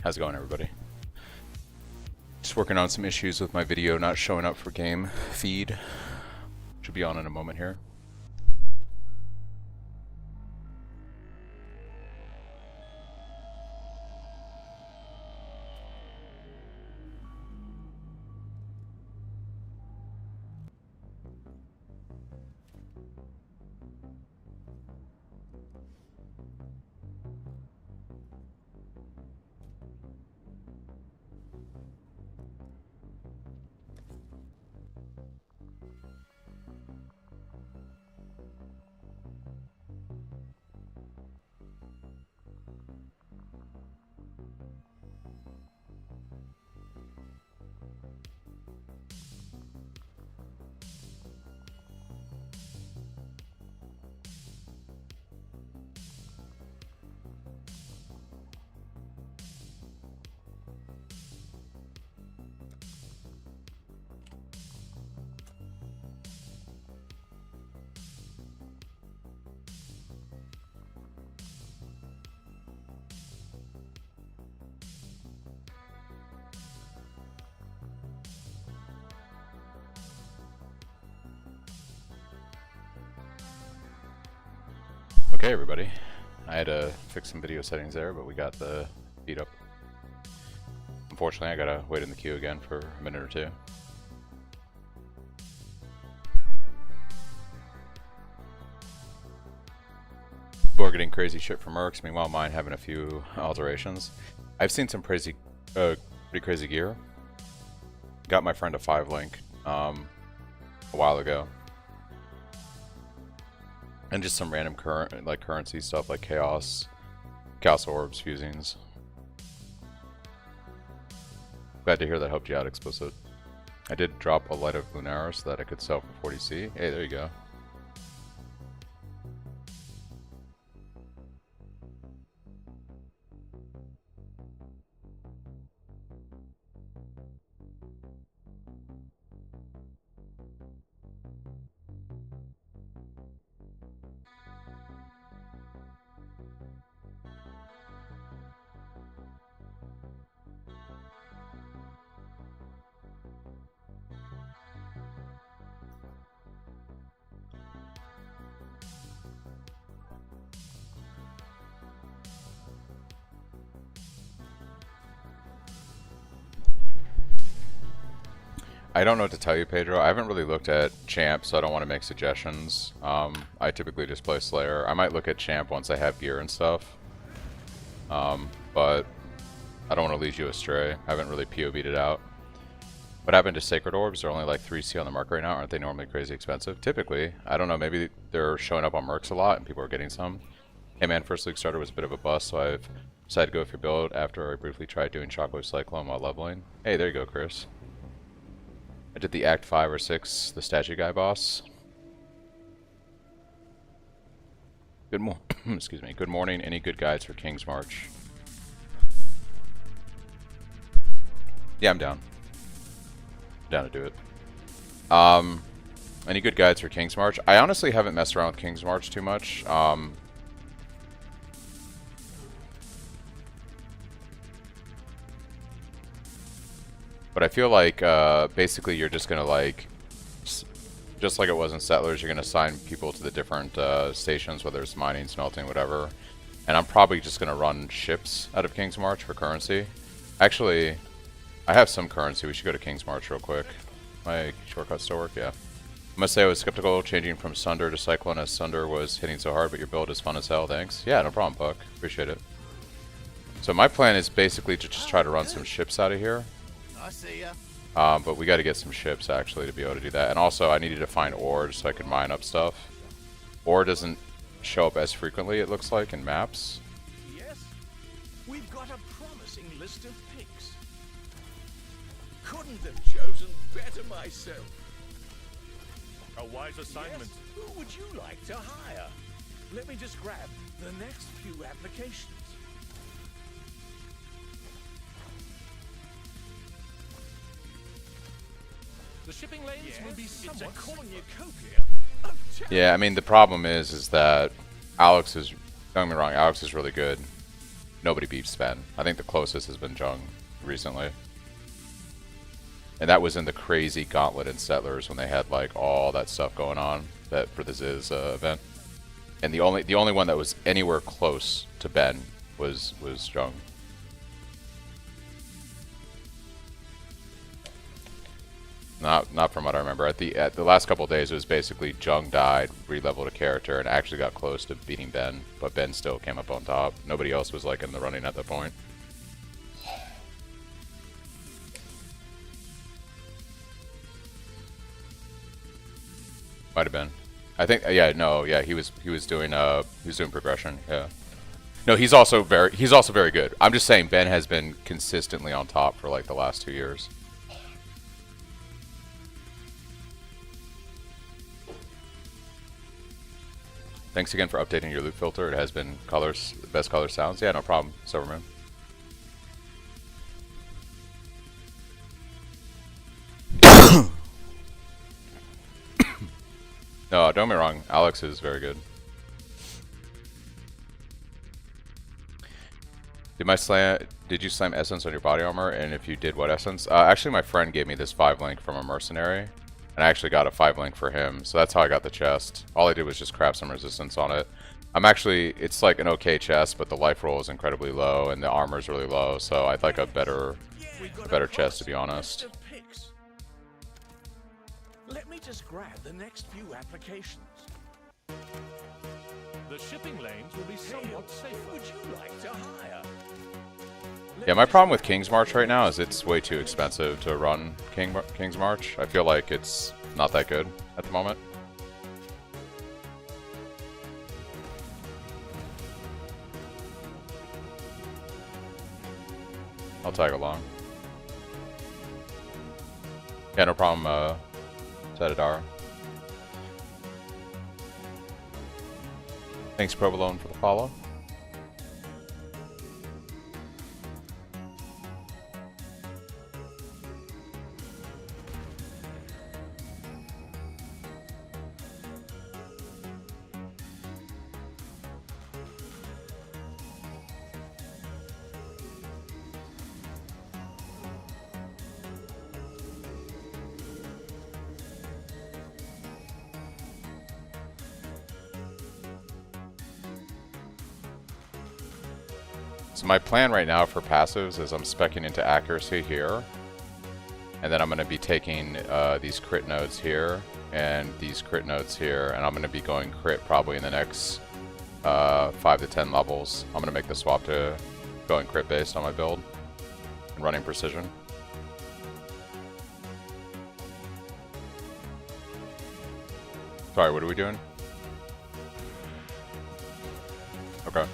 How's it going, everybody? Just working on some issues with my video not showing up for game feed. Should be on in a moment here. Okay, everybody. I had to fix some video settings there, but we got the feed up. Unfortunately, I gotta wait in the queue again for a minute or two. People are getting crazy shit from Mercs, meanwhile mine having a few alterations. I've seen some pretty crazy gear. Got my friend a 5-link a while ago. And just some random currency stuff like chaos orbs, fusings. Glad to hear that helped you out, Explicit. I did drop a light of Lunara so that I could sell for 40C. Hey, there you go. I don't know what to tell you, Pedro. I haven't really looked at Champ, so I don't want to make suggestions. I typically just play Slayer. I might look at Champ once I have gear and stuff. But I don't want to lead you astray. I haven't really POV'd it out. What happened to Sacred Orbs? They're only like 3C on the market right now. Aren't they normally crazy expensive? Typically. I don't know. Maybe they're showing up on Mercs a lot and people are getting some. Hey man, first league starter was a bit of a bust, so I've decided to go with your build after I briefly tried doing Shockwave Cyclone while leveling. Hey, there you go, Chris. I did the Act 5 or 6, the statue guy boss. Excuse me. Good morning. Any good guides for King's March? Yeah, I'm down. Down to do it. Any good guides for King's March? I honestly haven't messed around with King's March too much. But I feel like basically you're just gonna like, just like it was in Settlers, you're gonna assign people to the different stations, whether it's mining, smelting, whatever. And I'm probably just gonna run ships out of King's March for currency. Actually, I have some currency. We should go to King's March real quick. My shortcuts still work, yeah. I must say I was skeptical changing from Sunder to Cyclone as Sunder was hitting so hard, but your build is fun as hell. Thanks. Yeah, no problem, Puck. Appreciate it. So my plan is basically to just try to run some ships out of here. I see ya. But we got to get some ships actually to be able to do that. And also I needed to find ore so I could mine up stuff. Ore doesn't show up as frequently, it looks like, in maps. Yes, we've got a promising list of picks. Couldn't have chosen better myself. A wise assignment. Yes, who would you like to hire? Let me just grab the next few applications. The shipping lanes will be somewhat... It's a cornucopia of Yeah, I mean, the problem is that Alex is, don't get me wrong, Alex is really good. nobody beats Ben. I think the closest has been Jung recently. And that was in the crazy Gauntlet and Settlers when they had like all that stuff going on that for the Ziz event. And the only one that was anywhere close to Ben was Jung. Not from what I remember. At the last couple of days, it was basically Jung died, re-leveled a character, and actually got close to beating Ben, but Ben still came up on top. Nobody else was like in the running at that point. Might have been. I think yeah, no, yeah, he was doing progression, yeah. No, he's also very good. I'm just saying Ben has been consistently on top for like the last 2 years. Thanks again for updating your loot filter. It has been colors, best color sounds. Yeah, no problem, Silverman. No, don't get me wrong. Alex is very good. Did you slam essence on your body armor? And if you did, what essence? Actually, my friend gave me this 5-link from a mercenary, and I actually got a 5-link for him. So that's how I got the chest. All I did was just craft some resistance on it. It's like an okay chest, but the life roll is incredibly low, and the armor is really low. So I'd like a better chest, to be honest. Let me just grab the next few applications. The shipping lanes will be somewhat safer. Would you like to hire? Yeah, my problem with King's March right now is it's way too expensive to run King's March. I feel like it's not that good at the moment. I'll tag along. Yeah, no problem, Zedadara. Thanks, Provolone, for the follow. So my plan right now for passives is I'm speccing into accuracy here, and then I'm going to be taking these crit nodes here and these crit nodes here, and I'm going to be going crit probably in the next 5 to 10 levels. I'm going to make the swap to going crit based on my build and running precision. Sorry, what are we doing? Okay.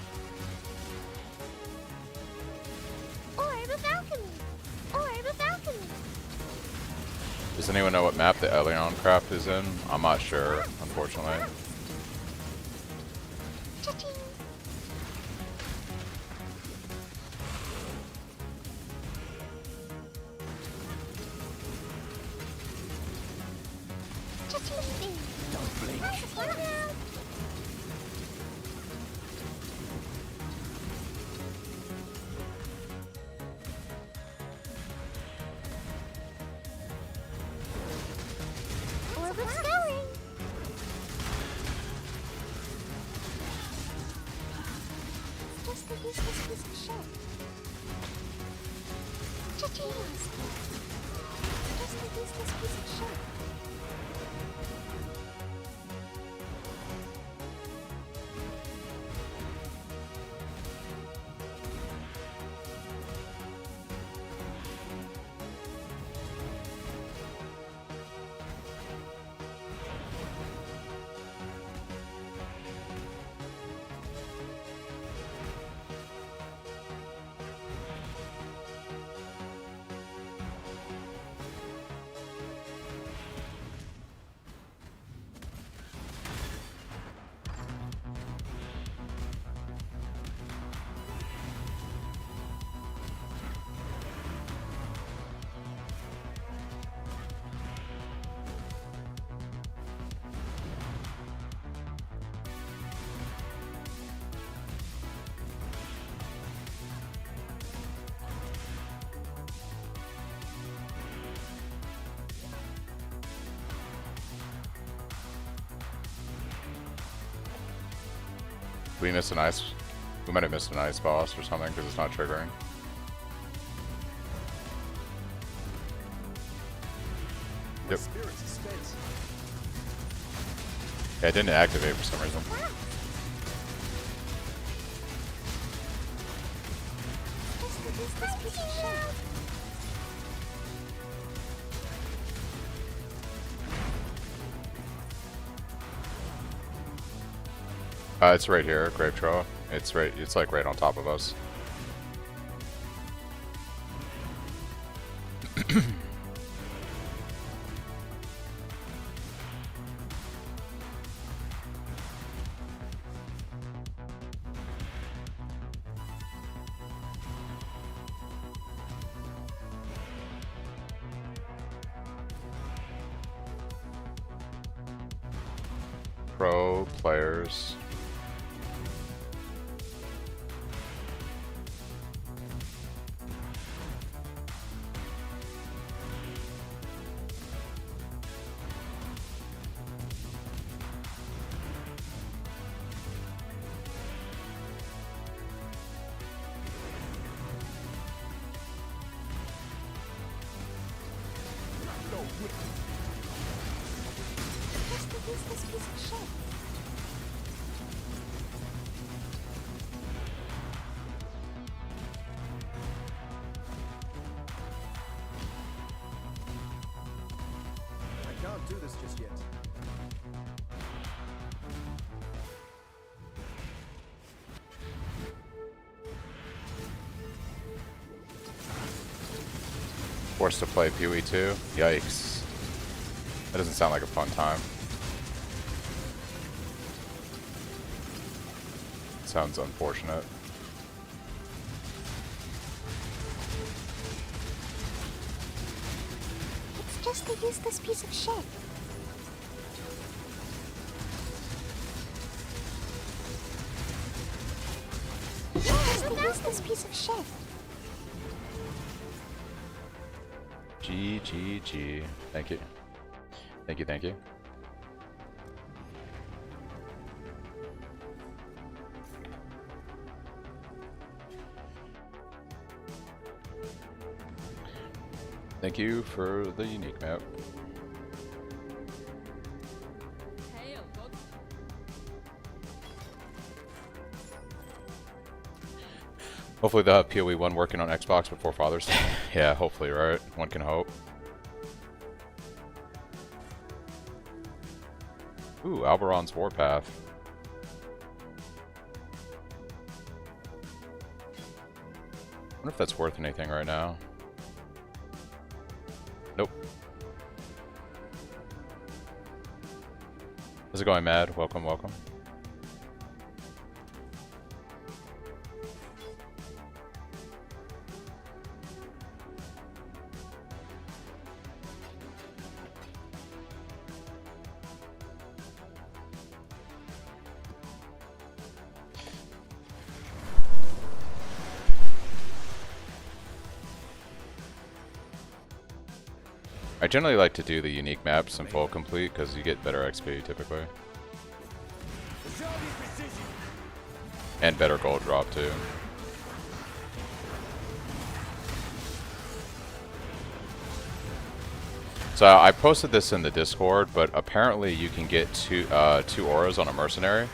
Does anyone know what map the Elion craft is in? I'm not sure, unfortunately. We missed an ice. We might have missed an ice boss or something because it's not triggering. Yep. Yeah, it didn't activate for some reason. It's right here, Grave Troll. It's right. It's like right on top of us. Pro players. This piece of shit. I can't do this just yet. Forced to play Pee-wee 2? Yikes. That doesn't sound like a fun time. Sounds unfortunate. It's just a useless piece of shit. It's just a useless piece of shit. G. Thank you. Thank you. Thank you for the unique map. Hopefully they'll have PoE 1 working on Xbox before Father's Day. Yeah, hopefully, right? One can hope. Ooh, Alberon's Warpath. I wonder if that's worth anything right now. Nope. How's it going, Mad? Welcome. I generally like to do the unique maps in full complete because you get better XP typically. And better gold drop too. So I posted this in the Discord, but apparently you can get two auras on a mercenary.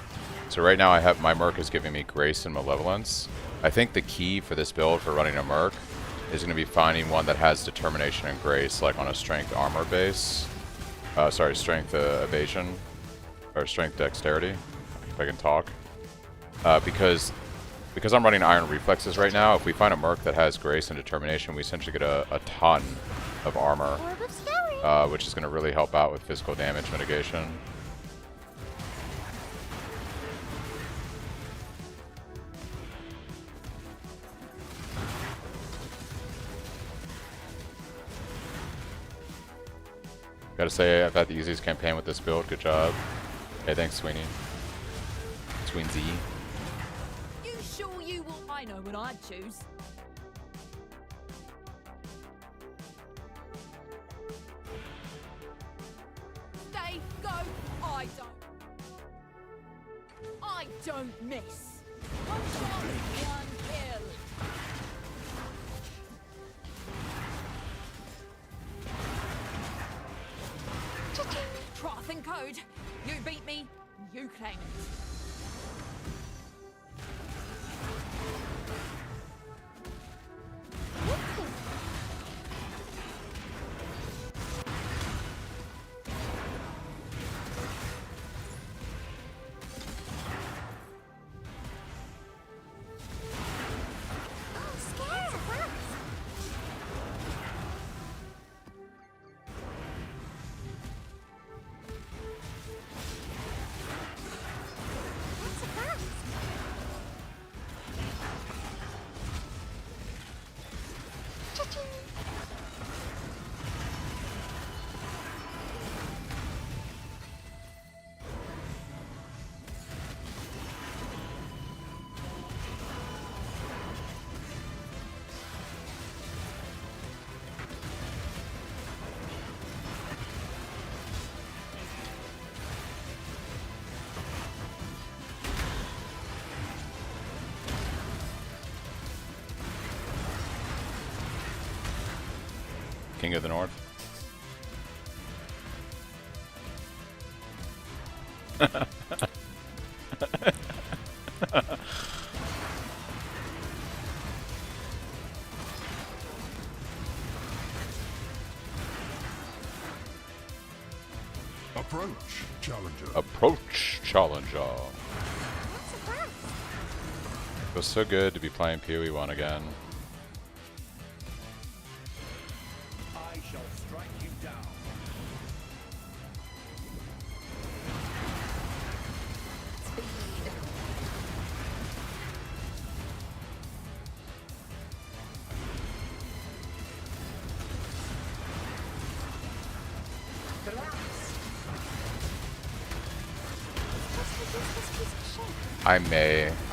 So right now I have my Merc is giving me Grace and Malevolence. I think the key for this build for running a Merc is going to be finding one that has Determination and Grace, like on a Strength Armor base. Strength Evasion. Or Strength Dexterity, if I can talk. Because I'm running Iron Reflexes right now, if we find a Merc that has Grace and Determination, we essentially get a ton of armor. Which is going to really help out with physical damage mitigation. Gotta say, I've had the easiest campaign with this build. Good job. Hey, thanks, Sweeney. Sweensy. You sure you will? I know what I'd choose. Stay, go. I don't. I don't miss. One shot, one kill. Trough and code. You beat me, you claim it. King of the North. Approach, challenger. Approach, challenger. Feels so good to be playing PoE 1 again. I shall strike you down.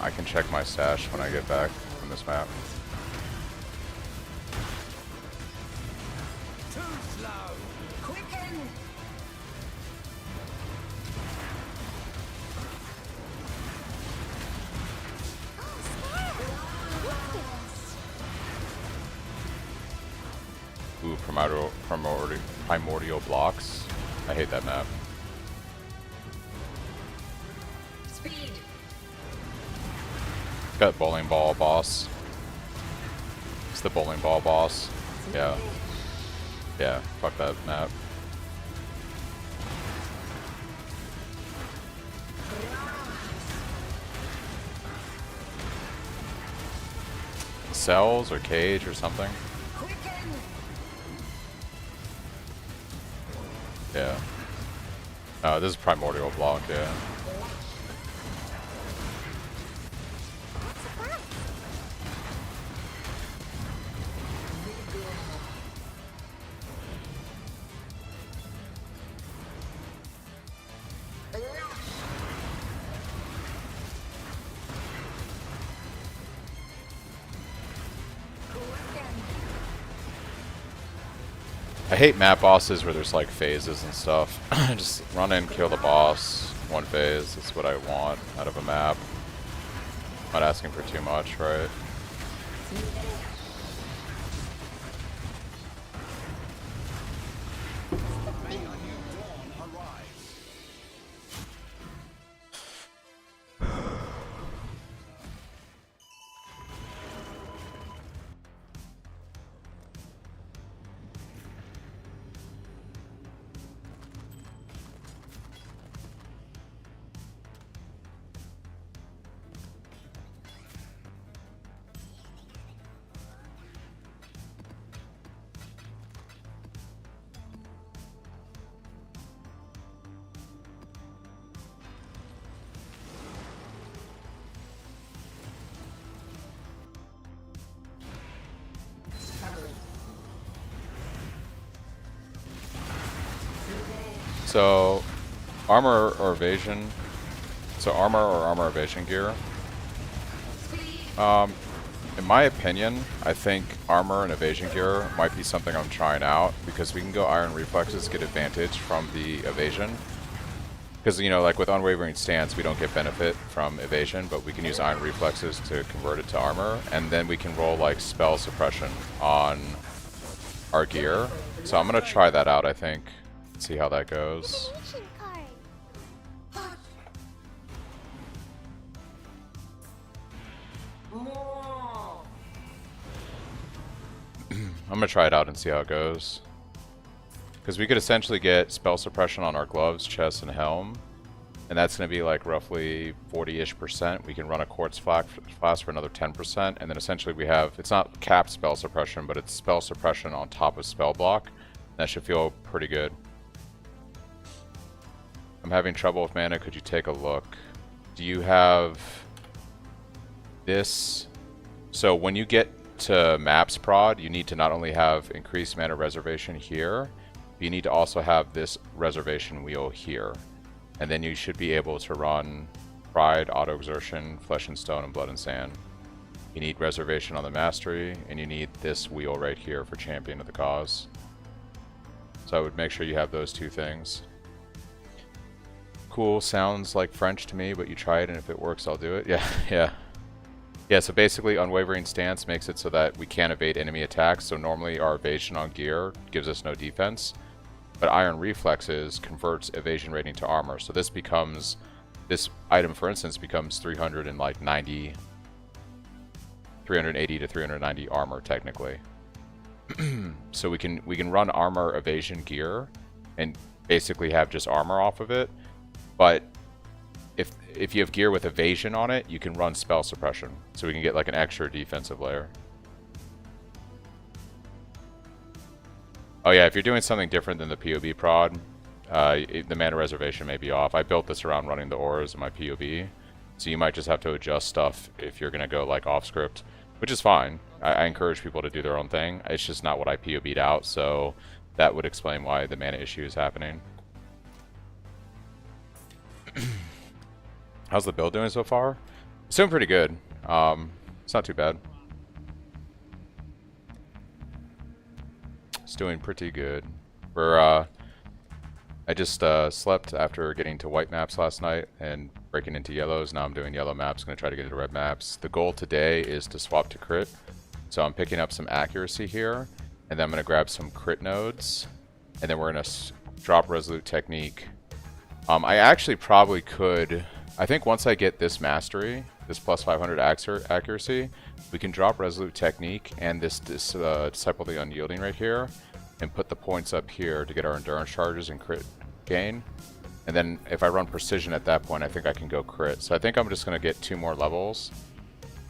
I can check my stash when I get back from this map. Too slow. Quicken. Ooh, primordial blocks. I hate that map. Got bowling ball boss. It's the bowling ball boss. Yeah. Yeah, fuck that map. Cells or cage or something. Yeah. Oh, this is primordial block, yeah. I hate map bosses where there's like phases and stuff. Just run in, kill the boss, one phase. That's what I want out of a map. Not asking for too much, right? May a new dawn arise. So, armor or evasion. So armor or armor evasion gear. In my opinion, I think armor and evasion gear might be something I'm trying out because we can go iron reflexes, get advantage from the evasion. Because, you know, like with Unwavering Stance, we don't get benefit from evasion, but we can use Iron Reflexes to convert it to armor, and then we can roll like spell suppression on our gear. So I'm gonna try that out, I think. See how that goes. Divination card. I'm gonna try it out and see how it goes. Because we could essentially get spell suppression on our gloves, chest, and helm. And that's going to be like roughly 40-ish%. We can run a quartz flask for another 10%. And then essentially we have, it's not capped spell suppression, but it's spell suppression on top of spell block. That should feel pretty good. I'm having trouble with mana. Could you take a look? Do you have this? So when you get to maps prod, you need to not only have increased mana reservation here, you need to also have this reservation wheel here. And then you should be able to run Pride, Auto Exertion, Flesh and Stone, and Blood and Sand. You need reservation on the Mastery, and you need this wheel right here for Champion of the Cause. So I would make sure you have those two things. Cool, sounds like French to me, but you try it, and if it works, I'll do it. Yeah, yeah. Yeah, so basically Unwavering Stance makes it so that we can't evade enemy attacks, so normally our evasion on gear gives us no defense. But Iron Reflexes converts evasion rating to armor, so this becomes, this item for instance becomes 380 to 390 armor technically. So we can run armor evasion gear and basically have just armor off of it, but if you have gear with evasion on it, you can run spell suppression, so we can get like an extra defensive layer. Oh yeah, if you're doing something different than the POB prod, the mana reservation may be off. I built this around running the auras in my POB, so you might just have to adjust stuff if you're gonna go like off script, which is fine. I encourage people to do their own thing. It's just not what I POB'd out, so that would explain why the mana issue is happening. How's the build doing so far? It's doing pretty good. It's not too bad. It's doing pretty good. I just slept after getting to white maps last night and breaking into yellows. Now I'm doing yellow maps. Gonna try to get into red maps. The goal today is to swap to crit. So I'm picking up some accuracy here, and then I'm gonna grab some crit nodes, and then we're gonna drop Resolute Technique. I actually probably could. I think once I get this mastery, this plus 500 accuracy, we can drop Resolute Technique and this Disciple of the Unyielding right here, and put the points up here to get our endurance charges and crit gain. And then if I run precision at that point, I think I can go crit. So I think I'm just going to get 2 more levels,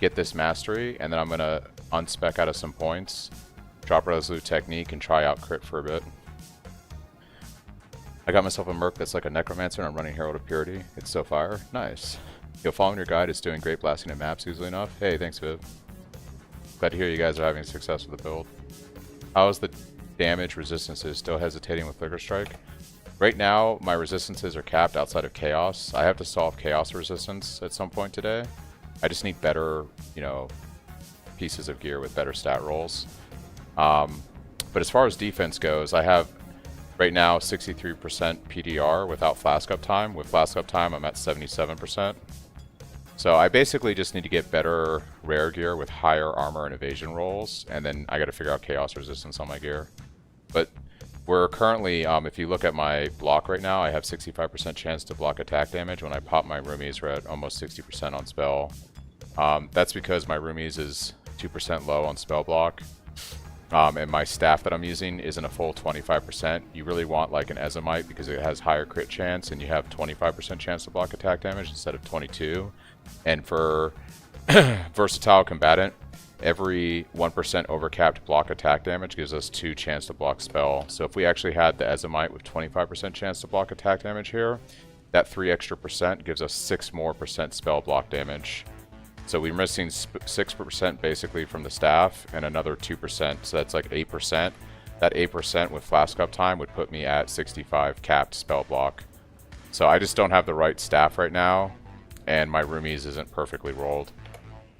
get this mastery, and then I'm going to unspec out of some points, drop Resolute Technique, and try out crit for a bit. I got myself a merc that's like a necromancer, and I'm running Herald of Purity. It's so fire. Nice. Yo, following your guide is doing great blasting at maps easily enough. Hey, thanks, Viv. Glad to hear you guys are having success with the build. How is the damage resistances? Still hesitating with Flicker Strike? Right now, my resistances are capped outside of Chaos. I have to solve Chaos resistance at some point today. I just need better, you know, pieces of gear with better stat rolls. But as far as defense goes, I have right now 63% PDR without flask uptime. With flask uptime, I'm at 77%. So I basically just need to get better rare gear with higher armor and evasion rolls, and then I got to figure out chaos resistance on my gear. But we're currently, if you look at my block right now, I have 65% chance to block attack damage. When I pop my roomies, we're at almost 60% on spell. That's because my roomies is 2% low on spell block. And my staff that I'm using isn't a full 25%. You really want like an Ezomite because it has higher crit chance, and you have 25% chance to block attack damage instead of 22. And for versatile combatant, every 1% overcapped block attack damage gives us 2 chance to block spell. So if we actually had the Ezomite with 25% chance to block attack damage here, that 3 extra percent gives us 6 more % spell block damage. So we're missing 6% basically from the staff and another 2%, so that's like 8%. That 8% with flask uptime would put me at 65 capped spell block. So I just don't have the right staff right now, and my roomies isn't perfectly rolled.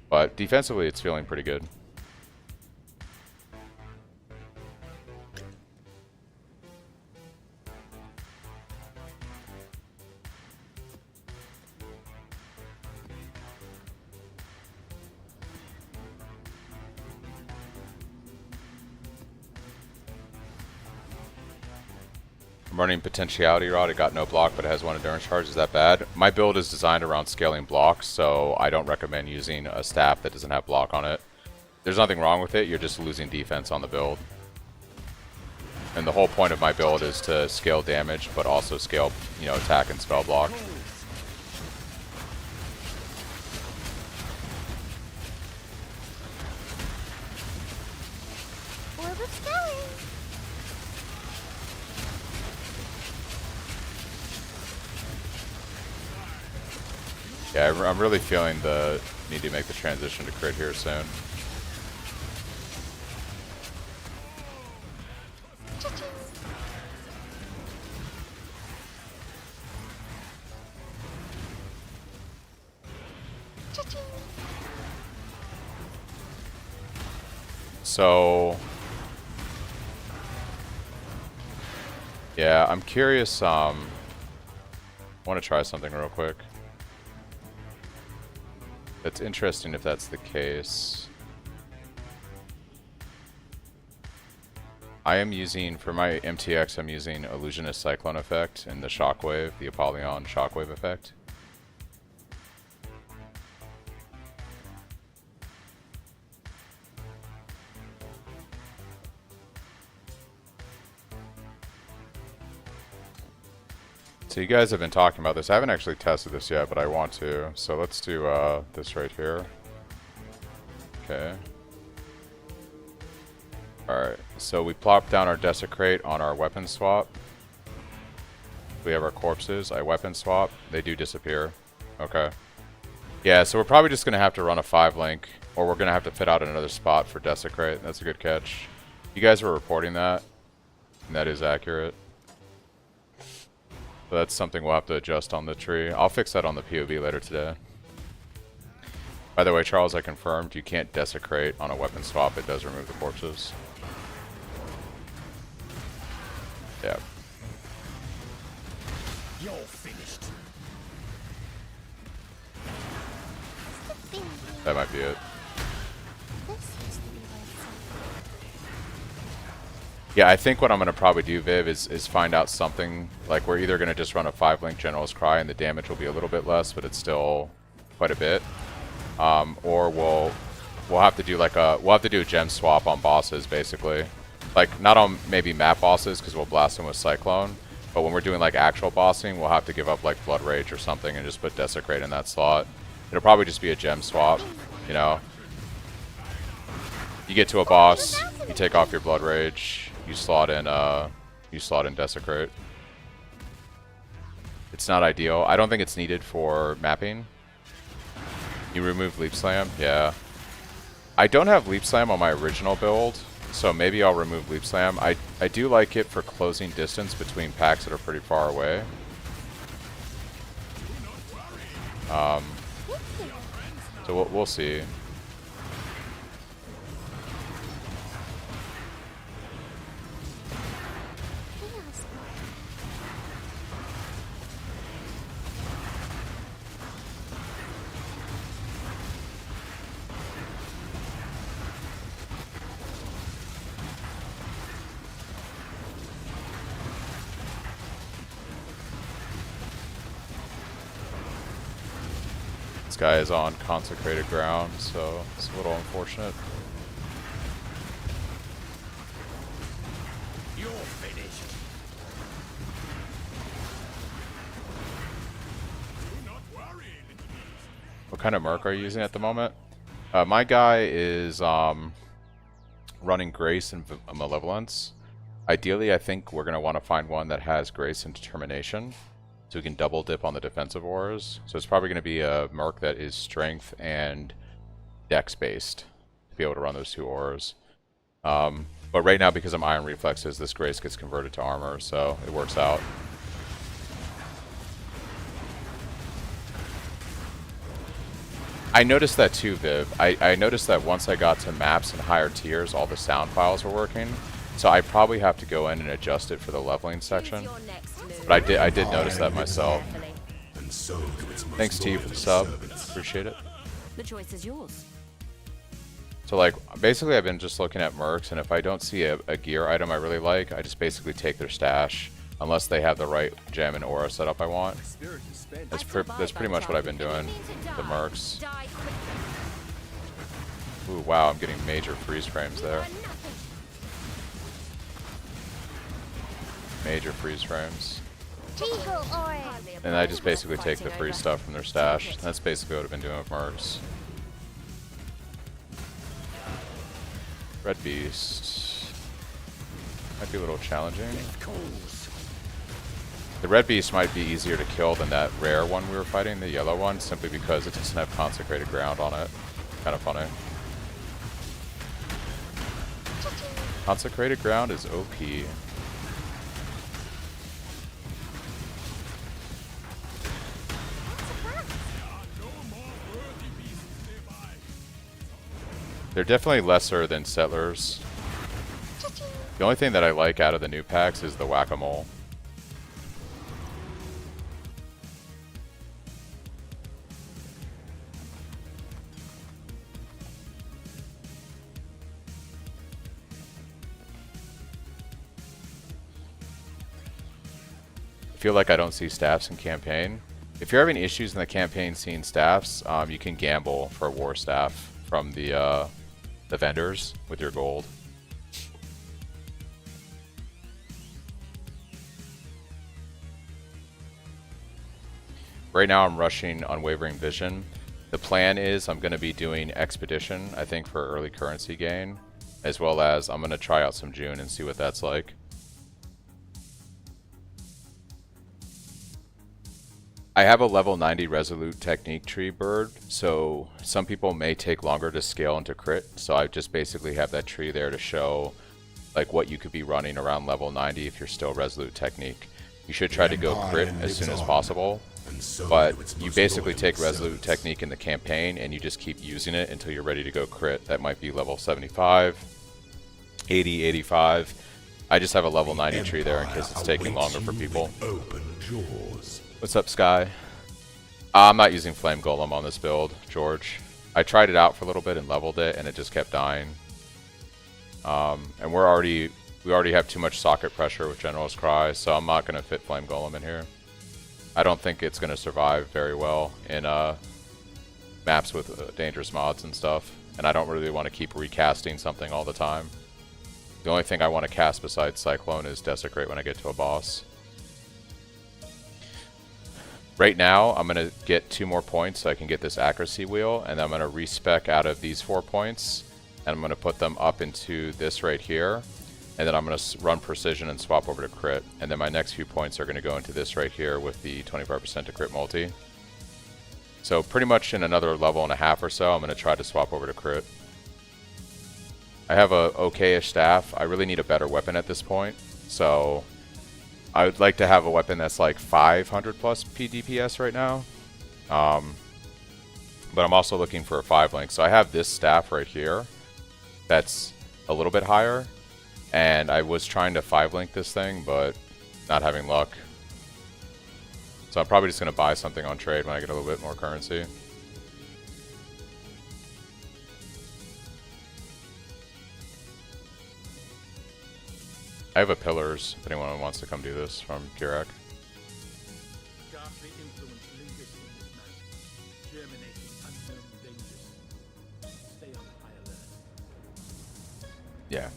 But defensively, it's feeling pretty good. I'm running Potentiality Rod. It got no block, but it has 1 endurance charge. Is that bad? My build is designed around scaling blocks, so I don't recommend using a staff that doesn't have block on it. There's nothing wrong with it. You're just losing defense on the build. And the whole point of my build is to scale damage, but also scale, you know, attack and spell block. Orb of scaling. Yeah, I'm really feeling the need to make the transition to crit here soon. Cha-ching. Cha-ching. So, yeah, I'm curious. I want to try something real quick. It's interesting if that's the case. I am using, for my MTX, I'm using Illusionist Cyclone effect and the Shockwave, the Apollyon Shockwave effect. So you guys have been talking about this. I haven't actually tested this yet, but I want to. So let's do this right here. Okay. Alright, so we plop down our Desecrate on our weapon swap. We have our corpses. I weapon swap. They do disappear. Okay. Yeah, so we're probably just going to have to run a 5-link, or we're going to have to fit out another spot for Desecrate. That's a good catch. You guys were reporting that, and that is accurate. So that's something we'll have to adjust on the tree. I'll fix that on the POV later today. By the way, Charles, I confirmed you can't Desecrate on a weapon swap. It does remove the corpses. Yeah. You're finished. That might be it. This used to be worth Yeah, I think what I'm going to probably do, Viv, is find out something. Like, we're either going to just run a 5-link General's Cry and the damage will be a little bit less, but it's still quite a bit. Or we'll have to do like a gem swap on bosses, basically. Like, not on maybe map bosses, because we'll blast them with Cyclone. But when we're doing like actual bossing, we'll have to give up like Blood Rage or something and just put Desecrate in that slot. It'll probably just be a gem swap, you know. You get to a boss, you take off your Blood Rage, you slot in Desecrate. It's not ideal. I don't think it's needed for mapping. You remove Leap Slam? Yeah. I don't have Leap Slam on my original build, so maybe I'll remove Leap Slam. I do like it for closing distance between packs that are pretty far away. So we'll see. This guy is on consecrated ground, so it's a little unfortunate. You're finished. Do not worry, little beast. What kind of merc are you using at the moment? My guy is running Grace and Malevolence. Ideally, I think we're going to want to find one that has Grace and Determination, so we can double dip on the defensive auras. So it's probably going to be a merc that is strength and dex based to be able to run those 2 auras. But right now, because I'm Iron Reflexes, this Grace gets converted to armor, so it works out. I noticed that too, Viv. I noticed that once I got to maps and higher tiers, all the sound files were working. So I probably have to go in and adjust it for the leveling section. But I did notice that myself. And so to its most Thanks to you for the loyal sub. servants. Appreciate it. The choice is yours. So like, basically I've been just looking at mercs, and if I don't see a gear item I really like, I just basically take their stash. unless they have the right gem and aura setup I want. Spirit is spent. That's pretty much what I've been doing. The mercs. Die quickly. Ooh, wow, I'm getting major freeze frames there. Major freeze frames. Eagle oil. And I just basically take the free stuff from their stash. That's basically what I've been doing with mercs. Red Beast. Might be a little challenging. The Red Beast might be easier to kill than that rare one we were fighting, the yellow one, simply because it doesn't have consecrated ground on it. Kind of funny. Consecrated ground is OP. They're definitely lesser than Settlers. The only thing that I like out of the new packs is the Whack-A-Mole. I feel like I don't see staffs in campaign. If you're having issues in the campaign seeing staffs, you can gamble for a war staff from the vendors with your gold. Right now I'm rushing Unwavering Vision. The plan is I'm going to be doing Expedition, I think, for early currency gain, as well as I'm going to try out some June and see what that's like. I have a level 90 Resolute Technique tree bird, so some people may take longer to scale into crit, so I just basically have that tree there to show like what you could be running around level 90 if you're still Resolute Technique. You should try to go crit as soon as possible, but you basically take Resolute Technique in the campaign and you just keep using it until you're ready to go crit. That might be level 75, 80, 85. I just have a level 90 tree there in case it's taking longer for people. Open jaws. What's up, Sky? I'm not using Flame Golem on this build, George. I tried it out for a little bit and leveled it, and it just kept dying. And we already have too much socket pressure with General's Cry, so I'm not going to fit Flame Golem in here. I don't think it's going to survive very well in maps with dangerous mods and stuff, and I don't really want to keep recasting something all the time. The only thing I want to cast besides Cyclone is Desecrate when I get to a boss. Right now, I'm going to get 2 more points so I can get this accuracy wheel, and then I'm going to respec out of these 4 points, and I'm going to put them up into this right here, and then I'm going to run precision and swap over to crit, and then my next few points are going to go into this right here with the 25% to crit multi. So pretty much in another level and a half or so, I'm going to try to swap over to crit. I have a okay-ish staff. I really need a better weapon at this point, so I would like to have a weapon that's like 500 plus PDPS right now. But I'm also looking for a 5-link. So I have this staff right here that's a little bit higher. And I was trying to 5-link this thing, but not having luck. So I'm probably just going to buy something on trade when I get a little bit more currency. I have a Pillars, if anyone wants to come do this, from Kirak. Ghastly influence lingers in this man, germinating unknown dangers. Stay on high alert. Yeah.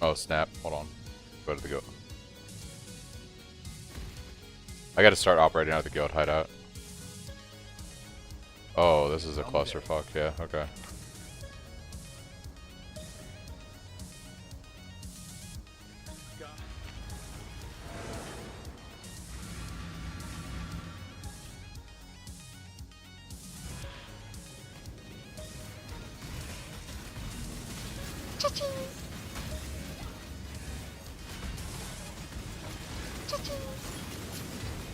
Oh snap, hold on. Go to the guild. I gotta start operating out of the guild hideout. Oh, this is a clusterfuck. Yeah, okay. Cha-ching. Cha-ching.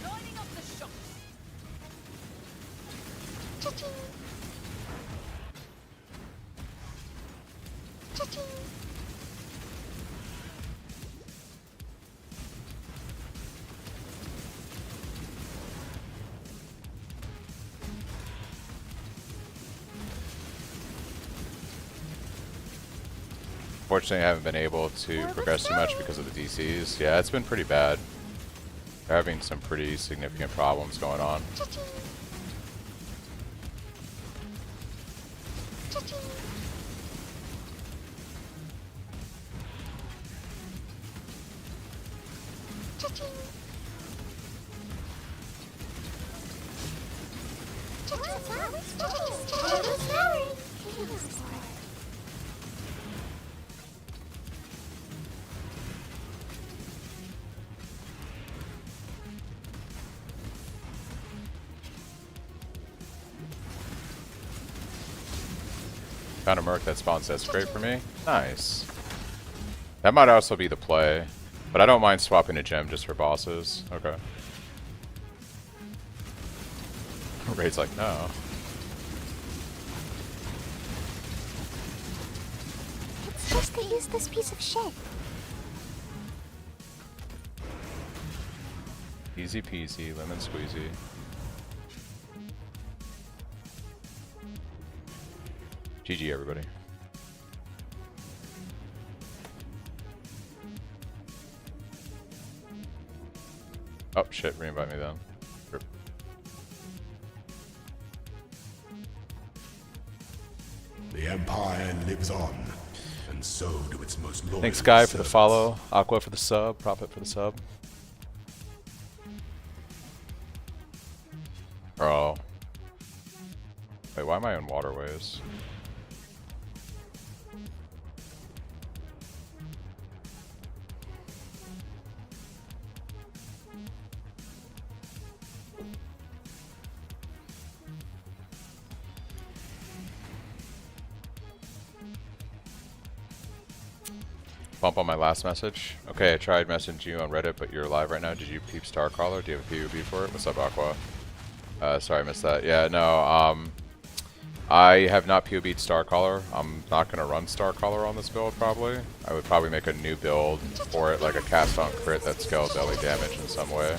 Lining up the shots. Cha-ching. Cha-ching. Fortunately, I haven't been able to progress too much because of the DCs. Yeah, it's been pretty bad. They're having some pretty significant problems going on. Cha-ching. Cha-ching. Cha-ching. Found a Merc that spawns that's great for me. Nice. That might also be the play, but I don't mind swapping a gem just for bosses. Okay. Raid's like, no. It's just to use this piece of shit. Easy peasy, lemon squeezy. GG, everybody. Oh shit, re-invite me then. Rip. The Empire lives on, and so do its most loyal Thanks, Guy, for the servants. follow. Aqua for the sub. Prophet for the sub. Oh. Wait, why am I in waterways? Bump on my last message. Okay, I tried messaging you on Reddit, but you're live right now. Did you peep Starcaller? Do you have a PvP for it? What's up, Aqua? Sorry, I missed that. Yeah, no, I have not POB'd Starcaller. I'm not gonna run Starcaller on this build, probably. I would probably make a new build for it, like a cast on crit that scales belly damage in some way.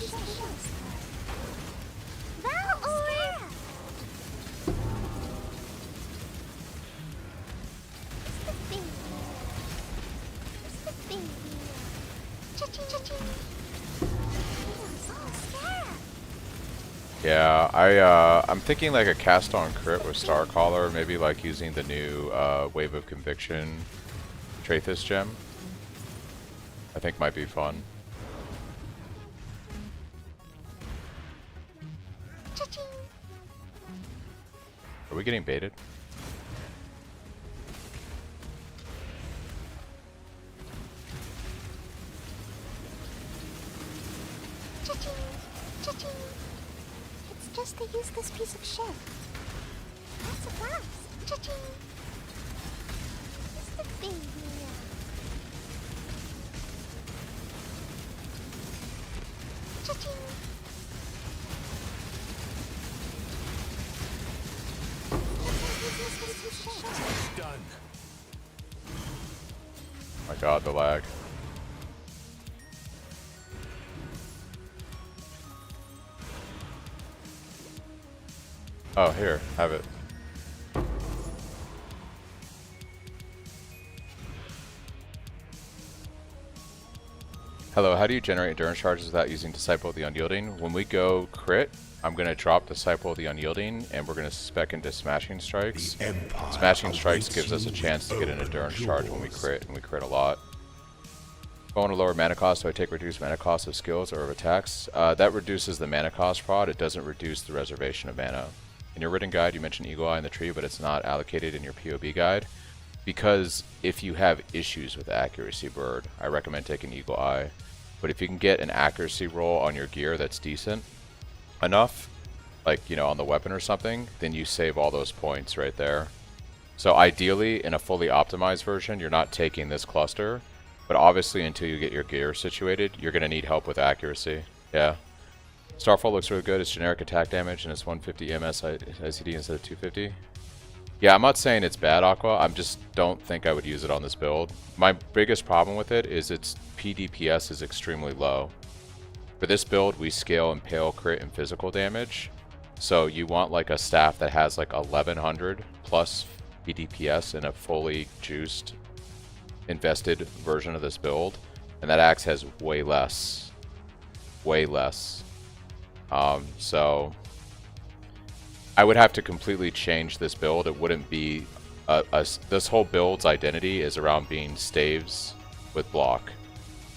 Yeah, I'm thinking like a cast on crit with Starcaller, maybe like using the new Wave of Conviction Trathis gem. I think might be fun. Are we getting baited? It's just to use this piece of shit. That's a blast. Cha-ching. It's the baby. Cha-ching. Done. My god, the lag. Oh, here, have it. Hello, how do you generate endurance charges without using Disciple of the Unyielding? When we go crit, I'm going to drop Disciple of the Unyielding, and we're going to spec into Smashing Strikes. The Empire Smashing Strikes awaits gives us a you chance to with get an open endurance charge when we jaws. crit, and we crit a lot. Going to lower mana cost, so I take reduced mana cost of skills or of attacks. That reduces the mana cost prod, it doesn't reduce the reservation of mana. In your written guide, you mentioned Eagle Eye in the tree, but it's not allocated in your POB guide. Because if you have issues with accuracy bird, I recommend taking Eagle Eye. But if you can get an accuracy roll on your gear that's decent enough, like, you know, on the weapon or something, then you save all those points right there. So ideally, in a fully optimized version, you're not taking this cluster. But obviously, until you get your gear situated, you're going to need help with accuracy. Yeah. Starfall looks really good. It's generic attack damage, and it's 150 EMS ICD instead of 250. Yeah, I'm not saying it's bad, Aqua. I just don't think I would use it on this build. My biggest problem with it is its PDPS is extremely low. For this build, we scale Impale, Crit, and physical damage. So you want like a staff that has like 1100 plus PDPS in a fully juiced, invested version of this build. And that axe has way less. Way less. So I would have to completely change this build. It wouldn't be this whole build's identity is around being staves with block.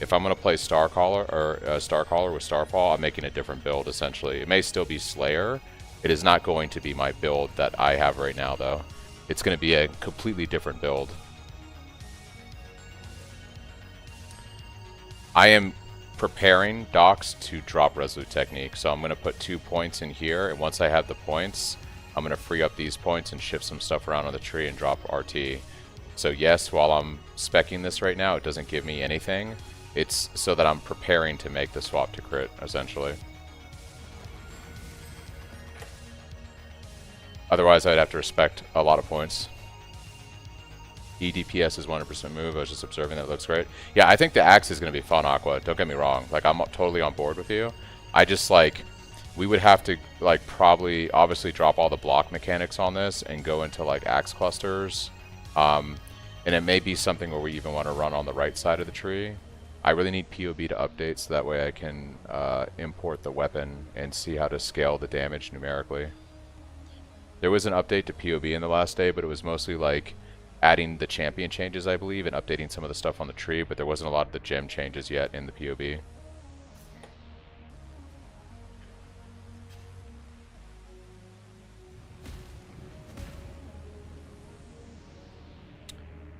If I'm going to play Starcaller or Starcaller with Starfall, I'm making a different build essentially. It may still be Slayer. It is not going to be my build that I have right now though. It's going to be a completely different build. I am preparing Docs to drop Resolute Technique, so I'm going to put 2 points in here, and once I have the points, I'm going to free up these points and shift some stuff around on the tree and drop RT. So yes, while I'm speccing this right now, it doesn't give me anything. It's so that I'm preparing to make the swap to crit, essentially. Otherwise, I'd have to respect a lot of points. EDPS is 100% move. I was just observing that. It looks great. Yeah, I think the axe is going to be fun, Aqua. Don't get me wrong. Like, I'm totally on board with you. I just, like, we would have to, like, probably, obviously drop all the block mechanics on this and go into, like, axe clusters. And it may be something where we even want to run on the right side of the tree. I really need POB to update so that way I can import the weapon and see how to scale the damage numerically. There was an update to POB in the last day, but it was mostly, like, adding the champion changes, I believe, and updating some of the stuff on the tree, but there wasn't a lot of the gem changes yet in the POB.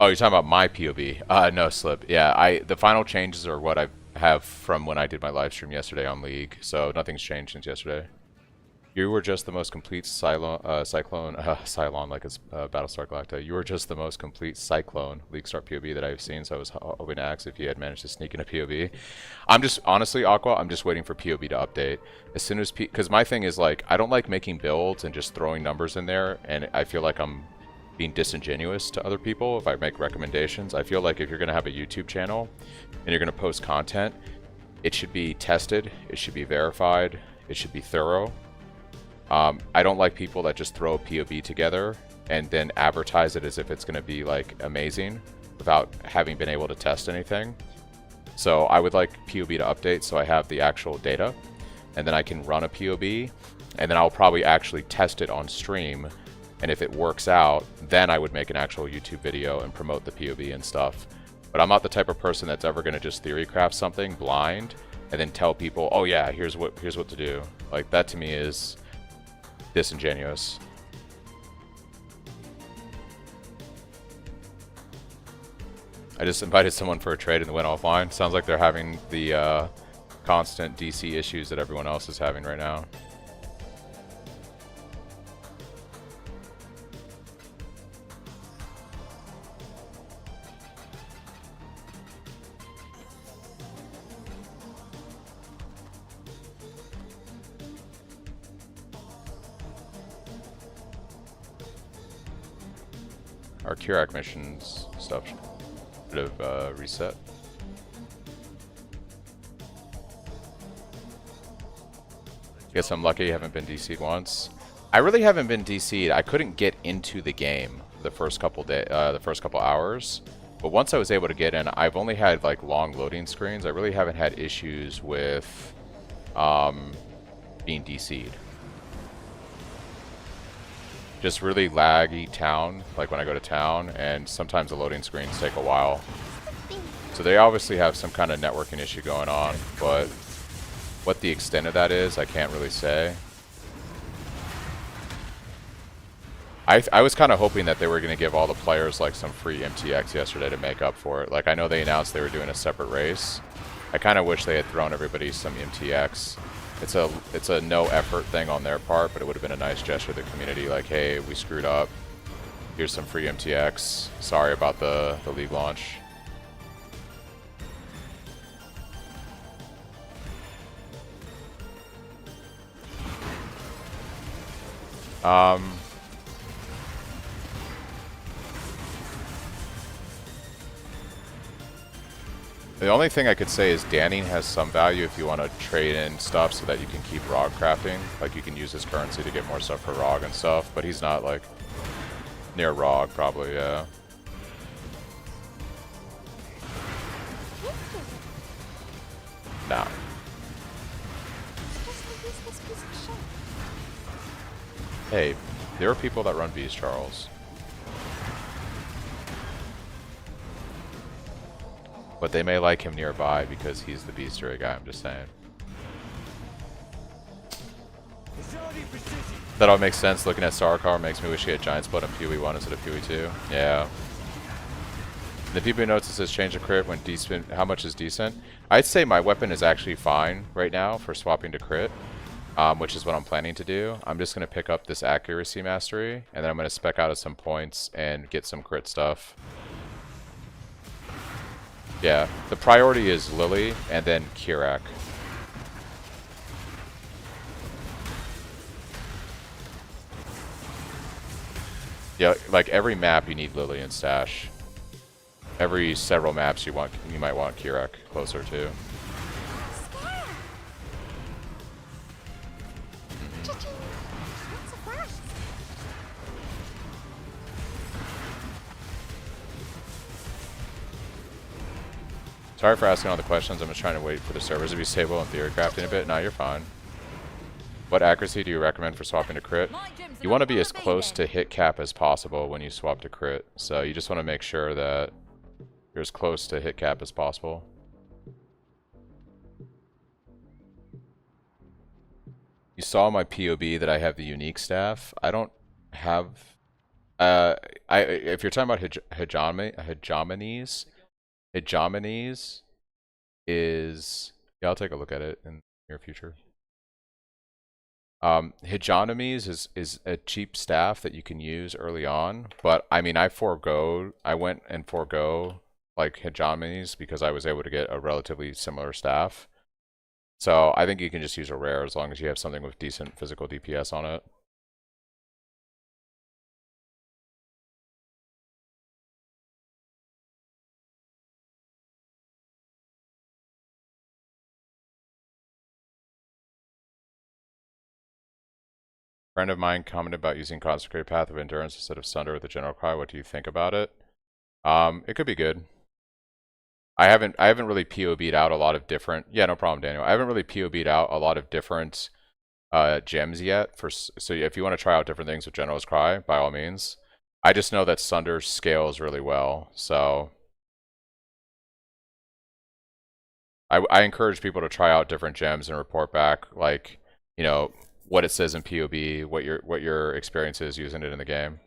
Oh, you're talking about my POB? No, Slip. Yeah, the final changes are what I have from when I did my live stream yesterday on League, so nothing's changed since yesterday. You were just the most complete Cylon, like it's Battlestar Galactica. You were just the most complete Cyclone League Start POB that I've seen, so I was hoping to ask if you had managed to sneak in a POB. I'm just, honestly, Aqua, I'm just waiting for POB to update. As soon as, because my thing is, like, I don't like making builds and just throwing numbers in there, and I feel like I'm being disingenuous to other people if I make recommendations. I feel like if you're going to have a YouTube channel and you're going to post content, it should be tested, it should be verified, it should be thorough. I don't like people that just throw a POB together and then advertise it as if it's going to be like amazing without having been able to test anything. So I would like POB to update so I have the actual data, and then I can run a POB, and then I'll probably actually test it on stream, and if it works out, then I would make an actual YouTube video and promote the POB and stuff. But I'm not the type of person that's ever going to just theory craft something blind and then tell people, oh yeah, here's what to do. Like, that to me is disingenuous. I just invited someone for a trade and they went offline. Sounds like they're having the constant DC issues that everyone else is having right now. Our Kirak missions stuff should have reset. Guess I'm lucky I haven't been DC'd once. I really haven't been DC'd. I couldn't get into the game the first couple hours. But once I was able to get in, I've only had like long loading screens. I really haven't had issues with being DC'd. Just really laggy town, like when I go to town, and sometimes the loading screens take a while. So they obviously have some kind of networking issue going on, but what the extent of that is, I can't really say. I was kind of hoping that they were going to give all the players like some free MTX yesterday to make up for it. Like, I know they announced they were doing a separate race. I kind of wish they had thrown everybody some MTX. It's a no effort thing on their part, but it would have been a nice gesture to the community. Like, hey, we screwed up. Here's some free MTX. Sorry about the league launch. The only thing I could say is Danning has some value if you want to trade in stuff so that you can keep ROG crafting. Like, you can use his currency to get more stuff for ROG and stuff, but he's not, like, near ROG, probably, yeah. Nah. Just a useless piece of shit. Hey, there are people that run Beast, Charles. But they may like him nearby because he's the Beastery guy, I'm just saying. That all makes sense. Looking at Sarkar makes me wish he had Giant Split on PoE 1 instead of PoE 2. Yeah. The people notes it says change the crit when decent. How much is decent? I'd say my weapon is actually fine right now for swapping to crit, which is what I'm planning to do. I'm just going to pick up this accuracy mastery, and then I'm going to spec out at some points and get some crit stuff. Yeah, the priority is Lily and then Kirak. Yeah, like every map you need Lily and Stash. Every several maps you might want Kirak closer to. Cha-ching. That's a blast. Sorry for asking all the questions. I'm just trying to wait for the servers to be stable and theory crafting a bit. No, you're fine. What accuracy do you recommend for swapping to crit? You want to be as close to hit cap as possible when you swap to crit. So you just want to make sure that you're as close to hit cap as possible. You saw my POB that I have the unique staff. I don't have... if you're talking about hegemonies is... Yeah, I'll take a look at it in the near future. Hegemonies is a cheap staff that you can use early on, but I mean, I went and forego like hegemonies because I was able to get a relatively similar staff. So I think you can just use a rare as long as you have something with decent physical DPS on it. A friend of mine commented about using Consecrated Path of Endurance instead of Sunder with the General Cry. What do you think about it? It could be good. I haven't really POB'd out a lot of different... Yeah, no problem, Daniel. I haven't really POB'd out a lot of different gems yet. So if you want to try out different things with General's Cry, by all means. I just know that Sunder scales really well, so... I encourage people to try out different gems and report back, like, you know, what it says in POB, what your experience is using it in the game.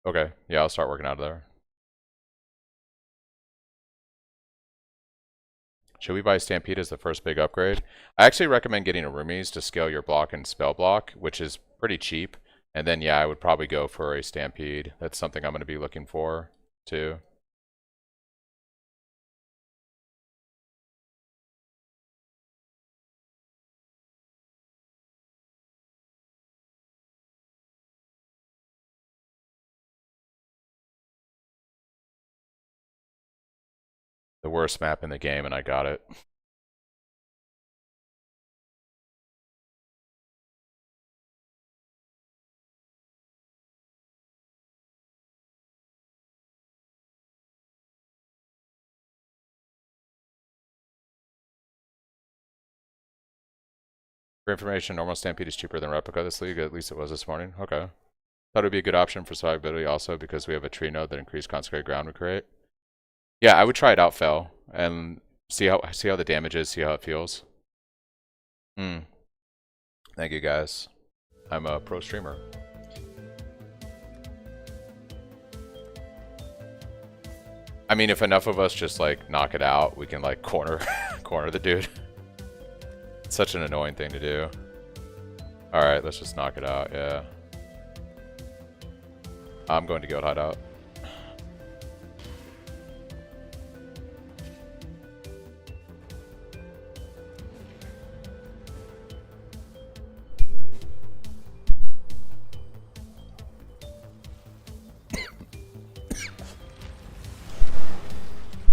Okay, yeah, I'll start working out of there. Should we buy Stampede as the first big upgrade? I actually recommend getting a Roomies to scale your block and spell block, which is pretty cheap. And then, yeah, I would probably go for a Stampede. That's something I'm going to be looking for, too. The worst map in the game, and I got it. For information, normal Stampede is cheaper than Replica this league, at least it was this morning. Okay. Thought it would be a good option for survivability also because we have a tree node that increased consecrated ground would create. Yeah, I would try it out, Fel, and see how the damage is, see how it feels. Thank you, guys. I'm a pro streamer. I mean, if enough of us just like knock it out, we can like corner the dude. It's such an annoying thing to do. All right, let's just knock it out. Yeah. I'm going to go hideout.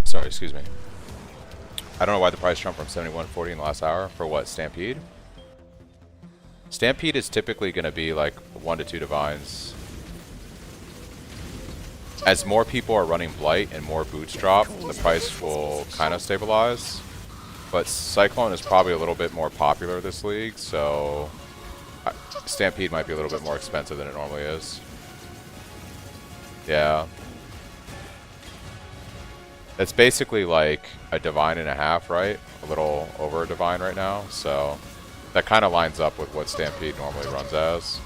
Sorry, excuse me. I don't know why the price jumped from 71.40 in the last hour. For what, Stampede? Stampede is typically going to be like 1 to 2 divines. As more people are running Blight and more boots drop, the price will kind of stabilize. But Cyclone is probably a little bit more popular this league, so Stampede might be a little bit more expensive than it normally is. Yeah. It's basically like a divine and a half, right? A little over a divine right now, so that kind of lines up with what Stampede normally runs as.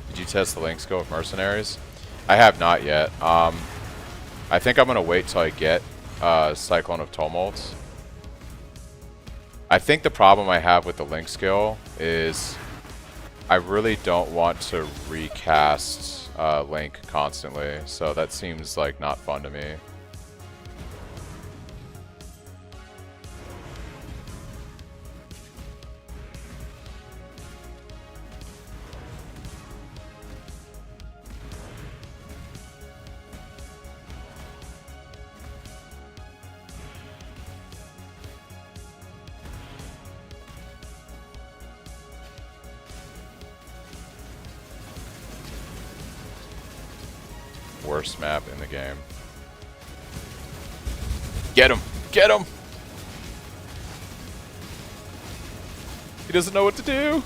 Did you test the link skill of mercenaries? I have not yet. I think I'm going to wait till I get Cyclone of Tumult. I think the problem I have with the link skill is I really don't want to recast Link constantly, so that seems like not fun to me. Worst map in the game. Get him! Get him! He doesn't know what to do!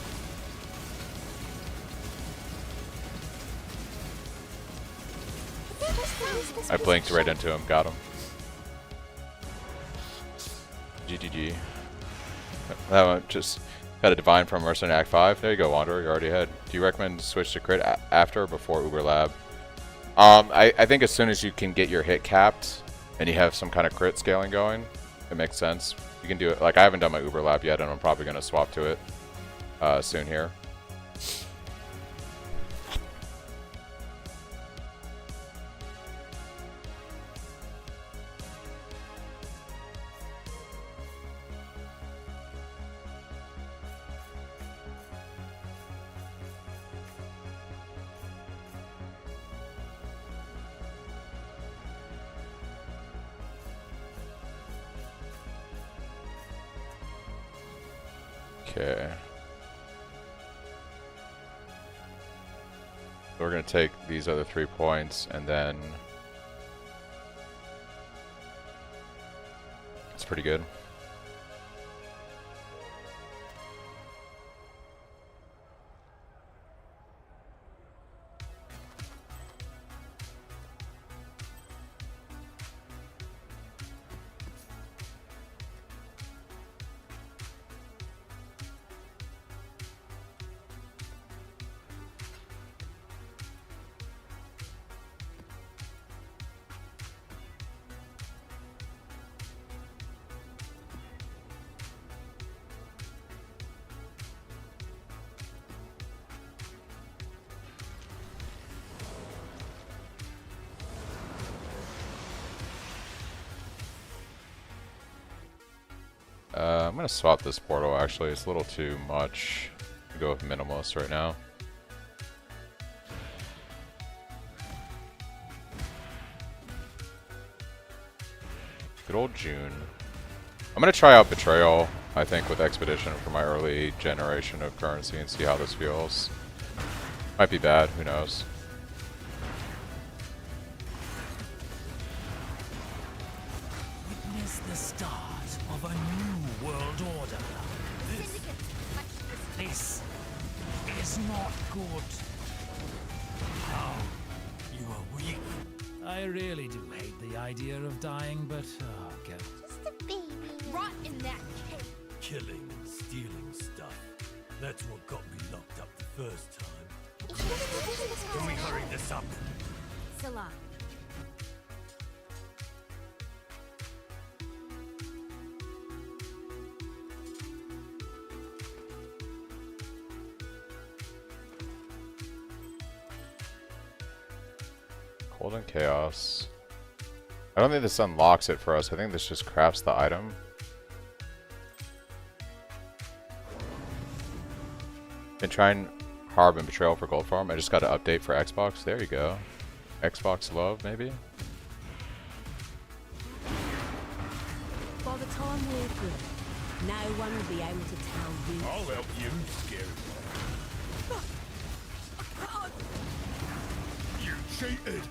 I blinked right into him, got him. GGG. That one just got a divine from Mercenary Act 5. There you go, Wanderer, you're already ahead. Do you recommend switch to crit after or before Uber Lab? I think as soon as you can get your hit capped and you have some kind of crit scaling going, it makes sense. You can do it. Like, I haven't done my Uber Lab yet, and I'm probably going to swap to it soon here. Okay. So we're going to take these other 3 points, and then it's pretty good. I'm going to swap this portal, actually. It's a little too much to go with Minimalist right now. Good old June. I'm going to try out Betrayal, I think, with Expedition for my early generation of currency and see how this feels. Might be bad, who knows. Witness the start of a new world order. This This is not good. Oh, you are weak. I really do hate the idea of dying, but get Just a baby. Right in that cake. Killing and stealing stuff. That's what got me locked up the first time. You should have never used this Can we piece of hurry shit. this up? Salah. Cold and Chaos. I don't think this unlocks it for us. I think this just crafts the item. Been trying Harb and Betrayal for gold farm. I just got an update for Xbox. There you go. Xbox Love, maybe? By the time we're through, no one will be able to tell you. I'll help you, scary. You cheated!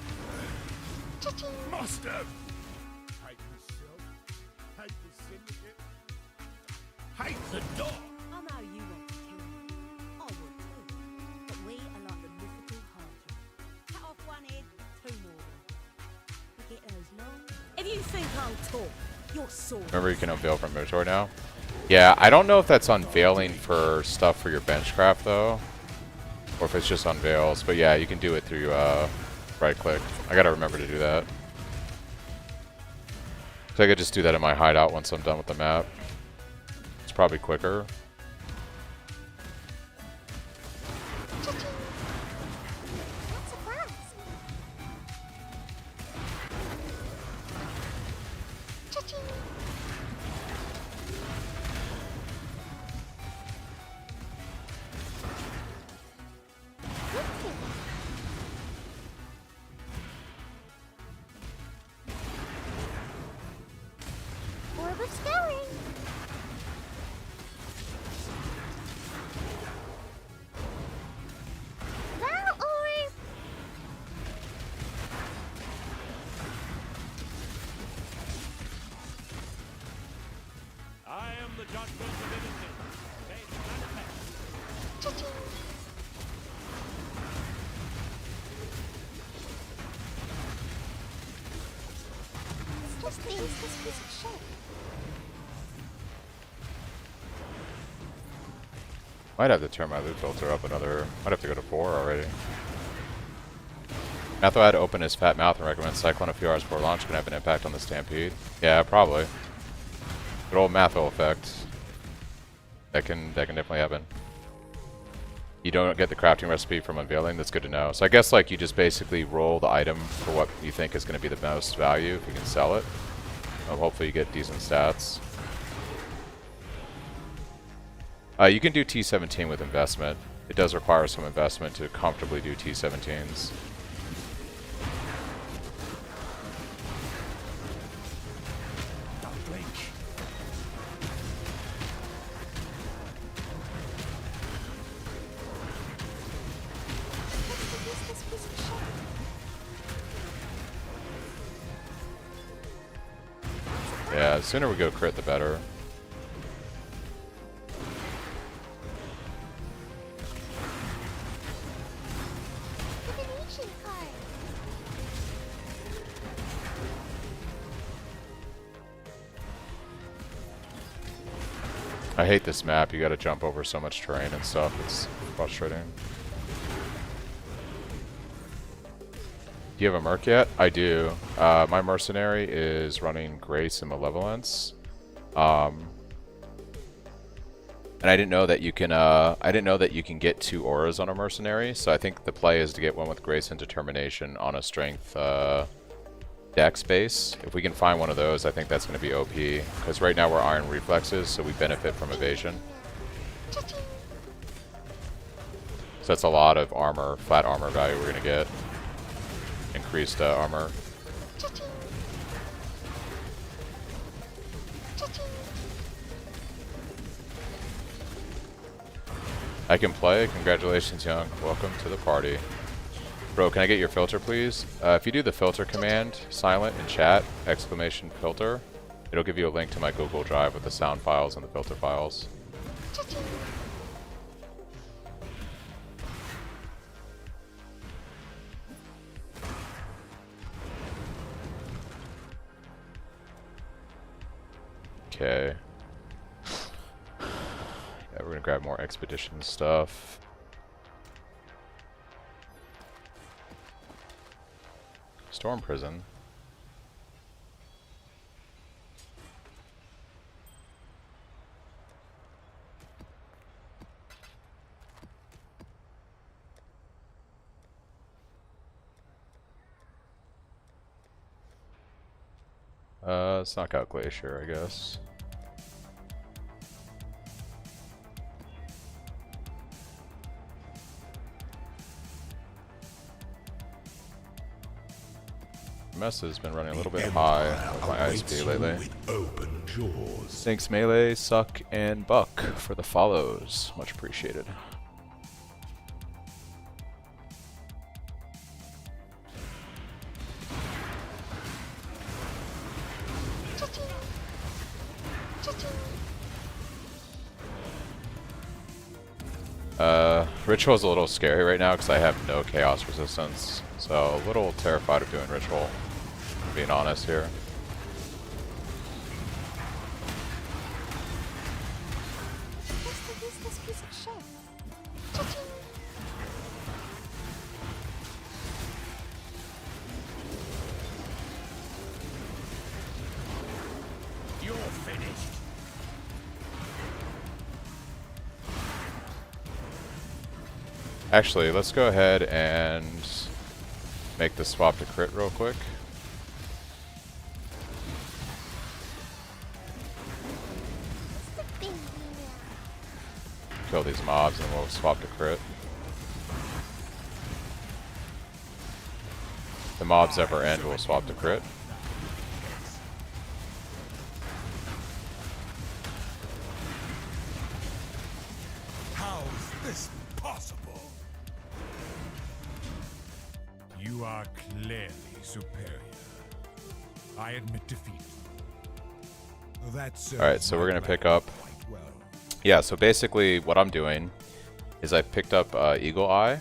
Cha-ching. Must have! hate myself, hate the syndicate. Hate the dog! I know you want to kill me. I would too. But we are like the mythical Hydra. Cut off one head, two more. You get those long. If you think I'll talk, you're sore. Remember you can unveil from inventory now? Yeah, I don't know if that's unveiling for stuff for your benchcraft though. Or if it's just unveils. But yeah, you can do it through right click. I gotta remember to do that. So I could just do that in my hideout once I'm done with the map. It's probably quicker. Cha-ching. That's a blast. Cha-ching. Wicked. Orb of Scouring. Val Orb. I am the judgment of innocence. They manifest. Cha-ching. It's just the useless piece of shit. Might have to turn my loot filter up another. Might have to go to 4 already. Matho had to open his fat mouth and recommend Cyclone a few hours before launch. Can have an impact on the Stampede. Yeah, probably. Good old Matho effect. That can definitely happen. You don't get the crafting recipe from unveiling. That's good to know. So I guess like you just basically roll the item for what you think is going to be the most value if you can sell it. Hopefully you get decent stats. You can do T17 with investment. It does require some investment to comfortably do T17s. Don't blink. What's the useless piece of shit? Yeah, the sooner we go crit, the better. Divination card. I hate this map. You gotta jump over so much terrain and stuff. It's frustrating. Do you have a merc yet? I do. My mercenary is running Grace and Malevolence. And I didn't know that you can get 2 auras on a mercenary, so I think the play is to get one with Grace and Determination on a strength dex base. If we can find one of those, I think that's going to be OP, because right now we're Iron Reflexes, so we benefit from evasion. Cha-ching. So that's a lot of armor, flat armor value we're going to get. Increased armor. Cha-ching. Cha-ching. I can play. Congratulations, Young. Welcome to the party. Bro, can I get your filter, please? If you do the filter command, silent in chat, exclamation filter, it'll give you a link to my Google Drive with the sound files and the filter files. Cha-ching. Okay. Yeah, we're gonna grab more expedition stuff. Storm Prison. Let's knock out Glacier, I guess. Mess has been running a little bit high with my ISP lately. With open jaws. Thanks Melee, Suck, and Buck for the follows. Much appreciated. Cha-ching. Cha-ching. Ritual's a little scary right now because I have no chaos resistance. So a little terrified of doing Ritual, being honest here. Just to use this piece of shit. Cha-ching. You're finished. Actually, let's go ahead and make the swap to crit real quick. It's the baby now. Kill these mobs and we'll swap to crit. If the mobs ever end, we'll swap to crit. How's this possible? You are clearly superior. I admit defeat. That's Alright, so we're gonna pick up. quite well. Yeah, so basically what I'm doing is I picked up Eagle Eye.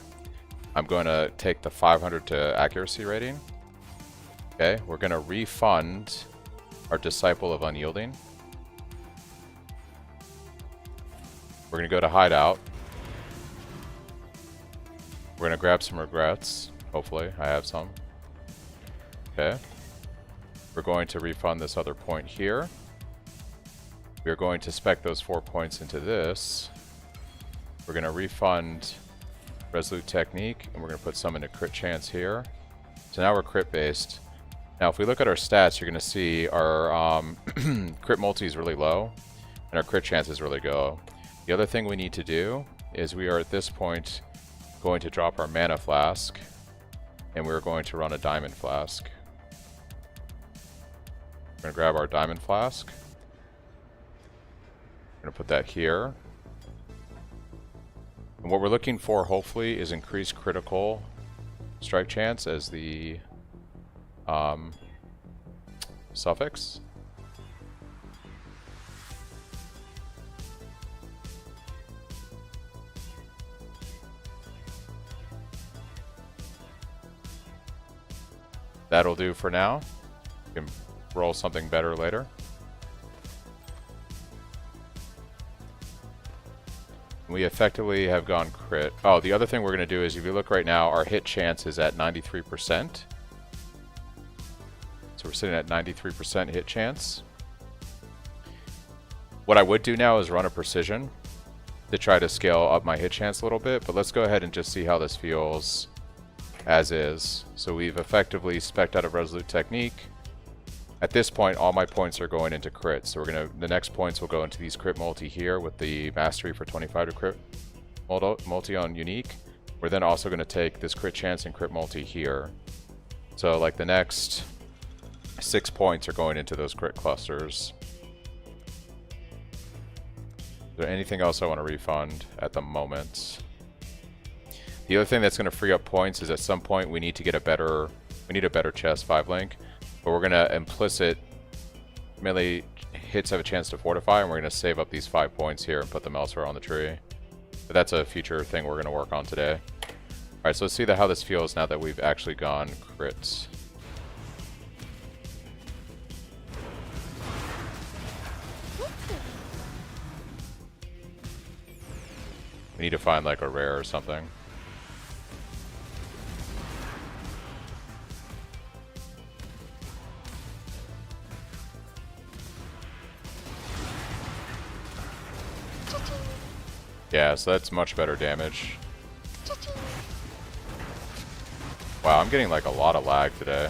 I'm going to take the 500 to accuracy rating. Okay, we're going to refund our Disciple of Unyielding. We're going to go to Hideout. We're going to grab some regrets. Hopefully, I have some. Okay. We're going to refund this other point here. We're going to spec those 4 points into this. We're going to refund Resolute Technique, and we're going to put some into Crit Chance here. So now we're crit based. Now if we look at our stats, you're going to see our crit multi is really low, and our crit chance is really low. The other thing we need to do is we are at this point going to drop our Mana Flask, and we're going to run a Diamond Flask. We're going to grab our Diamond Flask. We're going to put that here. And what we're looking for, hopefully, is increased critical strike chance as the suffix. That'll do for now. We can roll something better later. We effectively have gone crit. Oh, the other thing we're going to do is, if you look right now, our hit chance is at 93%. So we're sitting at 93% hit chance. What I would do now is run a precision to try to scale up my hit chance a little bit, but let's go ahead and just see how this feels as is. So we've effectively spec'd out a Resolute Technique. At this point, all my points are going into crit. So we're gonna, the next points will go into these crit multi here with the mastery for 25 to crit multi on unique. We're then also gonna take this crit chance and crit multi here. So like the next 6 points are going into those crit clusters. Is there anything else I want to refund at the moment? The other thing that's going to free up points is at some point we need to get a better, chest 5 link, but we're going to implicit melee hits have a chance to fortify, and we're going to save up these 5 points here and put them elsewhere on the tree. But that's a future thing we're going to work on today. Alright, so let's see how this feels now that we've actually gone crits. We need to find like a rare or something. Yeah, so that's much better damage. Wow, I'm getting like a lot of lag today.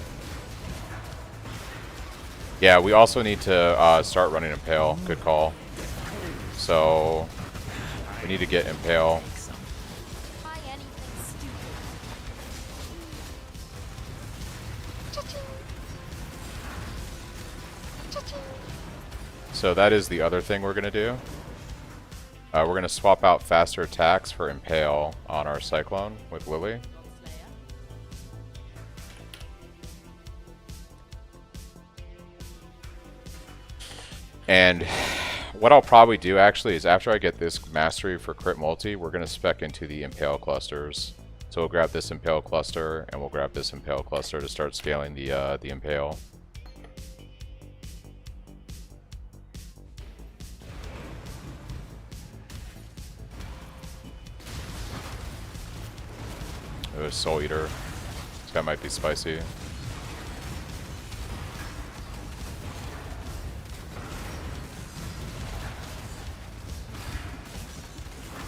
Yeah, we also need to start running Impale. Good call. So we need to get Impale. Try anything stupid. So that is the other thing we're going to do. We're going to swap out faster attacks for Impale on our Cyclone with Lily. And what I'll probably do actually is after I get this mastery for crit multi, we're going to spec into the Impale clusters. So we'll grab this Impale cluster and we'll grab this Impale cluster to start scaling the Impale. Ooh, Soul Eater. This guy might be spicy.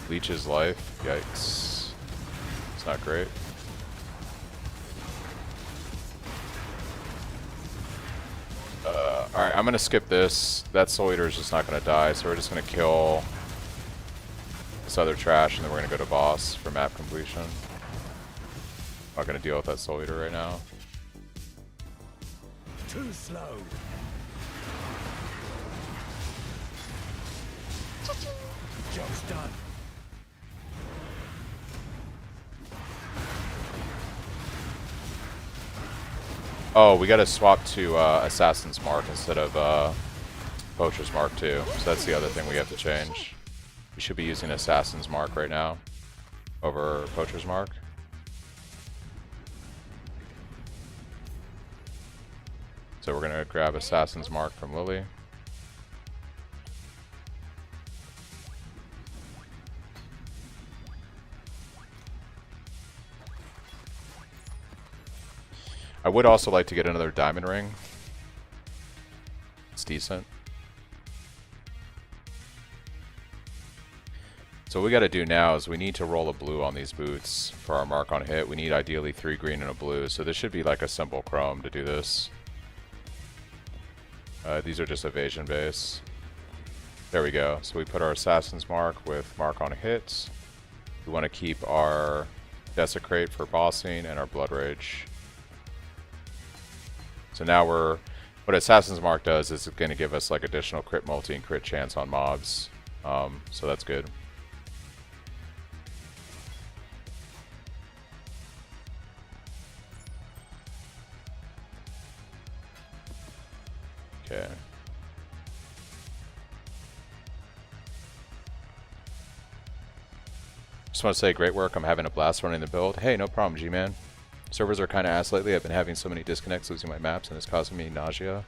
Leech's life. Yikes. It's not great. Alright, I'm gonna skip this. That Soul Eater is just not gonna die, so we're just gonna kill this other trash and then we're gonna go to boss for map completion. Not gonna deal with that Soul Eater right now. Too slow. Job's done. Oh, we gotta swap to Assassin's Mark instead of Poacher's Mark too. So that's the other thing we have to change. We should be using Assassin's Mark right now over Poacher's Mark. So we're gonna grab Assassin's Mark from Lily. I would also like to get another diamond ring. It's decent. So what we got to do now is we need to roll a blue on these boots for our mark on hit. We need ideally 3 green and a blue. So this should be like a simple chrome to do this. These are just evasion base. There we go. So we put our Assassin's Mark with mark on hits. We want to keep our Desecrate for bossing and our Blood Rage. So now what Assassin's Mark does is it's going to give us like additional crit multi and crit chance on mobs. So that's good. Okay. Just want to say great work. I'm having a blast running the build. Hey, no problem, G-Man. Servers are kind of ass lately. I've been having so many disconnects, losing my maps, and it's causing me nausea.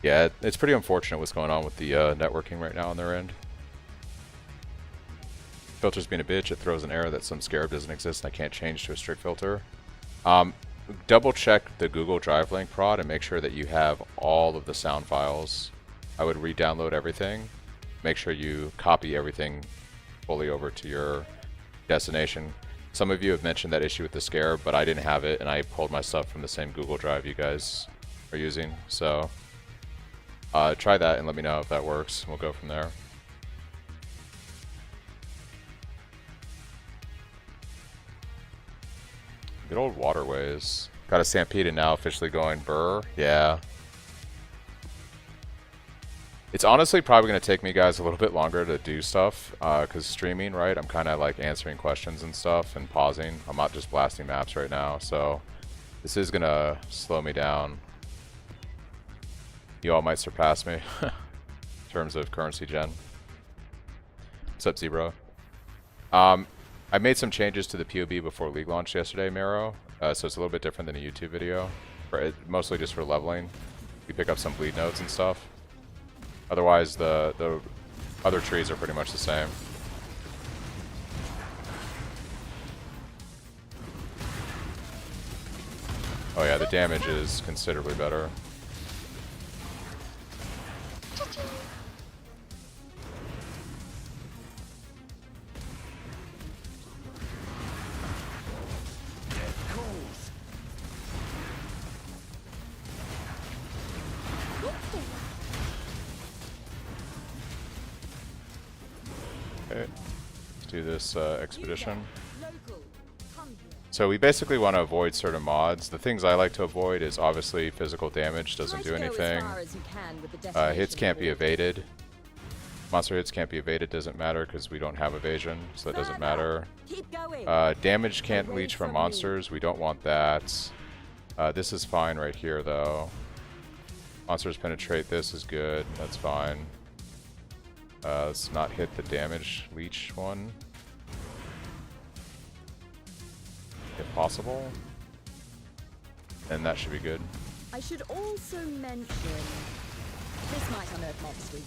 Yeah, it's pretty unfortunate what's going on with the networking right now on their end. Filter's being a bitch. It throws an error that some scarab doesn't exist and I can't change to a strict filter. Double check the Google Drive link prod and make sure that you have all of the sound files. I would re-download everything. Make sure you copy everything fully over to your destination. Some of you have mentioned that issue with the Scarab, but I didn't have it, and I pulled my stuff from the same Google Drive you guys are using. So try that and let me know if that works. We'll go from there. Good old waterways. Got a Stampede and now officially going burr. Yeah. It's honestly probably going to take me guys a little bit longer to do stuff, because streaming, right, I'm kind of like answering questions and stuff and pausing. I'm not just blasting maps right now, so this is going to slow me down. You all might surpass me in terms of currency gen. What's up, Zebro? I made some changes to the POB before League launch yesterday, Mero, so it's a little bit different than a YouTube video, mostly just for leveling. You pick up some bleed nodes and stuff. Otherwise, the other trees are pretty much the same. Oh yeah, the damage is considerably better. Cha-ching. Okay, let's do this expedition. Local. Come here. So we basically want to avoid certain mods. The things I like to avoid is obviously physical damage doesn't do anything. Hits can't be evaded. Monster hits can't be evaded, doesn't matter because we don't have evasion, so that doesn't matter. Keep going. Damage can't leech from monsters, we don't want that. This is fine right here though. Monsters penetrate, this is good, that's fine. Let's not hit the damage leech one. If possible. And that should be good. I should also mention this might unearth monsters.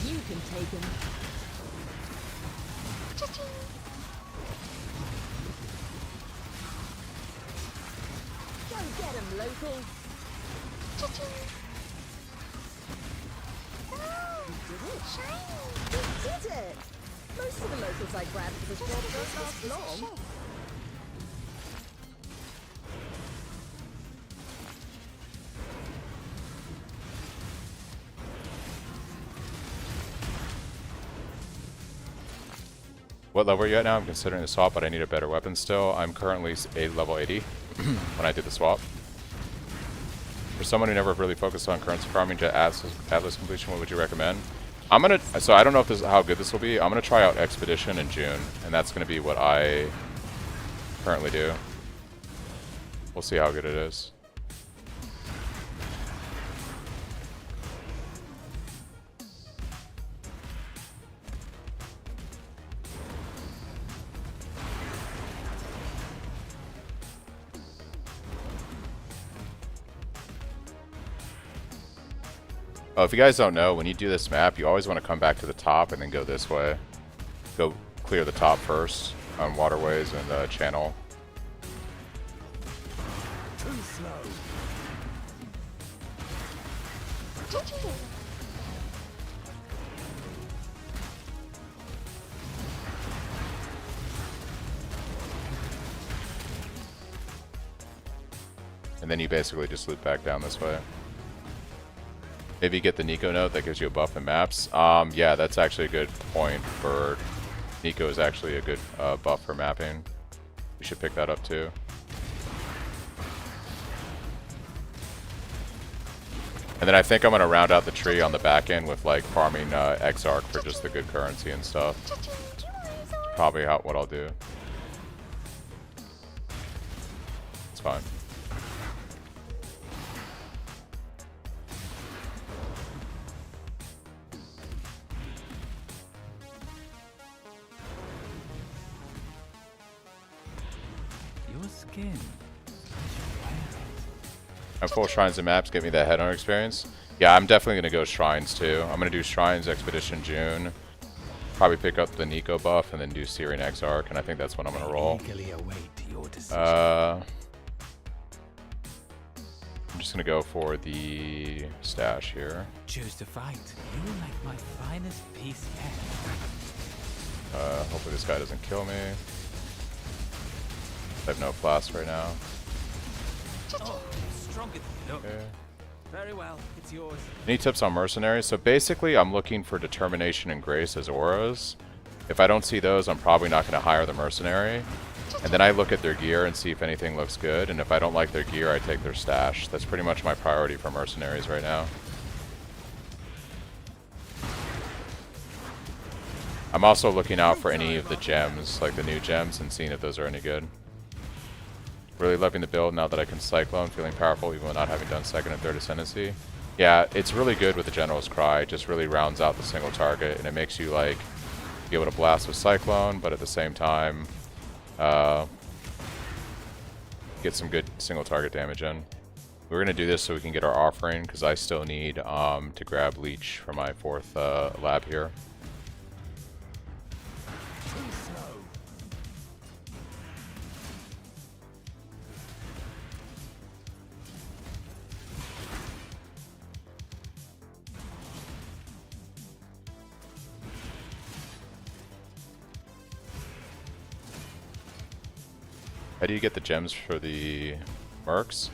You can take them. Cha-ching. Go get them, local. Cha-ching. Oh, shiny. You did it. Most of the locals I grabbed for this Just job use don't this last piece of long. shit. What level are you at now? I'm considering the swap, but I need a better weapon still. I'm currently level 80 when I did the swap. For someone who never really focused on currency farming to Atlas completion, what would you recommend? So I don't know if this how good this will be. I'm gonna try out Expedition in June, and that's gonna be what I currently do. We'll see how good it is. Oh, if you guys don't know, when you do this map, you always want to come back to the top and then go this way. Go clear the top first on waterways and channel. Too slow. Cha-ching. And then you basically just loop back down this way. Maybe get the Nico note that gives you a buff in maps. Yeah, that's actually a good point for... Nico is actually a good buff for mapping. We should pick that up too. And then I think I'm going to round out the tree on the back end with like farming Exarch for just the good currency and stuff. Cha-ching. Jewelry. Probably what I'll do. It's fine. Your skin. And full shrines and maps get me that head-on experience. Yeah, I'm definitely going to go shrines too. I'm going to do shrines Expedition June. Probably pick up the Nico buff and then do Syrian Exarch, and I think that's what I'm going to roll. Eagerly await your decision. I'm just going to go for the stash here. Choose to fight. You will make my finest piece yet. Hopefully this guy doesn't kill me. I have no flask right now. Oh, stronger than you look. Okay. Very well, it's yours. Any tips on mercenaries? So basically I'm looking for determination and grace as auras. If I don't see those, I'm probably not going to hire the mercenary. And then I look at their gear and see if anything looks good, and if I don't like their gear, I take their stash. That's pretty much my priority for mercenaries right now. I'm also looking out for any of the gems, like the new gems, and seeing if those are any good. Really loving the build now that I can Cyclone, feeling powerful even without having done second and third ascendancy. Yeah, it's really good with the General's Cry. It just really rounds out the single target, and it makes you like be able to blast with Cyclone, but at the same time get some good single target damage in. We're gonna do this so we can get our offering, because I still need to grab Leech for my 4th lab here. How do you get the gems for the mercs?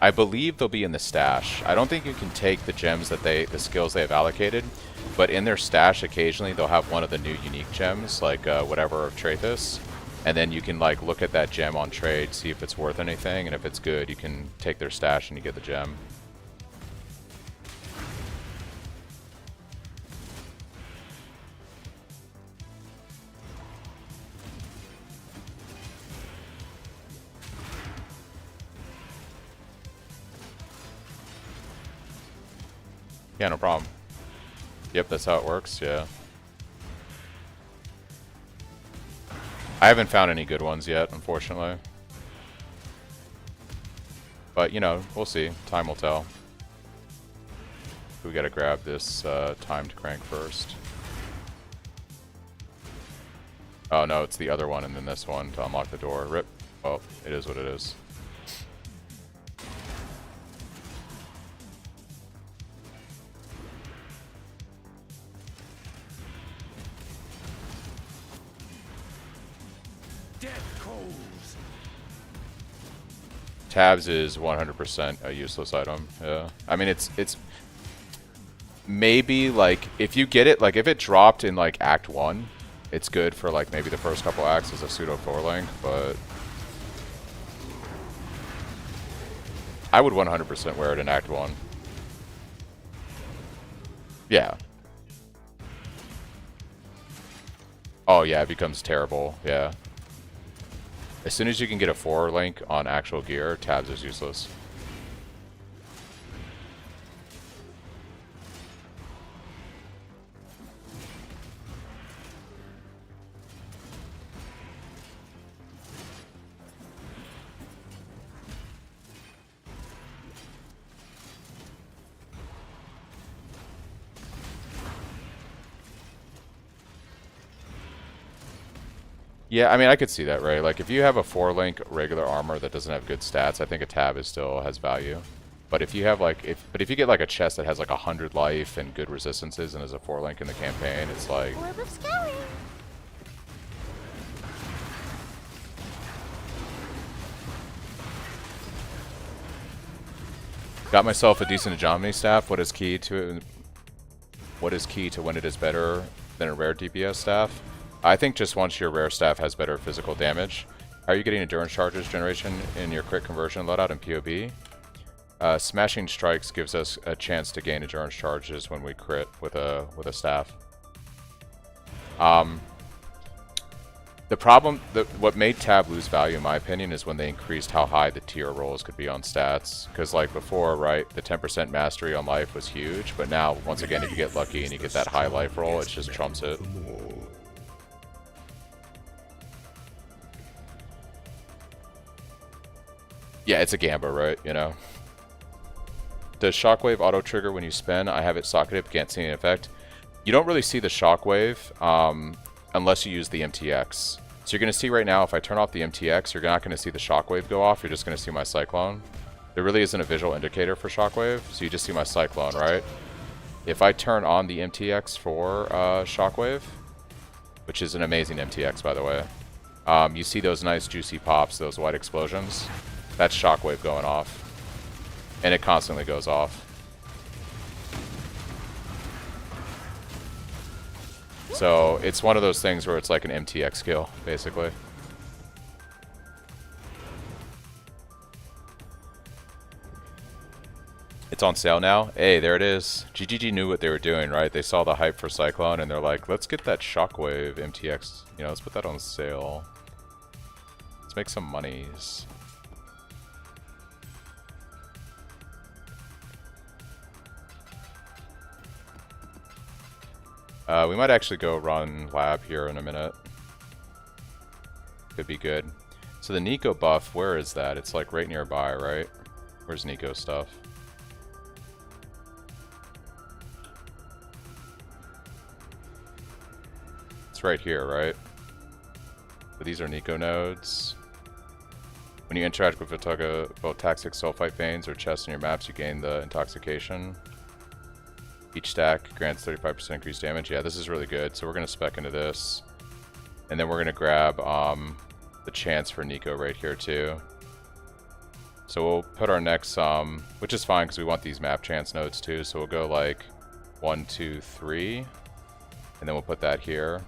I believe they'll be in the stash. I don't think you can take the gems that the skills they have allocated, but in their stash occasionally they'll have one of the new unique gems, like whatever of Trathus, and then you can like look at that gem on trade, see if it's worth anything, and if it's good, you can take their stash and you get the gem. Yeah, no problem. Yep, that's how it works, yeah. I haven't found any good ones yet, unfortunately. But, you know, we'll see. Time will tell. We gotta grab this timed crank first. Oh no, it's the other one and then this one to unlock the door. Rip. Oh, it is what it is. Tabs is 100% a useless item. Yeah, I mean it's maybe like if you get it, like if it dropped in like Act 1, it's good for like maybe the first couple acts as a pseudo 4-link, but I would 100% wear it in Act 1. Yeah. Oh yeah, it becomes terrible. Yeah. As soon as you can get a 4-link on actual gear, tabs is useless. Yeah, I mean, I could see that, right? Like, if you have a 4-link regular armor that doesn't have good stats, I think a tab is still has value. But if you have, like, if you get, like, a chest that has, like, 100 life and good resistances and is a 4-link in the campaign, it's like... Orb of Scouring. Got myself a decent Ajami staff. What is key to when it is better than a rare DPS staff? I think just once your rare staff has better physical damage. How are you getting endurance charges generation in your crit conversion loadout in POB? Smashing strikes gives us a chance to gain endurance charges when we crit with a staff. The problem, what made tab lose value in my opinion is when they increased how high the tier rolls could be on stats. Because like before, right, the 10% mastery on life was huge, but now once again if you get lucky and you get that high life roll, it just trumps it. Yeah, it's a gamba, right? You know. Does Shockwave auto-trigger when you spin? I have it socketed, but can't see any effect. You don't really see the Shockwave unless you use the MTX. So you're going to see right now, if I turn off the MTX, you're not going to see the Shockwave go off. You're just going to see my Cyclone. There really isn't a visual indicator for Shockwave, so you just see my Cyclone, right? If I turn on the MTX for Shockwave, which is an amazing MTX, by the way, you see those nice juicy pops, those white explosions. That's Shockwave going off. And it constantly goes off. So it's one of those things where it's like an MTX skill, basically. It's on sale now. Hey, there it is. GGG knew what they were doing, right? They saw the hype for Cyclone and they're like, let's get that Shockwave MTX. You know, let's put that on sale. Let's make some monies. We might actually go run lab here in a minute. Could be good. So the Nico buff, where is that? It's like right nearby, right? Where's Nico stuff? It's right here, right? So these are Nico nodes. When you interact with both toxic sulfite veins or chests in your maps, you gain the intoxication. Each stack grants 35% increased damage. Yeah, this is really good. So we're going to spec into this. And then we're going to grab the chance for Nico right here too. So we'll put our next, which is fine because we want these map chance nodes too. So we'll go like 1, 2, 3, and then we'll put that here.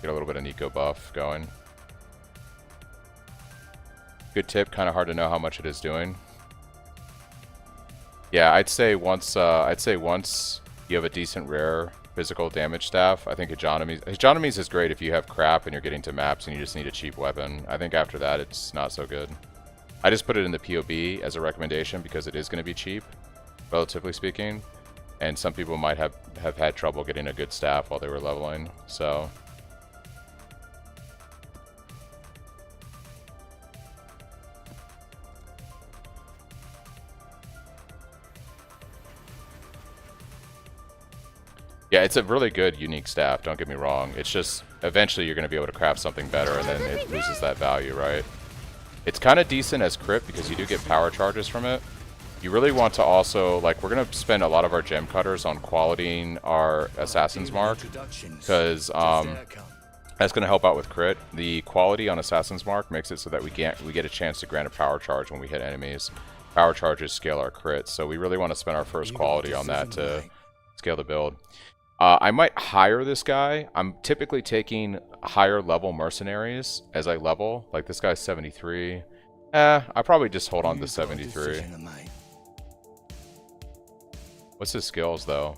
Get a little bit of Nico buff going. Good tip, kind of hard to know how much it is doing. Yeah, I'd say once you have a decent rare physical damage staff, I think Hegeonymies is great if you have crap and you're getting to maps and you just need a cheap weapon. I think after that it's not so good. I just put it in the POB as a recommendation because it is going to be cheap, relatively speaking, and some people might have had trouble getting a good staff while they were leveling, so... Yeah, it's a really good, unique staff, don't get me wrong. It's just, eventually you're going to be able to craft something better and then it loses that value, right? It's kind of decent as crit because you do get power charges from it. You really want to also, like, we're going to spend a lot of our gem cutters on qualitying our Assassin's Mark because that's going to help out with crit. The quality on Assassin's Mark makes it so that we get a chance to grant a power charge when we hit enemies. Power charges scale our crits, so we really want to spend our first quality on that to scale the build. I might hire this guy. I'm typically taking higher level mercenaries as I level. Like this guy's 73. I probably just hold on to 73. What's his skills though?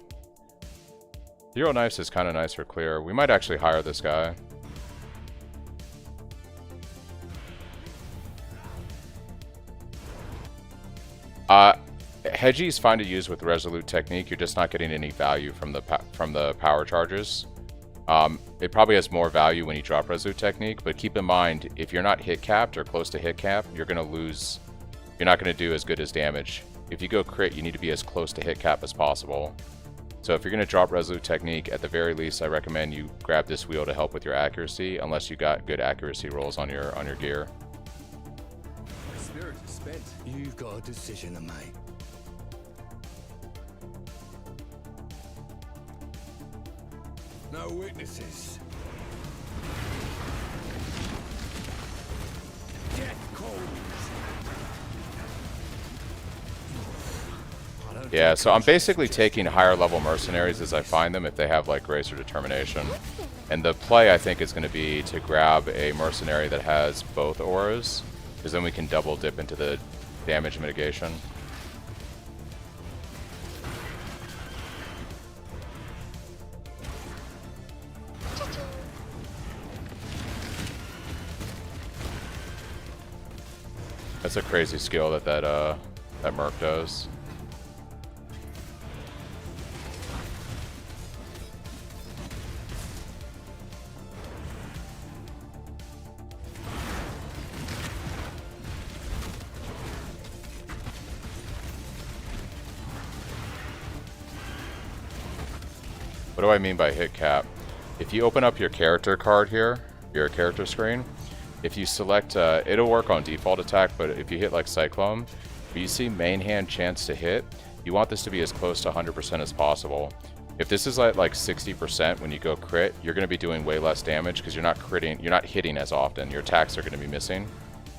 Hero Knives is kind of nice for clear. We might actually hire this guy. Hedgie is fine to use with Resolute Technique. You're just not getting any value from the power charges. It probably has more value when you drop Resolute Technique, but keep in mind, if you're not hit capped or close to hit cap, you're going to lose. You're not going to do as good as damage. If you go crit, you need to be as close to hit cap as possible. So if you're going to drop Resolute Technique, at the very least, I recommend you grab this wheel to help with your accuracy, unless you got good accuracy rolls on your gear. My spirit is spent. You've got a decision to make. No witnesses. Death calls. Yeah, so I'm basically taking higher level mercenaries as I find them if they have like grace or determination. And the play I think is going to be to grab a mercenary that has both auras, because then we can double dip into the damage mitigation. That's a crazy skill that Merc does. What do I mean by hit cap? If you open up your character card here, your character screen, if you select, it'll work on default attack, but if you hit like Cyclone, you see main hand chance to hit, you want this to be as close to 100% as possible. If this is at like 60% when you go crit, you're going to be doing way less damage because you're not hitting as often. Your attacks are going to be missing.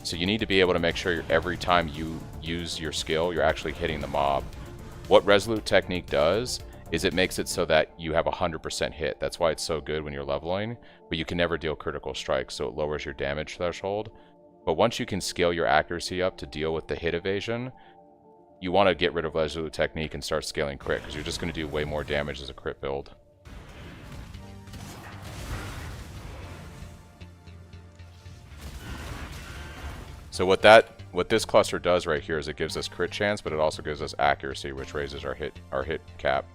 So you need to be able to make sure every time you use your skill, you're actually hitting the mob. What Resolute Technique does is it makes it so that you have 100% hit. That's why it's so good when you're leveling, but you can never deal critical strikes, so it lowers your damage threshold. But once you can scale your accuracy up to deal with the hit evasion, you want to get rid of Resolute Technique and start scaling crit, because you're just going to do way more damage as a crit build. So what this cluster does right here is it gives us crit chance, but it also gives us accuracy, which raises our hit cap.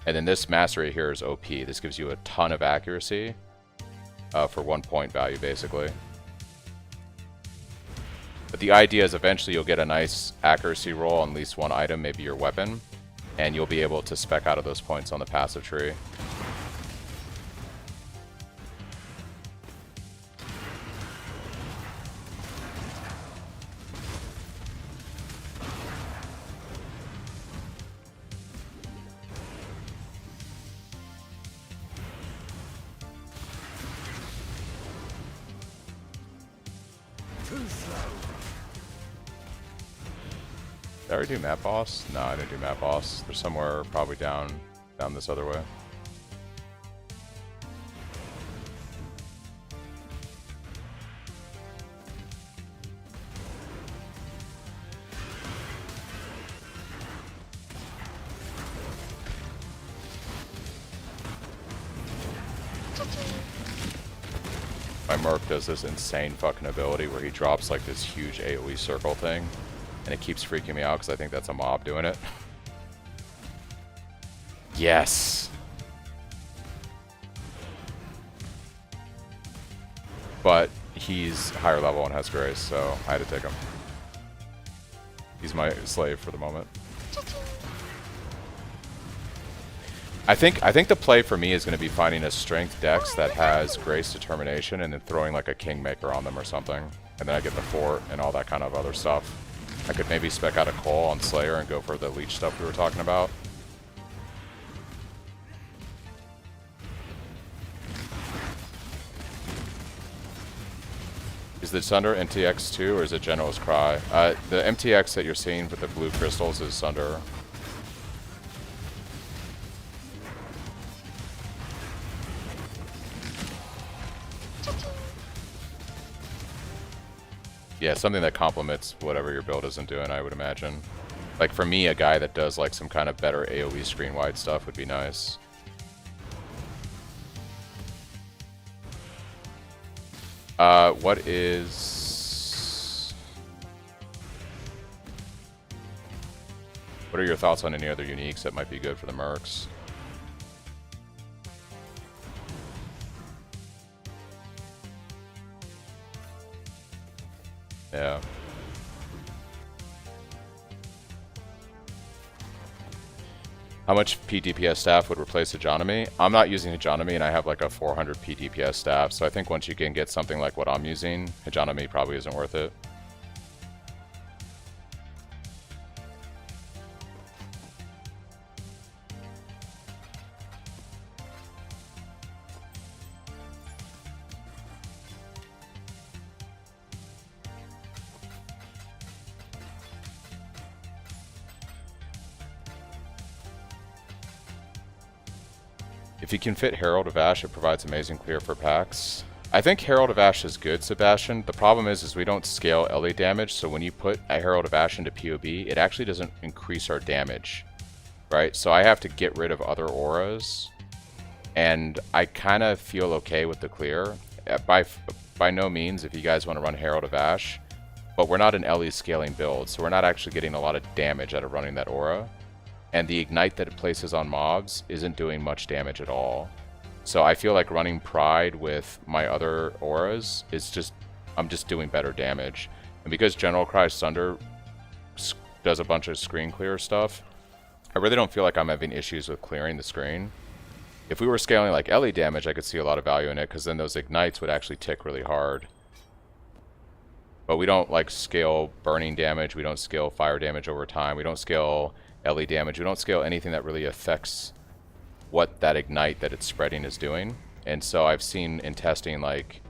And then this mastery here is OP. This gives you a ton of accuracy for 1 point value, basically. But the idea is eventually you'll get a nice accuracy roll on at least one item, maybe your weapon, and you'll be able to spec out of those points on the passive tree. Did I already do map boss? No, I didn't do map boss. They're somewhere probably down this other way. My Merc does this insane fucking ability where he drops like this huge AoE circle thing, and it keeps freaking me out because I think that's a mob doing it. Yes! But he's higher level and has grace, so I had to take him. He's my slave for the moment. I think the play for me is going to be finding a strength dex that has grace determination and then throwing like a kingmaker on them or something. And then I get the fort and all that kind of other stuff. I could maybe spec out a Cole on Slayer and go for the leech stuff we were talking about. Is the Sunder MTX2 or is it General's Cry? The MTX that you're seeing with the blue crystals is Sunder. Yeah, something that complements whatever your build isn't doing, I would imagine. Like for me, a guy that does like some kind of better AoE screen-wide stuff would be nice. What are your thoughts on any other uniques that might be good for the mercs? Yeah. How much PDPS staff would replace Hegemony? I'm not using Hegemony and I have like a 400 PDPS staff, so I think once you can get something like what I'm using, Hegemony probably isn't worth it. If you can fit Herald of Ash, it provides amazing clear for packs. I think Herald of Ash is good, Sebastian. The problem is we don't scale LA damage, so when you put a Herald of Ash into POB, it actually doesn't increase our damage, right? So I have to get rid of other auras, and I kind of feel okay with the clear. By no means, if you guys want to run Herald of Ash, but we're not an LE scaling build, so we're not actually getting a lot of damage out of running that aura. And the ignite that it places on mobs isn't doing much damage at all. So I feel like running Pride with my other auras is just, I'm just doing better damage. And because General Cry Sunder does a bunch of screen clear stuff, I really don't feel like I'm having issues with clearing the screen. If we were scaling like LE damage, I could see a lot of value in it, because then those ignites would actually tick really hard. But we don't like scale burning damage, we don't scale fire damage over time, we don't scale LE damage. We don't scale anything that really affects what that ignite that it's spreading is doing. And so I've seen in testing, like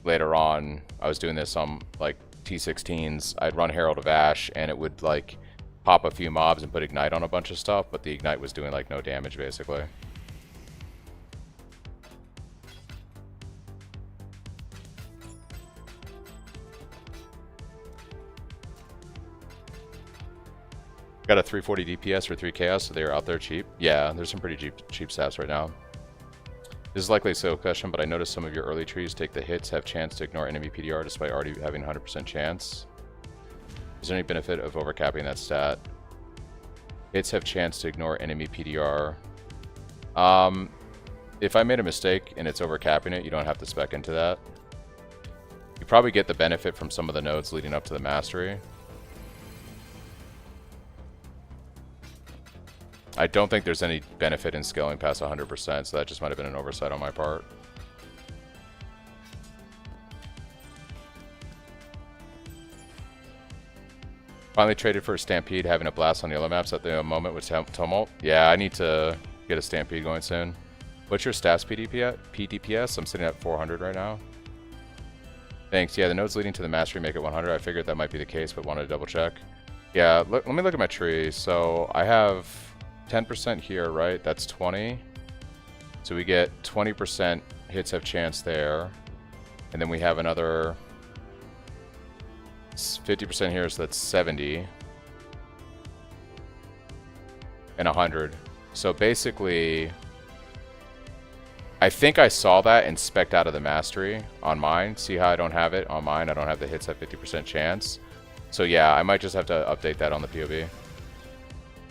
later on, I was doing this on like T16s, I'd run Herald of Ash and it would like pop a few mobs and put ignite on a bunch of stuff, but the ignite was doing like no damage basically. Got a 340 DPS for 3 chaos, so they're out there cheap. Yeah, there's some pretty cheap stats right now. This is likely a solo question, but I noticed some of your early trees take the hits, have chance to ignore enemy PDR despite already having 100% chance. Is there any benefit of overcapping that stat? Hits have chance to ignore enemy PDR. If I made a mistake and it's overcapping it, you don't have to spec into that. You probably get the benefit from some of the nodes leading up to the mastery. I don't think there's any benefit in scaling past 100%, so that just might have been an oversight on my part. Finally traded for a Stampede, having a blast on yellow maps at the moment with Tumult. Yeah, I need to get a Stampede going soon. What's your stats PDPS? I'm sitting at 400 right now. Thanks. Yeah, the nodes leading to the mastery make it 100. I figured that might be the case, but wanted to double check. Yeah, let me look at my tree. So I have 10% here, right? That's 20. So we get 20% hits have chance there. And then we have another 50% here, so that's 70. And 100. So basically, I think I saw that and spec'd out of the mastery on mine. See how I don't have it on mine? I don't have the hits have 50% chance. So yeah, I might just have to update that on the POV.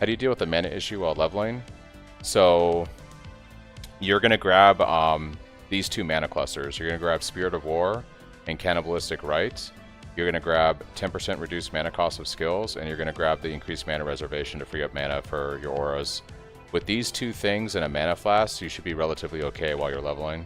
How do you deal with the mana issue while leveling? So you're going to grab these two mana clusters. You're going to grab Spirit of War and Cannibalistic Rite. You're going to grab 10% reduced mana cost of skills, and you're going to grab the increased mana reservation to free up mana for your auras. With these two things and a mana flask, you should be relatively okay while you're leveling.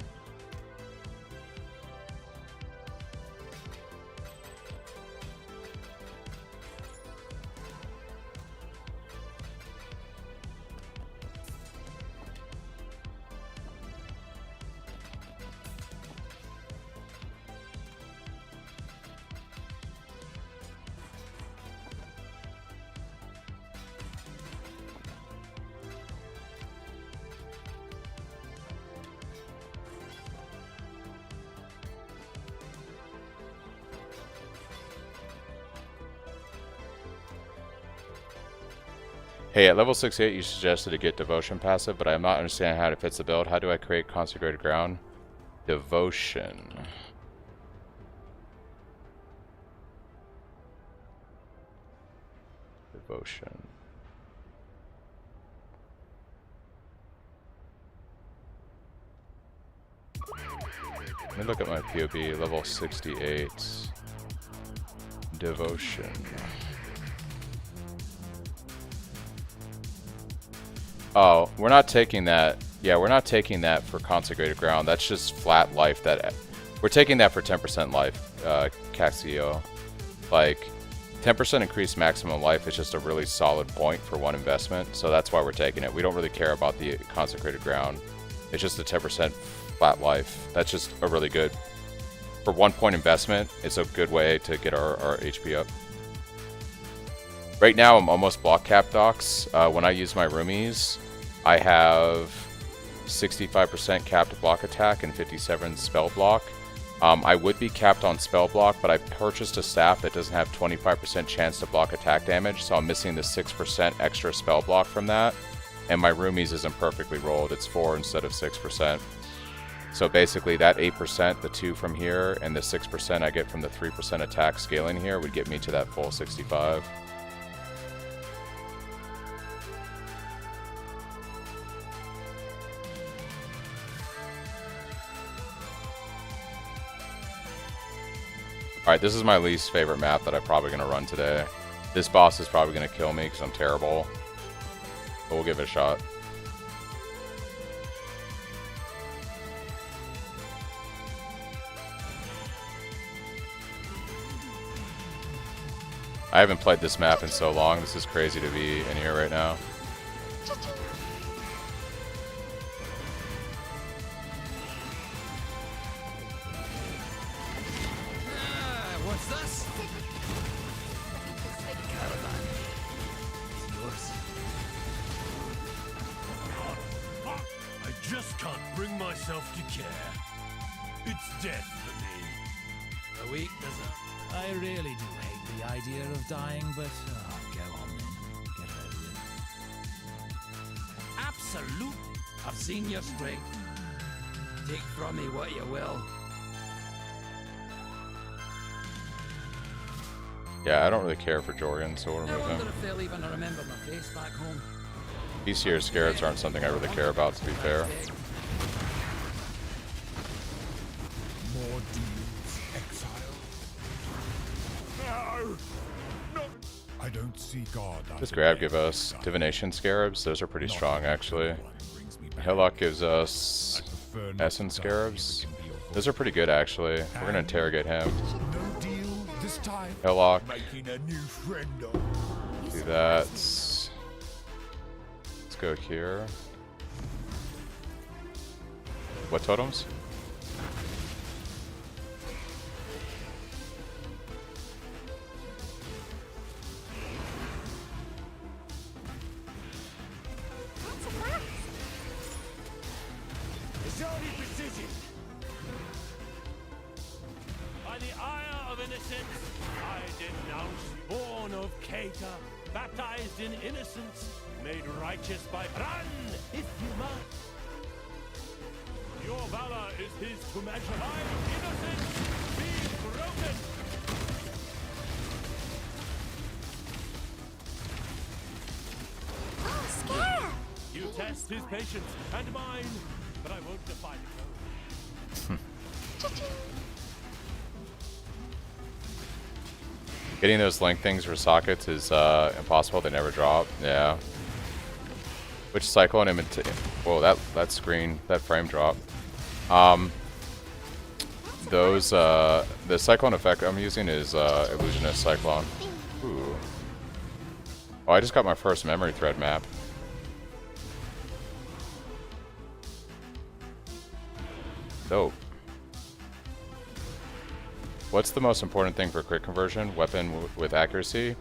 Hey, at level 68 you suggested to get Devotion passive, but I'm not understanding how it fits the build. How do I create Consecrated Ground? Devotion. Devotion. Let me look at my POB, level 68. Devotion. Oh, we're not taking that. Yeah, we're not taking that for Consecrated Ground. That's just flat life. That we're taking that for 10% life, Caxio. Like, 10% increased maximum life is just a really solid point for one investment, so that's why we're taking it. We don't really care about the Consecrated Ground. It's just a 10% flat life. That's just a really good, for 1 point investment, it's a good way to get our HP up. Right now, I'm almost block capped, Docs. When I use my roomies, I have 65% capped block attack and 57 spell block. I would be capped on spell block, but I purchased a staff that doesn't have 25% chance to block attack damage, so I'm missing the 6% extra spell block from that. And my roomies isn't perfectly rolled. It's 4 instead of 6%. So basically, that 8%, the 2 from here, and the 6% I get from the 3% attack scaling here would get me to that full 65. Alright, this is my least favorite map that I'm probably going to run today. This boss is probably going to kill me because I'm terrible. But we'll give it a shot. I haven't played this map in so long. This is crazy to be in here right now. What's this? Caravan. It's yours. Fuck! I just can't bring myself to care. It's death for me. A week does it? I really do hate the idea of dying, but go on then. Get over it. Absolute. I've seen your strength. Take from me what you will. Yeah, I don't really care for Jorgen, so we'll No remove wonder him. if they'll even remember my face back home. PC scarabs aren't something I really care about, to be fair. More demons exiled. No! No! I don't see God. This grab give us Divination Scarabs. Those are pretty strong, actually. Hillock gives us Essence Scarabs. Those are pretty good, actually. We're going to interrogate him. No deal this time. Hillock. Making a new friend of. Do that. Let's go here. What totems? innocence, I denounce you. Born of Cater, baptized in innocence, made righteous by run, if you must. Your valor is his to measure. My innocence be broken. Oh, Scarab! You test his patience and mine, but I won't defy the code. Cha-ching! Getting those link things for sockets is impossible. They never drop. Yeah. Which Cyclone whoa, that screen, that frame drop. Those the Cyclone effect I'm using is Illusionist Cyclone. Ooh. Oh, I just got my first memory thread map. Dope. What's the most important thing for crit conversion? Weapon with accuracy?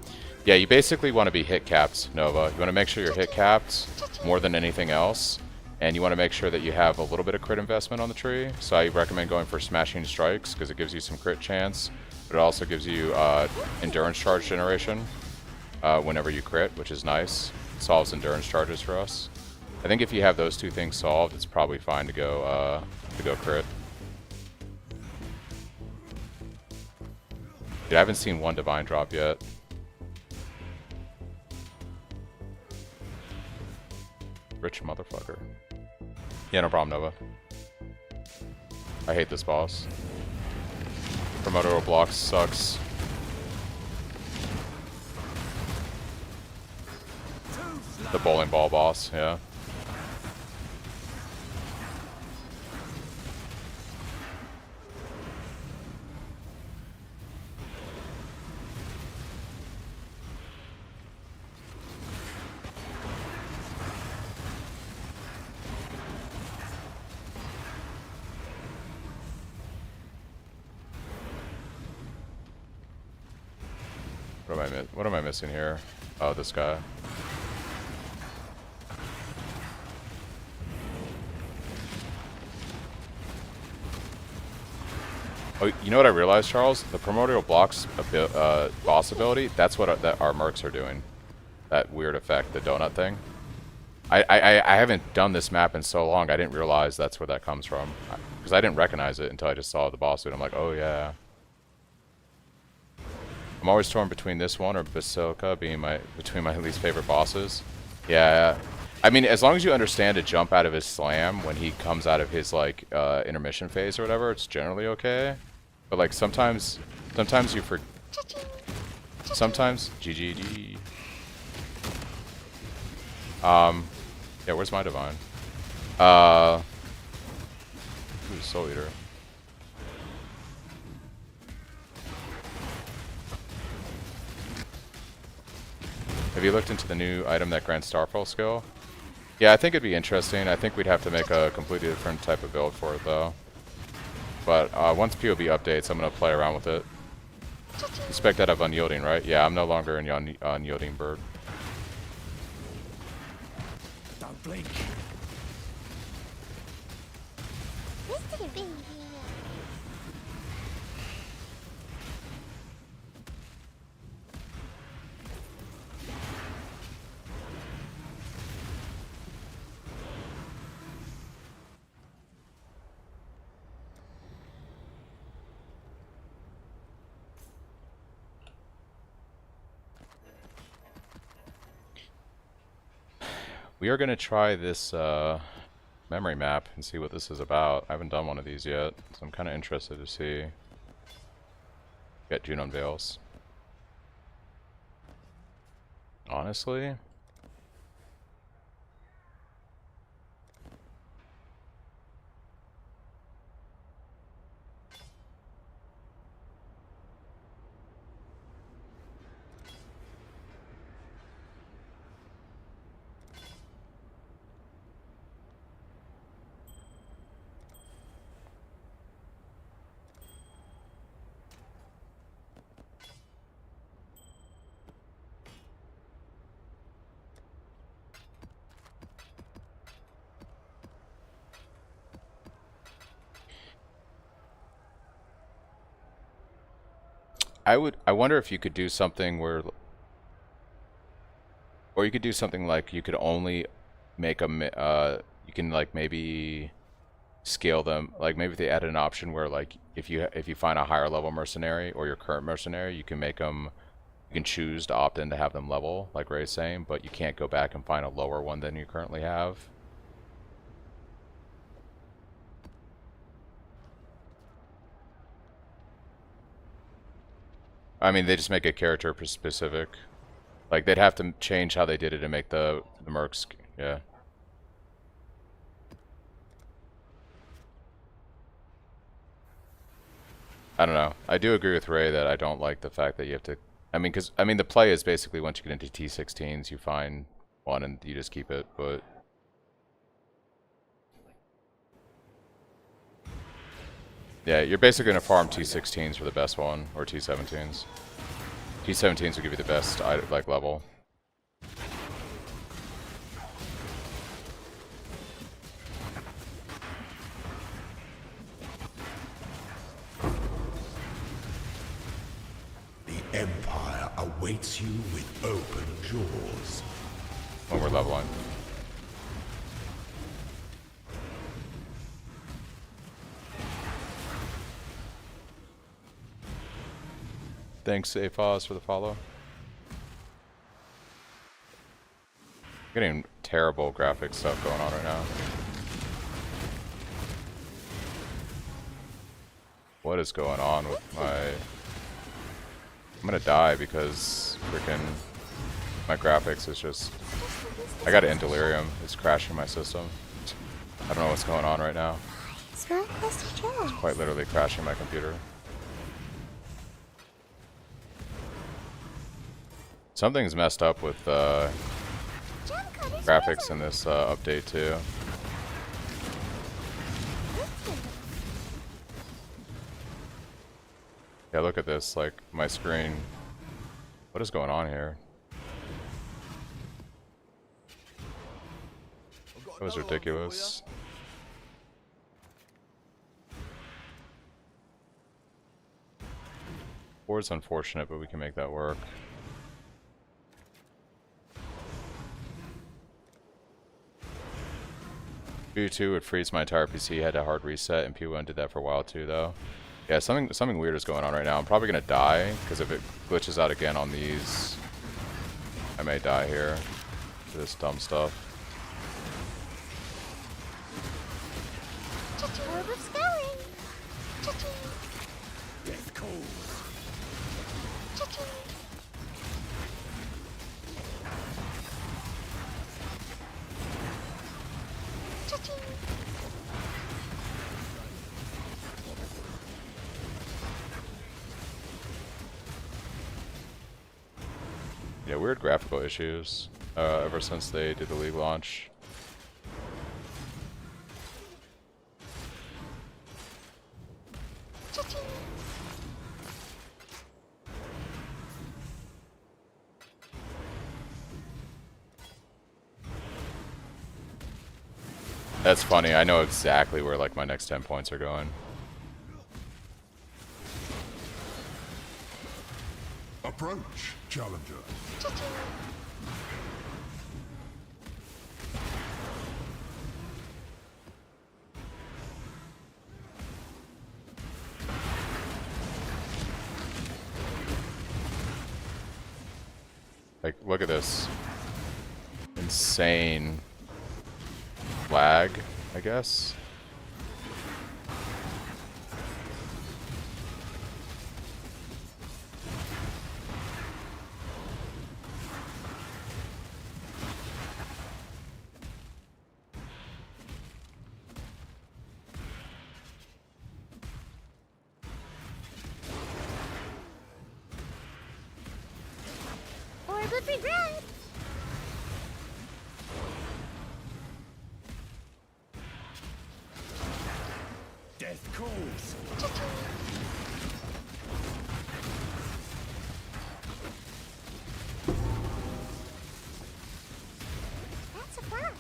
Yeah, you basically want to be hit capped, Nova. You want to make sure you're hit capped more than anything else. And you want to make sure that you have a little bit of crit investment on the tree. So I recommend going for Smashing Strikes because it gives you some crit chance. But it also gives you endurance charge generation whenever you crit, which is nice. It solves endurance charges for us. I think if you have those two things solved, it's probably fine to go crit. Dude, I haven't seen one divine drop yet. Rich motherfucker. Yeah, no problem, Nova. I hate this boss. Promoter blocks sucks. The bowling ball boss, yeah. What am I missing here? Oh, this guy. Oh, you know what I realized, Charles? The Primordial Blocks boss ability, that's what that our mercs are doing. That weird effect, the donut thing. I haven't done this map in so long, I didn't realize that's where that comes from. Because I didn't recognize it until I just saw the boss suit. I'm like, oh yeah. I'm always torn between this one or Basilica being between my least favorite bosses. Yeah. I mean, as long as you understand to jump out of his slam when he comes out of his like intermission phase or whatever, it's generally okay. But like sometimes you forget. Sometimes GGG. Yeah, where's my divine? Ooh, Soul Eater. Have you looked into the new item that grants Starfall skill? Yeah, I think it'd be interesting. I think we'd have to make a completely different type of build for it, though. But once POB updates, I'm going to play around with it. Expect that of Unyielding, right? Yeah, I'm no longer an Unyielding bird. Don't blink. Mr. Baby. We are going to try this memory map and see what this is about. I haven't done one of these yet, so I'm kind of interested to see. Get June unveils. Honestly, I wonder if you could do something where, or you could do something like you could only make you can like maybe scale them, like maybe if they added an option where like if you find a higher level mercenary or your current mercenary, you can make them, you can choose to opt in to have them level, like Ray's saying, but you can't go back and find a lower one than you currently have. I mean, they just make it character specific. Like they'd have to change how they did it to make the mercs, yeah. I don't know. I do agree with Ray that I don't like the fact that you have to. I mean, because I mean the play is basically once you get into T16s, you find one and you just keep it. But yeah, you're basically gonna farm T16s for the best one or T17s. T17s will give you the best like level. The Empire awaits you with open jaws. When we're leveling. Thanks, AFOS, for the follow. Getting terrible graphic stuff going on right now. What is going on with my... I'm gonna die because freaking my graphics is just... I got it in delirium. It's crashing my system. I don't know what's going on right now. It's very close to yours. Quite literally crashing my computer. Something's messed up with graphics in this update too. Yeah, look at this, like my screen. What is going on here? That was ridiculous. Board's unfortunate, but we can make that work. Two would freeze my entire PC, had a hard reset, and P1 did that for a while too, though. Yeah, something weird is going on right now. I'm probably gonna die because if it glitches out again on these, I may die here. This dumb stuff. Orber's going. Death calls. Yeah, weird graphical issues ever since they did the League launch. That's funny. I know exactly where like my next 10 points are going. Approach, challenger. Like, look at this. Insane lag, I guess. Orber be red. Death calls. That's a flask.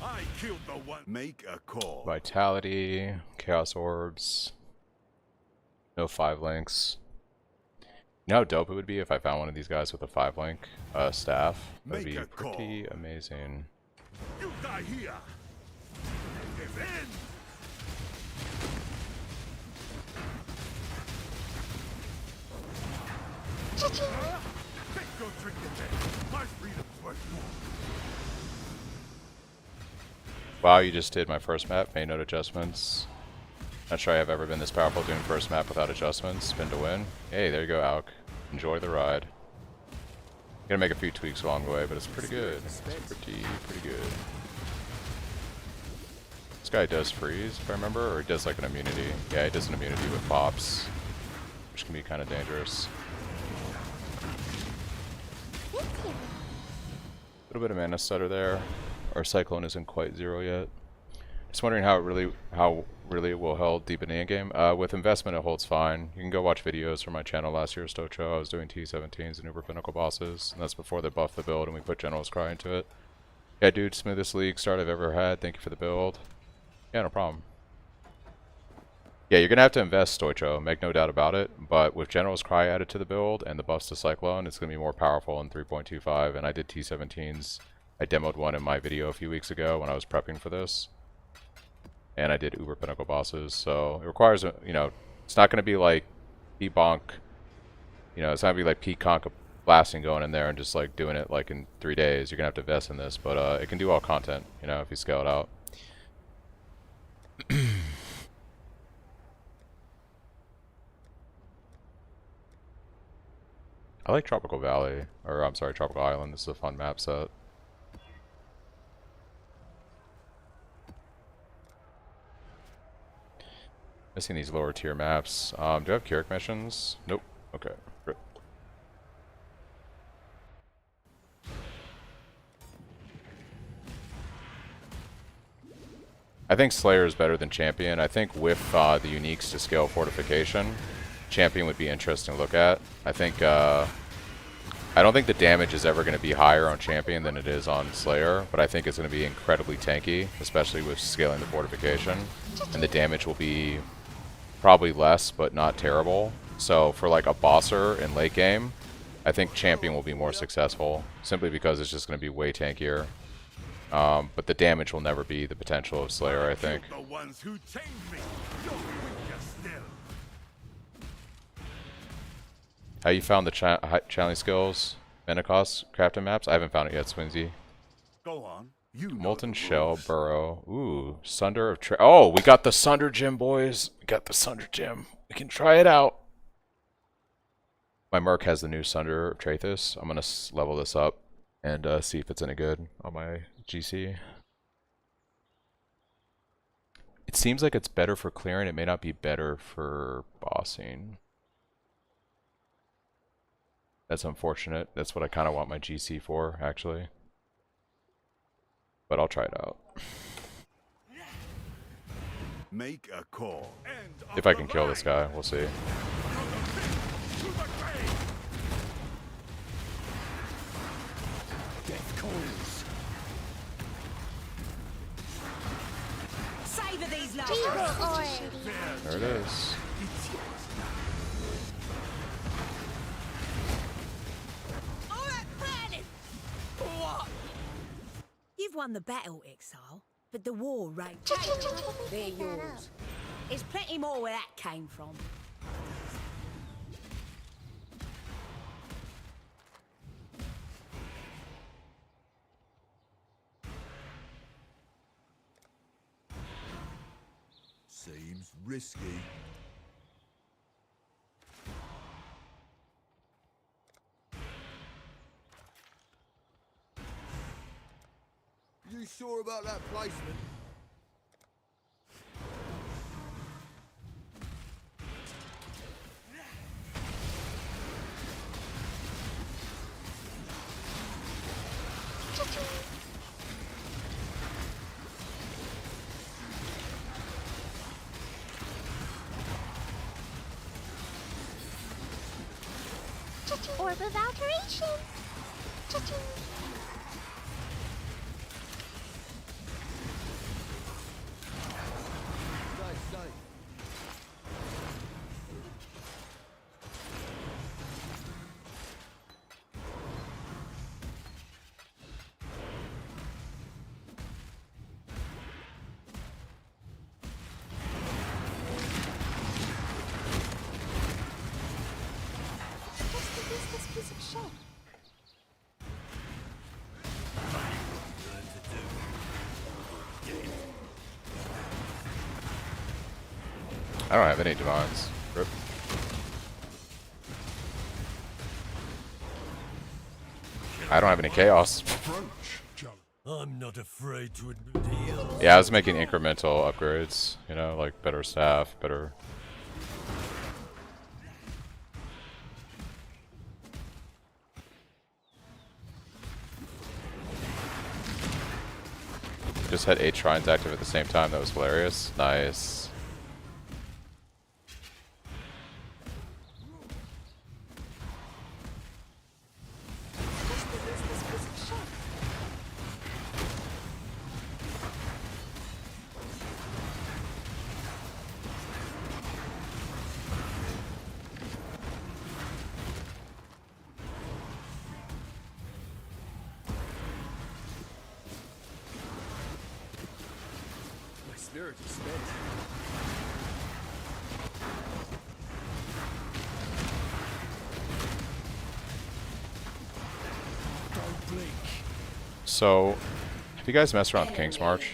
I killed the one. Make a call. Vitality, Chaos Orbs, no 5 links. You know how dope it would be if I found one of these guys with a 5 link staff? That would be pretty amazing. You die here. Give in. Take your drink again. My freedom's worth more. Wow, you just did my first map, made no adjustments. Not sure I've ever been this powerful doing first map without adjustments. Spin to win. Hey, there you go, Alk. Enjoy the ride. Gonna make a few tweaks along the way, but it's pretty good. It's pretty good. This guy does freeze, if I remember, or he does like an immunity. Yeah, he does an immunity with pops, which can be kind of dangerous. A little bit of mana stutter there. Our Cyclone isn't quite 0 yet. Just wondering how really it will hold deep in the endgame. With investment, it holds fine. You can go watch videos from my channel last year, Stocho. I was doing T17s and Uber Pinnacle bosses, and that's before they buffed the build and we put General's Cry into it. Yeah, dude, smoothest league start I've ever had. Thank you for the build. Yeah, no problem. Yeah, you're gonna have to invest, Stoicho, make no doubt about it. But with General's Cry added to the build and the buffs to Cyclone, it's gonna be more powerful in 3.25. And I did T17s. I demoed one in my video a few weeks ago when I was prepping for this. And I did Uber Pinnacle bosses, so it requires, you know, it's not going to be like P-Bonk, you know, it's not going to be like P-Conk blasting going in there and just like doing it like in 3 days. You're going to have to invest in this, but it can do all content, you know, if you scale it out. I like Tropical Valley, or I'm sorry, Tropical Island. This is a fun map set. Missing these lower tier maps. Do I have Keurig missions? Nope. Okay. Rip. I think Slayer is better than Champion. I think with the uniques to scale fortification, Champion would be interesting to look at. I think I don't think the damage is ever going to be higher on Champion than it is on Slayer, but I think it's going to be incredibly tanky, especially with scaling the fortification, and the damage will be probably less, but not terrible. So for like a bosser in late game, I think Champion will be more successful, simply because it's just going to be way tankier. But the damage will never be the potential of Slayer, I think. The ones who chained me. You're weaker still. How you found the channeling skills, Menacos, crafting maps? I haven't found it yet, Swinsy. Go on. You know Molten the Shell, rules. Burrow. Ooh, Sunder of oh, we got the Sunder Gym, boys. We got the Sunder Gym. We can try it out. My Merc has the new Sunder of Trathus. I'm going to level this up and see if it's any good on my GC. It seems like it's better for clearing. It may not be better for bossing. That's unfortunate. That's what I kind of want my GC for, actually. But I'll try it out. Make a call. If I can kill this guy, we'll see. Death calls. Savor these last Evil breaths. already. There it is. All right, Brandon. What? You've won the battle, Exile, but the war rages. They're yours. There's plenty more where that came from. Seems risky. You sure about that placement? Orb of alteration. Just to use this piece of shit. I don't have any divines. Rip. I don't have any chaos. I'm not afraid to admit heal. Yeah, I was making incremental upgrades, you know, like better staff, better. Just had 8 shrines active at the same time, that was hilarious. Nice. Just to use this piece of shit. My spirit is spent. Don't blink. So, have you guys messed around with King's March?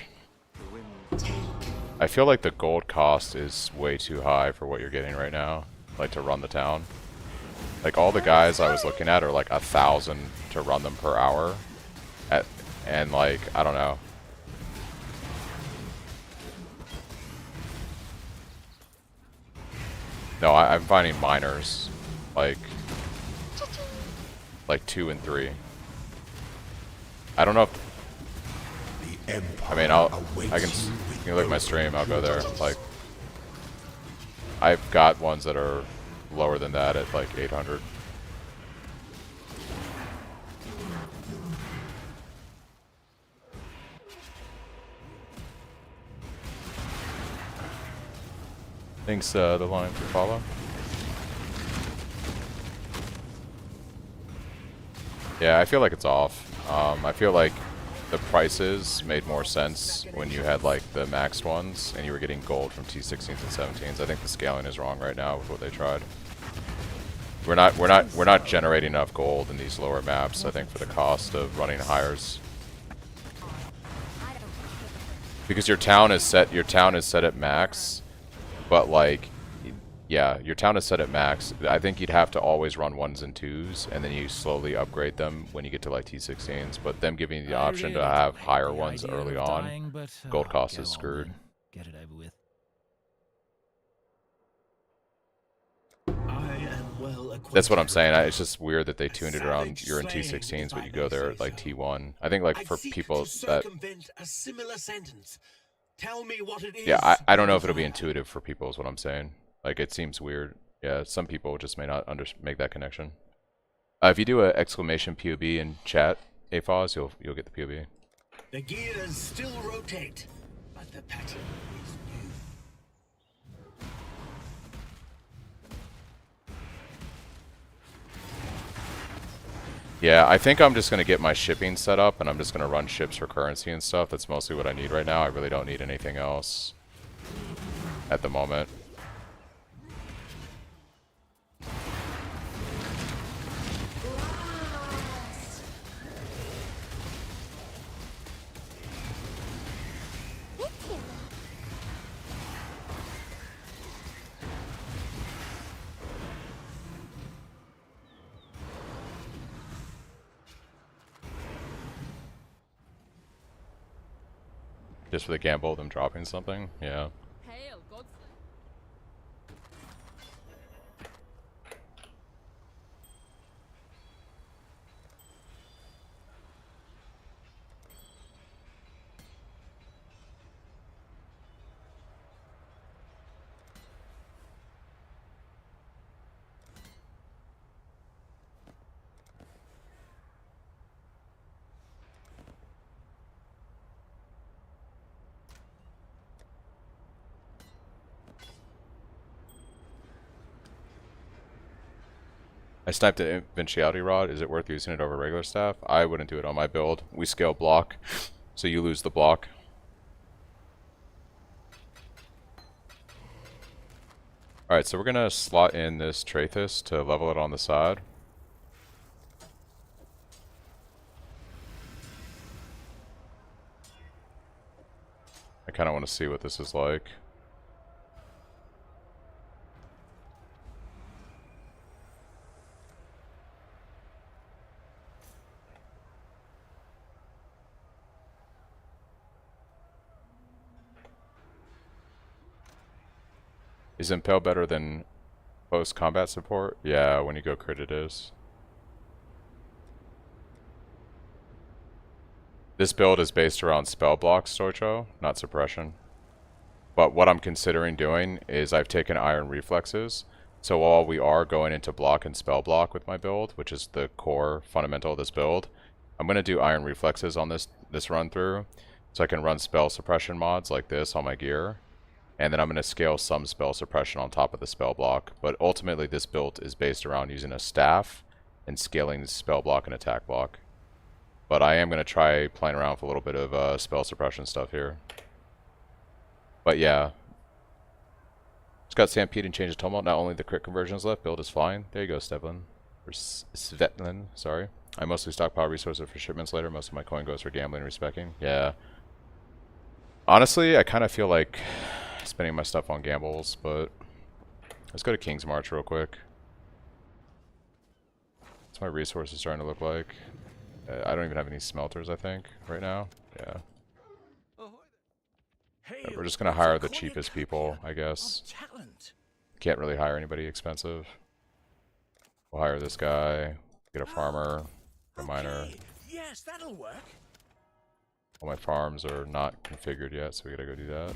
I feel like the gold cost is way too high for what you're getting right now, like to run the town. Like all the guys I was looking at are like 1,000 to run them per hour, and like I don't know. No, I'm finding miners like 2 and 3. I don't know if The Empire I mean, I can awaits you you can look at my stream. I'll go there. Like, I've got ones that are lower than that at like 800. Thanks, the line for follow. Yeah, I feel like it's off. I feel like the prices made more sense when you had like the maxed ones and you were getting gold from T16s and 17s. I think the scaling is wrong right now with what they tried. We're not generating enough gold in these lower maps, I think, for the cost of running hires. Because your town is set at max, but like yeah, your town is set at max. I think you'd have to always run 1s and 2s, and then you slowly upgrade them when you get to like T16s. But them giving you the option to have higher ones early on, gold cost is screwed. Get it over with. That's what I'm saying. It's just weird that they tuned it around you're in T16s, but you go there at like T1. I think like for people that a similar sentence. Tell me what it is. yeah, I don't know if it'll be intuitive for people is what I'm saying. Like it seems weird. Yeah, some people just may not make that connection. If you do a exclamation POB in chat, AFOS, you'll get the POB. The gears still rotate, but the pattern is new. Yeah, I think I'm just going to get my shipping set up, and I'm just going to run ships for currency and stuff. That's mostly what I need right now. I really don't need anything else at the moment. Just for the gamble of them dropping something? Yeah. Hail, Godslayer. sniped an Invincibility Rod. Is it worth using it over regular staff? I wouldn't do it on my build. We scale block, so you lose the block. Alright, so we're gonna slot in this Trathus to level it on the side. I kinda wanna see what this is like. Is Impale better than post-combat support? Yeah, when you go crit it is. This build is based around spell block, Stoicho, not suppression. But what I'm considering doing is I've taken Iron Reflexes. So while we are going into block and spell block with my build, which is the core fundamental of this build, I'm going to do Iron Reflexes on this run through. So I can run spell suppression mods like this on my gear. And then I'm going to scale some spell suppression on top of the spell block. But ultimately this build is based around using a staff and scaling the spell block and attack block. But I am going to try playing around with a little bit of spell suppression stuff here. But yeah. It's got Stampede and Change of Tumult. Not only the crit conversions left, build is fine. There you go, Stevlin. Or Svetlin, sorry. I mostly stockpile resources for shipments later. Most of my coin goes for gambling and respecking. Yeah. Honestly, I kind of feel like spending my stuff on gambles, but let's go to King's March real quick. What's my resources starting to look like? I don't even have any smelters, I think, right now. Yeah. We're just gonna hire the cheapest people, I guess. Can't really hire anybody expensive. We'll hire this guy, get a farmer, a miner. Yes, that'll work. All my farms are not configured yet, so we gotta go do that.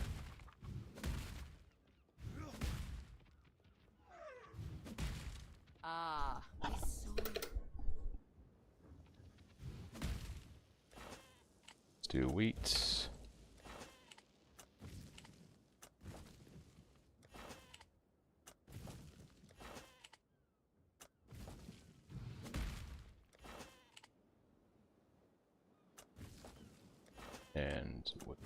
Ah, Let's do wheat. And what?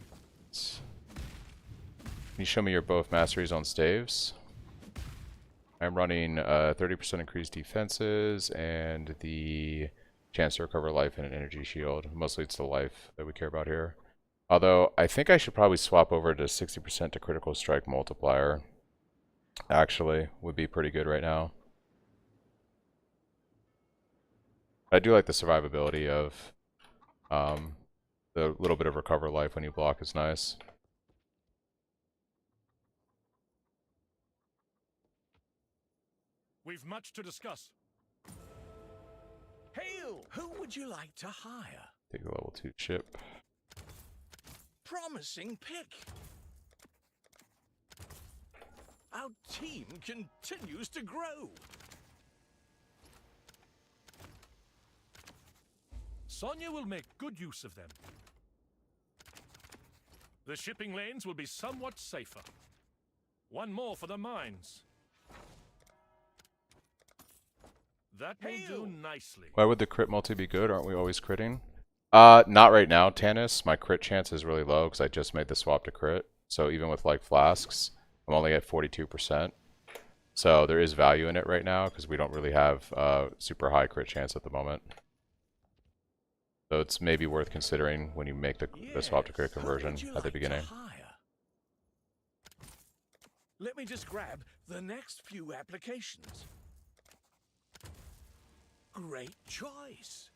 Can you show me your both masteries on staves? I'm running 30% increased defenses and the chance to recover life and an energy shield. Mostly it's the life that we care about here. Although I think I should probably swap over to 60% to critical strike multiplier. Actually, would be pretty good right now. I do like the survivability of the little bit of recover life when you block is nice. We've much to discuss. Hail! Who would you like to hire? Take a level 2 ship. Promising pick. Our team continues to grow. Sonya will make good use of them. The shipping lanes will be somewhat safer. One more for the mines. That will do nicely. Why would the crit multi be good? Aren't we always critting? Not right now, Tannis. My crit chance is really low because I just made the swap to crit. So even with like flasks, I'm only at 42%. So there is value in it right now because we don't really have super high crit chance at the moment. So it's maybe worth considering when you make the swap to crit conversion at the beginning. Let me just grab the next few applications. Great choice.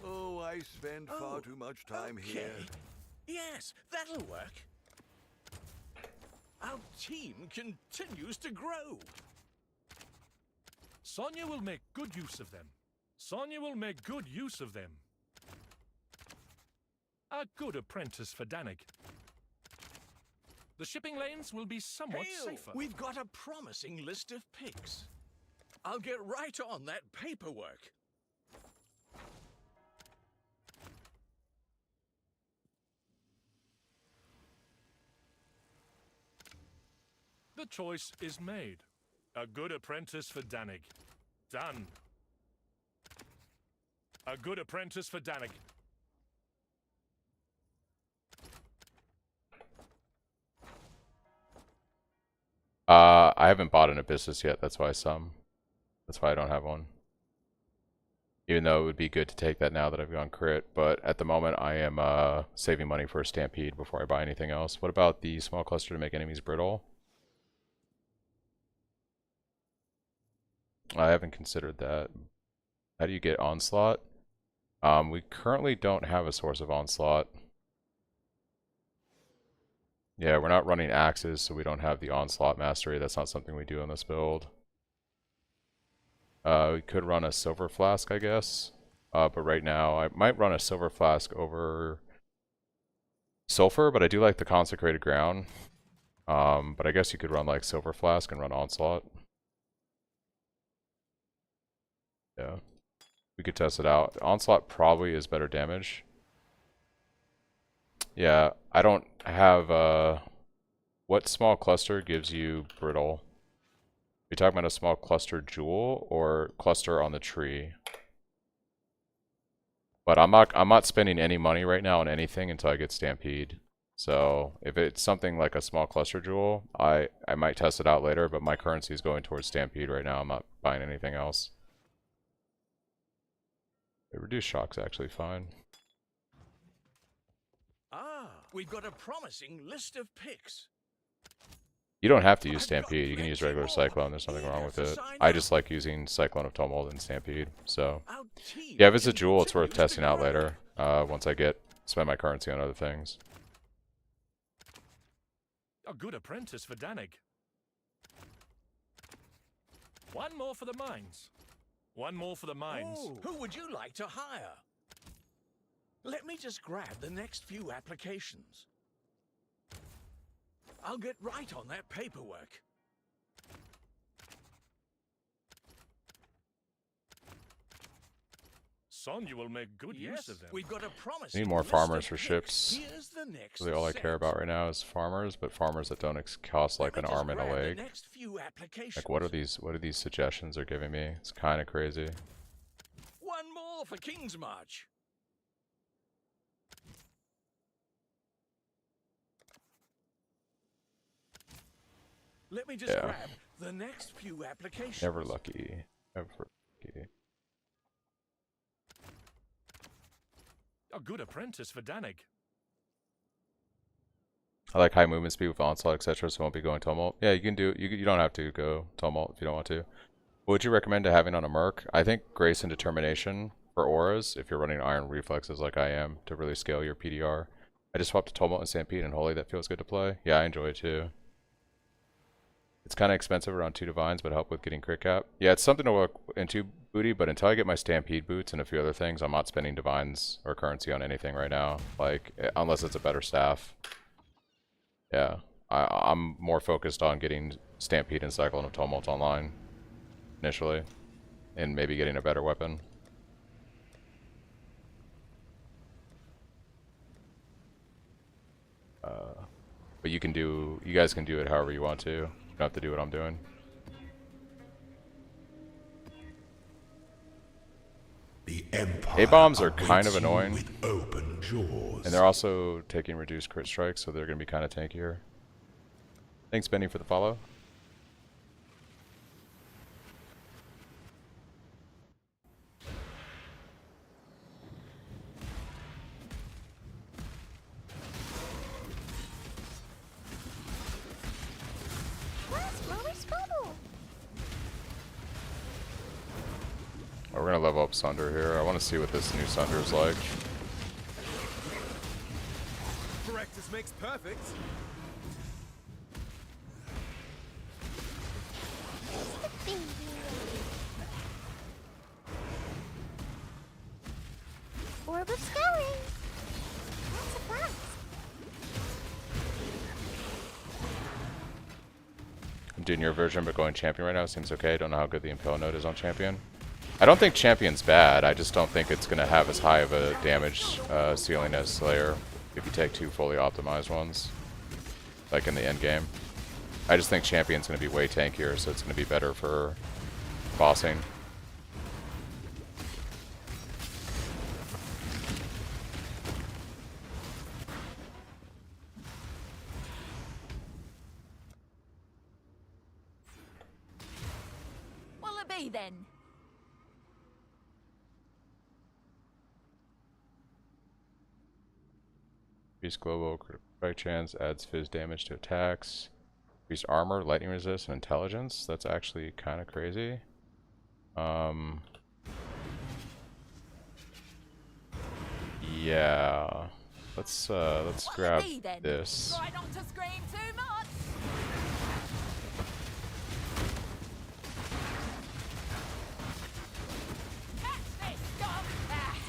Oh, I spend far too much time here. Yes, that'll work. Our team continues to grow. Sonya will make good use of them. Sonya will make good use of them. A good apprentice for Danig. The shipping lanes will be somewhat safer. We've got a promising list of picks. I'll get right on that paperwork. The choice is made. A good apprentice for Danig. Done. A good apprentice for Danig. I haven't bought an Abyssus yet, that's why I don't have one. Even though it would be good to take that now that I've gone crit, but at the moment I am saving money for a Stampede before I buy anything else. What about the small cluster to make enemies brittle? I haven't considered that. How do you get Onslaught? We currently don't have a source of Onslaught. Yeah, we're not running axes, so we don't have the Onslaught Mastery. That's not something we do in this build. We could run a Silver Flask, I guess. But right now, I might run a Silver Flask over Sulfur, but I do like the Consecrated Ground. But I guess you could run like Silver Flask and run Onslaught. Yeah. We could test it out. Onslaught probably is better damage. Yeah, I don't have, what small cluster gives you brittle? Are you talking about a small cluster jewel or cluster on the tree? But I'm not spending any money right now on anything until I get Stampede. So if it's something like a small cluster jewel, I might test it out later, but my currency is going towards Stampede right now. I'm not buying anything else. Reduced shock's actually fine. Ah, we've got a promising list of picks. You don't have to use Stampede. You can use regular Cyclone. There's nothing wrong with it. I just like using Cyclone of Tumult and Stampede. So yeah, if it's a jewel, it's worth testing out later. Once I spend my currency on other things. A good apprentice for Danig. One more for the mines. One more for the mines. Oh, who would you like to hire? Let me just grab the next few applications. I'll get right on that paperwork. Son, you will make good use of them. We've got a promise. I need more farmers for ships. Here's the next Really all I care about right now is farmers, but farmers that don't cost like an arm and a leg. Like what are these suggestions they're giving me? It's kind of crazy. One more for King's March. Let me just grab the next few applications. Never lucky. Never lucky. A good apprentice for Danig. I like high movement speed with Onslaught, etc. So I won't be going Tumult. Yeah, you can do. You don't have to go Tumult if you don't want to. What would you recommend to having on a Merc? I think Grace and Determination for auras, if you're running Iron Reflexes like I am, to really scale your PDR. I just swapped to Tumult and Stampede and Holy. That feels good to play. Yeah, I enjoy it too. It's kind of expensive around 2 Divines, but help with getting crit cap. Yeah, it's something to look into, Booty, but until I get my Stampede boots and a few other things, I'm not spending Divines or currency on anything right now. Like, unless it's a better staff. Yeah, I'm more focused on getting Stampede and Cyclone of Tumult online, initially, and maybe getting a better weapon. But you guys can do it however you want to. You don't have to do what I'm doing. The Empire A-bombs are kind of annoying. with open jaws. And they're also taking reduced crit strikes, so they're going to be kind of tankier. Thanks, Benny, for the follow. We're gonna level up Sunder here. I want to see what this new Sunder is like. Practice makes perfect. Orb of Scouring. That's a flask. I'm doing your version, but going Champion right now seems okay. Don't know how good the Impale Node is on Champion. I don't think Champion's bad. I just don't think it's going to have as high of a damage ceiling as Slayer if you take 2 fully optimized ones, like in the end game. I just think champion's going to be way tankier, so it's going to be better for bossing. What'll it be then? Increase global strike chance, adds fizz damage to attacks. Increase armor, lightning resist, and intelligence. That's actually kind of crazy. Yeah. Let's grab this. Try not to scream too much. Catch this, dog.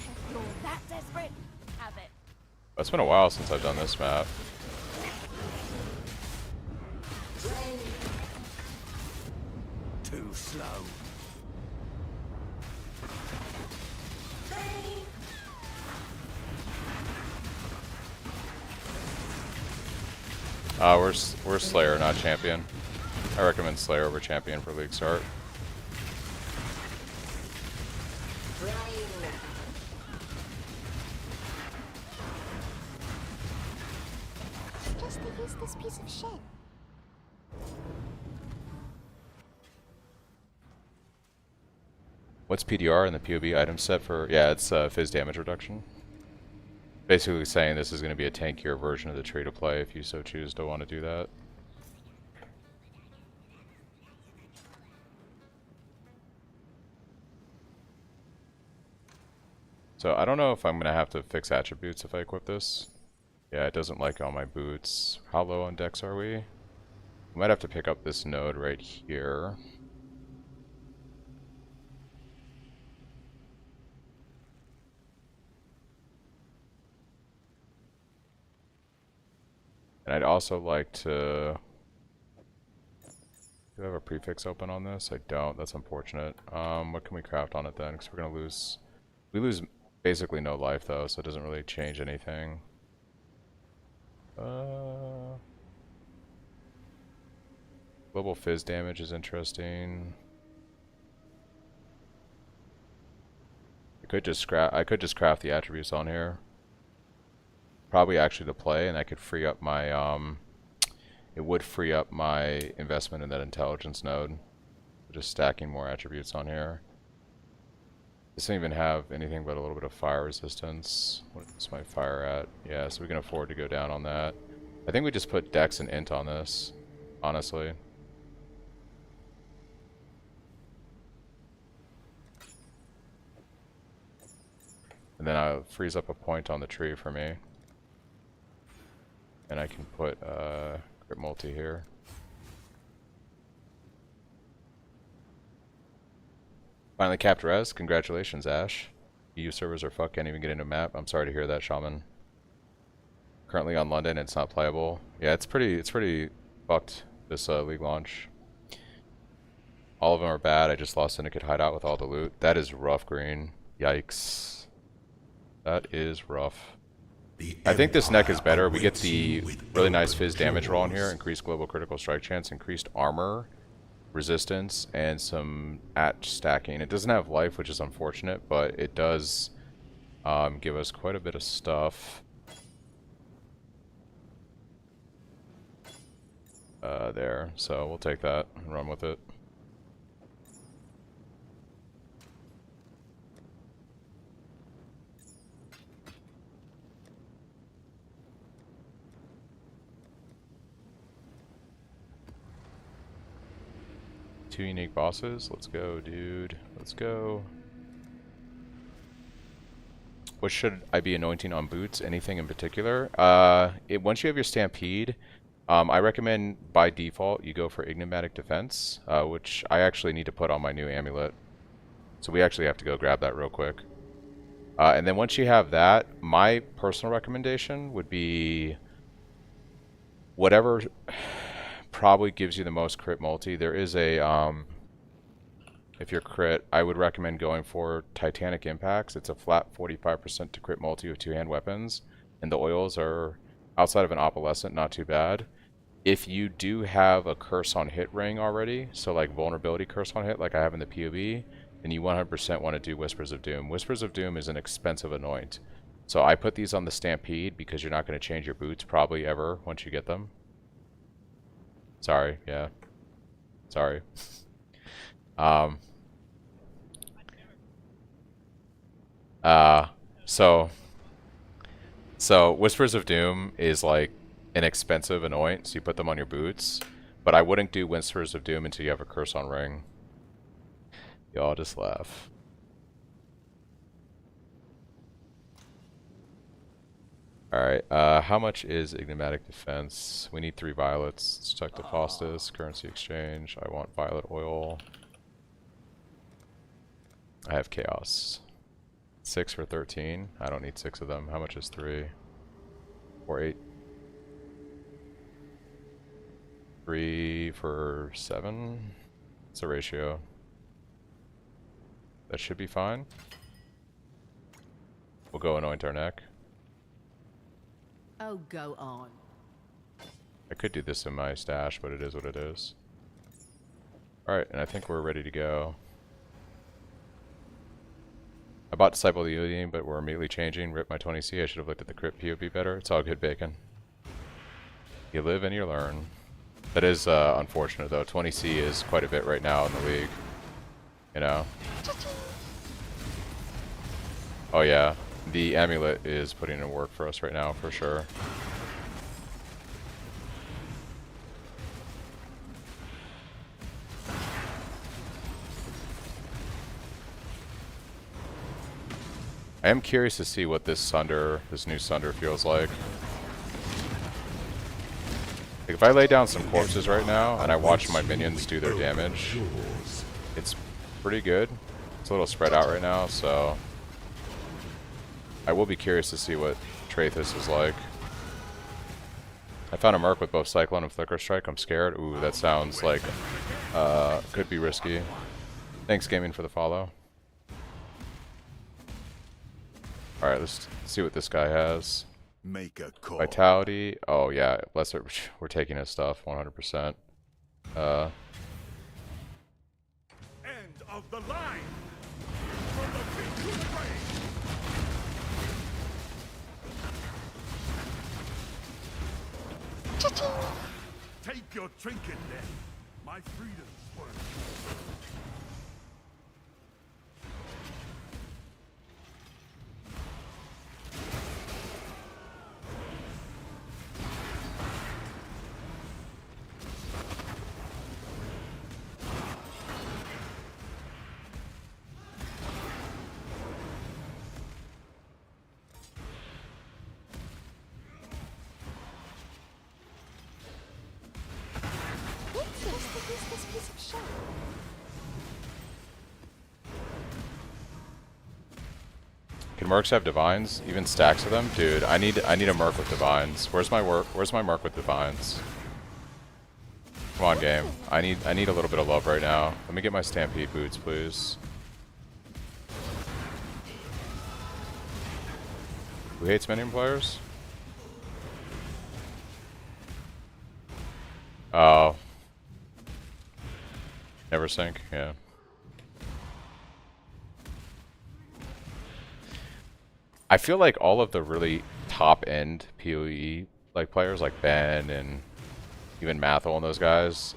If you're that desperate, have it. It's been a while since I've done this map. Too slow. We're Slayer, not Champion. I recommend Slayer over Champion for League start. Just to use this piece of shit. What's PDR in the POB item set for? Yeah, it's fizz damage reduction. Basically saying this is going to be a tankier version of the tree to play if you so choose to want to do that. So I don't know if I'm going to have to fix attributes if I equip this. Yeah, it doesn't like all my boots. How low on dex are we? I might have to pick up this node right here. And I'd also like to... Do I have a prefix open on this? I don't. That's unfortunate. What can we craft on it then? Because we're going to lose... We lose basically no life though, so it doesn't really change anything. Global fizz damage is interesting. I could just craft the attributes on here. Probably actually to play, and I could free up my it would free up my investment in that intelligence node. Just stacking more attributes on here. This doesn't even have anything but a little bit of fire resistance. What's my fire at? Yeah, so we can afford to go down on that. I think we just put dex and int on this, honestly. And then it frees up a point on the tree for me. And I can put Crit Multi here. Finally capped res. Congratulations, Ash. EU servers are fucked, can't even get into map. I'm sorry to hear that, Shaman. Currently on London, it's not playable. Yeah, it's pretty fucked, this league launch. All of them are bad. I just lost Syndicate Hideout with all the loot. That is rough, Green. Yikes. That is rough. I think this neck is better. We get the really nice fizz damage roll in here, increased global critical strike chance, increased armor, resistance, and some stacking. It doesn't have life, which is unfortunate, but it does give us quite a bit of stuff. There, so we'll take that and run with it. Two unique bosses. Let's go, dude. Let's go. What should I be anointing on boots? Anything in particular? Once you have your Stampede, I recommend by default you go for Enigmatic Defense, which I actually need to put on my new amulet. So we actually have to go grab that real quick. And then once you have that, my personal recommendation would be whatever probably gives you the most crit multi. There is a, if you're crit, I would recommend going for Titanic Impacts. It's a flat 45% to crit multi with two-hand weapons, and the oils are, outside of an Opalescent, not too bad. if you do have a curse on hit ring already, so like vulnerability curse on hit like I have in the POV, then you 100% want to do Whispers of Doom. Whispers of Doom is an expensive anoint. So I put these on the Stampede because you're not going to change your boots probably ever once you get them. Sorry, yeah. Sorry. So Whispers of Doom is like an expensive anoint, so you put them on your boots. But I wouldn't do Whispers of Doom until you have a curse on ring. Y'all just laugh. Alright, how much is Enigmatic Defense? We need 3 violets. Let's check the Faustus, currency exchange. I want violet oil. I have chaos. 6 for 13. I don't need 6 of them. How much is 3? Or 8? 3 for 7? It's a ratio. That should be fine. We'll go anoint our neck. Oh, go on. I could do this in my stash, but it is what it is. Alright, and I think we're ready to go. I bought Disciple of the Union, but we're immediately changing. Rip my 20C. I should have looked at the crit POV better. It's all good, Bacon. You live and you learn. That is unfortunate, though. 20C is quite a bit right now in the league. You know? Oh, yeah. The amulet is putting in work for us right now, for sure. I am curious to see what this new Sunder feels like. Like if I lay down some corpses right now and I watch my minions do their damage, it's pretty good. It's a little spread out right now, so I will be curious to see what Trathus is like. I found a Merc with both Cyclone and Flicker Strike. I'm scared. Ooh, that sounds like could be risky. Thanks, Gaming, for the follow. Alright, let's see what this guy has. Make a call. Vitality. Oh, yeah. Lesser. We're taking his stuff 100%. End of the line. From the pit to the grave. Take your trinket then. My freedom's worth. Can Mercs have divines? Even stacks of them? Dude, I need a Merc with divines. Where's my Merc with divines? Come on, game. I need a little bit of love right now. Let me get my Stampede boots, please. Who hates minion players? Oh. Never sink? Yeah. I feel like all of the really top-end PoE like players like Ben and even Mathel and those guys,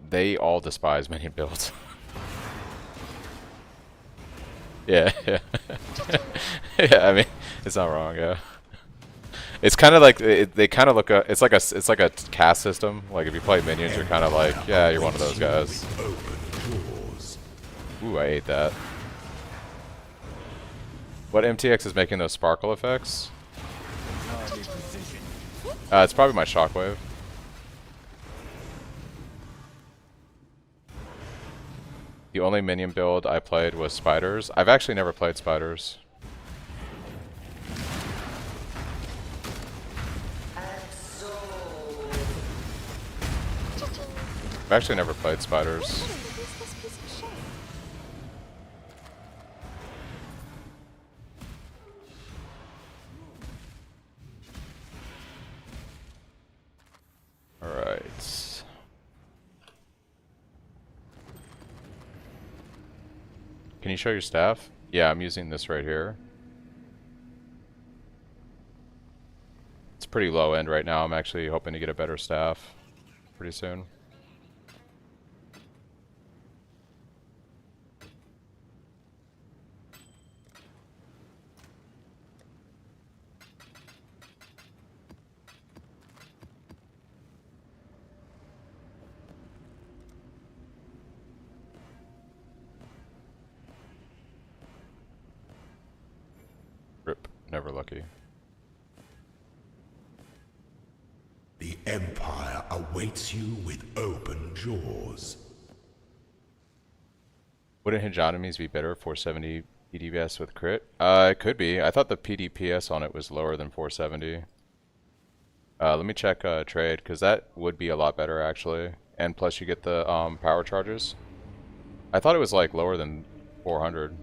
they all despise minion builds. Yeah, yeah. Yeah, I mean, it's not wrong, yeah. It's kind of like they kind of look it's like a cast system. Like if you play minions, you're kind of like, yeah, you're one of those guys. Ooh, I ate that. What MTX is making those sparkle effects? It's probably my Shockwave. The only minion build I played was spiders. I've actually never played spiders. I've actually never played spiders. Alright. Can you show your staff? Yeah, I'm using this right here. It's pretty low end right now. I'm actually hoping to get a better staff pretty soon. Rip, never lucky. The Empire awaits you with open jaws. Wouldn't Hegeonymies be better 470 PDPS with crit? It could be. I thought the PDPS on it was lower than 470. Let me check trade, because that would be a lot better actually. And plus you get the power charges. I thought it was like lower than 400.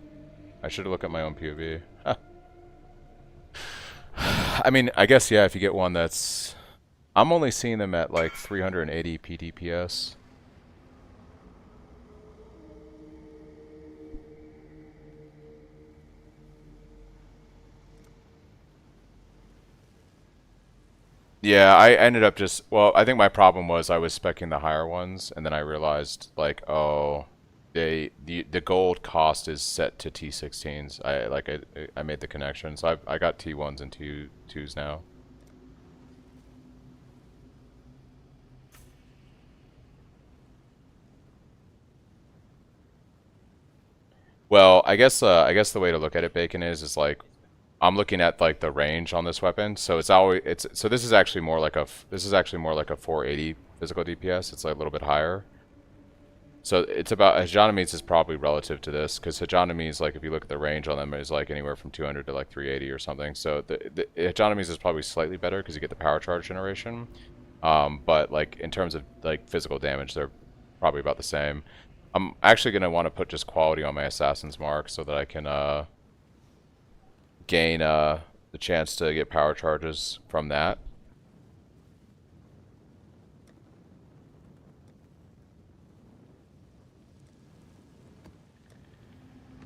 I should have looked at my own POV. I mean, I guess yeah, if you get one that's... I'm only seeing them at like 380 PDPS. Yeah, I ended up just... Well, I think my problem was I was specking the higher ones, and then I realized, like, oh... the gold cost is set to T16s. I made the connection, so I got T1s and T2s now. Well, I guess the way to look at it, Bacon, is like I'm looking at like the range on this weapon, so this is actually more like a 480 physical DPS. It's like a little bit higher. So it's about Hegeonymies is probably relative to this, because Hegeonymies, like if you look at the range on them, is like anywhere from 200 to like 380 or something. So the Hegeonymies is probably slightly better because you get the power charge generation. But like in terms of like physical damage, they're probably about the same. I'm actually gonna want to put just quality on my Assassin's Mark so that I can gain the chance to get power charges from that.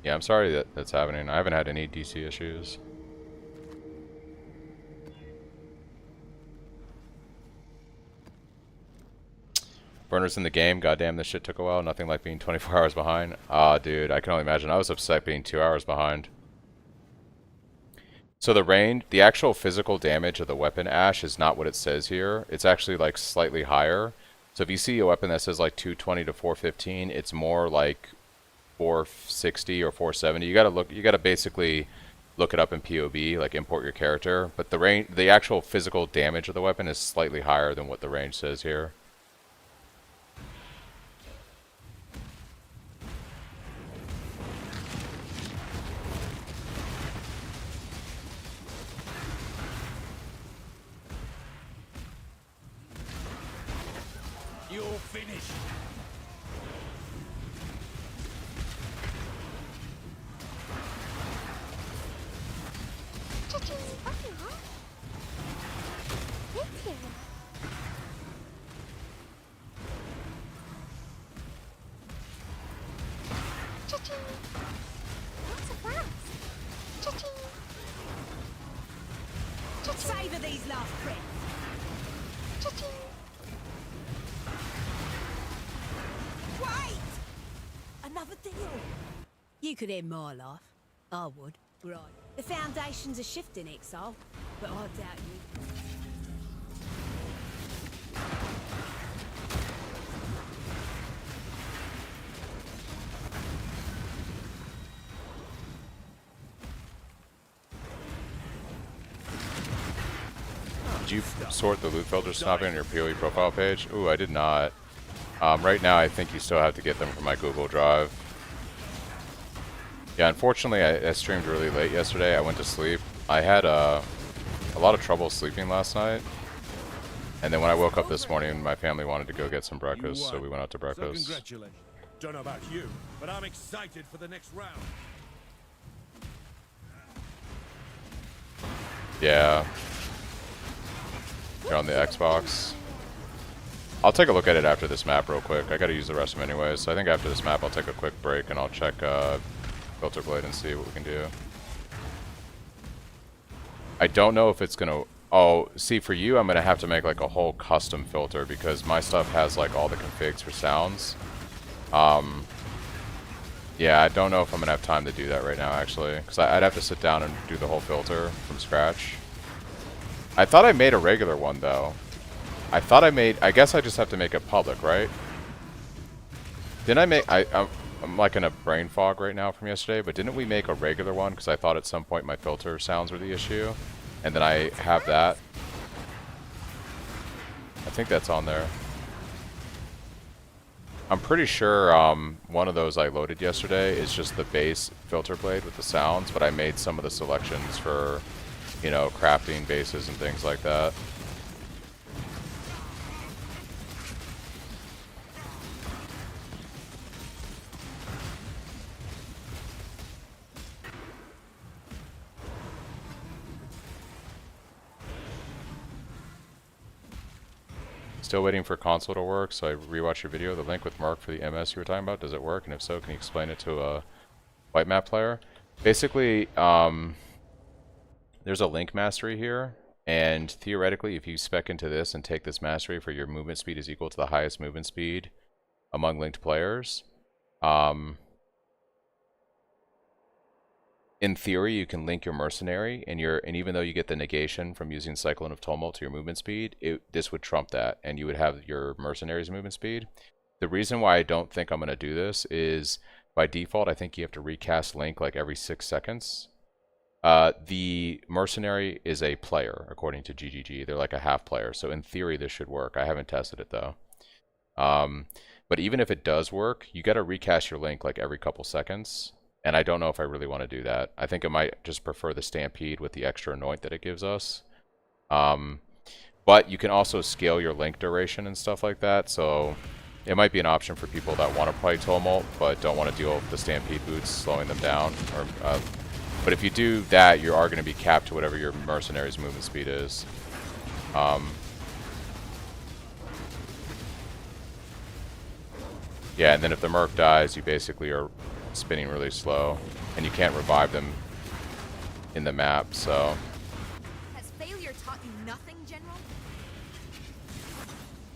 Yeah, I'm sorry that that's happening. I haven't had any DC issues. Burners in the game, goddamn, this shit took a while. Nothing like being 24 hours behind. Ah, dude, I can only imagine. I was upset being 2 hours behind. So the range, the actual physical damage of the weapon, Ash, is not what it says here. It's actually like slightly higher. So if you see a weapon that says like 220 to 415, it's more like 460 or 470. You gotta basically look it up in POV, like import your character. But the range, the actual physical damage of the weapon is slightly higher than what the range says here. You're finished. Cha-ching! Oh, thank you. Cha-ching! Not so fast. Cha-ching! Cha-ching! Savor these last crits. Cha-ching! Wait! Another deal. You could end my life. I would. Right. The foundations are shifting, Exile, but I doubt you. Did you sort the loot filter snapping on your PoE profile page? Ooh, I did not. Right now, I think you still have to get them from my Google Drive. Yeah, unfortunately, I streamed really late yesterday. I went to sleep. I had a lot of trouble sleeping last night. And then when I woke up this morning, my family wanted to go get some breakfast, so we went out to breakfast. So congratulations. Don't know about you, but I'm excited for the next round. Yeah. You're on the Xbox. I'll take a look at it after this map real quick. I gotta use the rest of them anyways. So I think after this map I'll take a quick break and I'll check Filter Blade and see what we can do. I don't know if it's gonna... Oh, see, for you I'm gonna have to make like a whole custom filter because my stuff has like all the configs for sounds. Yeah, I don't know if I'm gonna have time to do that right now actually, because I'd have to sit down and do the whole filter from scratch. I thought I made a regular one though. I guess I just have to make it public, right? Didn't I make... I'm like in a brain fog right now from yesterday, but didn't we make a regular one? Because I thought at some point my filter sounds were the issue. And then I have that. I think that's on there. I'm pretty sure one of those I loaded yesterday is just the base filter blade with the sounds, but I made some of the selections for, you know, crafting bases and things like that. Still waiting for console to work, so I rewatched your video. The link with Mark for the MS you were talking about, does it work? And if so, can you explain it to a white map player? Basically, there's a link mastery here, and theoretically, if you spec into this and take this mastery for your movement speed is equal to the highest movement speed among linked players, in theory, you can link your mercenary, and even though you get the negation from using Cyclone of Tumult to your movement speed, this would trump that, and you would have your mercenary's movement speed. The reason why I don't think I'm going to do this is, by default, I think you have to recast link like every 6 seconds. The mercenary is a player, according to GGG. They're like a half player, so in theory this should work. I haven't tested it though. But even if it does work, you got to recast your link like every couple seconds. And I don't know if I really want to do that. I think I might just prefer the Stampede with the extra anoint that it gives us. But you can also scale your link duration and stuff like that. So it might be an option for people that want to play Tumult but don't want to deal with the Stampede boots slowing them down. But if you do that, you are going to be capped to whatever your mercenary's movement speed is. Yeah, and then if the merc dies, you basically are spinning really slow, and you can't revive them in the map, so... Has failure taught you nothing, General?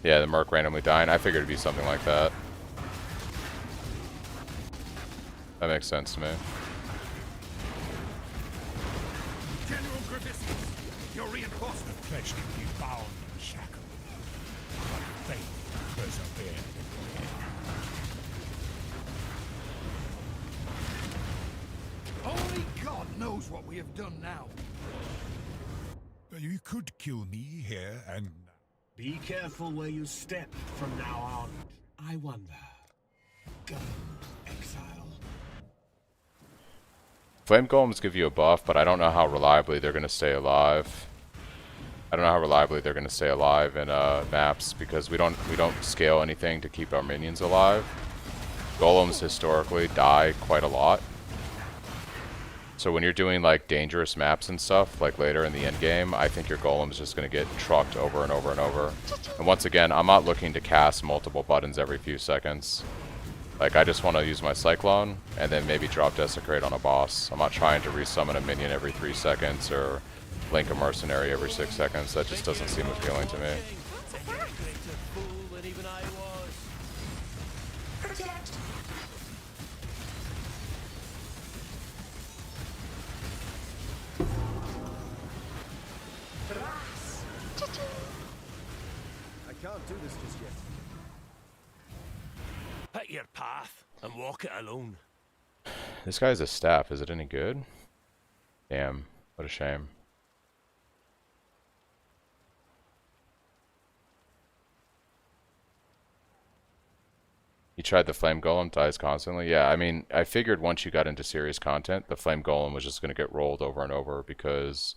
Yeah, the merc randomly dying. I figured it'd be something like that. That makes sense to me. General Griffiths, your reinforcement pledge can be bound and shackled, but faith persevere. Only God knows what we have done now. You could kill me here and... Be careful where you step from now on. I wonder. Go, exile. Flame Golems give you a buff, but I don't know how reliably they're going to stay alive. I don't know how reliably they're going to stay alive in maps, because we don't scale anything to keep our minions alive. Golems historically die quite a lot. So when you're doing like dangerous maps and stuff, like later in the end game, I think your golem is just going to get trucked over and over and over. And once again, I'm not looking to cast multiple buttons every few seconds. Like, I just want to use my Cyclone and then maybe drop Desecrate on a boss. I'm not trying to resummon a minion every 3 seconds or link a mercenary every 6 seconds. That just doesn't seem appealing to me. I can't do this just yet. Pick your path and walk it alone. This guy's a staff. Is it any good? Damn. What a shame. You tried the Flame Golem, dies constantly? Yeah, I mean, I figured once you got into serious content, the Flame Golem was just going to get rolled over and over because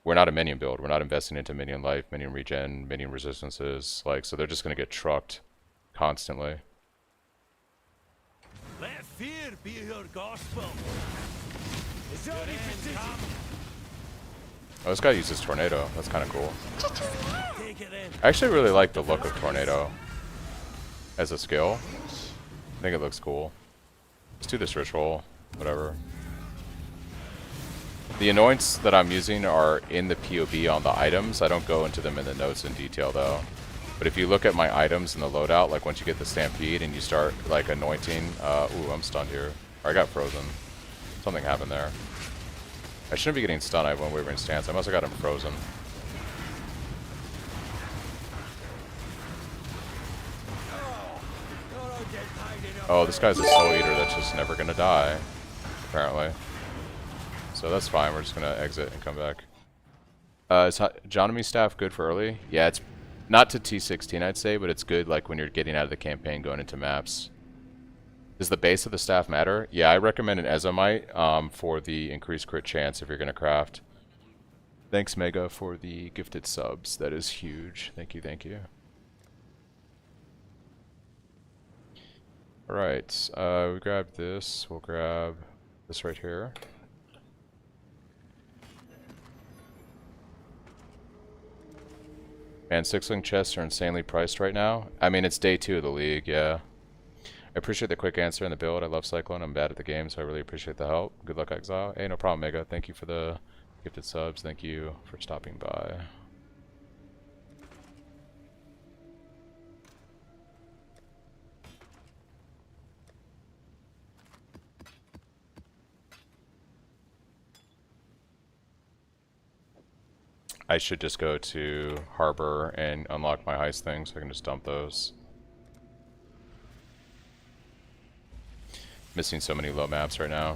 we're not a minion build. We're not investing into minion life, minion regen, minion resistances. Like, so they're just going to get trucked constantly. Let fear be your gospel. It's only Oh, this guy uses Tornado. That's kind of cool. Take it in. I actually really like the look of Tornado as a skill. I think it looks cool. Let's do this ritual. Whatever. The annoyance that I'm using are in the POB on the items. I don't go into them in the notes in detail though. But if you look at my items in the loadout, like once you get the Stampede and you start like anointing, ooh, I'm stunned here. Or I got frozen. Something happened there. I shouldn't be getting stunned. I went Wavering Stance. I must have got him frozen. Oh, this guy's a Soul Eater that's just never gonna die, apparently. So that's fine. We're just gonna exit and come back. Is Jonomy staff good for early? Yeah, it's not to T16, I'd say, but it's good like when you're getting out of the campaign, going into maps. Does the base of the staff matter? Yeah, I recommend an Ezomite for the increased crit chance if you're gonna craft. Thanks, Mega, for the gifted subs. That is huge. Thank you, thank you. Alright, we grabbed this. We'll grab this right here. And 6-link chests are insanely priced right now. I mean, it's day 2 of the league, yeah. I appreciate the quick answer in the build. I love Cyclone. I'm bad at the game, so I really appreciate the help. Good luck, Exile. Hey, no problem, Mega. Thank you for the gifted subs. Thank you for stopping by. I should just go to Harbor and unlock my heist thing so I can just dump those. Missing so many low maps right now.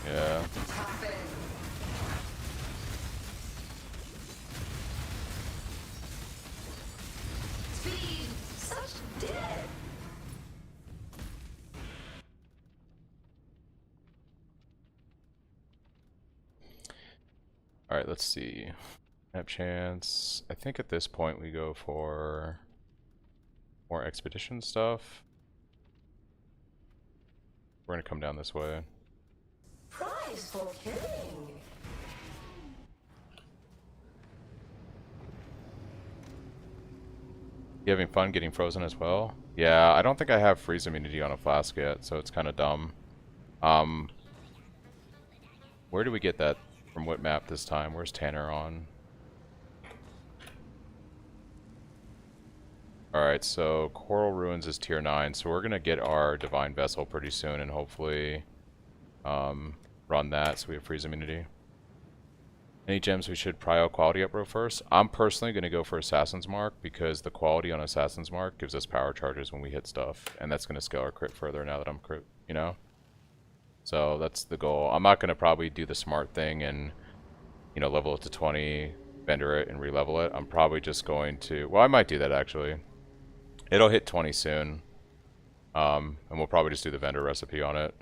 Yeah. Speed, such dead. Alright, let's see. Map chance. I think at this point we go for more expedition stuff. We're gonna come down this way. Prize for killing. You having fun getting frozen as well? Yeah, I don't think I have freeze immunity on a flask yet, so it's kind of dumb. Where do we get that? From what map this time? Where's Tanner on? Alright, so Coral Ruins is tier 9, so we're gonna get our Divine Vessel pretty soon and hopefully run that so we have freeze immunity. Any gems we should prio quality up real first? I'm personally gonna go for Assassin's Mark because the quality on Assassin's Mark gives us power charges when we hit stuff, and that's gonna scale our crit further now that I'm crit, you know? So that's the goal. I'm not gonna probably do the smart thing and, you know, level it to 20, vendor it, and re-level it. I'm probably just going to, well, I might do that actually. It'll hit 20 soon, and we'll probably just do the vendor recipe on it.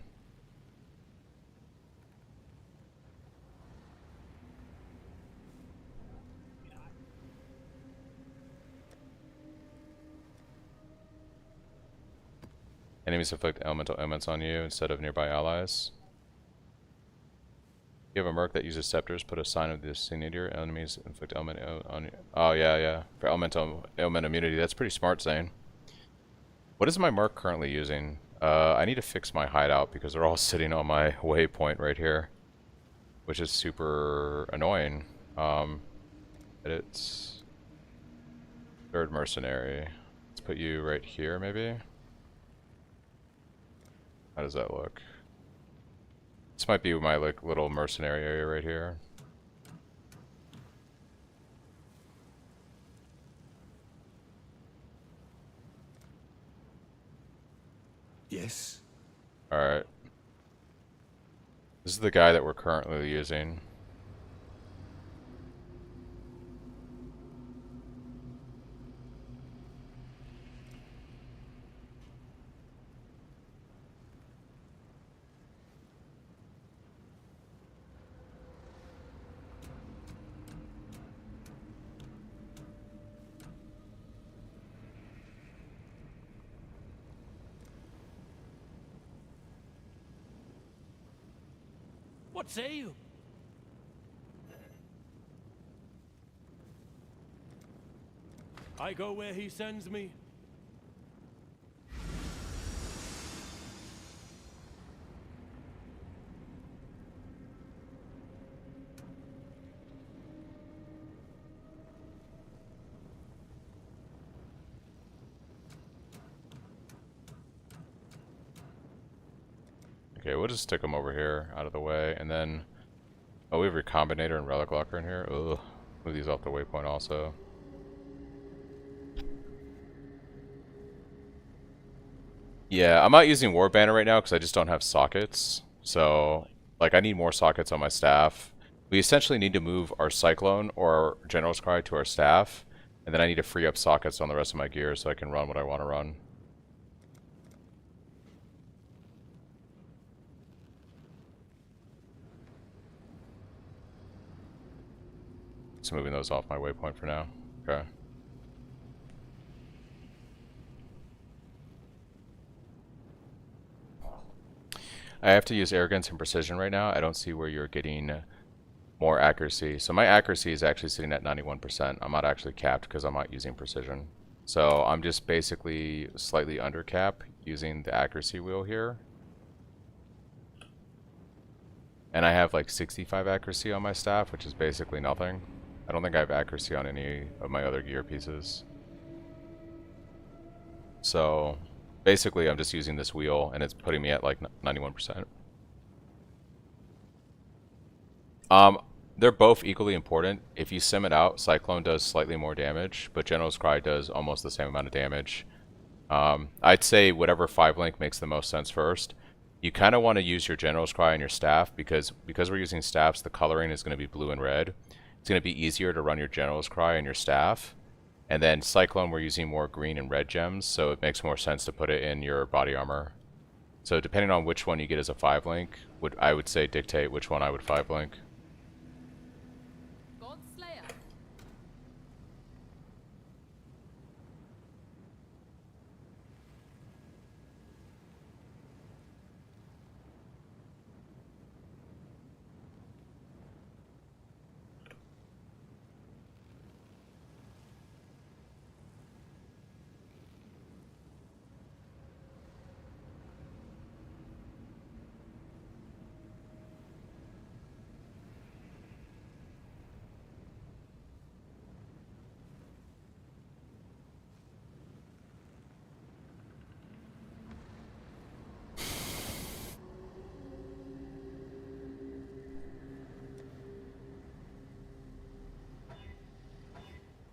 Enemies inflict elemental ailments on you instead of nearby allies. You have a merc that uses scepters. Put a sign of the signature. Enemies inflict element on you. Oh yeah, yeah. For elemental ailment immunity. That's pretty smart, Zane. What is my merc currently using? I need to fix my hideout because they're all sitting on my waypoint right here, which is super annoying. It's third mercenary. Let's put you right here, maybe. How does that look? This might be my like little mercenary area right here. Yes. Alright. This is the guy that we're currently using. What say you? I go where he sends me. Okay, we'll just stick them over here, out of the way, and then... Oh, we have Recombinator and Relic Locker in here. Ugh. Move these off the waypoint also. Yeah, I'm not using War Banner right now because I just don't have sockets. So, like, I need more sockets on my staff. We essentially need to move our Cyclone or our General's Cry to our staff. And then I need to free up sockets on the rest of my gear so I can run what I want to run. Just moving those off my waypoint for now. Okay. I have to use arrogance and precision right now. I don't see where you're getting more accuracy. So my accuracy is actually sitting at 91%. I'm not actually capped because I'm not using precision. So I'm just basically slightly under cap using the accuracy wheel here. And I have like 65 accuracy on my staff, which is basically nothing. I don't think I have accuracy on any of my other gear pieces. So basically I'm just using this wheel and it's putting me at like 91%. They're both equally important. If you sim it out, Cyclone does slightly more damage, but General's Cry does almost the same amount of damage. I'd say whatever 5-link makes the most sense first. You kind of want to use your General's Cry on your staff because we're using staffs, the coloring is going to be blue and red. It's going to be easier to run your General's Cry on your staff. And then Cyclone, we're using more green and red gems, so it makes more sense to put it in your body armor. So depending on which one you get as a 5-link, I would say dictate which one I would 5-link.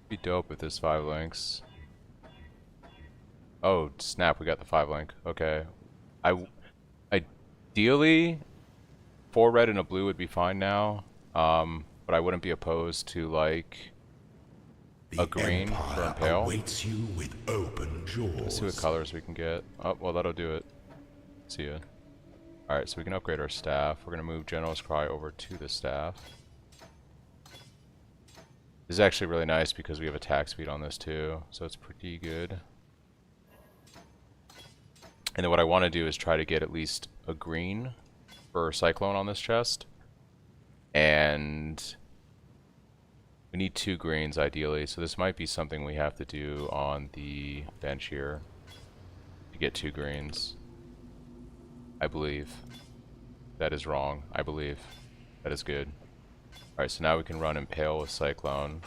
Be dope if there's 5 links. Oh snap, we got the 5-link. Okay. Ideally 4 red and a blue would be fine now. But I wouldn't be opposed to like a green for Impale. Awaits you with open jaws. Let's see what colors we can get. Oh, well that'll do it. See ya. Alright, so we can upgrade our staff. We're gonna move General's Cry over to the staff. This is actually really nice because we have attack speed on this too, so it's pretty good. And then what I want to do is try to get at least a green for Cyclone on this chest. And we need 2 greens ideally, so this might be something we have to do on the bench here to get 2 greens. I believe. That is wrong. I believe. That is good. Alright, so now we can run Impale with Cyclone.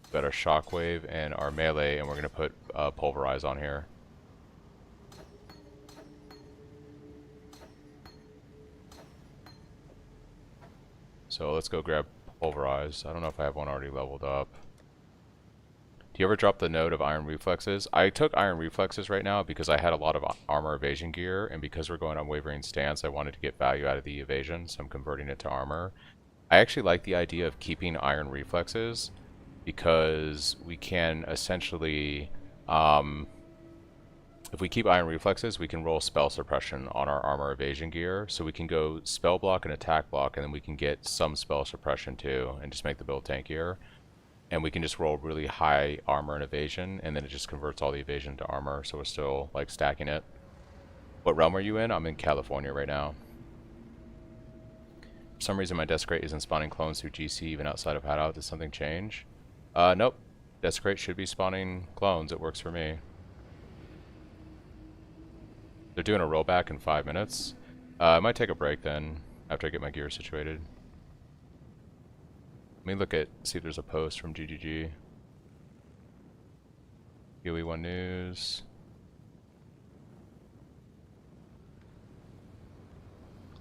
We've got our Shockwave and our Melee, and we're going to put Pulverize on here. So let's go grab Pulverize. I don't know if I have one already leveled up. Do you ever drop the note of Iron Reflexes? I took Iron Reflexes right now because I had a lot of armor evasion gear, and because we're going on Wavering Stance, I wanted to get value out of the evasion, so I'm converting it to armor. I actually like the idea of keeping Iron Reflexes because we can essentially, if we keep Iron Reflexes, we can roll Spell Suppression on our armor evasion gear, so we can go Spell Block and Attack Block, and then we can get some Spell Suppression too, and just make the build tankier. And we can just roll really high armor and evasion, and then it just converts all the evasion to armor, so we're still like stacking it. What realm are you in? I'm in California right now. For some reason my Desecrate isn't spawning clones through GC even outside of Hideout. Did something change? Nope. Desecrate should be spawning clones. It works for me. They're doing a rollback in 5 minutes. I might take a break then, after I get my gear situated. Let me see if there's a post from GGG. UE1 News.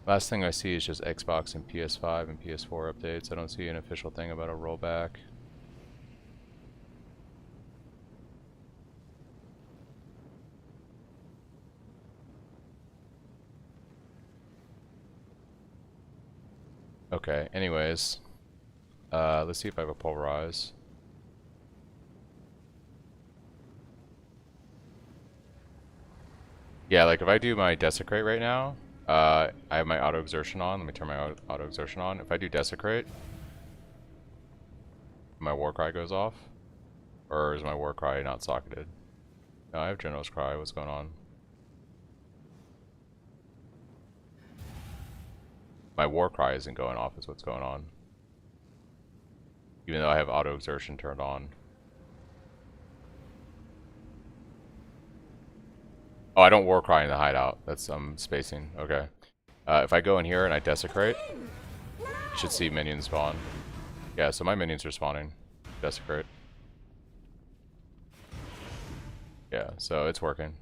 Last thing I see is just Xbox and PS5 and PS4 updates. I don't see an official thing about a rollback. Okay, anyways. Let's see if I have a pulverize. Yeah, like if I do my Desecrate right now, I have my auto exertion on. Let me turn my auto exertion on. If I do Desecrate, my Warcry goes off. Or is my Warcry not socketed? No, I have General's Cry. What's going on? My Warcry isn't going off is what's going on. Even though I have auto exertion turned on. Oh, I don't Warcry in the hideout. That's spacing. Okay. If I go in here and I Desecrate, you should see minions spawn. Yeah, so my minions are spawning. Desecrate. Yeah, so it's working.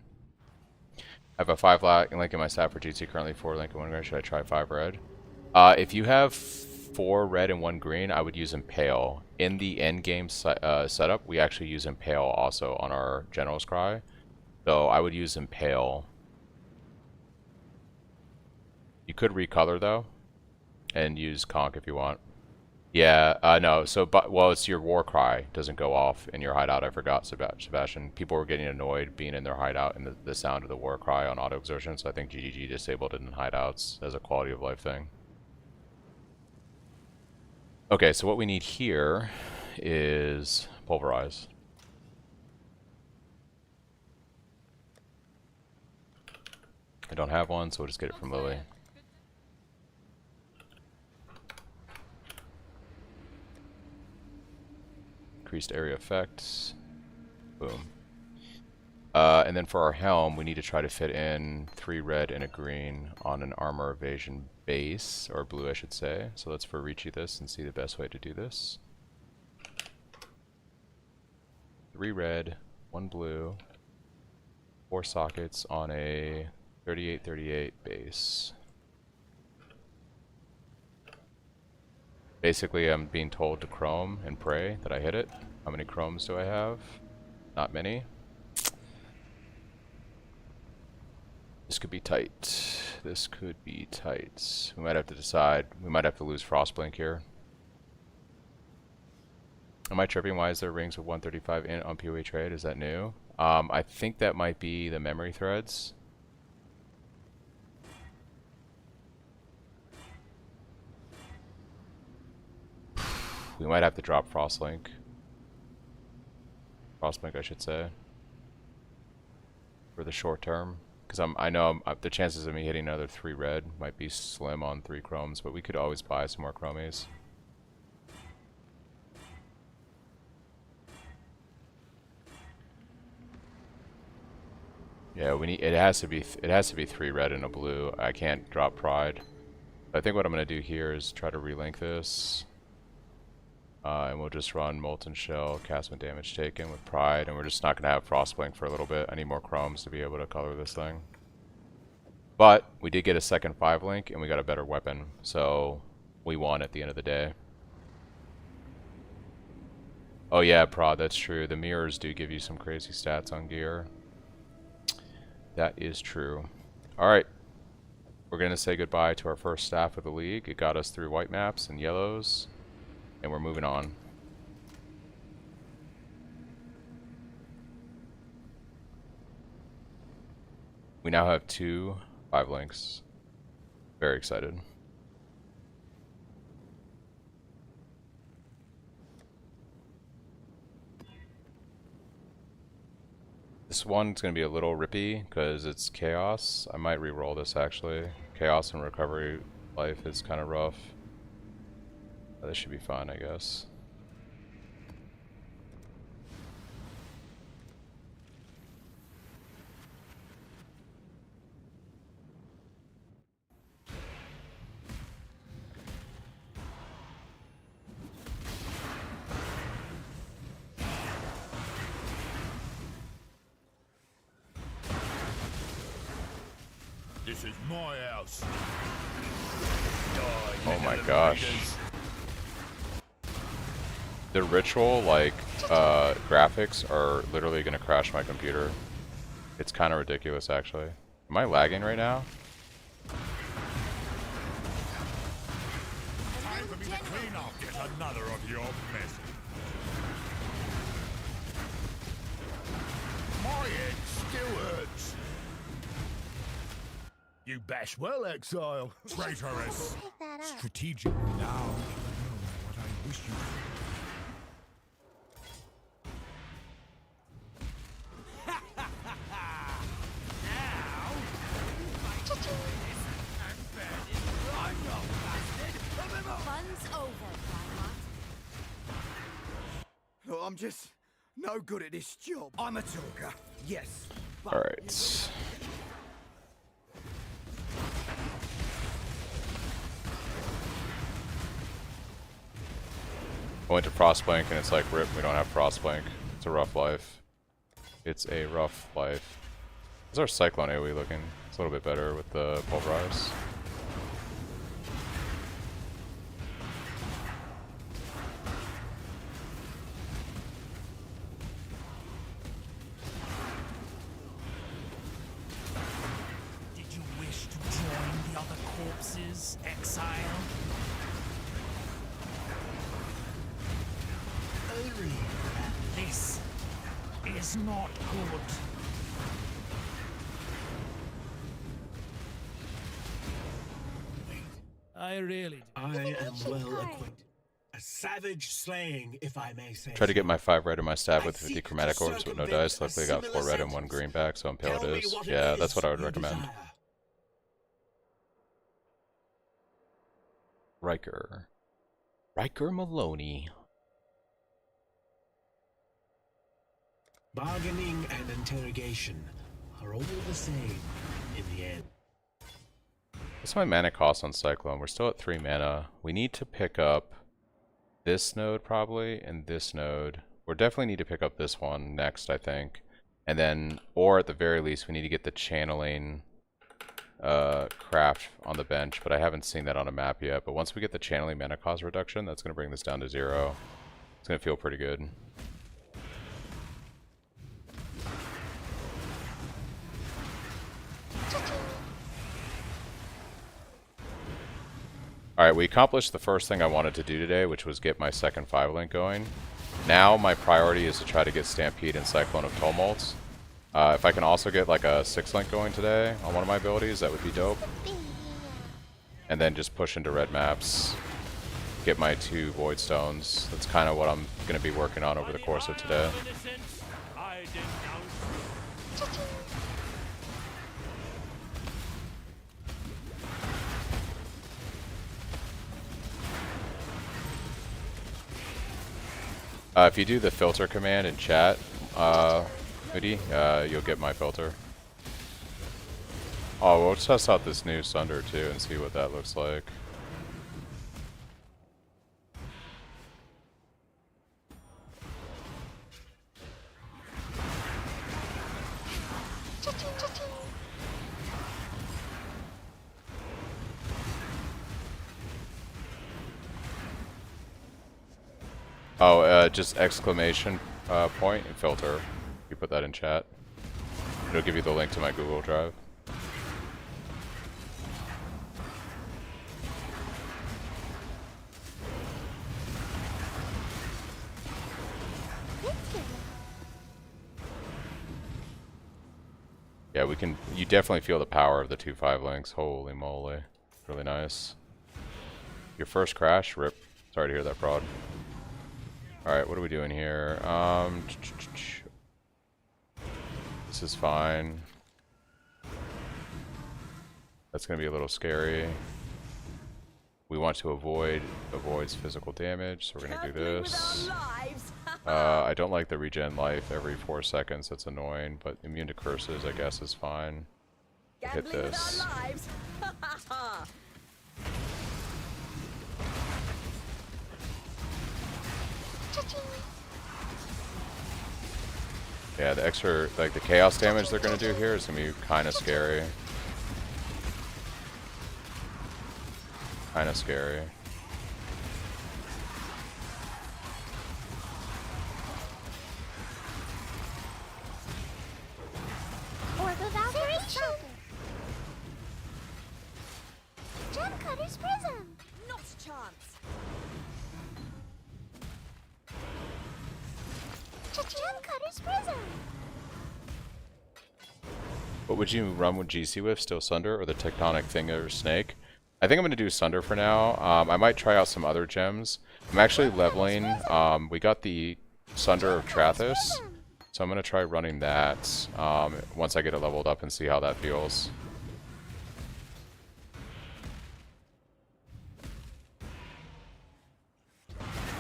I have a 5 link in my staff for GT, currently 4 link in 1 green. Should I try 5 red? If you have 4 red and 1 green, I would use Impale. In the end game setup, we actually use Impale also on our General's Cry. So I would use Impale. You could recolor though, and use Conk if you want. Yeah, no, so, well, it's your Warcry doesn't go off in your hideout. I forgot, Sebastian. People were getting annoyed being in their hideout and the sound of the Warcry on auto exertion, so I think GGG disabled it in hideouts as a quality of life thing. Okay, so what we need here is Pulverize. I don't have one, so we'll just get it from Lily. Increased area effects. Boom. And then for our helm, we need to try to fit in 3 red and a green on an armor evasion base, or blue I should say. So let's for Reachy this and see the best way to do this. 3 red, 1 blue, 4 sockets on a 38-38 base. Basically, I'm being told to chrome and pray that I hit it. How many chromes do I have? Not many. This could be tight. This could be tight. We might have to decide. We might have to lose Frostblink here. Am I tripping? Why is there rings with 135 in on PoE trade? Is that new? I think that might be the memory threads. We might have to drop Frostlink. Frostblink, I should say. For the short term. Because I know the chances of me hitting another 3 red might be slim on 3 chromes, but we could always buy some more chromies. Yeah, we need. It has to be 3 red and a blue. I can't drop Pride. I think what I'm gonna do here is try to relink this. And we'll just run Molten Shell, cast when damage taken with Pride, and we're just not going to have Frostblink for a little bit. I need more chromes to be able to color this thing. But we did get a second 5 link, and we got a better weapon, so we won at the end of the day. Oh yeah, Prod, that's true. The mirrors do give you some crazy stats on gear. That is true. Alright. We're going to say goodbye to our first staff of the league. It got us through white maps and yellows. And we're moving on. We now have 2 5 links. Very excited. This one's going to be a little rippy because it's Chaos. I might re-roll this actually. Chaos and Recovery Life is kind of rough. This should be fine, I guess. This is my house. Oh my gosh. The ritual, like, graphics are literally gonna crash my computer. It's kind of ridiculous, actually. Am I lagging right now? Time for me to clean up yet another of your messes. My head still hurts. You bash well, exile. Traitorous. Pick that up. Strategic. Now you know what I wish you. Fun's over, Oh, I'm just no good at this job. I'm a talker, yes. Alright. I went to Frostblink and it's like, rip, we don't have Frostblink. It's a rough life. It's a rough life. How's our Cyclone AoE looking? It's a little bit better with the Pulverize. Did you wish to join the other corpses, exile? This is not good. I really do. I am well equipped. A savage slaying, if I may say. Try to get my 5 red in my stab with 50 chromatic orbs with no dice. Luckily I got 4 red and 1 green back, so Impale it is. Yeah, that's what I would recommend. Riker Maloney. Bargaining and interrogation are all the same in the end. What's my mana cost on Cyclone? We're still at 3 mana. We need to pick up this node probably, and this node. We definitely need to pick up this one next, I think. And then, or at the very least, we need to get the channeling craft on the bench, but I haven't seen that on a map yet. But once we get the channeling mana cost reduction, that's going to bring this down to 0. It's going to feel pretty good. Alright, we accomplished the first thing I wanted to do today, which was get my second 5-link going. Now my priority is to try to get Stampede and Cyclone of Tumults. If I can also get like a 6-link going today on one of my abilities, that would be dope. And then just push into red maps, get my 2 Void Stones. That's kind of what I'm going to be working on over the course of today. If you do the filter command in chat, Moody, you'll get my filter. Oh, we'll test out this new Sunder too and see what that looks like. Oh, just exclamation point and filter. You put that in chat. It'll give you the link to my Google Drive. Yeah, we can. You definitely feel the power of the 2 5-links. Holy moly, really nice. Your first crash, rip. Sorry to hear that, prod. Alright, what are we doing here? This is fine. That's gonna be a little scary. We want to avoids physical damage, so we're gonna do Gambling with this. our lives. I don't like the regen life every 4 seconds. That's annoying, but immune to curses, I guess, is fine. We'll hit Gambling with this. our lives. Yeah, the extra, like the chaos damage they're gonna do here is gonna be kind of scary. Kind of scary. Or the Valkyrie's Shelter. Gem Cutter's Prism. Not a chance. Gem Cutter's Prism. What would you run with GC with? Still Sunder or the Tectonic Thing or Snake? I think I'm going to do Sunder for now. I might try out some other gems. I'm actually leveling. We got the Sunder of Trathis, so I'm going to try running that once I get it leveled up and see how that feels.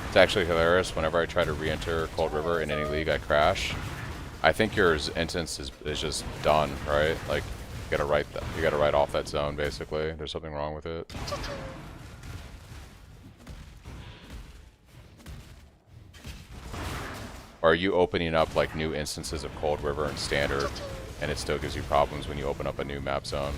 It's actually hilarious. Whenever I try to re-enter Cold River in any league, I crash. I think your instance is just done, right? Like you gotta write off that zone basically. There's something wrong with it. Or are you opening up like new instances of Cold River and Standard, and it still gives you problems when you open up a new map zone?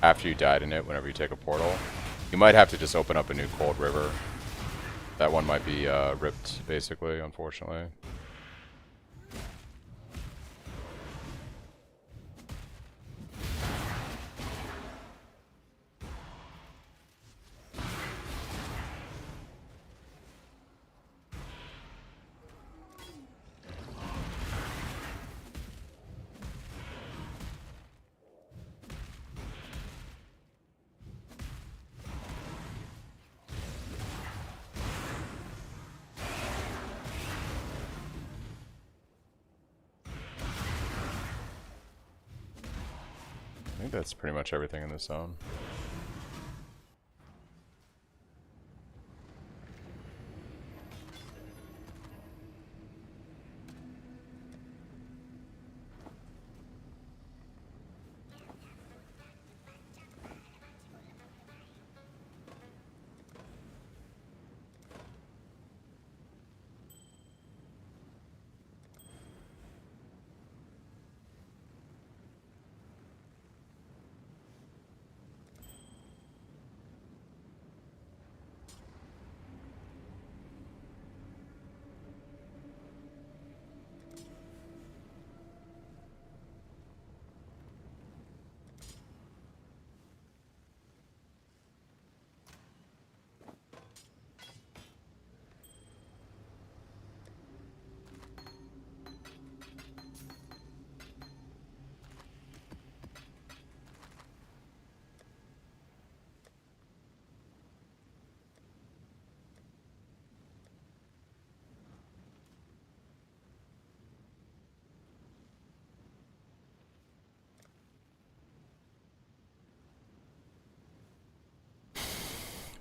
After you died in it, whenever you take a portal, you might have to just open up a new Cold River. That one might be ripped, basically, unfortunately. I think that's pretty much everything in this zone.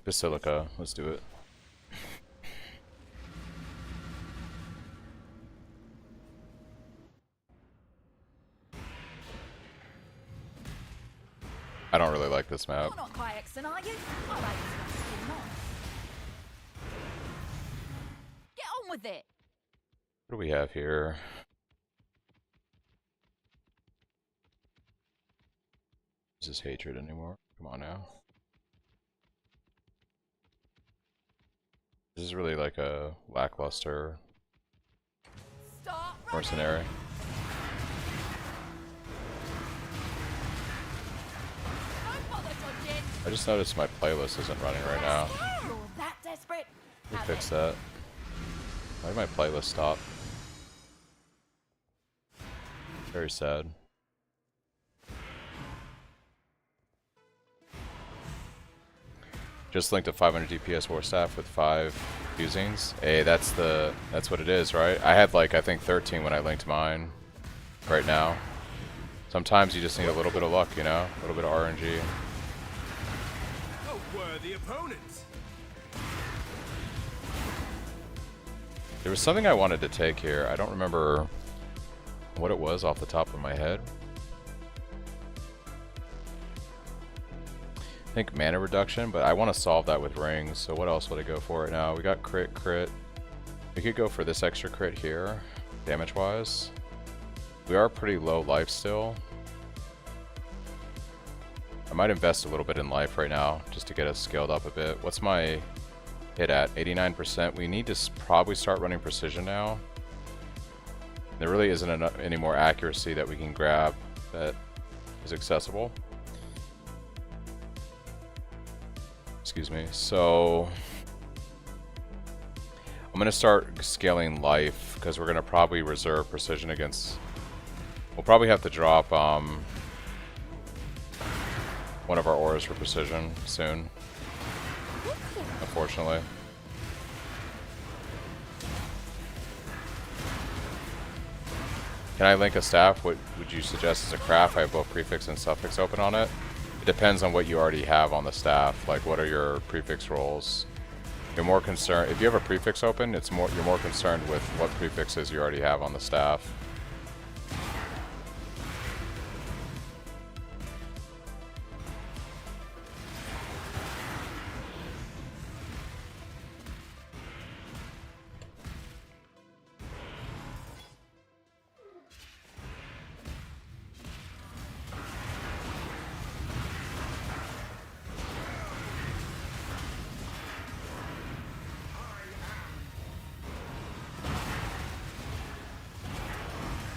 Basilica, let's do it. I don't really like this map. You're not Kyexon, are you? I like this map still not. Get on with it. What do we have here? Is this hatred anymore? Come on now. This is really like a lackluster mercenary. Don't bother dodging. I just noticed my playlist isn't running right now. You're that desperate? Let me fix that. Why did my playlist stop? Very sad. Just linked a 500 DPS war staff with 5 fusings. Hey, that's what it is, right? I had like I think 13 when I linked mine. Right now. Sometimes you just need a little bit of luck, you know? A little bit of RNG. A worthy opponent. There was something I wanted to take here. I don't remember what it was off the top of my head. I think mana reduction, but I want to solve that with rings. So what else would I go for right now? We got crit. We could go for this extra crit here, damage-wise. We are pretty low life still. I might invest a little bit in life right now, just to get us scaled up a bit. What's my hit at? 89%. We need to probably start running precision now. There really isn't any more accuracy that we can grab that is accessible. Excuse me. So I'm going to start scaling life because we're going to probably reserve precision against... We'll probably have to drop one of our auras for precision soon. Unfortunately. Can I link a staff? What would you suggest as a craft? I have both prefix and suffix open on it. It depends on what you already have on the staff. Like, what are your prefix roles? You're more concerned if you have a prefix open. You're more concerned with what prefixes you already have on the staff.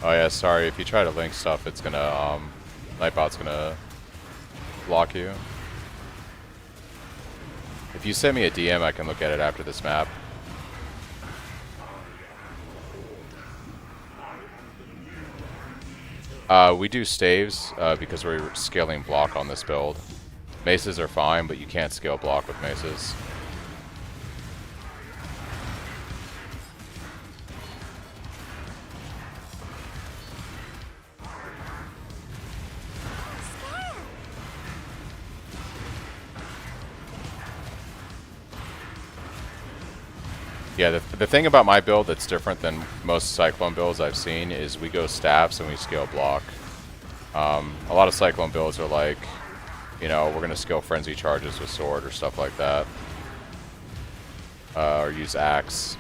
Oh yeah, sorry, if you try to link stuff, it's gonna, Nightbot's gonna block you. If you send me a DM, I can look at it after this map. We do staves, because we're scaling block on this build. Maces are fine, but you can't scale block with maces. Yeah, the thing about my build that's different than most Cyclone builds I've seen is we go staffs and we scale block. A lot of Cyclone builds are like, you know, we're going to scale frenzy charges with sword or stuff like that. Or use axe.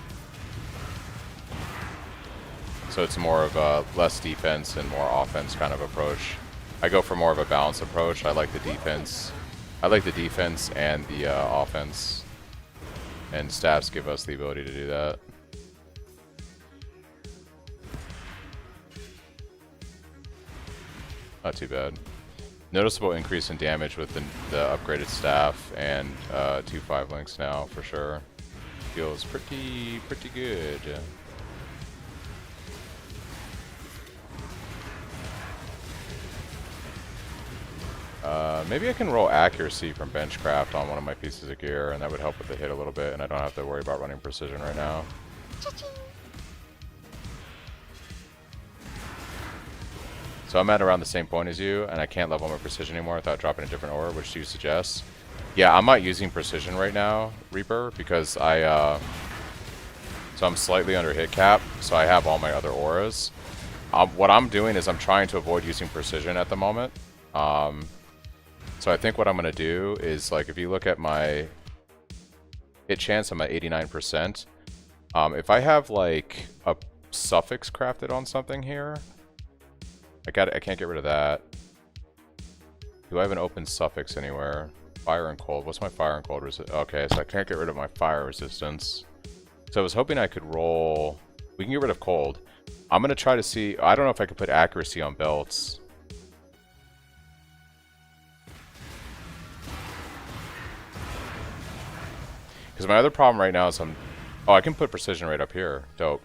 So it's more of a less defense and more offense kind of approach. I go for more of a balanced approach. I like the defense. I like the defense and the offense. And staffs give us the ability to do that. Not too bad. Noticeable increase in damage with the upgraded staff and 2-5 links now for sure. Feels pretty good. Maybe I can roll accuracy from benchcraft on one of my pieces of gear, and that would help with the hit a little bit, and I don't have to worry about running precision right now. So I'm at around the same point as you, and I can't level my precision anymore without dropping a different aura. Which do you suggest? Yeah, I'm not using precision right now, Reaper, because so I'm slightly under hit cap, so I have all my other auras. What I'm doing is I'm trying to avoid using precision at the moment. So I think what I'm going to do is, like, if you look at my hit chance, I'm at 89%. If I have, like, a suffix crafted on something here, I can't get rid of that. Do I have an open suffix anywhere? Fire and cold. What's my fire and cold resistance? Okay, so I can't get rid of my fire resistance. So I was hoping I could roll... We can get rid of cold. I'm going to try to see... I don't know if I could put accuracy on belts. Because my other problem right now is oh, I can put precision right up here. Dope.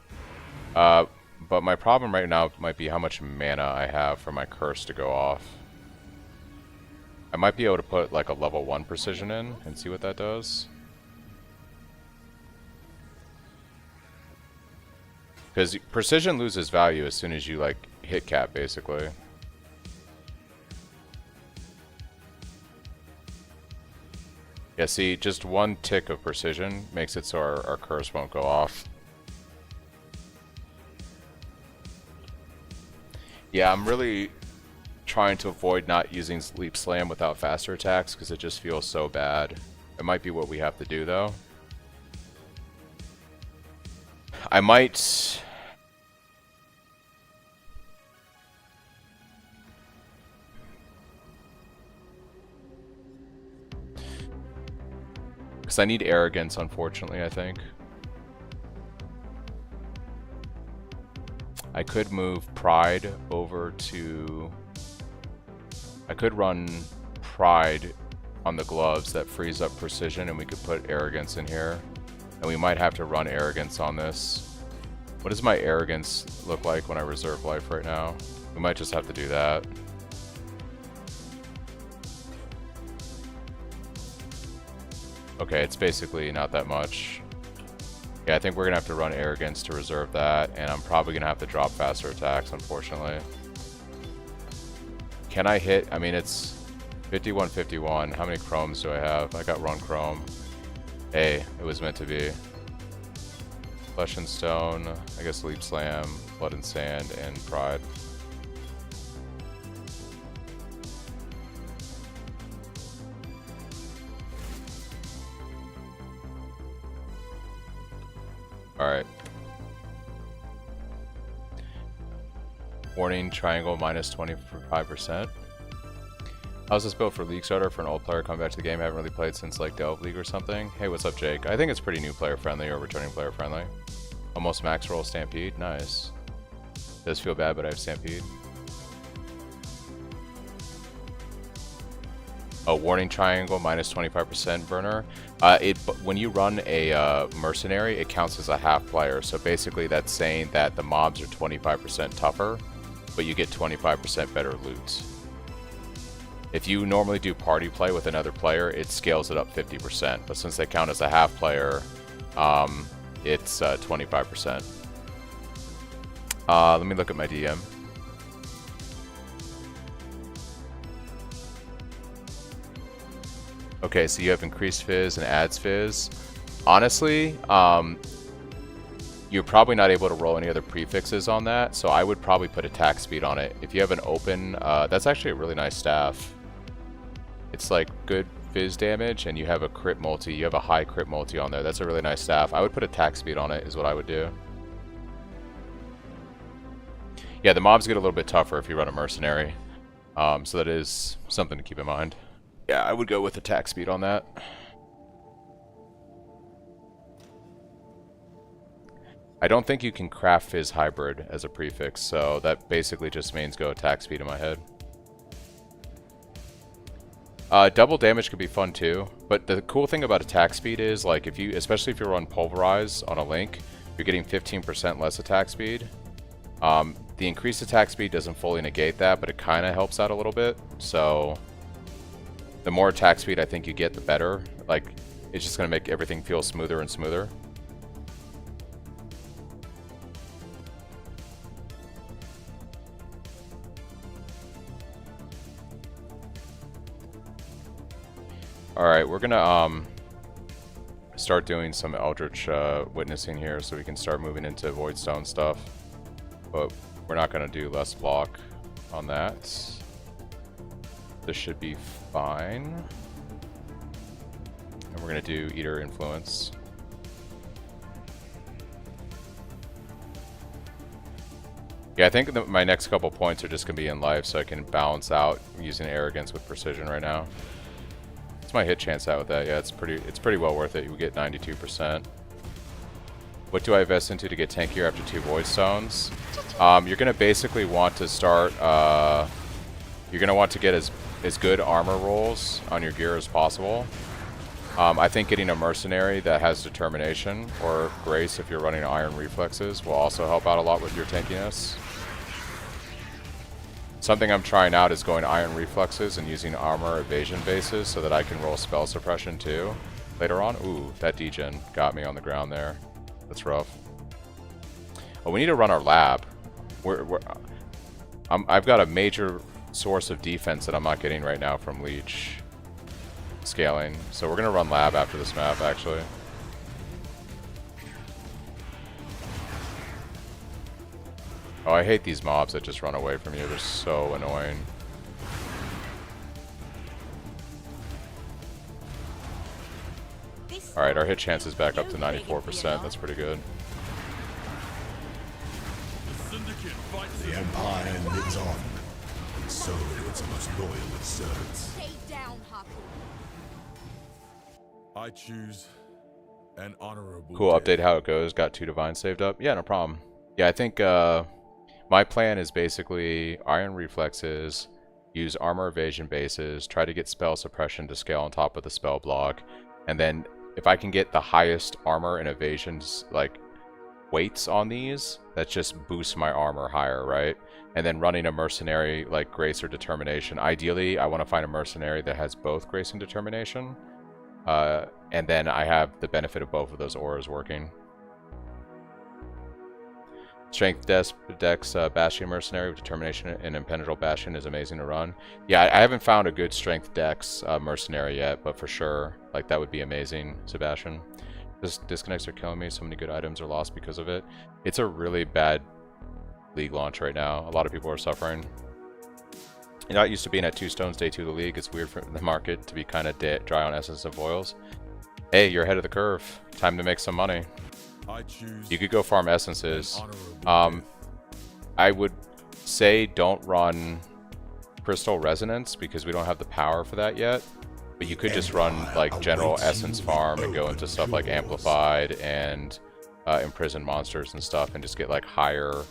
But my problem right now might be how much mana I have for my curse to go off. I might be able to put like a level 1 precision in and see what that does. Because precision loses value as soon as you like hit cap, basically. Yeah, see, just one tick of precision makes it so our curse won't go off. Yeah, I'm really trying to avoid not using Leap Slam without faster attacks because it just feels so bad. It might be what we have to do, though. I might... Because I need arrogance, unfortunately, I think. I could move Pride over to... I could run Pride on the gloves that frees up precision, and we could put arrogance in here. And we might have to run arrogance on this. What does my arrogance look like when I reserve life right now? We might just have to do that. Okay, it's basically not that much. Yeah, I think we're gonna have to run arrogance to reserve that, and I'm probably gonna have to drop faster attacks, unfortunately. Can I hit? I mean, it's 51-51. How many chromes do I have? I got run chrome. Hey, it was meant to be. Flesh and Stone, I guess Leap Slam, Blood and Sand, and Pride. Alright. Warning, triangle minus 25%. How's this built for League Starter for an old player coming back to the game? I haven't really played since like Delve League or something. Hey, what's up, Jake? I think it's pretty new player friendly or returning player friendly. Almost max roll Stampede. Nice. Does feel bad, but I have Stampede. Oh, warning, triangle minus 25% burner. When you run a mercenary, it counts as a half player. So basically that's saying that the mobs are 25% tougher, but you get 25% better loot. If you normally do party play with another player, it scales it up 50%. But since they count as a half player, it's 25%. Let me look at my DM. Okay, so you have increased fizz and adds fizz. Honestly, you're probably not able to roll any other prefixes on that, so I would probably put attack speed on it. If you have an open, that's actually a really nice staff. It's like good fizz damage, and you have a crit multi. You have a high crit multi on there. That's a really nice staff. I would put attack speed on it, is what I would do. Yeah, the mobs get a little bit tougher if you run a mercenary, so that is something to keep in mind. Yeah, I would go with attack speed on that. I don't think you can craft Fizz Hybrid as a prefix, so that basically just means go attack speed in my head. Double damage could be fun too, but the cool thing about attack speed is, like, if you, especially if you run Pulverize on a Link, you're getting 15% less attack speed. The increased attack speed doesn't fully negate that, but it kind of helps out a little bit, so... The more attack speed I think you get, the better. Like, it's just going to make everything feel smoother and smoother. Alright, we're going to start doing some Eldritch Witnessing here so we can start moving into Voidstone stuff. But we're not going to do less block on that. This should be fine. And we're going to do Eater Influence. Yeah, I think my next couple points are just going to be in life, so I can balance out using Arrogance with Precision right now. What's my hit chance out with that? Yeah, it's pretty well worth it. You get 92%. What do I invest into to get tankier after 2 Void Stones? You're going to basically want to start... you're going to want to get as good armor rolls on your gear as possible. I think getting a mercenary that has determination, or grace if you're running iron reflexes, will also help out a lot with your tankiness. Something I'm trying out is going iron reflexes and using armor evasion bases so that I can roll spell suppression too later on. Ooh, that degen got me on the ground there. That's rough. Oh, we need to run our lab. I've got a major source of defense that I'm not getting right now from Leech scaling, so we're gonna run lab after this map actually. Oh, I hate these mobs that just run away from you. They're so annoying. Alright, our hit chance is back up to 94%. That's pretty good. The Empire lives on, and so do its most loyal servants. Stay down, Haku. I choose an honorable Cool, death. update how it goes. Got 2 divines saved up. Yeah, no problem. Yeah, I think my plan is basically iron reflexes, use armor evasion bases, try to get spell suppression to scale on top of the spell block, and then if I can get the highest armor and evasions like weights on these, that just boosts my armor higher, right? And then running a mercenary like grace or determination. Ideally, I want to find a mercenary that has both grace and determination. And then I have the benefit of both of those auras working. Strength Dex Bastion Mercenary with Determination and Impenetrable Bastion is amazing to run. Yeah, I haven't found a good Strength Dex Mercenary yet, but for sure, like that would be amazing, Sebastian. This disconnects are killing me. So many good items are lost because of it. It's a really bad league launch right now. A lot of people are suffering. You're not used to being at 2 stones day 2 of the league. It's weird for the market to be kind of dry on essence of oils. Hey, you're ahead of the curve. Time to make some money. I choose You could go farm essences. I would say don't run Crystal Resonance because we don't have the power for that yet. But you could just run like general essence farm and go into stuff like Amplified and Imprisoned Monsters and stuff and just get like higher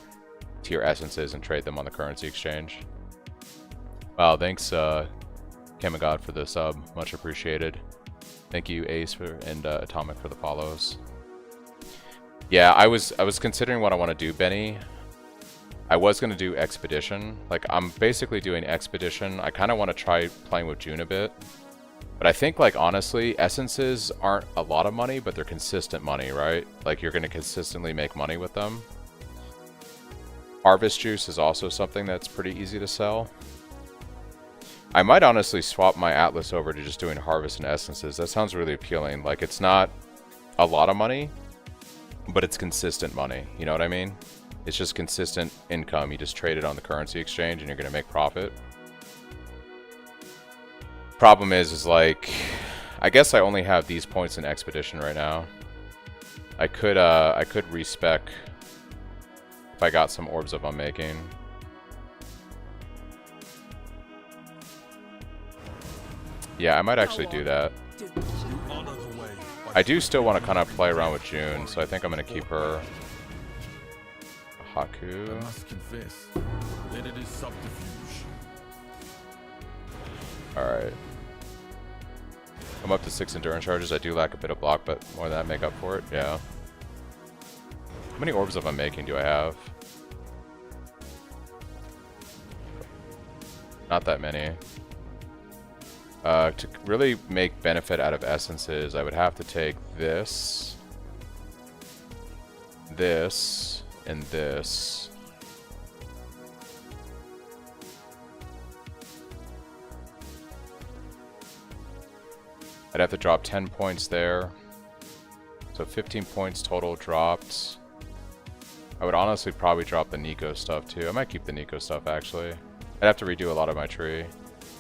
tier essences and trade them on the currency exchange. Wow, thanks Kamagod for the sub. Much appreciated. Thank you Ace and Atomic for the follows. Yeah, I was considering what I want to do, Benny. I was going to do Expedition. Like, I'm basically doing Expedition. I kind of want to try playing with June a bit. But I think, like, honestly, essences aren't a lot of money, but they're consistent money, right? Like, you're going to consistently make money with them. Harvest Juice is also something that's pretty easy to sell. I might honestly swap my Atlas over to just doing Harvest and Essences. That sounds really appealing. Like, it's not a lot of money, but it's consistent money. You know what I mean? It's just consistent income. You just trade it on the currency exchange and you're going to make profit. Problem is like, I guess I only have these points in Expedition right now. I could respec if I got some Orbs of Unmaking. Yeah, I might actually do that. I do still want to kind of play around with June, so I think I'm going to keep her. Haku. I must confess that it is subterfuge. Alright. I'm up to 6 endurance charges. I do lack a bit of block, but more than that make up for it. Yeah. How many Orbs of Unmaking do I have? Not that many. To really make benefit out of essences, I would have to take this, and this. I'd have to drop 10 points there. So 15 points total dropped. I would honestly probably drop the Nico stuff too. I might keep the Nico stuff actually. I'd have to redo a lot of my tree.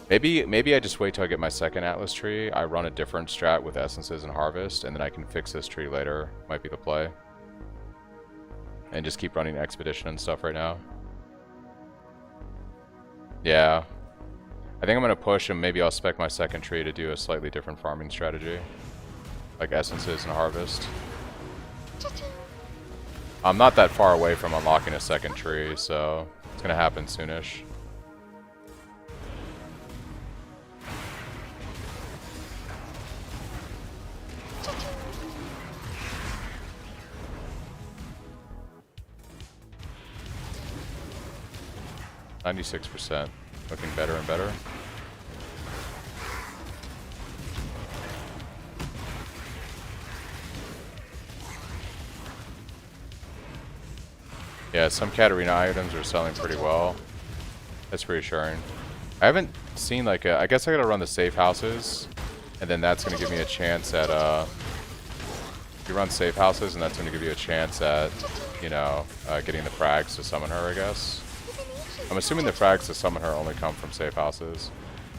Maybe I just wait till I get my second Atlas tree. I run a different strat with essences and harvest, and then I can fix this tree later. Might be the play. And just keep running Expedition and stuff right now. Yeah. I think I'm going to push, and maybe I'll spec my second tree to do a slightly different farming strategy. Like essences and harvest. I'm not that far away from unlocking a second tree, so it's going to happen soonish. 96%. Looking better and better. Yeah, some Katarina items are selling pretty well. That's reassuring. I haven't seen like a... I guess I gotta run the safe houses. And then that's gonna give me a chance at... you run safe houses and that's gonna give you a chance at, you know, getting the frags to summon her, I guess. I'm assuming the frags to summon her only come from safe houses.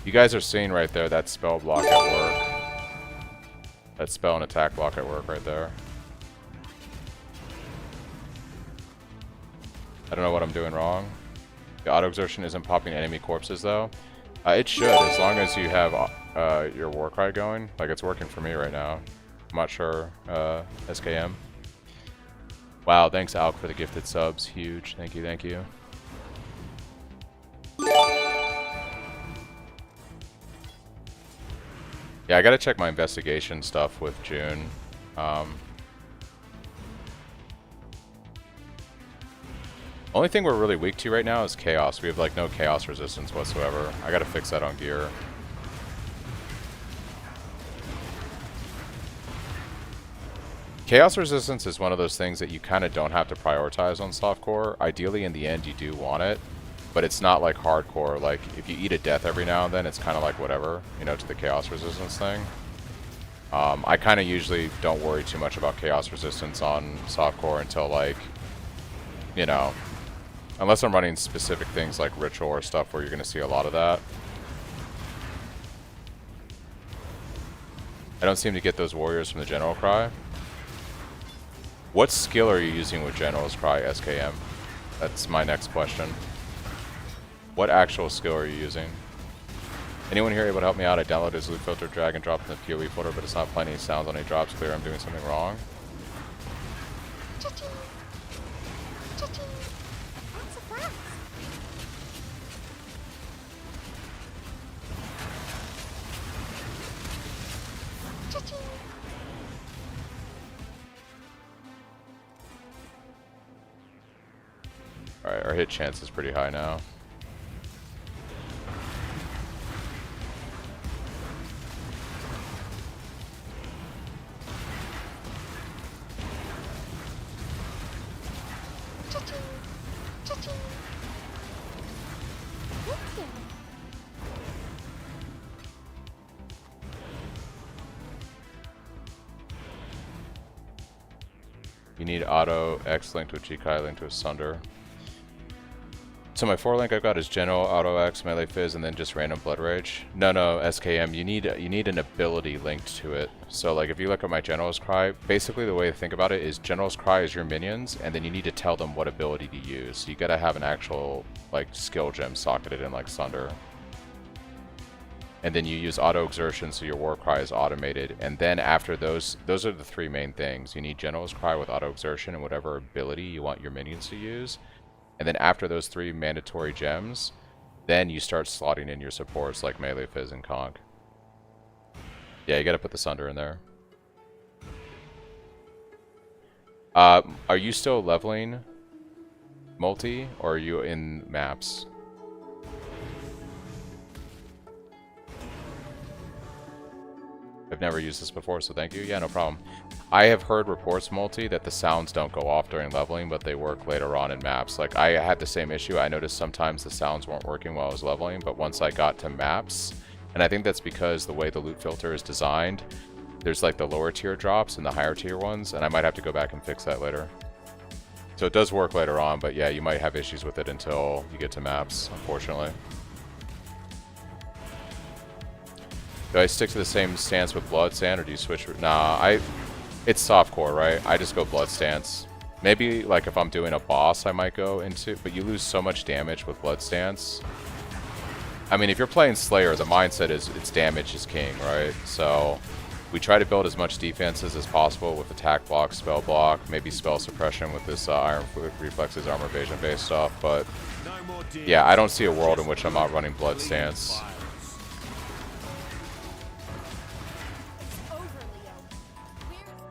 You guys are seeing right there that spell block at work. That spell and attack block at work right there. I don't know what I'm doing wrong. The auto exertion isn't popping enemy corpses though. It should, as long as you have your war cry going. Like, it's working for me right now. I'm not sure. SKM. Wow, thanks Alk for the gifted subs. Huge. Thank you, thank you. Yeah, I gotta check my investigation stuff with June. Only thing we're really weak to right now is chaos. We have like no chaos resistance whatsoever. I gotta fix that on gear. Chaos resistance is one of those things that you kind of don't have to prioritize on softcore. Ideally, in the end, you do want it, but it's not like hardcore. Like, if you eat a death every now and then, it's kind of like whatever, you know, to the chaos resistance thing. I kind of usually don't worry too much about chaos resistance on softcore until, like, you know, unless I'm running specific things like ritual or stuff where you're going to see a lot of that. I don't seem to get those warriors from the General Cry. What skill are you using with General's Cry, SKM? That's my next question. What actual skill are you using? Anyone here able to help me out? I downloaded his loot filter, drag and drop in the PoE folder, but it's not playing any sounds on any drops. Clear I'm doing something wrong. Cha-ching. Cha-ching. Lots of flags. Cha-ching. Alright, our hit chance is pretty high now. Cha-ching. Cha-ching. Thank you. You need auto X link to a Chikai link to a Sunder. So my 4 link I've got is General, Auto X, Melee Fizz, and then just random Blood Rage. No, SKM, you need an ability linked to it. So like if you look at my General's Cry, basically the way to think about it is General's Cry is your minions, and then you need to tell them what ability to use. So you gotta have an actual like skill gem socketed in like Sunder. And then you use Auto Exertion so your War Cry is automated. And then after those are the 3 main things. You need General's Cry with Auto Exertion and whatever ability you want your minions to use. And then after those 3 mandatory gems, then you start slotting in your supports like Melee, Fizz, and Conk. Yeah, you gotta put the Sunder in there. Are you still leveling multi, or are you in maps? I've never used this before, so thank you. Yeah, no problem. I have heard reports multi that the sounds don't go off during leveling, but they work later on in maps. Like, I had the same issue. I noticed sometimes the sounds weren't working while I was leveling, but once I got to maps, and I think that's because the way the loot filter is designed, there's like the lower tier drops and the higher tier ones, and I might have to go back and fix that later. So it does work later on, but yeah, you might have issues with it until you get to maps, unfortunately. Do I stick to the same stance with Blood Stand, or do you switch? Nah, it's softcore, right? I just go Blood Stance. Maybe, like, if I'm doing a boss, I might go into... But you lose so much damage with Blood Stance. I mean, if you're playing Slayer, the mindset is it's damage is king, right? So we try to build as much defenses as possible with attack block, spell block, maybe spell suppression with this Iron Reflexes, armor evasion based stuff. But yeah, I don't see a world in which I'm not running Blood Stance.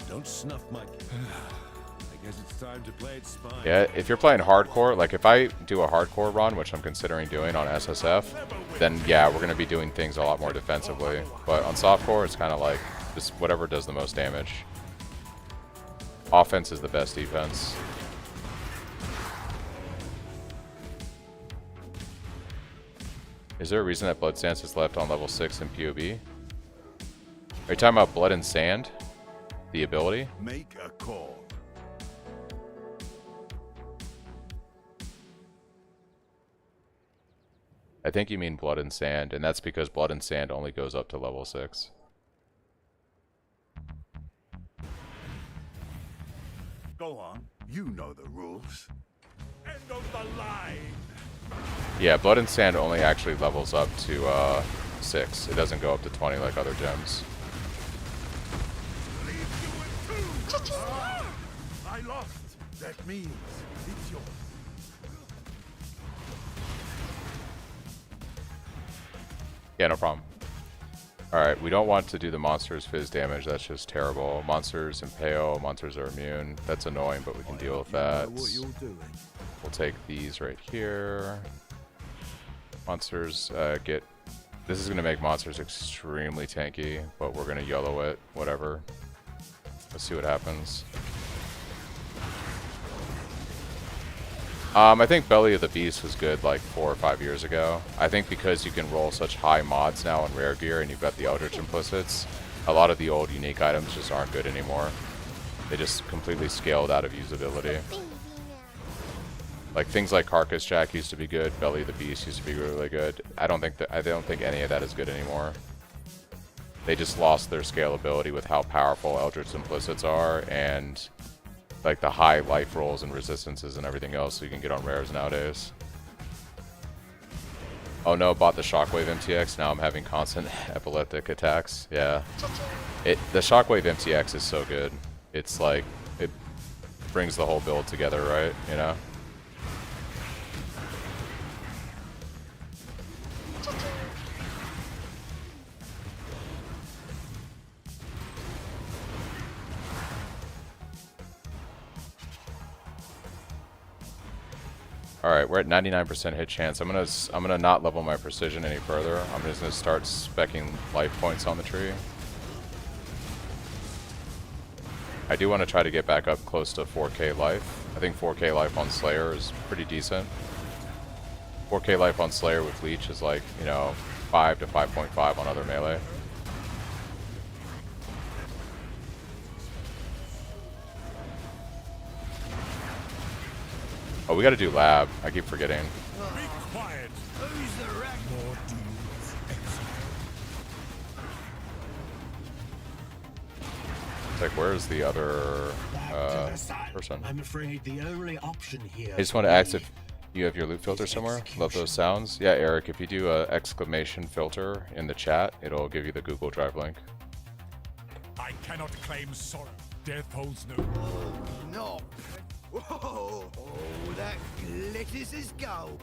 Don't snuff my... I Guess it's time to play it smart. Yeah, if you're playing hardcore, like if I do a hardcore run, which I'm considering doing on SSF, then yeah, we're going to be doing things a lot more defensively. But on softcore, it's kind of like just whatever does the most damage. Offense is the best defense. Is there a reason that Blood Stance is left on level 6 in POB? Are you talking about Blood and Sand? The ability? Make a call. I think you mean Blood and Sand, and that's because Blood and Sand only goes up to level 6. Go on. You know the rules. End of the line. Yeah, Blood and Sand only actually levels up to 6. It doesn't go up to 20 like other gems. I lost. That means it's yours. Yeah, no problem. Alright, we don't want to do the monsters fizz damage. That's just terrible. Monsters impale. Monsters are immune. That's annoying, but we can deal with that. We'll take these right here. Monsters get... This is going to make monsters extremely tanky, but we're going to yellow it. Whatever. Let's see what happens. I think Belly of the Beast was good like 4 or 5 years ago. I think because you can roll such high mods now in rare gear and you've got the Eldritch implicits, a lot of the old unique items just aren't good anymore. They just completely scaled out of usability. Like things like Carcass Jack used to be good, Belly of the Beast used to be really good. I don't think any of that is good anymore. They just lost their scalability with how powerful Eldritch implicits are and like the high life rolls and resistances and everything else so you can get on rares nowadays. Oh no, bought the Shockwave MTX, now I'm having constant epileptic attacks. Yeah. The Shockwave MTX is so good. It's like, it brings the whole build together, right? You know? Alright, we're at 99% hit chance. I'm gonna not level my precision any further. I'm just gonna start speccing life points on the tree. I do want to try to get back up close to 4k life. I think 4k life on Slayer is pretty decent. 4k life on Slayer with Leech is like, you know, 5 to 5.5 on other melee. Oh, we gotta do lab. I keep forgetting. Be quiet. Who's the wreck? More duels. It's like, where's the other person? I'm afraid the only option here. I just want to ask if you have your loot filter somewhere. Love those sounds. Yeah, Eric, if you do a exclamation filter in the chat, it'll give you the Google Drive link. I cannot claim sorrow. Death holds no. No. Whoa! Oh, that glitters as gold.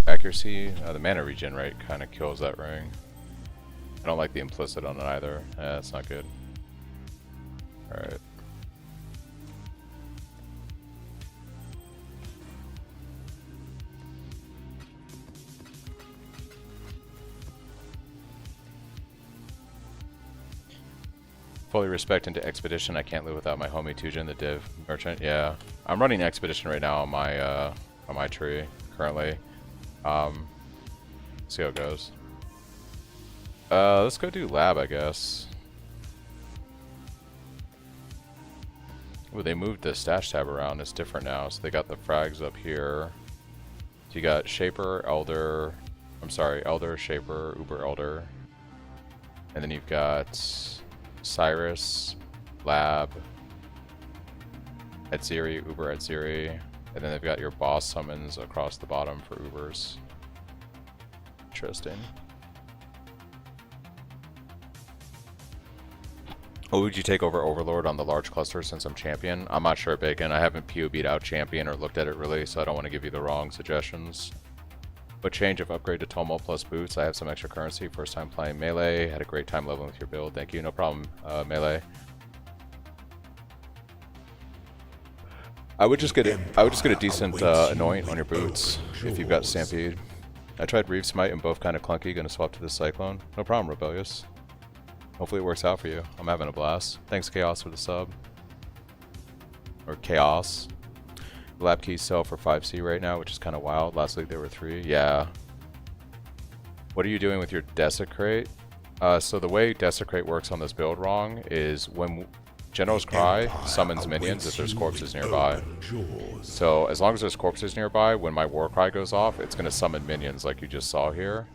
Accuracy, the mana regen rate kind of kills that ring. I don't like the implicit on it either. Yeah, that's not good. Alright. Fully respect into Expedition. I can't live without my homie Tujin, the div merchant. Yeah, I'm running Expedition right now on my tree currently. See how it goes. Let's go do lab, I guess. Ooh, they moved the stash tab around. It's different now. So they got the frags up here. So you got Shaper, Elder. I'm sorry, Elder, Shaper, Uber Elder. And then you've got Cyrus, Lab, Edziri, Uber Edziri. And then they've got your boss summons across the bottom for Ubers. Interesting. What would you take over Overlord on the large cluster since I'm champion? I'm not sure, Bacon. I haven't POB'd out champion or looked at it really, so I don't want to give you the wrong suggestions. But change of upgrade to Tumult plus boots. I have some extra currency. First time playing Melee. Had a great time leveling with your build. Thank you. No problem, Melee. I would just get a decent anoint on your boots if you've got Stampede. I tried Reeve Smite and both kind of clunky. Gonna swap to the Cyclone. No problem, Rebellious. Hopefully it works out for you. I'm having a blast. Thanks, Chaos, for the sub. Or Chaos. The lab keys sell for 5C right now, which is kind of wild. Last week there were 3. Yeah. What are you doing with your Desecrate? So the way Desecrate works on this build wrong is when General's Cry summons minions if there's corpses nearby. So as long as there's corpses nearby, when my War Cry goes off, it's going to summon minions like you just saw here.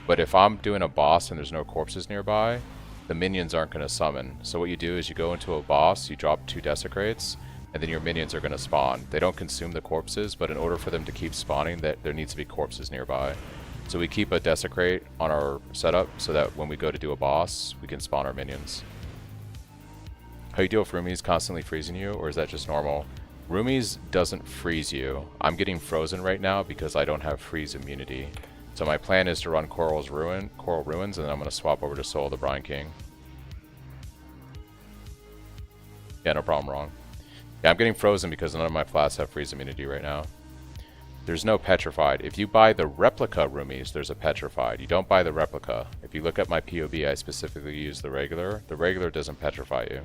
But if I'm doing a boss and there's no corpses nearby, the minions aren't going to summon. So what you do is you go into a boss, you drop 2 Desecrates, and then your minions are going to spawn. They don't consume the corpses, but in order for them to keep spawning, there needs to be corpses nearby. So we keep a Desecrate on our setup so that when we go to do a boss, we can spawn our minions. How you deal with Roomies constantly freezing you, or is that just normal? Roomies doesn't freeze you. I'm getting frozen right now because I don't have freeze immunity. So my plan is to run Coral Ruins, and then I'm going to swap over to Soul of the Brine King. Yeah, no problem, wrong. Yeah, I'm getting frozen because none of my flats have freeze immunity right now. There's no petrified. If you buy the replica Roomies, there's a petrified. You don't buy the replica. If you look at my POB, I specifically use the regular. The regular doesn't petrify you.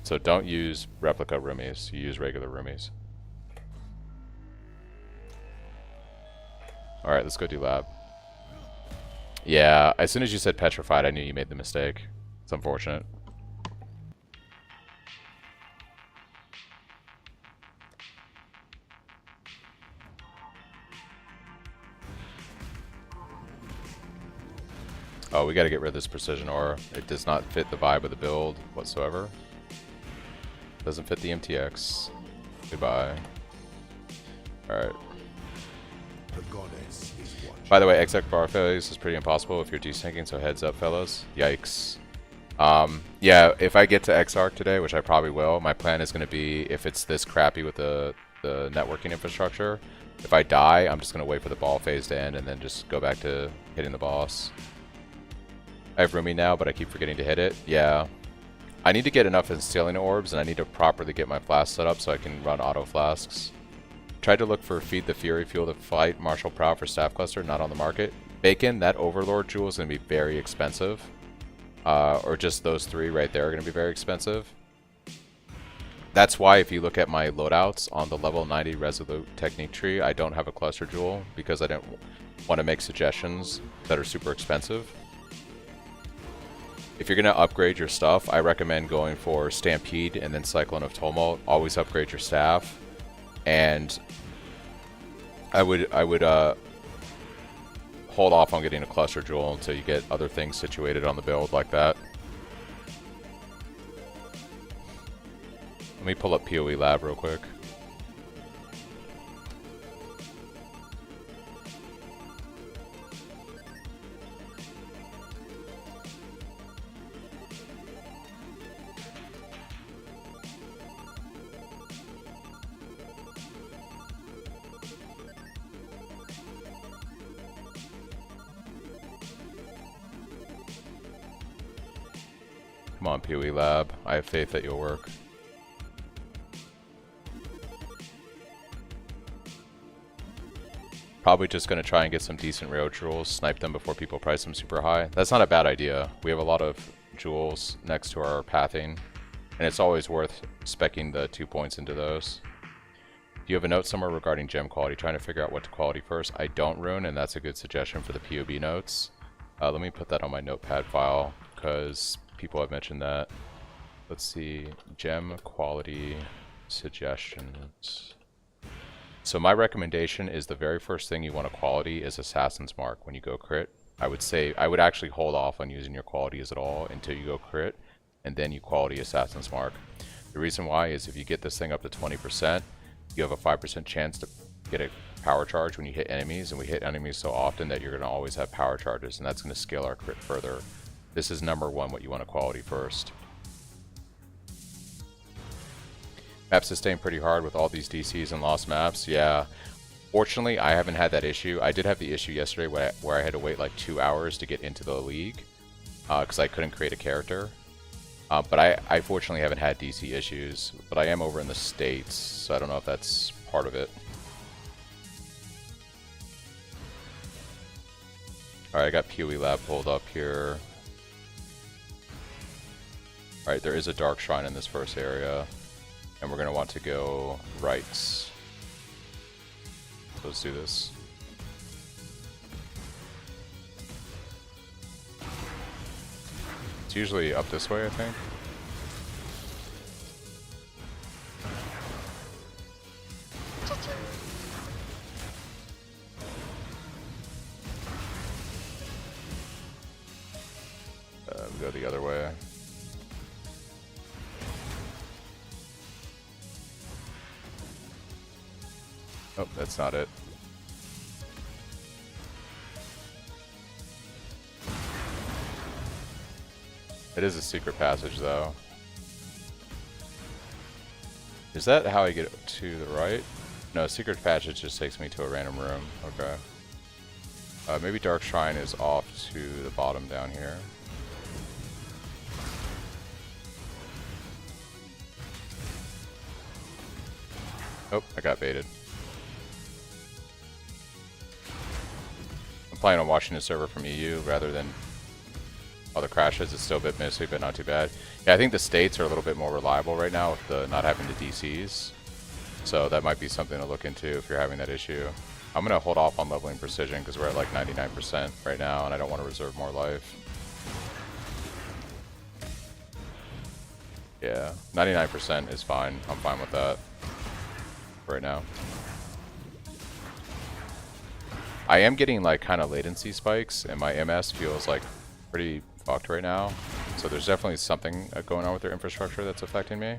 So don't use replica Roomies. You use regular Roomies. Alright, let's go do lab. Yeah, as soon as you said petrified, I knew you made the mistake. It's unfortunate. Oh, we gotta get rid of this precision aura. It does not fit the vibe of the build whatsoever. Doesn't fit the MTX. Goodbye. Alright. By the way, exec bar failures is pretty impossible if you're desyncing, so heads up, fellas. Yikes. Yeah, if I get to Exarch today, which I probably will, my plan is going to be, if it's this crappy with the networking infrastructure, if I die, I'm just going to wait for the ball phase to end and then just go back to hitting the boss. I have Rumi now, but I keep forgetting to hit it. Yeah. I need to get enough instilling orbs, and I need to properly get my flask set up so I can run auto flasks. Tried to look for Feed the Fury, Fuel the Fight, Martial Prow for Staff Cluster, not on the market. Bacon, that Overlord jewel is going to be very expensive. Or just those 3 right there are going to be very expensive. That's why if you look at my loadouts on the level 90 Resolute Technique tree, I don't have a cluster jewel because I didn't want to make suggestions that are super expensive. If you're going to upgrade your stuff, I recommend going for Stampede and then Cyclone of Tumult. Always upgrade your staff. And I would hold off on getting a cluster jewel until you get other things situated on the build like that. Let me pull up PoE Lab real quick. Come on, PoE Lab. I have faith that you'll work. Probably just going to try and get some decent rail jewels, snipe them before people price them super high. That's not a bad idea. We have a lot of jewels next to our pathing, and it's always worth speccing the 2 points into those. Do you have a note somewhere regarding gem quality? Trying to figure out what to quality first. I don't, Rune, and that's a good suggestion for the POB notes. Let me put that on my notepad file, because people have mentioned that. Let's see, gem quality suggestions. So my recommendation is the very first thing you want to quality is Assassin's Mark when you go crit. I would say I would actually hold off on using your qualities at all until you go crit, and then you quality Assassin's Mark. The reason why is if you get this thing up to 20%, you have a 5% chance to get a power charge when you hit enemies, and we hit enemies so often that you're going to always have power charges, and that's going to scale our crit further. This is number one, what you want to quality first. Map sustain pretty hard with all these DCs and lost maps. Yeah. Fortunately, I haven't had that issue. I did have the issue yesterday where I had to wait like 2 hours to get into the league because I couldn't create a character. But I fortunately haven't had DC issues. But I am over in the States, so I don't know if that's part of it. Alright, I got PoE Lab pulled up here. Alright, there is a Dark Shrine in this first area. And we're going to want to go right. So let's do this. It's usually up this way, I think. We go the other way. Oh, that's not it. It is a secret passage, though. Is that how I get to the right? No, secret passage just takes me to a random room. Okay. Maybe Dark Shrine is off to the bottom down here. Oh, I got baited. I'm planning on watching the server from EU rather than other crashes. It's still a bit messy, but not too bad. Yeah, I think the States are a little bit more reliable right now with the not having the DCs. So that might be something to look into if you're having that issue. I'm going to hold off on leveling precision because we're at like 99% right now and I don't want to reserve more life. Yeah, 99% is fine. I'm fine with that right now. I am getting like kind of latency spikes and my MS feels like pretty fucked right now. So there's definitely something going on with their infrastructure that's affecting me.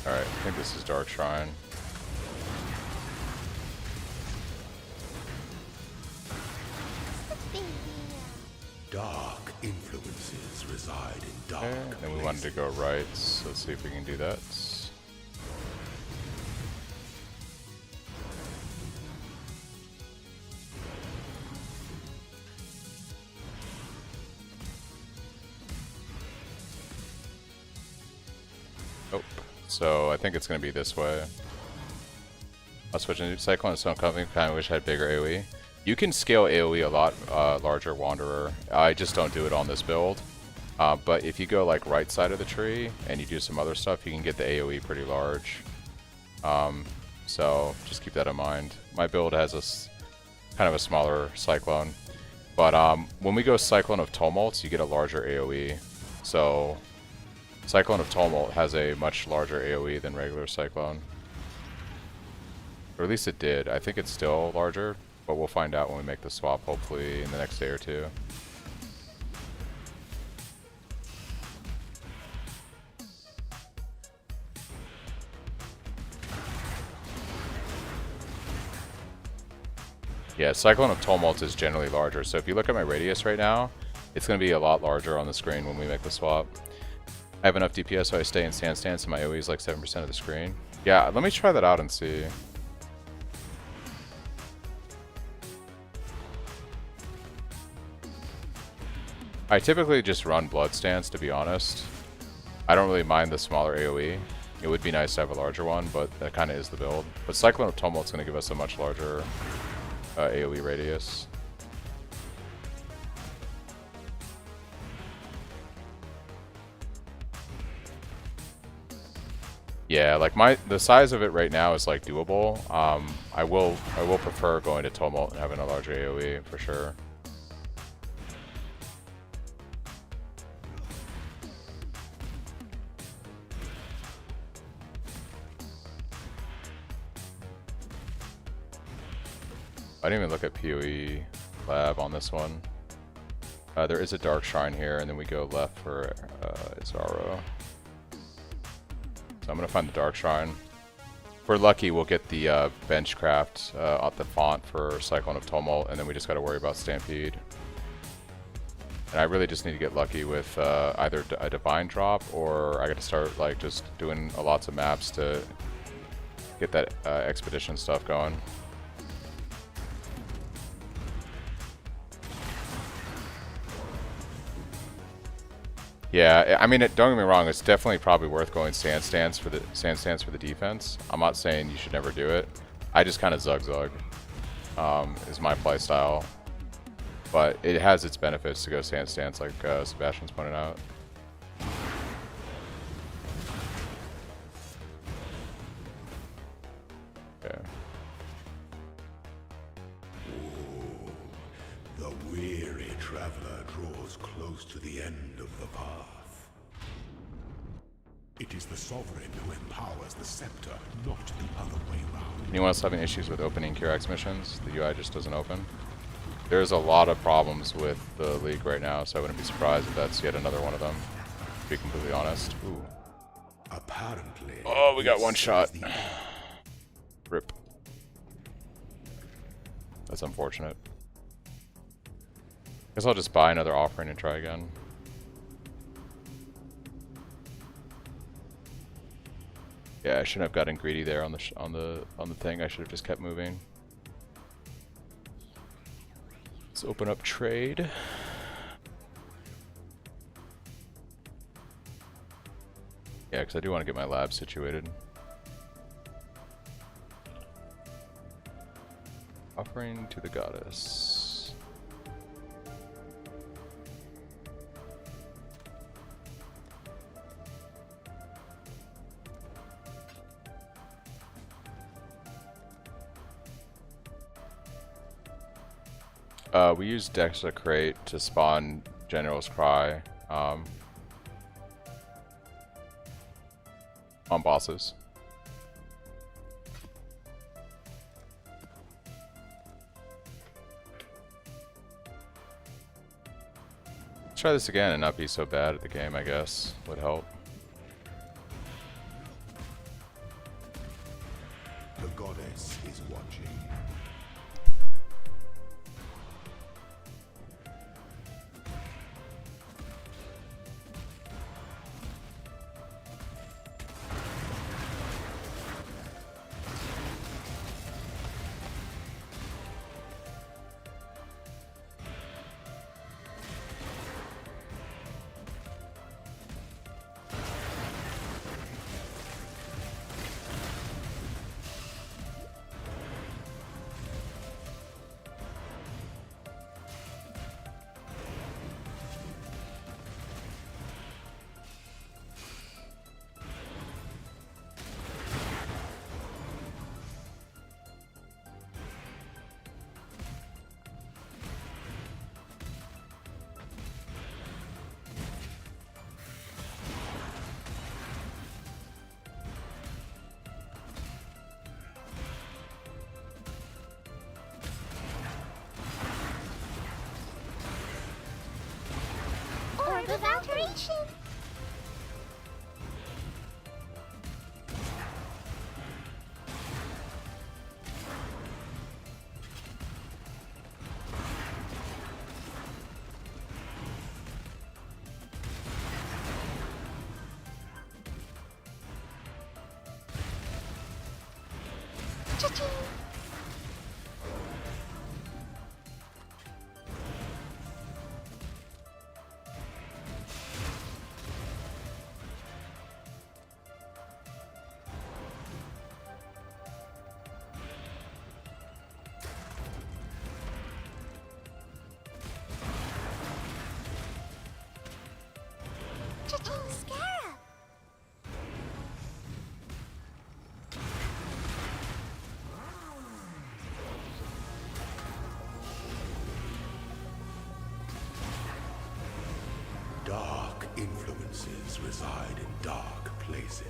Alright, I think this is Dark Shrine. Dark influences reside in dark Okay, and then we wanted to go right, so let's see if we can do that. Oh, so I think it's going to be this way. I'll switch into Cyclone Stone Company. Kind of wish I had bigger AoE. You can scale AoE a lot larger, Wanderer. I just don't do it on this build. But if you go like right side of the tree and you do some other stuff, you can get the AoE pretty large. So just keep that in mind. My build has a kind of a smaller Cyclone. But when we go Cyclone of Tumults, you get a larger AoE. So Cyclone of Tumult has a much larger AoE than regular Cyclone. Or at least it did. I think it's still larger, but we'll find out when we make the swap, hopefully in the next day or two. Yeah, Cyclone of Tumult is generally larger, so if you look at my radius right now, it's going to be a lot larger on the screen when we make the swap. I have enough DPS so I stay in stand stance and my AoE is like 7% of the screen. Yeah, let me try that out and see. I typically just run Blood Stance, to be honest. I don't really mind the smaller AoE. It would be nice to have a larger one, but that kind of is the build. But Cyclone of Tumult is going to give us a much larger AoE radius. Yeah, like the size of it right now is like doable. I will prefer going to Tumult and having a larger AoE for sure. I didn't even look at PoE lab on this one. There is a dark shrine here, and then we go left for Izaro. So I'm gonna find the dark shrine. If we're lucky, we'll get the benchcraft at the font for Cyclone of Tumult, and then we just gotta worry about Stampede. And I really just need to get lucky with either a divine drop, or I gotta start like just doing lots of maps to get that expedition stuff going. Yeah, I mean, don't get me wrong. It's definitely probably worth going sand stance for the defense. I'm not saying you should never do it. I just kind of zug is my play style, but it has its benefits to go sand stance, like Sebastian's pointed out. Okay. The weary traveler draws close to the end of the path. It is the sovereign who empowers the scepter, not the other way round. Anyone else having issues with opening Kirax missions? The UI just doesn't open. There's a lot of problems with the league right now, so I wouldn't be surprised if that's yet another one of them, to be completely honest. Ooh. Apparently. Oh, we got one shot. Rip. That's unfortunate. Guess I'll just buy another offering and try again. Yeah, I shouldn't have gotten greedy there on the thing. I should have just kept moving. Let's open up trade. Yeah, because I do want to get my lab situated. Offering to the goddess. We use Desecrate to spawn General's Cry on bosses. Let's try this again and not be so bad at the game, I guess. Would help. The goddess is watching. Orb of alteration. Cha-ching. Cha-ching, Scarab. Dark influences reside in dark places.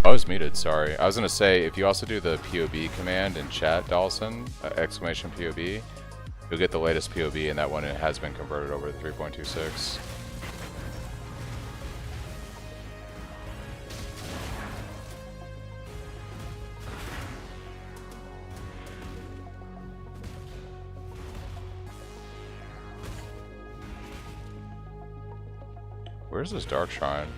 Oh, it's muted, sorry. I was gonna say, if you also do the POB command in chat, Dawson, exclamation POB, you'll get the latest POB, and that one has been converted over to 3.26. Where's this Dark Shrine?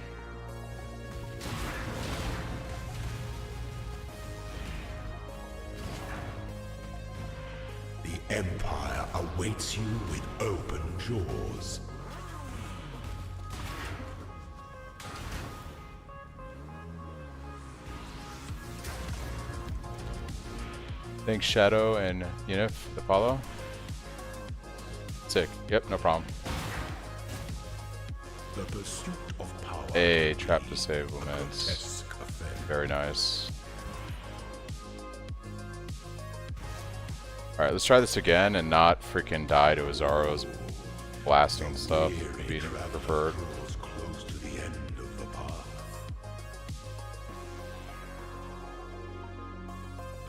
The Empire awaits you with open jaws. Thanks, Shadow and Unif, the follow. Sick. Yep, no problem. The pursuit of power. Hey, trap disablements. Very nice. Alright, let's try this again and not freaking die to Azaro's blasting stuff. Would be preferred. Close to the end of the path.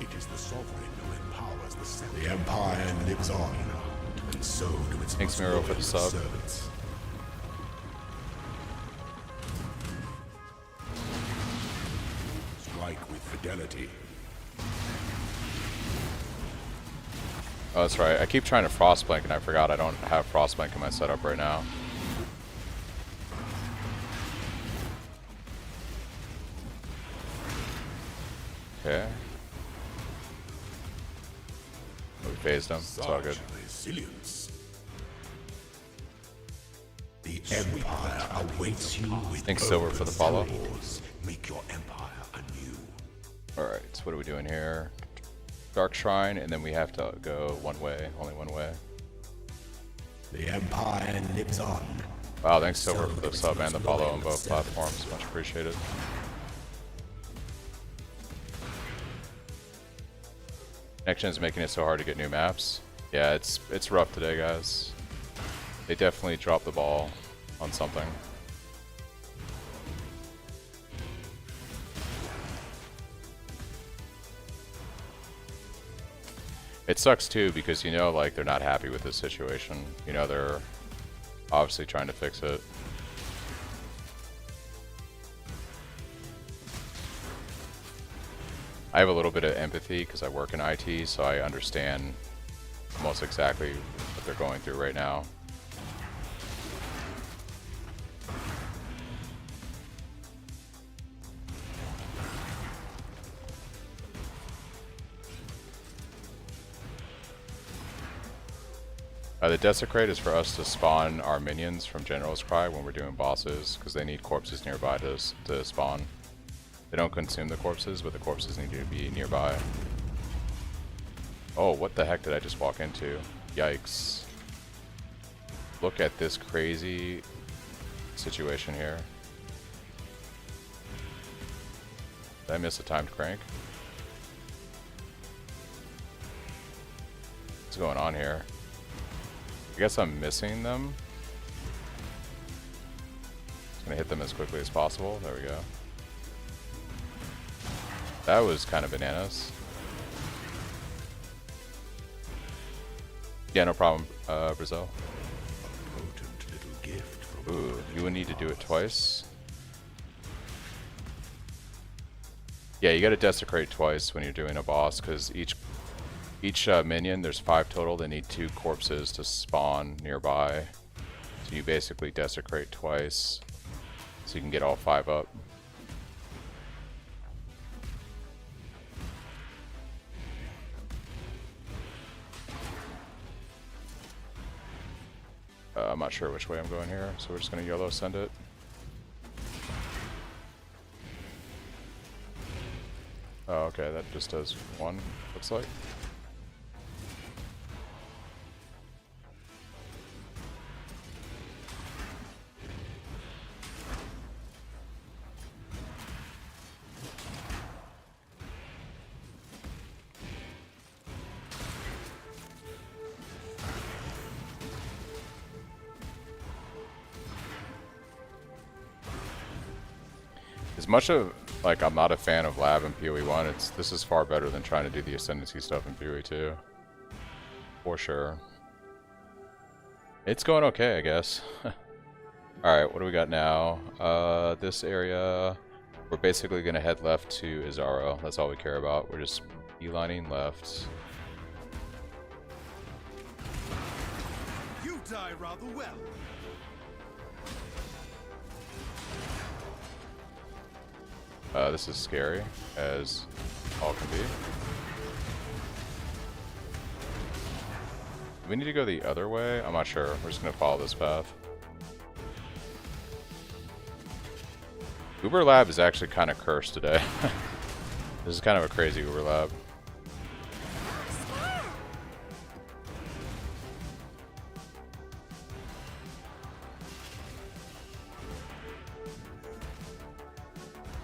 It is the sovereign who empowers the scepter. The Empire lives on, and so do its Thanks, Miro, for the sub. servants. Strike with fidelity. Oh, that's right. I keep trying to Frostblink and I forgot I don't have Frostblink in my setup right now. Okay. We phased him. It's all good. Resilience. The Empire awaits you with Thanks, Silver, for the follow. doors. Make your empire anew. Alright, so what are we doing here? Dark Shrine, and then we have to go one way, only one way. The Empire lives on. Wow, thanks Silver for the sub and the follow on both platforms. Much appreciated. Connection is making it so hard to get new maps. Yeah, it's rough today, guys. They definitely dropped the ball on something. It sucks too because you know, like, they're not happy with this situation. You know, they're obviously trying to fix it. I have a little bit of empathy because I work in IT, so I understand almost exactly what they're going through right now. The Desecrate is for us to spawn our minions from General's Cry when we're doing bosses, because they need corpses nearby to spawn. They don't consume the corpses, but the corpses need to be nearby. Oh, what the heck did I just walk into? Yikes. Look at this crazy situation here. Did I miss a timed crank? What's going on here? I guess I'm missing them. Just gonna hit them as quickly as possible. There we go. That was kind of bananas. Yeah, no problem, Brazil. Ooh, you would need to do it twice. Yeah, you gotta desecrate twice when you're doing a boss, because each minion, there's 5 total, they need 2 corpses to spawn nearby. So you basically desecrate twice, so you can get all 5 up. I'm not sure which way I'm going here, so we're just gonna YOLO send it. Oh, okay, that just does 1, looks like. As much of Like, I'm not a fan of lab in PoE 1. This is far better than trying to do the Ascendancy stuff in PoE 2. For sure. It's going okay, I guess. Alright, what do we got now? This area, we're basically going to head left to Izaro. That's all we care about. We're just beelining left. You die rather well. This is scary, as all can be. Do we need to go the other way? I'm not sure. We're just going to follow this path. Uber Lab is actually kind of cursed today. This is kind of a crazy Uber Lab.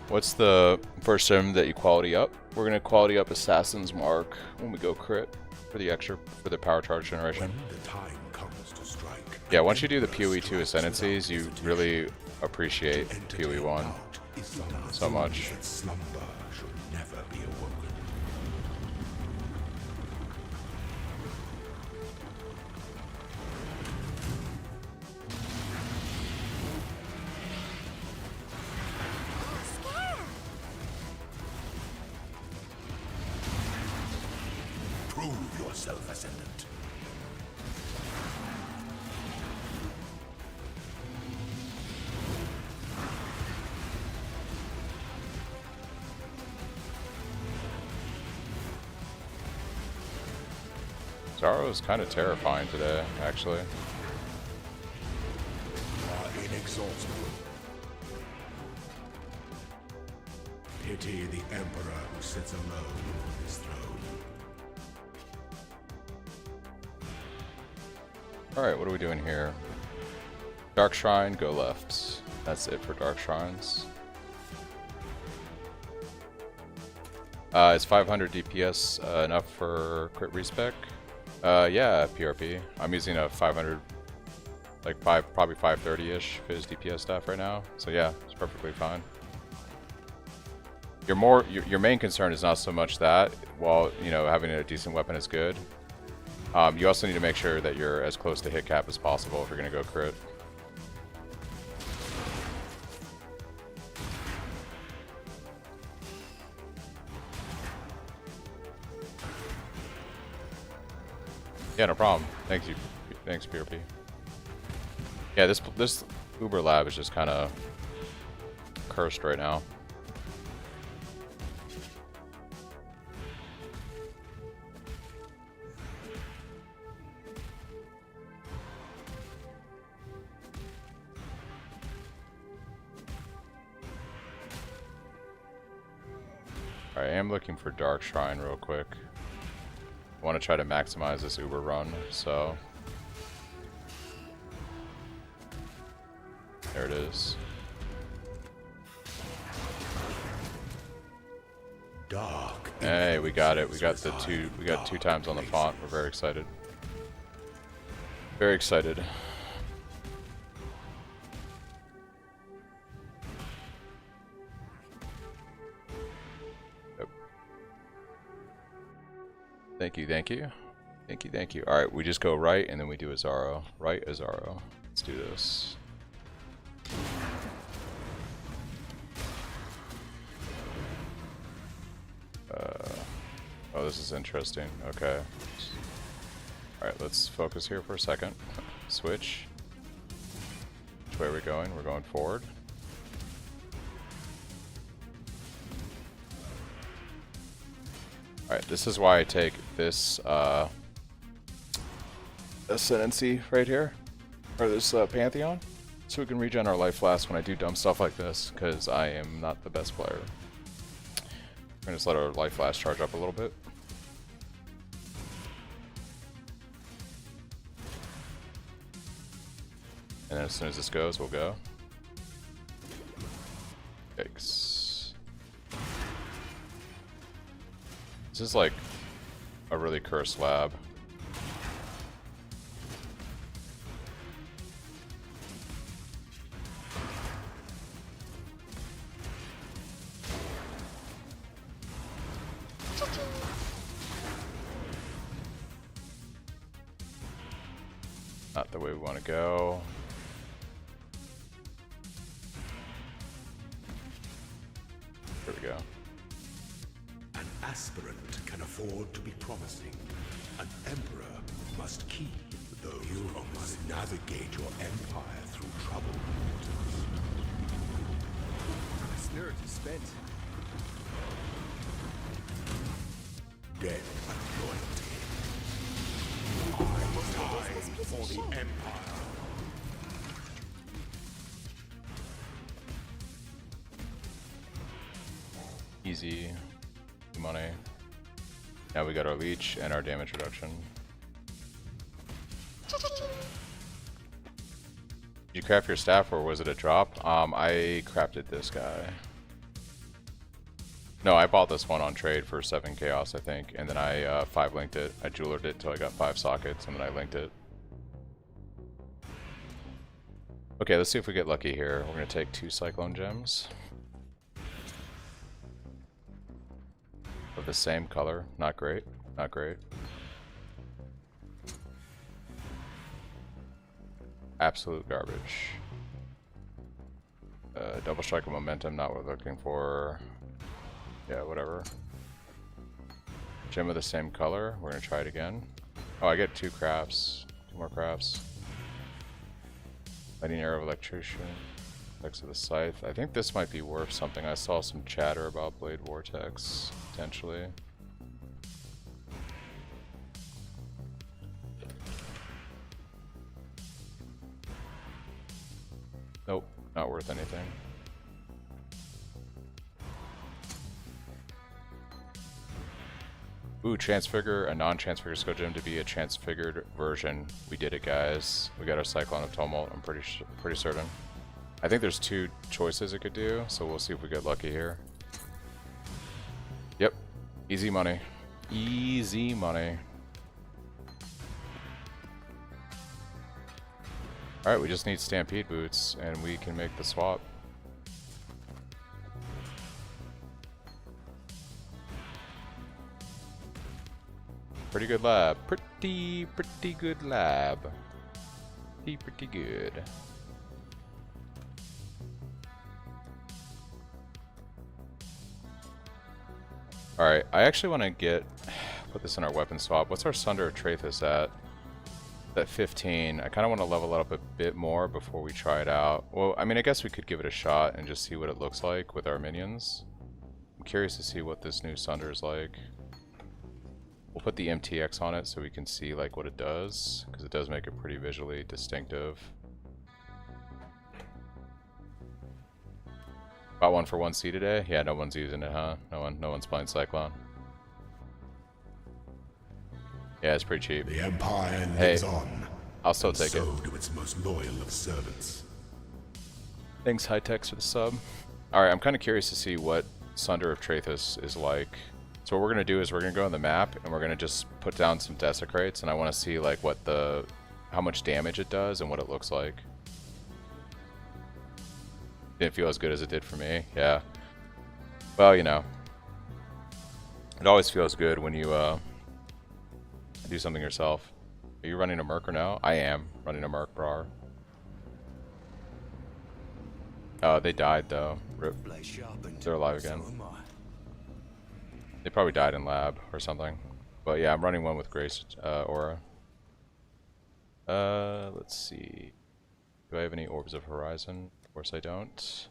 What's the first sim that you quality up? We're gonna quality up Assassin's Mark when we go crit for the power charge generation. When the time comes to strike, Yeah, once you do the PoE 2 Ascendancies, you really appreciate PoE 1 so much. that slumber should never be awoken. Prove yourself, Ascendant. Zaro is kind of terrifying today, actually. You are inexhaustible. Pity the Emperor who sits alone on his throne. Alright, what are we doing here? Dark Shrine, go left. That's it for Dark Shrines. Is 500 DPS enough for crit respec? Yeah, PRP. I'm using a 500, like probably 530-ish Fizz DPS staff right now. So yeah, it's perfectly fine. Your main concern is not so much that, while having a decent weapon is good. You also need to make sure that you're as close to hit cap as possible if you're gonna go crit. Yeah, no problem. Thank you. Thanks, PRP. Yeah, this Uber Lab is just kind of cursed right now. Alright, I am looking for Dark Shrine real quick. I want to try to maximize this Uber run, so there it is. Dark. Hey, we got it. We got two times on the font. We're very excited. Very excited. Yep. Thank you, thank you. Thank you, thank you. Alright, we just go right and then we do Azaro. Right, Azaro. Let's do this. Oh, this is interesting. Okay. Alright, let's focus here for a second. Switch. Which way are we going? We're going forward. Alright, this is why I take this Ascendancy right here. Or this Pantheon. So we can regen our life flask when I do dumb stuff like this, because I am not the best player. We're gonna just let our life flask charge up a little bit. And then as soon as this goes, we'll go. Yikes. This is like a really cursed lab. Not the way we want to go. There we go. An aspirant can afford to be promising. An emperor must keep those you must navigate your empire through troubled waters. My spirit is spent. Death and loyalty. I must die for the empire. Easy money. Now we got our leech and our damage reduction. Did you craft your staff or was it a drop? I crafted this guy. No, I bought this one on trade for 7 chaos, I think, and then I 5 linked it. I jewelered it until I got 5 sockets, and then I linked it. Okay, let's see if we get lucky here. We're gonna take 2 cyclone gems of the same color. Not great. Not great. Absolute garbage. Double strike of momentum, not what we're looking for. Yeah, whatever. Gem of the same color. We're gonna try it again. Oh, I get 2 crafts. 2 more crafts. Lightning arrow of electrician. Effects of the scythe. I think this might be worth something. I saw some chatter about blade vortex potentially. Nope, not worth anything. Ooh, transfigure a non-transfigure skill gem to be a transfigured version. We did it, guys. We got our Cyclone of Tumult. I'm pretty certain. I think there's 2 choices it could do, so we'll see if we get lucky here. Yep, easy money. Easy money. Alright, we just need Stampede boots, and we can make the swap. Pretty good lab. Pretty good lab. Pretty good. Alright, I actually want to put this in our weapon swap. What's our Sunder of Trathus at? At 15. I kind of want to level it up a bit more before we try it out. Well, I mean, I guess we could give it a shot and just see what it looks like with our minions. I'm curious to see what this new Sunder is like. We'll put the MTX on it so we can see like what it does, because it does make it pretty visually distinctive. Bought one for 1C today? Yeah, no one's using it, huh? No one's playing Cyclone. Yeah, it's pretty cheap. The empire lives on. I'll still take it. So do its most loyal of servants. Thanks, Hightex, for the sub. Alright, I'm kind of curious to see what Sunder of Trathus is like. So what we're going to do is we're going to go on the map and we're going to just put down some desecrates, and I want to see like how much damage it does and what it looks like. Didn't feel as good as it did for me. Yeah. Well, you know. It always feels good when you do something yourself. Are you running a Mercer now? I am running a Merc Brar. Oh, they died though. Rip. They're alive again. They probably died in lab or something. But yeah, I'm running one with Grace Aura. Let's see. Do I have any Orbs of Horizon? Of course I don't.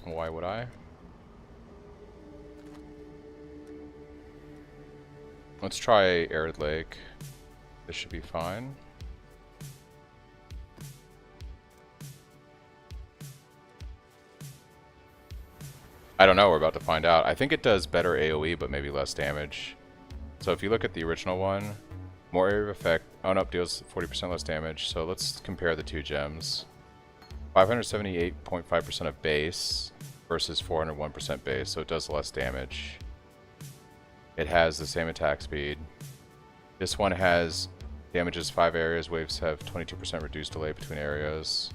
Why would I? Let's try Arid Lake. This should be fine. I don't know, we're about to find out. I think it does better AoE, but maybe less damage. So if you look at the original one, more area of effect, on up deals 40% less damage. So let's compare the 2 gems. 578.5% of base versus 401% base, so it does less damage. It has the same attack speed. This one has damages 5 areas, waves have 22% reduced delay between areas.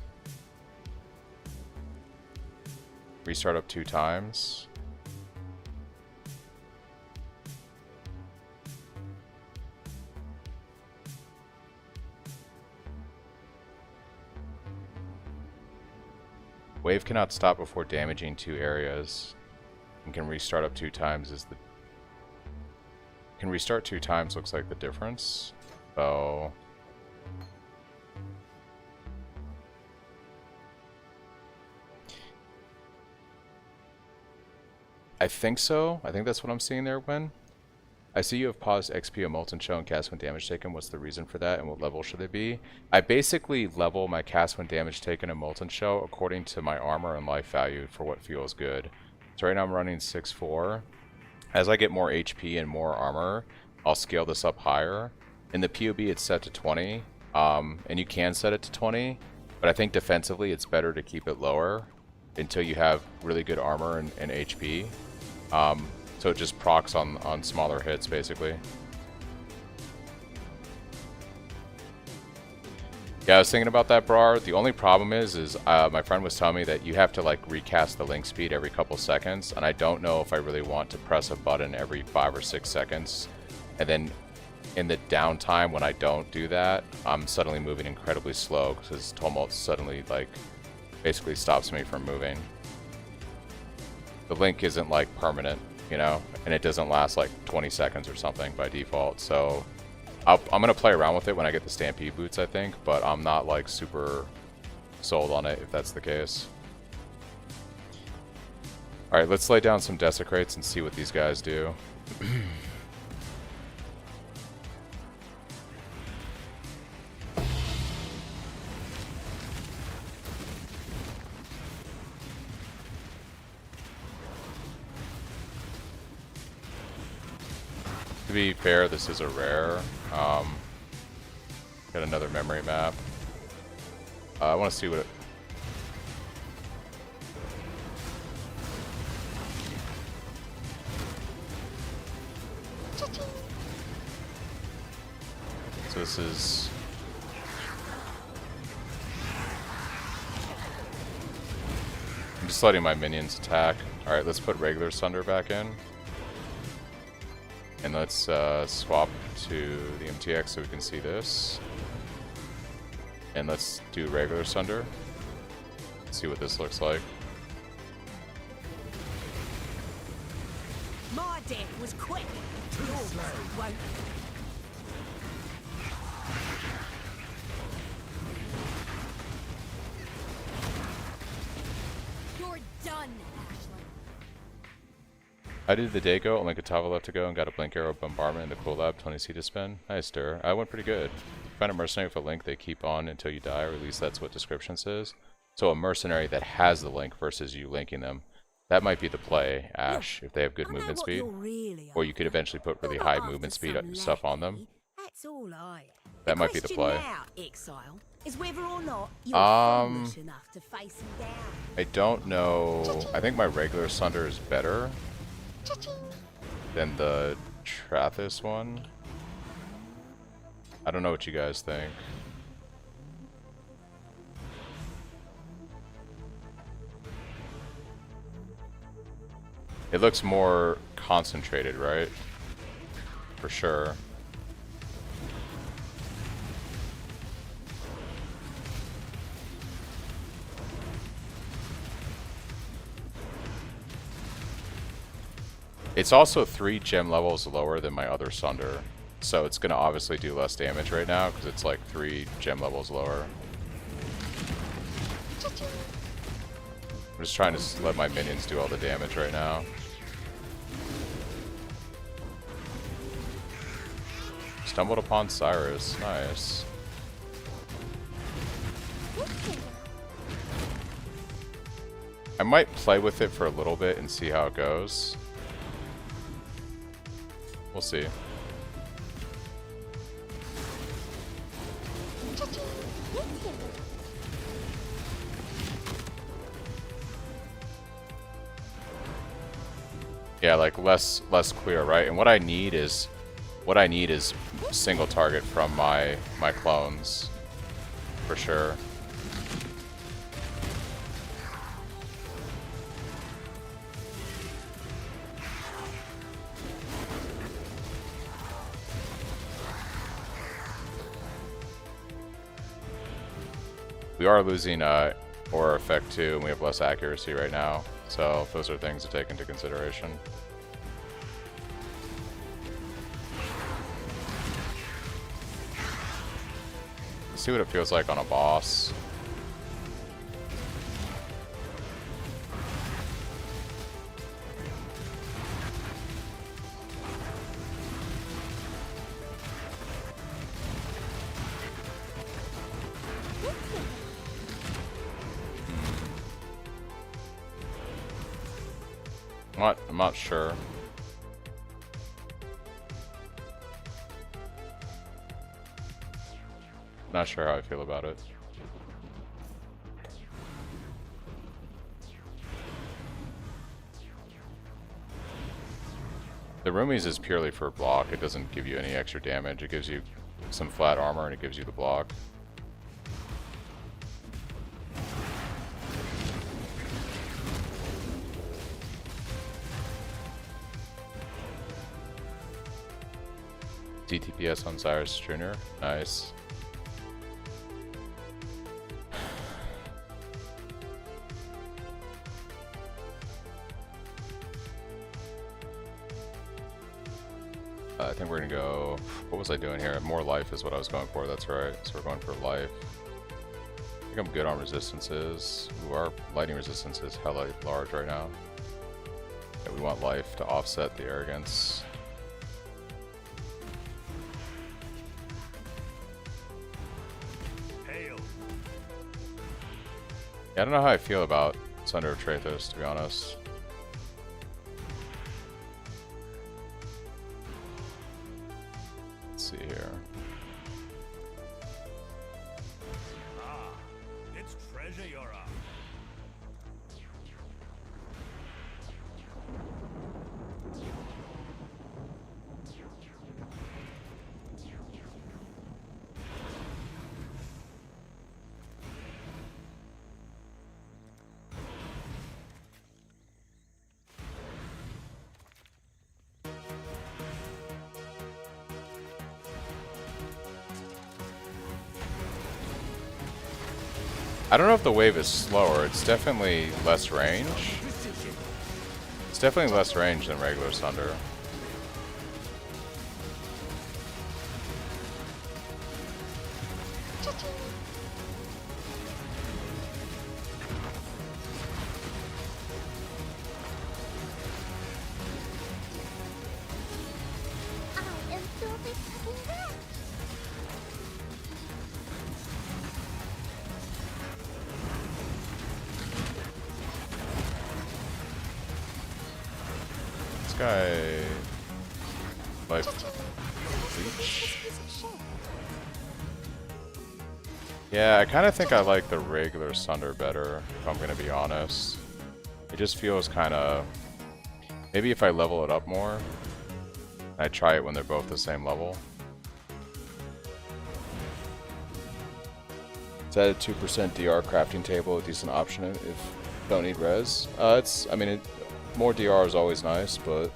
Restart up 2 times. Wave cannot stop before damaging 2 areas. And can restart up 2 times is the... Can restart 2 times looks like the difference. So... I think so. I think that's what I'm seeing there, Gwen. I see you have paused XP on Molten Show and cast when damage taken. What's the reason for that, and what level should they be? I basically level my cast when damage taken in Molten Show according to my armor and life value for what feels good. So right now I'm running 6-4. As I get more HP and more armor, I'll scale this up higher. In the POB it's set to 20, and you can set it to 20, but I think defensively it's better to keep it lower until you have really good armor and HP. So it just procs on smaller hits, basically. Yeah, I was thinking about that, Brar. The only problem is my friend was telling me that you have to like recast the link speed every couple seconds, and I don't know if I really want to press a button every 5 or 6 seconds. And then in the downtime when I don't do that, I'm suddenly moving incredibly slow because Tumult suddenly like basically stops me from moving. The link isn't like permanent, you know, and it doesn't last like 20 seconds or something by default. So I'm gonna play around with it when I get the Stampede boots, I think, but I'm not like super sold on it if that's the case. All right, let's lay down some Desecrates and see what these guys do. To be fair, this is a rare. Got another memory map. I want to see what it... So this is... I'm just letting my minions attack. Alright, let's put regular Sunder back in. And let's swap to the MTX so we can see this. And let's do regular Sunder. See what this looks like. My death was quick. Yours won't. You're done, Ashley. I did the day go, only Katava left to go, and got a Blink Arrow Bombardment in the Cool Lab, 20C to spend. Nice, Stir. I went pretty good. Find a mercenary with a link they keep on until you die, or at least that's what description says. So a mercenary that has the link versus you linking them. That might be the play, Ash, if they have good movement speed. Really or you could eventually put really high movement speed stuff on them. That's all I. That might be the play. Now, Exile, is whether or not you're foolish enough to face him down. I don't know. I think my regular Sunder is better than the Trathis one. I don't know what you guys think. It looks more concentrated, right? For sure. It's also 3 gem levels lower than my other Sunder. So it's going to obviously do less damage right now because it's like 3 gem levels lower. I'm just trying to let my minions do all the damage right now. Stumbled upon Cyrus. Nice. I might play with it for a little bit and see how it goes. We'll see. Yeah, like less clear, right? And what I need is single target from my clones, for sure. We are losing or effect 2, and we have less accuracy right now. So those are things to take into consideration. See what it feels like on a boss. I'm not sure. Not sure how I feel about it. The Roomies is purely for block. It doesn't give you any extra damage. It gives you some flat armor and it gives you the block. DTPS on Cyrus Jr. Nice. I think we're gonna go. What was I doing here? More life is what I was going for. That's right. So we're going for life. I think I'm good on resistances. Ooh, our lightning resistance is hella large right now. Yeah, we want life to offset the arrogance. Yeah, I don't know how I feel about Sunder of Trathos, to be honest. Let's see here. Ah, it's treasure you're after. I don't know if the wave is slower. It's definitely less range. It's definitely less range than regular Sunder. I am filthy fucking rat. This guy... Life Leech. Yeah, I kind of think I like the regular Sunder better, if I'm going to be honest. It just feels kind of... Maybe if I level it up more, I try it when they're both the same level. It's at a 2% DR crafting table, a decent option if you don't need res. More DR is always nice, but...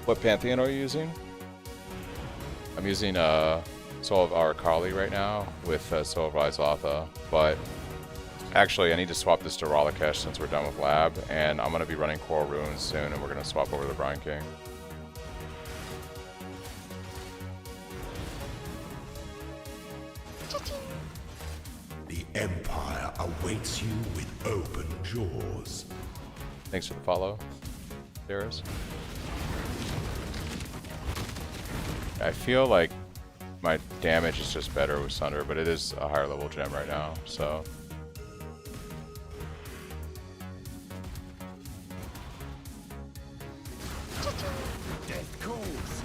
What Pantheon are you using? I'm using Soul of Arakali right now with Soul of Izatha, but actually I need to swap this to Ralakesh since we're done with Lab, and I'm going to be running Coral Ruins soon, and we're going to swap over to Brine King. The Empire awaits you with open jaws. Thanks for the follow, Darius. I feel like my damage is just better with Sunder, but it is a higher level gem right now, so... Death calls.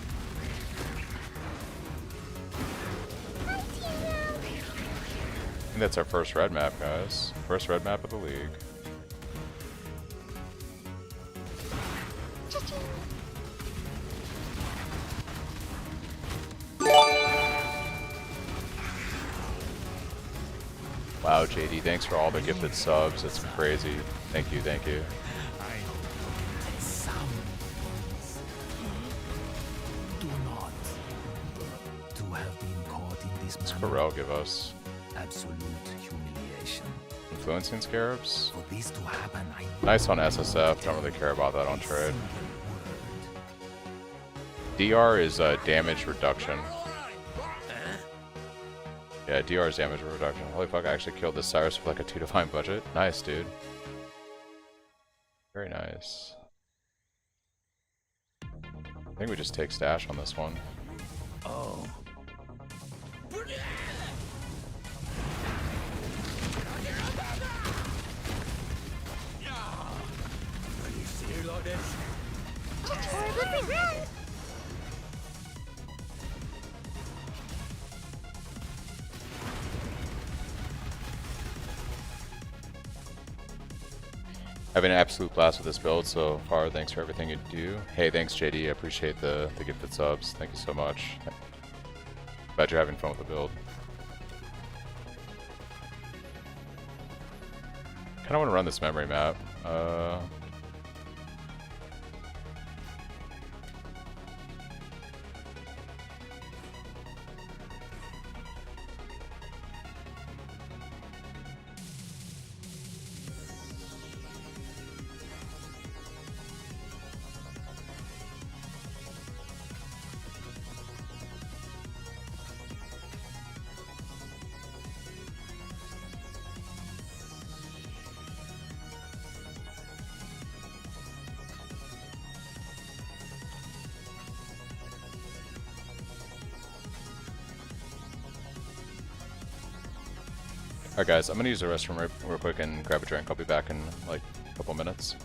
I think that's our first red map, guys. First red map of the league. Wow, JD, thanks for all the gifted subs. It's crazy. Thank you, thank you. Do not. To have been caught in this What's manner, Pharrell give us? absolute humiliation. Fluency Scarabs. For this to happen, I Nice on SSF, don't really care about that on trade. DR is damage reduction. Yeah, DR is damage reduction. Holy fuck, I actually killed this Cyrus with like a 2 divine budget. Nice, dude. Very nice. I think we just take stash on this one. Oh. When you see her like this, Just forward we run! Having an absolute blast with this build so far. Thanks for everything you do. Hey, thanks JD. I appreciate the gifted subs. Thank you so much. Glad you're having fun with the build. Kinda wanna run this memory map. Alright guys, I'm gonna use the restroom real quick and grab a drink. I'll be back in like a couple minutes.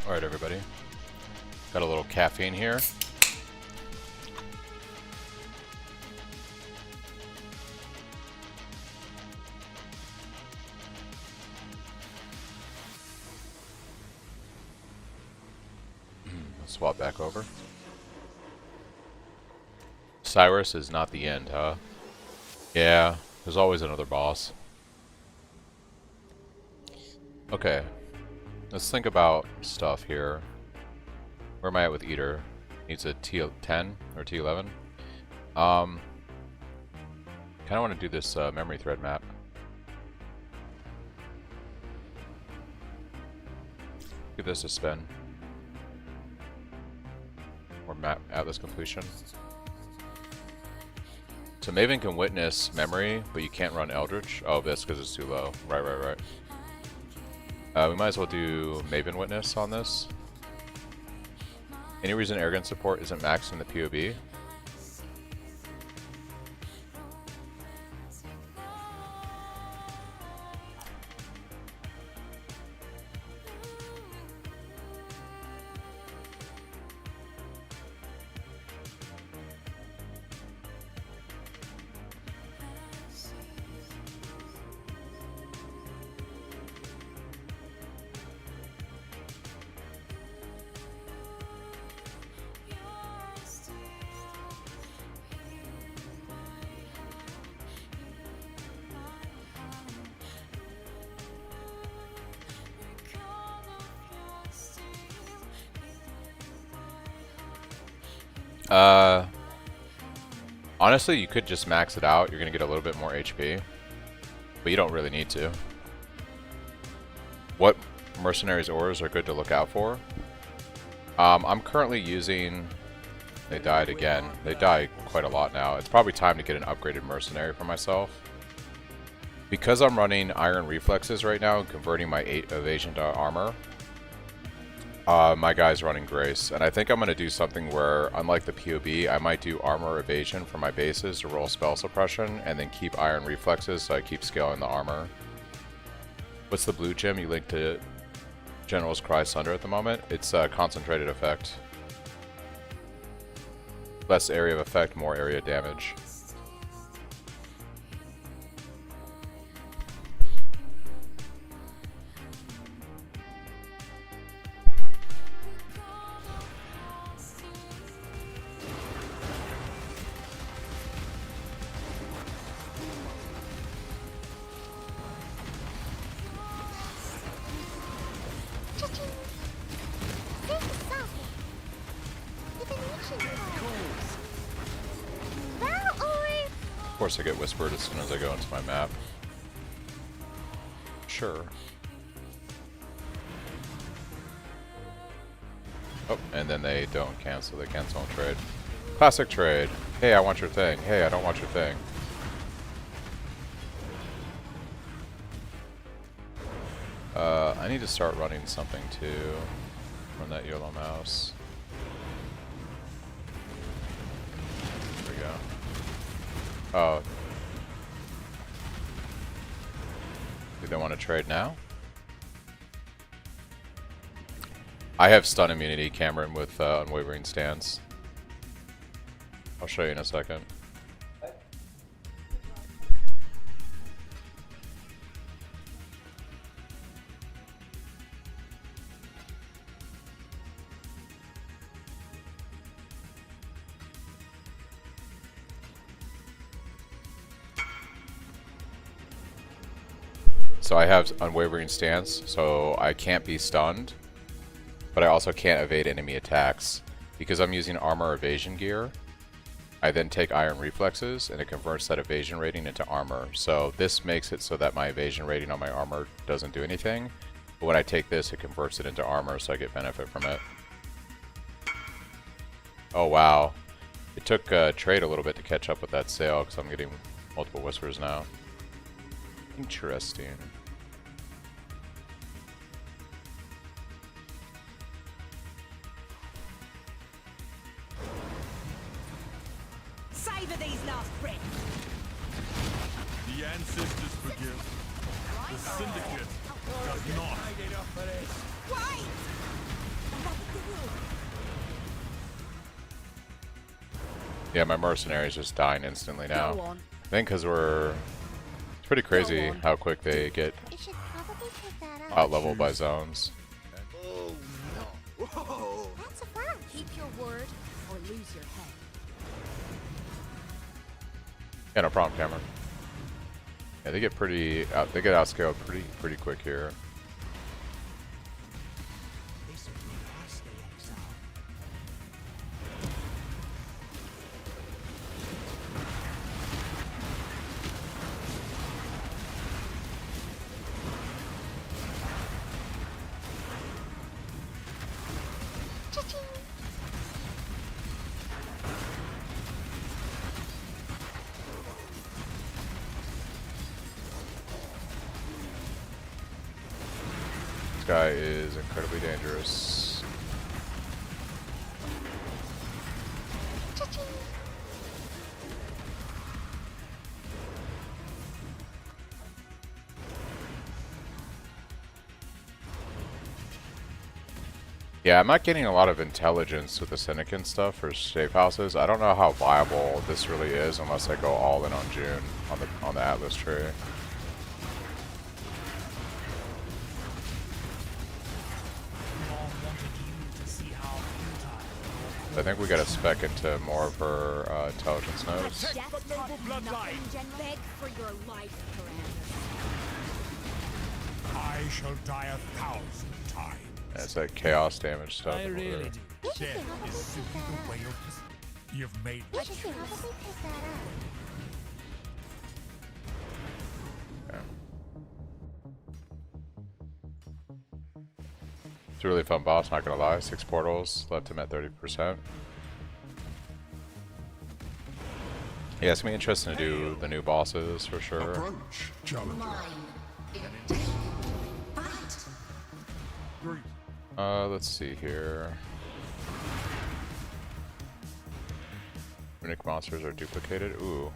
Alright, everybody. Got a little caffeine here. Let's swap back over. Cyrus is not the end, huh? Yeah, there's always another boss. Okay, let's think about stuff here. Where am I at with Eater? Needs a T10 or T11. Kind of want to do this memory thread map. Give this a spin. Or map Atlas completion. So Maven can witness memory, but you can't run Eldritch. Oh, that's because it's too low. Right. We might as well do Maven witness on this. Any reason airgun support isn't maxed in the POB? Honestly, you could just max it out. You're gonna get a little bit more HP, but you don't really need to. What mercenaries ores are good to look out for? I'm currently using... They died again. They die quite a lot now. It's probably time to get an upgraded mercenary for myself. Because I'm running Iron Reflexes right now and converting my 8 evasion to armor, my guy's running Grace, and I think I'm going to do something where, unlike the POB, I might do armor evasion for my bases to roll spell suppression, and then keep Iron Reflexes so I keep scaling the armor. What's the blue gem you link to General's Cry Sunder at the moment? It's a concentrated effect. Less area of effect, more area damage. Of course I get whispered as soon as I go into my map. Sure. Oh, and then they don't cancel. They cancel on trade. Classic trade. Hey, I want your thing. Hey, I don't want your thing. I need to start running something too. Run that yellow mouse. There we go. Oh. Do they want to trade now? I have stun immunity, Cameron, with unwavering stance. I'll show you in a second. So I have unwavering stance, so I can't be stunned, but I also can't evade enemy attacks. Because I'm using armor evasion gear, I then take iron reflexes and it converts that evasion rating into armor. So this makes it so that my evasion rating on my armor doesn't do anything, but when I take this it converts it into armor, so I get benefit from it. Oh wow. It took trade a little bit to catch up with that sale because I'm getting multiple whispers now. Interesting. Savor these last breaths. The ancestors forgive. The syndicate does not. Wait! Yeah, my mercenary's just dying instantly now. Go on. I think because we're... It's pretty crazy on. how quick they get You should probably pick that up. out-leveled by zones. Oh no! Whoa! That's a flash. Keep your word or lose your head. Yeah, no problem, Cameron. Yeah, they get pretty... they get outscaled pretty quick here. Cha-ching. This guy is incredibly dangerous. Cha-ching. Yeah, I'm not getting a lot of intelligence with the Syndicate stuff for safe houses. I don't know how viable this really is unless I go all in on June on the Atlas tree. I think we gotta spec into more of her intelligence nodes. Death taught you nothing, General. Beg for your life, Commander. I shall die 1,000 times. Yeah, it's that chaos damage stuff. I over really there. do. You should Death probably is pick simply that the up. way of... You've made You should probably pick that up. It's a really fun boss, not gonna lie. 6 portals, left him at 30%. Yeah, it's gonna be interesting to do the new bosses for sure. Approach, challenger. Let's see here. Runic monsters are duplicated. Ooh.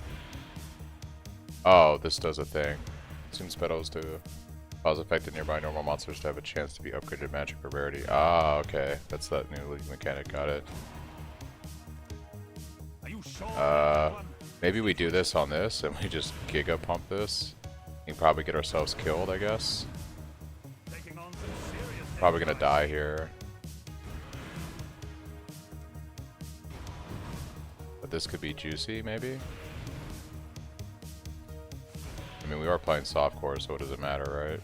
Oh, this does a thing. Seems spells to cause affected nearby normal monsters to have a chance to be upgraded magic or rarity. Ah, okay. That's that new mechanic. Got it. Are you sure? Maybe we do this on this and we just giga pump this. We can probably get ourselves killed, I guess. Taking on some serious... Probably gonna die here. But this could be juicy, maybe? I mean, we are playing softcore, so it doesn't matter, right?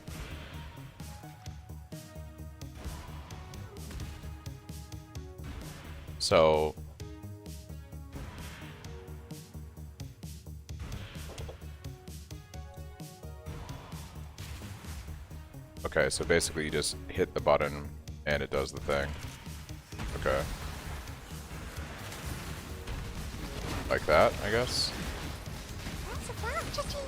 So... Okay, so basically you just hit the button and it does the thing. Okay. Like that, I guess. That's a flash. Cha-ching.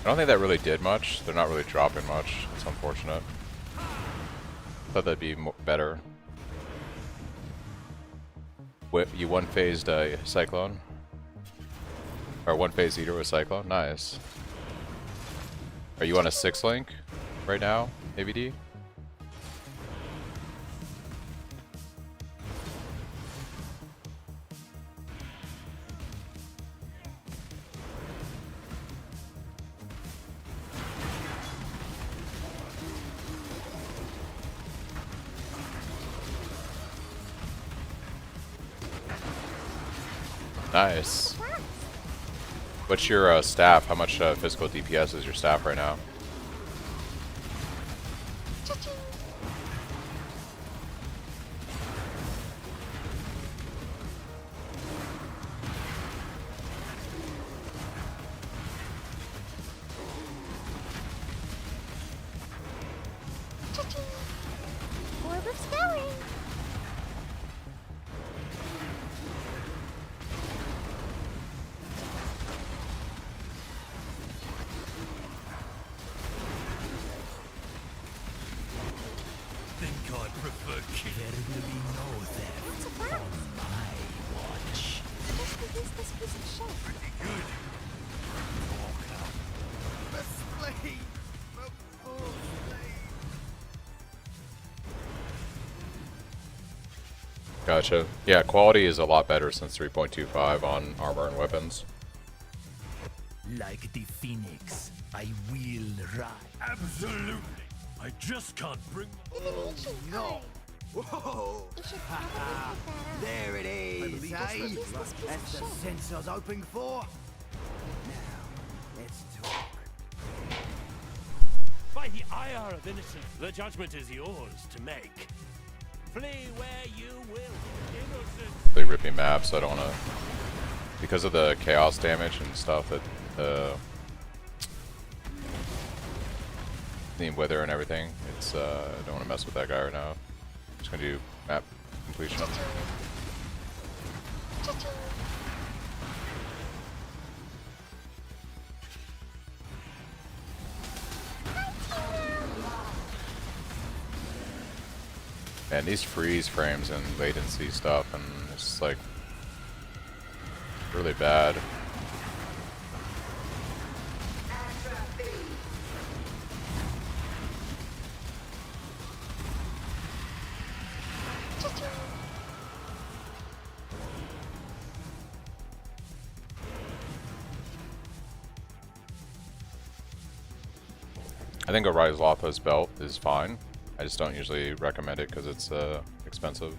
I don't think that really did much. They're not really dropping much. It's unfortunate. Thought that'd be better. You one-phased Cyclone? Or one-phase Eater with Cyclone? Nice. Are you on a 6-link right now, AVD? Nice. What's your staff? How much physical DPS is your staff right now? Cha-ching. Cha-ching. Orb of spelling. Gotcha. Yeah, quality is a lot better since 3.25 on armor and weapons. Like the phoenix, I will rise. Absolutely. I just can't bring. No. Whoa! You should probably pick that up. There it is, Just eh? use this piece of That's the shit. sense I was hoping for. Now, let's talk. By the ire of innocence, the judgment is yours to make. Flee where you will, innocent. Really ripping maps, so I don't want to... Because of the chaos damage and stuff that the wither and everything, it's I don't want to mess with that guy right now. I'm just gonna do map completion. Man, these freeze frames and latency stuff, and it's just like really bad. I think a Rise Lotha's belt is fine. I just don't usually recommend it because it's expensive.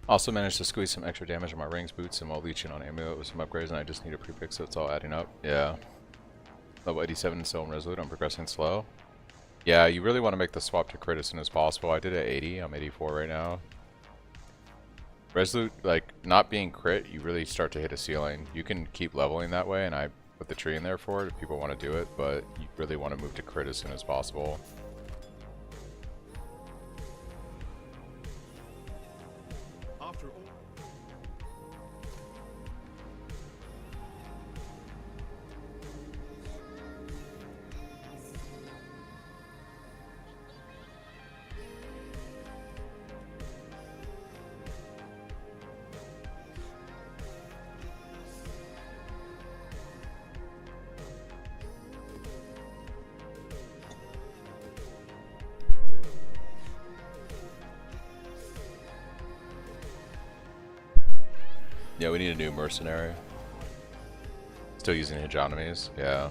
Also managed to squeeze some extra damage on my rings, boots, and while leeching on amulet with some upgrades, and I just need a prefix, so it's all adding up. Yeah. Level 87 and still in Resolute, I'm progressing slow. Yeah, you really want to make the swap to crit as soon as possible. I did it at 80, I'm 84 right now. Resolute, like, not being crit, you really start to hit a ceiling. You can keep leveling that way, and I put the tree in there for it if people want to do it, but you really want to move to crit as soon as possible. After all. Yeah, we need a new mercenary. Still using hegemonies, yeah.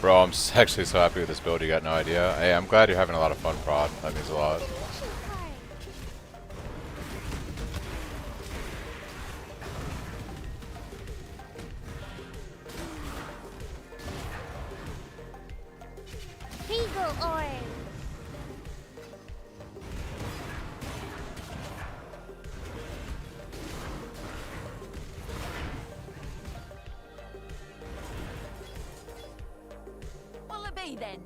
Bro, I'm actually so happy with this build, you got no idea. Hey, I'm glad you're having a lot of fun, Prod. That means a lot. Beagle oil. What'll it be then?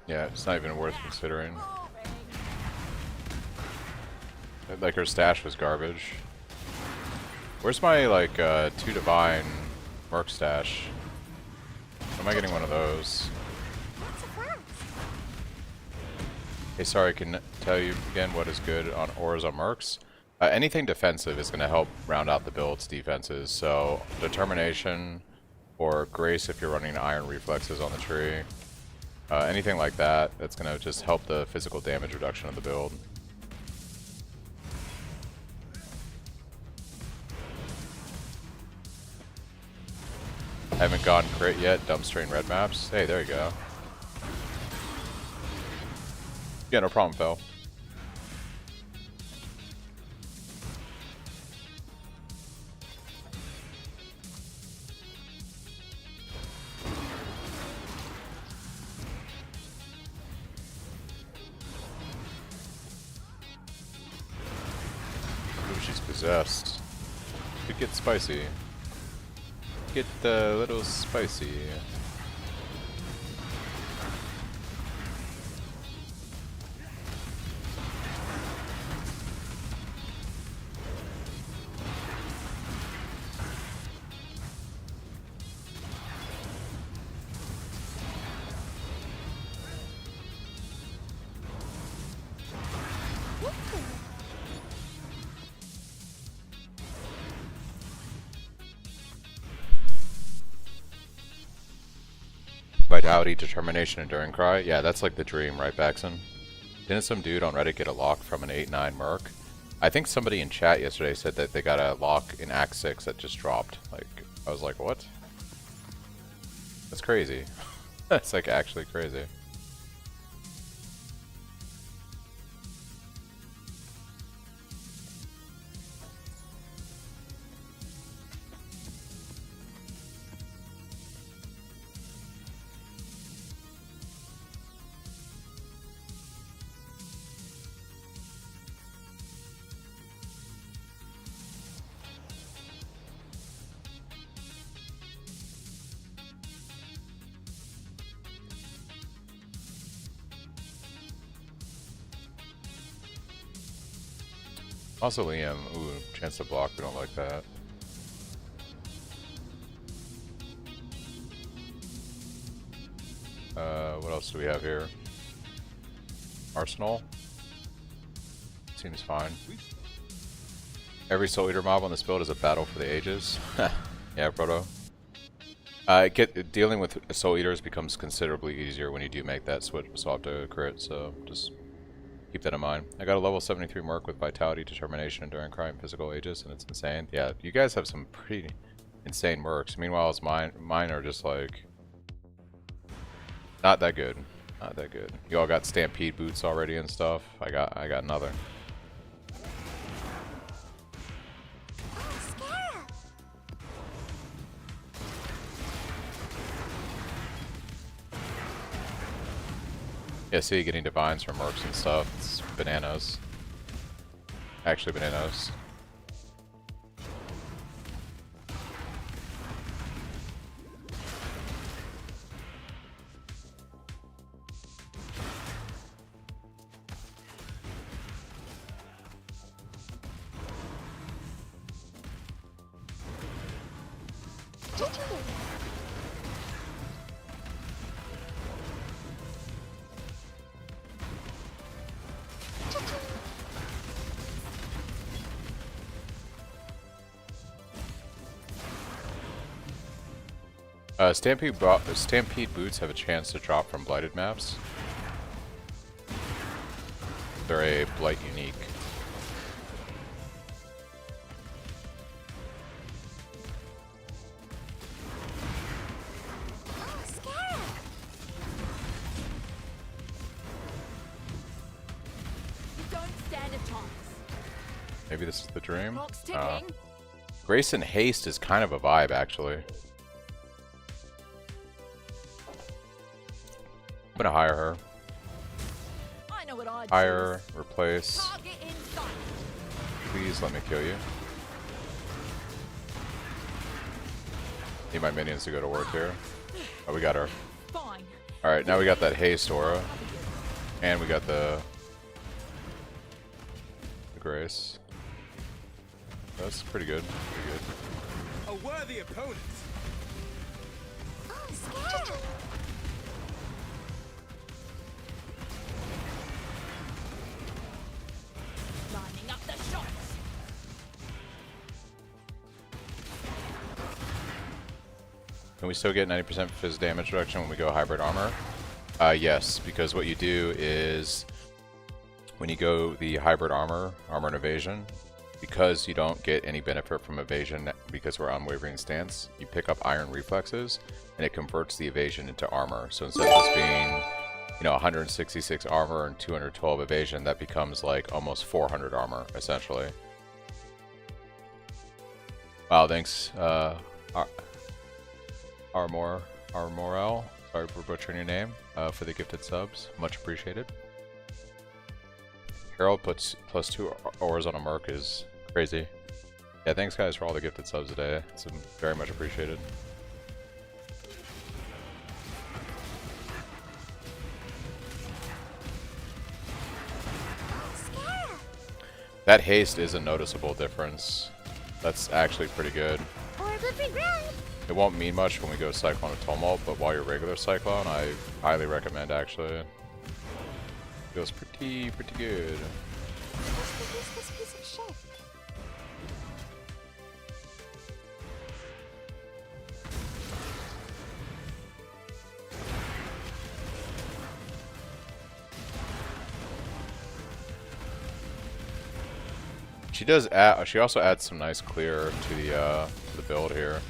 Yeah, it's not even worth considering. like her stash was garbage. Where's my like 2 divine merc stash? Am I getting one of those? Hey, sorry, I can tell you again what is good on auras on mercs. Anything defensive is going to help round out the build's defenses. So determination or grace if you're running iron reflexes on the tree. Anything like that, that's going to just help the physical damage reduction of the build. Haven't gone crit yet, dump strain red maps. Hey, there you go. Yeah, no problem, Phil. Ooh, she's possessed. Could get spicy. Get a little spicy. Vitality, determination, enduring cry. Yeah, that's like the dream, right, Baxon? Didn't some dude on Reddit get a lock from an 8-9 merc? I think somebody in chat yesterday said that they got a lock in Act 6 that just dropped. Like, I was like, what? That's crazy. That's like actually crazy. Also Liam, ooh, chance to block, we don't like that. What else do we have here? Arsenal? Seems fine. Every Soul Eater mob on this build is a battle for the ages. Yeah, Proto. Dealing with Soul Eaters becomes considerably easier when you do make that swap to crit, so just keep that in mind. I got a level 73 merc with Vitality, Determination, Enduring Cry, and Physical Aegis, and it's insane. Yeah, you guys have some pretty insane mercs. Meanwhile, mine are just like not that good. Not that good. You all got Stampede boots already and stuff. I got nothing. Yeah, see, getting divines from mercs and stuff. It's bananas. Actually, bananas. Stampede boots have a chance to drop from blighted maps. They're a blight unique. Maybe this is the dream? Grace and Haste is kind of a vibe, actually. I'm gonna hire her. Hire, replace. Please let me kill you. Need my minions to go to work here. Oh, we got her. Alright, now we got that Haste aura. And we got the Grace. That's pretty good. Pretty good. A worthy opponent. Oh, scared. Lining up the shots. Can we still get 90% phys damage reduction when we go hybrid armor? Yes, because what you do is when you go the hybrid armor and evasion, because you don't get any benefit from evasion because we're unwavering stance, you pick up iron reflexes and it converts the evasion into armor. So instead of this being, you know, 166 armor and 212 evasion, that becomes like almost 400 armor essentially. Wow, thanks, Armorel, sorry for butchering your name, for the gifted subs. Much appreciated. Harold puts +2 ores on a merc is crazy. Yeah, thanks guys for all the gifted subs today. It's very much appreciated. That haste is a noticeable difference. That's actually pretty good. It won't mean much when we go Cyclone and Tumult, but while you're regular Cyclone, I highly recommend actually. Feels pretty good. This piece of shit. She does add. She also adds some nice clear to the build here.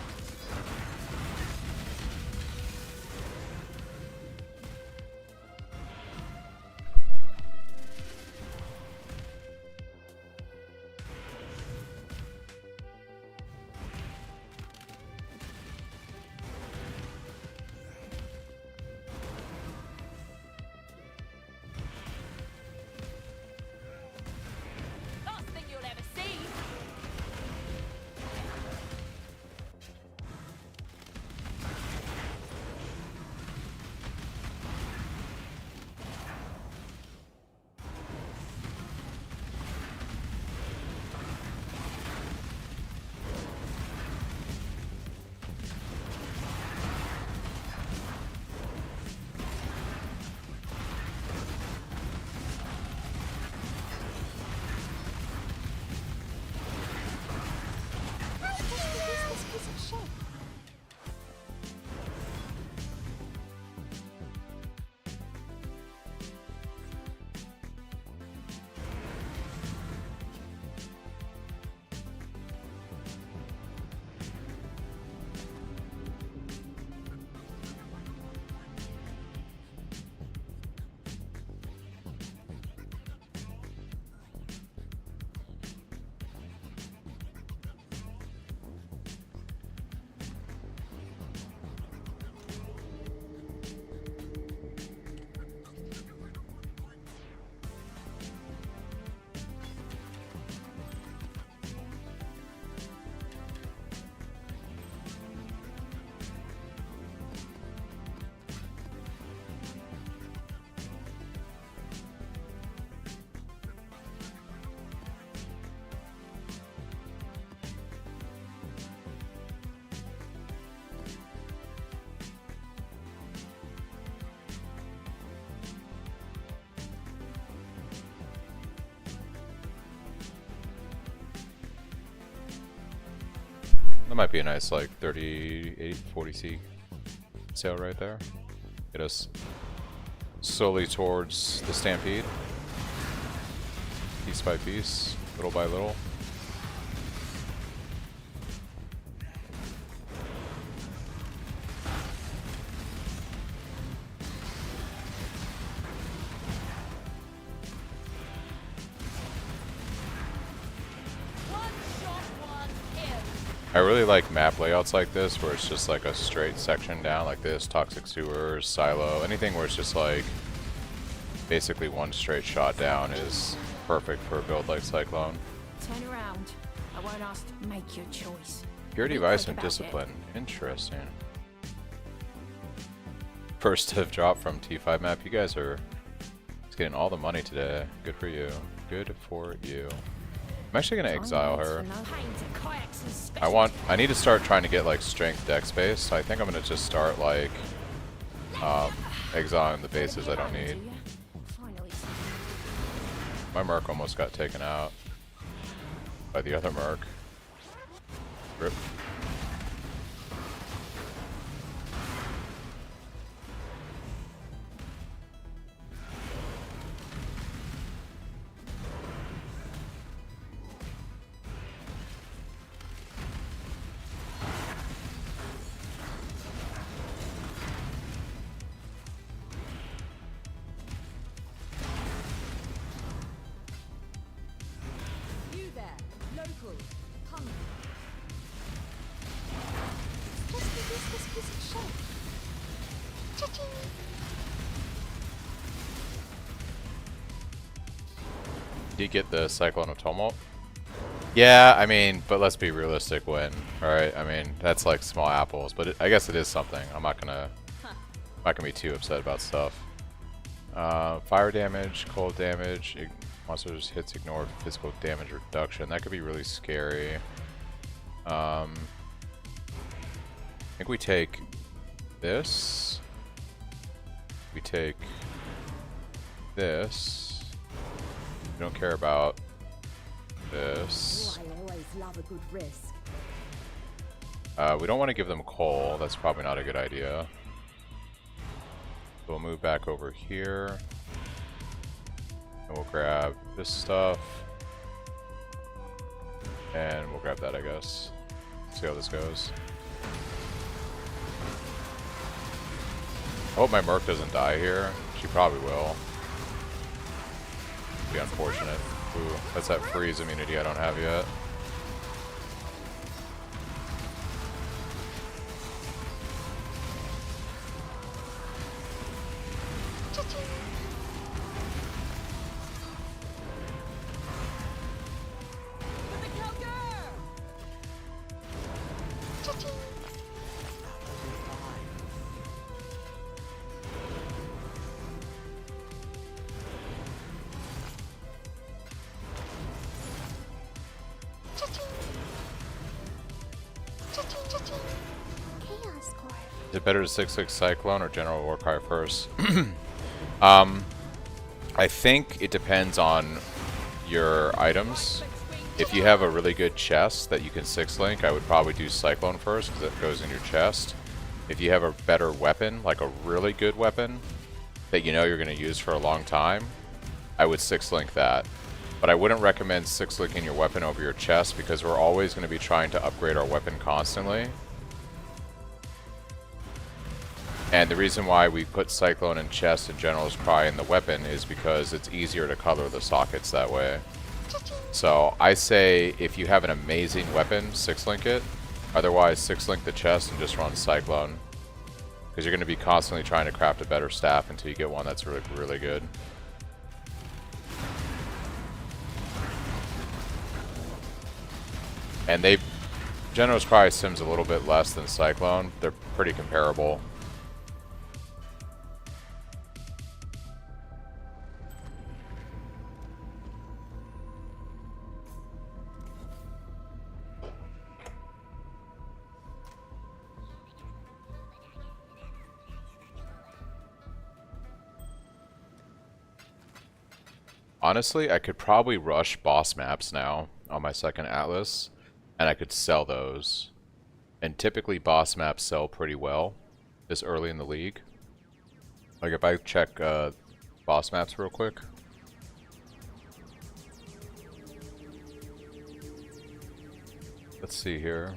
That might be a nice like 30, 40C sale right there. Get us slowly towards the stampede. Piece by piece, little by little. I really like map layouts like this where it's just like a straight section down like this, toxic sewers, silo, anything where it's just like basically one straight shot down is perfect for a build like Cyclone. Turn around. I won't ask. Make your choice. Purity, Vice, and Discipline. Interesting. First div drop from T5 map. You guys are getting all the money today. Good for you. Good for you. I'm actually gonna exile her. No hang to kayaks and I need to start trying to get like strength dex base, so I think I'm gonna just start like exiling the bases I don't need. My Merc almost got taken out by the other Merc. Rip. You there, local, come. Just to use this piece of shit. Cha-ching! Did you get the Cyclone of Tumult? Yeah, I mean, but let's be realistic when, alright? I mean, that's like small apples, but I guess it is something. I'm not gonna be too upset about stuff. Fire damage, cold damage, monsters hits ignore physical damage reduction. That could be really scary. I think we take this. We take this. We don't care about this. Oh, I always love a good risk. We don't want to give them coal. That's probably not a good idea. So we'll move back over here. And we'll grab this stuff. And we'll grab that, I guess. See how this goes. I hope my Merc doesn't die here. She probably will. Be unfortunate. Ooh, that's that freeze immunity I don't have yet. Chaos Core. Is it better to 6-6 Cyclone or General Warcry first? I think it depends on your items. If you have a really good chest that you can 6-link, I would probably do Cyclone first because it goes in your chest. If you have a better weapon, like a really good weapon that you know you're going to use for a long time, I would 6-link that. But I wouldn't recommend 6-linking your weapon over your chest because we're always going to be trying to upgrade our weapon constantly. And the reason why we put Cyclone in chest and General's Cry in the weapon is because it's easier to color the sockets that way. So I say if you have an amazing weapon, 6-link it. Otherwise, 6-link the chest and just run Cyclone. Because you're going to be constantly trying to craft a better staff until you get one that's really, really good. And General's Cry sims a little bit less than Cyclone. They're pretty comparable. Honestly, I could probably rush boss maps now on my second Atlas, and I could sell those. And typically boss maps sell pretty well this early in the league. Like if I check boss maps real quick. Let's see here.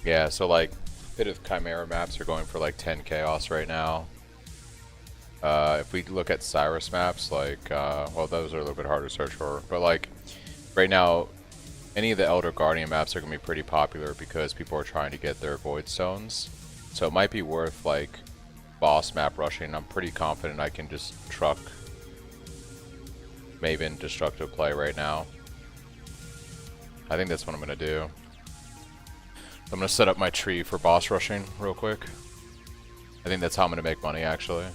Yeah, so like bit of Chimera maps are going for like 10 chaos right now. If we look at Cyrus maps, like, well, those are a little bit harder to search for, but like, right now, any of the Elder Guardian maps are going to be pretty popular because people are trying to get their Void Stones. So it might be worth, like, boss map rushing. I'm pretty confident I can just truck Maven Destructive play right now. I think that's what I'm going to do. I'm going to set up my tree for boss rushing real quick. I think that's how I'm gonna make money, actually.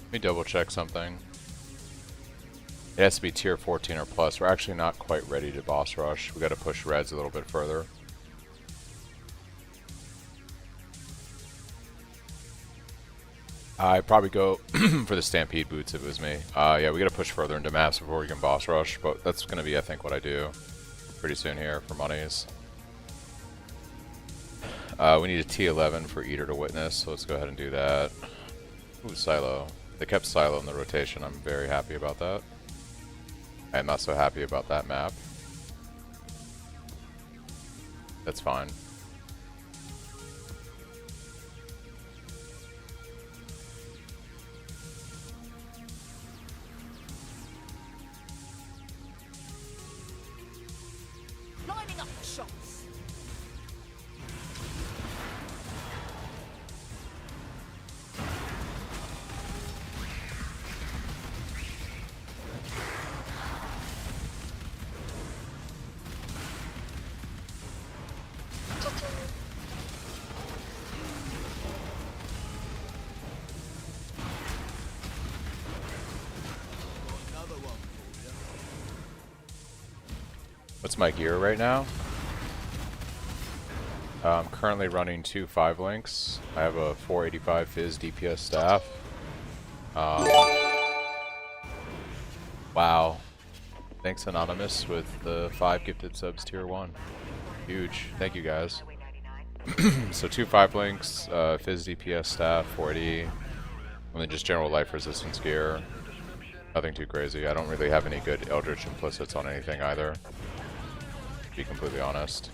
Let me double check something. It has to be tier 14 or plus. We're actually not quite ready to boss rush. We got to push reds a little bit further. I'd probably go for the Stampede boots if it was me. Yeah, we got to push further into maps before we can boss rush, but that's going to be, I think, what I do pretty soon here for monies. We need a T11 for Eater to witness, so let's go ahead and do that. Ooh, Silo. They kept Silo in the rotation. I'm very happy about that. I'm not so happy about that map. That's fine. Lining up the shots. What's my gear right now? I'm currently running 2 5 links. I have a 485 Fizz DPS staff. Wow. Thanks Anonymous with the 5 gifted subs tier 1. Huge. Thank you guys. So 2 5 links, Fizz DPS staff, 480, and then just general life resistance gear. Nothing too crazy. I don't really have any good Eldritch implicits on anything either, to be completely honest.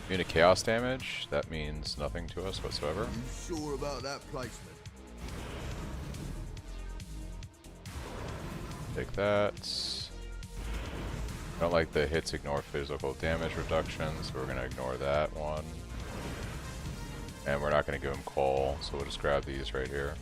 Immune to chaos damage, that means nothing to us whatsoever. You sure about that placement? Take that. I don't like the hits ignore physical damage reductions, so we're going to ignore that one. And we're not going to give him coal, so we'll just grab these right here.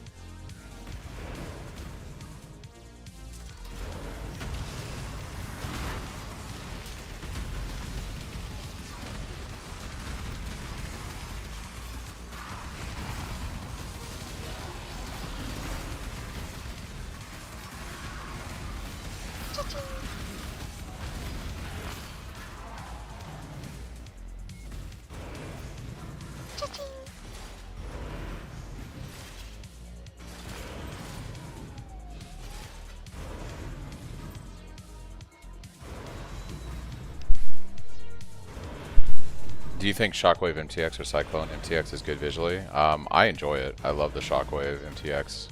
Do you think Shockwave MTX or Cyclone MTX is good visually? I enjoy it. I love the Shockwave MTX.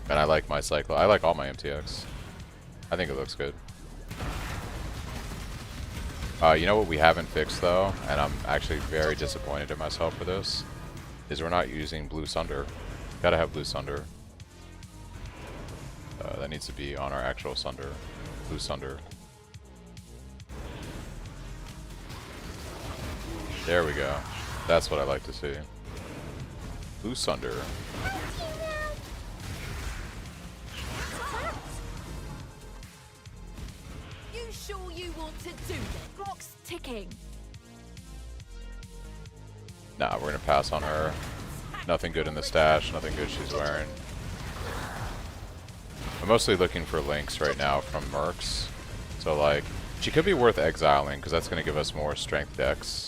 And I like my Cyclone. I like all my MTX. I think it looks good. You know what we haven't fixed though, and I'm actually very disappointed in myself for this, is we're not using Blue Sunder. Gotta have Blue Sunder. That needs to be on our actual Sunder. Blue Sunder. There we go. That's what I like to see. Blue Sunder. You sure you want to do that? Clock's ticking. Nah, we're gonna pass on her. Nothing good in the stash, nothing good she's wearing. I'm mostly looking for links right now from Mercs. So like, she could be worth exiling, because that's gonna give us more strength dex.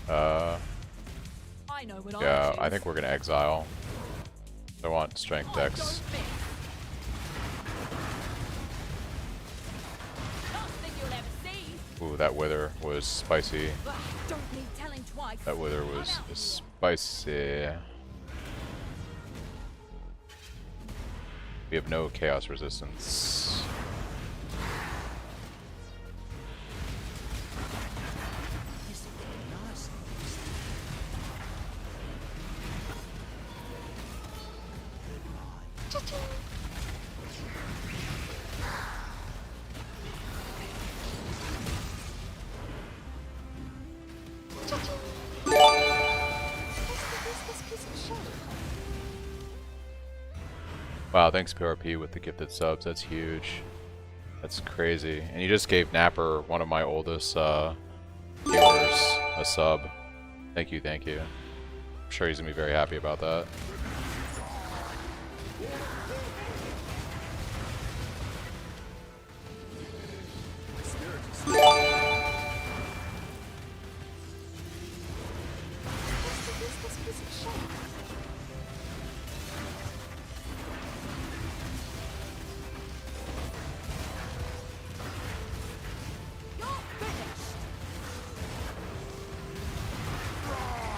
I know what Yeah, I think we're gonna exile. I want strength dex. Ooh, Ooh, that wither was spicy. Don't need telling twice. That wither was spicy. We have no chaos resistance. Wow, thanks PRP with the gifted subs. That's huge. That's crazy. And you just gave Napper, one of my oldest viewers, a sub. Thank you, thank you. I'm sure he's gonna be very happy about that.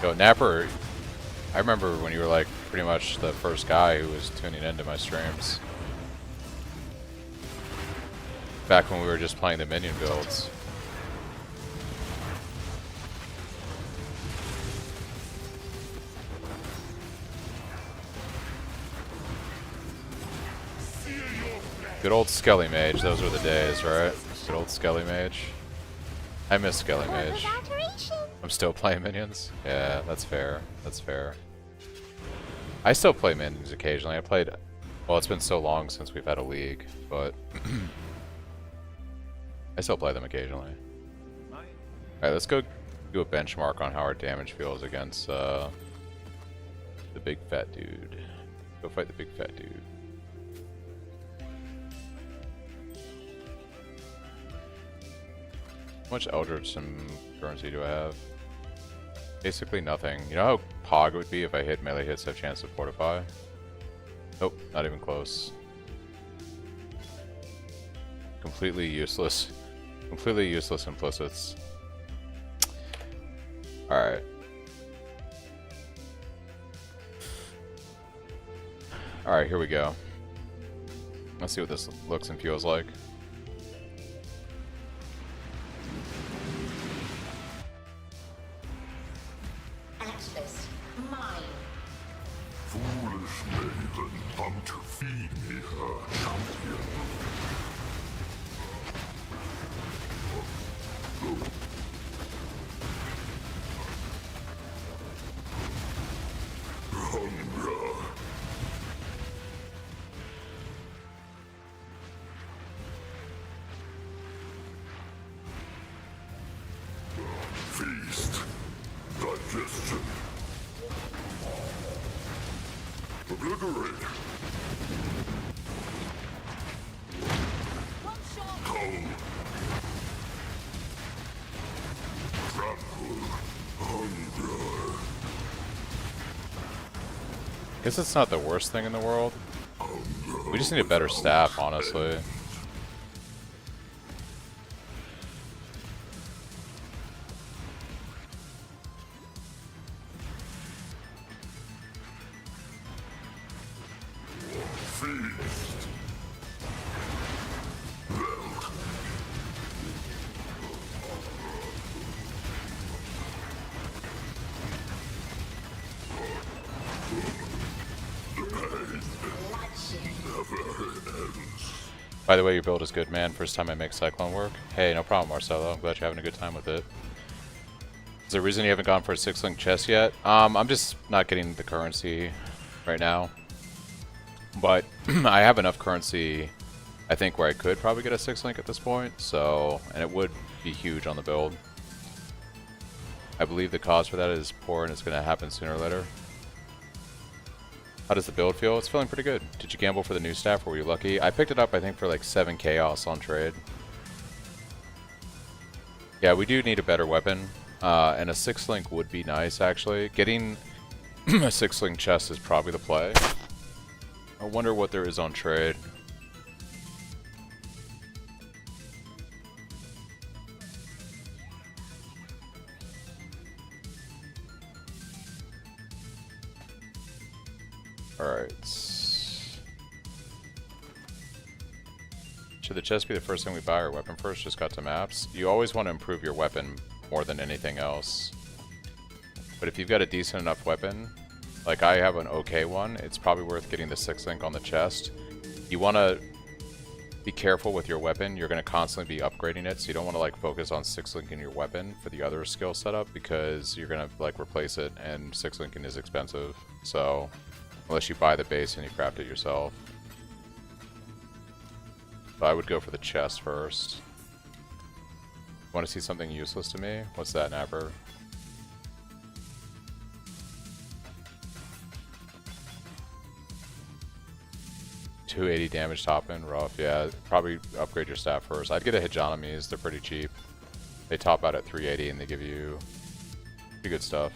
Yo, Napper, I remember when you were like pretty much the first guy who was tuning into my streams. Back when we were just playing the minion builds. Good old Skelly Mage, those were the days, right? Good old Skelly Mage. I miss Skelly Mage. I'm still playing minions? Yeah, that's fair. That's fair. I still play minions occasionally. I played... Well, it's been so long since we've had a league, but... I still play them occasionally. Alright, let's go do a benchmark on how our damage feels against the big fat dude. Go fight the big fat dude. How much Eldritch and currency do I have? Basically nothing. You know how pog it would be if I hit melee hits have a chance to fortify? Nope, not even close. Completely useless. Completely useless implicits. Alright. Alright, here we go. Let's see what this looks and feels like. Foolish maiden, come to feed me her champion. Hunger. Feast. Digestion. Obliterate. Cull. Trample. Hunger. Guess it's not the worst thing in the world. We just need a better staff, honestly. Feast. Melt. By the way, your build is good, man. First time I make Cyclone work. Hey, no problem, Marcelo. I'm glad you're having a good time with it. Is there a reason you haven't gone for a 6-link chest yet? I'm just not getting the currency right now. But I have enough currency, I think, where I could probably get a 6-link at this point. So, and it would be huge on the build. I believe the cause for that is poor and it's going to happen sooner or later. How does the build feel? It's feeling pretty good. Did you gamble for the new staff or were you lucky? I picked it up, I think, for like 7 chaos on trade. Yeah, we do need a better weapon. And a 6-link would be nice, actually. Getting a 6-link chest is probably the play. I wonder what there is on trade. Alright. Should the chest be the first thing we buy or weapon first? Just got to maps. You always want to improve your weapon more than anything else. But if you've got a decent enough weapon, like I have an okay one, it's probably worth getting the 6 link on the chest. You want to be careful with your weapon. You're going to constantly be upgrading it, so you don't want to like focus on 6 linking your weapon for the other skill setup, because you're going to like replace it, and 6 linking is expensive. So unless you buy the base and you craft it yourself. But I would go for the chest first. Want to see something useless to me? What's that, Napper? $280 damage top end, rough. Yeah, probably upgrade your staff first. I'd get a Hijanamis, they're pretty cheap. They top out at 380 and they give you pretty good stuff.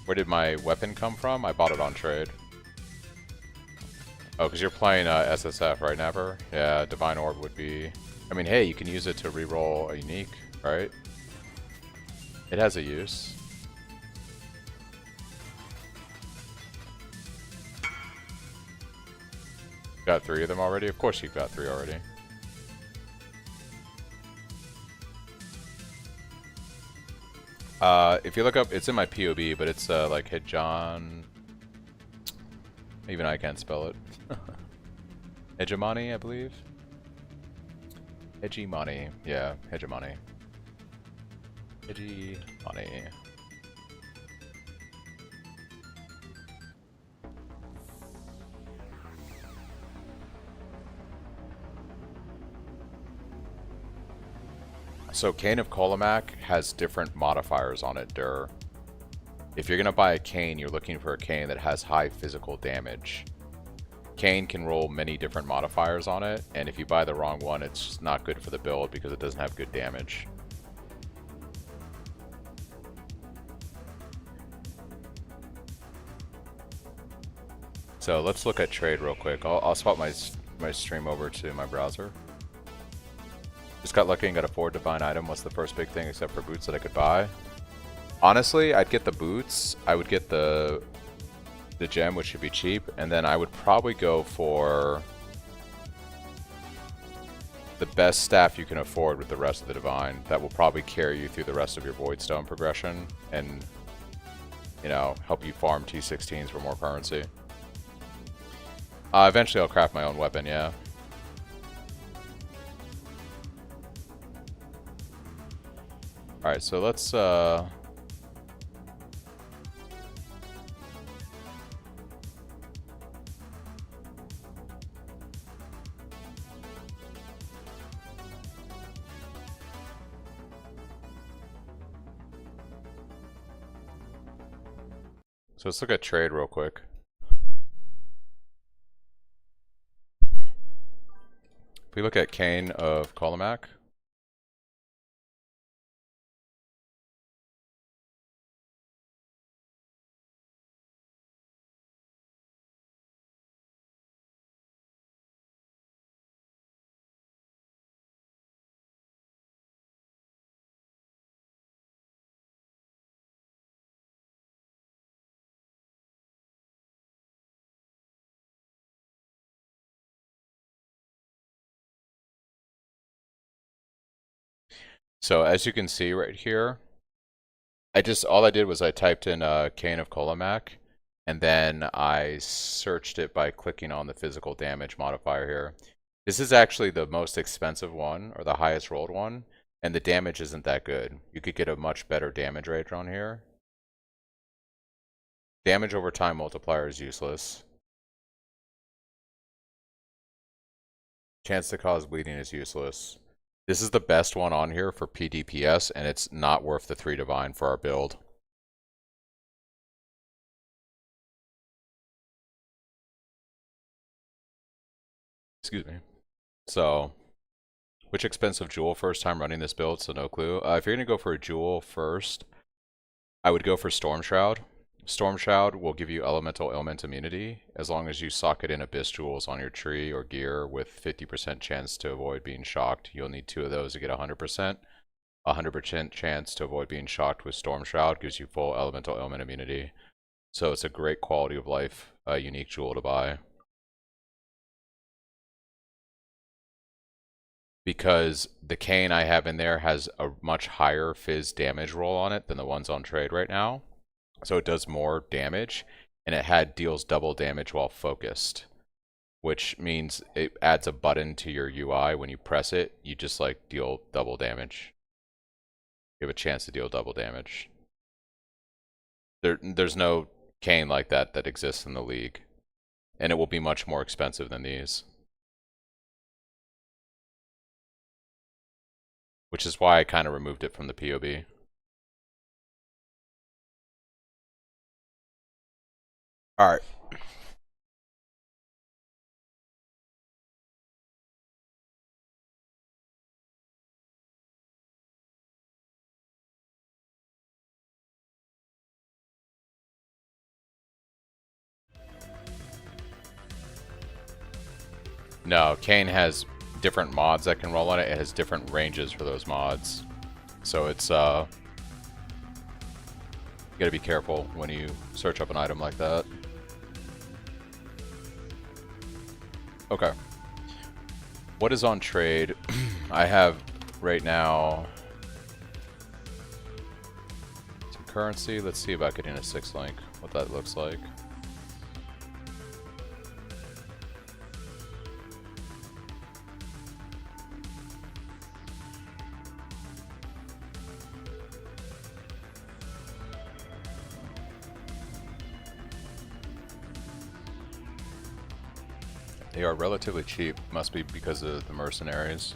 Where did my weapon come from? I bought it on trade. Oh, because you're playing SSF, right, Napper? Yeah, Divine Orb would be... I mean, hey, you can use it to reroll a unique, right? It has a use. Got 3 of them already? Of course you've got 3 already. If you look up, it's in my POB, but it's like Hejon... Even I can't spell it. Hegemony, I believe. Hegemony. Yeah, Hegemony. Hegemony. So Cane of Kolomak has different modifiers on it, Dur. If you're gonna buy a cane, you're looking for a cane that has high physical damage. Cane can roll many different modifiers on it, and if you buy the wrong one, it's just not good for the build because it doesn't have good damage. So let's look at trade real quick. I'll swap my stream over to my browser. Just got lucky and got a 4 divine item. What's the first big thing except for boots that I could buy? Honestly, I'd get the boots. I would get the gem, which should be cheap, and then I would probably go for the best staff you can afford with the rest of the divine. That will probably carry you through the rest of your Voidstone progression and, you know, help you farm T16s for more currency. Eventually I'll craft my own weapon, yeah. Alright, so let's so let's look at trade real quick. If we look at Cane of Kolomak, so as you can see right here, all I did was I typed in Cane of Kolomak, and then I searched it by clicking on the physical damage modifier here. This is actually the most expensive one, or the highest rolled one, and the damage isn't that good. You could get a much better damage rate on here. Damage over time multiplier is useless. Chance to cause bleeding is useless. This is the best one on here for PDPS, and it's not worth the 3 divine for our build. Excuse me. So, which expensive jewel first time running this build? So no clue. If you're going to go for a jewel first, I would go for Storm Shroud. Storm Shroud will give you elemental ailment immunity as long as you socket in abyss jewels on your tree or gear with 50% chance to avoid being shocked. You'll need 2 of those to get 100%. 100% chance to avoid being shocked with Storm Shroud gives you full elemental ailment immunity. So it's a great quality of life, unique jewel to buy. Because the cane I have in there has a much higher fizz damage roll on it than the ones on trade right now. So it does more damage, and it deals double damage while focused. Which means it adds a button to your UI. When you press it, you just like deal double damage. You have a chance to deal double damage. There's no cane like that that exists in the league. And it will be much more expensive than these. Which is why I kind of removed it from the POB. Alright. No, Kane has different mods that can roll on it. It has different ranges for those mods. So it's, you gotta be careful when you search up an item like that. Okay. What is on trade? I have right now some currency. Let's see about getting a 6-link, what that looks like. They are relatively cheap. Must be because of the mercenaries.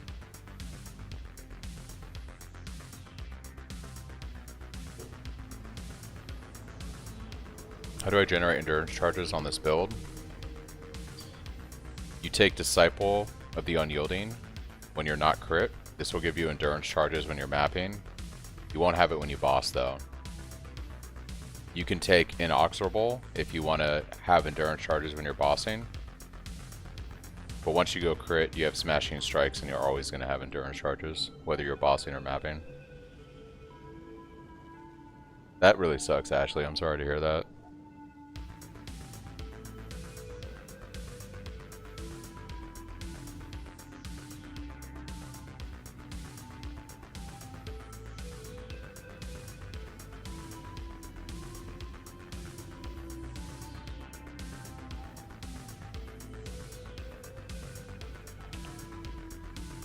How do I generate endurance charges on this build? You take Disciple of the Unyielding when you're not crit. This will give you endurance charges when you're mapping. You won't have it when you boss though. You can take Inexorable if you want to have endurance charges when you're bossing. But once you go crit, you have Smashing Strikes and you're always going to have endurance charges, whether you're bossing or mapping. That really sucks, Ashley. I'm sorry to hear that.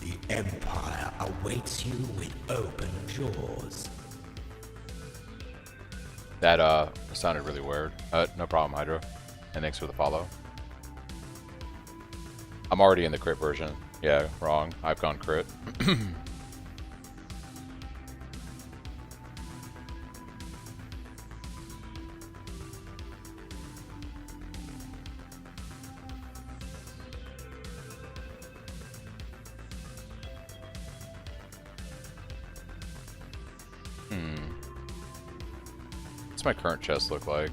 The Empire awaits you with open jaws. That sounded really weird. No problem, Hydro. And thanks for the follow. I'm already in the crit version. Yeah, wrong. I've gone crit. What's my current chest look like?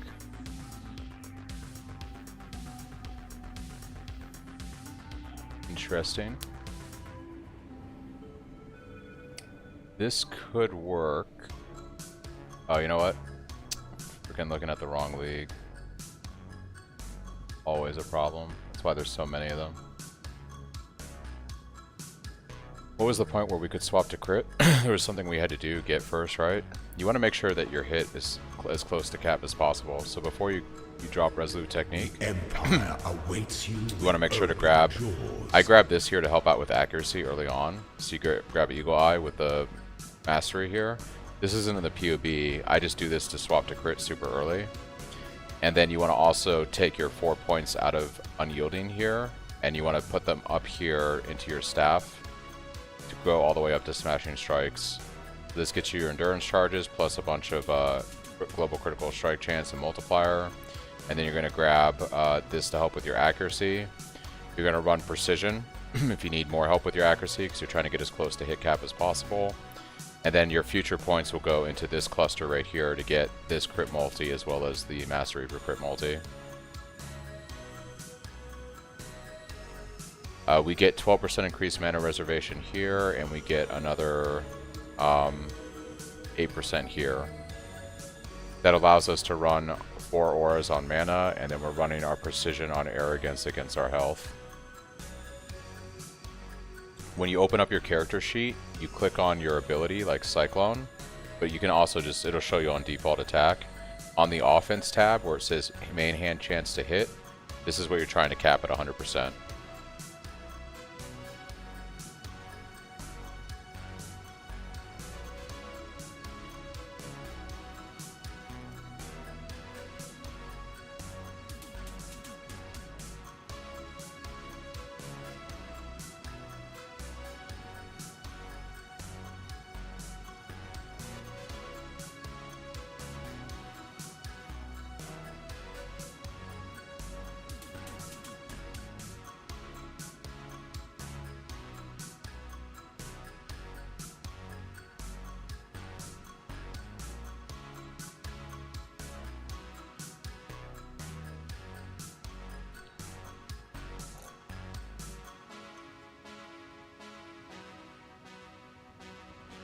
Interesting. This could work. Oh, you know what? Freaking looking at the wrong league. Always a problem. That's why there's so many of them. What was the point where we could swap to crit? There was something we had to do, get first, right? You want to make sure that your hit is as close to cap as possible. So before you drop Resolute Technique, Empire awaits you want to make sure to grab... I grabbed this here to help out with accuracy early on. So you grab Eagle Eye with the Mastery here. This isn't in the POB. I just do this to swap to crit super early. And then you want to also take your 4 points out of Unyielding here, and you want to put them up here into your staff to go all the way up to Smashing Strikes. This gets you your endurance charges plus a bunch of global critical strike chance and multiplier. And then you're going to grab this to help with your accuracy. You're going to run precision if you need more help with your accuracy because you're trying to get as close to hit cap as possible. And then your future points will go into this cluster right here to get this crit multi as well as the Mastery for crit multi. We get 12% increased mana reservation here, and we get another 8% here. That allows us to run 4 auras on mana, and then we're running our precision on arrogance against our health. When you open up your character sheet, you click on your ability, like Cyclone, but you can also just, it'll show you on default attack. On the offense tab, where it says main hand chance to hit, this is what you're trying to cap at 100%.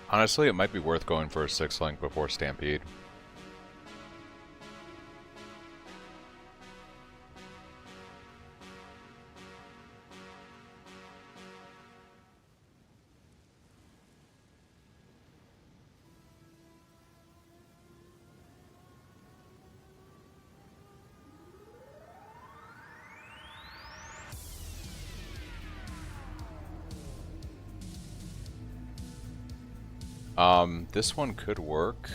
Honestly, it might be worth going for a 6-link before Stampede. This one could work.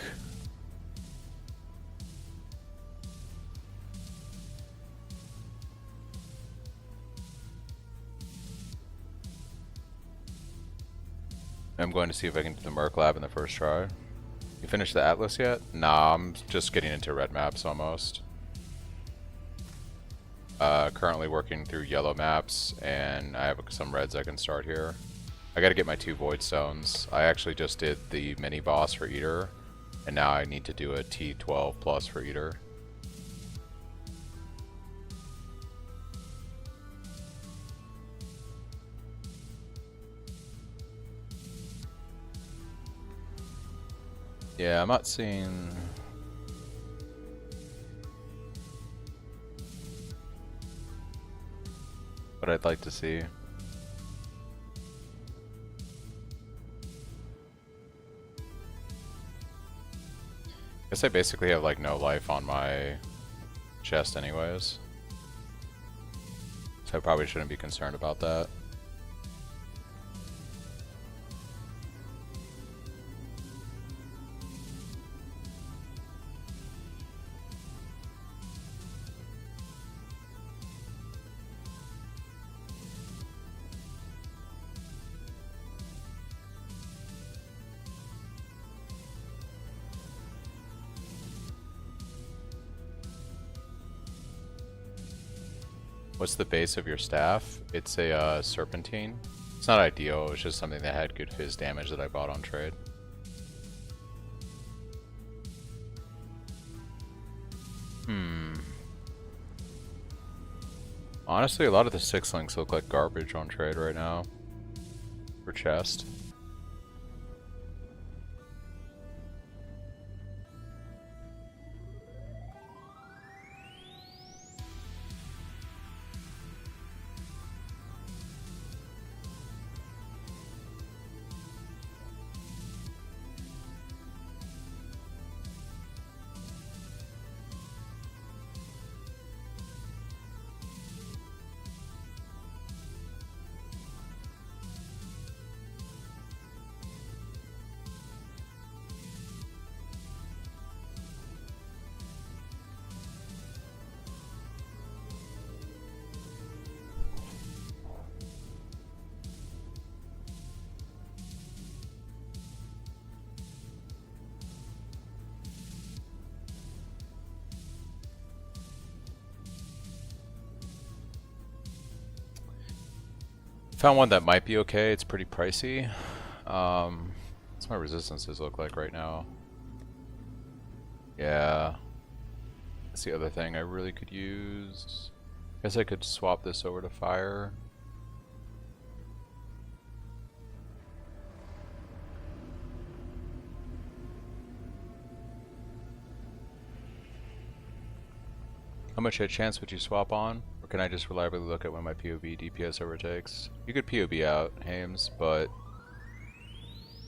I'm going to see if I can do the Merc Lab in the first try. You finished the Atlas yet? Nah, I'm just getting into red maps almost. Currently working through yellow maps, and I have some reds I can start here. I gotta get my 2 Void Stones. I actually just did the mini boss for Eater, and now I need to do a T12 plus for Eater. Yeah, I'm not seeing... what I'd like to see. Guess I basically have like no life on my chest anyways. So I probably shouldn't be concerned about that. What's the base of your staff? It's a serpentine. It's not ideal, it's just something that had good fizz damage that I bought on trade. Honestly, a lot of the 6-links look like garbage on trade right now. For chest. Found one that might be okay. It's pretty pricey. What's my resistances look like right now? Yeah. That's the other thing I really could use. Guess I could swap this over to fire. How much hit chance would you swap on? Or can I just reliably look at when my POB DPS overtakes? You could POB out, Hames, but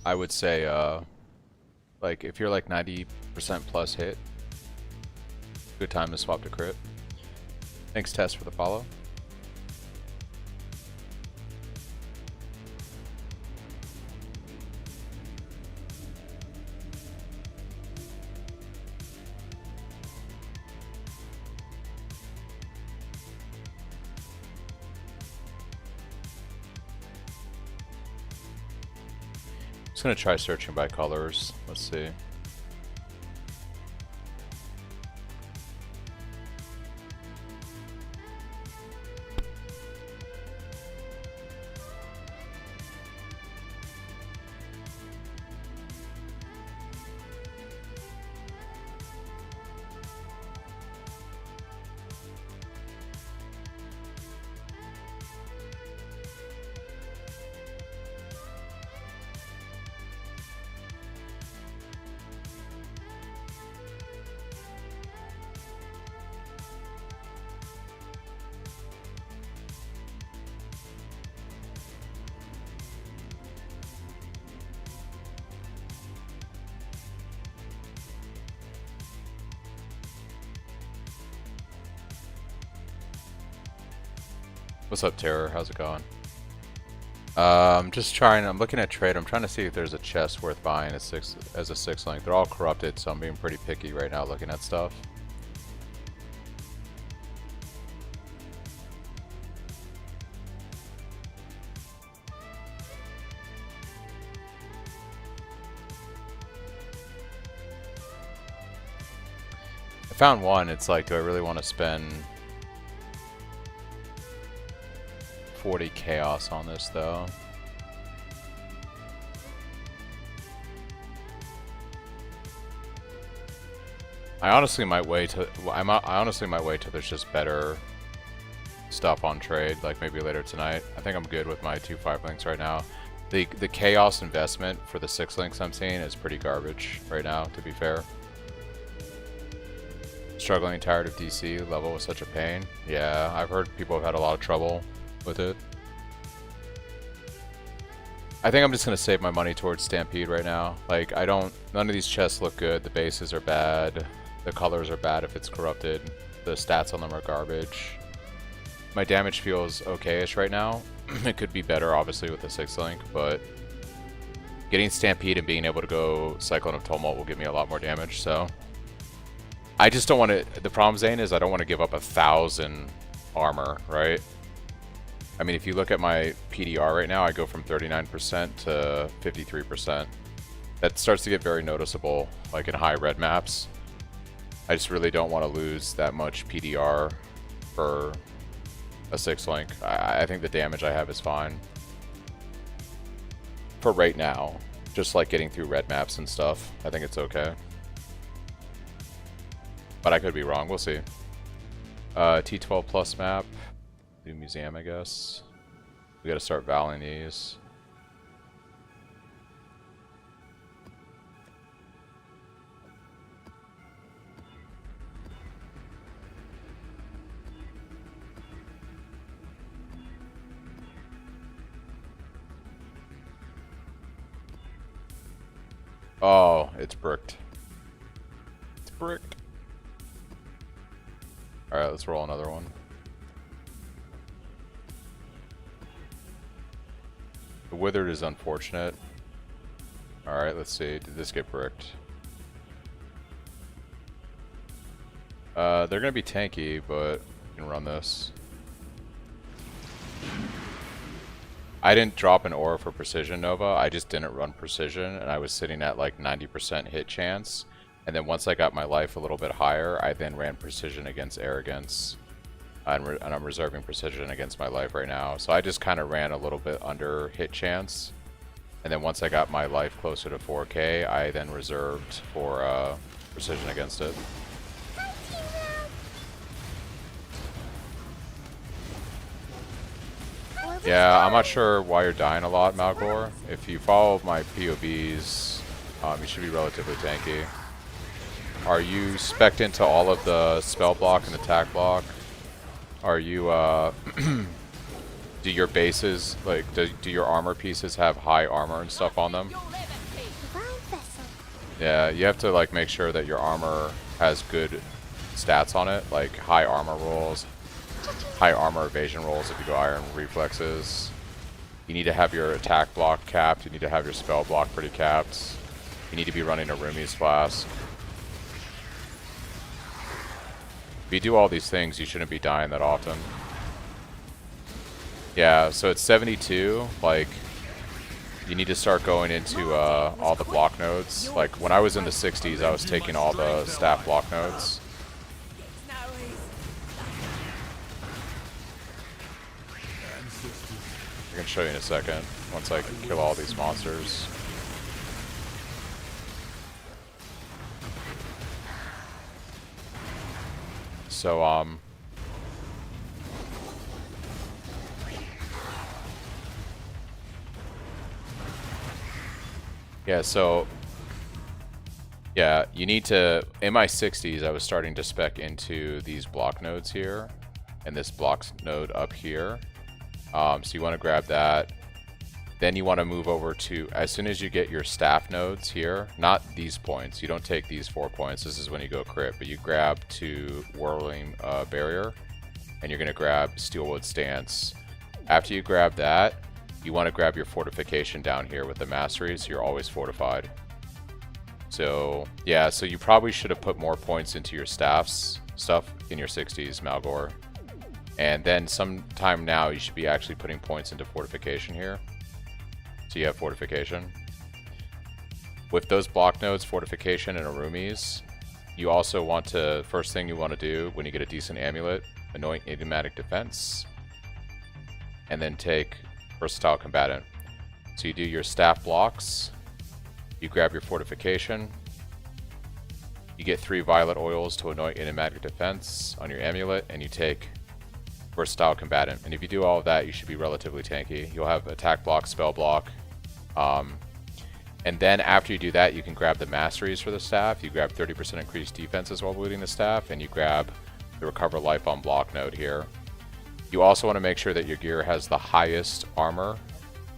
I would say, like, if you're like 90% plus hit, good time to swap to crit. Thanks, Tess, for the follow. Just gonna try searching by colors. Let's see. What's up, Terror? How's it going? Just trying. I'm looking at trade. I'm trying to see if there's a chest worth buying as a 6 link. They're all corrupted, so I'm being pretty picky right now looking at stuff. I found one. It's like, do I really want to spend 40 chaos on this though? I honestly might wait till there's just better stuff on trade, like maybe later tonight. I think I'm good with my 2 5 links right now. The chaos investment for the 6 links I'm seeing is pretty garbage right now, to be fair. Struggling, tired of DC. Level was such a pain. Yeah, I've heard people have had a lot of trouble with it. I think I'm just gonna save my money towards Stampede right now. Like, none of these chests look good. The bases are bad. The colors are bad if it's corrupted. The stats on them are garbage. My damage feels okay-ish right now. It could be better, obviously, with the 6 link, but getting Stampede and being able to go Cyclone of Tumult will give me a lot more damage, so. I just don't want to. The problem, Zane, is I don't want to give up 1,000 armor, right? I mean, if you look at my PDR right now, I go from 39% to 53%. That starts to get very noticeable, like in high red maps. I just really don't want to lose that much PDR for a 6 link. I think the damage I have is fine for right now. Just like getting through red maps and stuff, I think it's okay. But I could be wrong. We'll see. T12 plus map. New museum, I guess. We gotta start valuing these. Oh, it's bricked. It's bricked. Alright, let's roll another one. The withered is unfortunate. Alright, let's see. Did this get bricked? They're gonna be tanky, but we can run this. I didn't drop an aura for Precision Nova, I just didn't run Precision, and I was sitting at like 90% hit chance. And then once I got my life a little bit higher, I then ran Precision against Arrogance. And I'm reserving Precision against my life right now. So I just kind of ran a little bit under hit chance. And then once I got my life closer to 4k, I then reserved for Precision against it. Yeah, I'm not sure why you're dying a lot, Malgor. If you follow my POBs, you should be relatively tanky. Are you spec'd into all of the spell block and attack block? Are you, do your bases, like, do your armor pieces have high armor and stuff on them? Yeah, you have to, like, make sure that your armor has good stats on it, like high armor rolls, high armor evasion rolls if you go iron reflexes. You need to have your attack block capped, you need to have your spell block pretty capped. You need to be running a Rumi's Flask. If you do all these things, you shouldn't be dying that often. Yeah, so it's 72, like, you need to start going into all the block nodes. Like, when I was in the 60s, I was taking all the staff block nodes. I can show you in a second, once I kill all these monsters. So, yeah, so, yeah, you need to, in my 60s, I was starting to spec into these block nodes here, and this block node up here. So you want to grab that. Then you want to move over to, as soon as you get your staff nodes here, not these points, you don't take these 4 points, this is when you go crit, but you grab to Whirling Barrier, and you're going to grab Steelwood Stance. After you grab that, you want to grab your fortification down here with the mastery, so you're always fortified. So, yeah, so you probably should have put more points into your staffs stuff in your 60s, Malgor. And then sometime now, you should be actually putting points into fortification here. So you have fortification. With those block nodes, fortification, and Arumis, you also want to, first thing you want to do when you get a decent amulet, anoint Enigmatic Defense. And then take Versatile Combatant. So you do your staff blocks, you grab your fortification, you get 3 violet oils to anoint Enigmatic Defense on your amulet, and you take Versatile Combatant. And if you do all of that, you should be relatively tanky. You'll have attack block, spell block. And then after you do that, you can grab the masteries for the staff. You grab 30% increased defenses while wielding the staff, and you grab the Recover Life on block node here. You also want to make sure that your gear has the highest armor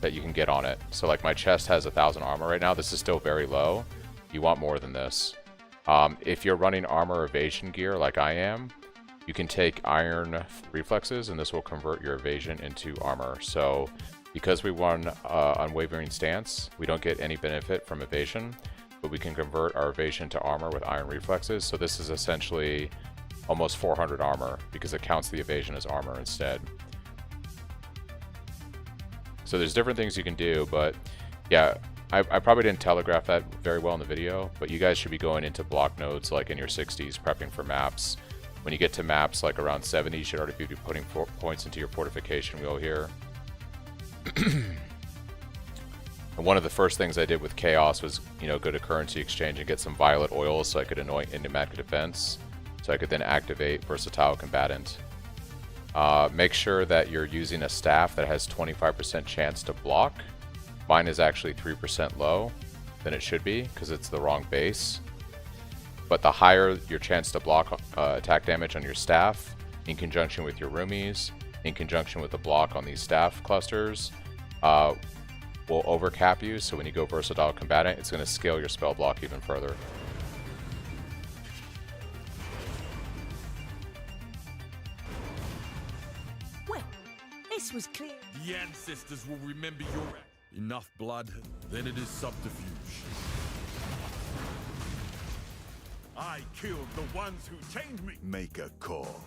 that you can get on it. So like my chest has 1,000 armor right now. This is still very low. You want more than this. If you're running armor evasion gear like I am, you can take iron reflexes, and this will convert your evasion into armor. So because we run Unwavering Stance, we don't get any benefit from evasion, but we can convert our evasion to armor with iron reflexes. So this is essentially almost 400 armor because it counts the evasion as armor instead. So there's different things you can do, but yeah, I probably didn't telegraph that very well in the video, but you guys should be going into block nodes like in your 60s, prepping for maps. When you get to maps like around 70, you should already be putting points into your fortification wheel here. And one of the first things I did with Chaos was, you know, go to currency exchange and get some violet oils so I could anoint Enigmatic Defense, so I could then activate Versatile Combatant. Make sure that you're using a staff that has 25% chance to block. Mine is actually 3% low than it should be because it's the wrong base. But the higher your chance to block attack damage on your staff, in conjunction with your Rumis, in conjunction with the block on these staff clusters, will overcap you. So when you go Versatile Combatant, it's going to scale your spell block even further. Well, this was clear. The ancestors will remember your act. Enough blood, then it is subterfuge. I killed the ones who chained me. Make a call.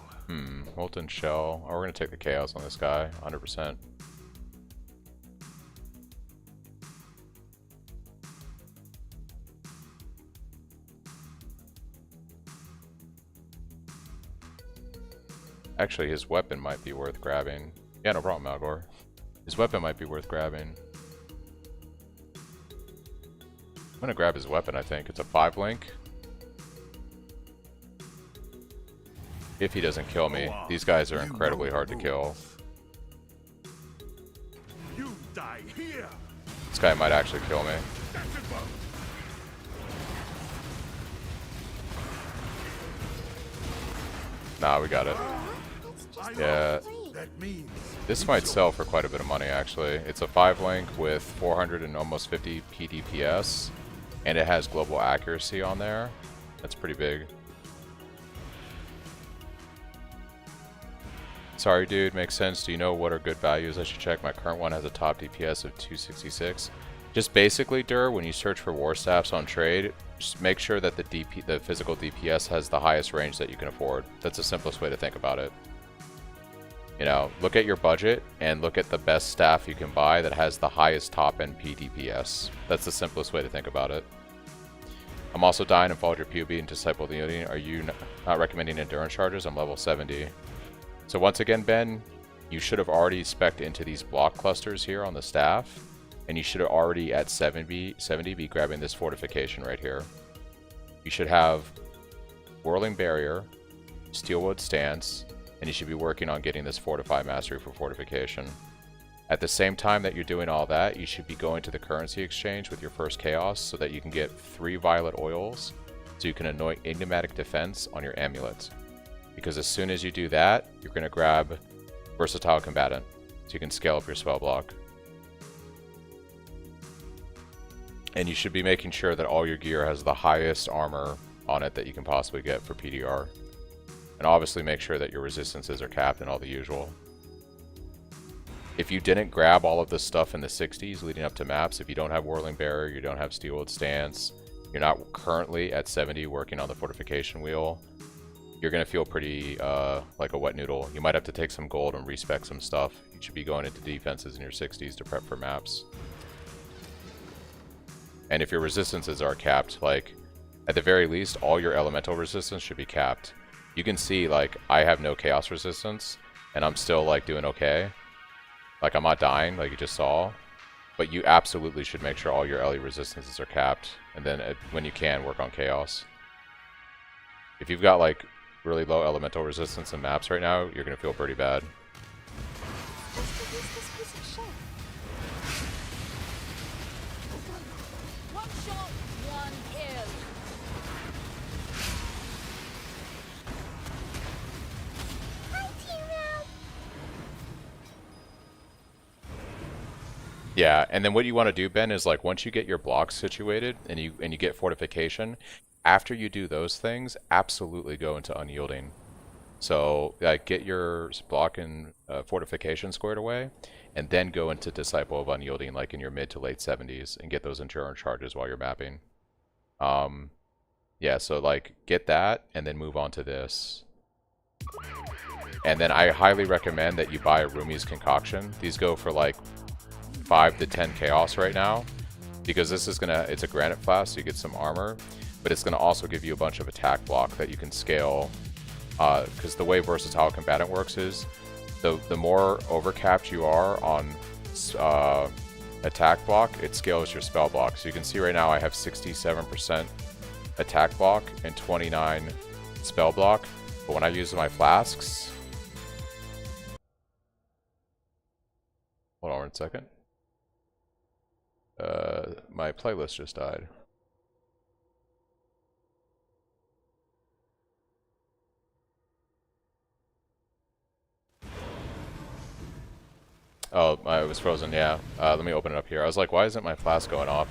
Molten Shell. Oh, we're going to take the Chaos on this guy, 100%. Actually, his weapon might be worth grabbing. Yeah, no problem, Malgor. His weapon might be worth grabbing. I'm going to grab his weapon, I think. It's a 5-link. If he doesn't kill me. These guys are incredibly hard to kill. You die here. This guy might actually kill me. Nah, we got it. Yeah. That means This might sell for quite a bit of money, actually. It's a 5-link with 400 and almost 50 PDPS, and it has global accuracy on there. That's pretty big. Sorry, dude. Makes sense. Do you know what are good values I should check? My current one has a top DPS of 266. Just basically, Dur, when you search for war staffs on trade, just make sure that the physical DPS has the highest range that you can afford. That's the simplest way to think about it. You know, look at your budget and look at the best staff you can buy that has the highest top end PDPS. That's the simplest way to think about it. I'm also dying and followed your POB and disciple the Unity. Are you not recommending endurance charges? I'm level 70. So once again, Ben, you should have already spec'd into these block clusters here on the staff, and you should have already at 70 be grabbing this fortification right here. You should have Whirling Barrier, Steelwood Stance, and you should be working on getting this Fortify Mastery for fortification. At the same time that you're doing all that, you should be going to the currency exchange with your first Chaos so that you can get 3 Violet Oils so you can anoint Enigmatic Defense on your amulets. Because as soon as you do that, you're going to grab Versatile Combatant so you can scale up your spell block. And you should be making sure that all your gear has the highest armor on it that you can possibly get for PDR. And obviously make sure that your resistances are capped and all the usual. If you didn't grab all of this stuff in the 60s leading up to maps, if you don't have Whirling Barrier, you don't have Steelwood Stance, you're not currently at 70 working on the fortification wheel, you're going to feel pretty like a wet noodle. You might have to take some gold and respec some stuff. You should be going into defenses in your 60s to prep for maps. And if your resistances are capped, like at the very least, all your elemental resistance should be capped. You can see, like, I have no chaos resistance, and I'm still, like, doing okay. Like, I'm not dying, like you just saw. But you absolutely should make sure all your LE resistances are capped, and then when you can, work on chaos. If you've got, like, really low elemental resistance in maps right now, you're going to feel pretty bad. One shot, one kill. Yeah, and then what you want to do, Ben, is like once you get your blocks situated and you get fortification, after you do those things, absolutely go into unyielding. So like get your block and fortification squared away, and then go into Disciple of Unyielding like in your mid to late 70s and get those endurance charges while you're mapping. Yeah, so like get that and then move on to this. And then I highly recommend that you buy a Rumi's Concoction. These go for like 5 to 10 chaos right now, because this is it's a granite flask, so you get some armor, but it's gonna also give you a bunch of attack block that you can scale. Because the way Versatile Combatant works is the more overcapped you are on attack block, it scales your spell block. So you can see right now I have 67% attack block and 29 spell block, but when I use my flasks, hold on 1 second. My playlist just died. Oh, it was frozen, yeah. Let me open it up here. I was like, why isn't my flask going off?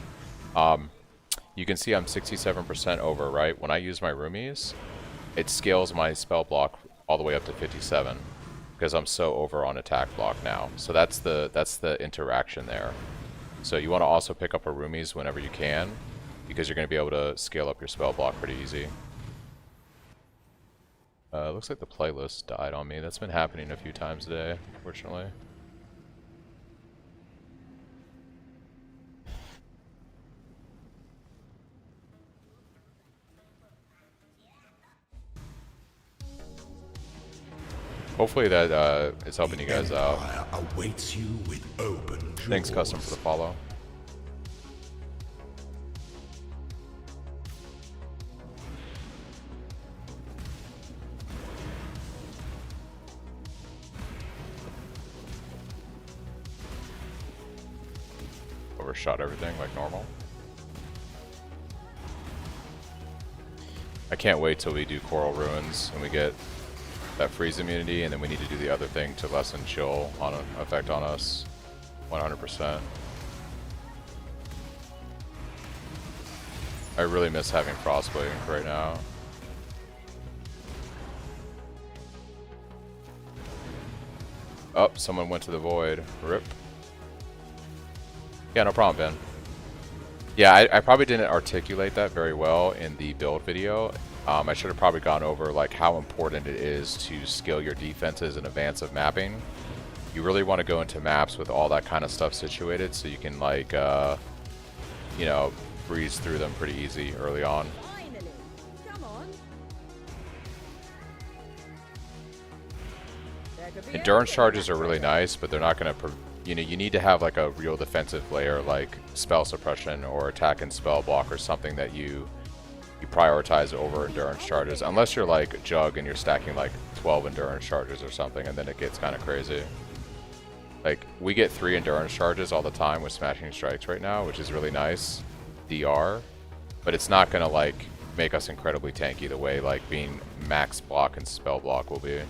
You can see I'm 67% over, right? When I use my Rumis, it scales my spell block all the way up to 57, because I'm so over on attack block now. So that's the interaction there. So you want to also pick up a Rumis whenever you can, because you're going to be able to scale up your spell block pretty easy. Looks like the playlist died on me. That's been happening a few times today, unfortunately. Hopefully that is helping you guys out. Awaits you with open jaws. Thanks, Custom, for the follow. Overshot everything like normal. I can't wait till we do Coral Ruins and we get that freeze immunity, and then we need to do the other thing to lessen chill on effect on us 100%. I really miss having Frostblade right now. Oh, someone went to the void. Rip. Yeah, no problem, Ben. Yeah, I probably didn't articulate that very well in the build video. I should have probably gone over like how important it is to skill your defenses in advance of mapping. You really want to go into maps with all that kind of stuff situated so you can like, you know, breeze through them pretty easy early on. Finally. Come on. There could be Endurance anything charges are back really there. nice, but they're not going to, you know, you need to have like a real defensive layer like spell suppression or attack and spell block or something that you prioritize over endurance charges, unless you're like Jug and you're stacking like 12 endurance charges or something, and then it gets kind of crazy. Like, we get 3 endurance charges all the time with Smashing Strikes right now, which is really nice, DR, but it's not going to like make us incredibly tanky the way like being max block and spell block will be.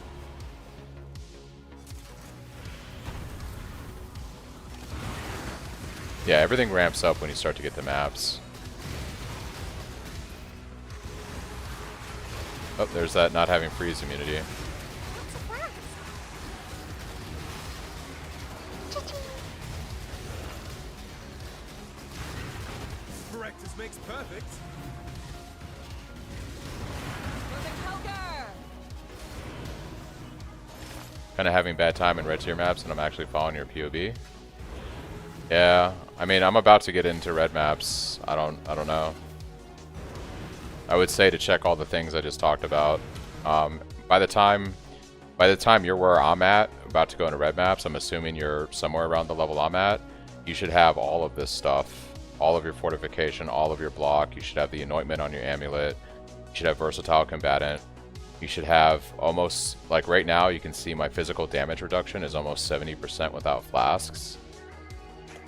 Yeah, everything ramps up when you start to get the maps. Oh, there's that not having freeze immunity. Practice makes perfect. Kind of having bad time in red tier maps, and I'm actually following your POV. Yeah, I mean, I'm about to get into red maps. I don't know. I would say to check all the things I just talked about. By the time you're where I'm at, about to go into red maps, I'm assuming you're somewhere around the level I'm at. You should have all of this stuff, all of your fortification, all of your block. You should have the anointment on your amulet. You should have versatile combatant. You should have almost, like right now, you can see my physical damage reduction is almost 70% without flasks.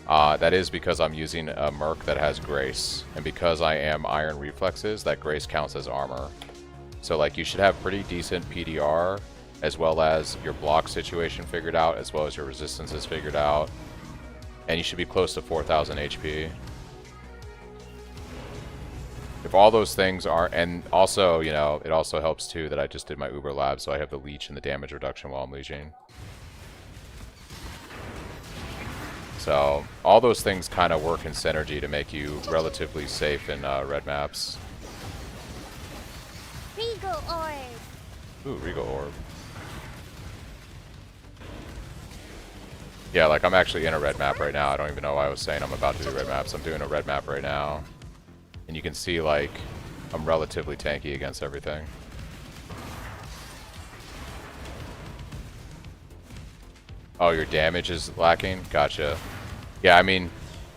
That is because I'm using a Merc that has Grace, and because I am Iron Reflexes, that Grace counts as armor. So like you should have pretty decent PDR, as well as your block situation figured out, as well as your resistances figured out, and you should be close to 4,000 HP. If all those things are, and also, you know, it also helps too that I just did my Uber Lab, so I have the leech and the damage reduction while I'm leeching. So all those things kind of work in synergy to make you relatively safe in red maps. Regal Orb. Ooh, Regal Orb. Yeah, like I'm actually in a red map right now. I don't even know why I was saying I'm about to do red maps. I'm doing a red map right now. And you can see like I'm relatively tanky against everything. Oh, your damage is lacking? Gotcha. Yeah, I mean,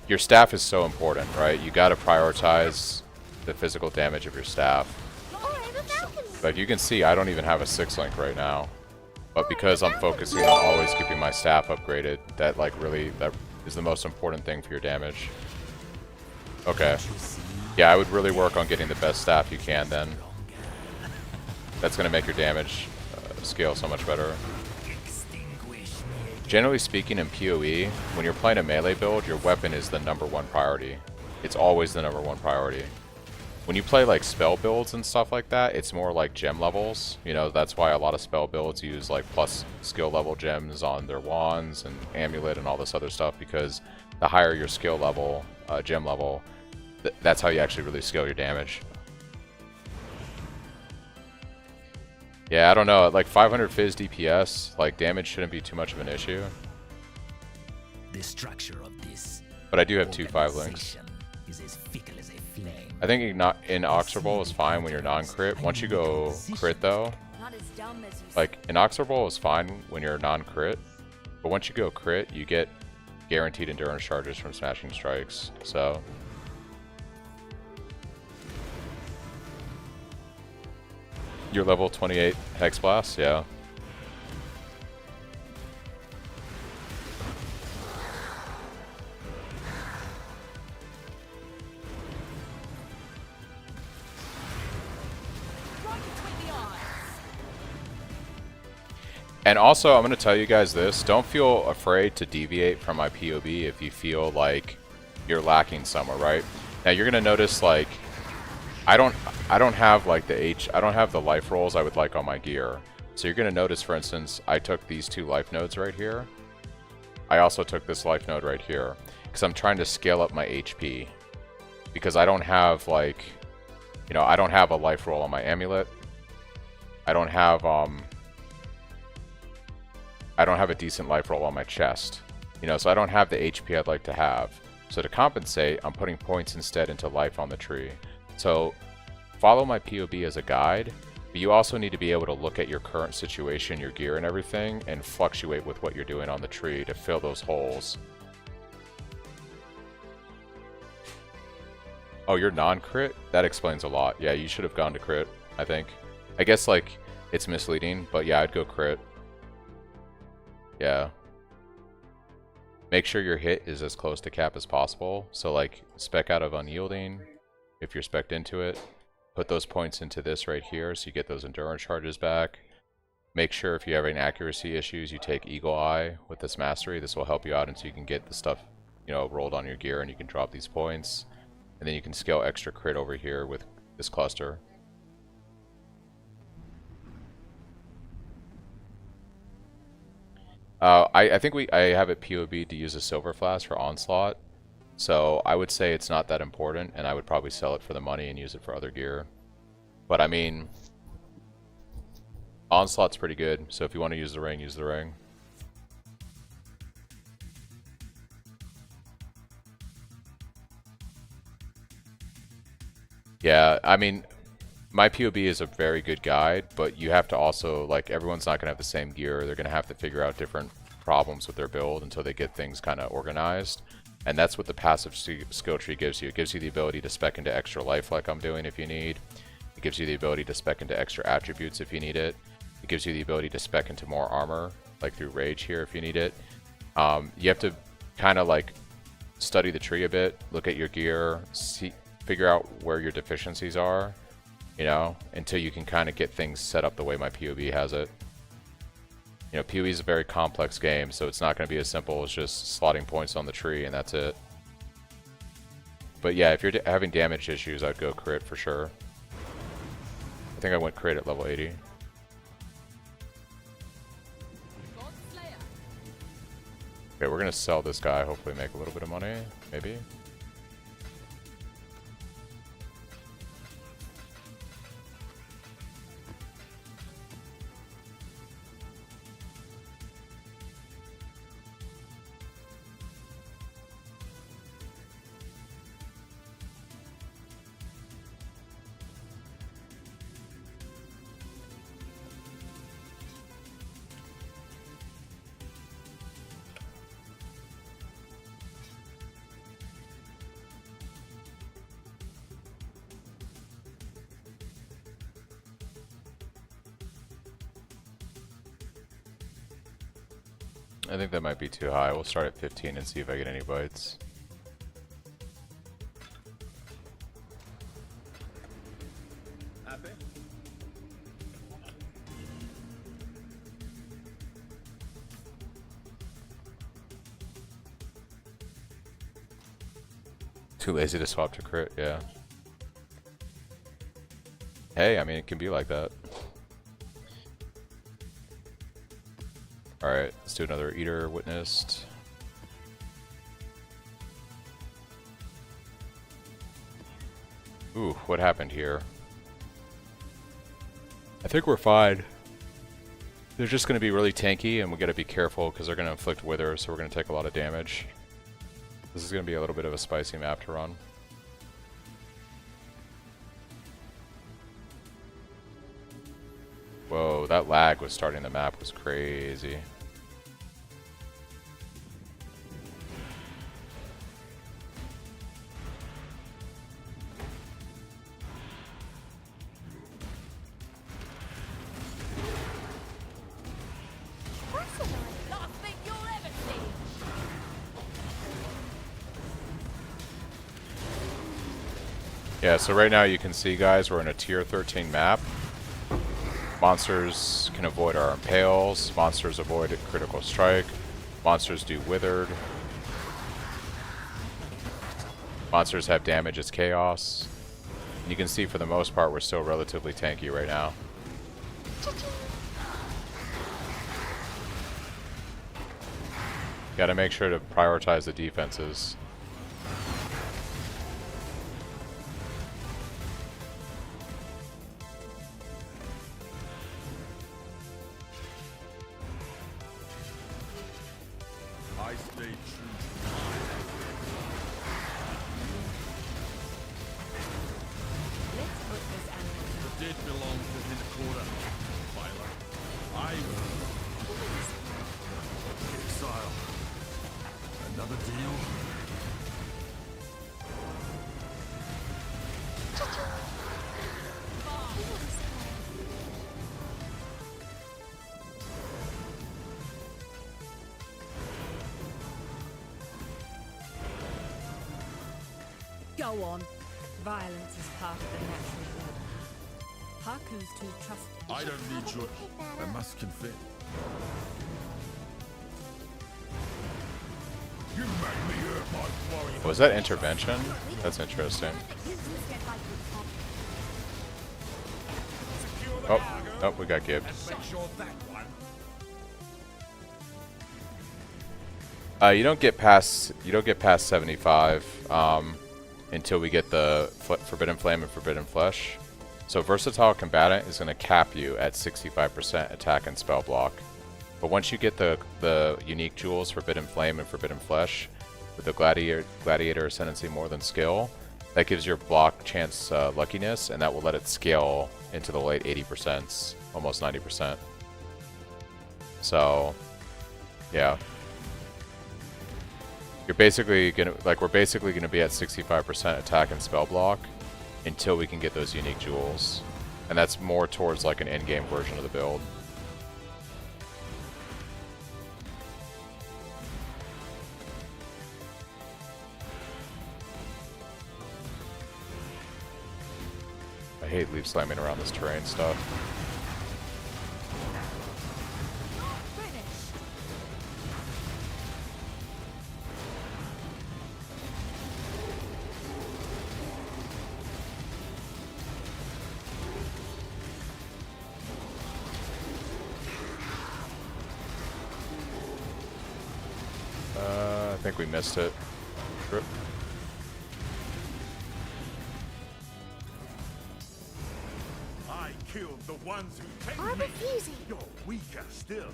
your staff is so important, right? You gotta prioritize the physical damage of your staff. Like you can see, I don't even have a 6-link right now. But because I'm focusing on always keeping my staff upgraded, that like really, that is the most important thing for your damage. Okay. Yeah, I would really work on getting the best staff you can then. That's gonna make your damage scale so much better. Generally speaking, in PoE, when you're playing a melee build, your weapon is the #1 priority. It's always the #1 priority. When you play like spell builds and stuff like that, it's more like gem levels. You know, that's why a lot of spell builds use like plus skill level gems on their wands and amulet and all this other stuff, because the higher your skill level, gem level, that's how you actually really scale your damage. Yeah, I don't know, like 500 Fizz DPS, like damage shouldn't be too much of an issue. The structure of this, but I do have 2 5-links. is as fickle as a flame. I think in Oxerball is fine when you're non-crit. Once you go crit though, like in Oxerball is fine when you're non-crit, but once you go crit, you get guaranteed endurance charges from Smashing Strikes, so. You're level 28 Hex Blast, yeah. And also, I'm going to tell you guys this. Don't feel afraid to deviate from my POV if you feel like you're lacking somewhere, right? Now, you're going to notice, like, I don't have, like, I don't have the life rolls I would like on my gear. So you're going to notice, for instance, I took these 2 life nodes right here. I also took this life node right here. Because I'm trying to scale up my HP. Because I don't have, like, you know, I don't have a life roll on my amulet. I don't have a decent life roll on my chest. You know, so I don't have the HP I'd like to have. So to compensate, I'm putting points instead into life on the tree. So follow my POB as a guide, but you also need to be able to look at your current situation, your gear and everything, and fluctuate with what you're doing on the tree to fill those holes. Oh, you're non-crit? That explains a lot. Yeah, you should have gone to crit, I think. I guess, like, it's misleading, but yeah, I'd go crit. Yeah. Make sure your hit is as close to cap as possible. So, like, spec out of unyielding, if you're spec'd into it. Put those points into this right here so you get those endurance charges back. Make sure if you're having accuracy issues, you take Eagle Eye with this mastery. This will help you out until you can get the stuff, you know, rolled on your gear and you can drop these points. And then you can scale extra crit over here with this cluster. I think I have it POB to use a Silver Flask for Onslaught. So I would say it's not that important, and I would probably sell it for the money and use it for other gear. But I mean, Onslaught's pretty good, so if you want to use the ring, use the ring. Yeah, I mean, my POB is a very good guide, but you have to also, like, everyone's not going to have the same gear. They're going to have to figure out different problems with their build until they get things kind of organized. And that's what the passive skill tree gives you. It gives you the ability to spec into extra life like I'm doing if you need. It gives you the ability to spec into extra attributes if you need it. It gives you the ability to spec into more armor, like through rage here if you need it. You have to kind of like study the tree a bit, look at your gear, figure out where your deficiencies are, you know, until you can kind of get things set up the way my POB has it. You know, PoE is a very complex game, so it's not going to be as simple as just slotting points on the tree and that's it. But yeah, if you're having damage issues, I'd go crit for sure. I think I went crit at level 80. Okay, we're going to sell this guy, hopefully make a little bit of money, maybe. I think that might be too high. We'll start at 15 and see if I get any bites. Happy? Too lazy to swap to crit, yeah. Hey, I mean, it can be like that. Alright, let's do another Eater Witnessed. Ooh, what happened here? I think we're fine. They're just going to be really tanky, and we got to be careful because they're going to inflict Wither, so we're going to take a lot of damage. This is going to be a little bit of a spicy map to run. Whoa, that lag was starting the map was crazy. Yeah, so right now you can see, guys, we're in a tier 13 map. Monsters can avoid our impales. Monsters avoid critical strike. Monsters do withered. Monsters have damage as chaos. And you can see for the most part we're still relatively tanky right now. Gotta make sure to prioritize the defenses. I stay true. Let's put this animal The dead belong to his quarter. Violet. I will. Exile. Another deal? Go on. Violence is part of the natural order. Haku's too trusting. I don't need your... I must confess. You made me hurt my warrior. Was that intervention? That's interesting. Oh, we got gibbed. Make sure that one. You don't get past 75 until we get the Forbidden Flame and Forbidden Flesh. So Versatile Combatant is going to cap you at 65% attack and spell block. But once you get the unique jewels Forbidden Flame and Forbidden Flesh with the Gladiator Ascendancy More Than Skill, that gives your block chance luckiness, and that will let it scale into the late 80%, almost 90%. So, yeah. We're basically gonna be at 65% attack and spell block until we can get those unique jewels, and that's more towards like an in-game version of the build. I hate leaf slamming around this terrain stuff. I think we missed it. Rip. I killed the ones who came I'm me. refusing. You're weaker still.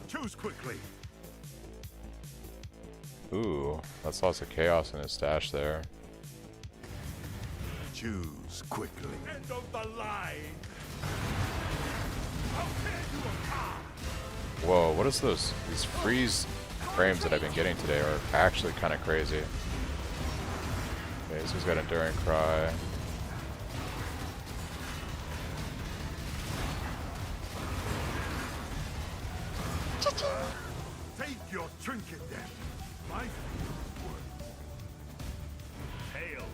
Choose quickly. Ooh, that's lots of chaos in his stash there. Choose quickly. End of the line. I'll tear you apart. Whoa, what is these freeze frames that I've been getting today are actually kind of crazy. Okay, so he's got Enduring Cry. Take your trinket then. My hail.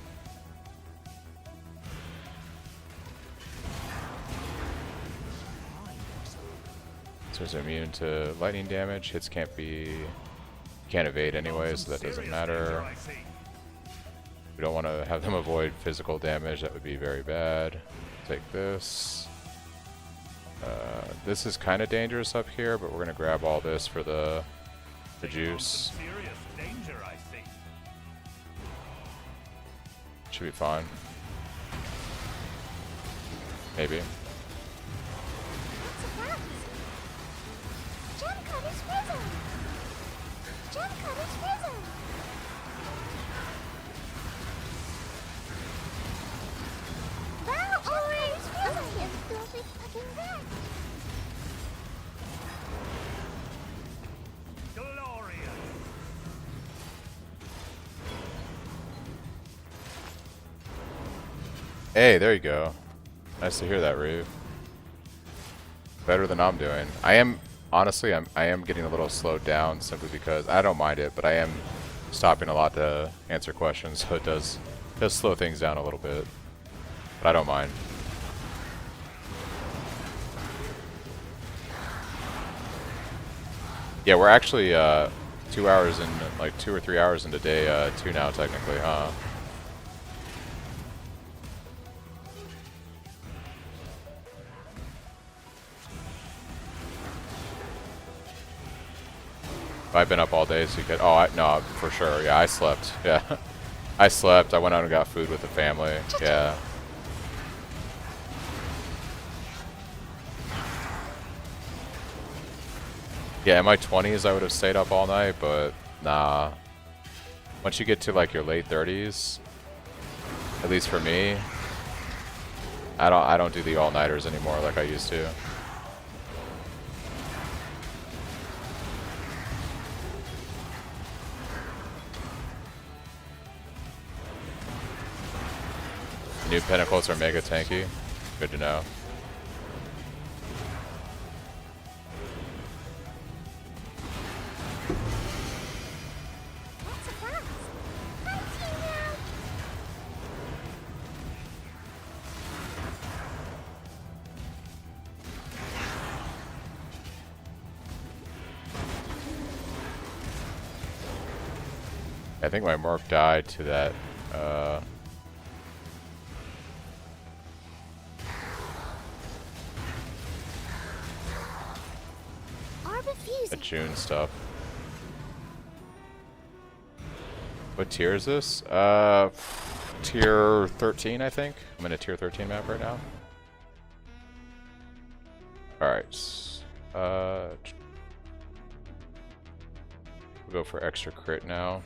So he's immune to lightning damage. Hits can't evade anyway, so that doesn't matter. We don't want to have them avoid physical damage. That would be very bad. Take this. This is kind of dangerous up here, but we're gonna grab all this for the juice. Serious danger, I see. Should be fine. Maybe. Glorious. Hey, there you go. Nice to hear that, Reeve. Better than I'm doing. I am, honestly, I am getting a little slowed down simply because I don't mind it, but I am stopping a lot to answer questions, so it does slow things down a little bit. But I don't mind. Yeah, we're actually 2 hours in, like 2 or 3 hours into day 2 now, technically, huh? I've been up all day, so you could. Oh, no, for sure. Yeah, I slept. Yeah, I slept. I went out and got food with the family. Yeah. Yeah, in my 20s, I would have stayed up all night, but nah. Once you get to like your late 30s, at least for me, I don't do the all-nighters anymore like I used to. New pinnacles are mega tanky. Good to know. I think my Merc died to that, that June stuff. What tier is this? Tier 13, I think. I'm in a tier 13 map right now. Alright. We'll go for extra crit now.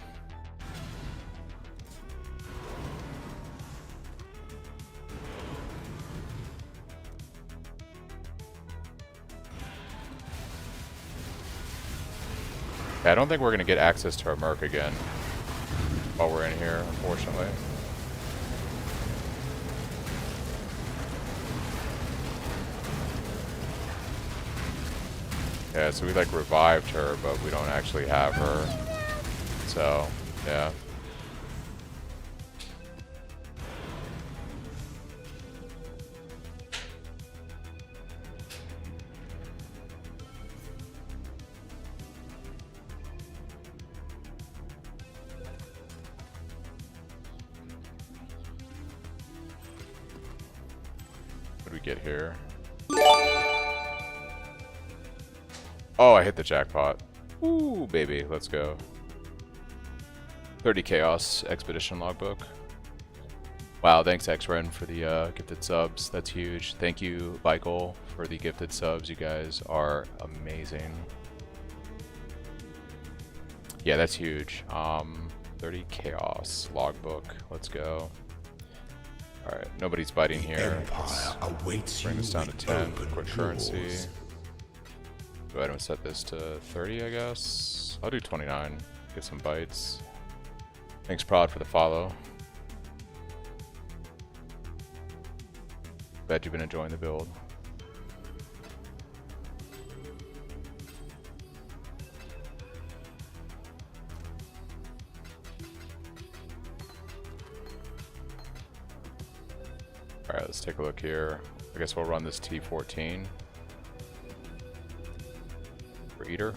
I don't think we're going to get access to our Merc again while we're in here, unfortunately. Yeah, so we like revived her, but we don't actually have her. So, yeah. Get here. Oh, I hit the jackpot. Ooh, baby, let's go. 30 Chaos Expedition Logbook. Wow, thanks X-Ren for the gifted subs. That's huge. Thank you, Michael, for the gifted subs. You guys are amazing. Yeah, that's huge. 30 Chaos Logbook. Let's go. Alright, nobody's biting here. Let's bring this down to 10. Quick currency. Go ahead and set this to 30, I guess. I'll do 29. Get some bites. Thanks, Prod, for the follow. Glad you've been enjoying the build. Alright, let's take a look here. I guess we'll run this T14 for Eater.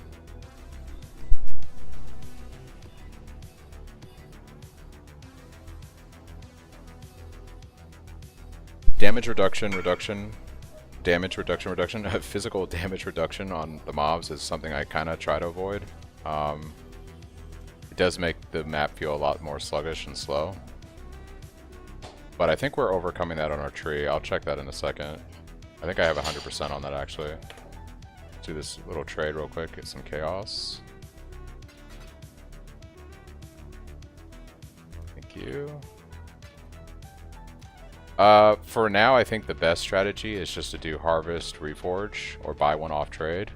Damage reduction, damage reduction, physical damage reduction on the mobs is something I kind of try to avoid. It does make the map feel a lot more sluggish and slow. But I think we're overcoming that on our tree. I'll check that in a second. I think I have 100% on that, actually. Let's do this little trade real quick, get some chaos. Thank you. For now, I think the best strategy is just to do Harvest, Reforge, or buy one off trade.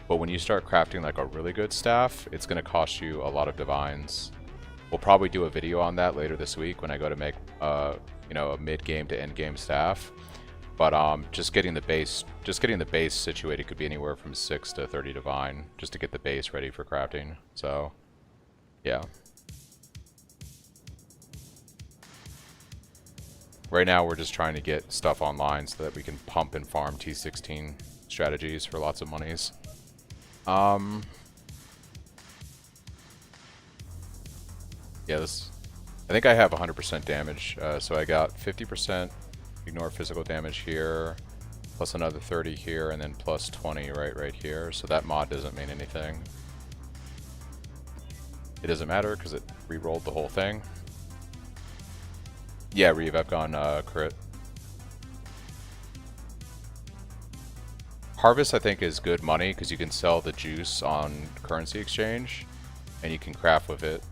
But when you start crafting like a really good staff, it's going to cost you a lot of divines. We'll probably do a video on that later this week when I go to make you know, a mid-game to end-game staff. But just getting the base situated could be anywhere from 6 to 30 divine, just to get the base ready for crafting. So, yeah. Right now we're just trying to get stuff online so that we can pump and farm T16 strategies for lots of monies. Yeah, this... I think I have 100% damage, so I got 50% ignore physical damage here, plus another 30 here, and then plus 20 right here, so that mod doesn't mean anything. It doesn't matter, because it re-rolled the whole thing. Yeah, Reeve, I've gone crit. Harvest, I think, is good money, because you can sell the juice on currency exchange, and you can craft with it.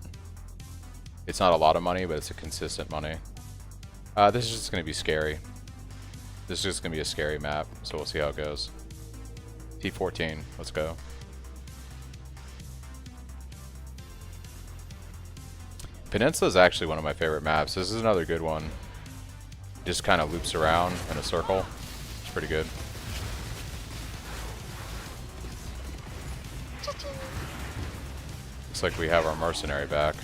It's not a lot of money, but it's a consistent money. This is just going to be scary. This is just going to be a scary map, so we'll see how it goes. T14, let's go. Peninsula is actually one of my favorite maps. This is another good one. Just kind of loops around in a circle. It's pretty good. Looks like we have our mercenary back.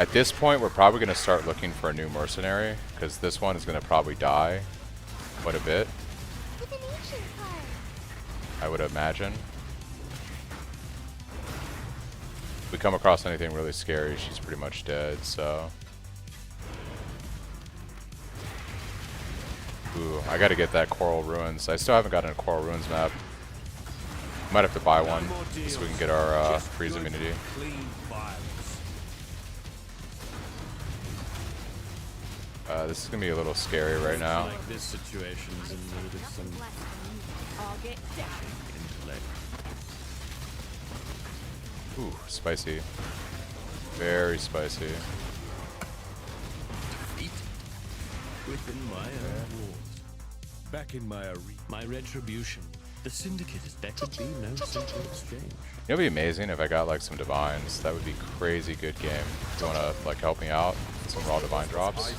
At this point, we're probably going to start looking for a new mercenary, because this one is going to probably die quite a bit. I would imagine. If we come across anything really scary, she's pretty much dead, so... Ooh, I gotta get that Coral Ruins. I still haven't gotten a Coral Ruins map. Might have to buy one, so we can get our freeze immunity. This is gonna be a little scary right now. Like this situation's in need of some intellect. Ooh, spicy. Very spicy. Defeat within my own walls. Back in my arena. My retribution. The Syndicate is there could be no simple exchange. It would be amazing if I got like some divines. That would be crazy good game. Do you wanna like help me out? Some raw divine drops.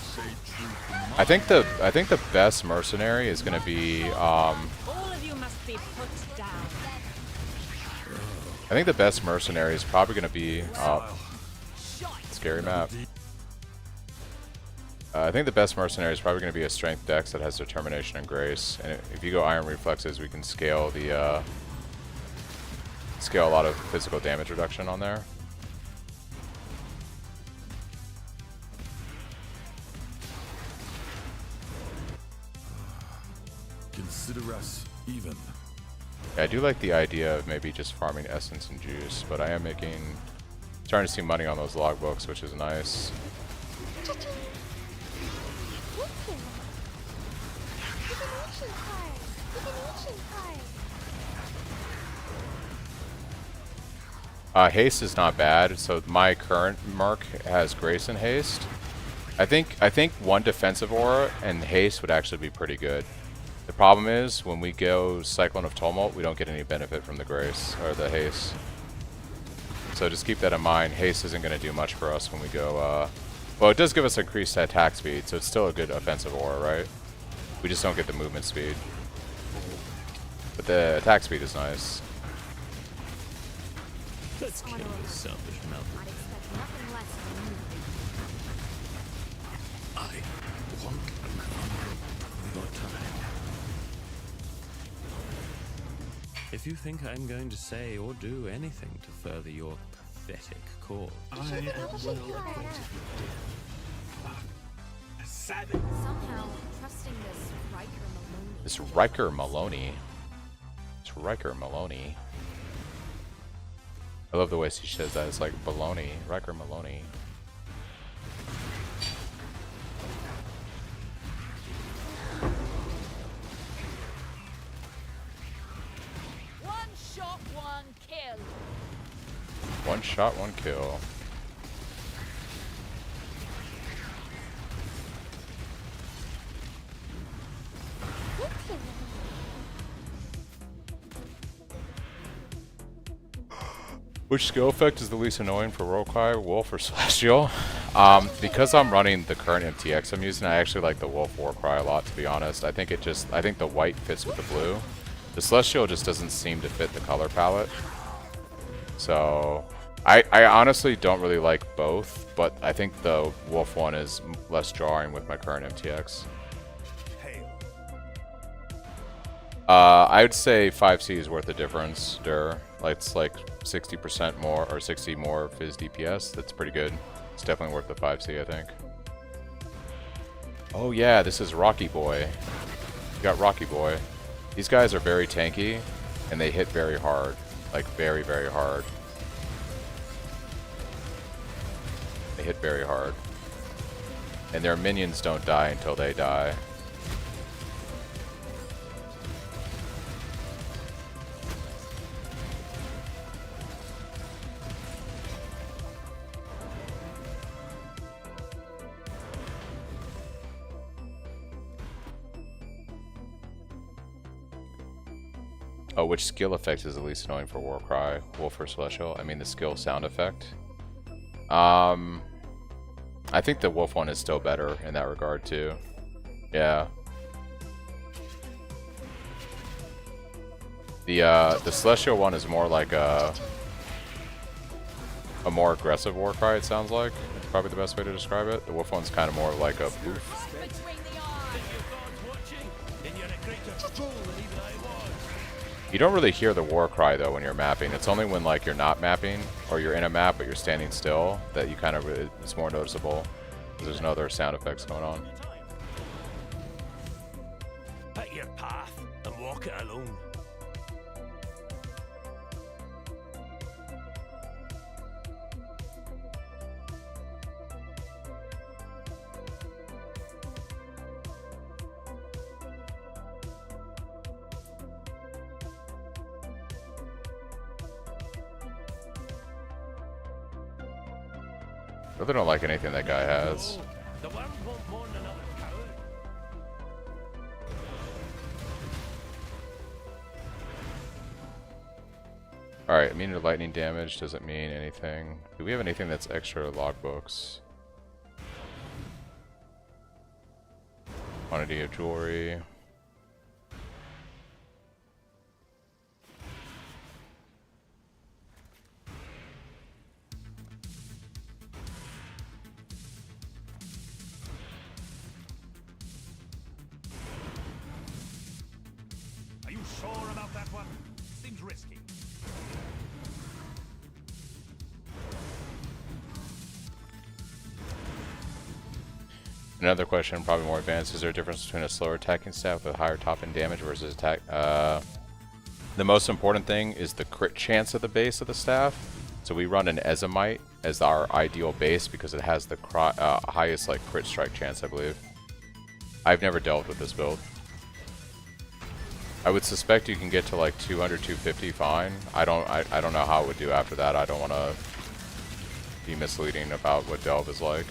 I think the best mercenary is gonna be All of you must be put down. I think the best mercenary is probably gonna be scary map. I think the best mercenary is probably gonna be a strength dex that has determination and grace. And if you go iron reflexes, we can scale the scale a lot of physical damage reduction on there. Consider us even. Yeah, I do like the idea of maybe just farming essence and juice, but I am starting to see money on those logbooks, which is nice. Haste is not bad, so my current Merc has Grace and Haste. I think one defensive aura and Haste would actually be pretty good. The problem is, when we go Cyclone of Tumult, we don't get any benefit from the Grace, or the Haste. So just keep that in mind. Haste isn't going to do much for us when we go, well, it does give us increased attack speed, so it's still a good offensive aura, right? We just don't get the movement speed. But the attack speed is nice. Let's kill this selfish mouth. I'd expect nothing less from you. I want your time. If you think I'm going to say or do anything to further your pathetic cause, I am well acquainted with death. A savage. Somehow, trusting this Riker Maloney. It's Riker Maloney. I love the way she says that. It's like baloney. Riker Maloney. One shot, one kill. One shot, one kill. Which skill effect is the least annoying for Rokai, Wolf, or Celestial? Because I'm running the current MTX I'm using, I actually like the Wolf Warcry a lot, to be honest. I think the white fits with the blue. The Celestial just doesn't seem to fit the color palette. So, I honestly don't really like both, but I think the Wolf one is less jarring with my current MTX. I would say 5C is worth the difference. Like it's like 60% more or 60 more of his DPS. That's pretty good. It's definitely worth the 5C, I think. Oh yeah, this is Rocky Boy. You got Rocky Boy. These guys are very tanky, and they hit very hard. Like very, very hard. They hit very hard. And their minions don't die until they die. Oh, which skill effect is the least annoying for Warcry? Wolf or Celestial? I mean the skill sound effect. I think the Wolf one is still better in that regard too. Yeah. The Celestial one is more like a more aggressive Warcry, it sounds like. It's probably the best way to describe it. The Wolf one's kind of more like a poof. You don't really hear the war cry though when you're mapping. It's only when like you're not mapping or you're in a map but you're standing still that you kind of it's more noticeable because there's no other sound effects going on. Pick your path and walk it alone. I really don't like anything that guy has. Alright, immune to lightning damage doesn't mean anything. Do we have anything that's extra logbooks? Quantity of jewelry. Are you sure about that one? Seems risky. Another question, probably more advanced. Is there a difference between a slower attacking staff with higher top-end damage versus attack? The most important thing is the crit chance at the base of the staff. So we run an Ezomite as our ideal base because it has the highest like crit strike chance, I believe. I've never dealt with this build. I would suspect you can get to like 200, 250 fine. I don't know how it would do after that. I don't want to be misleading about what Delve is like.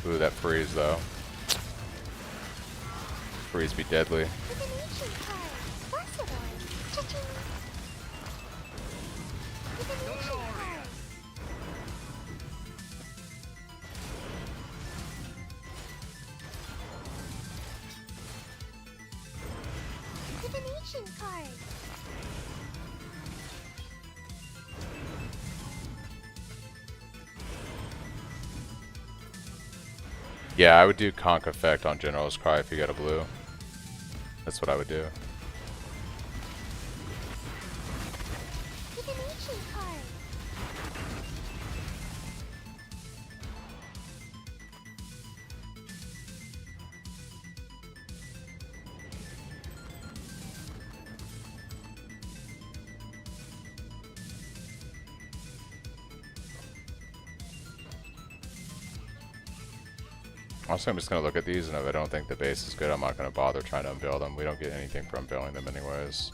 Ooh, that freeze though. Freeze be deadly. Yeah, I would do Conk effect on General's Cry if you get a blue. That's what I would do. Also, I'm just going to look at these, and if I don't think the base is good, I'm not going to bother trying to unveil them. We don't get anything from unveiling them anyways.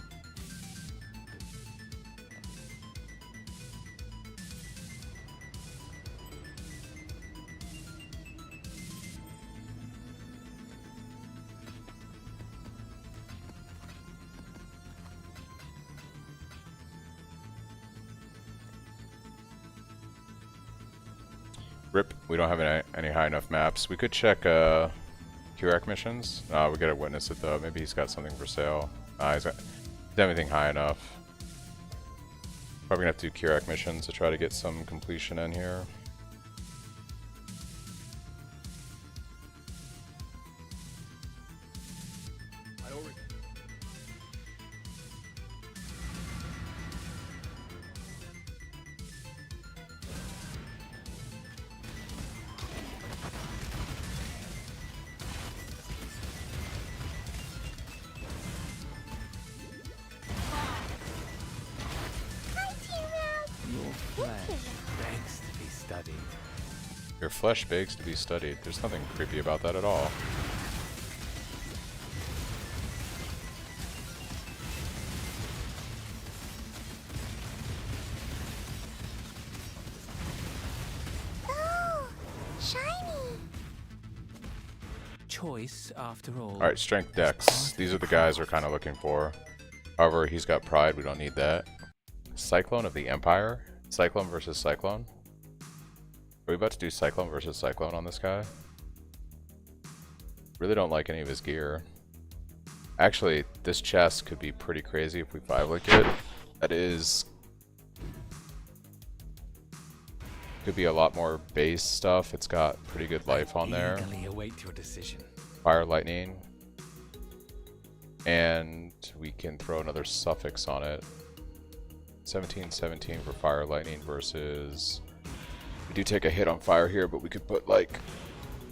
Rip, we don't have any high enough maps. We could check Curec missions. We gotta witness it though. Maybe he's got something for sale. He's got anything high enough. Probably gonna have to do Curec missions to try to get some completion in here. Your flesh begs to be studied. There's nothing creepy about that at all. Oh, shiny. Choice, after all. Alright, strength dex. These are the guys we're kind of looking for. However, he's got pride. We don't need that. Cyclone of the Empire? Cyclone versus Cyclone? Are we about to do Cyclone versus Cyclone on this guy? Really don't like any of his gear. Actually, this chest could be pretty crazy if we 5-link it. That is... could be a lot more base stuff. It's got pretty good life on there. Eagerly await your decision. Fire Lightning. And we can throw another suffix on it. 17-17 for Fire Lightning versus... we do take a hit on fire here, but we could put like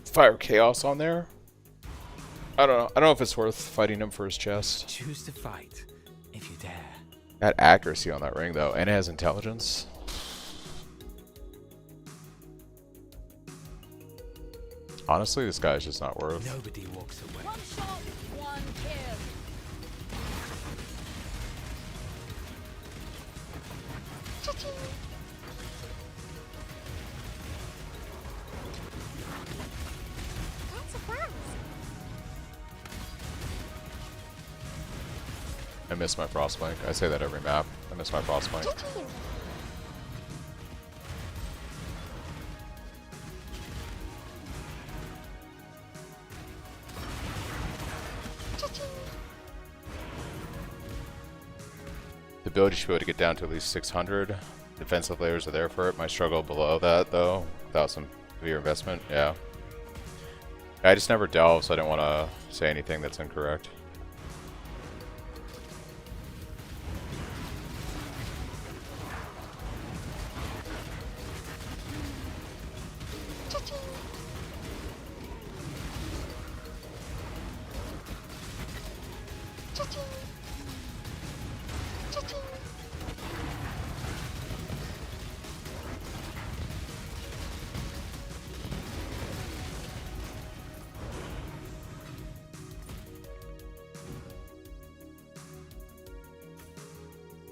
Fire Chaos on there. I don't know. I don't know if it's worth fighting him for his chest. Choose to fight if you dare. Got accuracy on that ring though, and it has intelligence. Honestly, this guy's just not worth. Nobody walks away. One shot, one kill. Cha-ching. That's a flask. I miss my Frostblink. I say that every map. I miss my Frostblink. Cha-ching. The ability should be able to get down to at least 600. Defensive layers are there for it. Might struggle below that though, without some severe investment. Yeah. I just never delve, so I don't want to say anything that's incorrect. Cha-ching. Cha-ching. Cha-ching.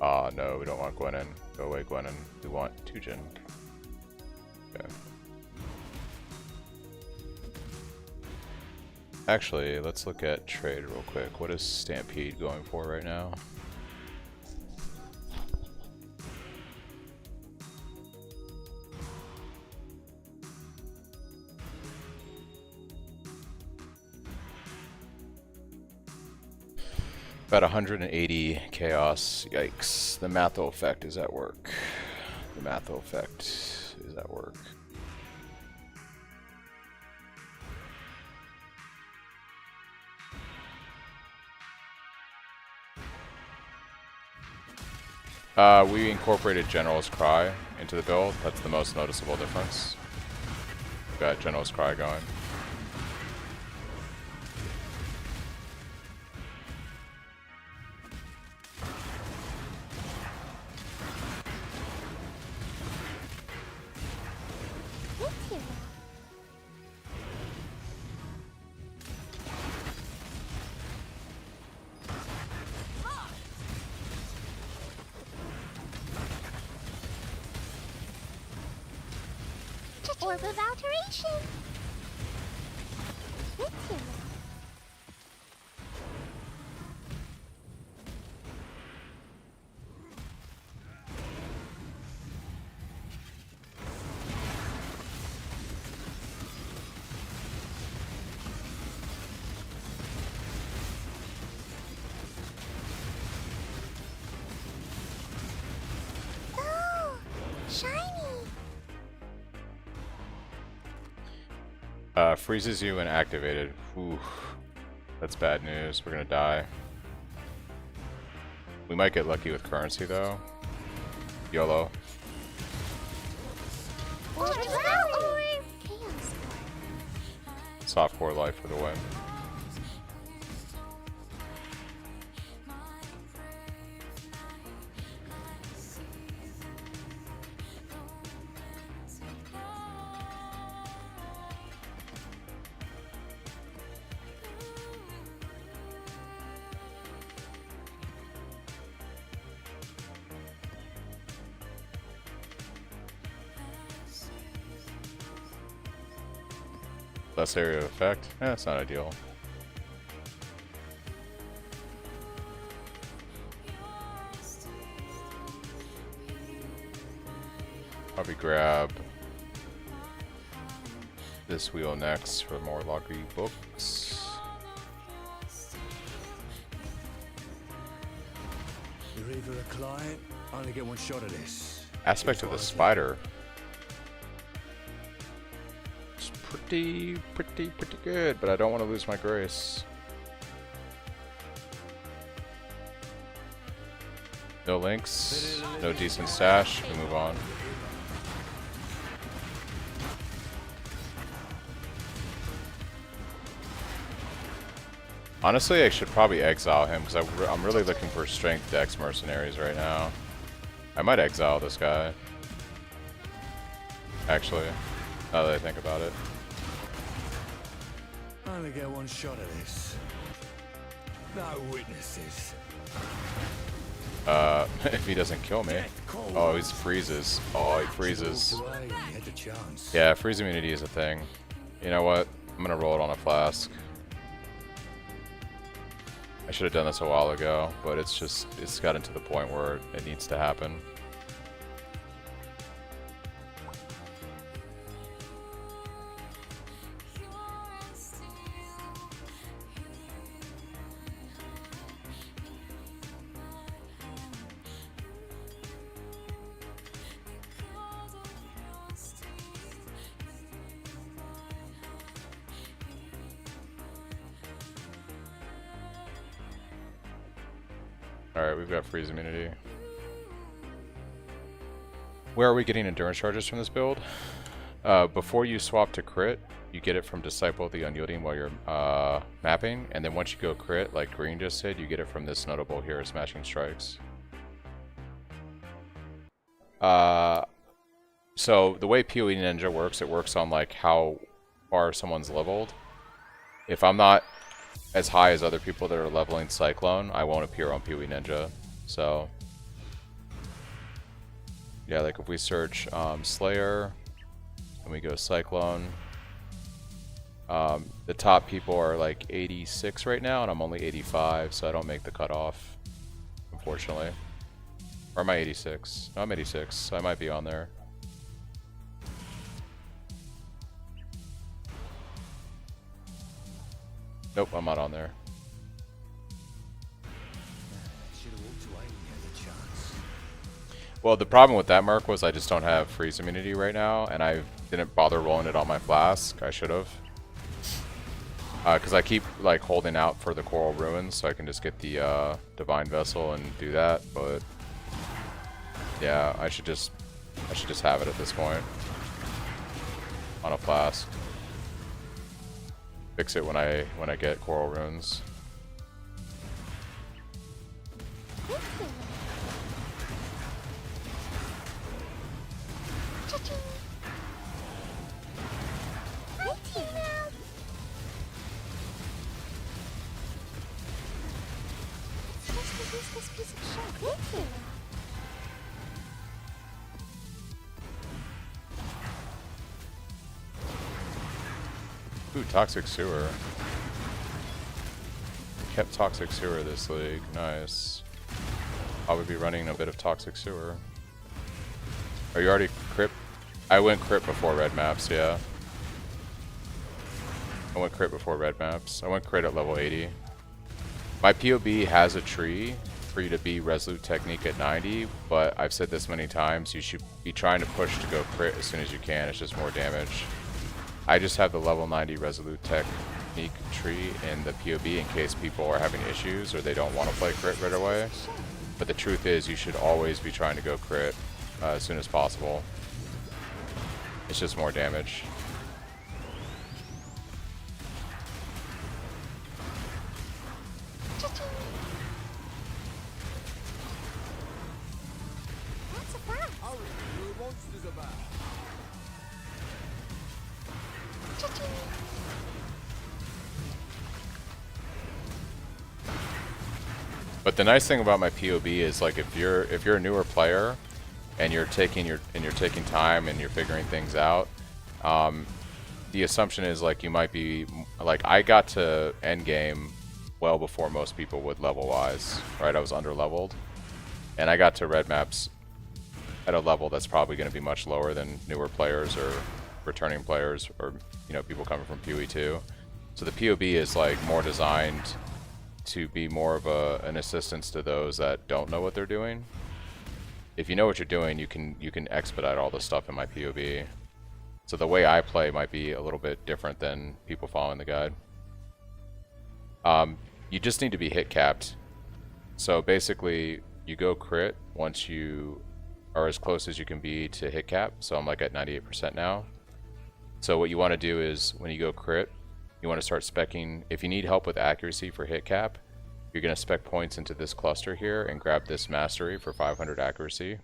Ah, no, we don't want Gwenin. Go away, Gwenin. We want Tujin. Okay. Actually, let's look at trade real quick. What is Stampede going for right now? About 180 chaos. Yikes. The Matho effect is at work. The Matho effect is at work. We incorporated General's Cry into the build. That's the most noticeable difference. We've got General's Cry going. Thank you. Orb of Alteration. Thank you. Freezes you when activated. Ooh, that's bad news. We're gonna die. We might get lucky with currency though. YOLO. Softcore life for the win. Less area of effect. That's not ideal. Probably grab this wheel next for more lottery books. You're either a client, I only get one shot at this. Aspect of the spider. Pretty good, but I don't want to lose my grace. No links, no decent stash, we move on. Honestly, I should probably exile him because I'm really looking for strength dex mercenaries right now. I might exile this guy. Actually, now that I think about it. I only get one shot at this. No witnesses. If he doesn't kill me. Oh, he freezes. Oh, he freezes. Yeah, freeze immunity is a thing. You know what? I'm gonna roll it on a flask. I should have done this a while ago, but it's gotten to the point where it needs to happen. Alright, we've got freeze immunity. Where are we getting endurance charges from this build? Before you swap to crit, you get it from Disciple the Unyielding while you're mapping, and then once you go crit, like Green just said, you get it from this notable here, Smashing Strikes. So the way PoE Ninja works, it works on like how far someone's leveled. If I'm not as high as other people that are leveling Cyclone, I won't appear on PoE Ninja. So yeah, like if we search Slayer and we go Cyclone, the top people are like 86 right now and I'm only 85, so I don't make the cutoff, unfortunately. Or am I 86? No, I'm 86, so I might be on there. Nope, I'm not on there. Well, the problem with that Merc was I just don't have freeze immunity right now, and I didn't bother rolling it on my flask. I should have. Because I keep like holding out for the Coral Ruins so I can just get the Divine Vessel and do that, but yeah, I should just have it at this point on a flask. Fix it when I get Coral Runes. Ooh, Toxic Sewer. Kept Toxic Sewer this league. Nice. I would be running a bit of Toxic Sewer. Are you already crit? I went crit before red maps, yeah. I went crit before red maps. I went crit at level 80. My POB has a tree for you to be Resolute Technique at 90, but I've said this many times, you should be trying to push to go crit as soon as you can. It's just more damage. I just have the level 90 Resolute Technique tree in the POB in case people are having issues or they don't want to play crit right away. But the truth is, you should always be trying to go crit as soon as possible. It's just more damage. That's a fact. But the nice thing about my POB is, like, if you're a newer player and you're taking time and you're figuring things out, the assumption is, like, you might be like, I got to end game well before most people would level wise, right? I was under leveled, and I got to red maps at a level that's probably going to be much lower than newer players or returning players, or, you know, people coming from PoE 2. So the POB is, like, more designed to be more of an assistance to those that don't know what they're doing. If you know what you're doing, you can expedite all the stuff in my POB. So the way I play might be a little bit different than people following the guide. You just need to be hit capped. So basically, you go crit once you are as close as you can be to hit cap. So I'm like at 98% now. So what you want to do is, when you go crit, you want to start speccing. If you need help with accuracy for hit cap, you're going to spec points into this cluster here and grab this mastery for 500 accuracy.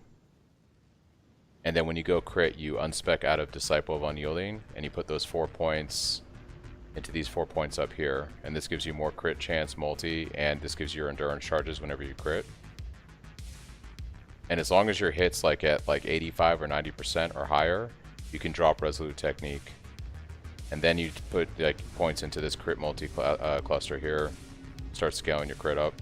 And then when you go crit, you unspec out of Disciple of Unyielding, and you put those 4 points into these 4 points up here. And this gives you more crit chance multi, and this gives you your endurance charges whenever you crit. And as long as your hits like at like 85 or 90% or higher, you can drop Resolute Technique. And then you put like points into this crit multi cluster here, start scaling your crit up.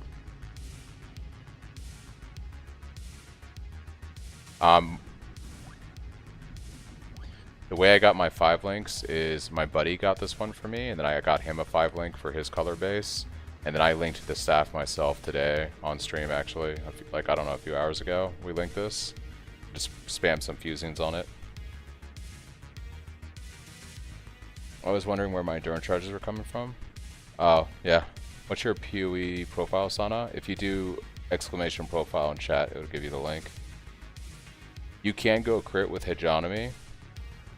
The way I got my 5 links is my buddy got this one for me, and then I got him a 5 link for his color base, and then I linked the staff myself today on stream. Actually, like, I don't know, a few hours ago we linked this. Just spam some fusings on it. I was wondering where my endurance charges were coming from. Oh, yeah. What's your PoE profile, Sana? If you do exclamation profile in chat, it'll give you the link. You can go crit with hegemony.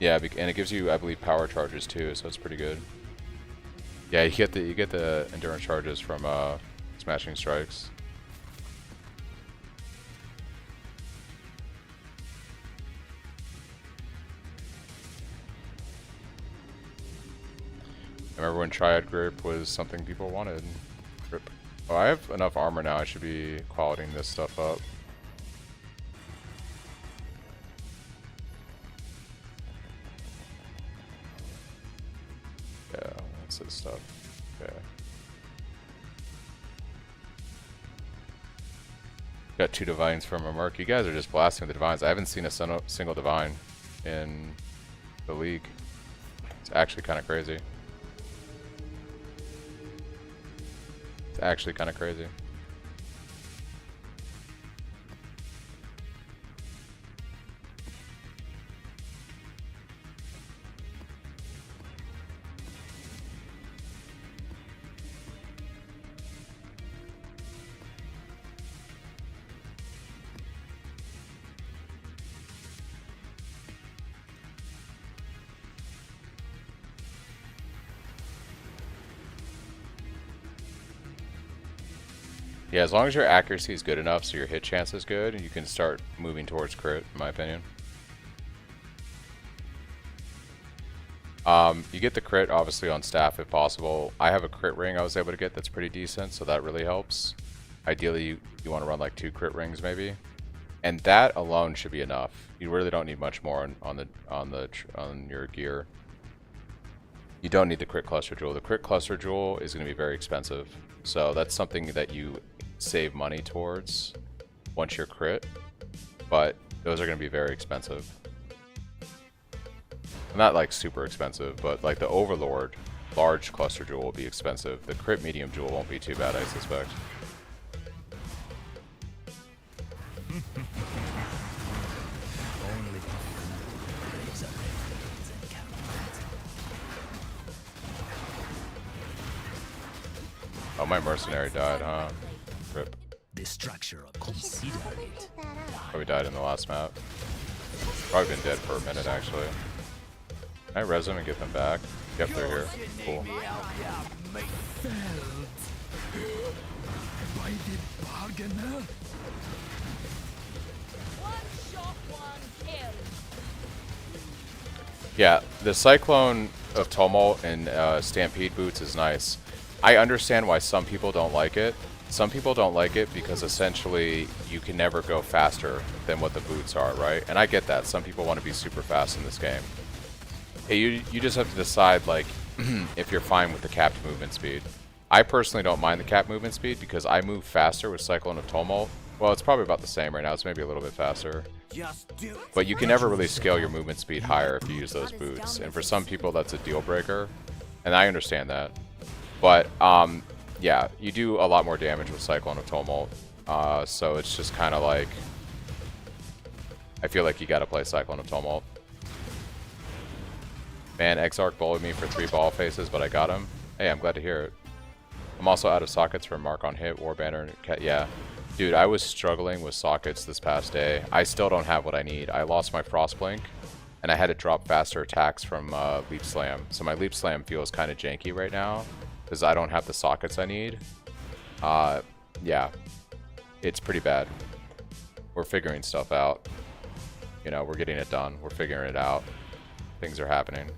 Yeah, and it gives you, I believe, power charges too, so it's pretty good. Yeah, you get the endurance charges from smashing strikes. I remember when Triad Grip was something people wanted. Grip. Oh, I have enough armor now. I should be qualitying this stuff up. Yeah, that's this stuff. Okay. Got 2 divines from a merc. You guys are just blasting the divines. I haven't seen a single divine in the league. It's actually kind of crazy. It's actually kind of crazy. Yeah, as long as your accuracy is good enough so your hit chance is good, you can start moving towards crit, in my opinion. You get the crit, obviously, on staff if possible. I have a crit ring I was able to get that's pretty decent, so that really helps. Ideally, you want to run like 2 crit rings, maybe. And that alone should be enough. You really don't need much more on your gear. You don't need the crit cluster jewel. The crit cluster jewel is going to be very expensive. So that's something that you save money towards once you're crit, but those are going to be very expensive. Not like super expensive, but like the Overlord large cluster jewel will be expensive. The crit medium jewel won't be too bad, I suspect. Oh, my mercenary died, huh? Rip. The structure of consider it. Probably died in the last map. Probably been dead for a minute, actually. Can I res him and get them back? Yep, they're here. Cool. Yeah, the Cyclone of Tumult and Stampede boots is nice. I understand why some people don't like it. Some people don't like it because essentially you can never go faster than what the boots are, right? And I get that. Some people want to be super fast in this game. Hey, you just have to decide, like, if you're fine with the capped movement speed. I personally don't mind the capped movement speed because I move faster with Cyclone of Tumult. Well, it's probably about the same right now. It's maybe a little bit faster. But you can never really scale your movement speed higher if you use those boots. And for some people, that's a deal breaker. And I understand that. But, yeah, you do a lot more damage with Cyclone of Tumult. So it's just kind of like... I feel like you gotta play Cyclone of Tumult. Man, Exarch bullied me for 3 ball faces, but I got him. Hey, I'm glad to hear it. I'm also out of sockets for Mark on Hit, Warbanner, and Cat. Yeah. Dude, I was struggling with sockets this past day. I still don't have what I need. I lost my Frostblink, and I had to drop faster attacks from Leap Slam. So my Leap Slam feels kind of janky right now, because I don't have the sockets I need. Yeah. It's pretty bad. We're figuring stuff out. You know, we're getting it done. We're figuring it out. Things are happening.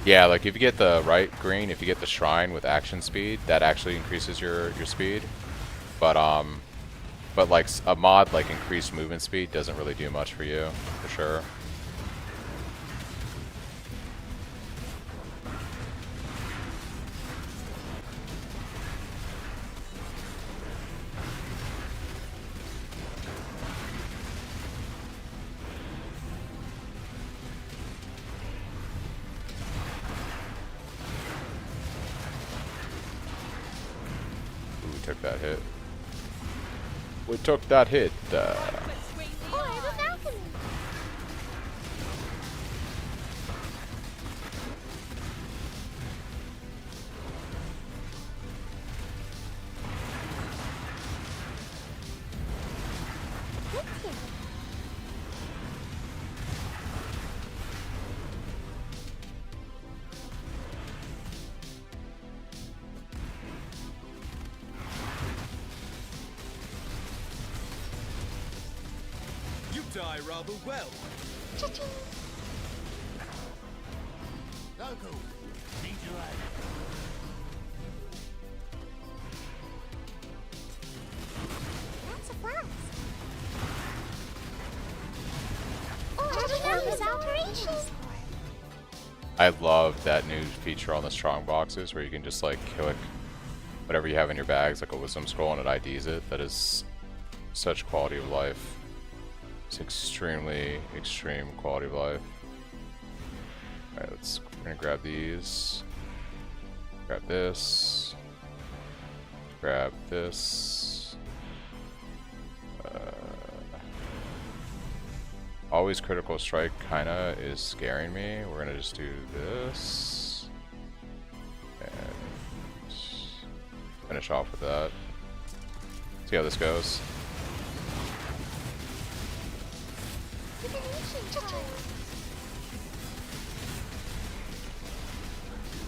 Yeah, like if you get the right green, if you get the shrine with action speed, that actually increases your speed. But like a mod like increased movement speed doesn't really do much for you, for sure. Took that hit. We took that hit. Die rather well. Cha-ching. Local. Need your aid. That's a blast. Oh, I know these alterations. I love that new feature on the strong boxes where you can just like click whatever you have in your bags, like a wisdom scroll, and it IDs it. That is such quality of life. It's extremely extreme quality of life. Alright, we're gonna grab these. Grab this. Grab this. Always critical strike kinda is scaring me. We're gonna just do this. And finish off with that. See how this goes.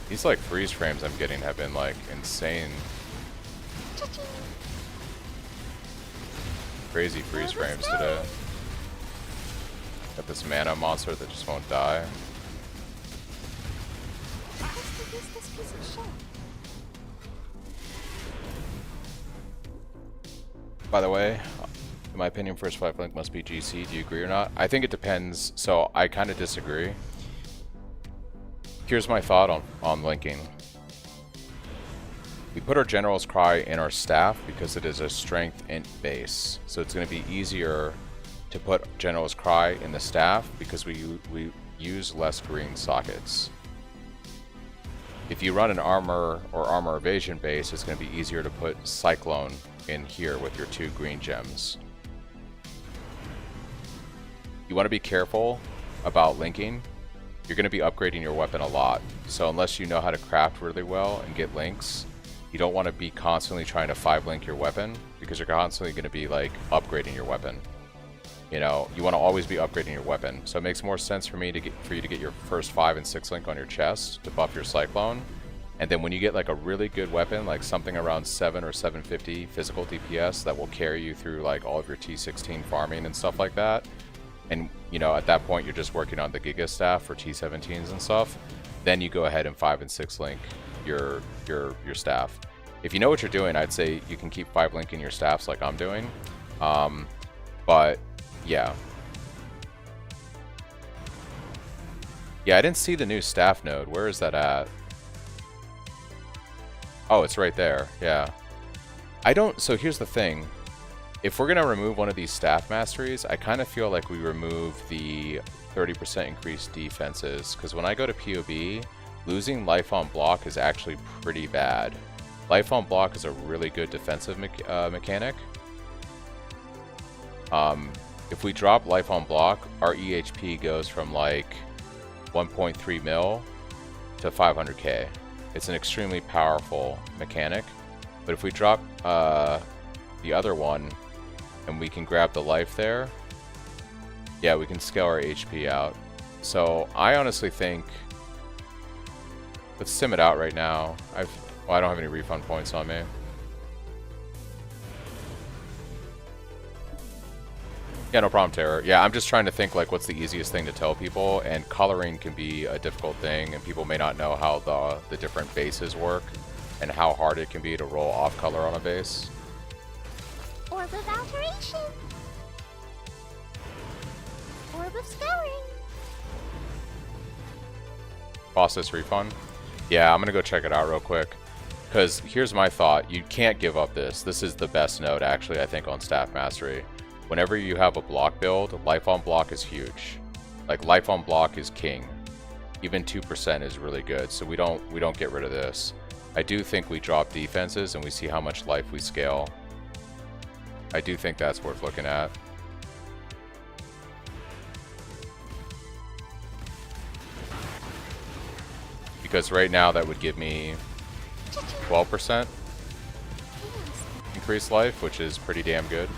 These like freeze frames I'm getting have been like insane. Crazy freeze frames today. Got this mana monster that just won't die. By the way, in my opinion, first 5 link must be GC. Do you agree or not? I think it depends. So I kind of disagree. Here's my thought on linking. We put our General's Cry in our staff because it is a strength int base. So it's going to be easier to put General's Cry in the staff because we use less green sockets. If you run an armor or armor evasion base, it's going to be easier to put Cyclone in here with your 2 green gems. You want to be careful about linking. You're going to be upgrading your weapon a lot. So unless you know how to craft really well and get links, you don't want to be constantly trying to 5-link your weapon, because you're constantly going to be like upgrading your weapon. You know, you want to always be upgrading your weapon. So it makes more sense for me to for you to get your first 5 and 6 link on your chest to buff your Cyclone. And then when you get like a really good weapon, like something around 7 or 750 physical DPS that will carry you through like all of your T16 farming and stuff like that. And you know, at that point you're just working on the Giga staff for T17s and stuff. Then you go ahead and 5 and 6 link your staff. If you know what you're doing, I'd say you can keep 5 linking your staffs like I'm doing. But yeah. Yeah, I didn't see the new staff node. Where is that at? Oh, it's right there. Yeah. So here's the thing. If we're going to remove one of these staff masteries, I kind of feel like we remove the 30% increased defenses. Because when I go to POB, losing life on block is actually pretty bad. Life on block is a really good defensive mechanic. If we drop life on block, our EHP goes from like 1.3 mil to 500k. It's an extremely powerful mechanic. But if we drop the other one and we can grab the life there, yeah, we can scale our HP out. So I honestly think, let's sim it out right now. I don't have any refund points on me. Yeah, no problem, Terror. Yeah, I'm just trying to think like what's the easiest thing to tell people, and coloring can be a difficult thing, and people may not know how the different bases work and how hard it can be to roll off color on a base. Orb of alteration. Orb of scouring. Process refund. Yeah, I'm gonna go check it out real quick. Because here's my thought, you can't give up this. This is the best node actually, I think, on Staff Mastery. Whenever you have a block build, life on block is huge. Like life on block is king. Even 2% is really good, so we don't get rid of this. I do think we drop defenses and we see how much life we scale. I do think that's worth looking at. Because right now that would give me 12% increased life, which is pretty damn good.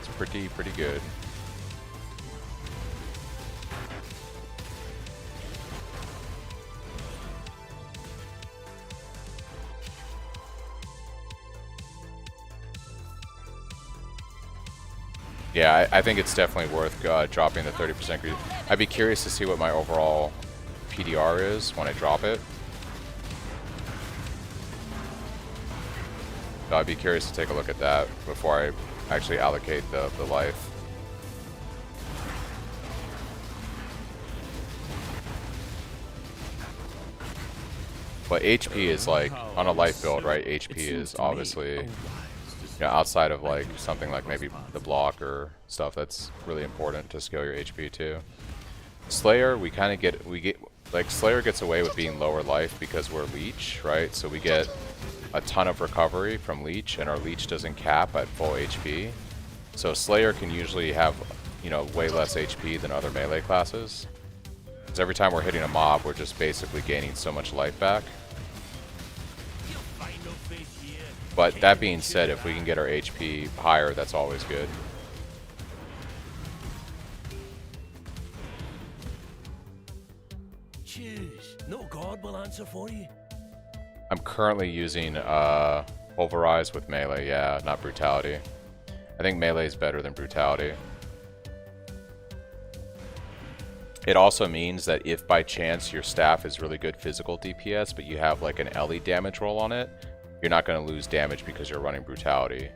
It's pretty good. Yeah, I think it's definitely worth dropping the 30% increase. I'd be curious to see what my overall PDR is when I drop it. So I'd be curious to take a look at that before I actually allocate the life. But HP is like, on a life build, right? HP is obviously, you know, outside of like something like maybe the block or stuff, that's really important to scale your HP too. Slayer, we get like Slayer gets away with being lower life because we're leech, right? So we get a ton of recovery from leech, and our leech doesn't cap at full HP. So Slayer can usually have, you know, way less HP than other melee classes. Because every time we're hitting a mob, we're just basically gaining so much life back. But that being said, if we can get our HP higher, that's always good. Choose. No god will answer for you. I'm currently using Pulverize with melee, yeah, not Brutality. I think melee is better than Brutality. It also means that if by chance your staff is really good physical DPS, but you have like an LE damage roll on it, you're not going to lose damage because you're running Brutality.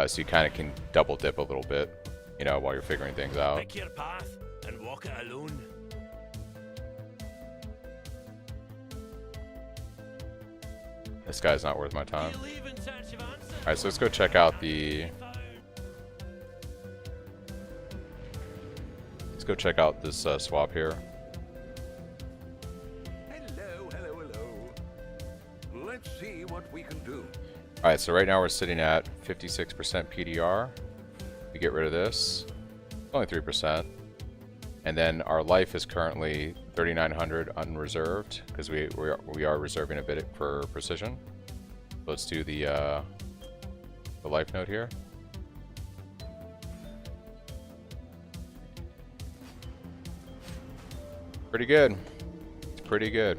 So you kind of can double dip a little bit, you know, while you're figuring things out. Pick your path and walk it alone. This guy's not worth my time. Alright, so let's go check out the Let's go check out this swap here. Hello, hello, hello. Let's see what we can do. Alright, so right now we're sitting at 56% PDR. We get rid of this. Only 3%. And then our life is currently 3,900 unreserved because we are reserving a bit for precision. Let's do the life node here. Pretty good. It's pretty good.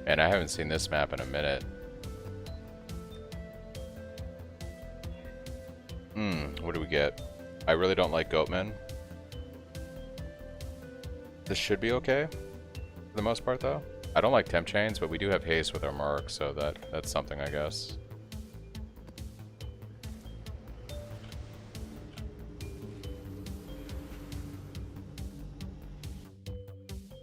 And I haven't seen this map in a minute. What do we get? I really don't like Goatman. This should be okay, for the most part though. I don't like temp chains, but we do have haste with our mark, so that's something, I guess.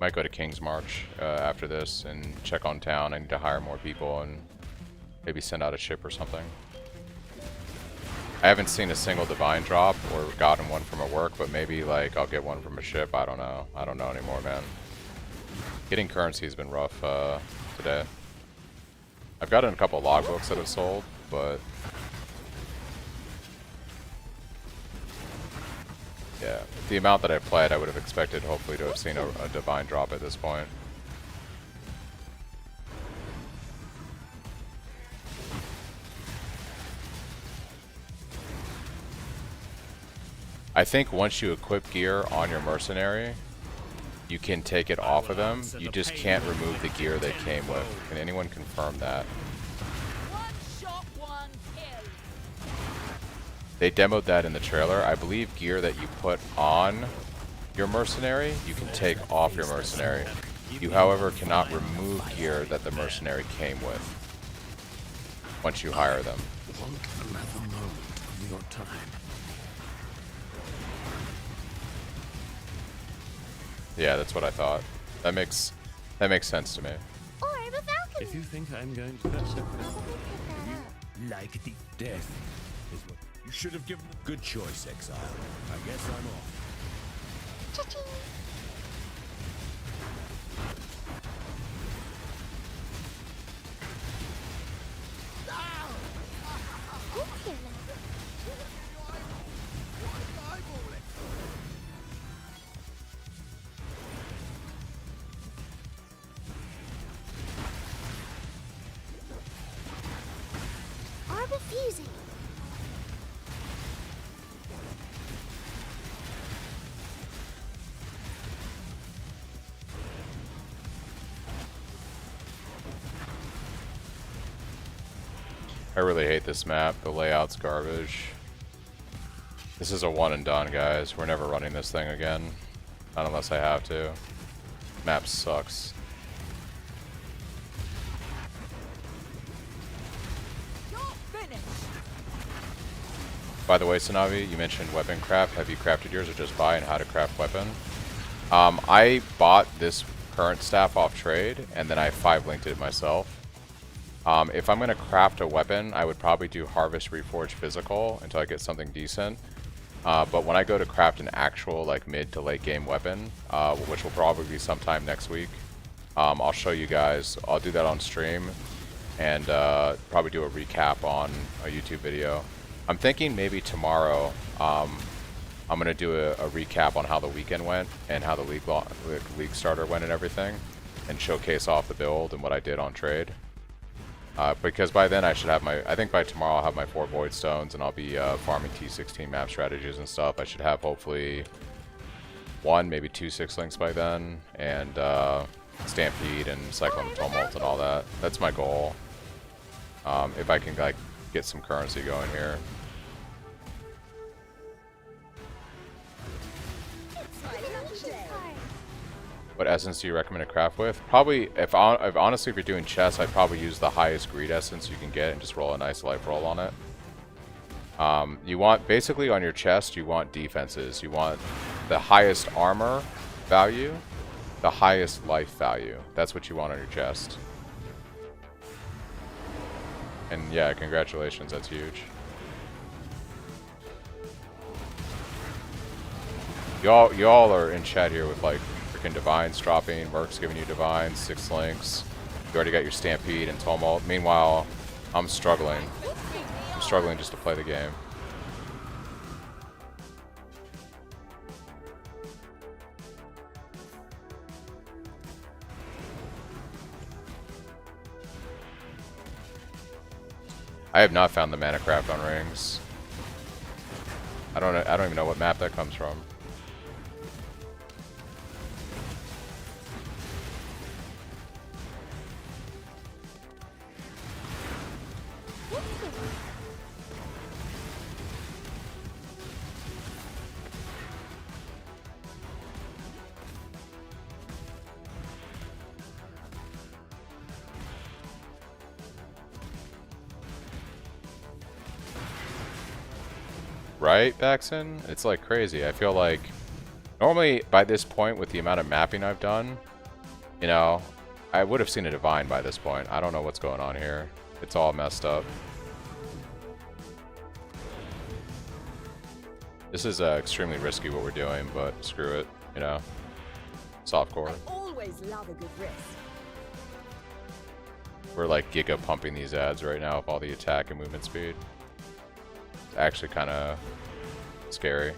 Might go to King's March after this and check on town. I need to hire more people and maybe send out a ship or something. I haven't seen a single divine drop or gotten one from a work, but maybe like I'll get one from a ship. I don't know. I don't know anymore, man. Getting currency has been rough today. I've gotten a couple of logbooks that have sold, but yeah, the amount that I played, I would have expected hopefully to have seen a divine drop at this point. I think once you equip gear on your mercenary, you can take it off of them. You just can't remove the gear they came with. Can anyone confirm that? They demoed that in the trailer. I believe gear that you put on your mercenary, you can take off your mercenary. You, however, cannot remove gear that the mercenary came with once you hire them. Another moment of your time. Yeah, that's what I thought. That makes sense to me. Or the balcony. If you think I'm going to Like the death is what you should have given. Good choice, Exile. I guess I'm off. Cha-ching. Who's here now? Are refusing. I really hate this map. The layout's garbage. This is a one and done, guys. We're never running this thing again. Not unless I have to. Map sucks. By the way, Sanavi, you mentioned weapon craft. Have you crafted yours or just buy, and how to craft weapon? I bought this current staff off trade, and then I 5-linked it myself. If I'm going to craft a weapon, I would probably do Harvest Reforged Physical until I get something decent. But when I go to craft an actual like mid to late game weapon, which will probably be sometime next week, I'll show you guys. I'll do that on stream and probably do a recap on a YouTube video. I'm thinking maybe tomorrow I'm going to do a recap on how the weekend went and how the league starter went and everything, and showcase off the build and what I did on trade. Because by then I should have I think by tomorrow I'll have my 4 Void Stones and I'll be farming T16 map strategies and stuff. I should have hopefully 1, maybe 2 6 links by then, and Stampede and Cyclone Tumult and all that. That's my goal. If I can like get some currency going here. What essence do you recommend to craft with? Probably, if honestly, if you're doing chests, I'd probably use the highest greed essence you can get and just roll a nice life roll on it. You want, basically on your chest, you want defenses. You want the highest armor value, the highest life value. That's what you want on your chest. And yeah, congratulations, that's huge. Y'all are in chat here with like freaking divines dropping, Merc's giving you divines, 6 links. You already got your Stampede and Tumult. Meanwhile, I'm struggling. I'm struggling just to play the game. I have not found the mana craft on rings. I don't even know what map that comes from. Right, Baxon? It's like crazy. I feel like normally by this point, with the amount of mapping I've done, you know, I would have seen a divine by this point. I don't know what's going on here. It's all messed up. This is extremely risky what we're doing, but screw it, you know. Softcore. I always love a good risk. We're like giga pumping these ads right now with all the attack and movement speed. It's actually kind of scary.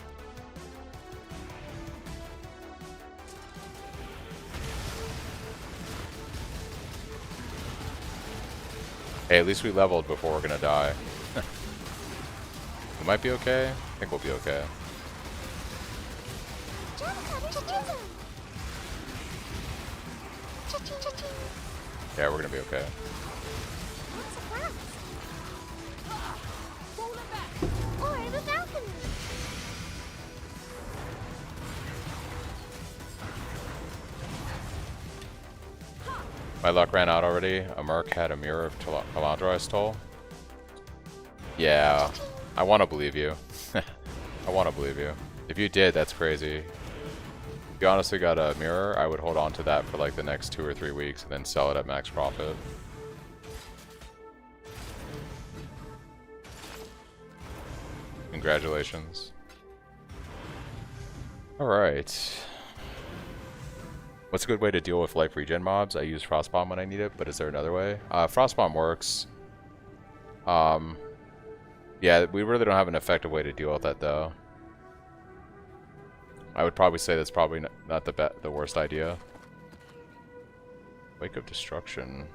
Hey, at least we leveled before we're gonna die. We might be okay. I think we'll be okay. Yeah, we're gonna be okay. My luck ran out already. A Merc had a mirror of Calandra I stole. Yeah, I want to believe you. I want to believe you. If you did, that's crazy. If you honestly got a mirror, I would hold on to that for like the next 2 or 3 weeks and then sell it at max profit. Congratulations. Alright. What's a good way to deal with life regen mobs? I use Frostbomb when I need it, but is there another way? Frostbomb works. Yeah, we really don't have an effective way to deal with that though. I would probably say that's probably not the worst idea. Wake of Destruction.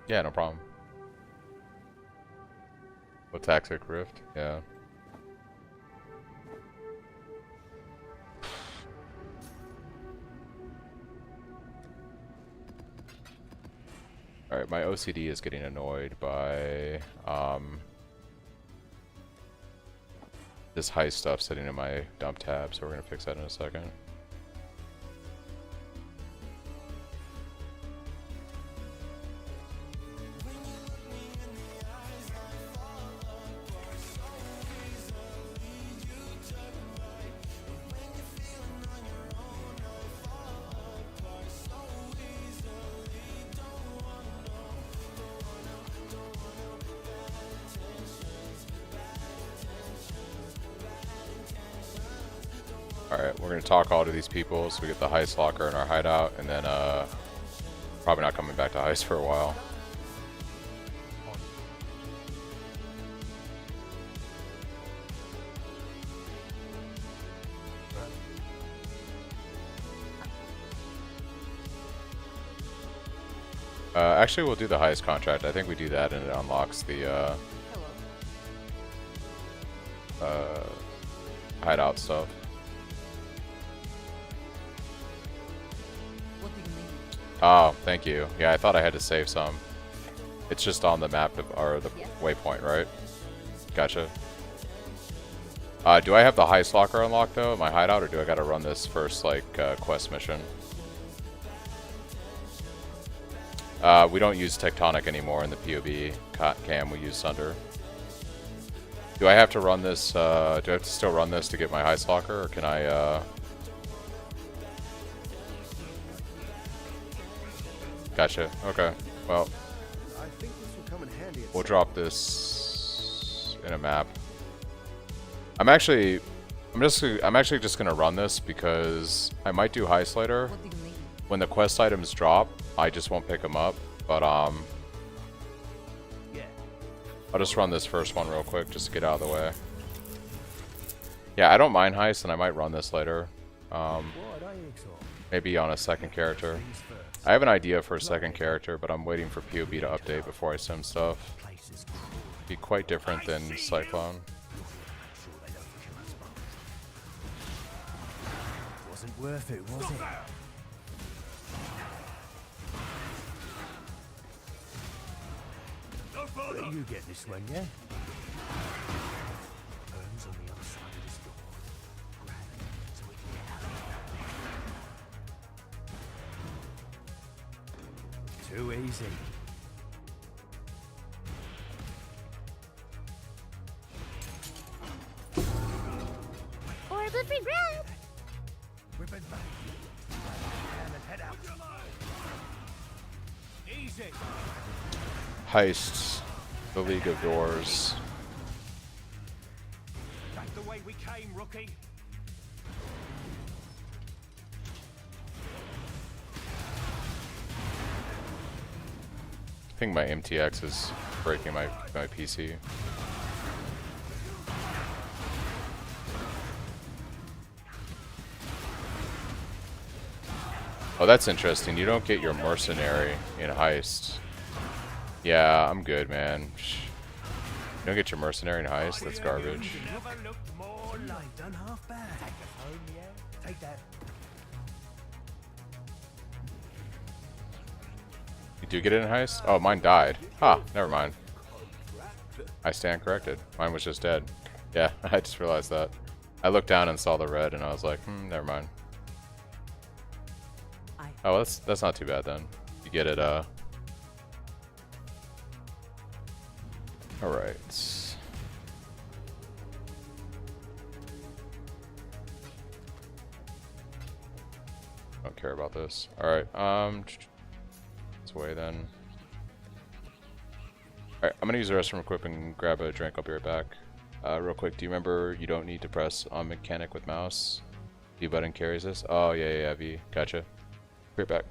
Yeah, no problem. What Toxic Rift? Yeah. Alright, my OCD is getting annoyed by this heist stuff sitting in my dump tab, so we're going to fix that in a second. Alright, we're going to talk all to these people so we get the heist locker in our hideout, and then probably not coming back to heist for a while. Actually, we'll do the heist contract. I think we do that and it unlocks the hideout stuff. What do you mean? Oh, thank you. Yeah, I thought I had to save some. It's just on the map or the waypoint, right? Gotcha. Do I have the heist locker unlocked though in my hideout, or do I gotta run this first like quest mission? We don't use Tectonic anymore in the POB cam. We use Sunder. Do I have to run this? Do I have to still run this to get my heist locker, or can I? Gotcha. Okay. Well, I think this will come in handy. we'll drop this in a map. I'm actually just gonna run this because I might do heist later. What do you mean? When the quest items drop, I just won't pick them up. But Yeah. I'll just run this first one real quick just to get out of the way. Yeah, I don't mind heist, and I might run this later. Maybe on a second character. I have an idea for a second character, but I'm waiting for POB to update before I sim stuff. Be quite different than Cyclone. Wasn't worth it, was it? Let you get this one, yeah? Burns on the other side of this door. Grab it so we can get out of here. Too easy. Or a free grab. Whip it back. And then head out. Easy. Heists. The League of Doors. Back the way we came, rookie. I think my MTX is breaking my PC. Oh, that's interesting. You don't get your mercenary in heist. Yeah, I'm good, man. You don't get your mercenary in heist? That's garbage. Never looked more like Done half bad. Take us home, yeah? Take that. You do get it in heist? Oh, mine died. Ah, never mind. I stand corrected. Mine was just dead. Yeah, I just realized that. I looked down and saw the red, and I was like, never mind. Oh, that's not too bad then. You get it, Alright. Don't care about this. Alright, this way then. Alright, I'm gonna use the restroom real quick and grab a drink. I'll be right back. Real quick, do you remember you don't need to press on mechanic with mouse? V button carries this? Oh, yeah, V. Gotcha. Be right back.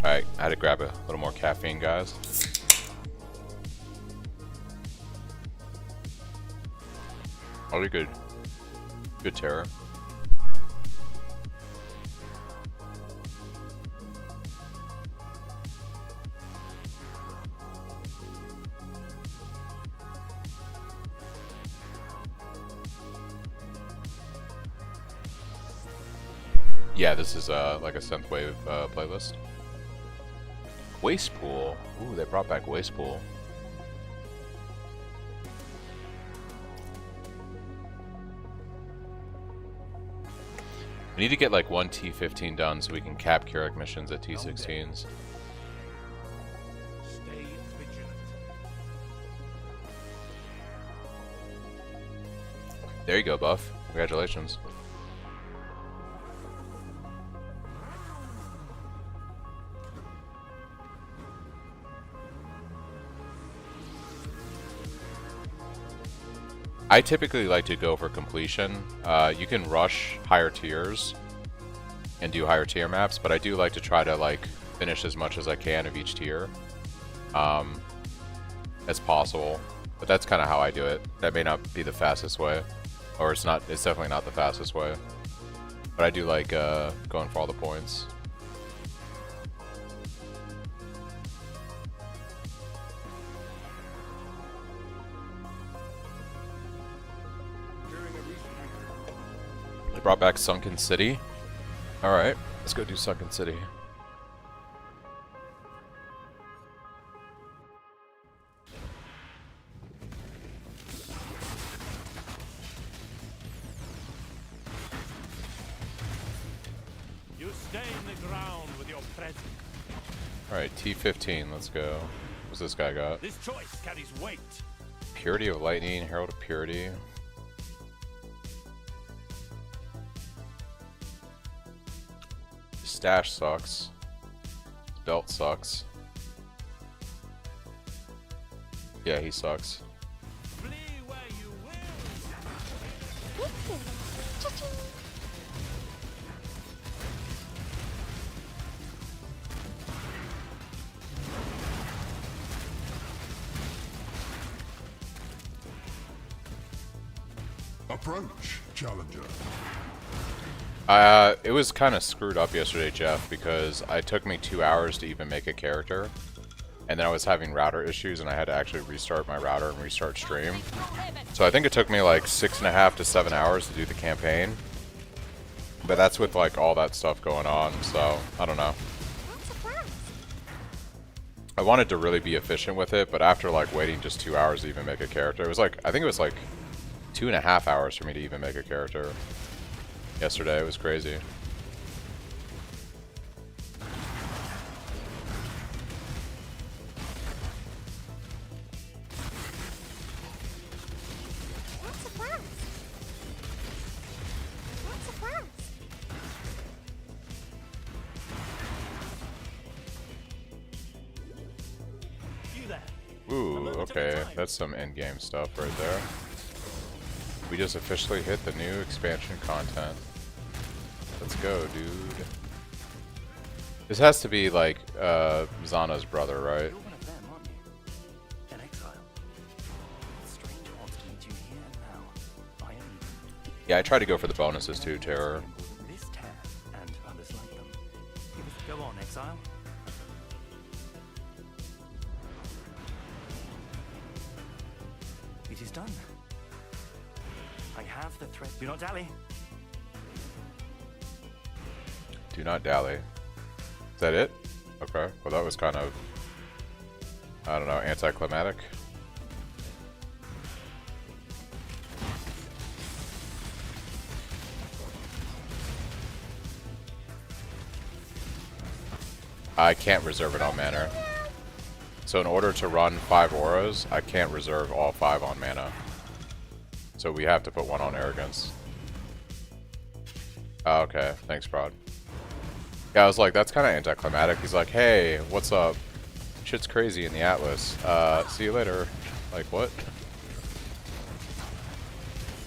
Alright, I had to grab a little more caffeine, guys. Oh, you're good. Good terror. Yeah, this is like a synthwave playlist. Waste Pool. Ooh, they brought back Waste Pool. We need to get like one T15 done so we can cap Keurig missions at T16s. Stay vigilant. There you go, Buff. Congratulations. I typically like to go for completion. You can rush higher tiers and do higher tier maps, but I do like to try to like finish as much as I can of each tier as possible. But that's kind of how I do it. That may not be the fastest way, or it's definitely not the fastest way. But I do like going for all the points. They brought back Sunken City. Alright, let's go do Sunken City. You stay in the ground with your presence. Alright, T15, let's go. What's this guy got? This choice carries weight. Purity of Lightning, Herald of Purity. Stash sucks. Belt sucks. Yeah, he sucks. Flee where you will. Cha-ching. Approach, challenger. It was kind of screwed up yesterday, Jeff, because it took me 2 hours to even make a character. And then I was having router issues and I had to actually restart my router and restart stream. So I think it took me like 6.5 to 7 hours to do the campaign. But that's with like all that stuff going on, so I don't know. I wanted to really be efficient with it, but after like waiting just 2 hours to even make a character, it was like, I think it was like 2.5 hours for me to even make a character. Yesterday, it was crazy. That's a blast. That's a blast. You there. Ooh, okay, that's some in-game stuff right there. We just officially hit the new expansion content. Let's go, dude. This has to be like Zana's brother, right? You're one of them, aren't you? An exile. Strange odds to meet you here and now. I am. Yeah, I try to go for the bonuses too, Terror. This tear and others like them. Go on, exile. It is done. I have the threat. Do not dally. Do not dally. Is that it? Okay. Well, that was kind of, I don't know, anticlimactic. I can't reserve it on mana. So in order to run 5 auras, I can't reserve all 5 on mana. So we have to put 1 on arrogance. Oh, okay. Thanks, Prod. Yeah, I was like, that's kind of anticlimactic. He's like, hey, what's up? Shit's crazy in the Atlas. See you later. Like, what?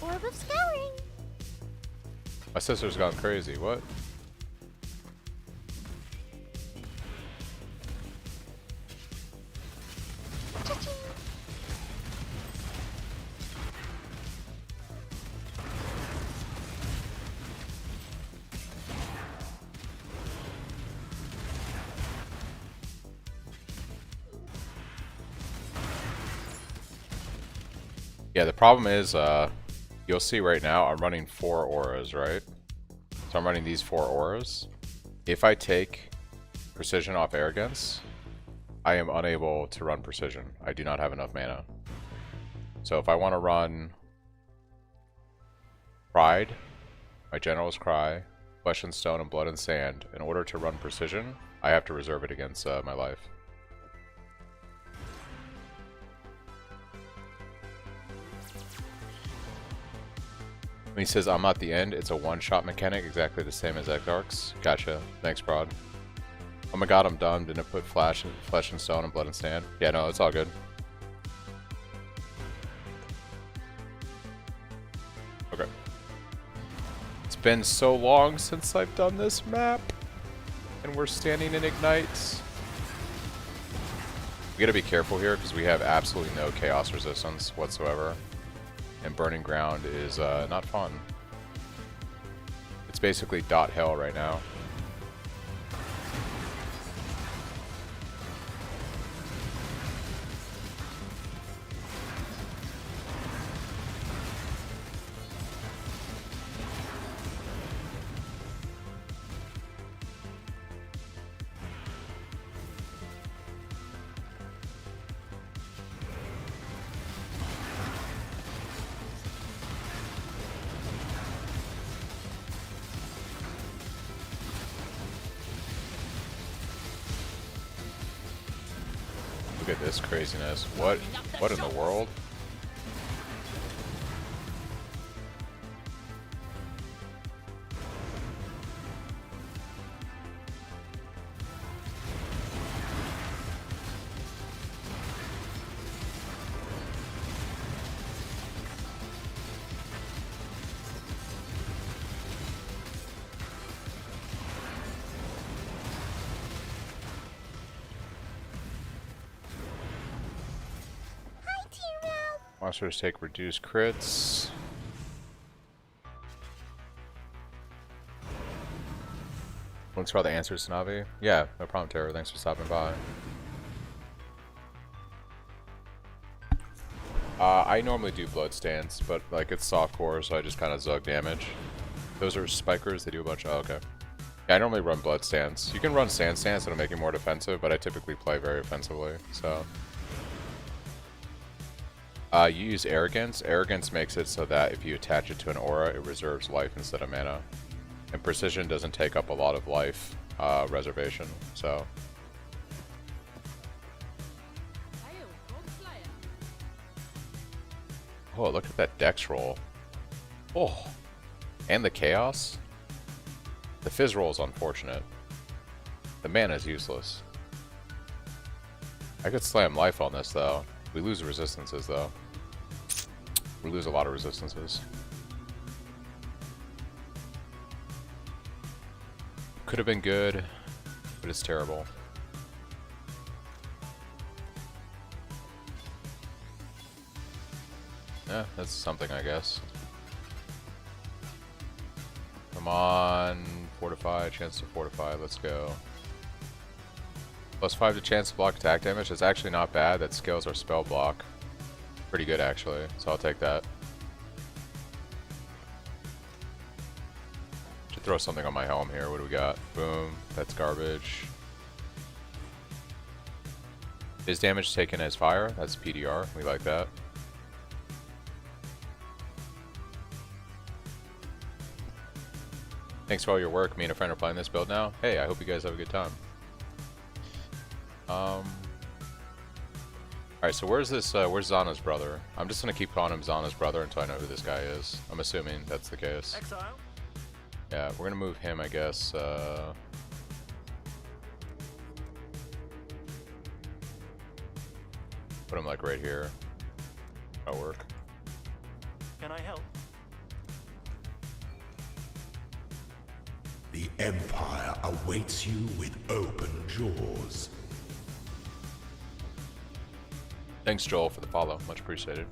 Orb of Scouring. My sister's gone crazy. What? Yeah, the problem is, you'll see right now I'm running 4 auras, right? So I'm running these 4 auras. If I take precision off arrogance, I am unable to run precision. I do not have enough mana. So if I want to run Pride, my generals cry, Flesh and Stone, and Blood and Sand, in order to run precision, I have to reserve it against my life. When he says I'm at the end, it's a one-shot mechanic, exactly the same as Exarch's. Gotcha. Thanks, Prod. Oh my god, I'm done. Didn't it put Flesh and Stone and Blood and Sand? Yeah, no, it's all good. Okay. It's been so long since I've done this map. And we're standing in Ignite. We gotta be careful here because we have absolutely no chaos resistance whatsoever. And Burning Ground is not fun. It's basically dot hell right now. Look at this craziness. What in the world? Monsters take reduced crits. Thanks for all the answers, Navi. Yeah, no problem, Terror. Thanks for stopping by. I normally do blood stance, but like it's softcore, so I just kind of zug damage. Those are spikers. They do a bunch of. Oh, okay. Yeah, I normally run blood stance. You can run sand stance, it'll make you more defensive, but I typically play very offensively. So. You use Arrogance. Arrogance makes it so that if you attach it to an aura, it reserves life instead of mana. And Precision doesn't take up a lot of life reservation, so... Oh, look at that Dex roll. Oh! And the Chaos? The Fizz roll is unfortunate. The mana is useless. I could slam life on this, though. We lose resistances, though. We lose a lot of resistances. Could have been good, but it's terrible. Yeah, that's something, I guess. Come on, fortify, chance to fortify, let's go. +5 to chance to block attack damage. That's actually not bad. That scales our spell block. Pretty good, actually. So I'll take that. Should throw something on my helm here. What do we got? Boom. That's garbage. Is damage taken as fire? That's PDR. We like that. Thanks for all your work. Me and a friend are playing this build now. Hey, I hope you guys have a good time. Alright, so where's this, where's Zana's brother? I'm just gonna keep calling him Zana's brother until I know who this guy is. I'm assuming that's the case. Exile. Yeah, we're gonna move him, I guess, put him like right here. That'll work. Can I help? The Empire awaits you with open jaws. Thanks, Joel, for the follow. Much appreciated.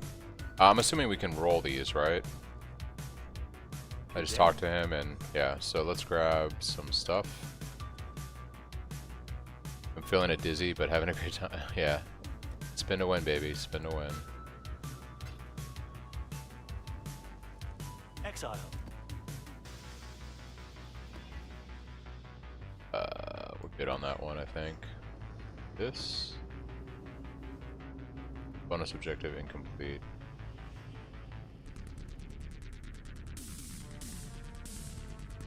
I'm assuming we can roll these, right? I just talked to him, and yeah, so let's grab some stuff. I'm feeling a dizzy, but having a great time. Yeah. Spin to win, baby. Spin to win. exile. We're good on that one, I think. This bonus objective incomplete.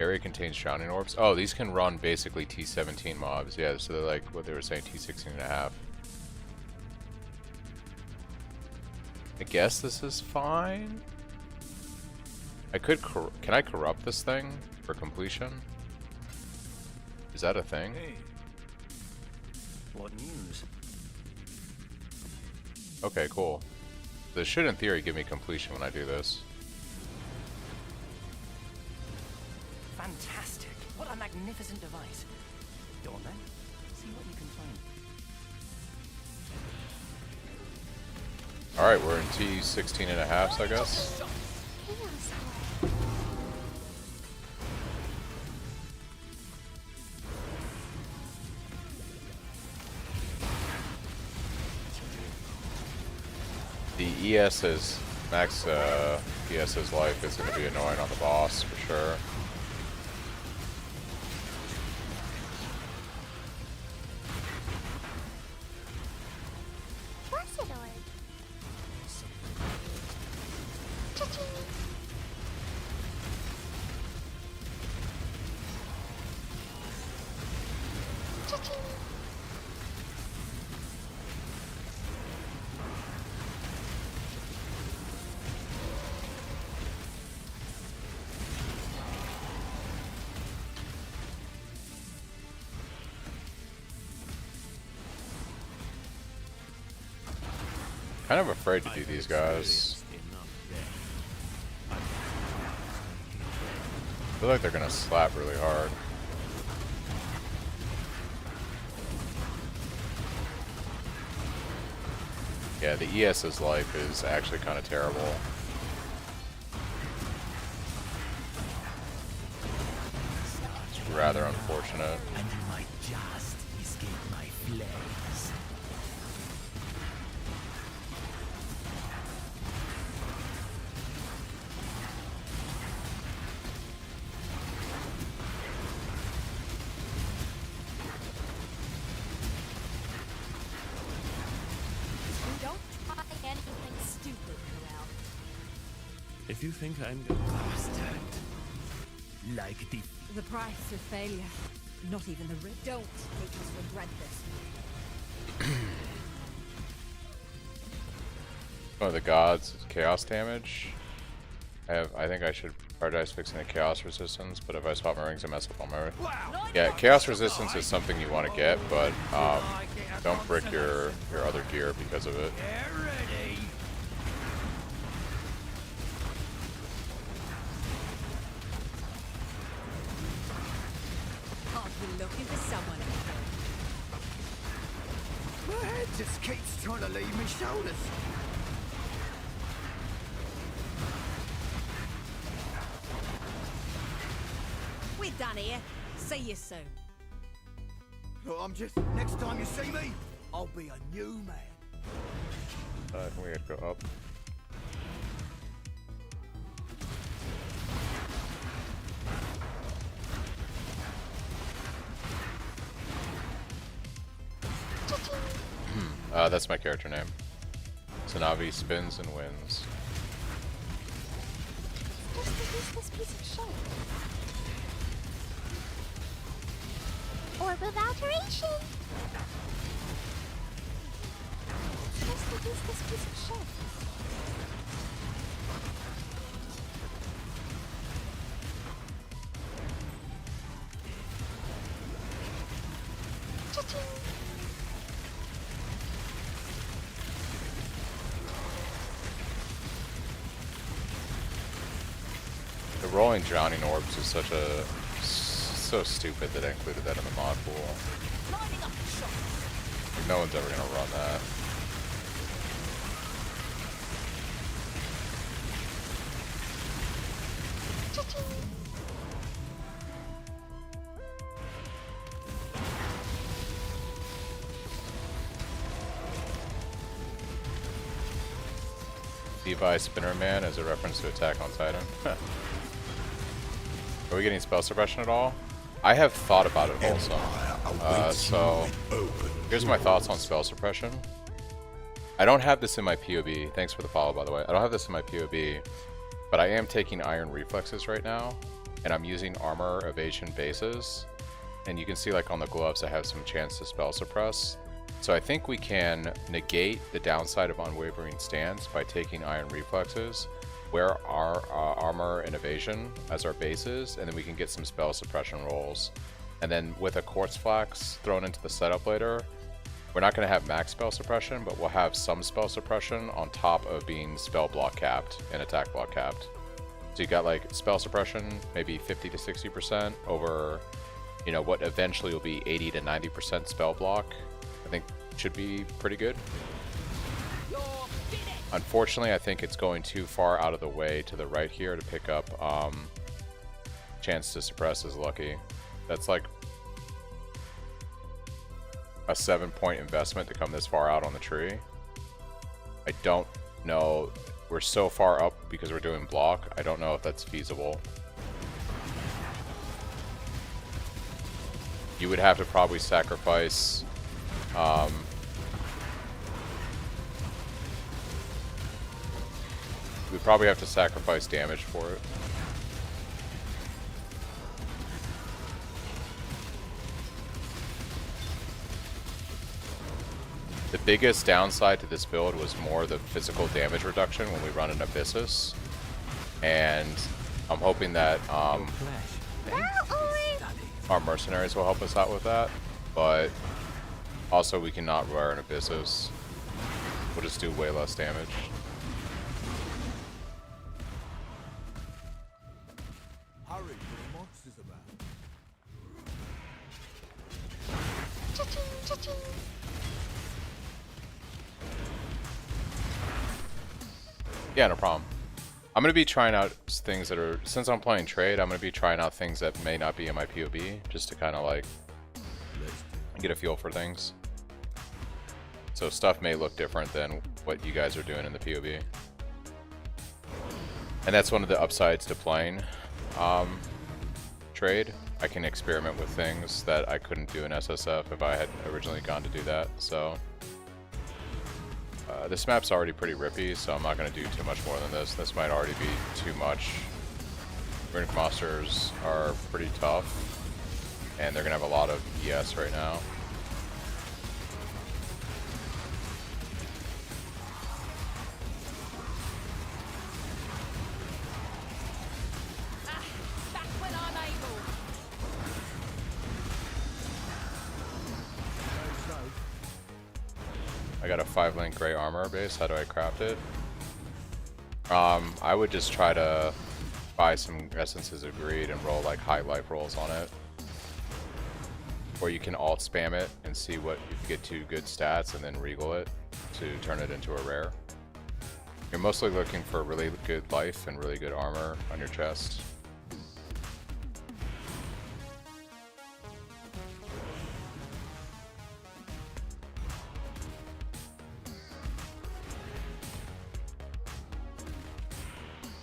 Area contains drowning orbs. Oh, these can run basically T17 mobs. Yeah, so they're like what they were saying, T16 and a half. I guess this is fine. I could. Can I corrupt this thing for completion? Is that a thing? Hey. What news? Okay, cool. This should, in theory, give me completion when I do this. Fantastic! What a magnificent device. Go on then. See what you can find. Alright, we're in T16 and a half, I guess. The ES's max ES's life is going to be annoying on the boss for sure. Kind of afraid to do these guys. I feel like they're gonna slap really hard. Yeah, the ES's life is actually kind of terrible. It's rather unfortunate. And you might just escape my flames. If you think I'm Bastard. Like the price of failure. Not even the don't make us regret this. Oh, the gods, chaos damage. I think I should prioritize fixing the chaos resistance, but if I swap my rings, I mess up all my. Yeah, chaos resistance is something you want to get, but don't brick your other gear because of it. Looking for someone. My head just keeps trying to leave me shoulders. We're done here. See you soon. Look, I'm just. Next time you see me, I'll be a new man. I think we gotta go up. That's my character name. Tsunavi spins and wins. Just to use this piece of shit. Orb of alteration. Just to use this piece of shit. Cha-ching. The rolling drowning orbs is so stupid that I included that in the mod pool. No one's ever gonna run that. Levi Spinnerman is a reference to Attack on Titan. Are we getting spell suppression at all? I have thought about it also. So here's my thoughts on spell suppression. I don't have this in my POB. Thanks for the follow, by the way. I don't have this in my POB, but I am taking Iron Reflexes right now, and I'm using Armor Evasion bases. And you can see, like, on the gloves, I have some chance to spell suppress. So I think we can negate the downside of Unwavering Stance by taking Iron Reflexes, wear our Armor and Evasion as our bases, and then we can get some spell suppression rolls. And then with a Quartz Flax thrown into the setup later, we're not going to have max spell suppression, but we'll have some spell suppression on top of being spell block capped and attack block capped. So you got like spell suppression, maybe 50 to 60% over, you know, what eventually will be 80 to 90% spell block. I think should be pretty good. Unfortunately, I think it's going too far out of the way to the right here to pick up chance to suppress is lucky. That's like a 7-point investment to come this far out on the tree. I don't know. We're so far up because we're doing block. I don't know if that's feasible. You would have to probably sacrifice we'd probably have to sacrifice damage for it. The biggest downside to this build was more the physical damage reduction when we run an Abyssus, and I'm hoping that our mercenaries will help us out with that, but also we cannot wear an Abyssus. We'll just do way less damage. Hurry, the monster's about. Cha-ching, cha-ching. Yeah, no problem. I'm going to be trying out things that are, since I'm playing trade, I'm going to be trying out things that may not be in my POB, just to kind of like get a feel for things. So stuff may look different than what you guys are doing in the POB. And that's one of the upsides to playing trade. I can experiment with things that I couldn't do in SSF if I had originally gone to do that. So this map's already pretty rippy, so I'm not going to do too much more than this. This might already be too much. Runic monsters are pretty tough, and they're going to have a lot of ES right now. I got a 5-link gray armor base. How do I craft it? I would just try to buy some Essences of Greed and roll like high life rolls on it. Or you can alt spam it and see what you get 2 good stats and then regal it to turn it into a rare. You're mostly looking for really good life and really good armor on your chest.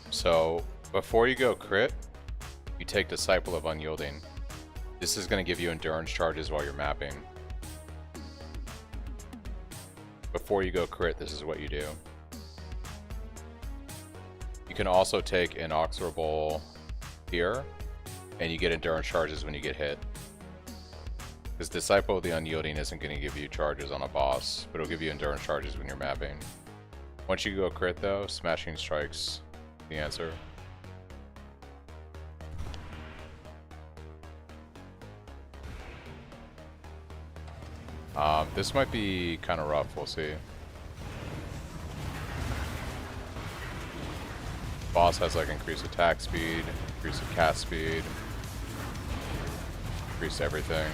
So before you go crit, you take Disciple of Unyielding. This is going to give you endurance charges while you're mapping. Before you go crit, this is what you do. You can also take Inexorable here, and you get endurance charges when you get hit. Because Disciple of the Unyielding isn't going to give you charges on a boss, but it'll give you endurance charges when you're mapping. Once you go crit though, Smashing Strike's the answer. This might be kind of rough, we'll see. Boss has like increased attack speed, increased cast speed, increased everything.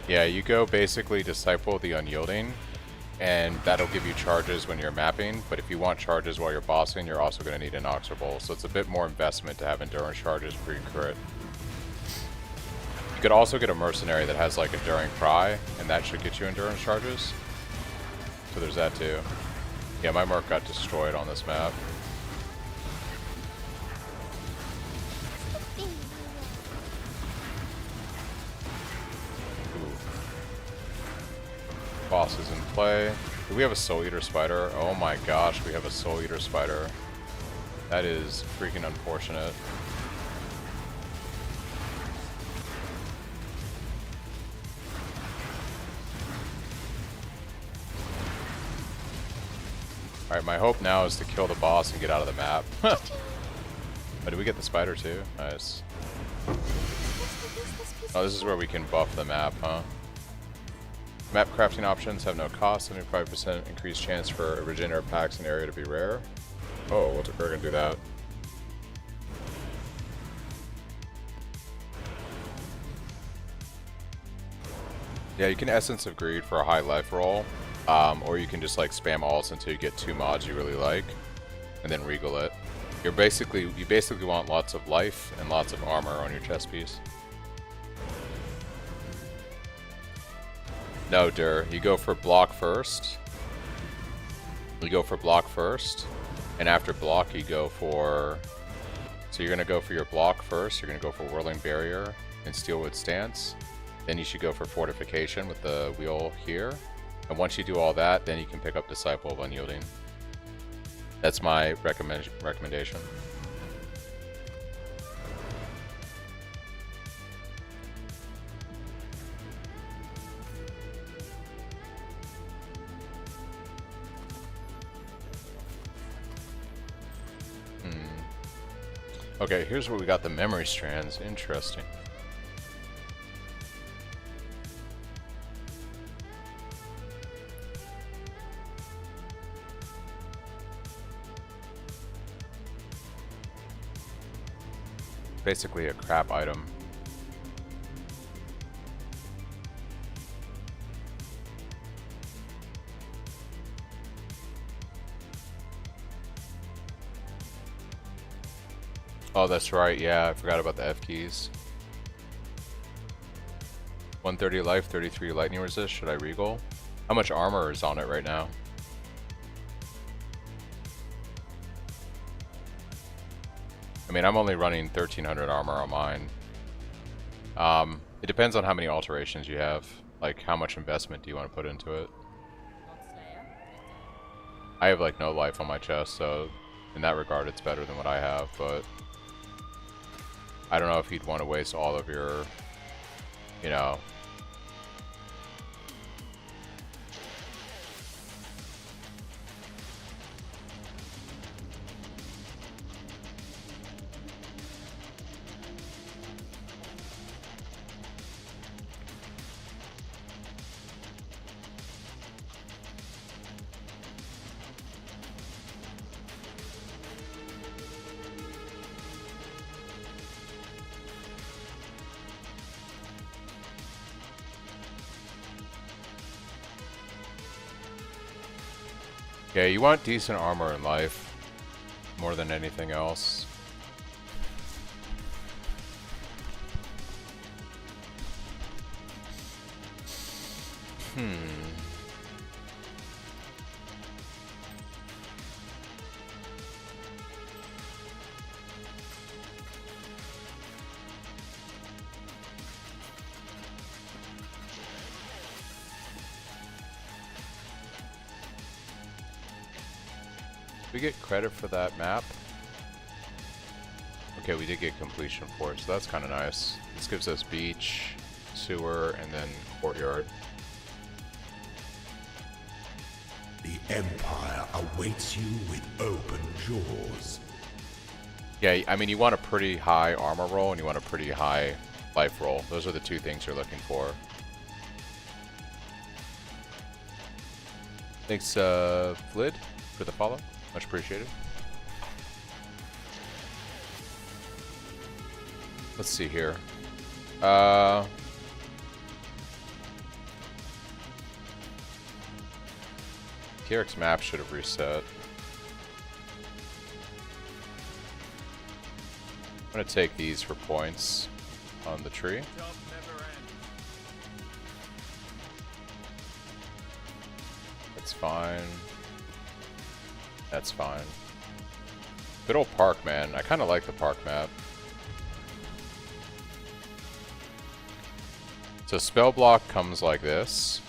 Yeah, you go basically Disciple the Unyielding, and that'll give you charges when you're mapping, but if you want charges while you're bossing, you're also going to need an Oxer Bowl, so it's a bit more investment to have endurance charges pre-crit. You could also get a mercenary that has like Enduring Cry, and that should get you endurance charges. So there's that too. Yeah, my Merc got destroyed on this map. Ooh. Boss is in play. Do we have a Soul Eater Spider? Oh my gosh, we have a Soul Eater Spider. That is freaking unfortunate. Alright, my hope now is to kill the boss and get out of the map. Oh, did we get the spider too? Nice. Oh, this is where we can buff the map, huh? Map crafting options have no cost. 75% increased chance for originator packs in area to be rare. Oh, we're gonna do that. Yeah, you can Essence of Greed for a high life roll. Or you can just like spam alts until you get 2 mods you really like, and then regal it. You basically want lots of life and lots of armor on your chest piece. No, Dur, you go for block first. You go for block first, and after block you go for. So you're gonna go for your block first. You're gonna go for Whirling Barrier and Steelwood Stance. Then you should go for Fortification with the wheel here. And once you do all that, then you can pick up Disciple of Unyielding. That's my recommendation. Okay, here's where we got the memory strands. Interesting. Basically a crap item. Oh, that's right. Yeah, I forgot about the F keys. 130 life, 33 lightning resist. Should I regal? How much armor is on it right now? I mean, I'm only running 1300 armor on mine. It depends on how many alterations you have. Like, how much investment do you want to put into it? I have, like, no life on my chest, so in that regard, it's better than what I have, but I don't know if you'd want to waste all of your, you know... Yeah, you want decent armor in life more than anything else. We get credit for that map. Okay, we did get completion for it, so that's kind of nice. This gives us beach, sewer, and then courtyard. The Empire awaits you with open jaws. Yeah, I mean, you want a pretty high armor roll and you want a pretty high life roll. Those are the two things you're looking for. Thanks, Flid, for the follow. Much appreciated. Let's see here. PRX map should have reset. I'm gonna take these for points on the tree. That's fine. That's fine. Good old park, man. I kind of like the park map. So spell block comes like this.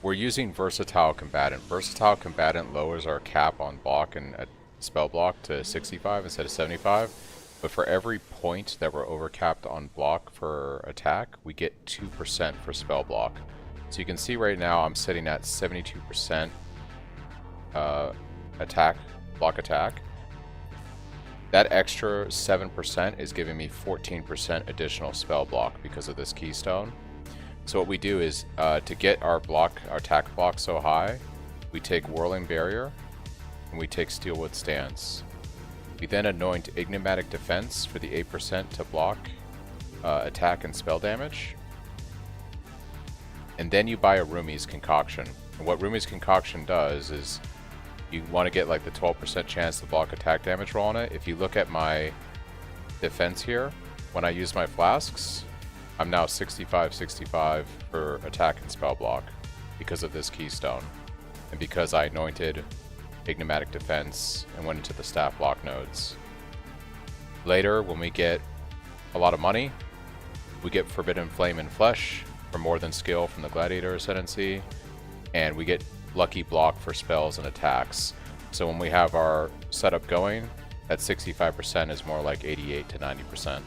We're using Versatile Combatant. Versatile Combatant lowers our cap on block and spell block to 65 instead of 75. But for every point that we're overcapped on block for attack, we get 2% for spell block. So you can see right now I'm sitting at 72% attack, block attack. That extra 7% is giving me 14% additional spell block because of this keystone. So what we do is, to get our attack block so high, we take Whirling Barrier, and we take Steelwood Stance. We then anoint Enigmatic Defense for the 8% to block attack and spell damage. And then you buy a Rumi's Concoction. And what Rumi's Concoction does is, you want to get like the 12% chance to block attack damage roll on it. If you look at my defense here, when I use my flasks, I'm now 65-65 for attack and spell block because of this keystone. And because I anointed Enigmatic Defense and went into the staff block nodes. Later, when we get a lot of money, we get Forbidden Flame and Flesh for more than skill from the Gladiator Ascendancy, and we get lucky block for spells and attacks. So when we have our setup going, that 65% is more like 88 to 90%.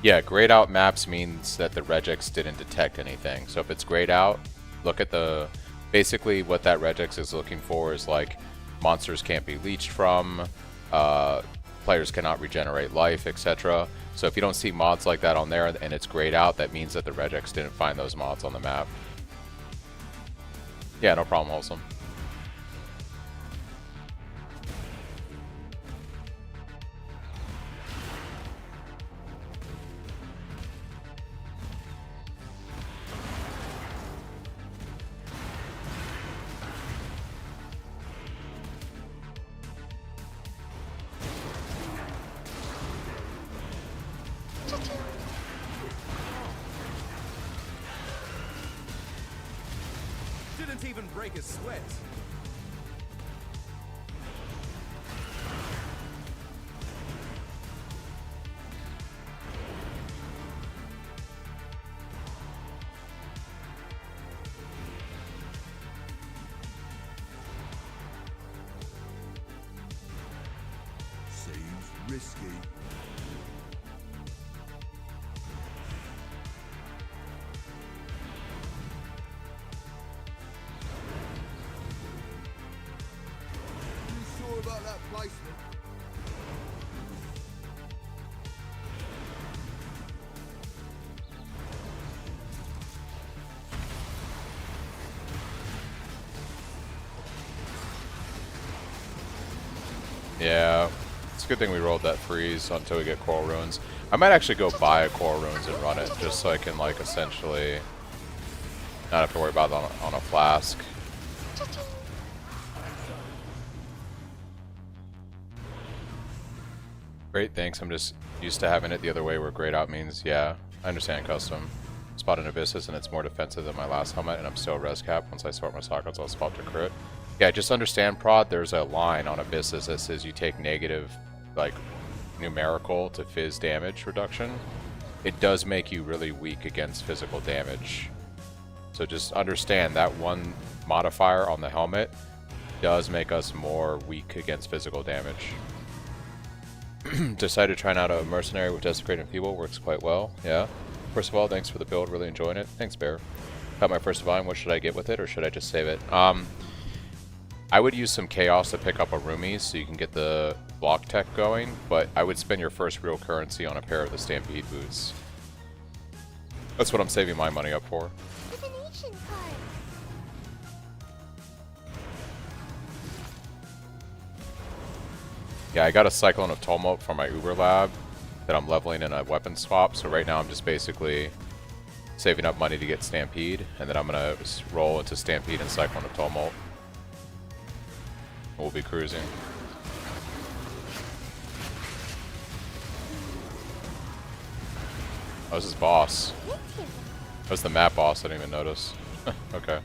Yeah, grayed out maps means that the regex didn't detect anything. So if it's grayed out, look at the... Basically what that regex is looking for is like monsters can't be leeched from, players cannot regenerate life, etc. So if you don't see mods like that on there and it's grayed out, that means that the regex didn't find those mods on the map. Yeah, no problem, Wholesome. Didn't even break a sweat. Seems risky. About that placement. Yeah, it's a good thing we rolled that freeze until we get Coral Ruins. I might actually go buy a Coral Ruins and run it, just so I can like essentially not have to worry about it on a flask. Great, thanks. I'm just used to having it the other way where grayed out means, yeah, I understand custom. Spot an Abyssus and it's more defensive than my last helmet and I'm still res cap. Once I sort my sockets, I'll spot to crit. Yeah, just understand, Prod, there's a line on Abyssus that says you take negative, like, numerical to phys damage reduction. It does make you really weak against physical damage. So just understand that one modifier on the helmet does make us more weak against physical damage. Decided to try out a mercenary with Desecrate and Feeble. Works quite well. Yeah. First of all, thanks for the build. Really enjoying it. Thanks, Bear. Got my first divine. What should I get with it, or should I just save it? I would use some Chaos to pick up a Rumi so you can get the block tech going, but I would spend your first real currency on a pair of the Stampede boots. That's what I'm saving my money up for. Divination card. Yeah, I got a Cyclone of Tumult for my Uber lab that I'm leveling in a weapon swap. So right now I'm just basically saving up money to get Stampede, and then I'm gonna roll into Stampede and Cyclone of Tumult. We'll be cruising. Oh, this is boss. That's the map boss, I didn't even notice. Okay.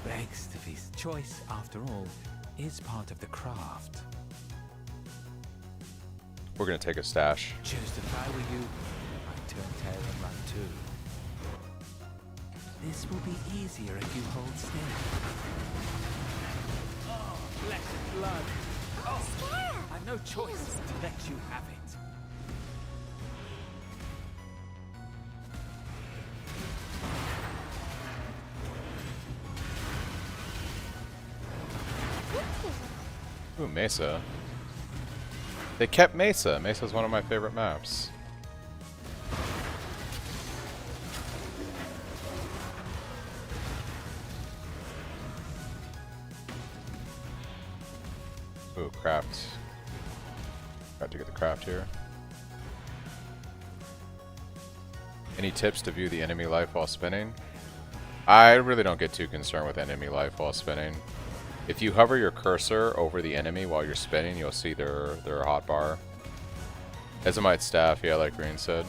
Begs to feast. Choice, after all, is part of the craft. We're gonna take a stash. Just if I were you, I'd turn tail and run too. This will be easier if you hold still. Oh, blessed blood. Oh, I've no choice to let you have it. Ooh, Mesa. They kept Mesa. Mesa's one of my favorite maps. Ooh, craft. Got to get the craft here. Any tips to view the enemy life while spinning? I really don't get too concerned with enemy life while spinning. If you hover your cursor over the enemy while you're spinning, you'll see their hotbar. Ezomite staff, yeah, like Green said.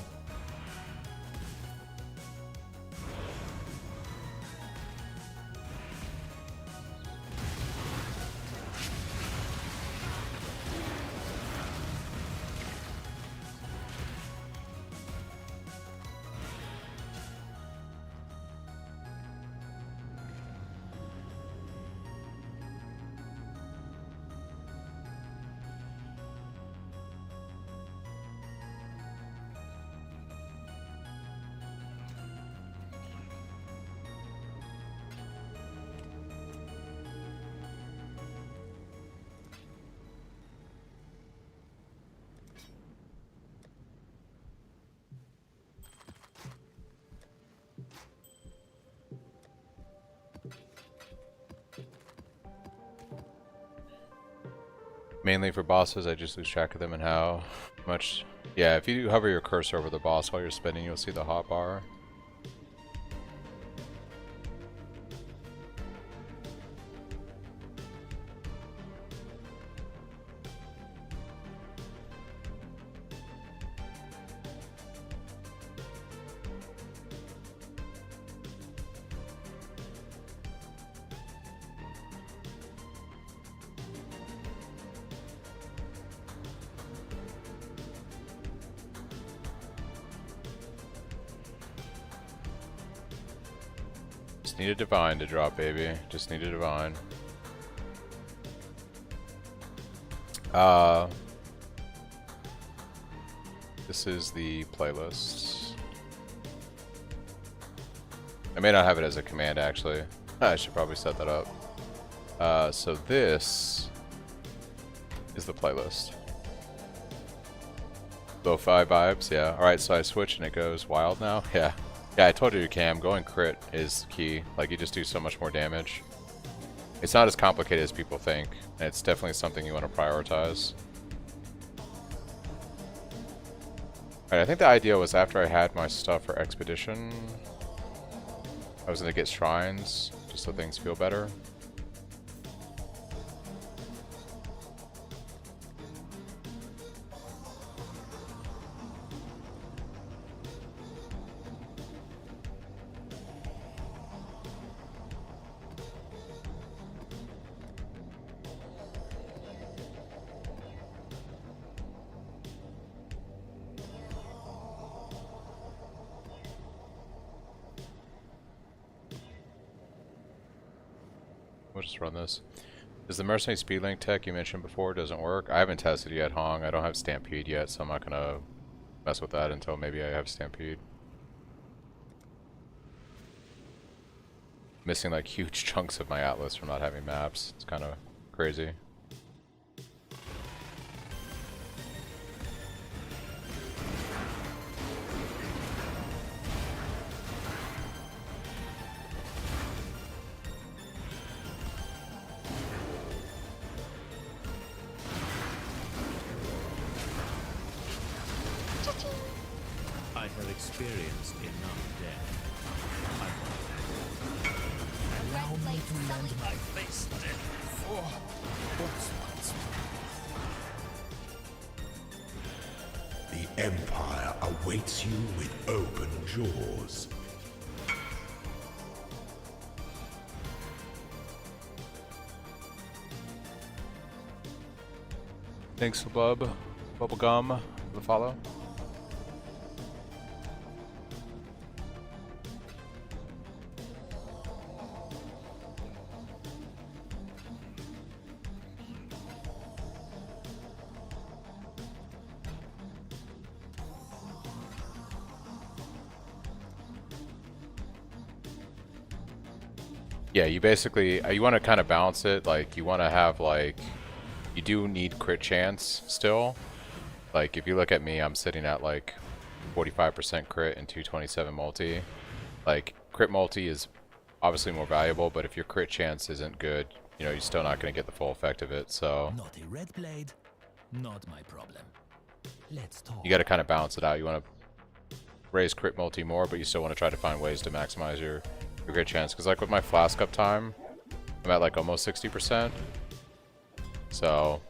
Mainly for bosses, I just lose track of them and how much. Yeah, if you hover your cursor over the boss while you're spinning, you'll see the hotbar. Just need a divine to drop, baby. Just need a divine. This is the playlist. I may not have it as a command, actually. I should probably set that up. So this is the playlist. Lo-fi vibes, yeah. Alright, so I switch and it goes wild now. Yeah. Yeah, I told you, Cam, going crit is key. Like, you just do so much more damage. It's not as complicated as people think, and it's definitely something you want to prioritize. Alright, I think the idea was after I had my stuff for Expedition, I was going to get shrines, just so things feel better. We'll just run this. Is the mercenary speed link tech you mentioned before doesn't work? I haven't tested it yet, Hong. I don't have Stampede yet, so I'm not gonna mess with that until maybe I have Stampede. Missing like huge chunks of my atlas from not having maps. It's kind of crazy. I have experienced enough death. Allow me to lend my face death for what's The Empire awaits you with open jaws. Thanks, Bub. Bubblegum, for the follow. Yeah, you basically, you want to kind of balance it, like, you want to have, like, you do need crit chance still. Like, if you look at me, I'm sitting at, like, 45% crit and 227 multi. Like, crit multi is obviously more valuable, but if your crit chance isn't good, you know, you're still not going to get the full effect of it, so. Not a red blade, not my problem. Let's talk. You got to kind of balance it out. You want to raise crit multi more, but you still want to try to find ways to maximize your crit chance. Because, like, with my flask up time, I'm at, like, almost 60%. So.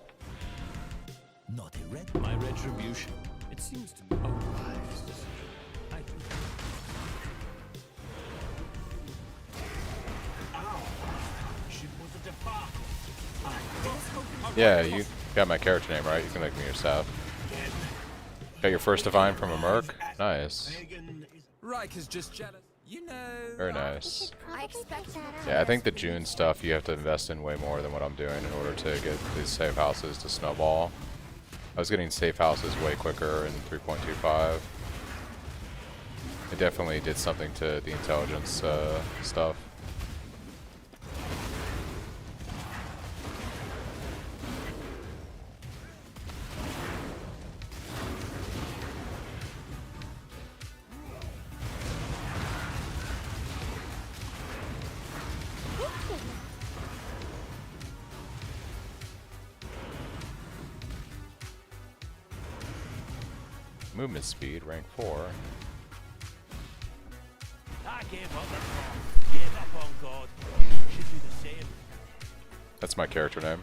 Not a red. My retribution. It seems to me a wise decision. I do. She was a debacle. Yeah, you got my character name, right? You can make me your staff. Got your first divine from a merc? Nice. Reich is just jealous. You know. Very nice. I expect that. Yeah, I think the June stuff you have to invest in way more than what I'm doing in order to get these safe houses to snowball. I was getting safe houses way quicker in 3.25. It definitely did something to the intelligence stuff. Movement speed, rank 4. I gave up on God. Gave up on God. You should do the same. That's my character name.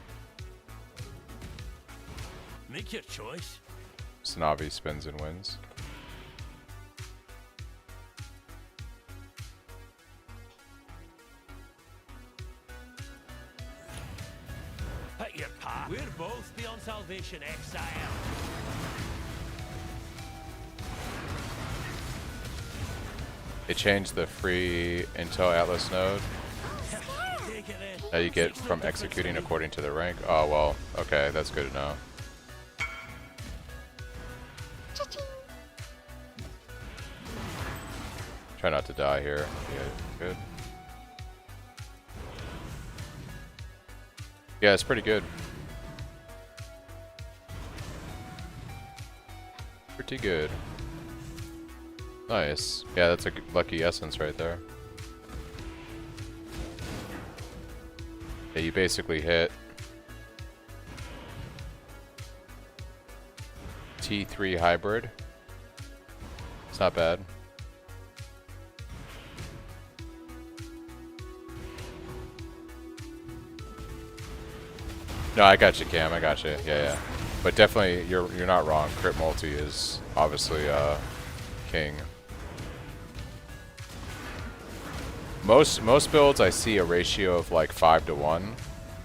Make your choice. Sanavi spins and wins. Pick your path. We're both beyond salvation, exile. They changed the free Intel Atlas node that you get from executing according to the rank. Oh, well, okay, that's good to know. Try not to die here. Yeah, good. Yeah, it's pretty good. Pretty good. Nice. Yeah, that's a lucky essence right there. Yeah, you basically hit T3 hybrid. It's not bad. No, I got you, Cam. I got you. Yeah, yeah. But definitely, you're not wrong. Crit multi is obviously king. Most builds I see a ratio of like 5 to 1.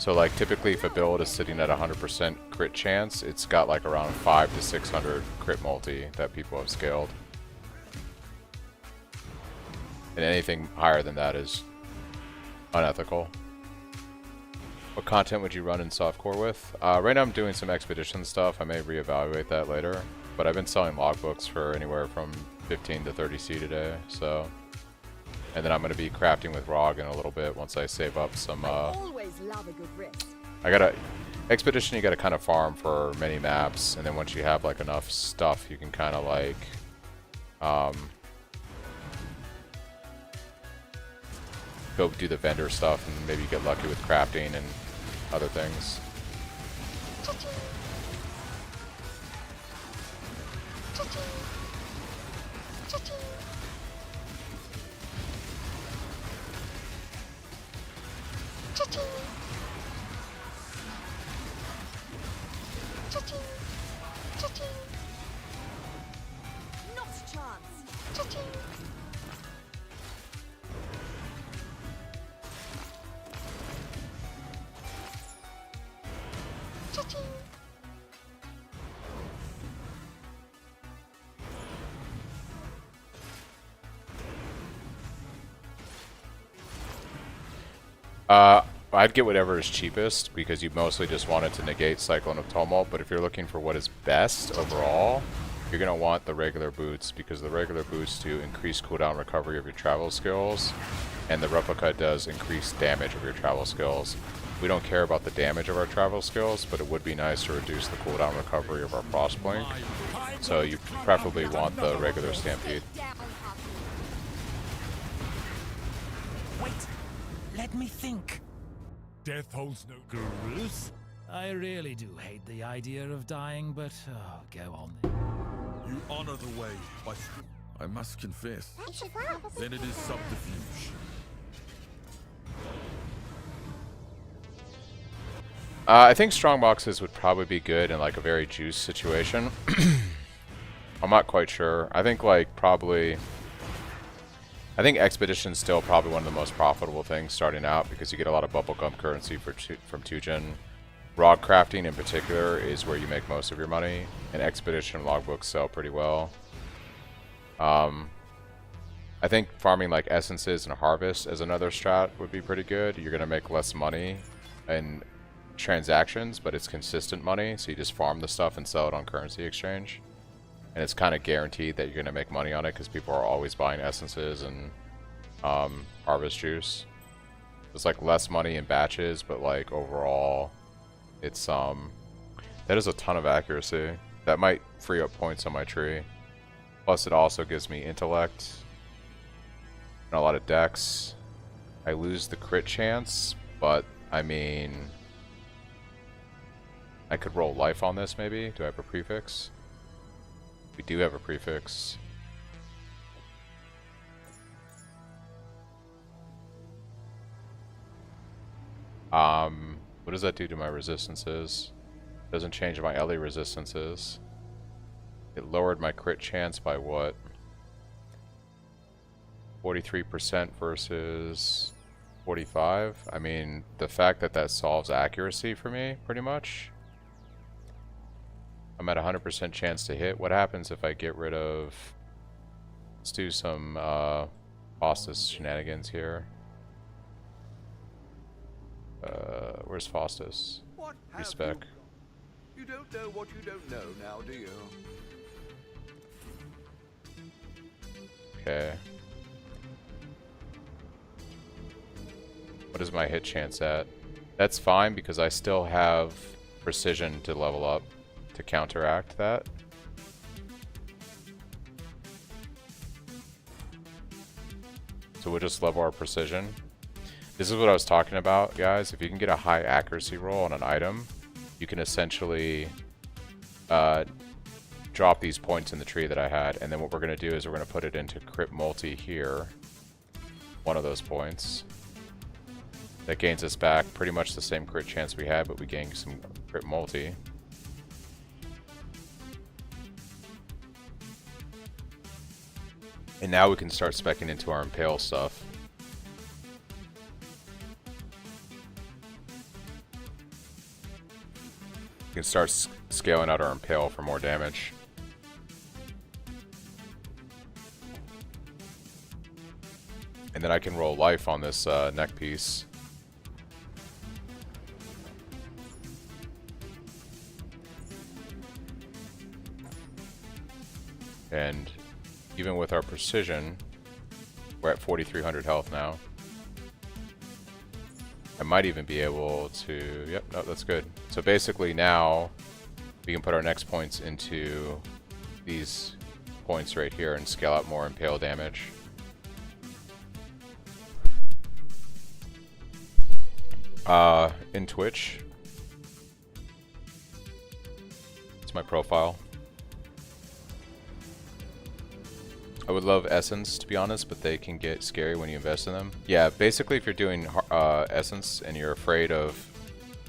So like typically if a build is sitting at 100% crit chance, it's got like around 5 to 600 crit multi that people have scaled. And anything higher than that is unethical. What content would you run in softcore with? Right now I'm doing some expedition stuff. I may reevaluate that later. But I've been selling logbooks for anywhere from 15 to 30 C today, so... And then I'm going to be crafting with ROG in a little bit once I save up some... Always love a good risk. I gotta... Expedition you gotta kind of farm for many maps, and then once you have like enough stuff, you can kind of like... go do the vendor stuff and maybe get lucky with crafting and other things. Not a chance. I'd get whatever is cheapest because you mostly just want it to negate Cyclone of Tumult, but if you're looking for what is best overall, you're going to want the regular boots because the regular boots do increase cooldown recovery of your travel skills, and the replica does increase damage of your travel skills. We don't care about the damage of our travel skills, but it would be nice to reduce the cooldown recovery of our Frost Blink, so you preferably want the regular Stampede. Wait, let me think. Death holds no gurus. I really do hate the idea of dying, but go on then. You honor the way by... I must confess. Then it is subterfuge. I think strong boxes would probably be good in like a very juice situation. I'm not quite sure. I think like probably... I think Expedition's still probably one of the most profitable things starting out because you get a lot of bubblegum currency from 2gen. ROG crafting in particular is where you make most of your money, and Expedition logbooks sell pretty well. I think farming like essences and harvest as another strat would be pretty good. You're going to make less money in transactions, but it's consistent money, so you just farm the stuff and sell it on currency exchange. And it's kind of guaranteed that you're going to make money on it because people are always buying essences and harvest juice. There's like less money in batches, but like overall, it's that is a ton of accuracy. That might free up points on my tree. Plus, it also gives me intellect and a lot of dex. I lose the crit chance, but I mean, I could roll life on this maybe. Do I have a prefix? We do have a prefix. What does that do to my resistances? Doesn't change my LE resistances. It lowered my crit chance by what? 43% versus 45? I mean, the fact that that solves accuracy for me, pretty much. I'm at 100% chance to hit. What happens if I get rid of... Let's do some Faustus shenanigans here. Where's Faustus? Respec. You don't know what you don't know now, do you? Okay. What is my hit chance at? That's fine because I still have precision to level up to counteract that. So we'll just level our precision. This is what I was talking about, guys. If you can get a high accuracy roll on an item, you can essentially drop these points in the tree that I had, and then what we're going to do is we're going to put it into crit multi here. One of those points. That gains us back pretty much the same crit chance we had, but we gain some crit multi. And now we can start speccing into our Impale stuff. We can start scaling out our Impale for more damage. And then I can roll life on this neck piece. And even with our precision, we're at 4,300 health now. I might even be able to... Yep, no, that's good. So basically now, we can put our next points into these points right here and scale out more impale damage. In Twitch, it's my profile. I would love Essence, to be honest, but they can get scary when you invest in them. Yeah, basically if you're doing Essence and you're afraid of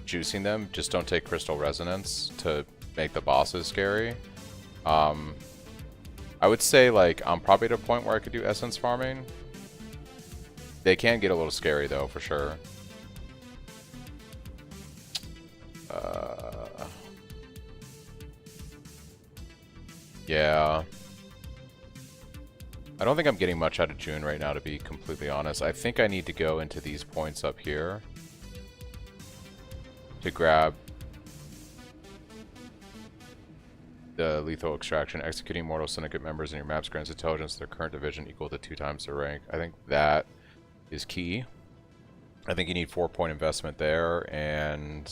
juicing them, just don't take Crystal Resonance to make the bosses scary. I would say, like, I'm probably at a point where I could do Essence farming. They can get a little scary, though, for sure. Yeah. I don't think I'm getting much out of June right now, to be completely honest. I think I need to go into these points up here to grab the lethal extraction. Executing mortal syndicate members in your maps grants intelligence to their current division equal to 2 times their rank. I think that is key. I think you need 4-point investment there, and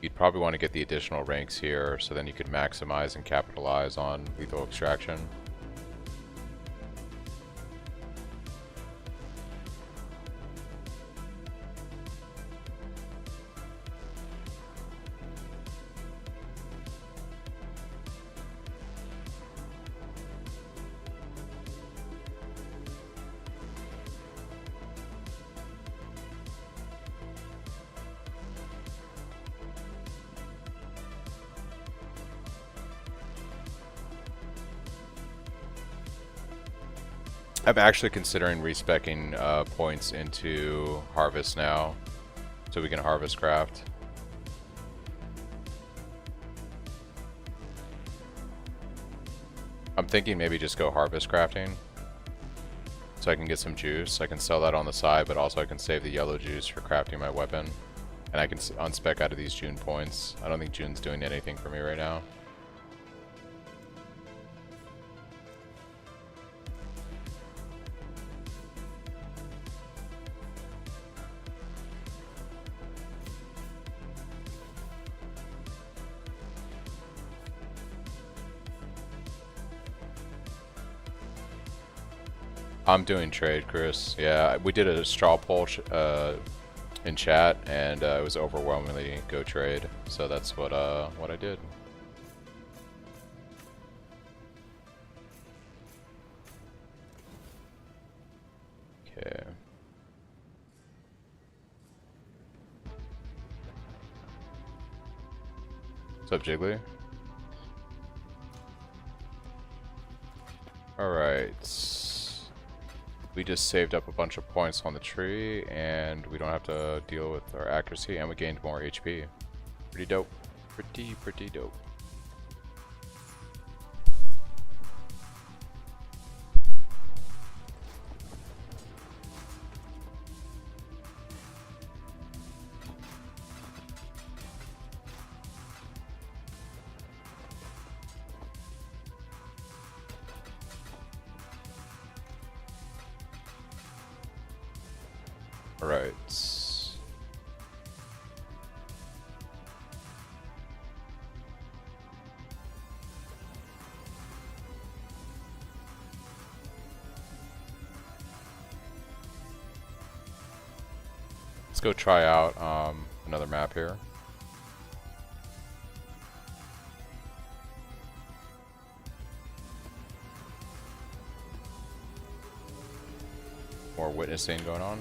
you'd probably want to get the additional ranks here, so then you could maximize and capitalize on lethal extraction. I'm actually considering respecing points into Harvest now, so we can Harvest craft. I'm thinking maybe just go Harvest crafting, so I can get some juice. I can sell that on the side, but also I can save the yellow juice for crafting my weapon. And I can unspec out of these June points. I don't think June's doing anything for me right now. I'm doing trade, Chris. Yeah, we did a straw poll in chat, and it was overwhelmingly go trade. So that's what I did. Okay. What's up, Jiggly? All right. We just saved up a bunch of points on the tree, and we don't have to deal with our accuracy, and we gained more HP. Pretty dope. Pretty dope. Alright. Let's go try out another map here. More witnessing going on.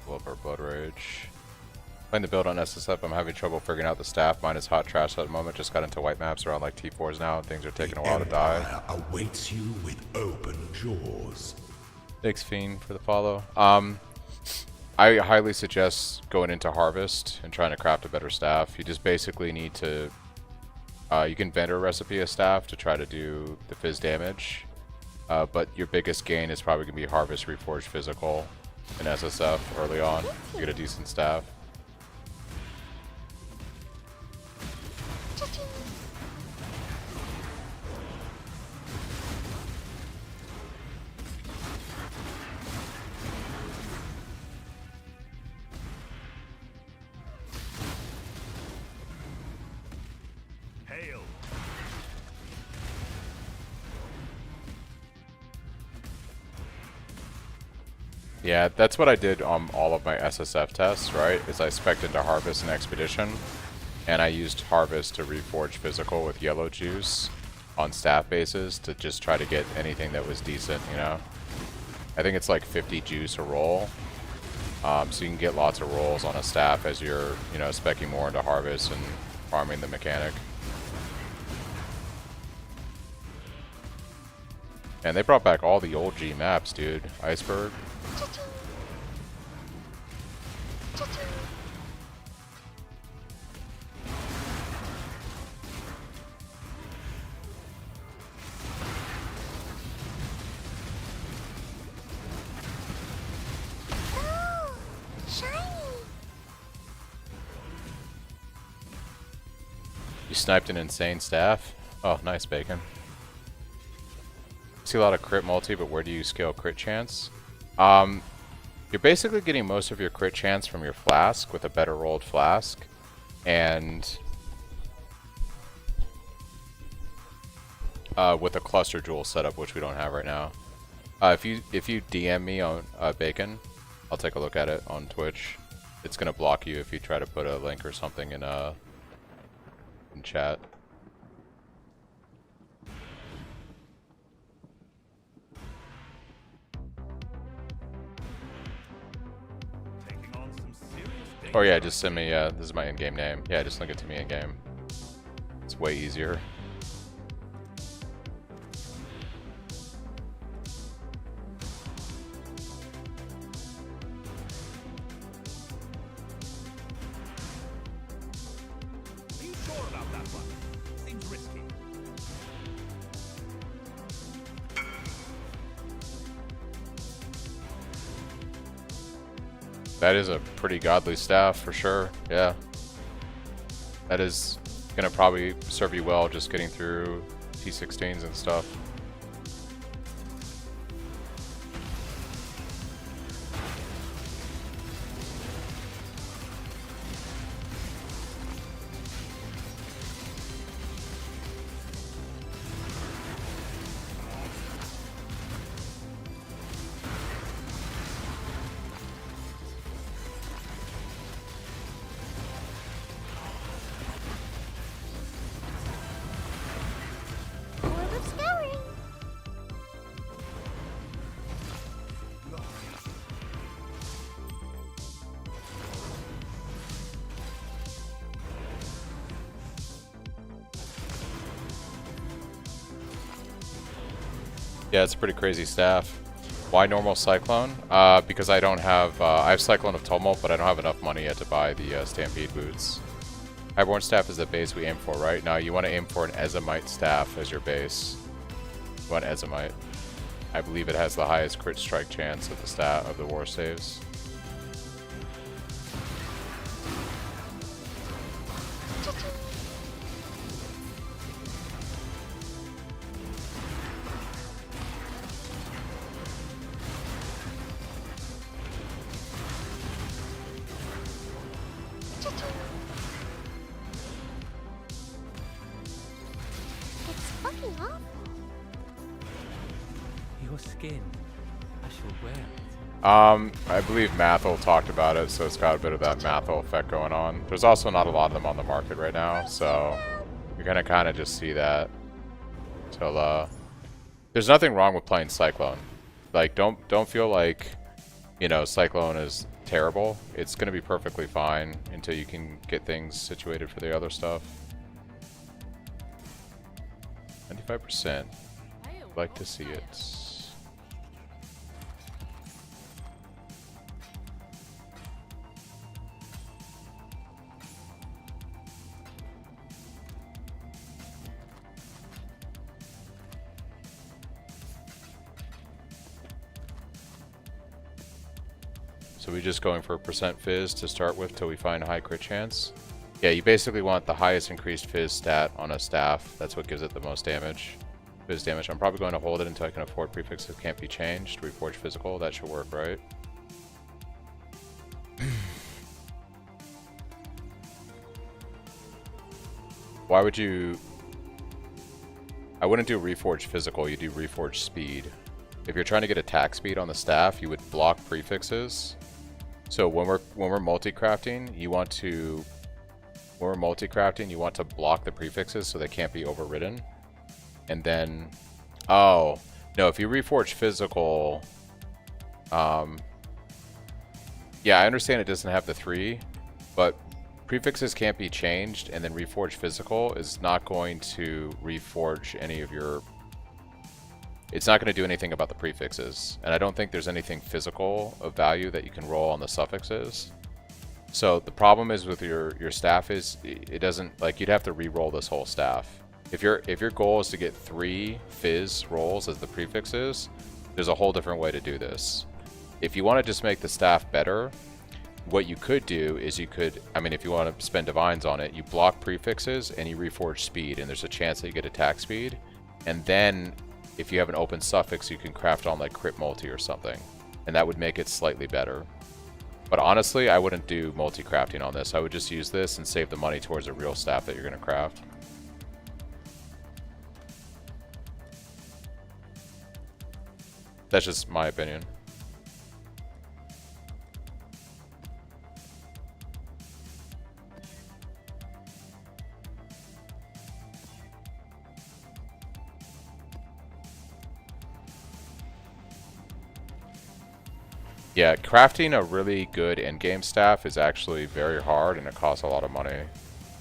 Love our Blood Rage. Playing the build on SSF, I'm having trouble figuring out the staff. Mine is hot trash at the moment. Just got into white maps around like T4s now, and things are taking a while to die. Awaits you with open jaws. Thanks, Fiend, for the follow. I highly suggest going into Harvest and trying to craft a better staff. You just basically need to... you can vendor recipe a staff to try to do the fizz damage. But your biggest gain is probably going to be Harvest Reforged Physical in SSF early on. You get a decent staff. Hail. Yeah, that's what I did on all of my SSF tests, right? Is I spec'd into Harvest and Expedition, and I used Harvest to reforge Physical with Yellow Juice on staff bases to just try to get anything that was decent, you know? I think it's like 50 juice a roll, so you can get lots of rolls on a staff as you're, you know, speccing more into Harvest and farming the mechanic. And they brought back all the old G maps, dude. Iceberg. Oh, shiny. You sniped an insane staff. Oh, nice, Bacon. See a lot of crit multi, but where do you scale crit chance? You're basically getting most of your crit chance from your flask with a better rolled flask, and with a cluster jewel setup, which we don't have right now. If you DM me on Bacon, I'll take a look at it on Twitch. It's gonna block you if you try to put a link or something in chat. Or yeah, just send me, this is my in-game name. Yeah, just link it to me in-game. It's way easier. Are you sure about that one? Seems risky. That is a pretty godly staff for sure, yeah. That is gonna probably serve you well just getting through T16s and stuff. Orb of scouring. Yeah, it's a pretty crazy staff. Why normal Cyclone? Because I don't have, I have Cyclone of Tumult, but I don't have enough money yet to buy the Stampede boots. Highborn staff is the base we aim for, right? Now you want to aim for an Ezomite staff as your base. You want Ezomite. I believe it has the highest crit strike chance of the stat of the war saves. It's fucking awful. Your skin. I shall wear it. I believe Mathel talked about it, so it's got a bit of that Mathel effect going on. There's also not a lot of them on the market right now, so you're gonna kind of just see that till there's nothing wrong with playing Cyclone. Like, don't feel like, you know, Cyclone is terrible. It's gonna be perfectly fine until you can get things situated for the other stuff. 95%. Like to see it. So we just going for a percent fizz to start with till we find a high crit chance. Yeah, you basically want the highest increased fizz stat on a staff. That's what gives it the most damage. Fizz damage. I'm probably going to hold it until I can afford prefixes can't be changed. Reforge physical. That should work, right? Why would you... I wouldn't do reforge physical, you do reforge speed. If you're trying to get attack speed on the staff, you would block prefixes. So when we're multi-crafting, you want to block the prefixes so they can't be overridden. And then, oh no, if you reforge physical, yeah, I understand it doesn't have the 3, but prefixes can't be changed, and then reforge physical is not going to reforge any of your... It's not going to do anything about the prefixes, and I don't think there's anything physical of value that you can roll on the suffixes. So the problem is with your staff is it doesn't, like, you'd have to re-roll this whole staff. If your goal is to get 3 fizz rolls as the prefixes, there's a whole different way to do this. If you want to just make the staff better, what you could do is you could, I mean, if you want to spend divines on it, you block prefixes and you reforge speed, and there's a chance that you get attack speed. And then if you have an open suffix, you can craft on like crit multi or something, and that would make it slightly better. But honestly, I wouldn't do multi-crafting on this. I would just use this and save the money towards a real staff that you're going to craft. That's just my opinion. Yeah, crafting a really good endgame staff is actually very hard, and it costs a lot of money.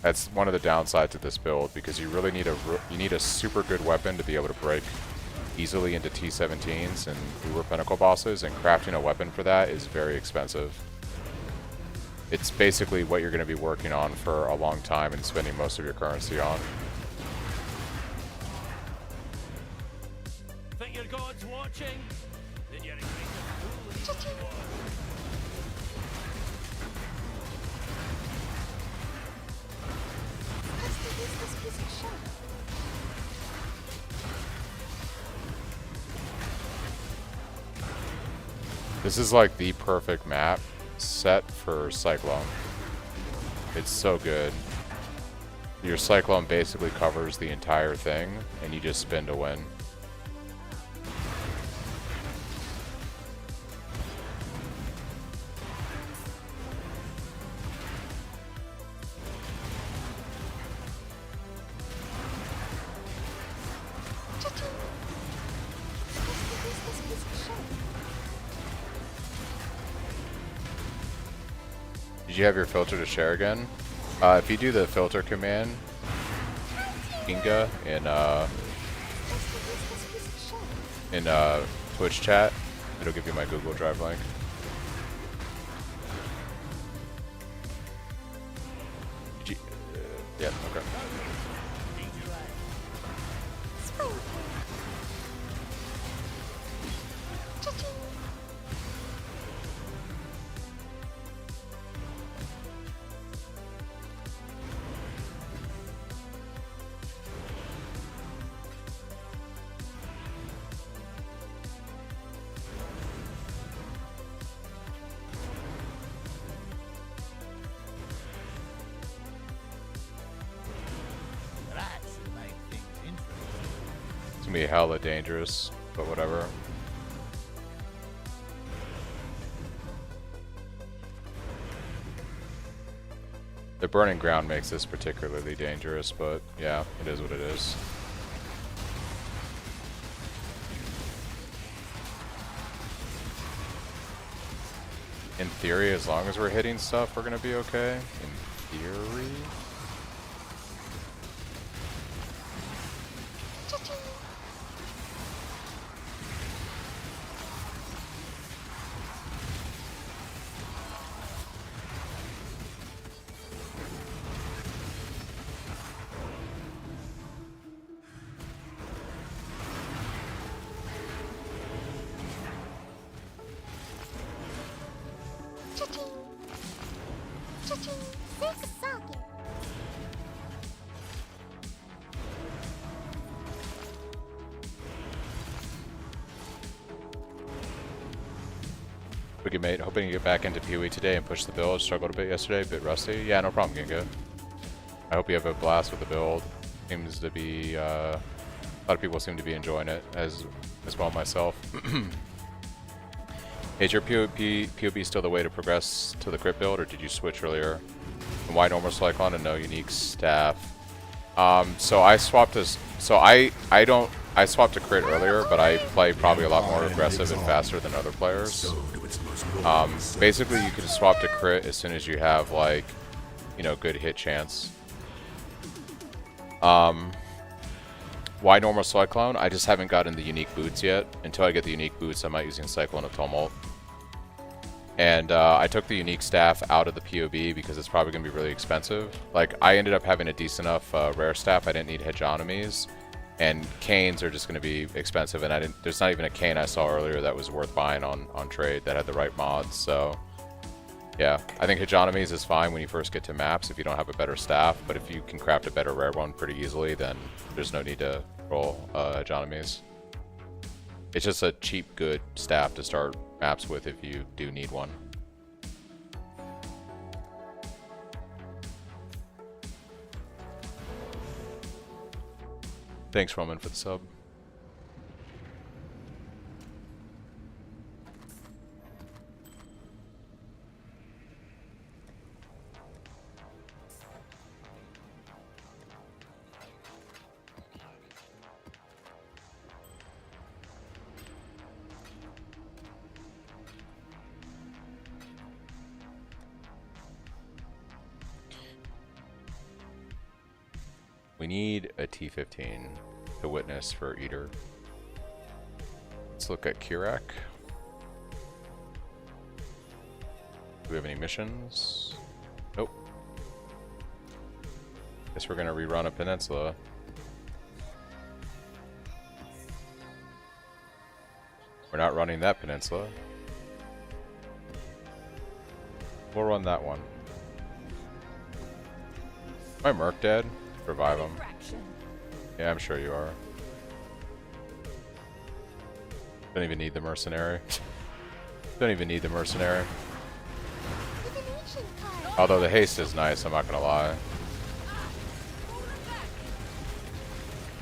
That's one of the downsides of this build, because you really need a super good weapon to be able to break easily into T17s and Uber Pinnacle bosses, and crafting a weapon for that is very expensive. It's basically what you're going to be working on for a long time and spending most of your currency on. Think your god's watching? Then you're a This is like the perfect map set for Cyclone. It's so good. Your Cyclone basically covers the entire thing, and you just spin to win. Did you have your filter to share again? If you do the filter command, Inga, in Twitch chat, it'll give you my Google Drive link. Did you, yeah, okay. It's gonna be hella dangerous, but whatever. The burning ground makes this particularly dangerous, but yeah, it is what it is. In theory, as long as we're hitting stuff, we're gonna be okay. In theory. Cha-ching! Cha-ching! Wicked mate, hoping to get back into PoE today and push the build. Struggled a bit yesterday, a bit rusty. Yeah, no problem, Ginga. I hope you have a blast with the build. Seems to be, a lot of people seem to be enjoying it, as well myself. Is your PoB still the way to progress to the crit build, or did you switch earlier? And why normal Cyclone and no unique staff? So I swapped this. So I swapped to crit earlier, but I play probably a lot more aggressive and faster than other players. Basically, you can swap to crit as soon as you have, like, you know, good hit chance. Why normal Cyclone? I just haven't gotten the unique boots yet. Until I get the unique boots, I'm not using Cyclone of Tumult. And I took the unique staff out of the PoB because it's probably going to be really expensive. Like, I ended up having a decent enough rare staff. I didn't need Hegemonemies. And canes are just going to be expensive. And there's not even a cane I saw earlier that was worth buying on trade that had the right mods. So, yeah. I think Hegemonemies is fine when you first get to maps if you don't have a better staff. But if you can craft a better rare one pretty easily, then there's no need to roll Hegemonemies. It's just a cheap, good staff to start maps with if you do need one. Thanks, Roman, for the sub. We need a T15 to witness for Eater. Let's look at Kirak. Do we have any missions? Nope. Guess we're gonna rerun a peninsula. We're not running that peninsula. We'll run that one. My Merc dead? Revive him. Yeah, I'm sure you are. Don't even need the mercenary. Don't even need the mercenary. Although the haste is nice, I'm not gonna lie.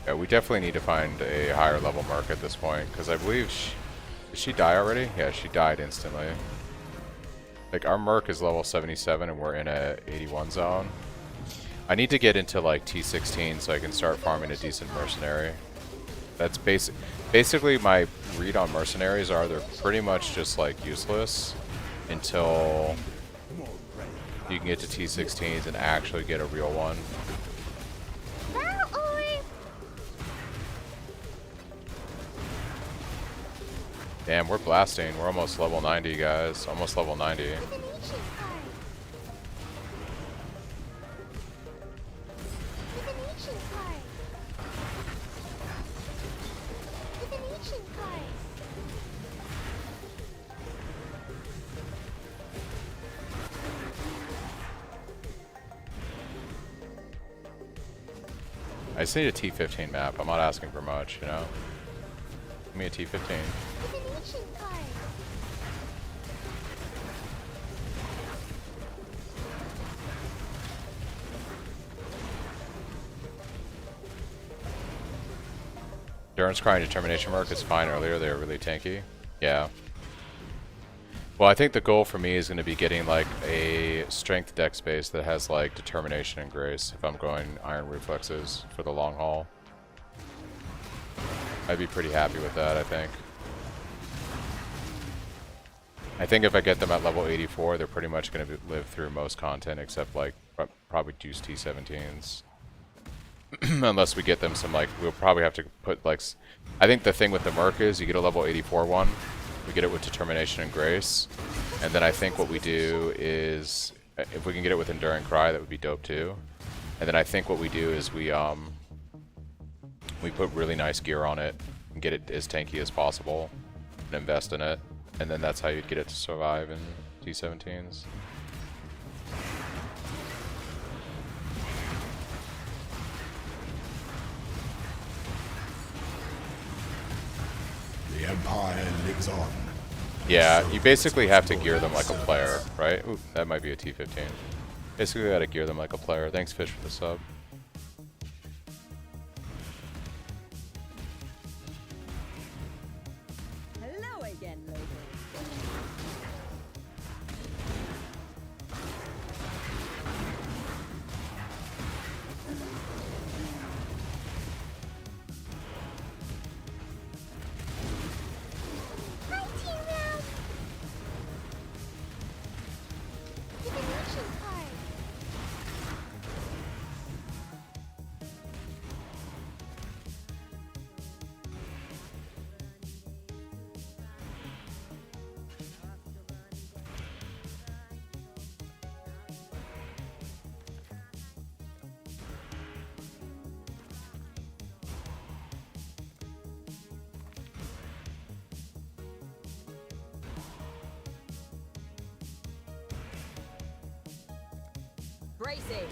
Yeah, we definitely need to find a higher level Merc at this point, because I believe did she die already? Yeah, she died instantly. Like, our Merc is level 77 and we're in a 81 zone. I need to get into like T16 so I can start farming a decent mercenary. That's basically my read on mercenaries are they're pretty much just like useless until you can get to T16s and actually get a real one. Damn, we're blasting. We're almost level 90, guys. Almost level 90. I just need a T15 map. I'm not asking for much, you know? Give me a T15. Durance Crying Determination Mark is fine earlier. They were really tanky. Yeah. Well, I think the goal for me is going to be getting like a strength dex base that has like determination and grace if I'm going iron reflexes for the long haul. I'd be pretty happy with that, I think. I think if I get them at level 84, they're pretty much going to live through most content except like probably juice T17s. Unless we get them some like, we'll probably have to put like, I think the thing with the Merc is you get a level 84 one. We get it with determination and grace, and then I think what we do is, if we can get it with enduring cry, that would be dope too. And then I think what we do is we put really nice gear on it and get it as tanky as possible and invest in it, and then that's how you'd get it to survive in T17s. The Empire lives on. Yeah, you basically have to gear them like a player, right? Ooh, that might be a T15. Basically, you gotta gear them like a player. Thanks, Fish, for the sub. Hello again, lady. Hi, T-Ram! Divination card. Bracing.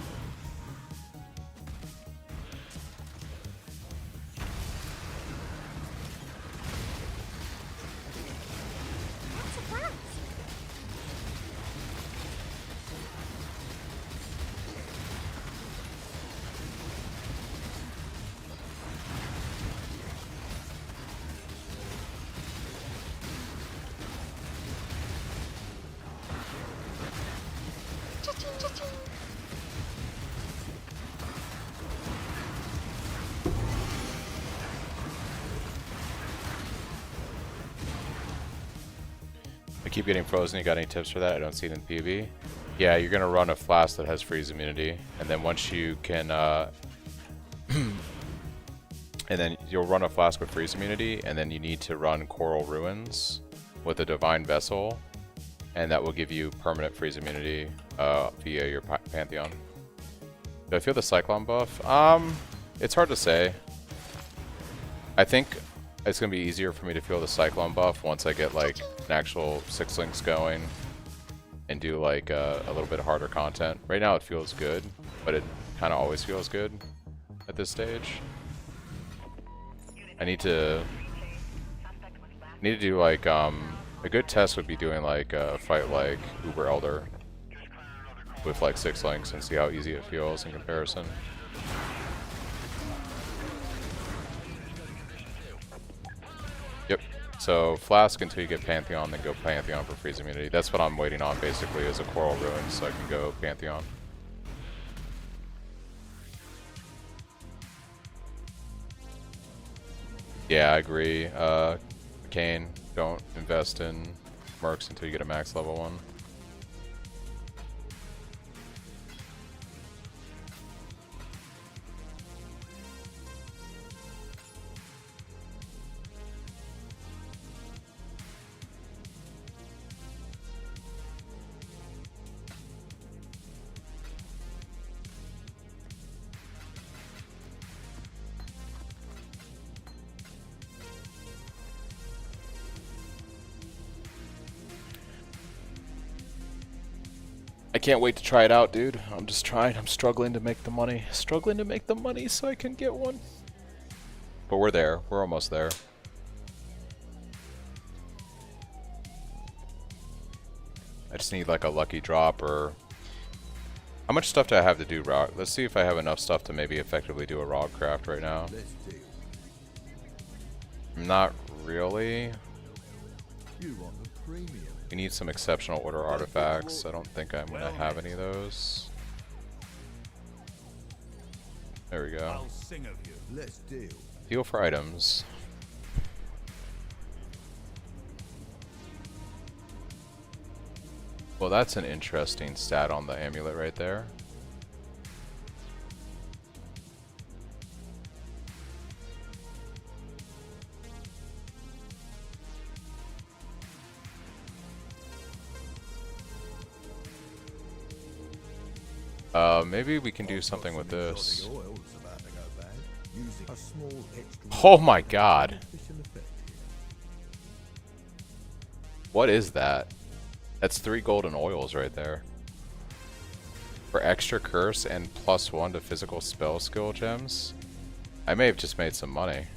That's a blast. Cha-ching, cha-ching. I keep getting frozen. You got any tips for that? I don't see it in PB. Yeah, you're gonna run a flask that has freeze immunity, and then once you can, and then you'll run a flask with freeze immunity, and then you need to run Coral Ruins with a Divine Vessel, and that will give you permanent freeze immunity via your Pantheon. Do I feel the Cyclone buff? It's hard to say. I think it's gonna be easier for me to feel the Cyclone buff once I get like an actual 6 links going and do like a little bit harder content. Right now it feels good, but it kind of always feels good at this stage. I need to do like a good test would be doing like a fight like Uber Elder with like 6 links and see how easy it feels in comparison. Yep. So Flask until you get Pantheon, then go Pantheon for freeze immunity. That's what I'm waiting on basically, is a Coral Ruin so I can go Pantheon. Yeah, I agree. Kane, don't invest in Mercs until you get a max level 1. I can't wait to try it out, dude. I'm just trying. I'm struggling to make the money. Struggling to make the money so I can get one. But we're there. We're almost there. I just need like a lucky drop or... How much stuff do I have to do rock? Let's see if I have enough stuff to maybe effectively do a rock craft right now. Not really. You want the premium. We need some exceptional order artifacts. I don't think I'm gonna have any of those. There we go. I'll sing of you. Let's deal. Deal for items. Well, that's an interesting stat on the amulet right there. Maybe we can do something with this. Oh my god. What is that? That's 3 golden oils right there. For extra curse and +1 to physical spell skill gems. I may have just made some money.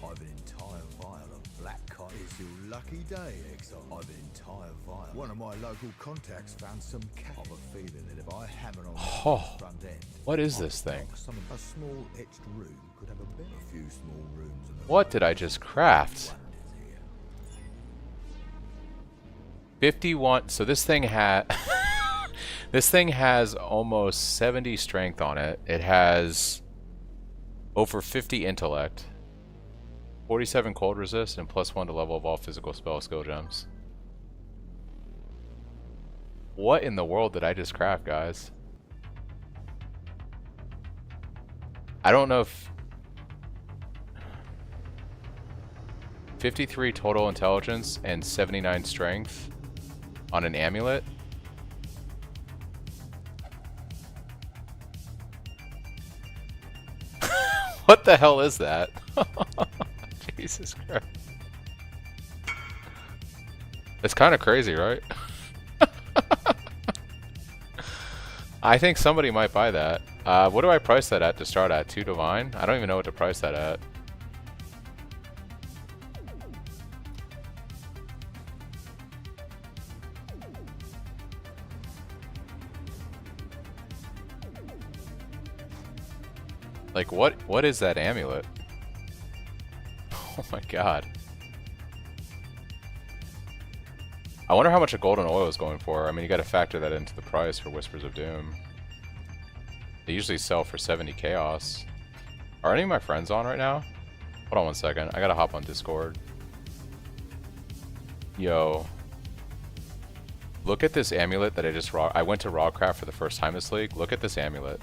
I've an entire vial of black cotton. It's your lucky day, Exile. I've an entire vial. One of my local contacts found some cat. I've a feeling that if I hammer on the front end, what is this thing? A small etched room could have a few small rooms. What did I just craft? 51. So this thing had this thing has almost 70 strength on it. It has over 50 intellect, 47 cold resist, and +1 to level of all physical spell skill gems. What in the world did I just craft, guys? I don't know if 53 total intelligence and 79 strength on an amulet. What the hell is that? Jesus Christ. It's kind of crazy, right? I think somebody might buy that. What do I price that at to start at? 2 divine? I don't even know what to price that at. Like, what is that amulet? Oh my god. I wonder how much a golden oil is going for. I mean, you gotta factor that into the price for Whispers of Doom. They usually sell for 70 chaos. Are any of my friends on right now? Hold on one second. I gotta hop on Discord. Yo. Look at this amulet that I just raw. I went to Rawcraft for the first time this league. Look at this amulet.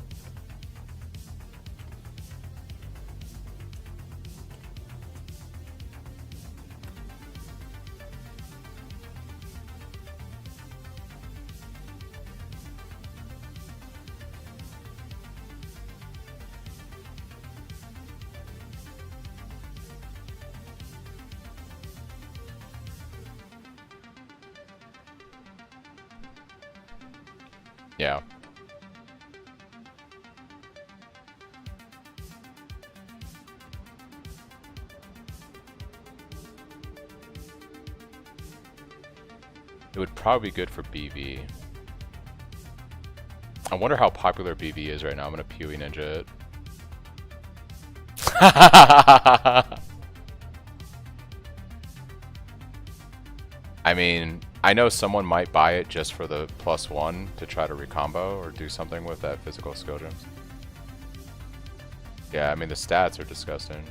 Yeah. It would probably be good for BV. I wonder how popular BV is right now. I'm gonna Pewee Ninja it. I mean, I know someone might buy it just for the +1 to try to recombo or do something with that physical skill gems. Yeah, I mean, the stats are disgusting.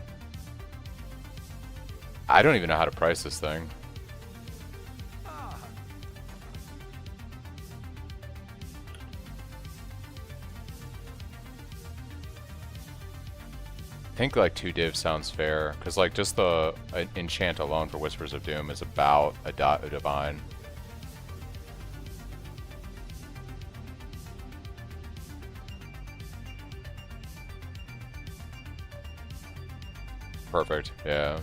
I don't even know how to price this thing. I think like 2 div sounds fair, because like just the enchant alone for Whispers of Doom is about a divine. Perfect, yeah.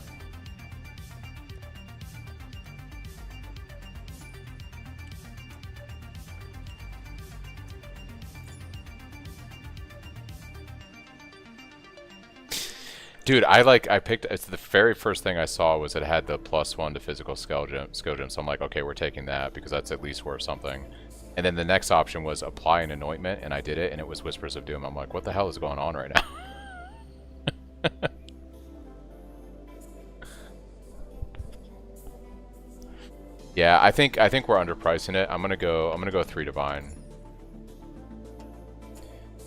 Dude, I picked, it's the very first thing I saw was it had the +1 to physical skill gem, so I'm like, okay, we're taking that because that's at least worth something. And then the next option was apply an anointment, and I did it, and it was Whispers of Doom. I'm like, what the hell is going on right now? Yeah, I think we're underpricing it. I'm gonna go 3 divine.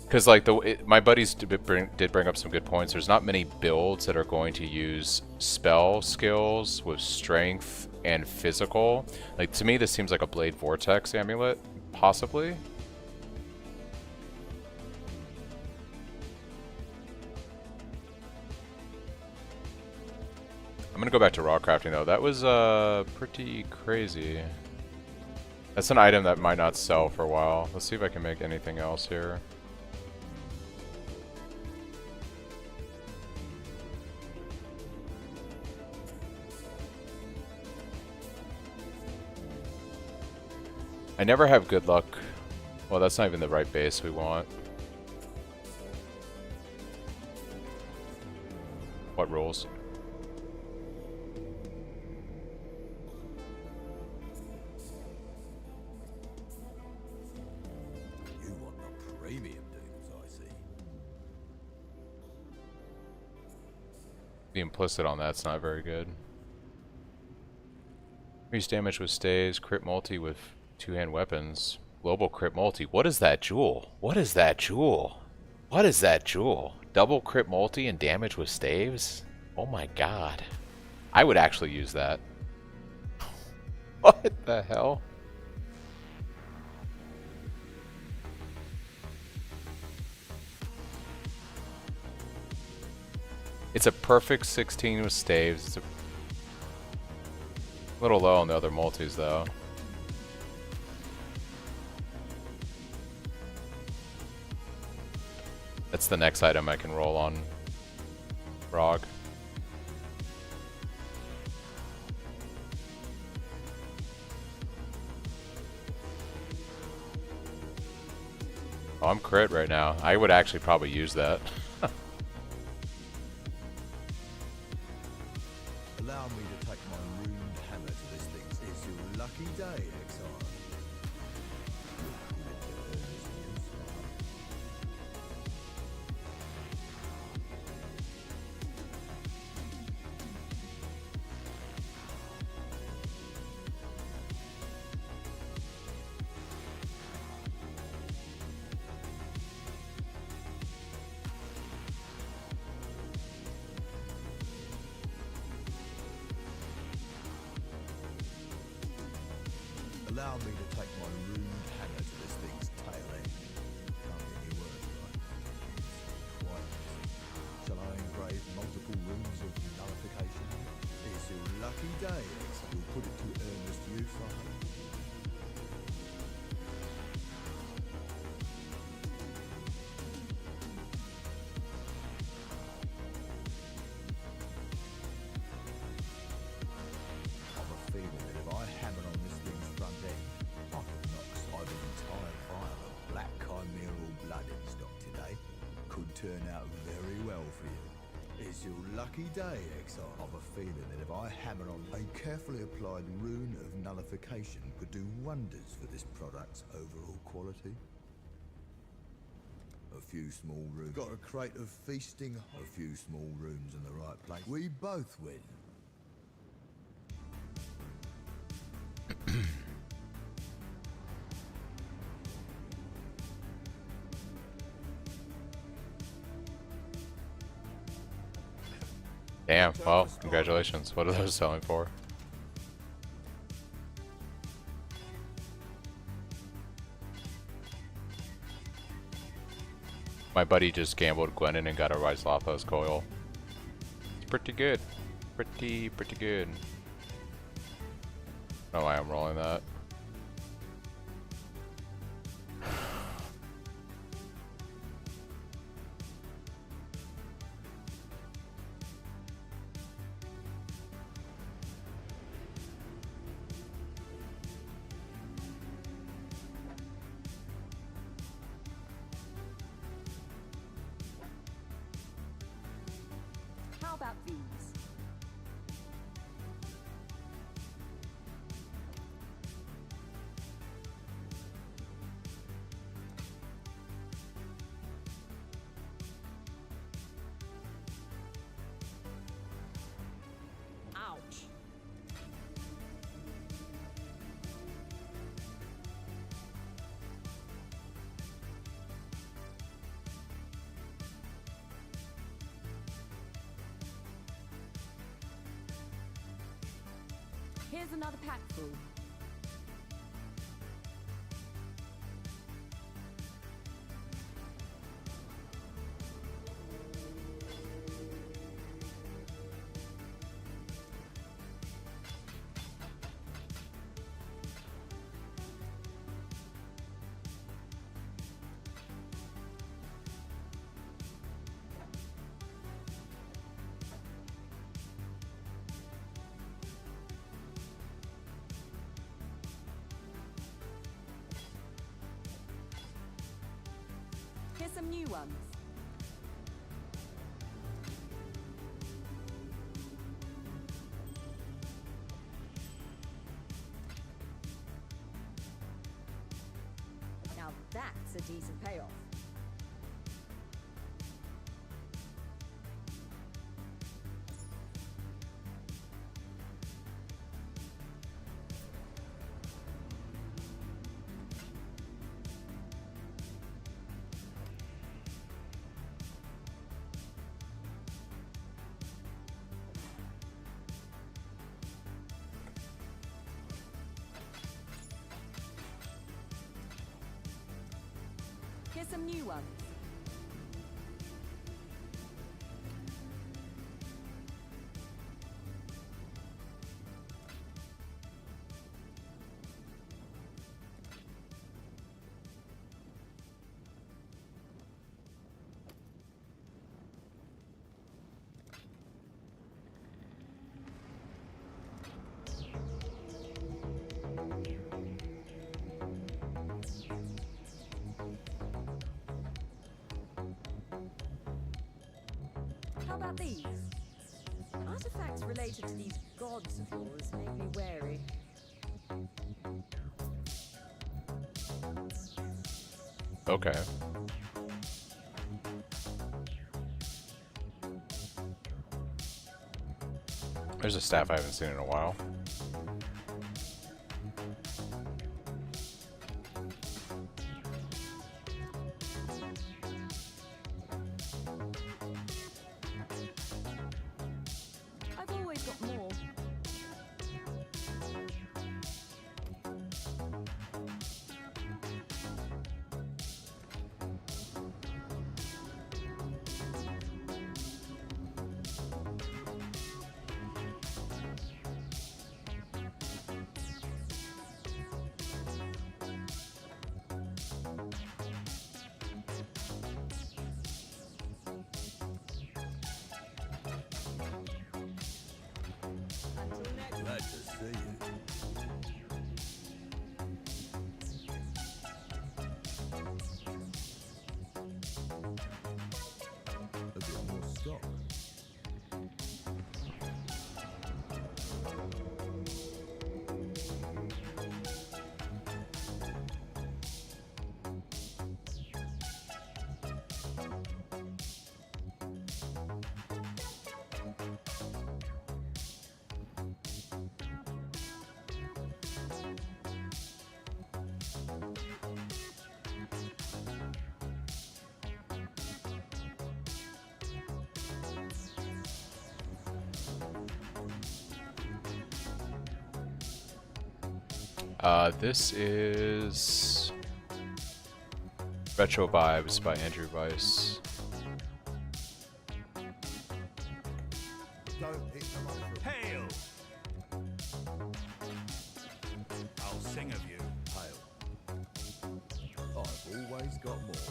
Because like my buddies did bring up some good points. There's not many builds that are going to use spell skills with strength and physical. Like to me, this seems like a Blade Vortex amulet, possibly. I'm gonna go back to raw crafting though. That was pretty crazy. That's an item that might not sell for a while. Let's see if I can make anything else here. I never have good luck. Well, that's not even the right base we want. What rules? implicit on that's not very good. Increase damage with staves, crit multi with two-hand weapons. Global crit multi. What is that jewel? What is that jewel? What is that jewel? Double crit multi and damage with staves? Oh my god. I would actually use that. What the hell? It's a perfect 16 with staves. It's a little low on the other multis though. That's the next item I can roll on Rog. Oh, I'm crit right now. I would actually probably use that. Allow me to take my ruined hammer to this thing. It's your lucky day, exile. Allow me to take my ruined hammer to this thing's tail end. Can't get any words right. Quite easy. Shall I engrave multiple runes of nullification? It's your lucky day, X. You'll put it to earnest use, I hope. I've a feeling that if I hammer on this thing's front end, I could knock aside an entire vial of black chimeral blood in stock today. Could turn out very well for you. It's your lucky day, Exile. I've a feeling that if I hammer on a carefully applied rune of nullification could do wonders for this product's overall quality. A few small runes. Got a crate of feasting. A few small runes in the right place. We both win. Damn, well, congratulations. What are those selling for? My buddy just gambled Glennon and got a Ryzlothos coil. It's pretty good. Pretty good. I don't know why I'm rolling that. How about these? Ouch. Here's another pack full. Here's some new ones. Now that's a decent payoff. try some new ones? How about these? Artifacts related to these gods of yours make me wary. Okay. There's a staff I haven't seen in a while. I've always got more. Glad to see you. A bit more stock. This is Retro Vibes by Andrew Weiss. Don't hit the mark. Hail! I'll sing of you. Hail. I've always got more.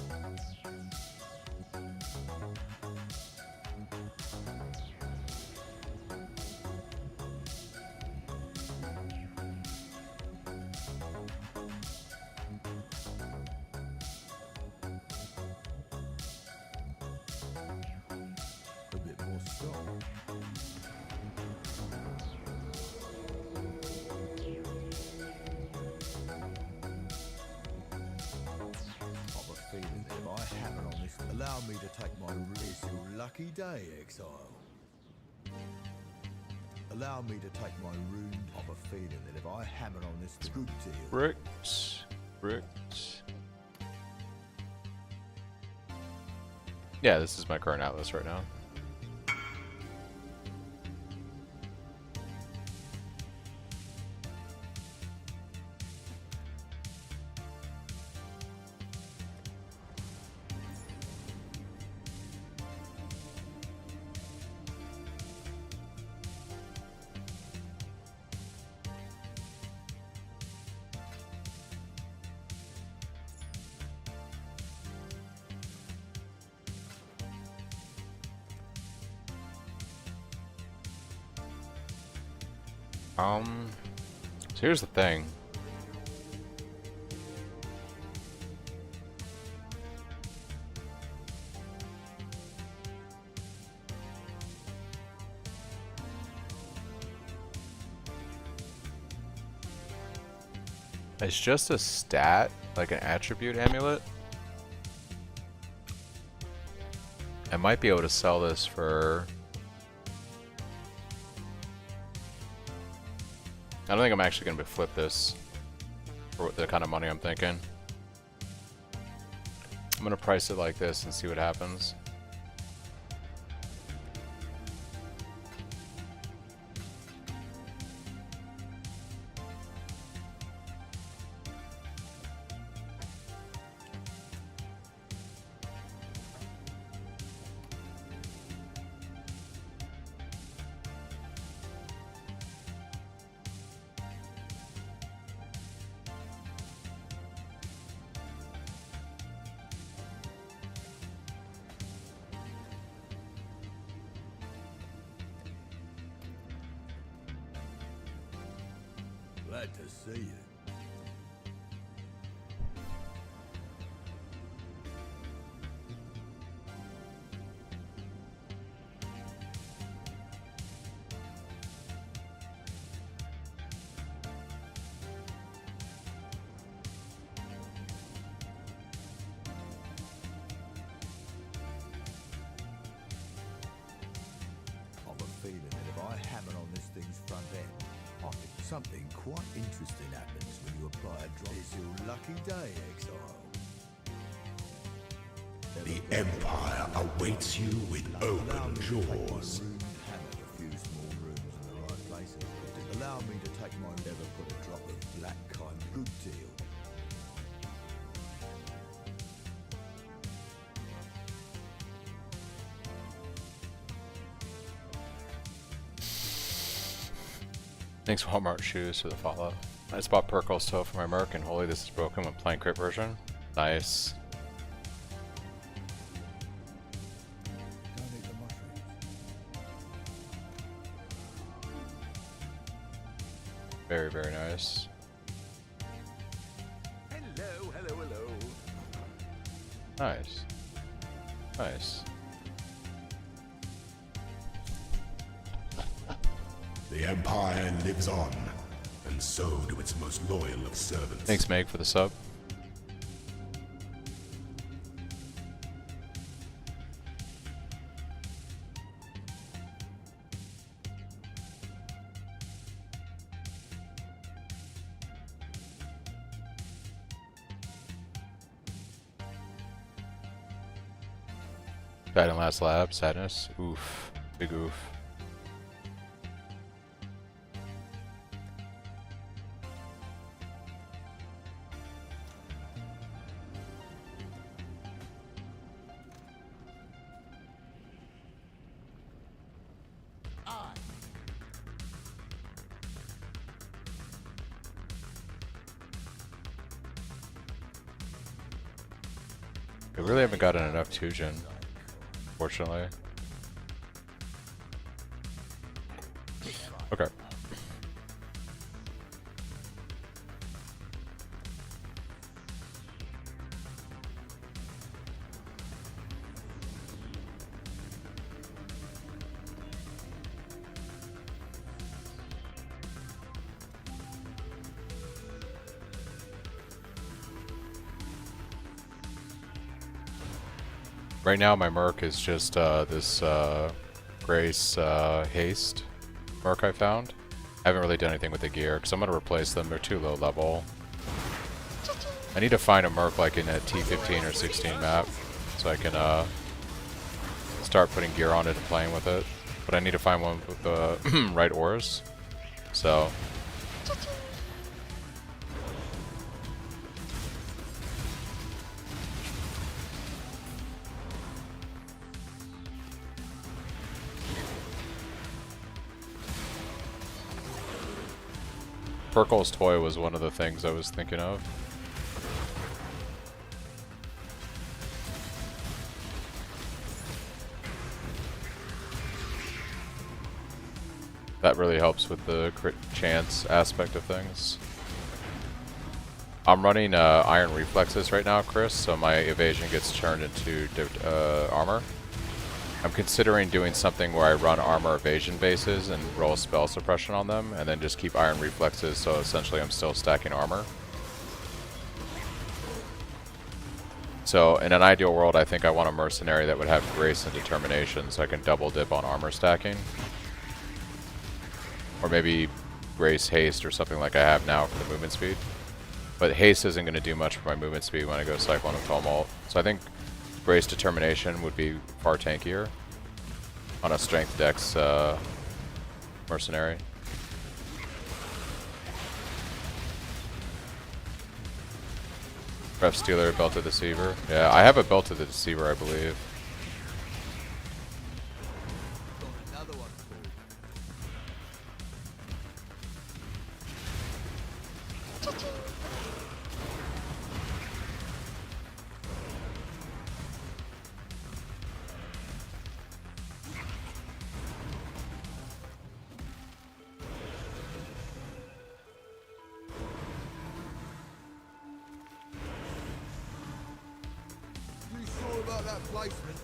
A bit more stock. I've a feeling that if I hammer on this, allow me to take my it's your lucky day, exile. Allow me to take my rune. I've a feeling that if I hammer on this, it's good deal. Bricked. Bricked. Yeah, this is my current atlas right now. So here's the thing. It's just a stat, like an attribute amulet. I might be able to sell this for... I don't think I'm actually going to flip this for the kind of money I'm thinking. I'm going to price it like this and see what happens. Glad to see you. I've a feeling that if I hammer on this thing's front end, I think something quite interesting happens when you apply a drop. It's your lucky day, exile. The Empire awaits you with open jaws. Hammer a few small rooms in the right places. Allow me to take my never put a drop of black kind. Good deal. Thanks Walmart shoes for the follow. I just bought Perkle's toe for my Merc, and holy, this is broken with plain crit version. Nice. Very, very nice. Hello, hello, hello. Nice. Nice. The Empire lives on, and so do its most loyal of servants. Thanks, Meg, for the sub. Bad in last lab, sadness. Oof. Big oof. I really haven't gotten enough Tujin, fortunately. Okay. Right now my Merc is just this Grace Haste Merc I found. I haven't really done anything with the gear because I'm going to replace them. They're too low level. I need to find a Merc like in a T15 or 16 map so I can start putting gear on it and playing with it. But I need to find one with the right ores. So... Perkle's toy was one of the things I was thinking of. That really helps with the crit chance aspect of things. I'm running Iron Reflexes right now, Chris, so my evasion gets turned into armor. I'm considering doing something where I run armor evasion bases and roll spell suppression on them, and then just keep Iron Reflexes, so essentially I'm still stacking armor. So in an ideal world, I think I want a mercenary that would have grace and determination, so I can double dip on armor stacking. Or maybe grace haste or something like I have now for the movement speed. But haste isn't going to do much for my movement speed when I go Cyclone and Tumult. So I think Grace Determination would be far tankier on a Strength Dex mercenary. Breath Stealer, Belted Deceiver. Yeah, I have a Belted Deceiver, I believe. like that placement.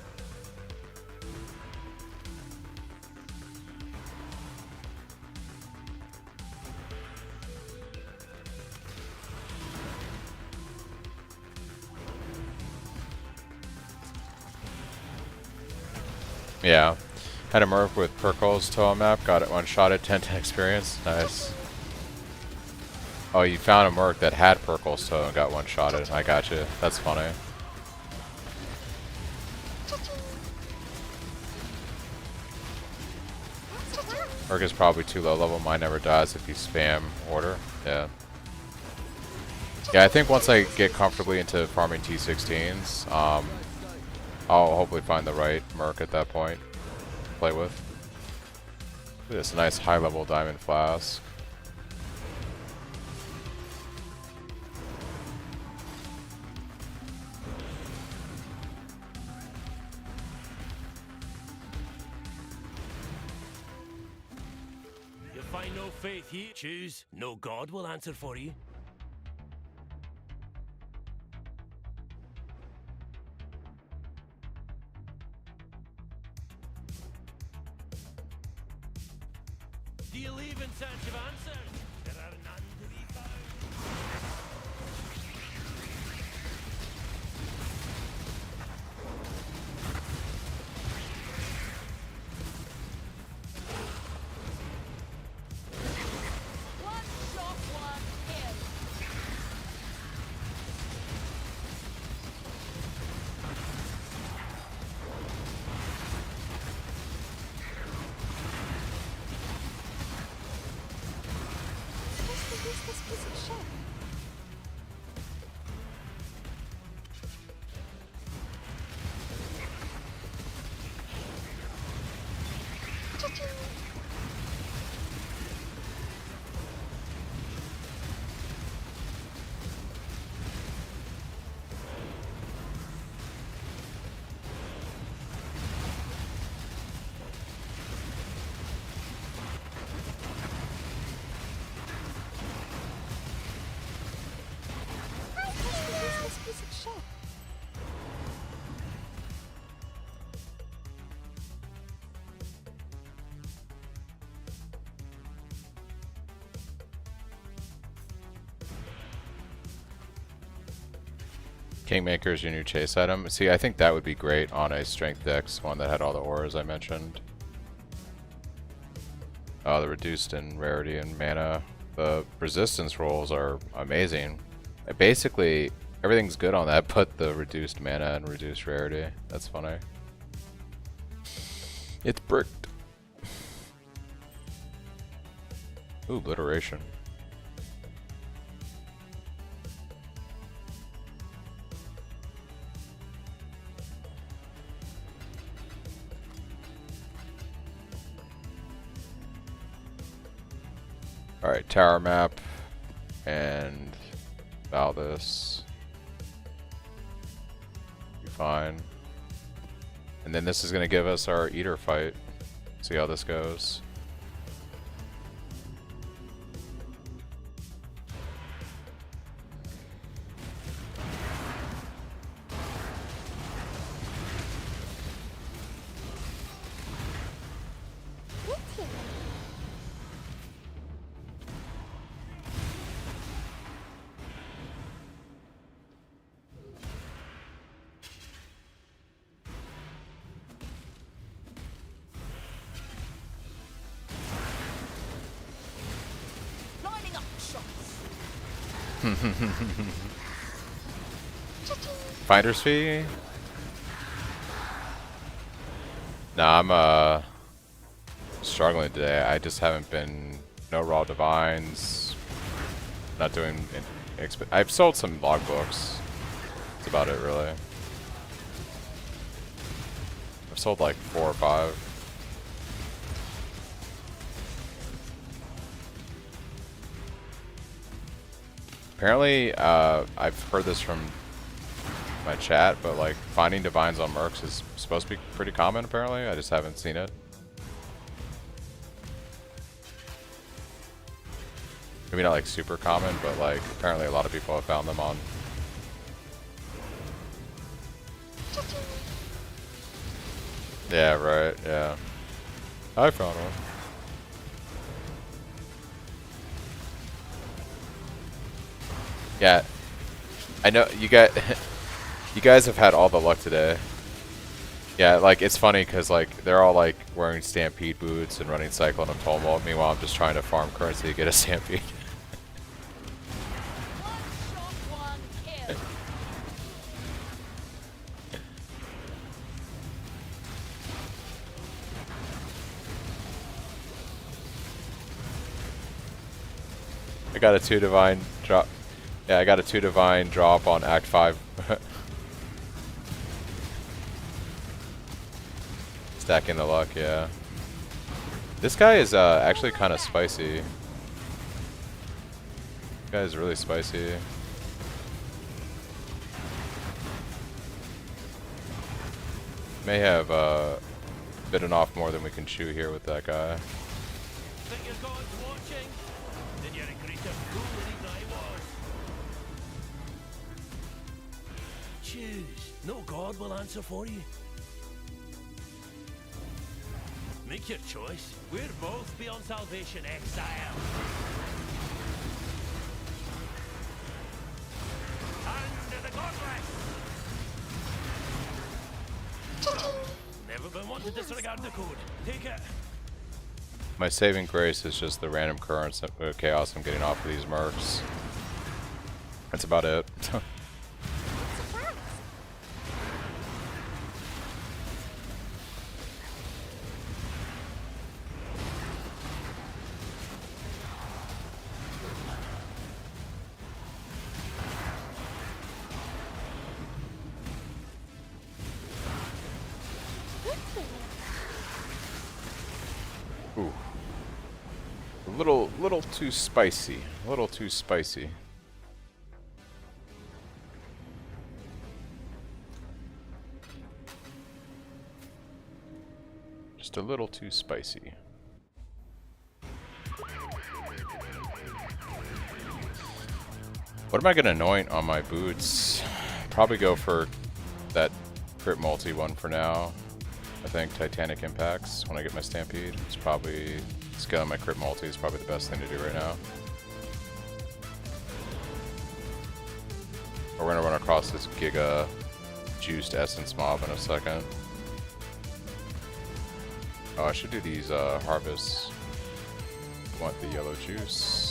Yeah. Had a Merc with Perkle's Toa map, got it one-shot at 10 experience. Nice. Oh, you found a Merc that had Perkle's Toa and got one-shotted. I got you. That's funny. Merc is probably too low level. Mine never dies if you spam order. Yeah. Yeah, I think once I get comfortably into farming T16s, I'll hopefully find the right Merc at that point to play with. Look at this nice high-level diamond flask. You find no faith here, choose. No God will answer for you. Do you leave in search of answers? There are none to be found. One shot, one kill. Supposed to use this piece of shit. Cha-ching. I'm supposed to use this piece of shit. Kingmaker's your new chase item. See, I think that would be great on a strength dex, one that had all the auras I mentioned. The reduced in rarity and mana. The resistance rolls are amazing. Basically, everything's good on that, but the reduced mana and reduced rarity. That's funny. It's bricked. Ooh, obliteration. Alright, tower map and Valdis. Be fine. And then this is going to give us our eater fight. See how this goes. Lining up shots. Finder's fee? Nah, I'm struggling today. I just haven't been no raw divines. Not doing I've sold some logbooks. That's about it really. I've sold like 4 or 5. Apparently, I've heard this from my chat, but like finding divines on mercs is supposed to be pretty common apparently. I just haven't seen it. Maybe not like super common, but like apparently a lot of people have found them on. Yeah, right, yeah. I found one. Yeah. I know you got you guys have had all the luck today. Yeah, like it's funny because like they're all like wearing Stampede boots and running Cyclone and Tumult. Meanwhile, I'm just trying to farm currency to get a Stampede. I got a 2 divine drop. Yeah, I got a 2 divine drop on Act 5. Stacking the luck, yeah. This guy is actually kind of spicy. This guy is really spicy. May have bitten off more than we can chew here with that guy. Think your God's watching? Then you're a greater fool than even I was. Choose. No God will answer for you. Make your choice. We're both beyond salvation, exile. Hand to the godless! Never been one to disregard the code. Take it. My saving grace is just the random currents of chaos I'm getting off of these mercs. That's about it. Ooh. A little too spicy. A little too spicy. Just a little too spicy. What am I gonna anoint on my boots? Probably go for that crit multi one for now. I think Titanic Impacts when I get my Stampede. It's probably scaling my crit multi is probably the best thing to do right now. We're gonna run across this Giga juiced Essence mob in a second. Oh, I should do these harvests. Want the yellow juice.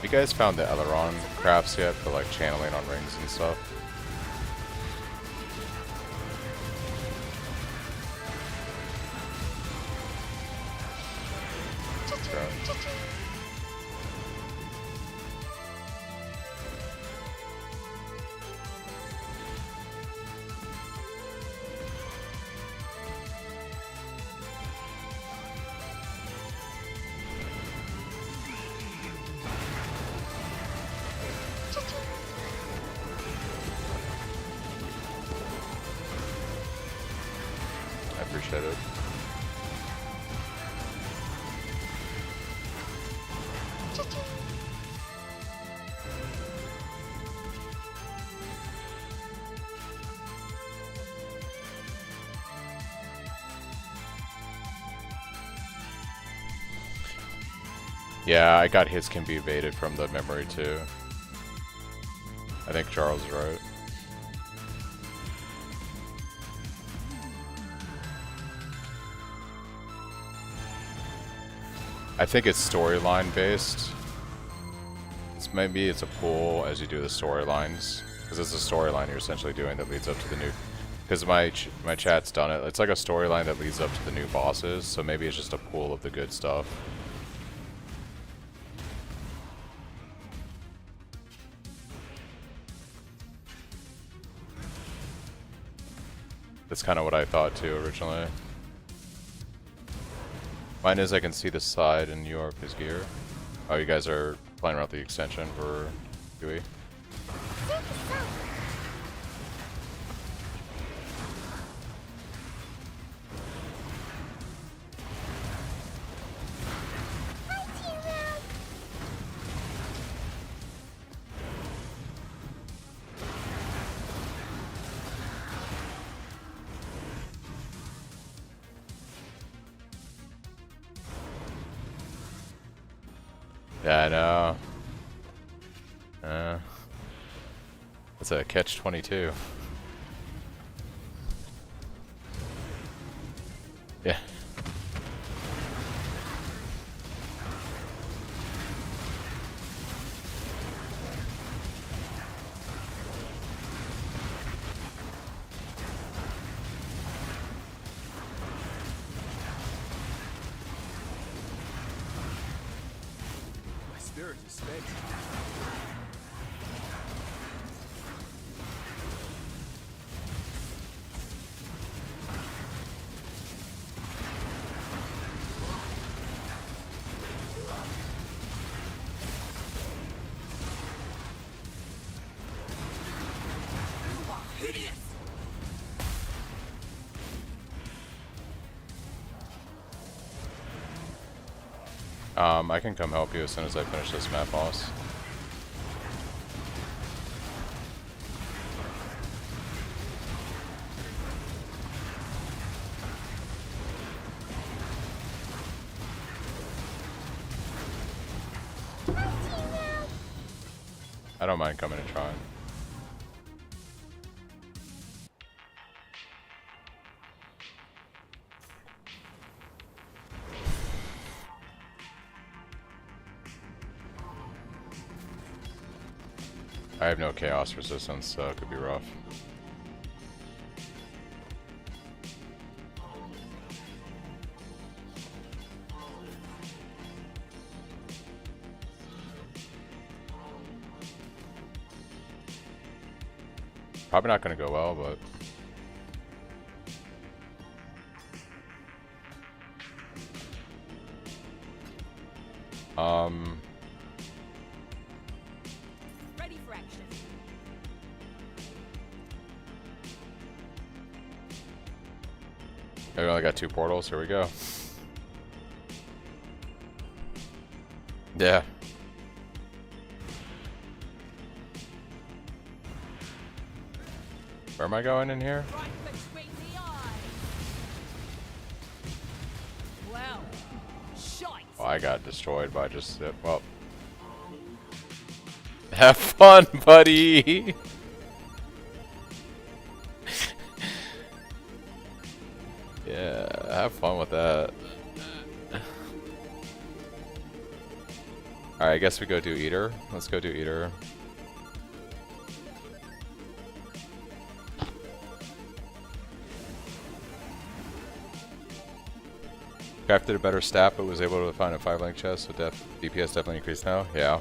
You guys found the Aileron crafts yet for like channeling on rings and stuff? I appreciate it. Yeah, I got his can be evaded from the memory too. I think Charles is right. I think it's storyline based. Maybe it's a pull as you do the storylines, because it's a storyline you're essentially doing that leads up to the new. Because my chat's done it. It's like a storyline that leads up to the new bosses. So maybe it's just a pool of the good stuff. That's kind of what I thought too originally. Mine is I can see the side in New York his gear. Oh, you guys are playing around with the extension for Dewey. Yeah, I know. It's a catch-22. Yeah. My spirit is spent. I can come help you as soon as I finish this map boss. I don't mind coming and trying. I have no chaos resistance, so it could be rough. Probably not going to go well, but... Ready for action. We only got 2 portals, here we go. Yeah. Where am I going in here? Right between the eyes. Well, shite. Oh, I got destroyed by just... well... Have fun, buddy! Yeah, have fun with that. Alright, I guess we go do Eater. Let's go do Eater. Crafted a better stat, but was able to find a 5-link chest, so DPS definitely increased now. Yeah.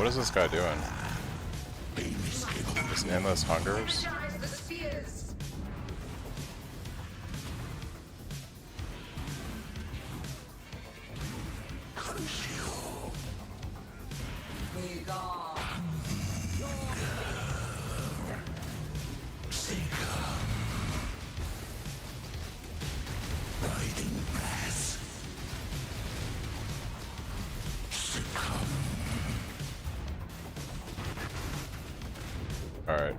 what is this guy doing? Just endless hungers? Alright.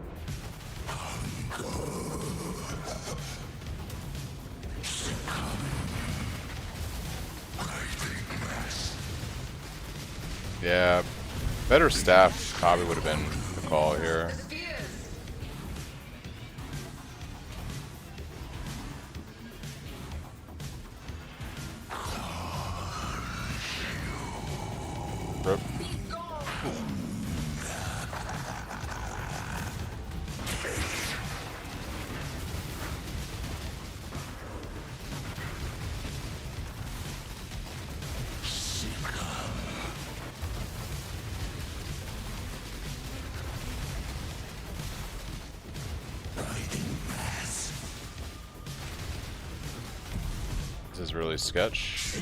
Yeah, better staff probably would have been the call here. Rip. This is really sketch.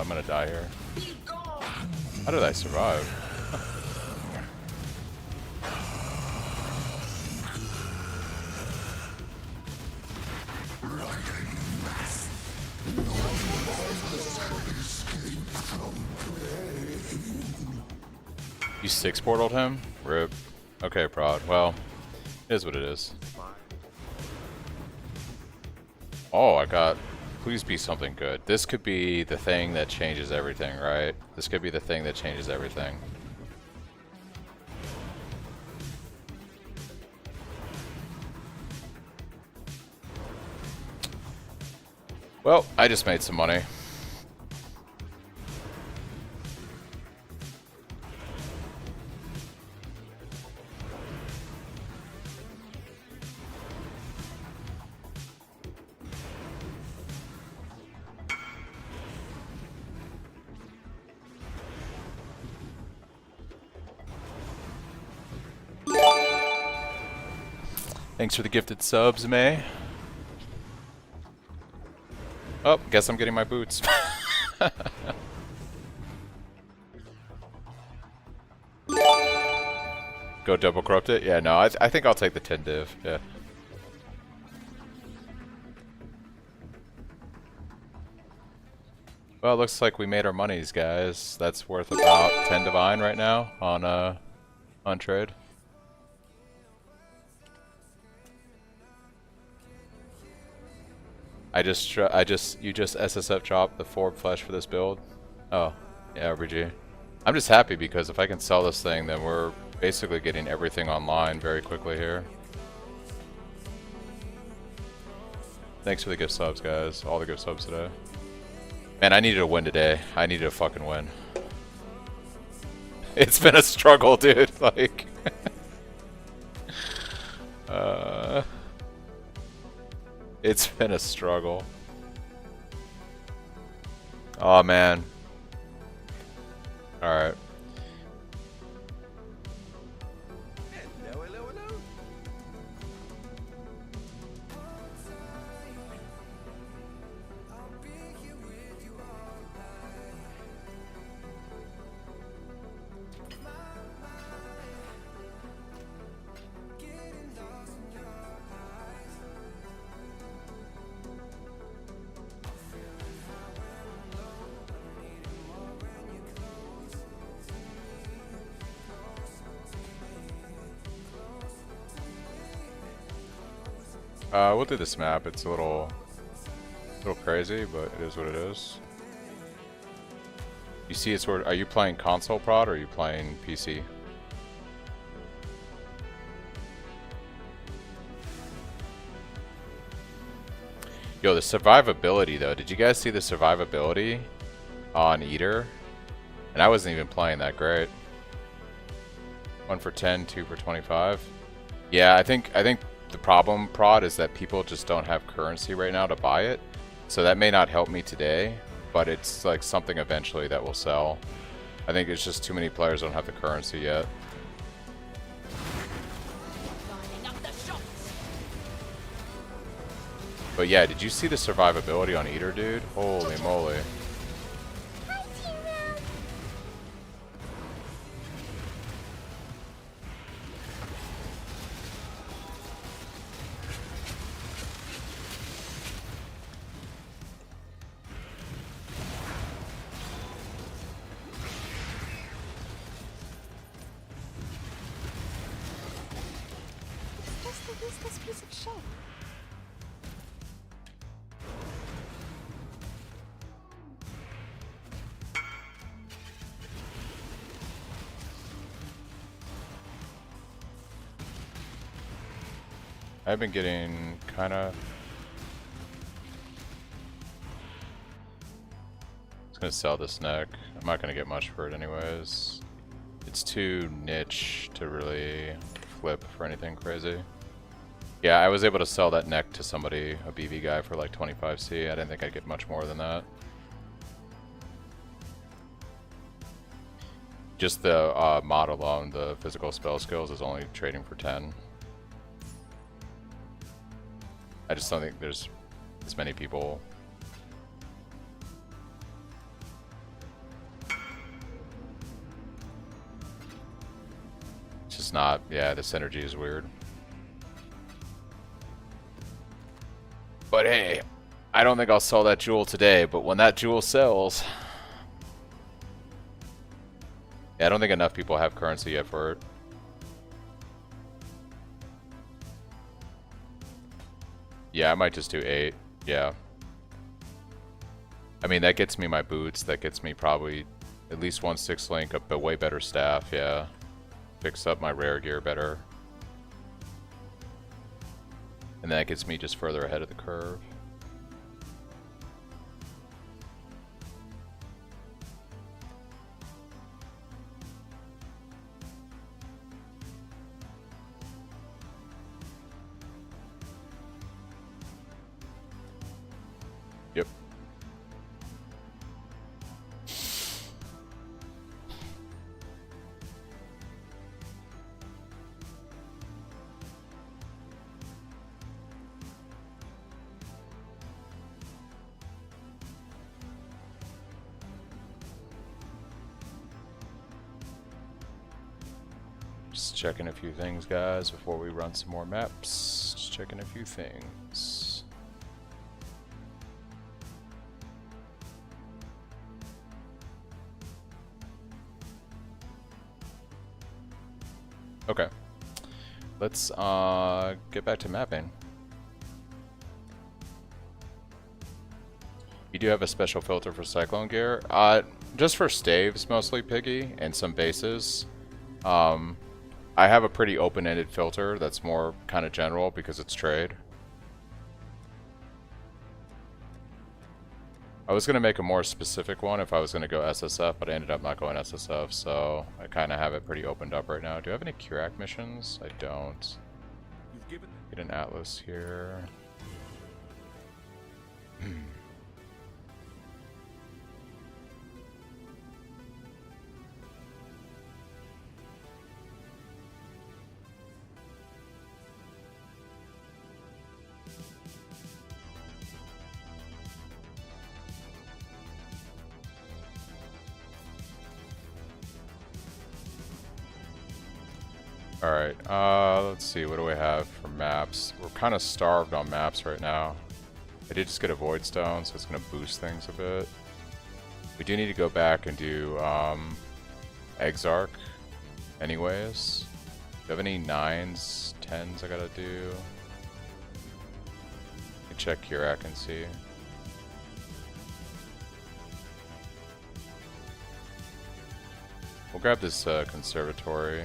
I'm gonna die here. How did I survive? You 6 portaled him? Rip. Okay, prod. Well, it is what it is. Oh, I got... Please be something good. This could be the thing that changes everything, right? This could be the thing that changes everything. Well, I just made some money. Thanks for the gifted subs, May. Oh, guess I'm getting my boots. Go double corrupt it? Yeah, no, I think I'll take the 10 div. Yeah. Well, it looks like we made our monies, guys. That's worth about 10 divine right now on trade. You just SSF chopped the Forb flesh for this build. Oh, yeah, RBG. I'm just happy because if I can sell this thing, then we're basically getting everything online very quickly here. Thanks for the gift subs, guys. All the gift subs today. Man, I needed a win today. I needed a fucking win. It's been a struggle, dude. Like, it's been a struggle. Oh man. All right. We'll do this map. It's a little crazy, but it is what it is. You see, it's sort of, are you playing console prod or are you playing PC? Yo, the survivability though. Did you guys see the survivability on Eater? And I wasn't even playing that great. 1 for 10, 2 for 25. Yeah, I think the problem, Prod, is that people just don't have currency right now to buy it. So that may not help me today, but it's like something eventually that will sell. I think it's just too many players don't have the currency yet. But yeah, did you see the survivability on Eater, dude? Holy moly. It's just a useless piece of shit. I've been getting kind of... I was going to sell this neck. I'm not going to get much for it anyways. It's too niche to really flip for anything crazy. Yeah, I was able to sell that neck to somebody, a BV guy, for like 25C. I didn't think I'd get much more than that. Just the mod alone, the physical spell skills, is only trading for 10. I just don't think there's as many people. It's just not, yeah, the synergy is weird. But hey, I don't think I'll sell that jewel today, but when that jewel sells... Yeah, I don't think enough people have currency yet for it. Yeah, I might just do 8. Yeah. I mean, that gets me my boots. That gets me probably at least 1 6 link, a way better staff. Yeah. Picks up my rare gear better. And that gets me just further ahead of the curve. Yep. Just checking a few things, guys, before we run some more maps. Just checking a few things. Okay. Let's get back to mapping. You do have a special filter for Cyclone gear. Just for staves, mostly, Piggy, and some bases. I have a pretty open-ended filter that's more kind of general because it's trade. I was going to make a more specific one if I was going to go SSF, but I ended up not going SSF, so I kind of have it pretty opened up right now. Do I have any Curak missions? I don't. Get an Atlas here. Alright, let's see, what do we have for maps? We're kind of starved on maps right now. I did just get a Void Stone, so it's going to boost things a bit. We do need to go back and do Exarch anyways. Do you have any 9s, 10s I gotta do? Let me check Curak and see. We'll grab this Conservatory.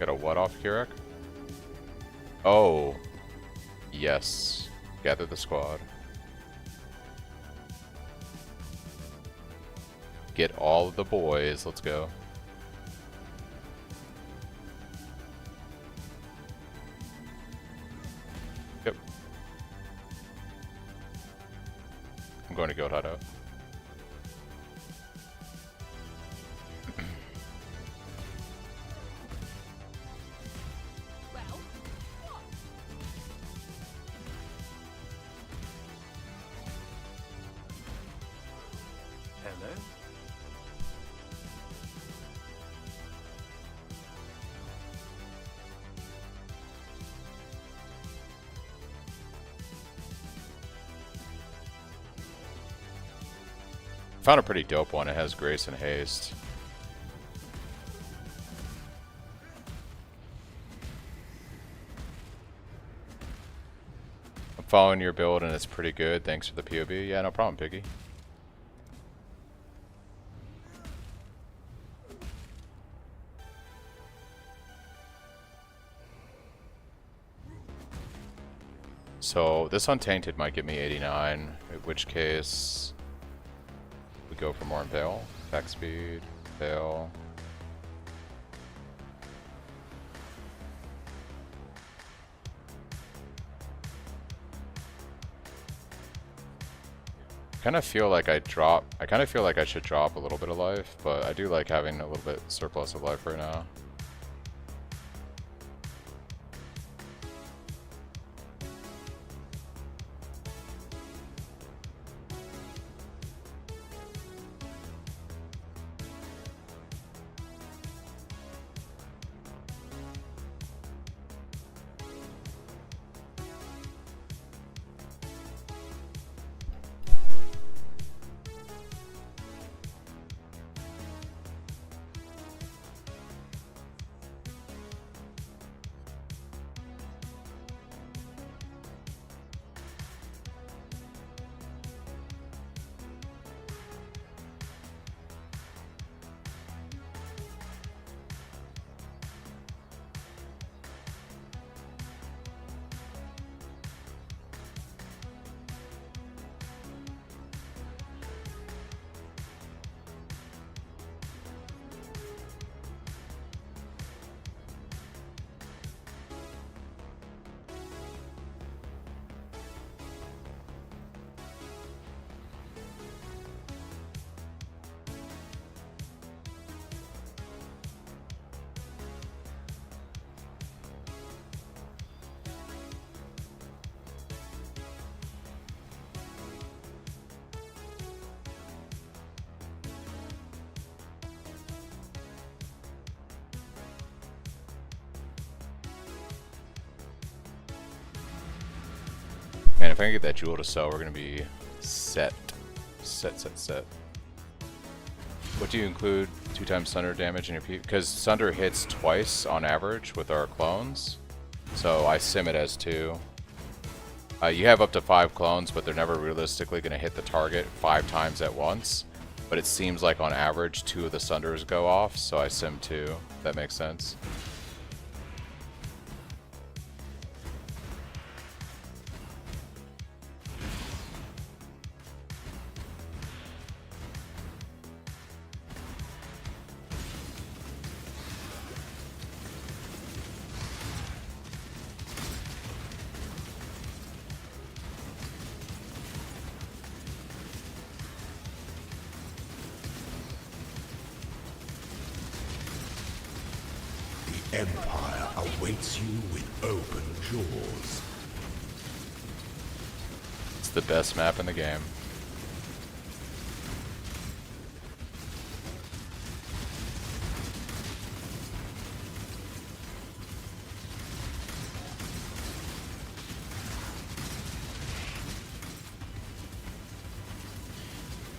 Got a what off Keurig? Oh. Yes. Gather the squad. Get all of the boys. Let's go. Yep. I'm going to Goat Hideout. Hello? Found a pretty dope one. It has Grace and Haste. I'm following your build and it's pretty good. Thanks for the POB. Yeah, no problem, Piggy. So this Untainted might get me 89, in which case we go for more Impale. Attack speed, Impale. I kind of feel like I should drop a little bit of life, but I do like having a little bit surplus of life right now. Man, if I can get that jewel to sell, we're gonna be set. Set. What do you include 2x Sunder damage in your P? Because Sunder hits twice on average with our clones, so I sim it as 2. You have up to 5 clones, but they're never realistically gonna hit the target 5 times at once. But it seems like on average 2 of the Sunders go off, so I sim 2. If that makes sense. Empire awaits you with open jaws. It's the best map in the game.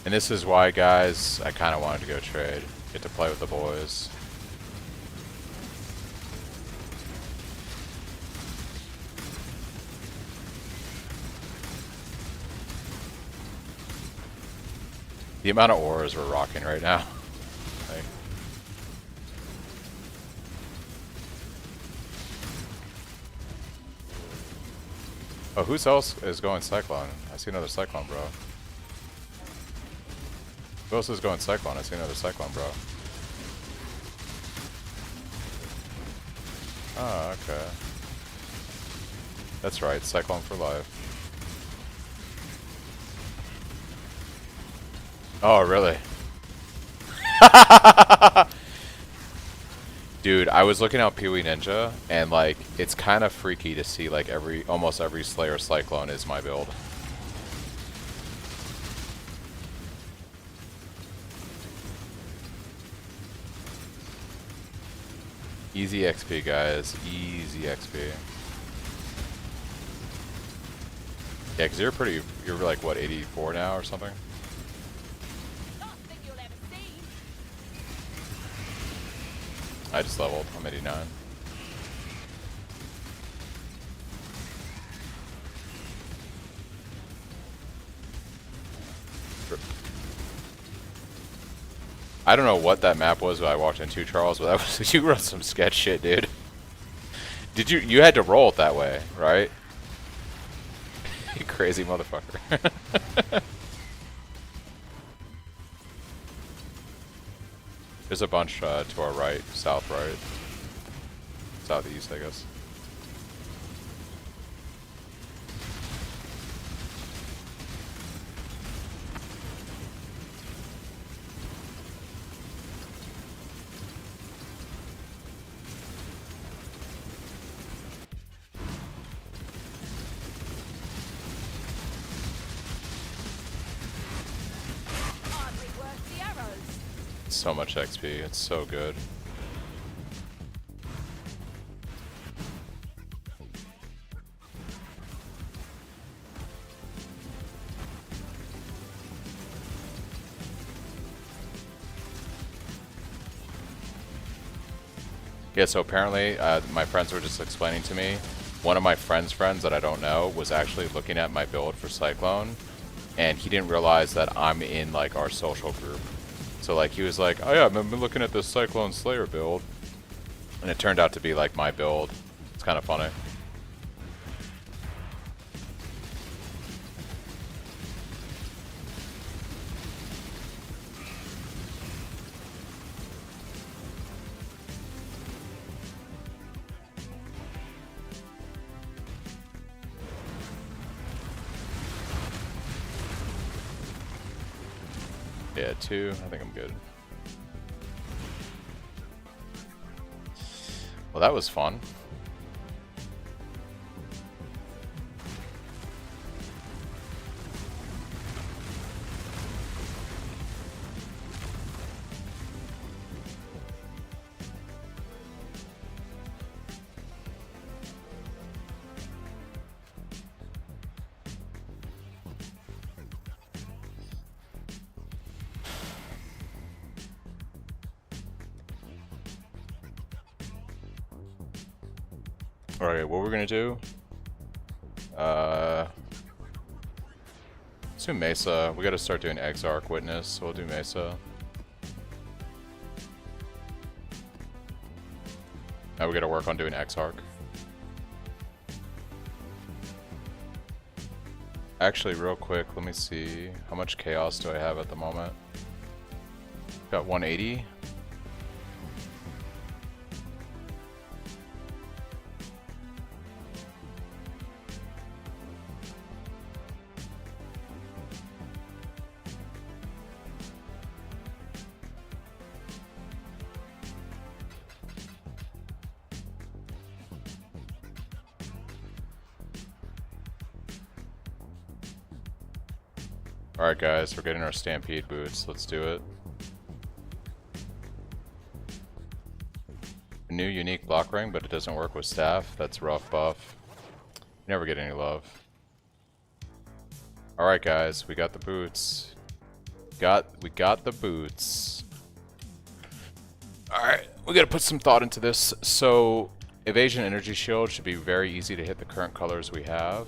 And this is why, guys, I kind of wanted to go trade. Get to play with the boys. The amount of auras we're rocking right now. Like, Oh, who else is going Cyclone? I see another Cyclone, bro. Who else is going Cyclone? I see another Cyclone, bro. Oh, okay. That's right, Cyclone for life. Oh, really? Dude, I was looking out Pee-wee Ninja, and like, it's kind of freaky to see like almost every Slayer Cyclone is my build. Easy XP, guys. Easy XP. Yeah, because you're like, what, 84 now or something? I just leveled. I'm 89. I don't know what that map was when I walked into, Charles, but that was you wrote some sketch shit, dude. Did you had to roll it that way, right? You crazy motherfucker. There's a bunch to our right, south right. Southeast, I guess. So much XP, it's so good. Yeah, so apparently, my friends were just explaining to me, one of my friends' friends that I don't know was actually looking at my build for Cyclone, and he didn't realize that I'm in like our social group. So like he was like, oh yeah, I've been looking at this Cyclone Slayer build, and it turned out to be like my build. It's kind of funny. Yeah, 2. I think I'm good. Well, that was fun. Alright, what we're gonna do? Let's do Mesa. We gotta start doing Exarch Witness, so we'll do Mesa. Now we gotta work on doing Exarch. Actually, real quick, let me see. How much chaos do I have at the moment? Got 180. Alright guys, we're getting our Stampede boots. Let's do it. New unique block ring, but it doesn't work with staff. That's rough buff. You never get any love. Alright guys, we got the boots. We got the boots. Alright, we gotta put some thought into this. So, Evasion Energy Shield should be very easy to hit the current colors we have.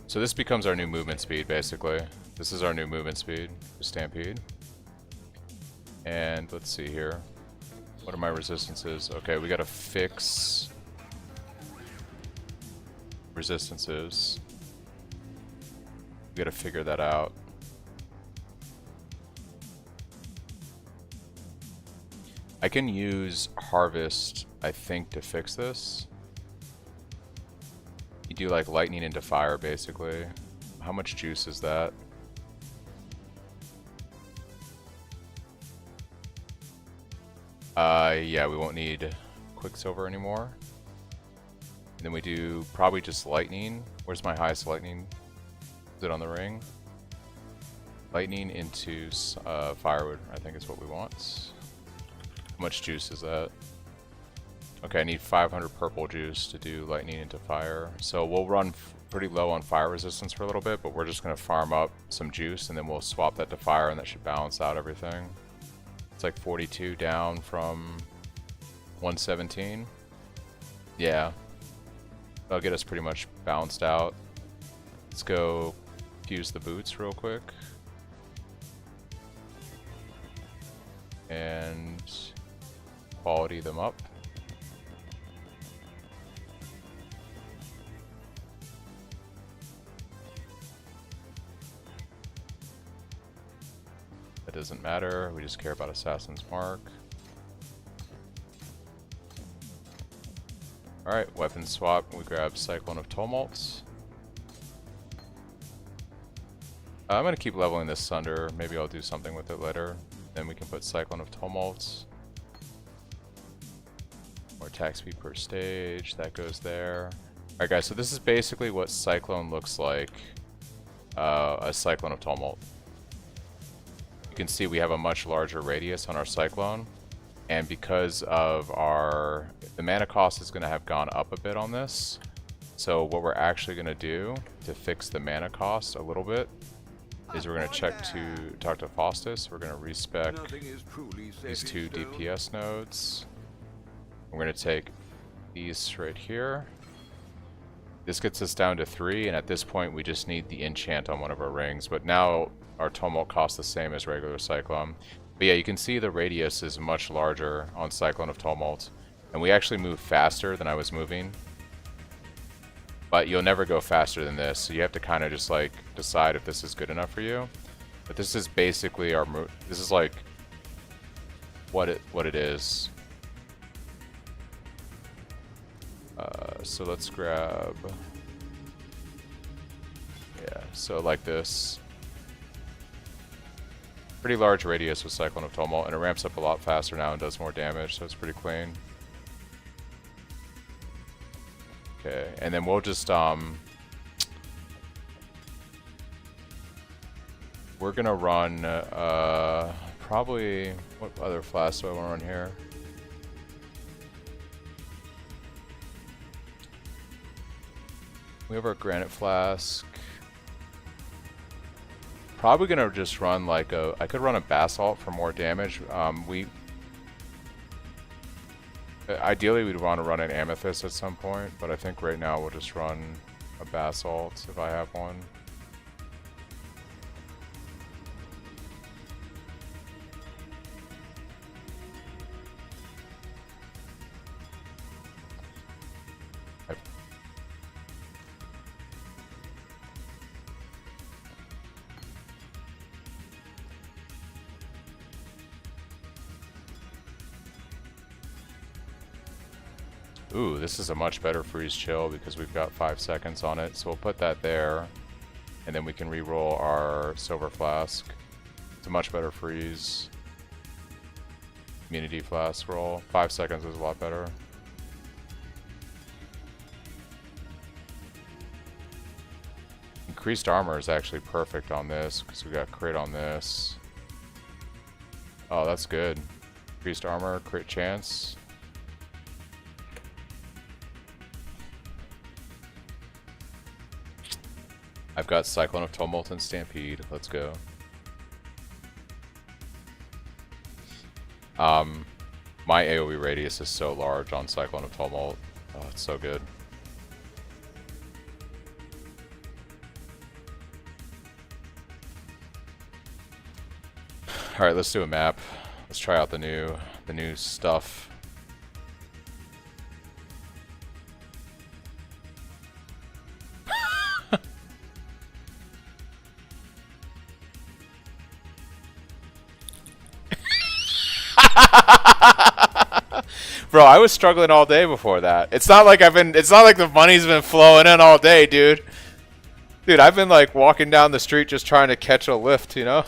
So this becomes our new movement speed, basically. This is our new movement speed for Stampede. And let's see here. What are my resistances? Okay, we gotta fix... resistance is. We gotta figure that out. I can use Harvest, I think, to fix this. You do like lightning into fire, basically. How much juice is that? Yeah, we won't need Quicksilver anymore. And then we do probably just lightning. Where's my highest lightning? Is it on the ring? Lightning into firewood, I think is what we want. How much juice is that? Okay, I need 500 purple juice to do lightning into fire. So we'll run pretty low on fire resistance for a little bit, but we're just going to farm up some juice and then we'll swap that to fire and that should balance out everything. It's like 42 down from 117. Yeah. That'll get us pretty much balanced out. Let's go fuse the boots real quick. And quality them up. That doesn't matter, we just care about Assassin's Mark. Alright, weapon swap, we grab Cyclone of Tumults. I'm gonna keep leveling this Sunder, maybe I'll do something with it later. Then we can put Cyclone of Tumults. More attack speed per stage, that goes there. Alright guys, so this is basically what Cyclone looks like. A Cyclone of Tumult. You can see we have a much larger radius on our Cyclone. And because of the mana cost is going to have gone up a bit on this. So what we're actually going to do to fix the mana cost a little bit is we're going to talk to Faustus. We're going to respec these two DPS nodes. We're going to take these right here. This gets us down to 3, and at this point we just need the enchant on one of our rings. But now our Tumult costs the same as regular Cyclone. But yeah, you can see the radius is much larger on Cyclone of Tumult. And we actually move faster than I was moving. But you'll never go faster than this, so you have to kind of just like decide if this is good enough for you. But this is basically our move. This is like what it is. So let's grab, yeah, so like this. Pretty large radius with Cyclone of Tumult, and it ramps up a lot faster now and does more damage, so it's pretty clean. Okay, and then we'll just we're gonna run probably, what other flask do I want to run here? We have our granite flask. Probably gonna just run like I could run a basalt for more damage. Ideally we'd want to run an amethyst at some point, but I think right now we'll just run a basalt if I have one. Ooh, this is a much better freeze chill because we've got 5 seconds on it. So we'll put that there, and then we can re-roll our silver flask. It's a much better freeze. Immunity flask roll. 5 seconds is a lot better. Increased armor is actually perfect on this because we got crit on this. Oh, that's good. Increased armor, crit chance. I've got Cyclone of Tumult and Stampede. Let's go. My AoE radius is so large on Cyclone of Tumult. Oh, it's so good. All right, let's do a map. Let's try out the new stuff. Bro, I was struggling all day before that. It's not like it's not like the money's been flowing in all day, dude. Dude, I've been like walking down the street just trying to catch a lift, you know?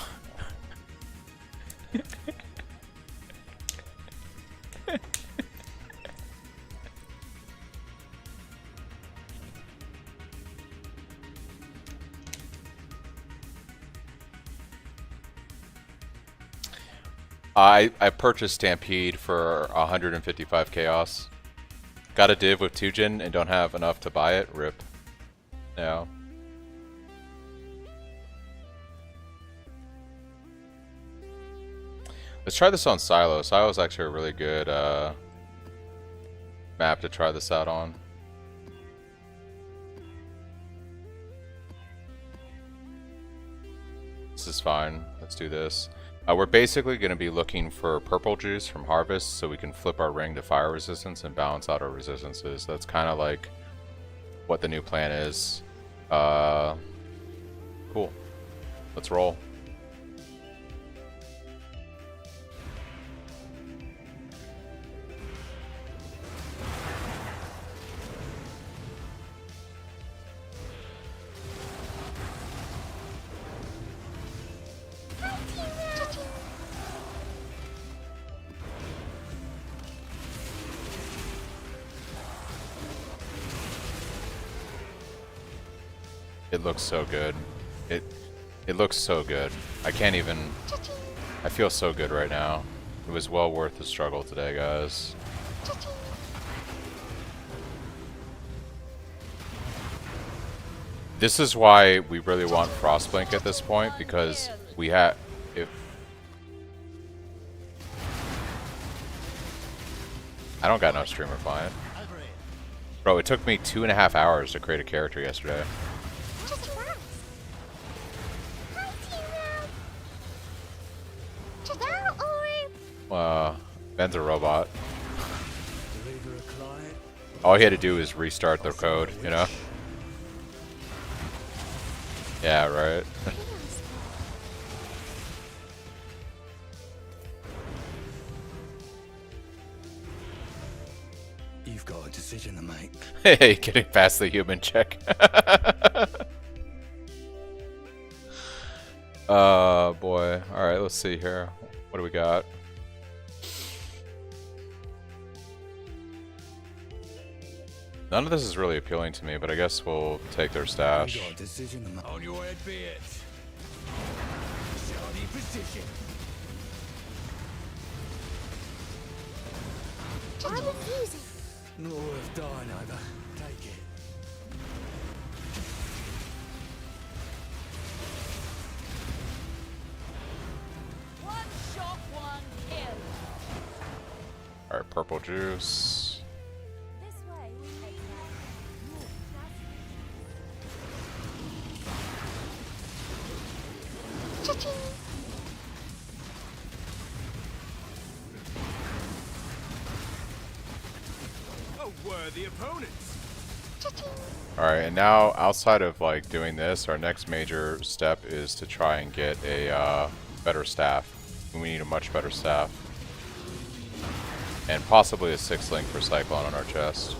I purchased Stampede for 155 chaos. Got a div with 2-gen and don't have enough to buy it. Rip. Yeah. Let's try this on Silo. Silo's actually a really good map to try this out on. This is fine. Let's do this. We're basically going to be looking for purple juice from Harvest so we can flip our ring to fire resistance and balance out our resistances. That's kind of like what the new plan is. Cool. Let's roll. It looks so good. It looks so good. I can't even... I feel so good right now. It was well worth the struggle today, guys. This is why we really want Frostblink at this point, because we have... I don't got no streamer client. Bro, it took me 2.5 hours to create a character yesterday. Ben's a robot. All he had to do is restart the code, you know? Yeah, right. You've got a decision to make. Hey, getting past the human check. Boy. Alright, let's see here. What do we got? None of this is really appealing to me, but I guess we'll take their stash. On your head be it. Shoddy position. I refuse it. Not worth dying over. Take it. One shot, one kill. Alright, purple juice. Worthy opponents. Alright, and now outside of like doing this, our next major step is to try and get a better staff. We need a much better staff. And possibly a 6-link for Cyclone on our chest.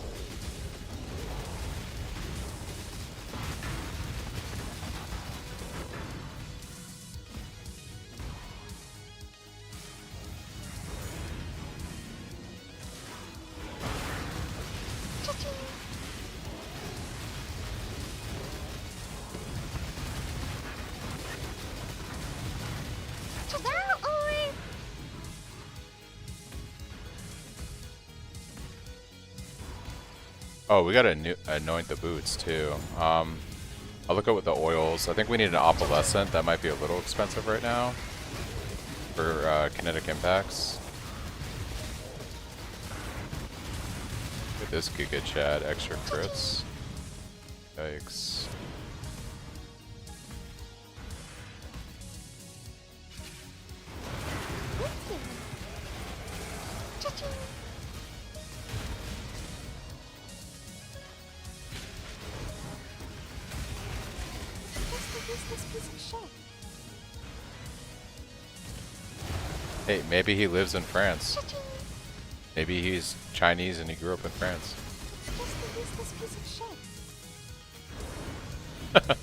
Oh, we gotta anoint the boots too. I'll look at what the oils. I think we need an opalescent. That might be a little expensive right now for kinetic impacts. But this could get Chad extra crits. Yikes. Hey, maybe he lives in France. Maybe he's Chinese and he grew up in France. It's just a useless piece of shit.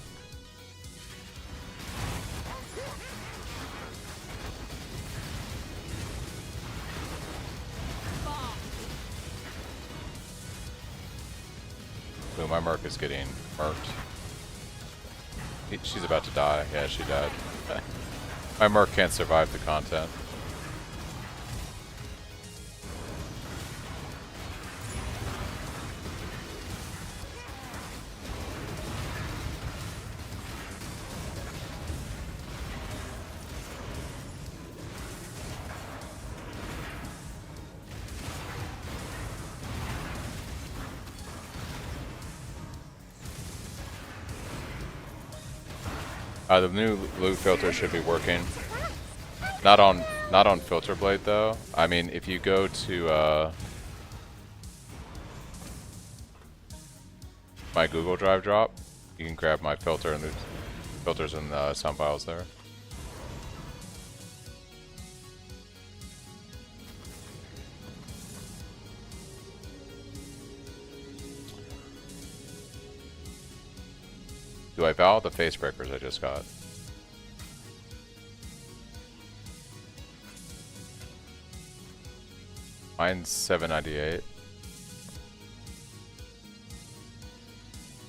Ooh, my Merc is getting murked. She's about to die. Yeah, she died. My Merc can't survive the content. The new loot filter should be working. Not on Filter Blade though. I mean, if you go to my Google Drive drop, you can grab my filter and the filters and sound files there. Do I vow the face breakers I just got? Mine's $7.98.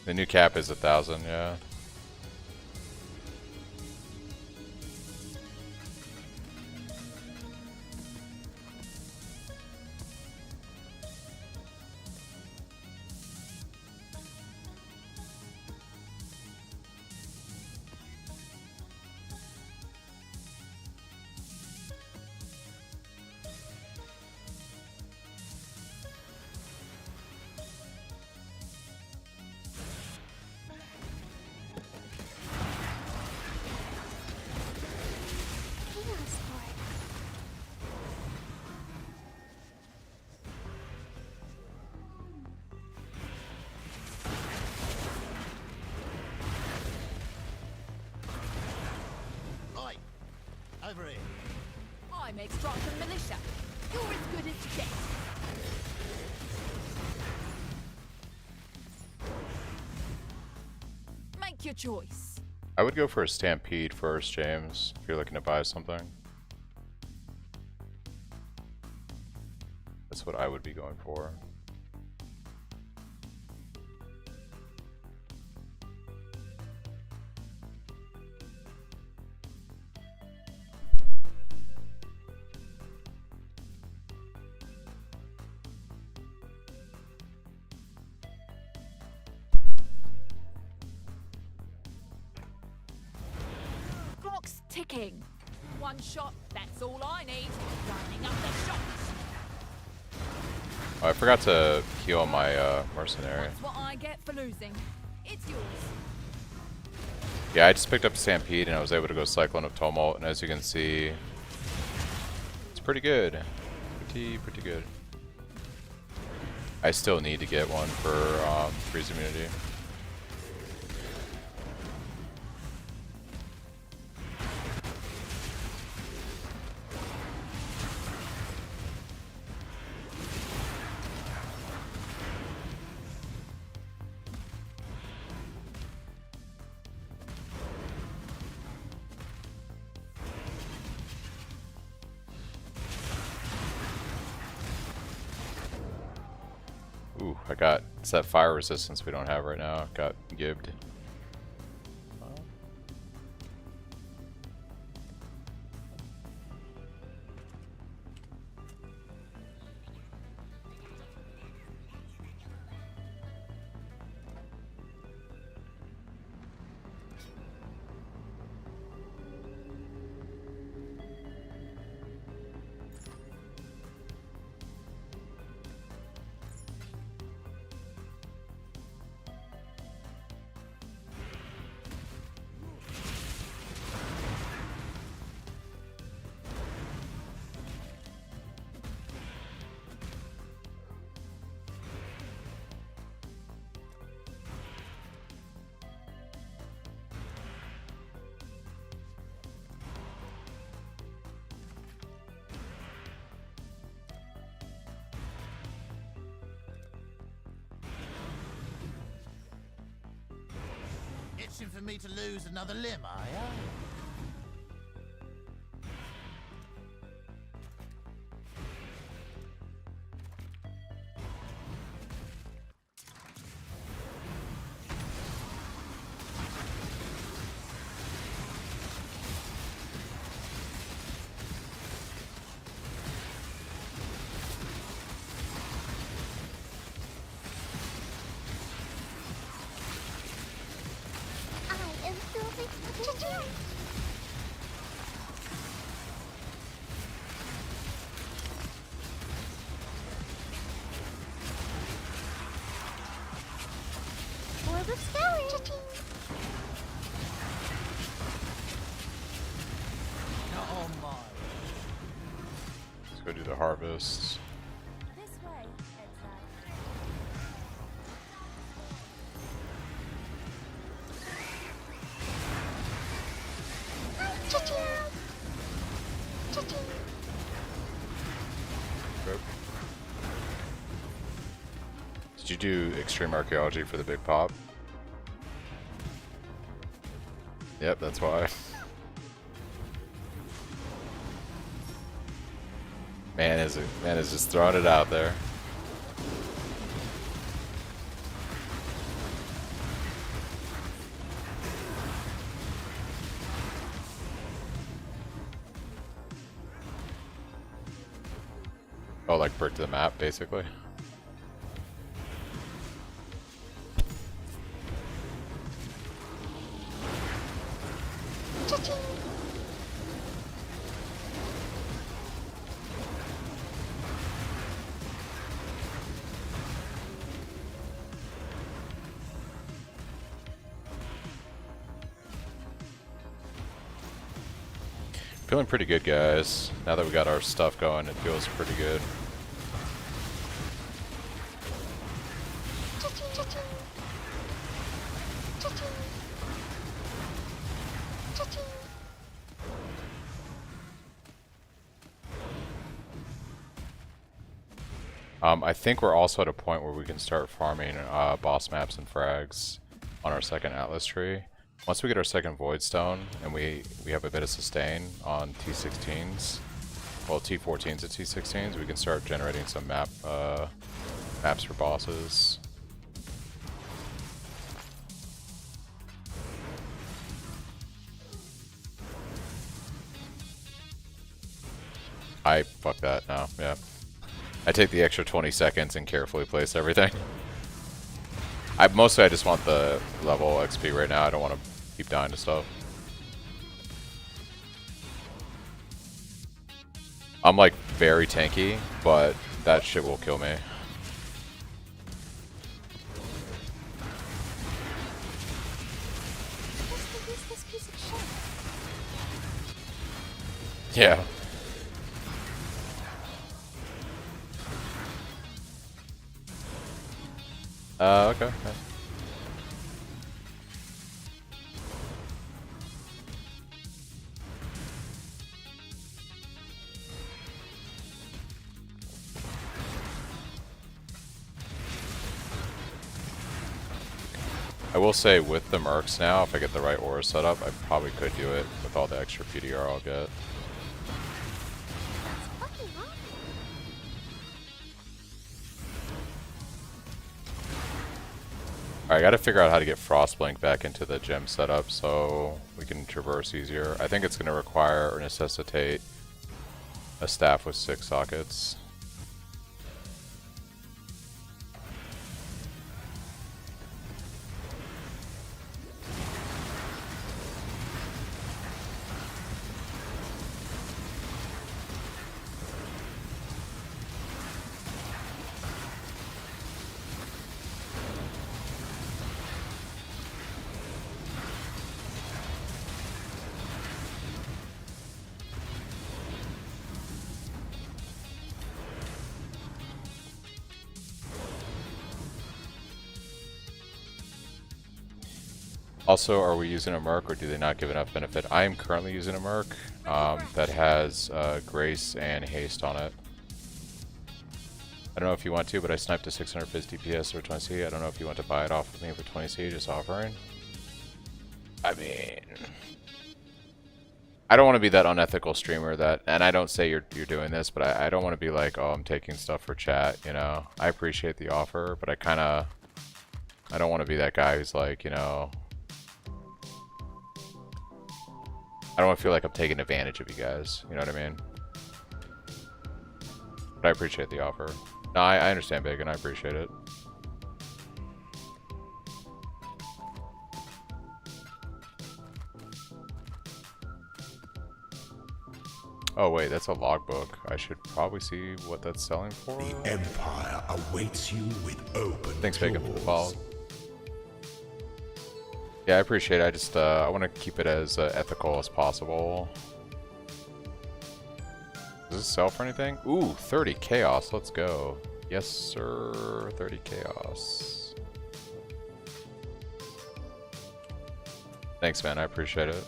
The new cap is 1,000, yeah. Over here. I make strong from militia. You're as good as dead. Make your choice. I would go for a Stampede first, James, if you're looking to buy something. That's what I would be going for. Clock's ticking. One shot, that's all I need. Lining up the shots. Oh, I forgot to heal my mercenary. That's what I get for losing. It's yours. Yeah, I just picked up Stampede and I was able to go Cyclone of Tumult, and as you can see, it's pretty good. Pretty good. I still need to get one for freeze immunity. Ooh, it's that fire resistance we don't have right now. Got gibbed. itching for me to lose another limb, are ya? I am filled with joy. For the skeleton. Not on my Let's go do the harvest. This way, exile. Cha-ching. Cha-ching. Yep. Did you do extreme archaeology for the big pop? Yep, that's why. Man is just throwing it out there. Oh, like brick to the map, basically. Cha-ching. Feeling pretty good, guys. Now that we got our stuff going, it feels pretty good. Cha-ching. Cha-ching. Cha-ching. Cha-ching. I think we're also at a point where we can start farming boss maps and frags on our second Atlas tree. Once we get our second Void Stone and we have a bit of sustain on T16s, well T14s and T16s, we can start generating some maps for bosses. I fuck that now, yeah. I take the extra 20 seconds and carefully place everything. Mostly I just want the level XP right now. I don't want to keep dying to stuff. I'm like very tanky, but that shit will kill me. Supposed to use this piece of shit. Yeah. Okay. Yeah. I will say with the mercs now, if I get the right aura set up, I probably could do it with all the extra PDR I'll get. Fucking awful. Alright, I gotta figure out how to get Frostblink back into the gem setup so we can traverse easier. I think it's gonna require or necessitate a staff with 6 sockets. Also, are we using a Merc or do they not give enough benefit? I am currently using a Merc that has Grace and Haste on it. I don't know if you want to, but I sniped a 650 DPS or 20C. I don't know if you want to buy it off of me for 20C, just offering. I mean, I don't want to be that unethical streamer that, and I don't say you're doing this, but I don't want to be like, oh, I'm taking stuff for chat, you know. I appreciate the offer, but I don't want to be that guy who's like, you know, I don't want to feel like I'm taking advantage of you guys, you know what I mean? But I appreciate the offer. No, I understand, Big, and I appreciate it. Oh wait, that's a logbook. I should probably see what that's selling for. The Empire awaits you with open Thanks, Bacon, for the follow. Yeah, I appreciate it. I just I want to keep it as ethical as possible. Does this sell for anything? Ooh, 30 chaos. Let's go. Yes, sir. 30 chaos. Thanks, man. I appreciate it.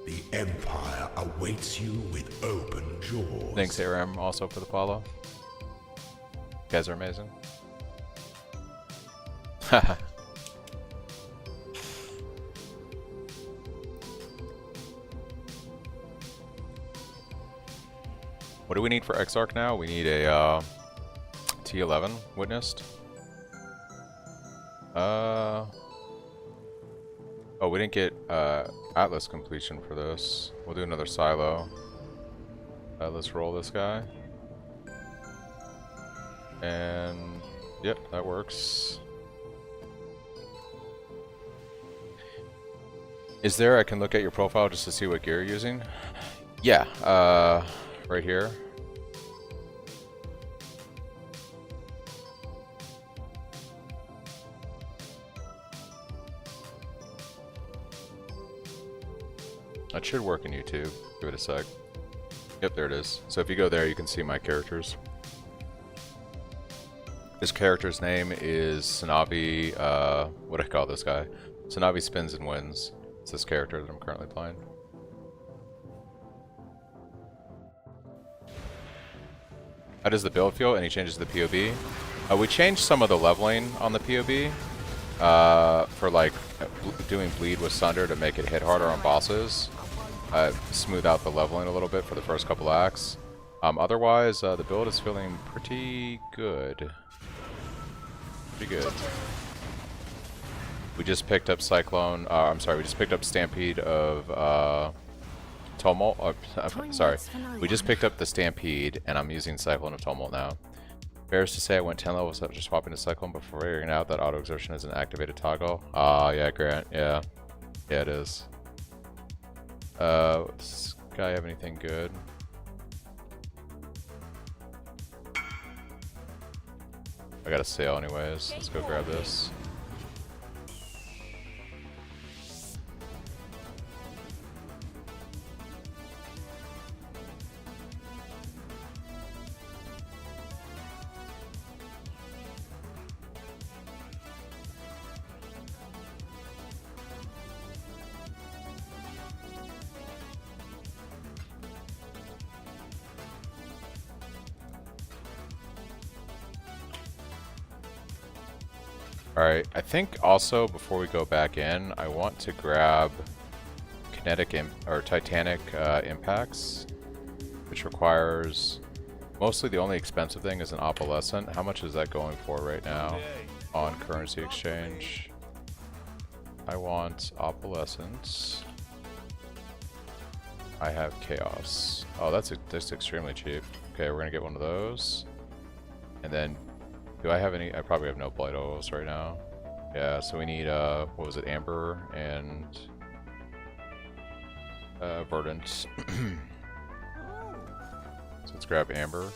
The Empire awaits you with open jaws. Thanks, ARM, also for the follow. You guys are amazing. Haha. What do we need for Exarch now? We need a T11 witnessed. Oh, we didn't get Atlas completion for this. We'll do another silo. Let's roll this guy. And yep, that works. Is there, I can look at your profile just to see what gear you're using? Yeah, right here. That should work in YouTube. Give it a sec. Yep, there it is. So if you go there, you can see my characters. This character's name is Sanavi, what do I call this guy? Sanavi Spins and Wins. It's this character that I'm currently playing. How does the build feel? Any changes to the POB? We changed some of the leveling on the POB for like doing bleed with Sunder to make it hit harder on bosses. Smooth out the leveling a little bit for the first couple acts. Otherwise, the build is feeling pretty good. Pretty good. We just picked up Cyclone. I'm sorry, we just picked up Stampede of Tumult. Sorry, we just picked up the Stampede, and I'm using Cyclone of Tumult now. Fair to say, I went 10 levels after swapping to Cyclone before figuring out that auto exertion is an activated toggle. Yeah, Grant. Yeah, yeah, it is. Does this guy have anything good? I got a sale anyways. Let's go grab this. Alright, I think also before we go back in, I want to grab kinetic or titanic impacts, which requires mostly the only expensive thing is an opalescent. How much is that going for right now on currency exchange? I want opalescents. I have chaos. Oh, that's extremely cheap. Okay, we're gonna get one of those, and then. Do I have any? I probably have no blight oils right now. Yeah, so we need, what was it, amber and verdant. So let's grab amber.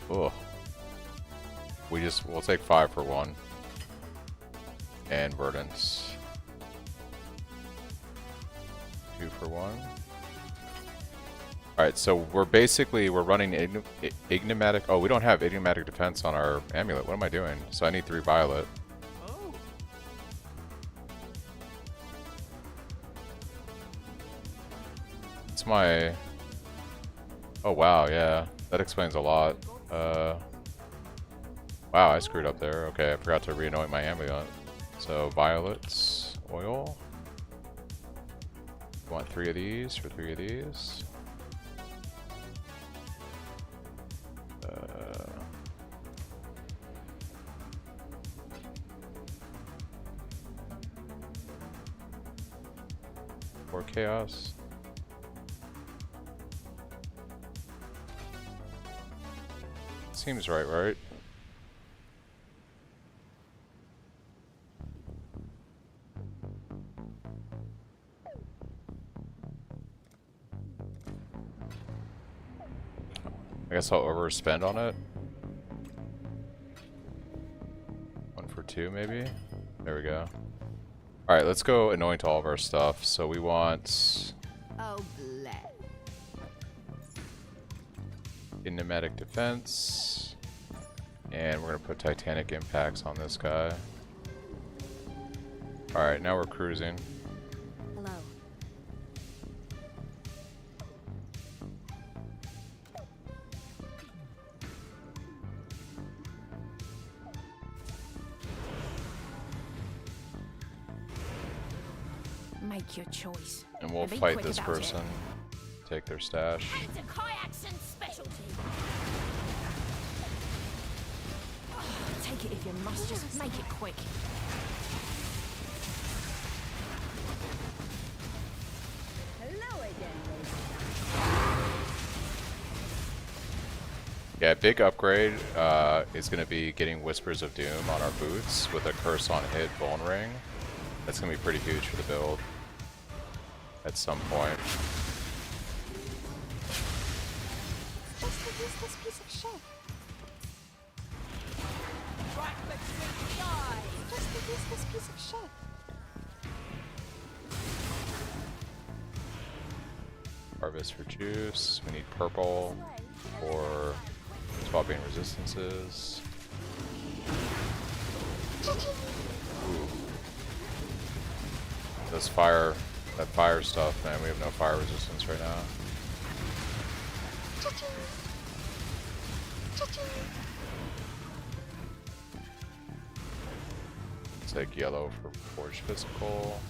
Oh. We'll take 5 for 1. And verdant. 2 for 1. Alright, so we're running enigmatic. Oh, we don't have enigmatic defense on our amulet. What am I doing? So I need 3 violet. Oh. It's my. Oh wow, yeah, that explains a lot. Wow, Wow, I screwed up there. Okay, I forgot to re-anoint my amulet. So, violets, oil. Want 3 of these for 3 of these. Or chaos. Seems right, right? I guess I'll overspend on it. 1 for 2, maybe? There we go. Alright, let's go anoint all of our stuff. So we want... Oh, bleh. Pneumatic defense. And we're going to put Titanic impacts on this guy. Alright, now we're cruising. Hello. Make your choice. And we'll Be fight quick this about it. person. Take their stash. It's a Kayak's specialty. Take it if you must, just make it quick. Hello again, Yeah, big upgrade is going to be getting Whispers of Doom on our boots with a Curse on Hit Bone Ring. That's going to be pretty huge for the build at some point. Just to use this piece of shit. Just to use this piece of shit. Harvest for juice. We need purple for swapping resistances. Ooh. This fire, that fire stuff, man, we have no fire resistance right now. Take yellow for Forged Physical.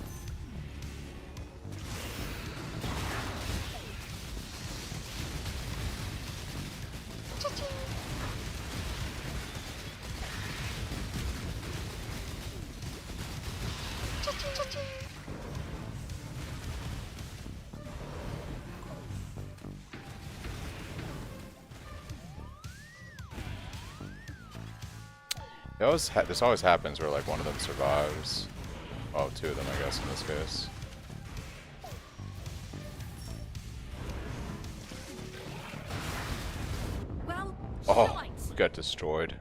This always happens where like one of them survives. Oh, 2 of them, I guess, in this case. Well, Oh, we got destroyed.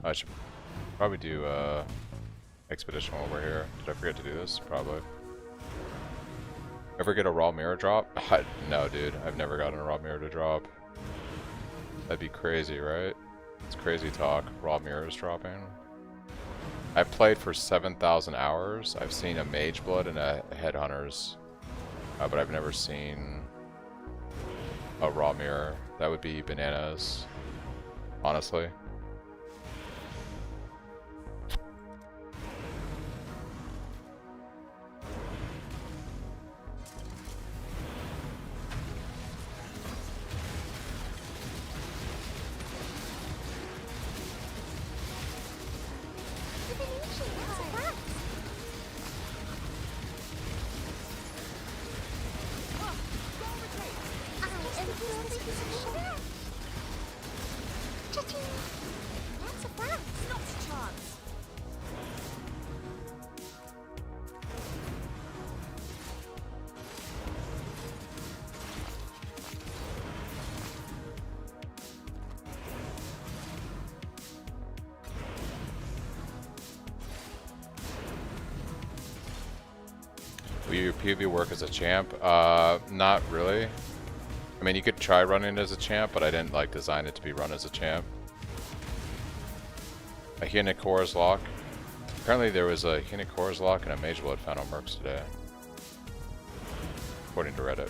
I should probably do expedition while we're here. Did I forget to do this? Probably. Ever get a raw mirror drop? No, dude. I've never gotten a raw mirror to drop. That'd be crazy, right? It's crazy talk. Raw mirrors dropping. I've played for 7,000 hours. I've seen a Mage Blood and a Headhunters, but I've never seen a raw mirror. That would be bananas, honestly. That's a fact. not a chance. Will your PvP work as a champ? Not really. I mean, you could try running it as a champ, but I didn't like design it to be run as a champ. A Hinocora's Lock. Apparently there was a Hinocora's Lock and a Mage Blood found on Mercs today. according to Reddit.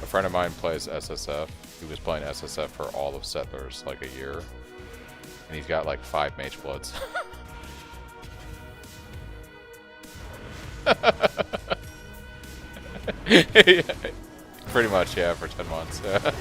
A friend of mine plays SSF. He was playing SSF for all of Settlers, like a year. And he's got like 5 Mage Bloods. Yeah, pretty much, yeah, for 10 months. Yeah.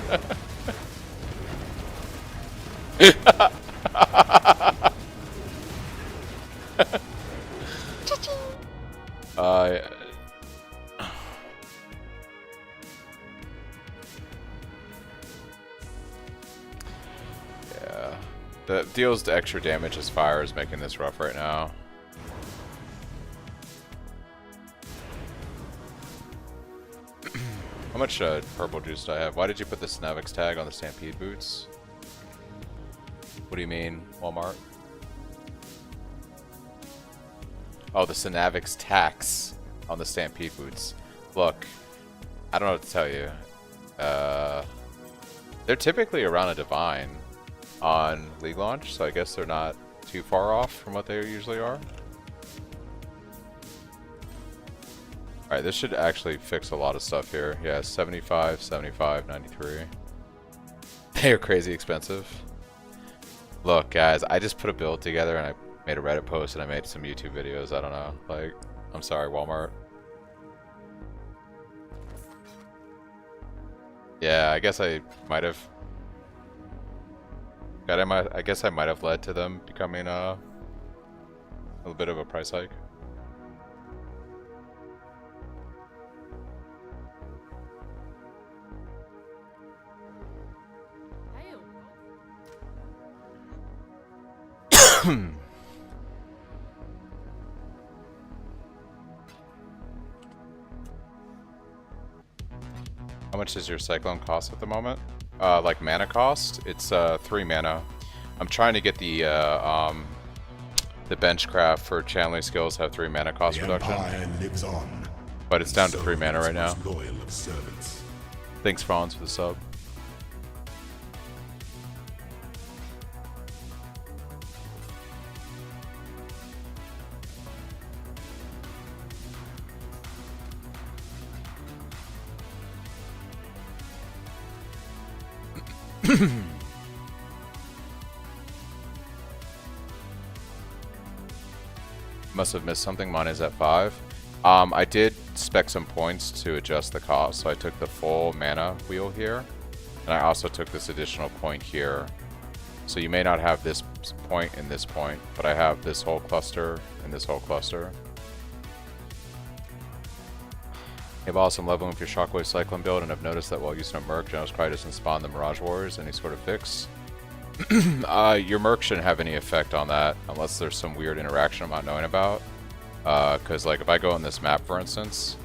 The deals extra damage as fire is making this rough right now. How much purple juice do I have? Why did you put the Snavix tag on the Stampede boots? What do you mean, Walmart? Oh, the Snavix tax on the Stampede boots. Look, I don't know what to tell you. They're typically around a Divine on League launch, so I guess they're not too far off from what they usually are. Alright, this should actually fix a lot of stuff here. Yeah, 75, 75, 93. They are crazy expensive. Look, guys, I just put a build together and I made a Reddit post and I made some YouTube videos. I don't know. Like, I'm sorry, Walmart. Yeah, I guess I might have. I guess I might have led to them becoming a little bit of a price hike. How much does your Cyclone cost at the moment? Like mana cost? It's 3 mana. I'm trying to get the benchcraft for channeling skills have 3 mana cost reduction. Lives on, but it's down to 3 mana right now. Loyal of servants. Thanks, Franz, for the sub. Must have missed something. Mine is at 5. I did spec some points to adjust the cost, so I took the full mana wheel here, and I also took this additional point here. So you may not have this point and this point, but I have this whole cluster and this whole cluster. Hey boss, I'm leveling with your Shockwave Cyclone build, and I've noticed that while using a Merc, General's Cry doesn't spawn the Mirage Warriors. Any sort of fix? Your Merc shouldn't have any effect on that, unless there's some weird interaction I'm not knowing about. Because like if I go on this map, for instance,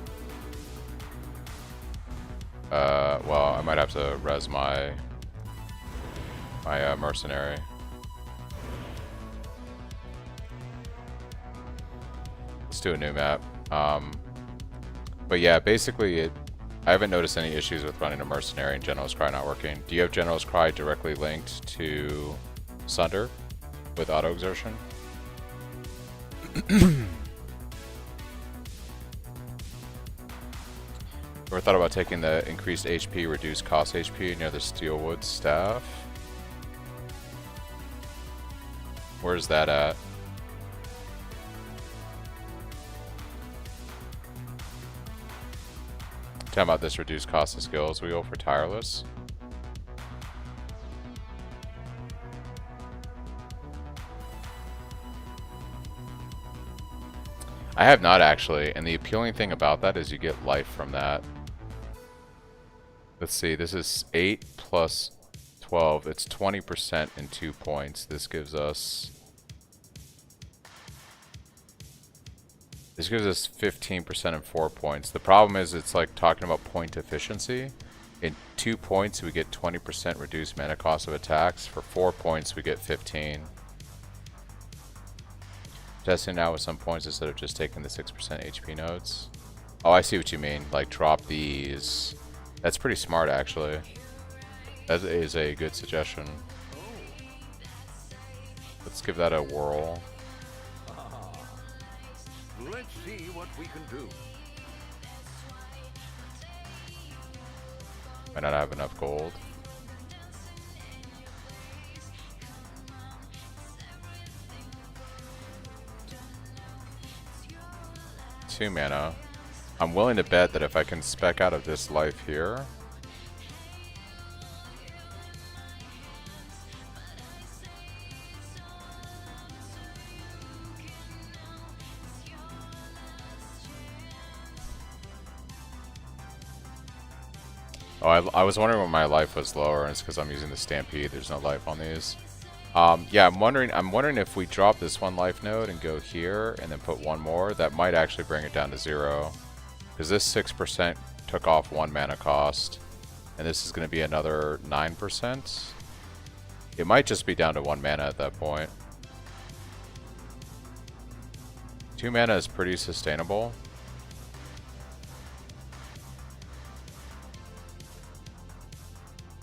well, I might have to res my mercenary. Let's do a new map. But yeah, basically, I haven't noticed any issues with running a mercenary and General's Cry not working. Do you have General's Cry directly linked to Sunder with auto exertion? Ever thought about taking the increased HP, reduced cost HP near the Steelwood staff? Where's that at? Talking about this reduced cost of skills wheel for Tireless. I have not actually, and the appealing thing about that is you get life from that. Let's see, this is 8 plus 12. It's 20% in 2 points. This gives us 15% in 4 points. The problem is it's like talking about point efficiency. In 2 points we get 20% reduced mana cost of attacks. For 4 points we get 15. Testing now with some points instead of just taking the 6% HP nodes. Oh, I see what you mean. Like, drop these. That's pretty smart, actually. That is a good suggestion. Let's give that a whirl. Let's see what we can do. Might not have enough gold. Two mana. I'm willing to bet that if I can spec out of this life here. Oh, I was wondering when my life was lower, and it's because I'm using the Stampede. There's no life on these. Yeah, I'm wondering if we drop this one life node and go here, and then put one more, that might actually bring it down to 0. Because this 6% took off 1 mana cost, and this is going to be another 9%. It might just be down to 1 mana at that point. 2 mana is pretty sustainable.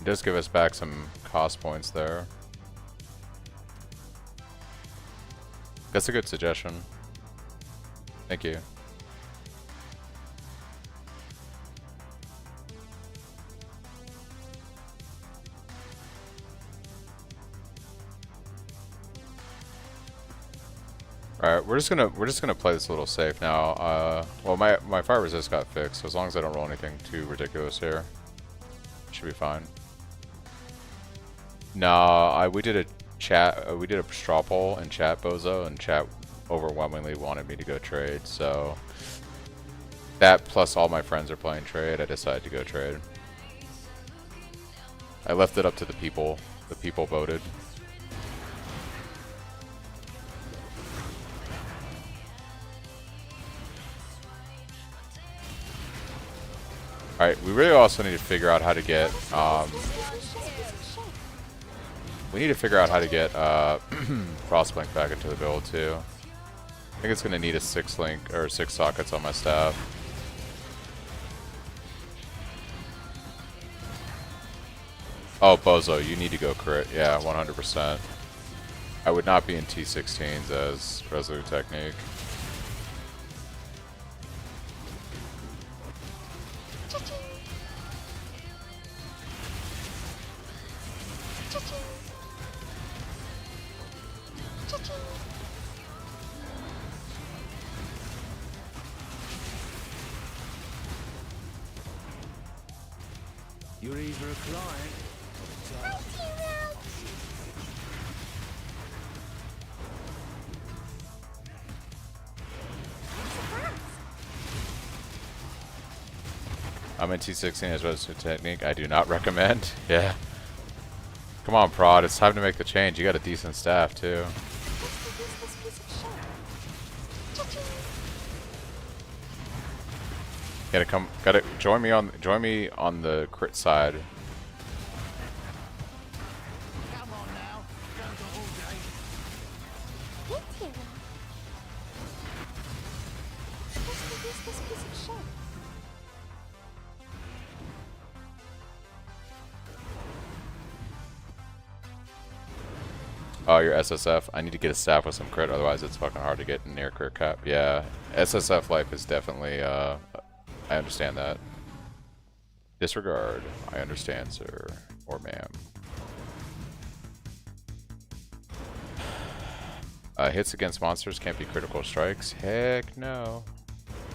It does give us back some cost points there. That's a good suggestion. Thank you. Alright, we're just gonna play this a little safe now. Well, my fire resist got fixed, so as long as I don't roll anything too ridiculous here, should be fine. No, we did a chat. We did a straw poll in chat, Bozo, and chat overwhelmingly wanted me to go trade. So that plus all my friends are playing trade, I decided to go trade. I left it up to the people. The people voted. Alright, we really also need to figure out how to get, we need to figure out how to get, Frostblink back into the build, too. I think it's gonna need a 6 link, or 6 sockets on my staff. Oh, Bozo, you need to go crit. Yeah, 100%. I would not be in T16s as Resolute Technique. You're either a client. I'm in T16 as Resolute Technique. I do not recommend. Yeah. Come on, Prod. It's time to make the change. You got a decent staff, too. Gotta join me on the crit side. Come on now, don't go all day. This piece of shit. Oh, your SSF. I need to get a staff with some crit, otherwise it's fucking hard to get near crit cap. Yeah, SSF life is definitely, I understand that. Disregard. I understand, sir. Or ma'am. Hits against monsters can't be critical strikes. Heck no.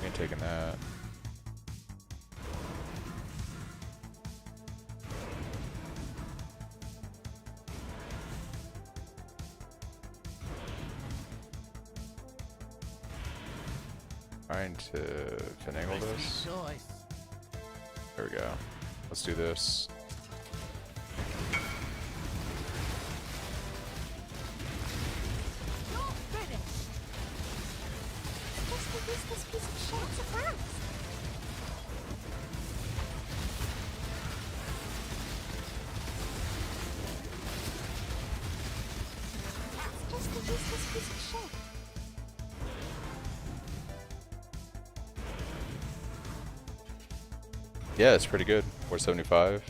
We ain't taking that. Trying to finagle this. There we go. Let's do this. This piece of shit. It's a box. Just to use this piece of shit. Yeah, it's pretty good. 475.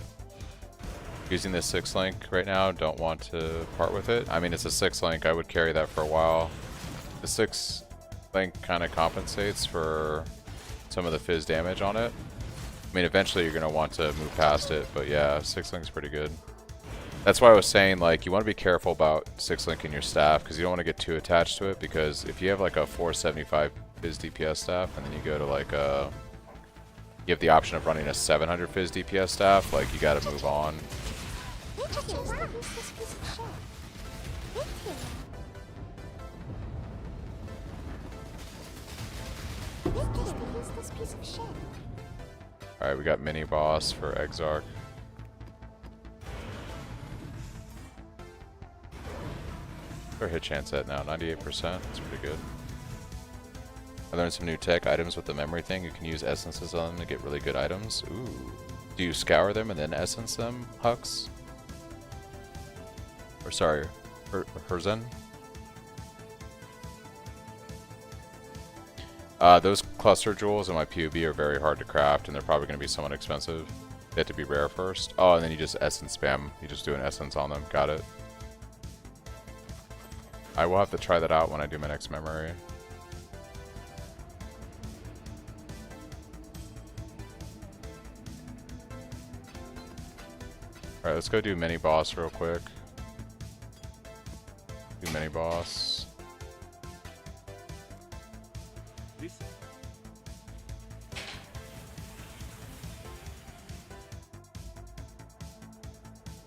Using this 6-link right now, don't want to part with it. I mean, it's a 6-link, I would carry that for a while. The 6-link kind of compensates for some of the fizz damage on it. I mean, eventually you're going to want to move past it, but yeah, 6-link's pretty good. That's why I was saying, like, you want to be careful about 6-link in your staff, because you don't want to get too attached to it, because if you have like a 475 fizz DPS staff, and then you go to like a... You have the option of running a 700 fizz DPS staff, like, you gotta move on. Alright, we got mini boss for Exarch. Our hit chance at now, 98%. That's pretty good. I learned some new tech items with the memory thing. You can use essences on them to get really good items. Ooh. Do you scour them and then essence them, Hux? Or sorry, Herzen? Those cluster jewels in my PUB are very hard to craft, and they're probably going to be somewhat expensive. They have to be rare first. Oh, and then you just essence spam. You just do an essence on them. Got it. I will have to try that out when I do my next memory. Alright, let's go do mini boss real quick. Do mini boss.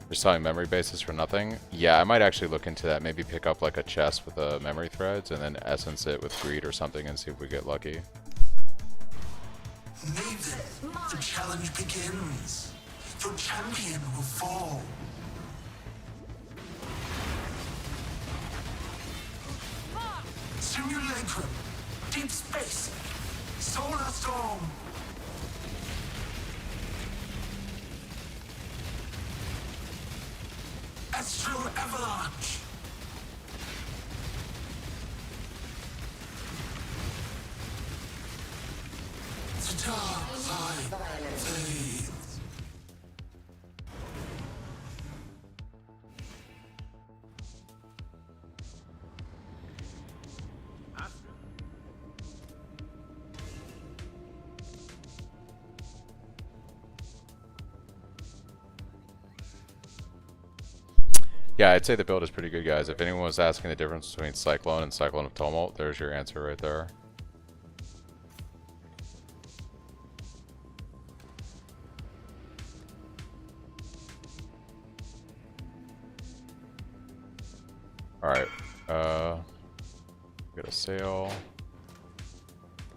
You're selling memory bases for nothing? Yeah, I might actually look into that. Maybe pick up like a chest with memory threads and then essence it with greed or something and see if we get lucky. Maven, the challenge begins. Your champion will fall. Simulacrum, deep space, solar storm. Astral avalanche. The dark side fades. Yeah, I'd say the build is pretty good, guys. If anyone was asking the difference between Cyclone and Cyclone of Tumult, there's your answer right there. Alright, got a sale.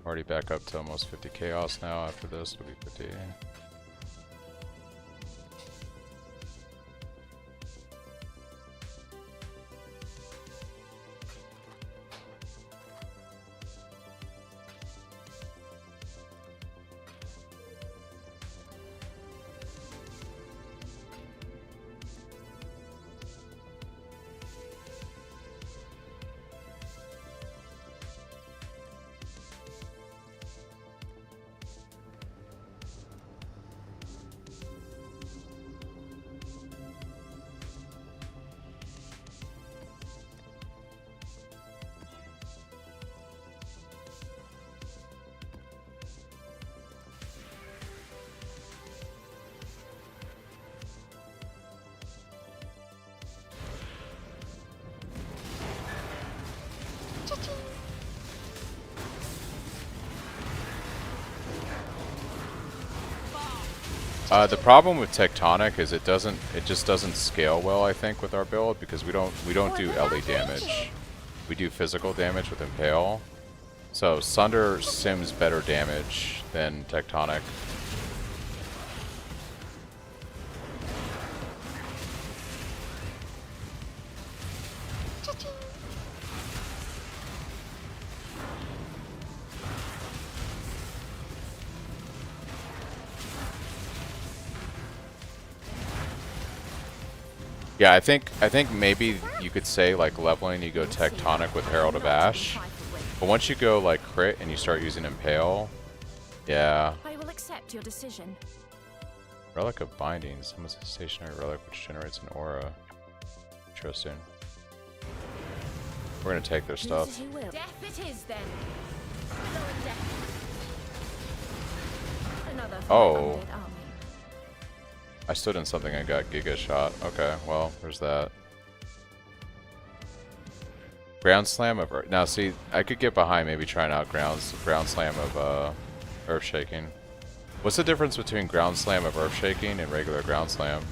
Already back up to almost 50 chaos now. After this, it'll be 50. The problem with Tectonic is it just doesn't scale well, I think, with our build, because we don't do LE damage. We do physical damage with Impale. So Sunder sims better damage than Tectonic. Yeah, I think maybe you could say, like, leveling, you go Tectonic with Herald of Ash. But once you go, like, crit and you start using Impale, yeah. I will accept your decision. Relic of Binding. Summons a stationary relic which generates an aura. Interesting. We're gonna take their stuff. Death it is then. Blow and death. Another Oh. 500 army. I stood in something and got Giga shot. Okay, well, there's that. Ground Slam of Earth. Now, see, I could get behind maybe trying out Ground Slam of Earth Shaking. What's the difference between Ground Slam of Earth Shaking and regular Ground Slam?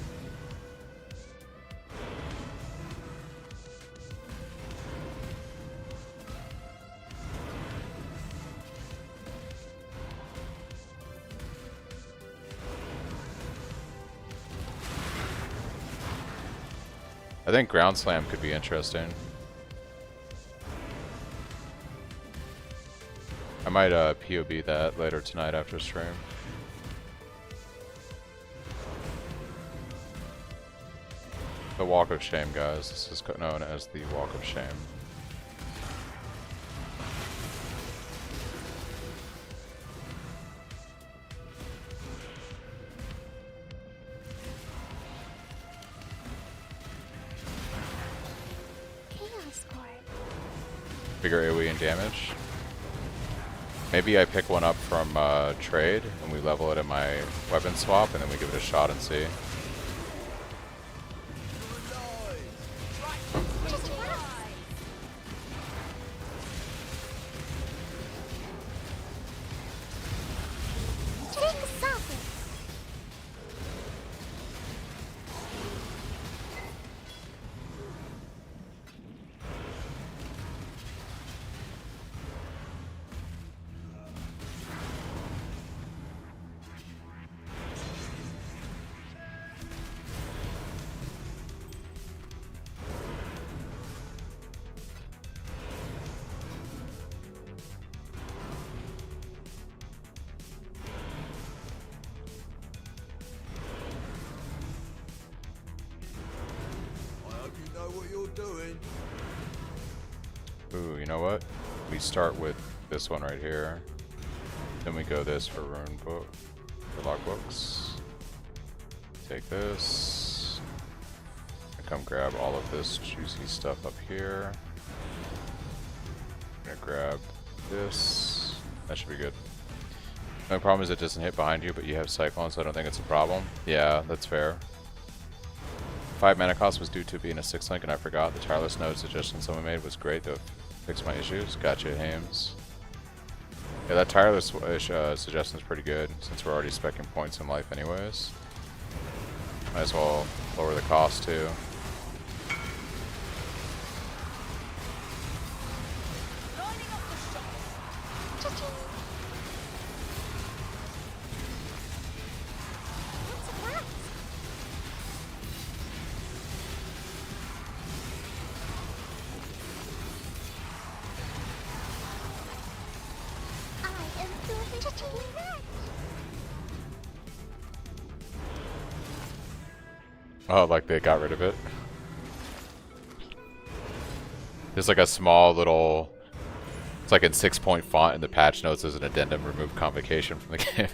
I think Ground Slam could be interesting. I might POB that later tonight after stream. The Walk of Shame, guys. This is known as the Walk of Shame. Bigger AoE and damage. Maybe I pick one up from trade and we level it in my weapon swap and then we give it a shot and see. Ooh, you know what? We start with this one right here. Then we go this for rune book, for logbooks. Take this. And come grab all of this juicy stuff up here. I'm gonna grab this. That should be good. The only problem is it doesn't hit behind you, but you have Cyclone, so I don't think it's a problem. Yeah, that's fair. 5 mana cost was due to being a 6-link, and I forgot. The tireless node suggestion someone made was great to fix my issues. Gotcha, Hames. Yeah, that tireless suggestion is pretty good, since we're already speccing points in life anyways. Might as well lower the cost too. Oh, like they got rid of it. There's like a small little, it's like in 6-point font in the patch notes as an addendum, remove convocation from the game.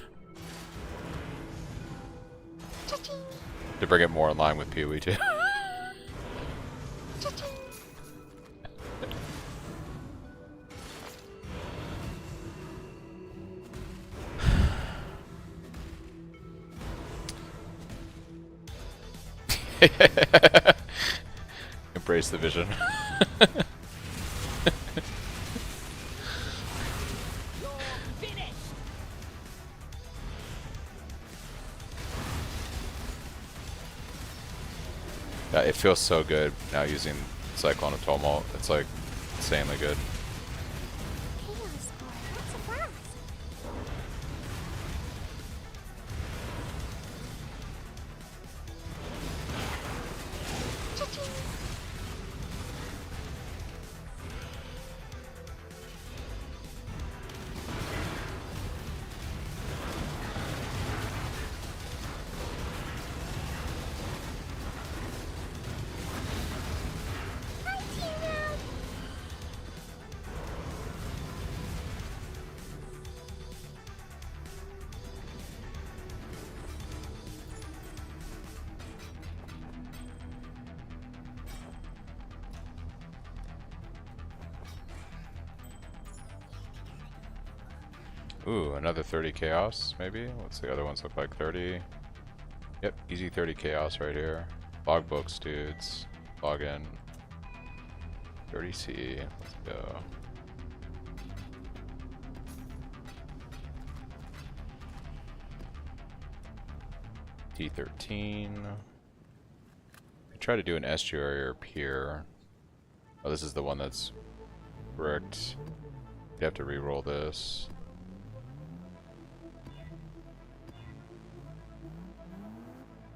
To bring it more in line with PoE 2. Embrace the vision. Yeah, it feels so good now using Cyclone of Tumult. It's like insanely good. Ooh, another 30 chaos, maybe? What's the other ones look like? 30? Yep, easy 30 chaos right here. Log books, dudes. Log in. 30C. Let's go. T13. I try to do an estuary or pier. Oh, this is the one that's bricked. You have to re-roll this.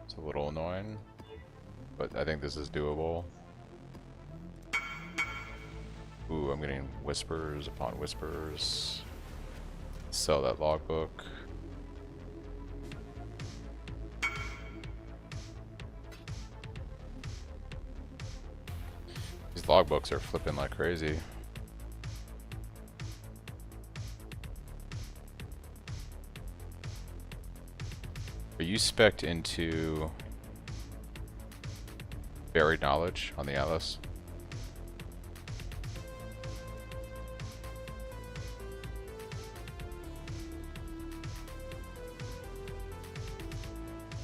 It's a little annoying, but I think this is doable. Ooh, I'm getting whispers upon whispers. Sell that logbook. These logbooks are flipping like crazy. Are you spec'd into buried knowledge on the Atlas?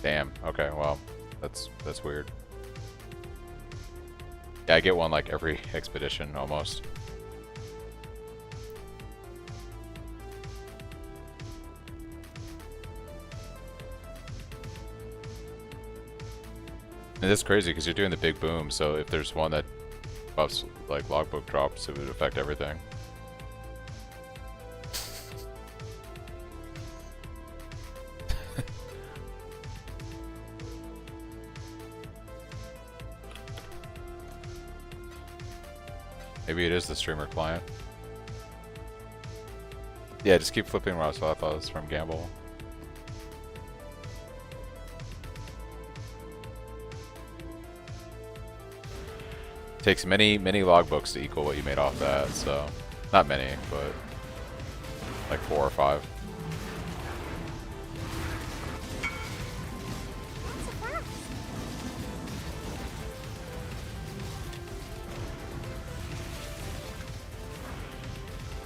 Damn. Okay. Well, that's weird. Yeah, I get one like every expedition almost. And it's crazy because you're doing the big boom, so if there's one that buffs like logbook drops, it would affect everything. Maybe it is the streamer client. Yeah, just keep flipping Ross. I thought it was from Gamble. Takes many logbooks to equal what you made off that, so not many, but like 4 or 5.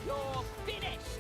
You're finished!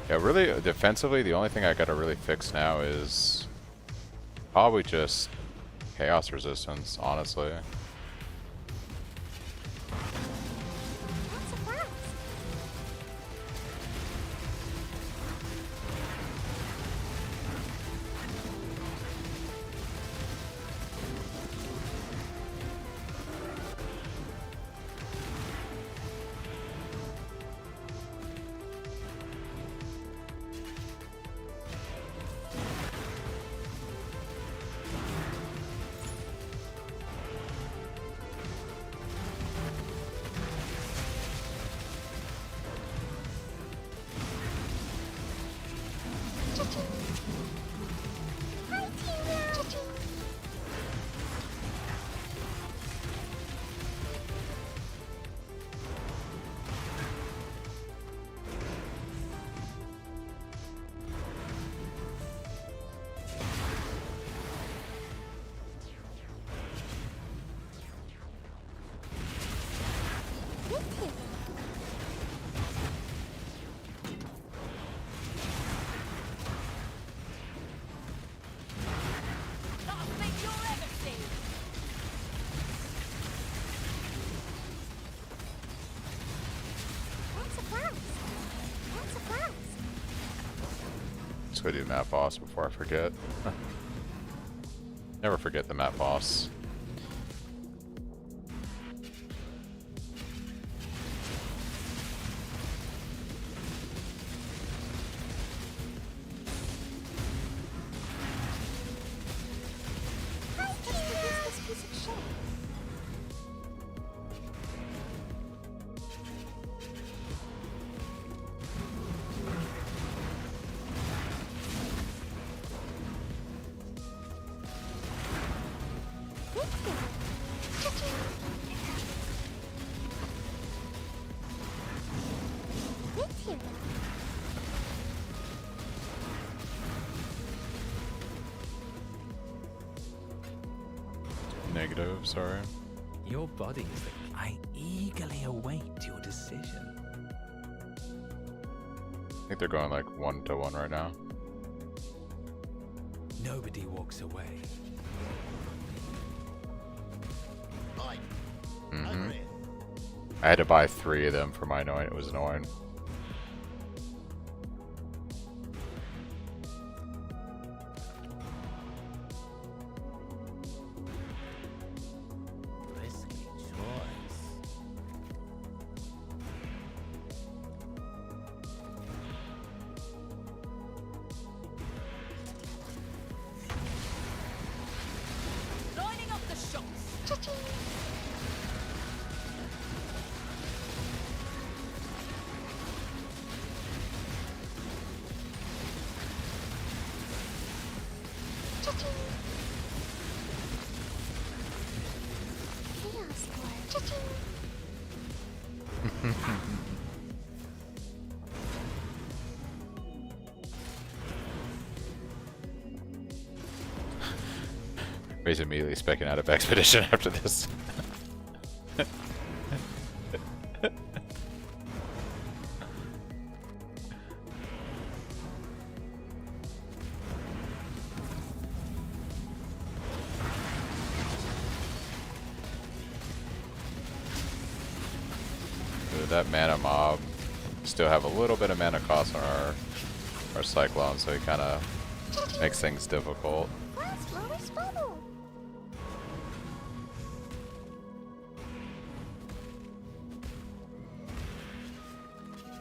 Yeah, really, defensively, the only thing I gotta really fix now is probably just chaos resistance, honestly. Just gotta do map boss before I forget. Never forget the map boss. negative, sorry. Your body is the... I eagerly await your decision. I think they're going like 1-1 right now. Nobody walks away. Mm-hmm. I had to buy 3 of them for my annoying. It was annoying. Risky choice. Lining up the shots. Ray's immediately specking out of Expedition after this. That mana mob still have a little bit of mana cost on our Cyclone, so he kind of makes things difficult.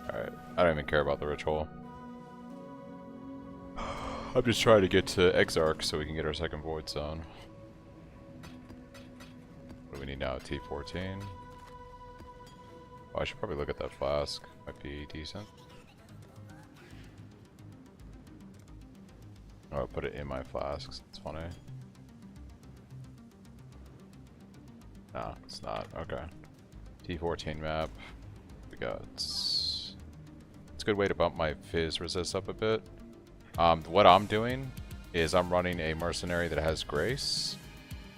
Alright, I don't even care about the ritual. I'm just trying to get to Exarch so we can get our second Void Zone. What do we need now? T14? Oh, I should probably look at that flask. Might be decent. Oh, I'll put it in my flasks. It's funny. No, it's not. Okay. T14 map. We got... It's a good way to bump my fizz resist up a bit. What I'm doing is I'm running a mercenary that has Grace.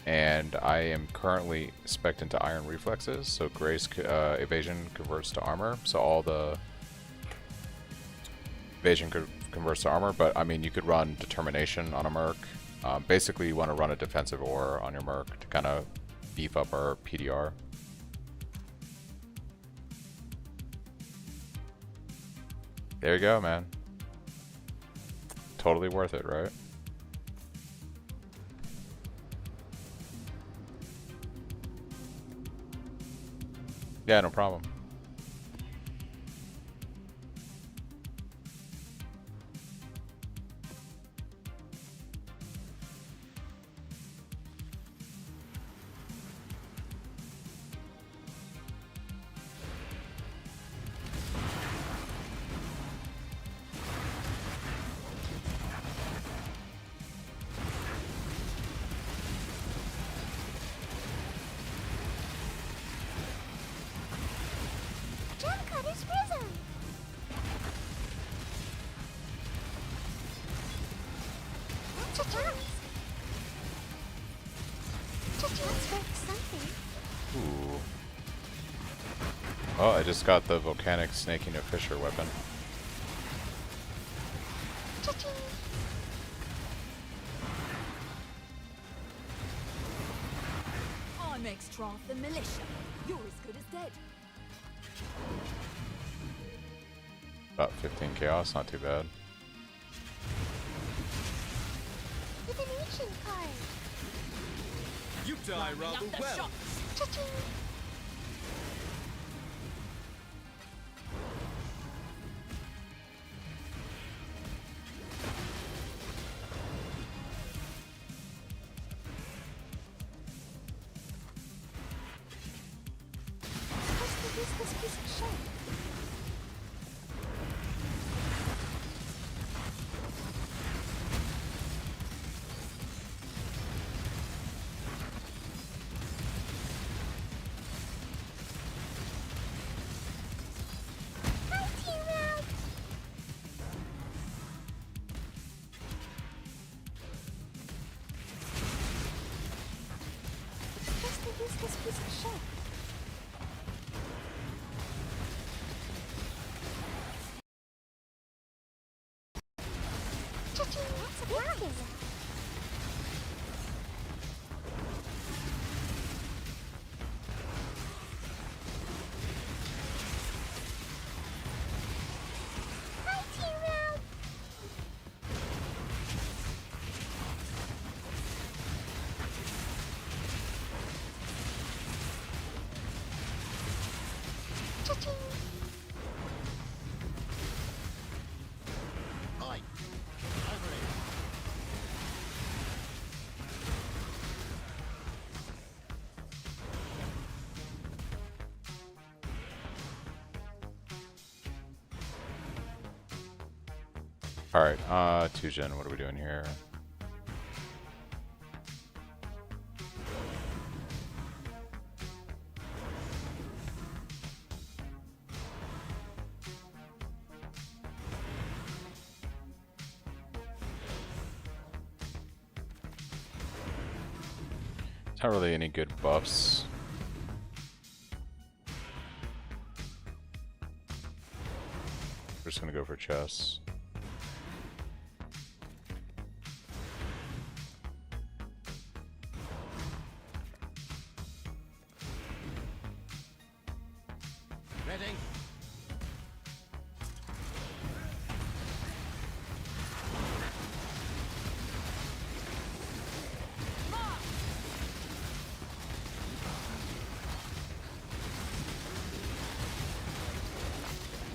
And I am currently spec'd into Iron Reflexes, so Grace evasion converts to armor, so all the evasion converts to armor, but I mean you could run Determination on a Merc. Basically you want to run a defensive aura on your Merc to kind of beef up our PDR. There you go, man. Totally worth it, right? Yeah, no problem. Ooh. Oh, I just got the volcanic snaking a fisher weapon. I'm extra the militia. You're as good as dead. About 15 chaos, not too bad. With an ancient card. You die rather well. Use this piece of shit. Alright, 2gen, what are we doing here? Not really any good buffs. We're just gonna go for chess. Ready?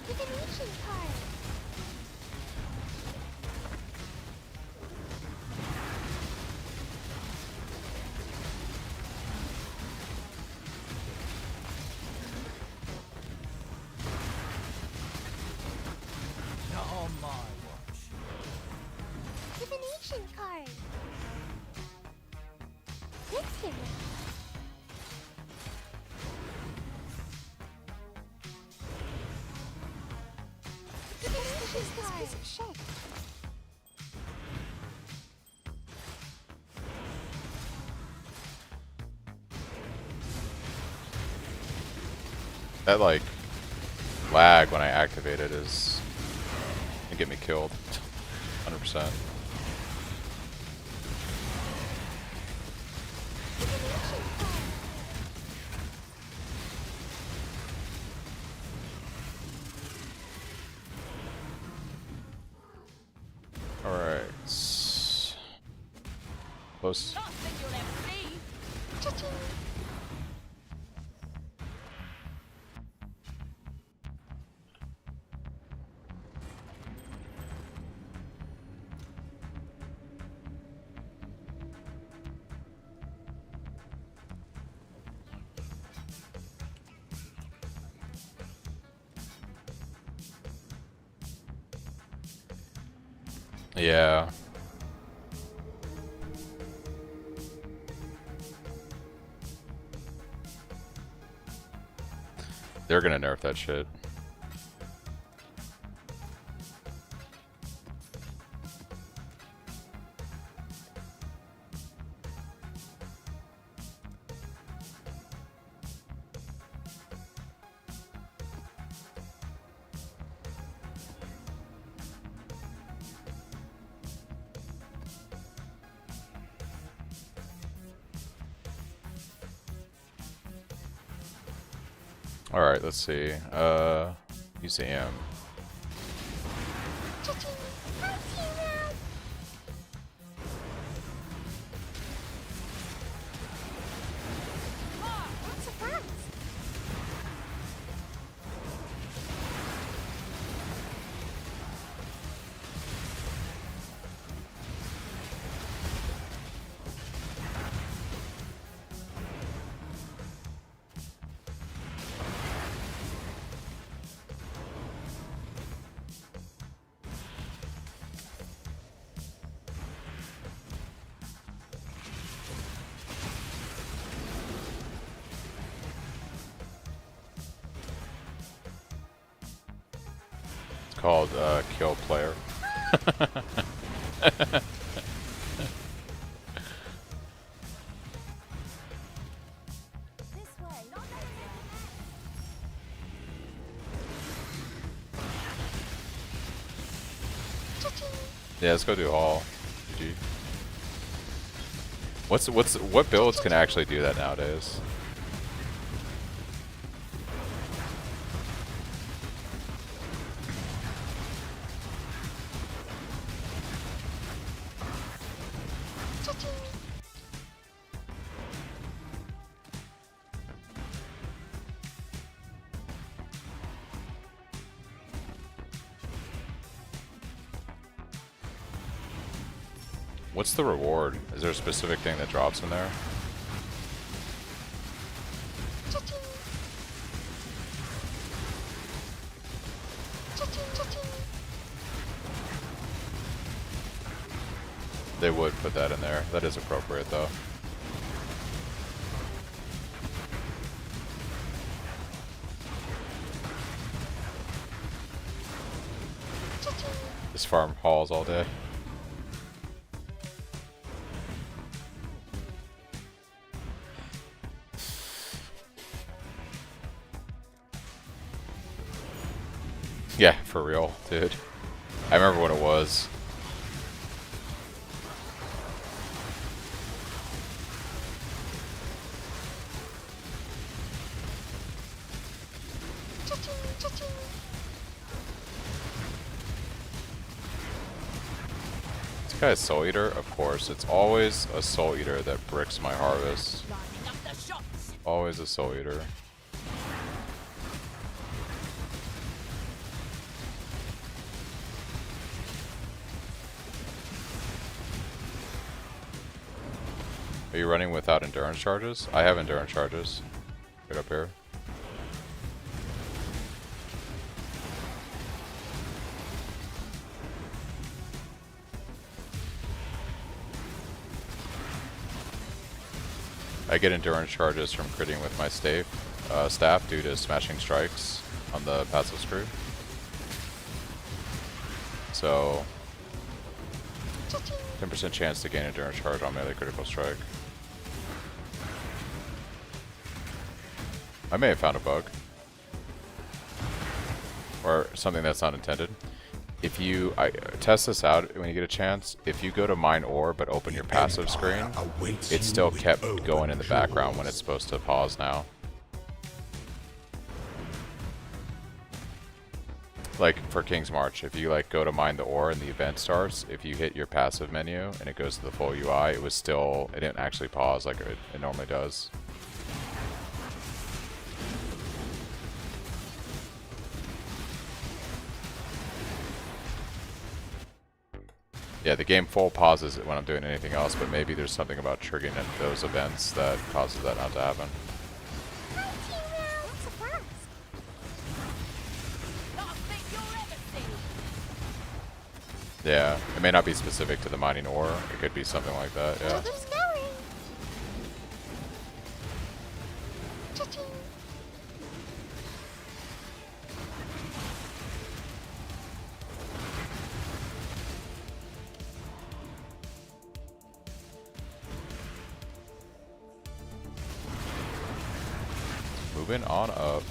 Divination card. Not on my watch. Divination card. Victory. Divination card. This piece of shit. That like lag when I activate it is gonna get me killed. 100%. Alright. Close. Cha-ching. Yeah. They're gonna nerf that shit. Alright, let's see. Museum. Cha-ching. Hi, T-Round. That's a fact. It's called Kill Player. Yeah, let's go do all. GG. GG. What builds can actually do that nowadays? What's the reward? Is there a specific thing that drops in there? They would put that in there. That is appropriate though. This farm hauls all day. Yeah, for real, dude. I remember when it was. This guy's Soul Eater? Of course. It's always a Soul Eater that bricks my harvest. Always a Soul Eater. Are you running without endurance charges? I have endurance charges. Get up here. I get endurance charges from critting with my staff due to smashing strikes on the passive screw. So 10% chance to gain endurance charge on melee critical strike. I may have found a bug. Or something that's not intended. If you test this out when you get a chance, if you go to mine ore but open your passive screen, it still kept going in the background when it's supposed to pause now. Like for King's March, if you like go to mine the ore and the event starts, if you hit your passive menu and it goes to the full UI, it didn't actually pause like it normally does. Yeah, the game full pauses it when I'm doing anything else, but maybe there's something about triggering those events that causes that not to happen. Yeah, it may not be specific to the mining ore. It could be something like that, yeah. Moving on up.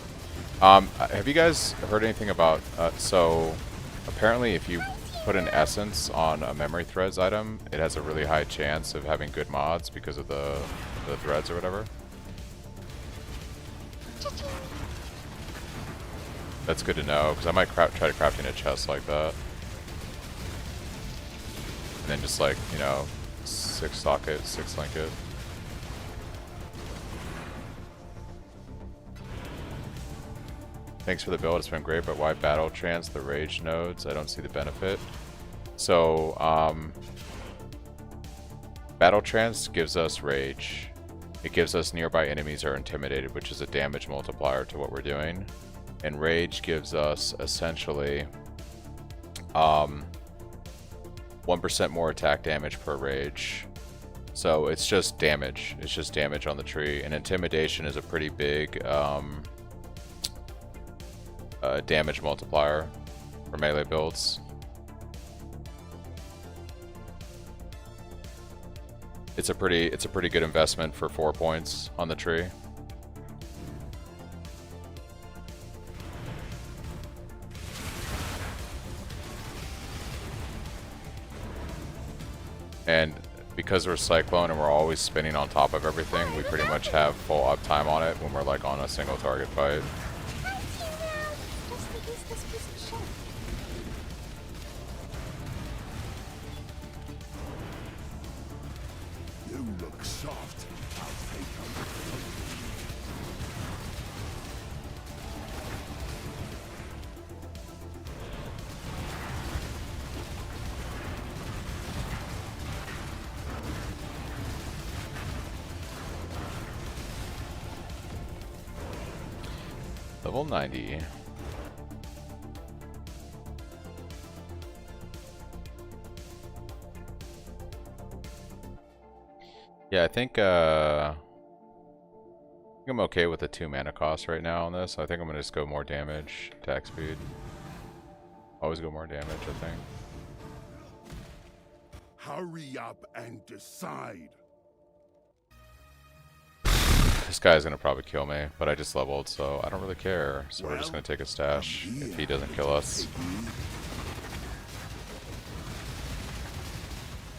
Have you guys heard anything about, so apparently if you put an essence on a memory threads item, it has a really high chance of having good mods because of the threads or whatever. That's good to know, because I might try to craft in a chest like that. And then just like, you know, 6-link it. Thanks for the build, it's been great, but why battle trance the rage nodes? I don't see the benefit. So, battle trance gives us rage. It gives us nearby enemies are intimidated, which is a damage multiplier to what we're doing. And rage gives us essentially 1% more attack damage per rage. So it's just damage. It's just damage on the tree. And intimidation is a pretty big damage multiplier for melee builds. It's a pretty good investment for 4 points on the tree. And because we're Cyclone and we're always spinning on top of everything, we pretty much have full uptime on it when we're like on a single target fight. You look soft. I'll take them. Level 90. Yeah, I think I'm okay with the 2 mana cost right now on this. I think I'm gonna just go more damage, attack speed. Always go more damage, I think. Hurry up and decide. This guy's gonna probably kill me, but I just leveled, so I don't really care. So we're just gonna take a stash if he doesn't kill us.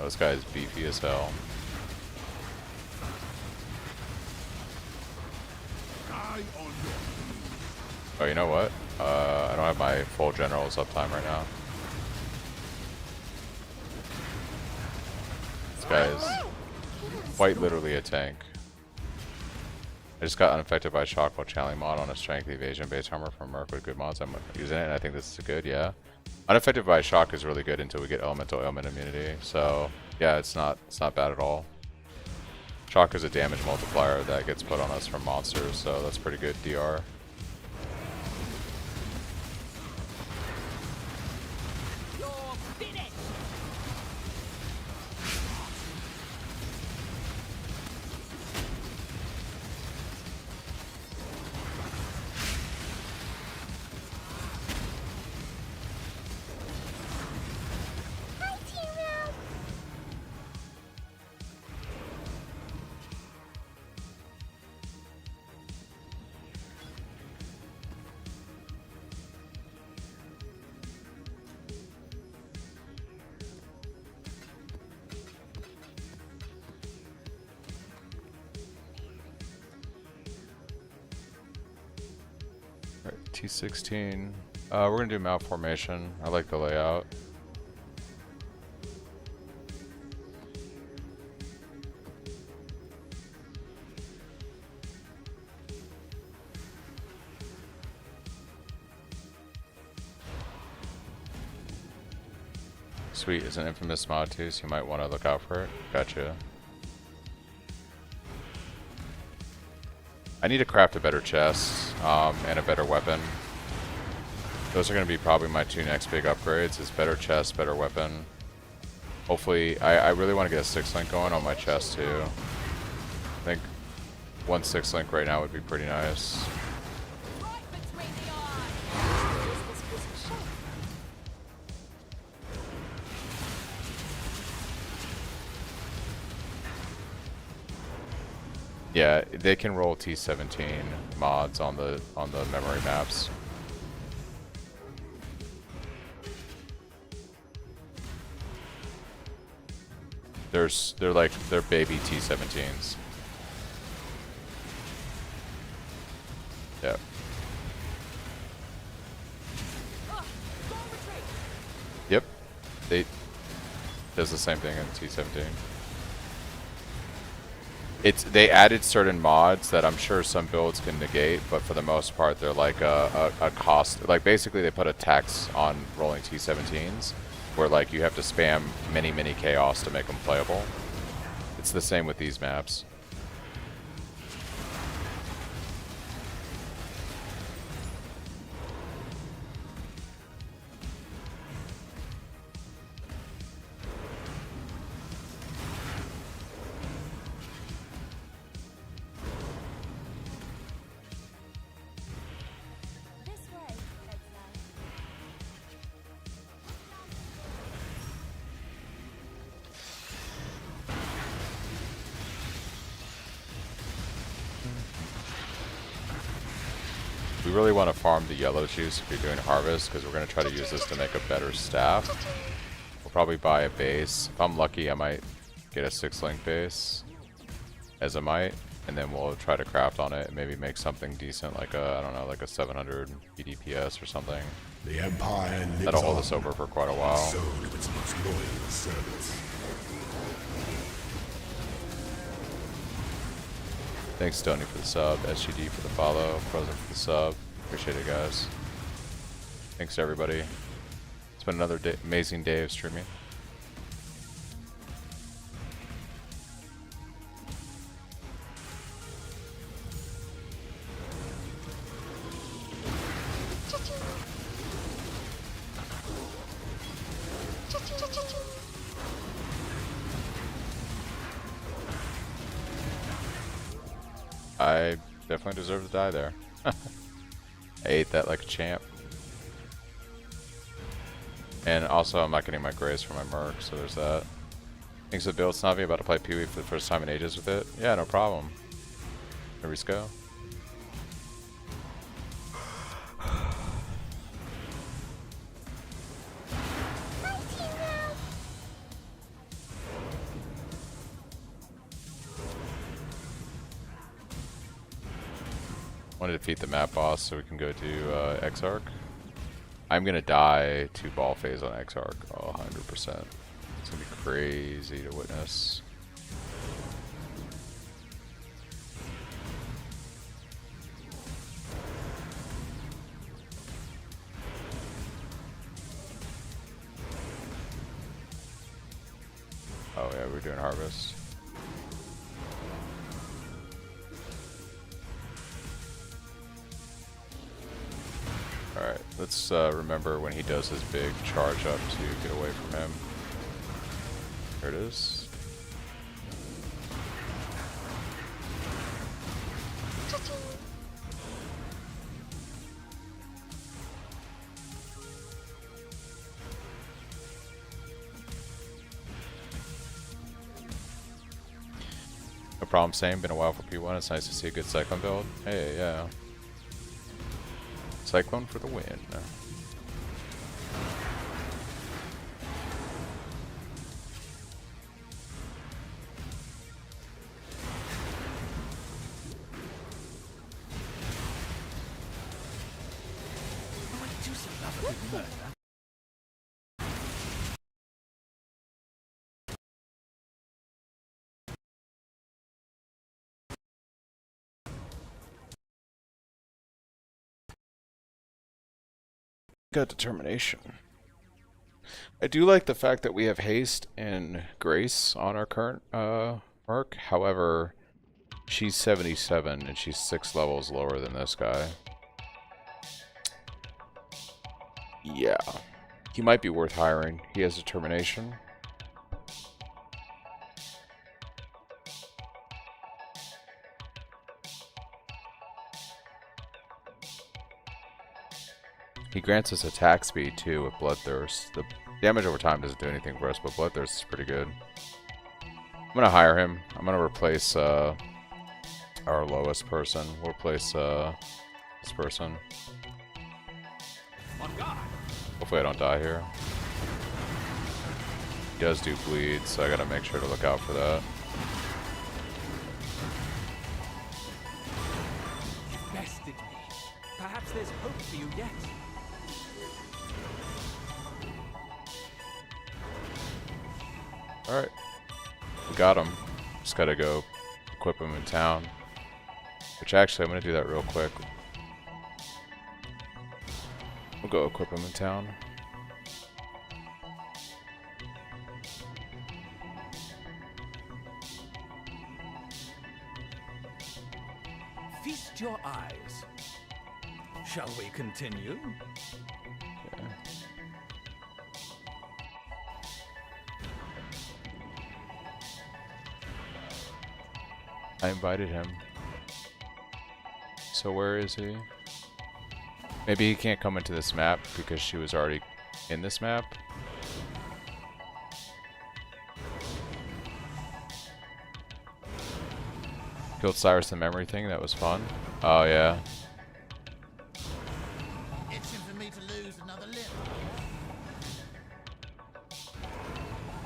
Oh, this guy is beefy as hell. Oh, you know what? I don't have my full generals uptime right now. This guy is quite literally a tank. I just got unaffected by shock while channeling mod on a strength evasion base armor from Merc with good mods. I'm using it and I think this is good, yeah. Unaffected by shock is really good until we get elemental ailment immunity. So yeah, it's not bad at all. Shock is a damage multiplier that gets put on us from monsters, so that's pretty good DR. T16. We're gonna do malformation. I like the layout. Sweet is an infamous mod too, so you might want to look out for it. Gotcha. I need to craft a better chest and a better weapon. Those are going to be probably my 2 next big upgrades, is better chest, better weapon. Hopefully, I really want to get a 6-link going on my chest too. I think 1 6-link right now would be pretty nice. Yeah, they can roll T17 mods on the memory maps. They're baby T17s. Yep. Yep. Does the same thing in T17. They added certain mods that I'm sure some builds can negate, but for the most part they're like a cost. Like basically they put a tax on rolling T17s, where like you have to spam many chaos to make them playable. It's the same with these maps. We really want to farm the yellow juice if you're doing harvest, because we're going to try to use this to make a better staff. We'll probably buy a base. If I'm lucky, I might get a 6-link base as a might, and then we'll try to craft on it and maybe make something decent, like a, I don't know, like a 700 BDPS or something. The Empire lives That'll hold on, us over for quite a while. so do its most loyal servants. Thanks, Stoney, for the sub, SGD for the follow, Present for the sub. Appreciate it, guys. Thanks to everybody. It's been another amazing day of streaming. I definitely deserve to die there. I ate that like a champ. And also, I'm not getting my grace for my merc, so there's that. Thanks to Bill Snavi, about to play Pee-wee for the first time in ages with it. Yeah, no problem. Here we go. Want to defeat the map boss so we can go to Exarch. I'm gonna die to ball phase on Exarch. Oh, 100%. It's gonna be crazy to witness. Oh yeah, we're doing harvest. Alright, let's remember when he does his big charge up to get away from him. There it is. No problem, same. Been a while for P1. It's nice to see a good Cyclone build. Hey, yeah. Cyclone for the win. Got determination. I do like the fact that we have haste and grace on our current merc. However, she's 77 and she's 6 levels lower than this guy. Yeah, he might be worth hiring. He has determination. He grants us attack speed too with Bloodthirst. The damage over time doesn't do anything for us, but Bloodthirst is pretty good. I'm gonna hire him. I'm gonna replace our lowest person. We'll replace this person. Hopefully I don't die here. He does do bleed, so I gotta make sure to look out for that. You bested me. Perhaps there's hope for you yet. Alright. We got him. Just gotta go equip him in town. Which actually, I'm gonna do that real quick. We'll go equip him in town. Feast your eyes. Shall we continue? Yeah. I invited him. So where is he? Maybe he can't come into this map because she was already in this map. Killed Cyrus the memory thing, that was fun. Oh yeah. Itching for me to lose another limb.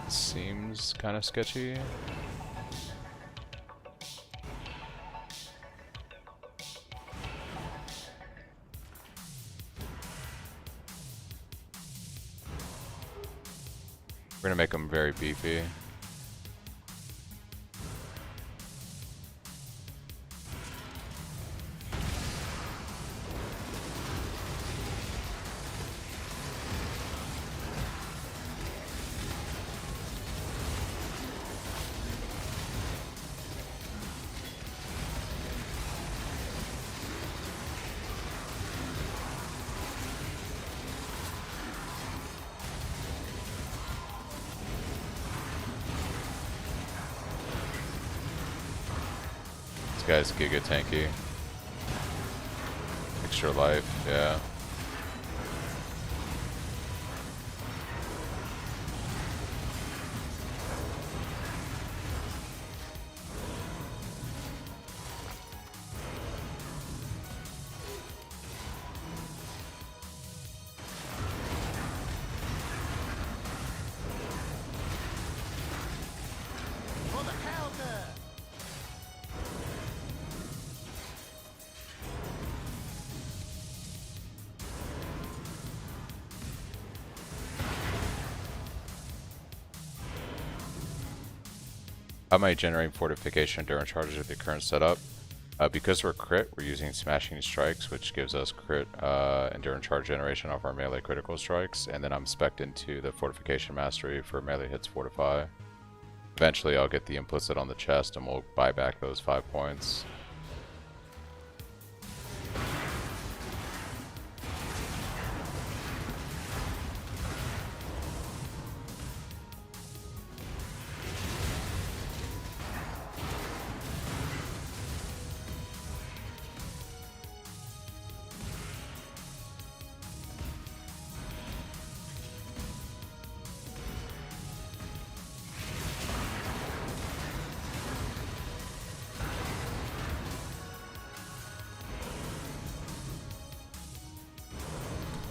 Seems kind of sketchy. We're gonna make them very beefy. Guy's giga tanky. Extra life, yeah. I might generate fortification during charges with the current setup. Because we're crit, we're using smashing strikes, which gives us crit endurance charge generation off our melee critical strikes, and then I'm spec'd into the fortification mastery for melee hits fortify. Eventually I'll get the implicit on the chest and we'll buy back those 5 points.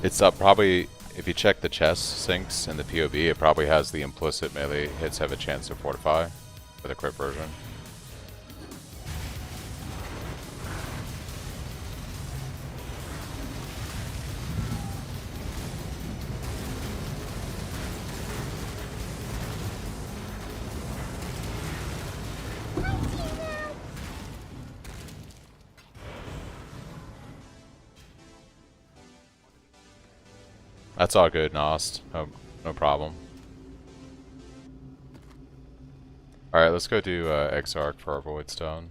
It's up probably, if you check the chest sinks in the POV, it probably has the implicit melee hits have a chance to fortify for the crit version. That's all good, Nost. No problem. Alright, let's go do Exarch for our Void Stone.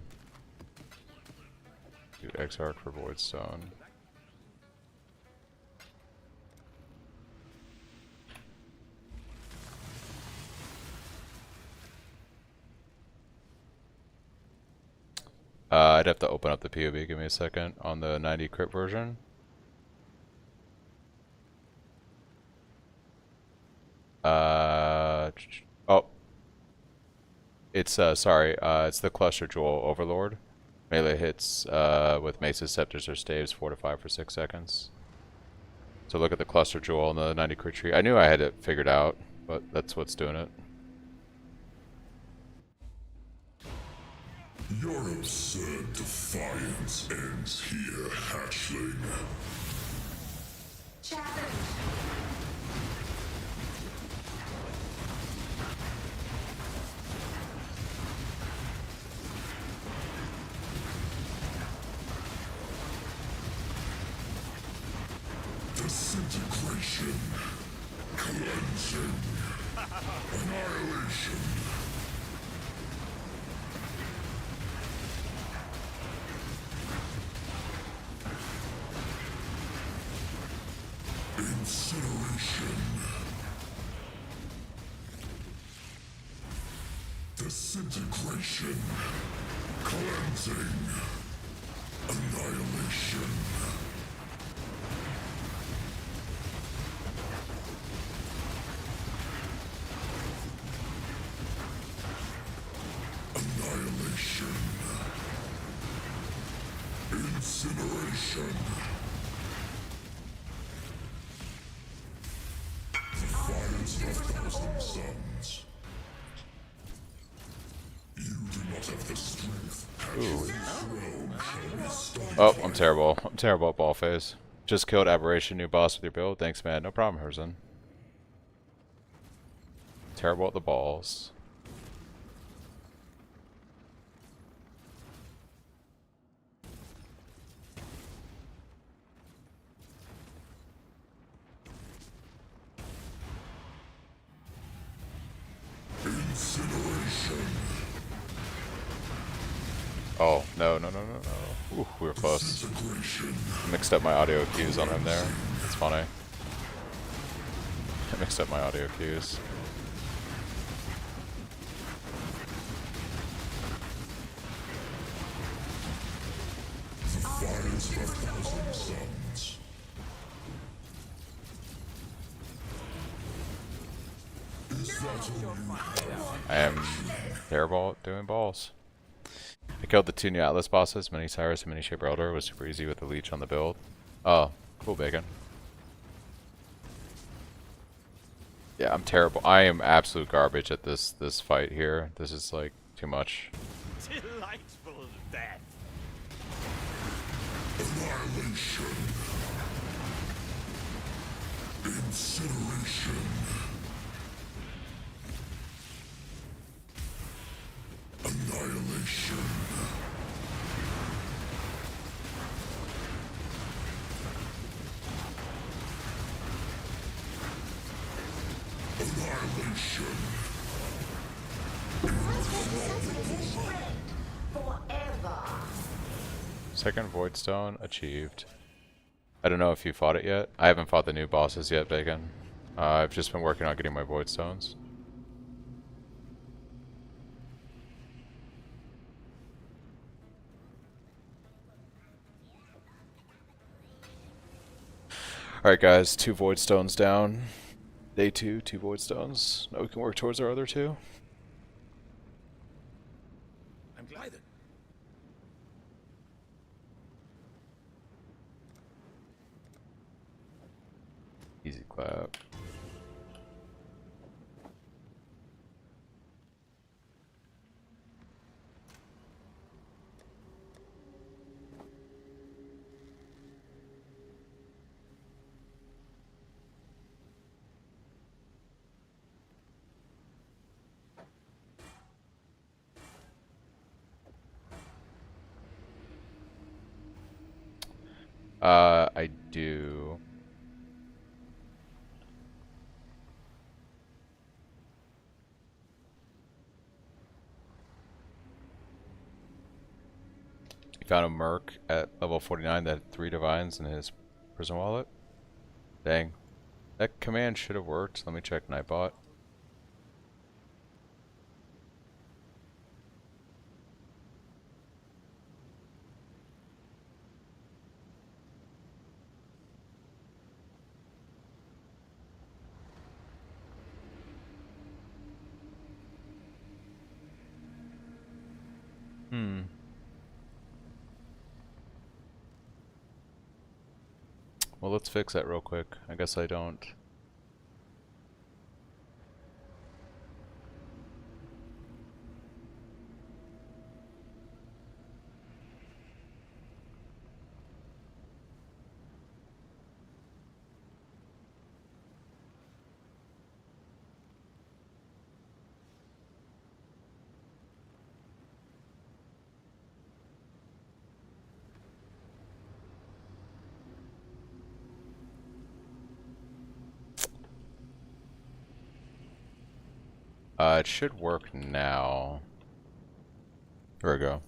Do Exarch for Void Stone. I'd have to open up the POV, give me a second, on the 90 crit version. Oh. It's, sorry, it's the Cluster Jewel Overlord. Melee hits with maces, scepters, or staves fortify for 6 seconds. So look at the Cluster Jewel and the 90 crit tree. I knew I had it figured out, but that's what's doing it. Your absurd defiance ends here, hatchling. Challenge. Disintegration, cleansing, annihilation. Incineration. Disintegration, cleansing, annihilation. Annihilation. Incineration. The fires of 1,000 suns. Oh, I'm terrible. I'm terrible at ball phase. Just killed Aberration, new boss with your build. Thanks, man. No problem, Herzen. Terrible at the balls. Incineration. Oh, no, no, no, no, no. Ooh, we were close. I mixed up my audio cues on him there. It's funny. I mixed up my audio cues. The fires of a thousand suns. I am terrible at doing balls. I killed the 2 new Atlas bosses, Mini Cyrus and Mini Shaper Elder. It was super easy with the leech on the build. Oh, cool, Bacon. Yeah, I'm terrible. I am absolute garbage at this fight here. This is like too much. Delightful death. Annihilation. Incineration. Annihilation. Annihilation. Second Void Stone achieved. I don't know if you fought it yet. I haven't fought the new bosses yet, Bacon. I've just been working on getting my Void Stones. Alright guys, 2 Void Stones down. Day 2, 2 Void Stones. Now we can work towards our other 2. I'm gliding. Easy clap. I do. He found a merc at level 49 that had 3 divines in his prison wallet. Dang. That command should have worked. Let me check Nightbot. Well, let's fix that real quick. I guess I don't. It should work now. Here we go.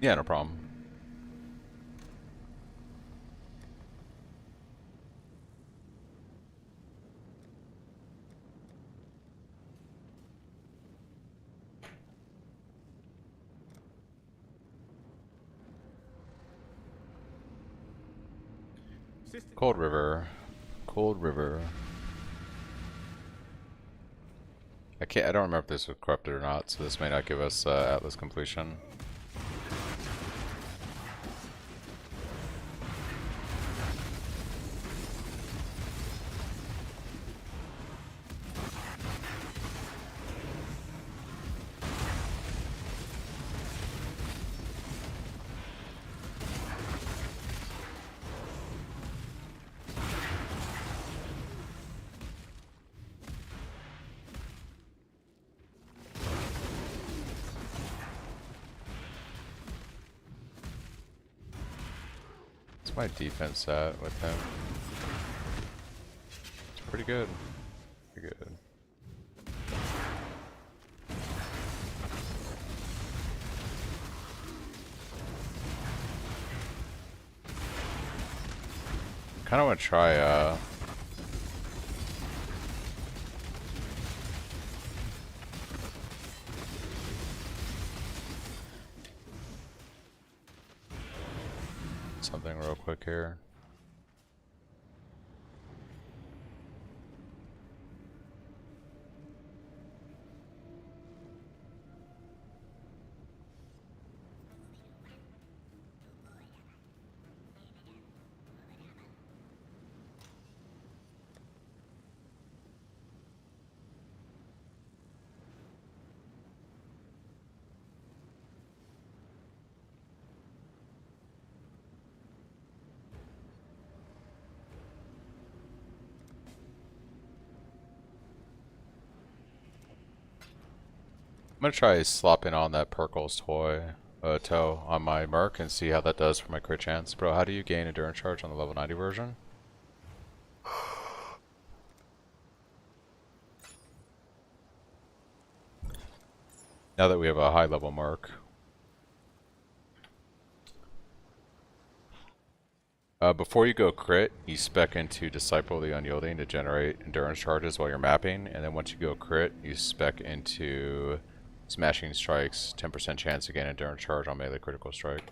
Yeah, no problem. Cold River. Cold River. I don't remember if this was corrupted or not, so this may not give us Atlas completion. What's my defense at with him? It's pretty good. Pretty good. Kinda wanna try something real quick here. I'm gonna try slopping on that Perkle's toe on my Merc and see how that does for my crit chance. Bro, how do you gain endurance charge on the level 90 version? Now that we have a high level Merc. Before you go crit, you spec into Disciple of the Unyielding to generate endurance charges while you're mapping, and then once you go crit, you spec into Smashing Strikes, 10% chance to gain endurance charge on melee critical strike.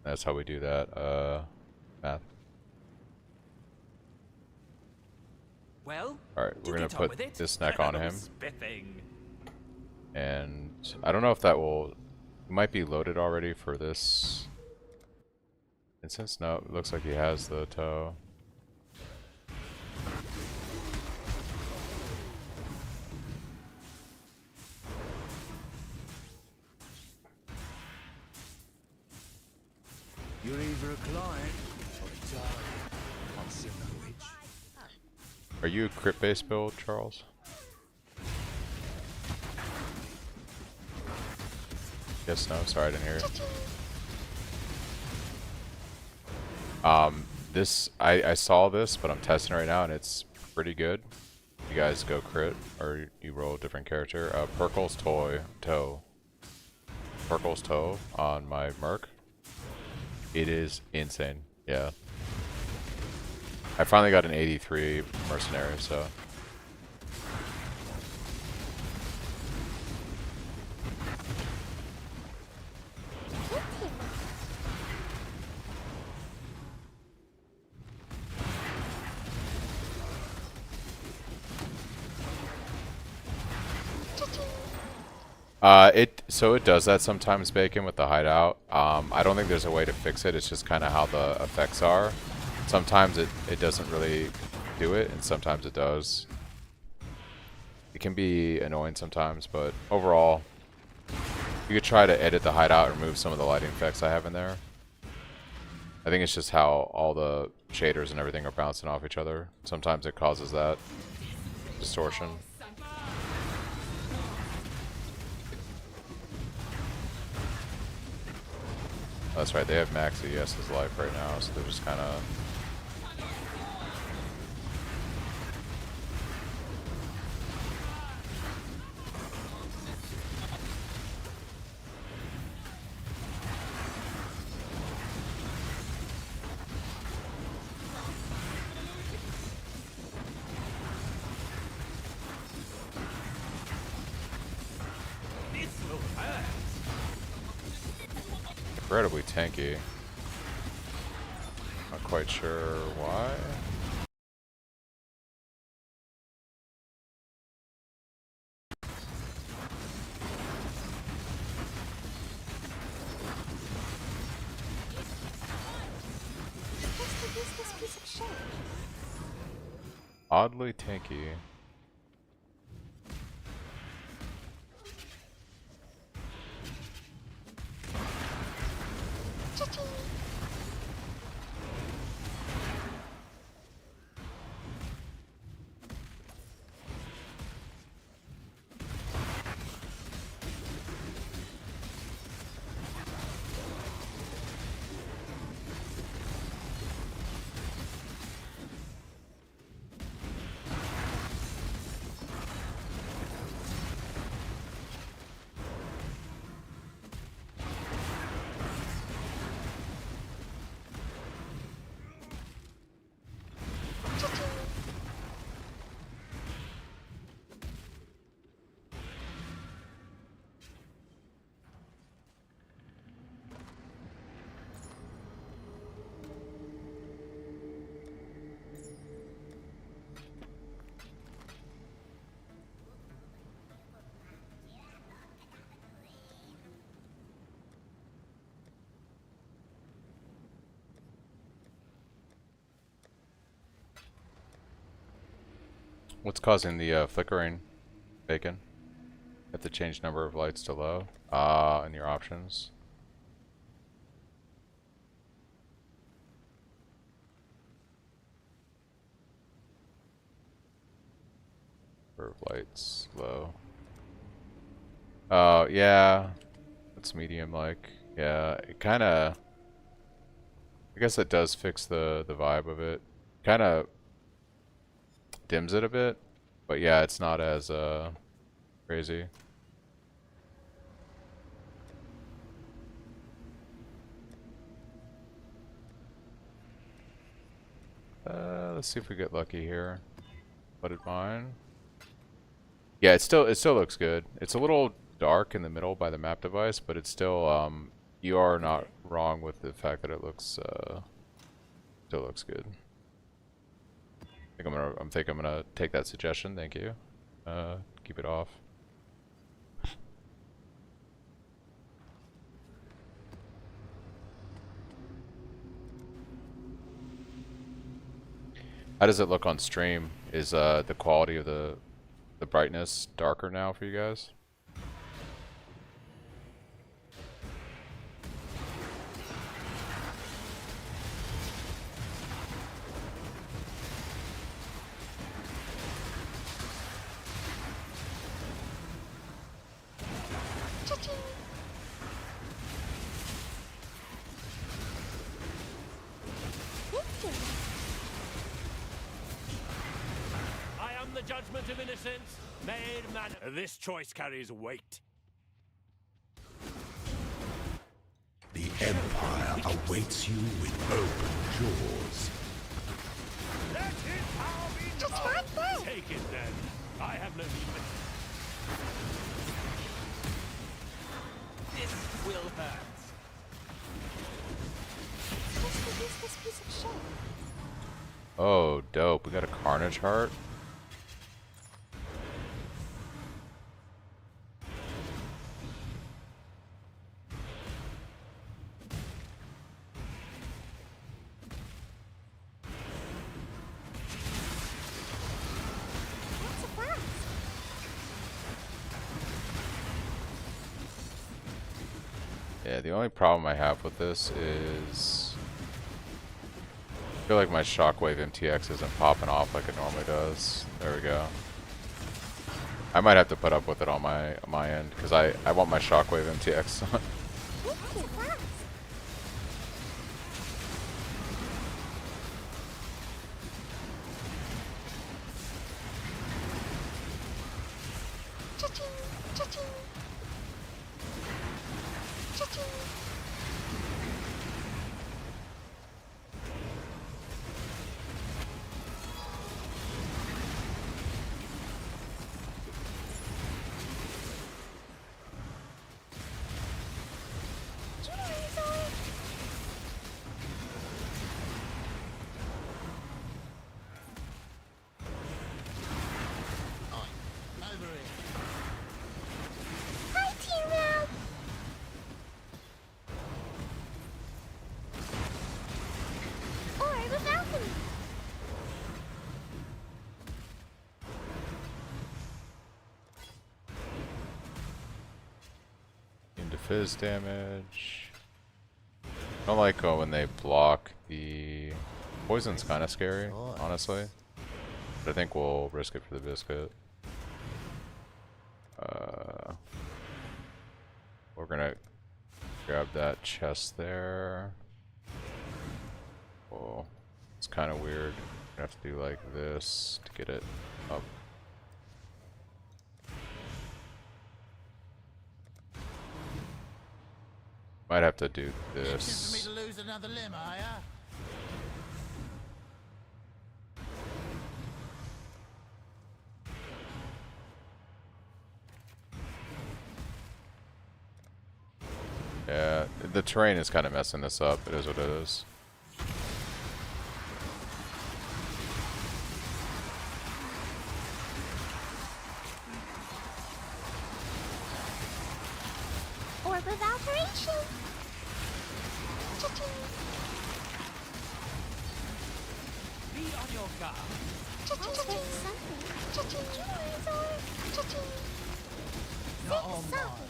That's how we do that, math. Well, alright, we're gonna put this neck on him. And I don't know if that will... It might be loaded already for this instance. No, it looks like he has the toe. You're either a client or a target. I'll soon know which. Are you a crit based build, Charles? Yes, no, sorry, I didn't hear it. This, I saw this, but I'm testing right now and it's pretty good. You guys go crit, or you roll a different character. Perkle's toe. Perkle's toe on my Merc. It is insane, yeah. I finally got an 83 mercenary, so. So it does that sometimes, Bacon, with the hideout. I don't think there's a way to fix it. It's just kind of how the effects are. Sometimes it doesn't really do it, and sometimes it does. It can be annoying sometimes, but overall, you could try to edit the hideout and remove some of the lighting effects I have in there. I think it's just how all the shaders and everything are bouncing off each other. Sometimes it causes that distortion. That's right, they have max ES's life right now, so they're just kind of... incredibly tanky. Not quite sure why. Use this piece of shit. Oddly tanky. Cha-ching. What's causing the flickering, Bacon? You have to change number of lights to low. In your options. Number of lights low. Oh yeah, it's medium like. Yeah, it kind of. I guess it does fix the vibe of it. Kind of dims it a bit, but yeah, it's not as crazy. Let's see if we get lucky here. Flooded mine. Yeah, it still looks good. It's a little dark in the middle by the map device, but it's still you are not wrong with the fact that it looks still looks good. I think I'm gonna take that suggestion. Thank you. Keep it off. How does it look on stream? Is the quality of the brightness darker now for you guys? I am the judgment of innocence, made man. This choice carries weight. The Empire awaits you with open jaws. Let his power be Just known. right there. Take it then. I have no need. This will hurt. Just to use this piece of shit. Oh, dope. We got a Carnage Heart. That's a blast. Yeah, the only problem I have with this is I feel like my Shockwave MTX isn't popping off like it normally does. There we go. I might have to put up with it on my end because I want my Shockwave MTX. That's a blast. Cha-ching, cha-ching. Cha-ching. Do you know what he's on? fizz damage. I don't like when they block the poison's kind of scary, honestly. But I think we'll risk it for the biscuit. We're gonna grab that chest there. Oh, it's kind of weird. I have to do like this to get it up. Might have to do this. For me to lose another limb, are ya? Yeah, the terrain is kind of messing this up. It is what it is. Orb of alteration. Cha-ching. Be on your guard. Cha-ching. Something. Cha-ching. Yours or cha-ching. Not on Something. mine.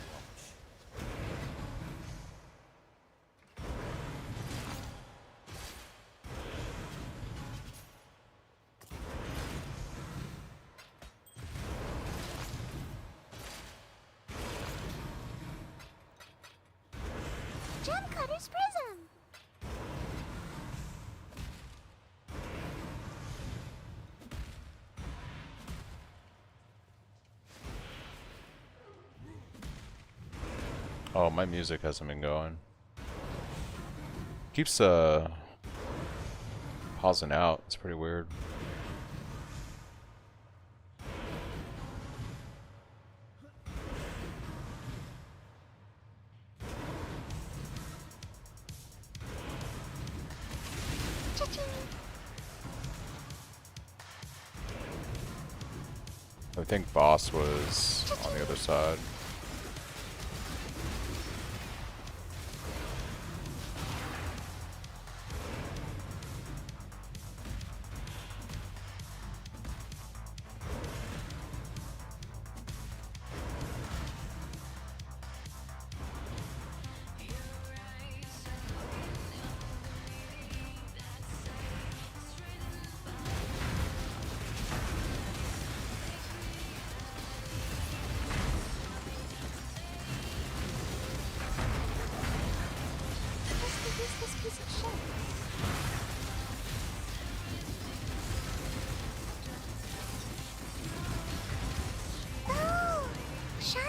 Gem Cutter's Prism. Oh, my music hasn't been going. Keeps pausing out. It's pretty weird. Cha-ching. I think boss was on the other side. Use this piece of shit. Oh, shiny.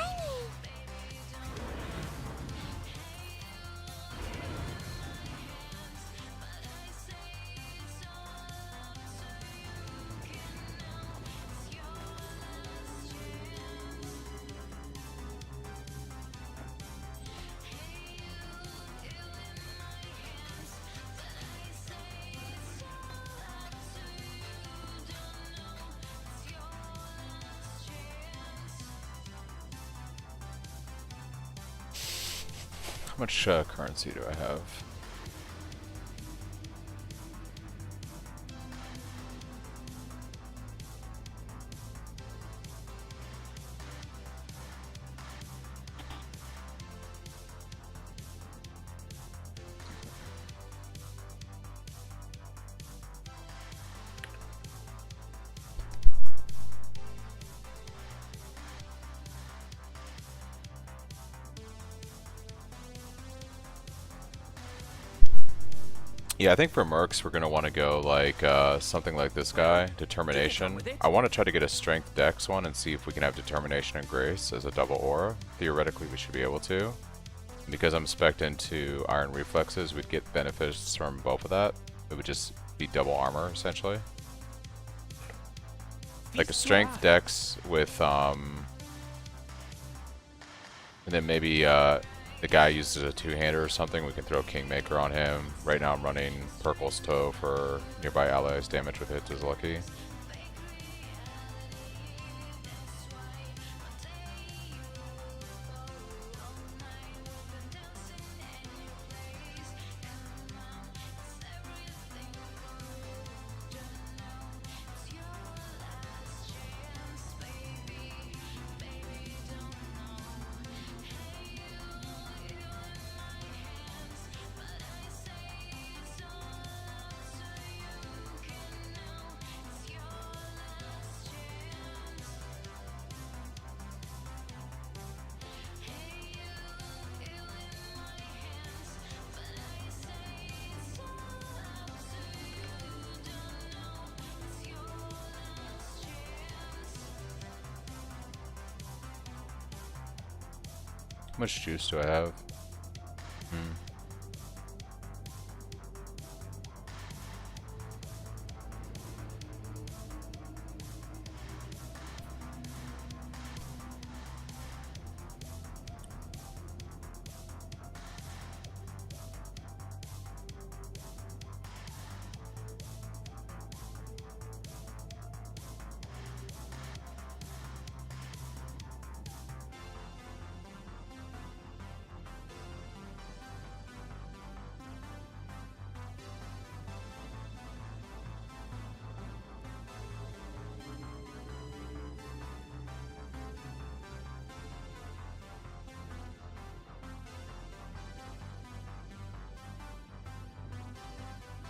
How much currency do I have? Yeah, I think for mercs we're gonna want to go like something like this guy, Determination. I want to try to get a Strength Dex one and see if we can have Determination and Grace as a double aura. Theoretically we should be able to. Because I'm spec'd into Iron Reflexes, we'd get benefits from both of that. It would just be double armor essentially. Like a Strength Dex with and then maybe the guy uses a two-hander or something, we can throw Kingmaker on him. Right now I'm running Purple's Toe for nearby allies damage with hits is lucky. much juice do I have?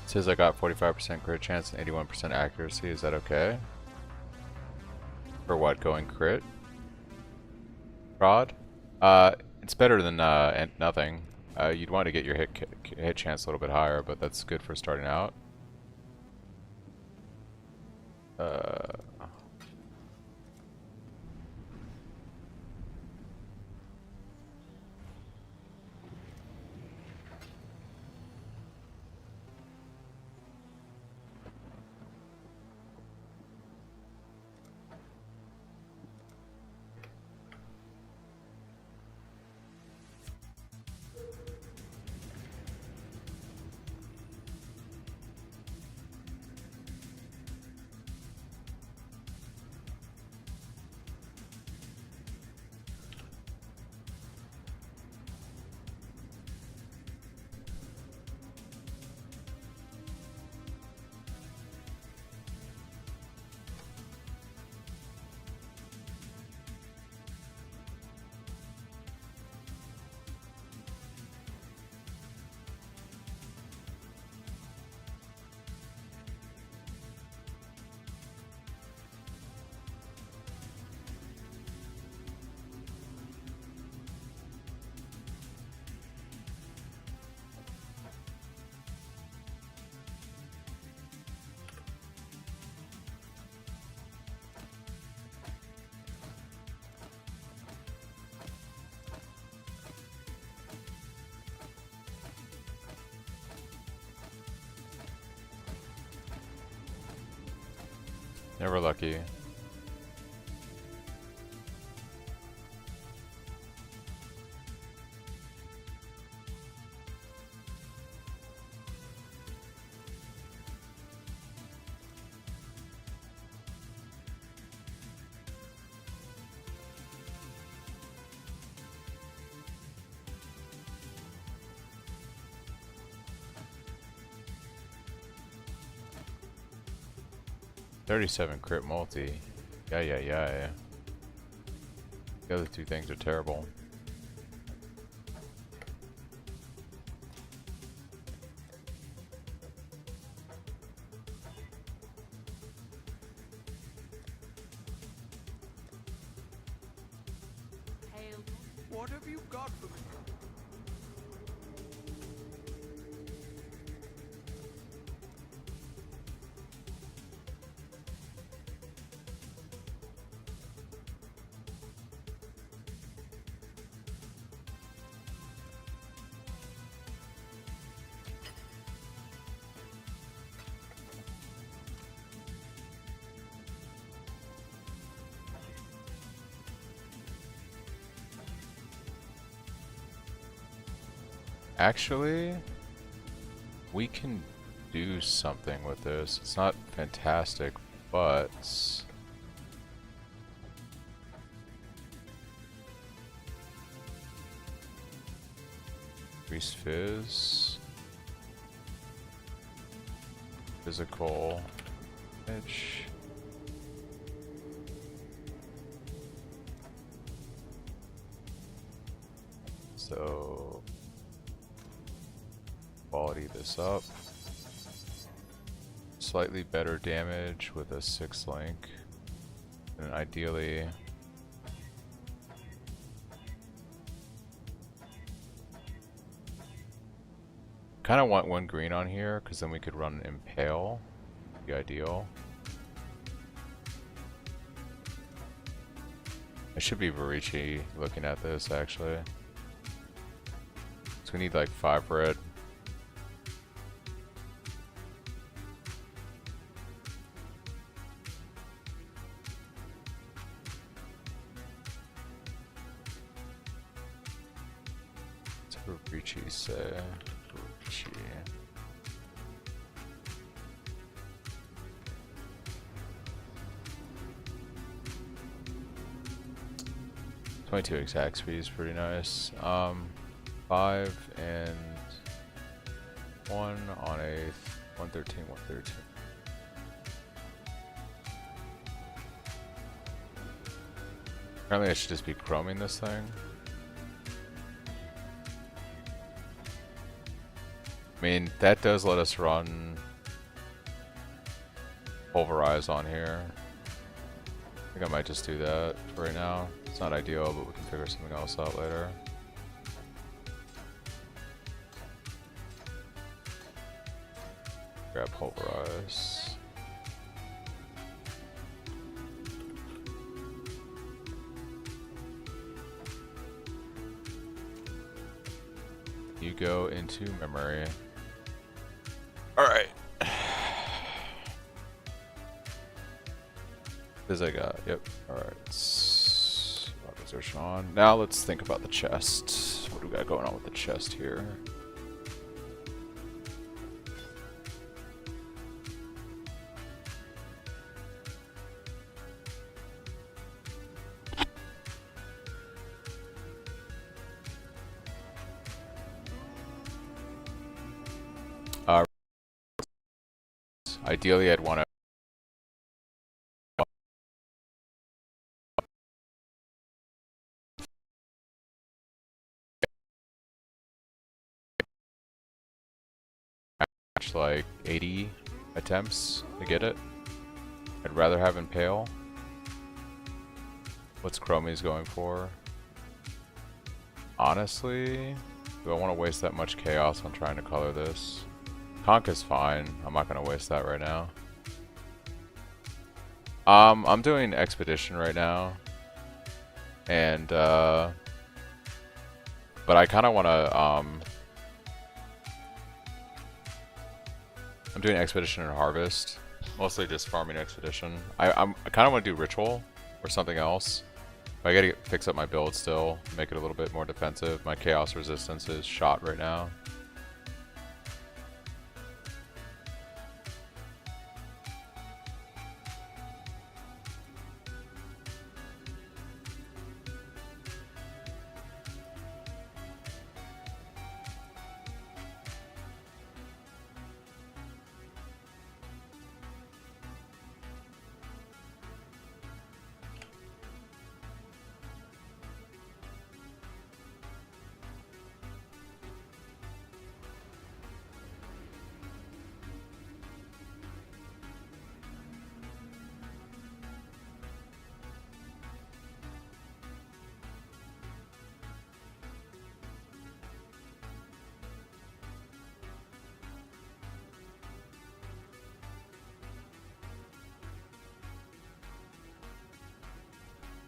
Says I got 45% crit chance and 81% accuracy. Is that okay? For what, going crit? Prod? It's better than nothing. You'd want to get your hit chance a little bit higher, but that's good for starting out. Never lucky. $37 crit multi. Yeah. The other two things are terrible. What have you got for me? Actually, we can do something with this. It's not fantastic, but increased fizz, physical damage. So quality this up. Slightly better damage with a 6 link. And ideally kind of want one green on here because then we could run Impale. Be ideal. I should be Varici looking at this actually. we need like 5 red. What's Richie say? Richie. .22 exact speed is pretty nice. 5 and 1 on a 113, 113. Apparently I should just be chroming this thing. I mean, that does let us run Pulverize on here. I think I might just do that for right now. It's not ideal, but we can figure something else out later. Grab Pulverize. You go into memory. Alright. This I got, yep. Alright. Position on. Now let's think about the chest. What do we got going on with the chest here? Ideally, I'd want to like 80 attempts to get it. I'd rather have Impale. What's Chromie's going for? Honestly, do I want to waste that much chaos on trying to color this? Conk is fine. I'm not going to waste that right now. I'm doing Expedition right now. And, but I kind of want to, I'm doing Expedition and Harvest. Mostly just farming Expedition. I kind of want to do Ritual or something else. But I gotta fix up my build still, make it a little bit more defensive. My Chaos Resistance is shot right now.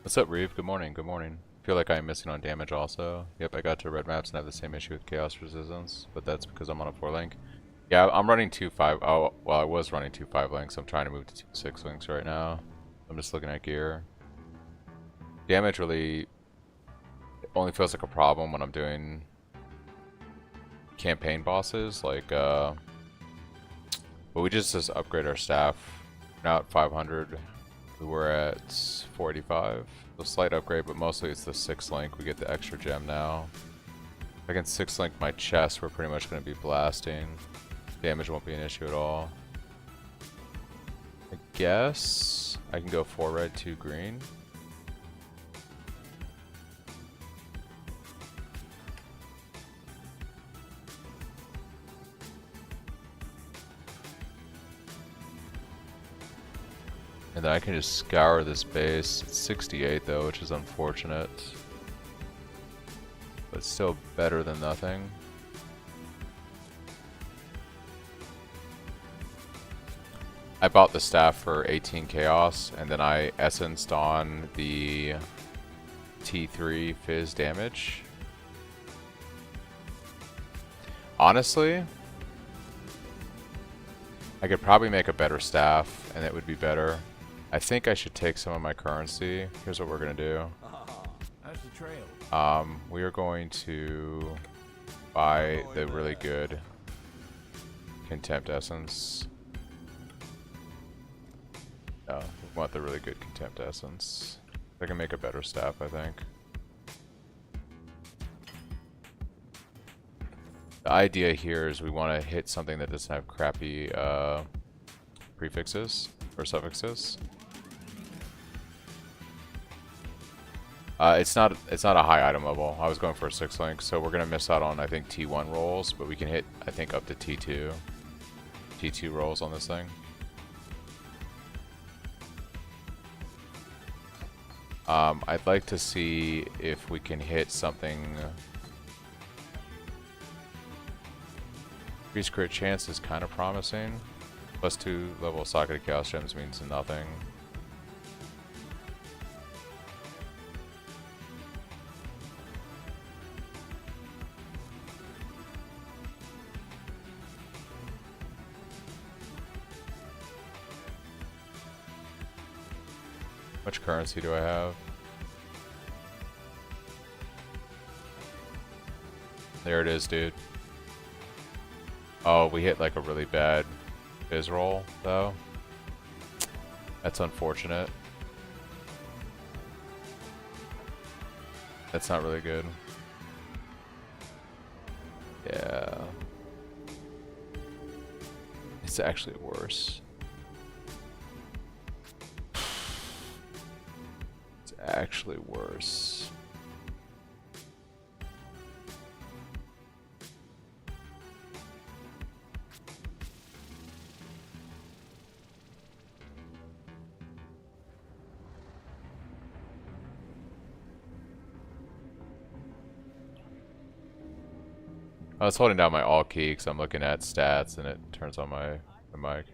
What's up, Reeve? Good morning, good morning. Feel like I'm missing on damage also. Yep, I got to red maps and have the same issue with Chaos Resistance, but that's because I'm on a 4-link. Yeah, I'm running 2-5. Oh, well, I was running 2-5 links. I'm trying to move to 2-6 links right now. I'm just looking at gear. Damage really only feels like a problem when I'm doing campaign bosses, like, but we just upgrade our staff. Now at 500. We were at 485. A slight upgrade, but mostly it's the 6-link. We get the extra gem now. If I can 6-link my chest, we're pretty much going to be blasting. Damage won't be an issue at all. I guess I can go 4 red, 2 green. And then I can just scour this base. It's 68 though, which is unfortunate. But still better than nothing. I bought the staff for 18 chaos, and then I essenced on the T3 fizz damage. Honestly, I could probably make a better staff, and it would be better. I think I should take some of my currency. Here's what we're gonna do. How's the trail? We are going to buy the really good Contempt Essence. No, we want the really good Contempt Essence. I can make a better staff, I think. The idea here is we want to hit something that doesn't have crappy prefixes or suffixes. It's not a high item level. I was going for a 6 link, so we're gonna miss out on I think T1 rolls, but we can hit I think up to T2 rolls on this thing. I'd like to see if we can hit something. Increased crit chance is kind of promising. +2 level socketed chaos gems means nothing. How much currency do I have? There it is, dude. Oh, we hit like a really bad biz roll, though. That's unfortunate. That's not really good. Yeah. It's actually worse. It's actually worse. I was holding down my alt key because I'm looking at stats and it turns on my mic.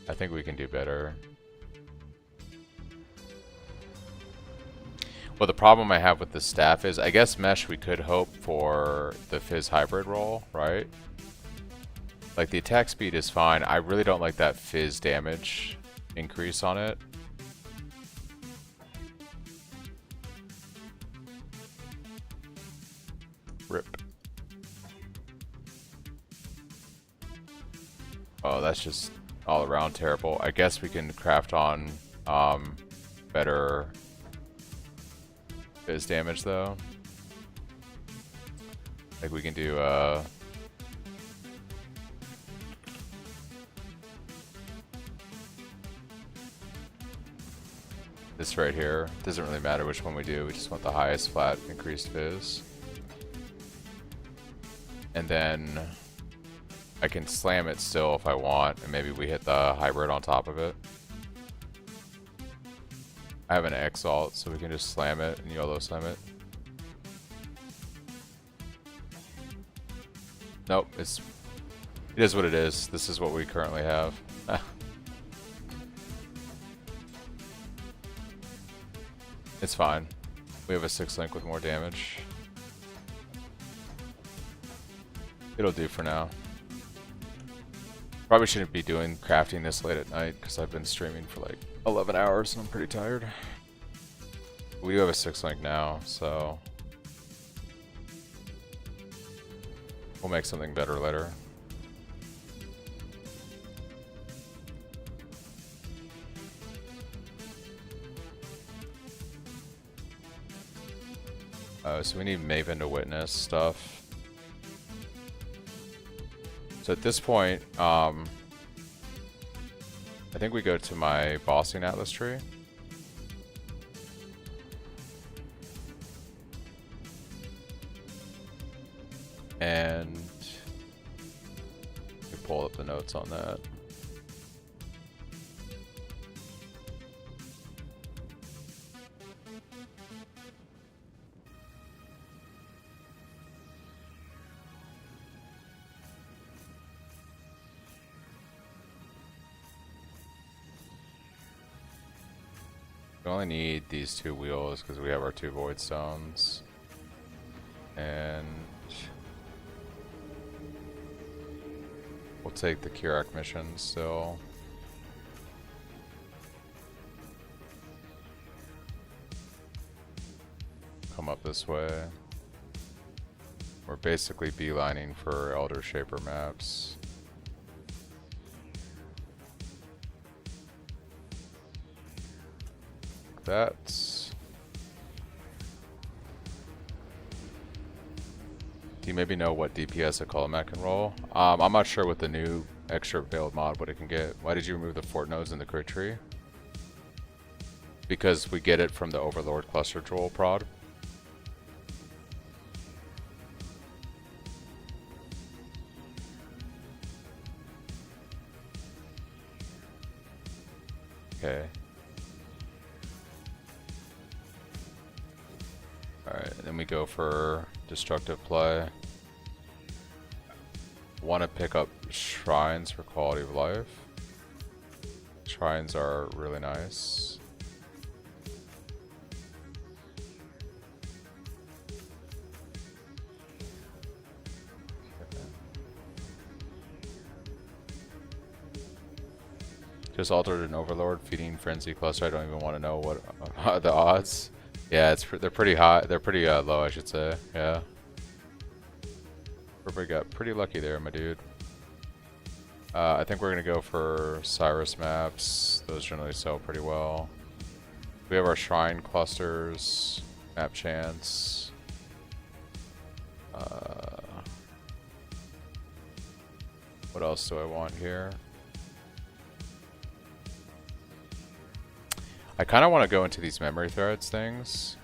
I think we can do better. Well, the problem I have with the staff is, I guess Mesh we could hope for the Fizz hybrid roll, right? Like the attack speed is fine. I really don't like that Fizz damage increase on it. Rip. Oh, that's just all around terrible. I guess we can craft on better Fizz damage though. Like we can do this right here. Doesn't really matter which one we do, we just want the highest flat increased Fizz. And then I can slam it still if I want, and maybe we hit the hybrid on top of it. I have an X alt, so we can just slam it and YOLO slam it. Nope, it is what it is. This is what we currently have. It's fine. We have a 6 link with more damage. It'll do for now. Probably shouldn't be doing crafting this late at night because I've been streaming for like 11 hours and I'm pretty tired. We do have a 6 link now, so we'll make something better later. So we need Maven to witness stuff. So at this point, I think we go to my bossing atlas tree. And we pull up the notes on that. We only need these 2 wheels because we have our 2 void stones. And we'll take the Kirak mission still. Come up this way. We're basically beelining for Elder Shaper maps. That's... Do you maybe know what DPS a Colomat can roll? I'm not sure with the new extra build mod what it can get. Why did you remove the fort nodes in the crit tree? Because we get it from the Overlord cluster troll prod. Okay. Alright, then we go for destructive play. Want to pick up shrines for quality of life. Shrines are really nice. Just altered an Overlord feeding frenzy cluster. I don't even want to know what the odds. Yeah, they're pretty high. They're pretty low, I should say. Yeah. Everybody got pretty lucky there, my dude. I think we're gonna go for Cyrus maps. Those generally sell pretty well. We have our shrine clusters, map chance. What else do I want here? I kind of want to go into these memory threads things.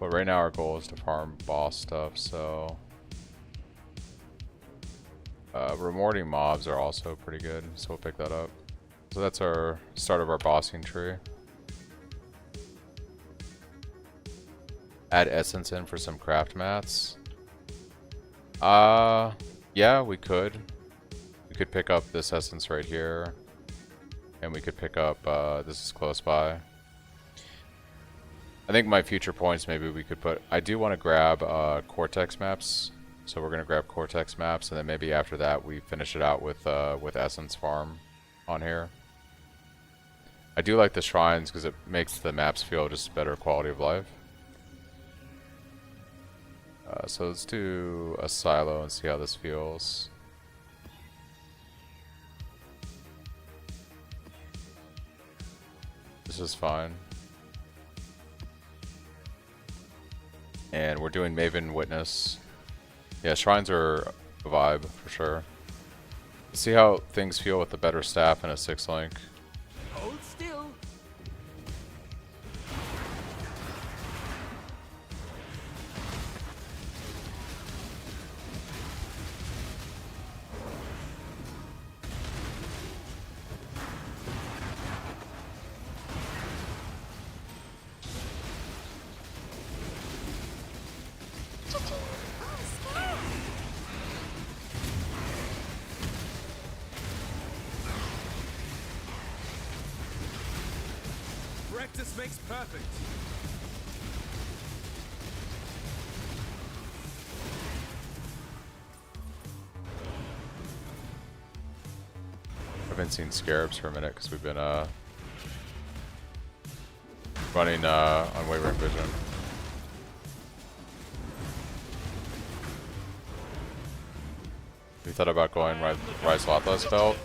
But right now our goal is to farm boss stuff, so... rewarding mobs are also pretty good, so we'll pick that up. So that's our start of our bossing tree. Add essence in for some craft mats. Yeah, we could. We could pick up this essence right here. And we could pick up, this is close by. I think my future points, maybe we could put... I do want to grab Cortex maps. So we're going to grab Cortex maps, and then maybe after that we finish it out with Essence Farm on here. I do like the shrines because it makes the maps feel just better quality of life. So let's do a silo and see how this feels. This is fine. And we're doing Maven Witness. Yeah, shrines are a vibe for sure. Let's see how things feel with the better staff and a 6-link. Hold still. Practice makes perfect. I've been seeing scarabs for a minute because we've been running Unwavering Vision. We thought about going Rise Lothless belt.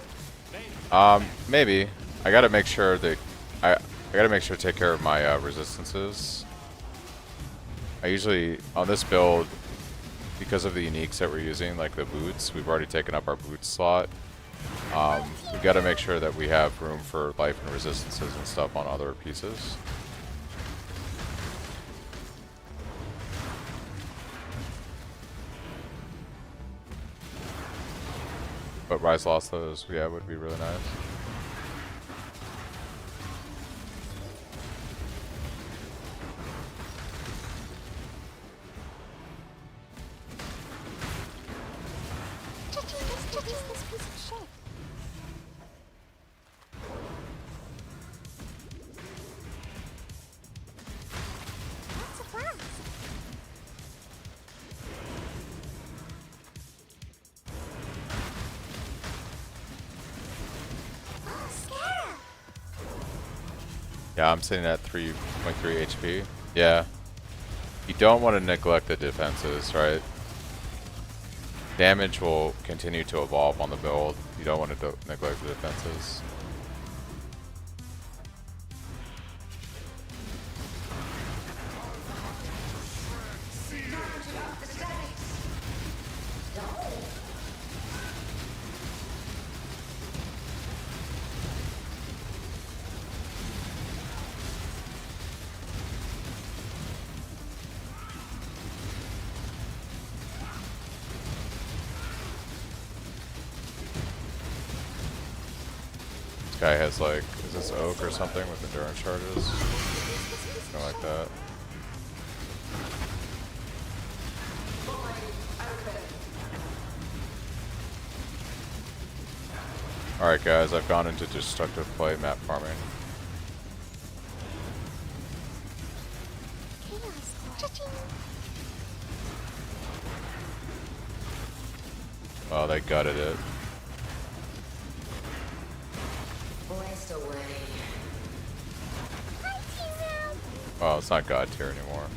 Maybe. I gotta make sure that I gotta make sure to take care of my resistances. I usually, on this build, because of the uniques that we're using, like the boots, we've already taken up our boots slot. We gotta make sure that we have room for life and resistances and stuff on other pieces. But Rise Lossless, yeah, would be really nice. Yeah, I'm sitting at 3.3 HP. Yeah. You don't want to neglect the defenses, right? Damage will continue to evolve on the build. You don't want to neglect the defenses. This guy has like, is this oak or something with endurance charges? Something like that. Alright guys, I've gone into destructive play map farming. Oh, they gutted it. Blast away. Oh, it's not god tier anymore.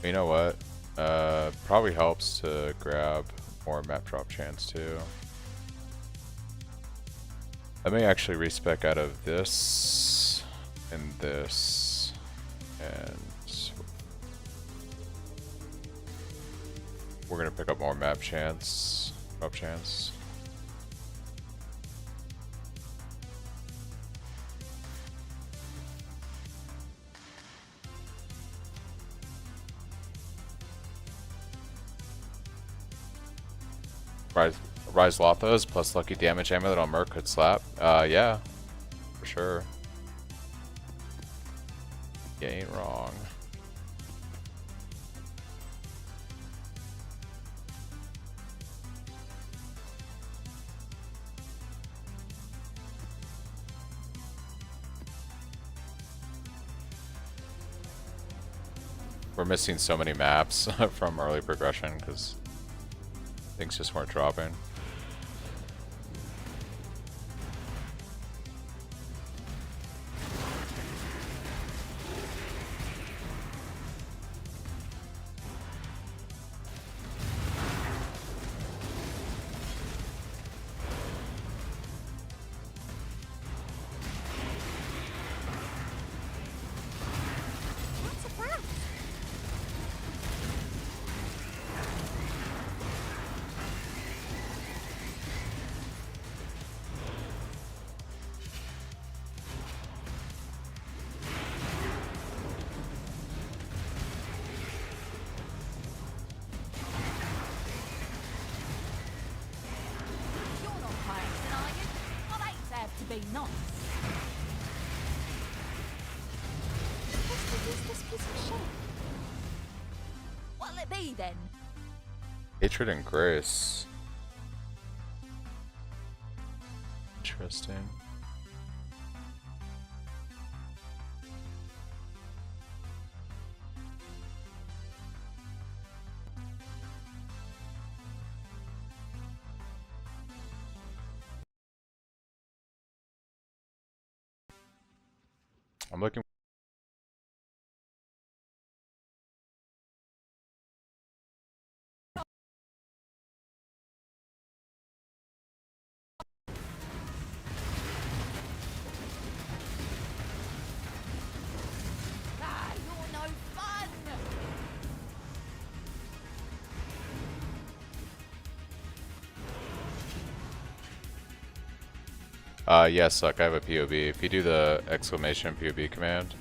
You know what? Probably helps to grab more map drop chance too. Let me actually respec out of this and this and we're gonna pick up more map chance, drop chance. Rise Lothos plus lucky damage amulet on Merc could slap. Yeah, for sure. You ain't wrong. We're missing so many maps from early progression because things just weren't dropping. To be nice. This piece of shit. What'll it be then? Hatred and Grace. Interesting. I'm looking. Ah, you're no fun! Yes, Suck, I have a POB. If you do the exclamation POB command.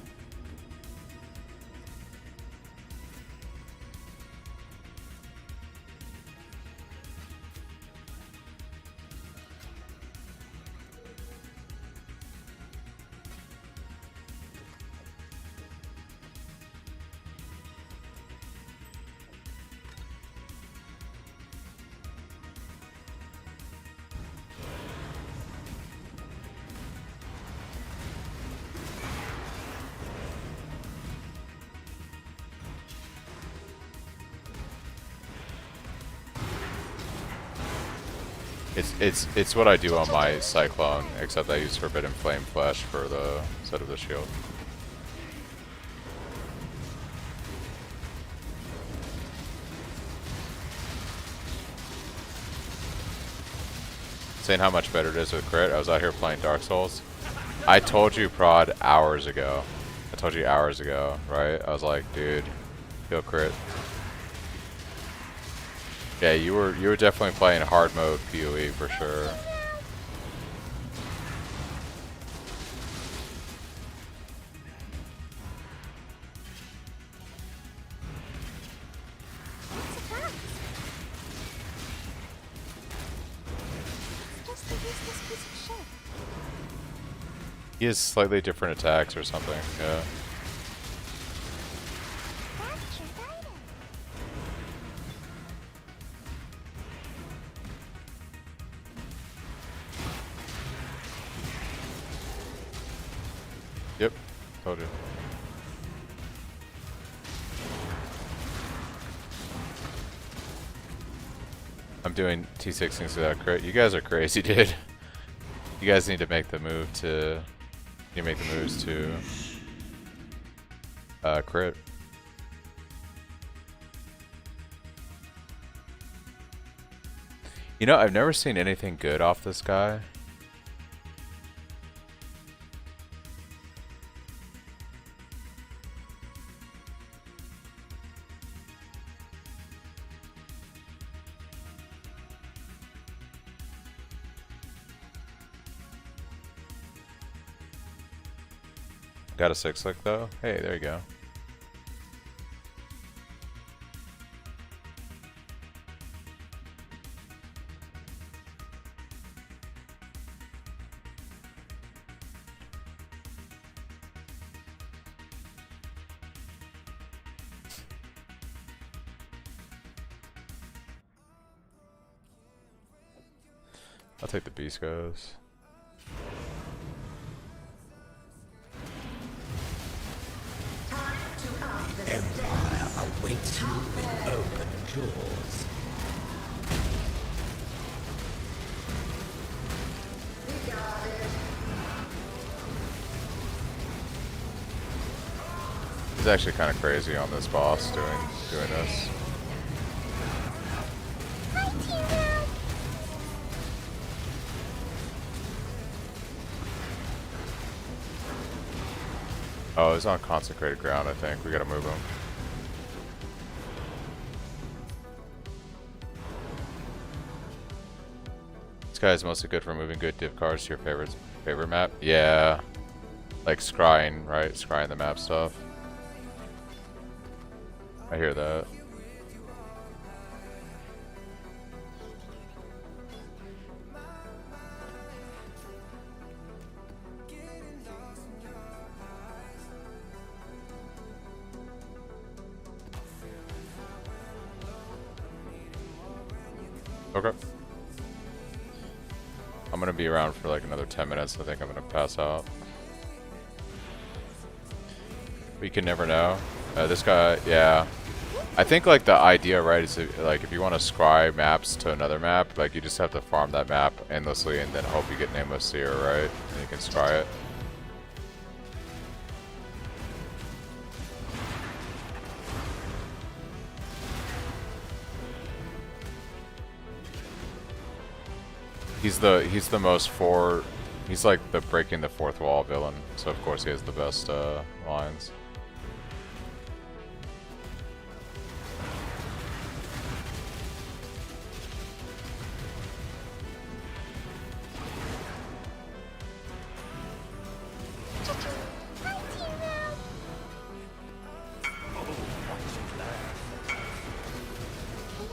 It's what I do on my Cyclone, except I use Forbidden Flame Flash for the set of the shield. Saying how much better it is with crit. I was out here playing Dark Souls. I told you prod hours ago. I told you hours ago, right? I was like, dude, he'll crit. Yeah, you were definitely playing hard mode PoE for sure. He has slightly different attacks or something, yeah. Yep, told you. I'm doing T16s without crit. You guys are crazy, dude. You guys need to make the move to... You make the moves to... crit. You know, I've never seen anything good off this guy. Got a 6-lick though? Hey, there you go. I'll take the Beast Goes. Empire awaits you with open jaws. He's actually kind of crazy on this boss doing this. Oh, he's on consecrated ground, I think. We gotta move him. This guy is mostly good for moving good div cards to your favorite map. Yeah. Like scrying, right? Scrying the map stuff. I hear that. Okay. I'm gonna be around for like another 10 minutes. I think I'm gonna pass out. We can never know. This guy, yeah. I think like the idea, right, is like if you want to scry maps to another map, like you just have to farm that map endlessly and then hope you get Nameless Seer, right? And you can scry it. He's the most he's like the breaking the fourth wall villain, so of course he has the best lines.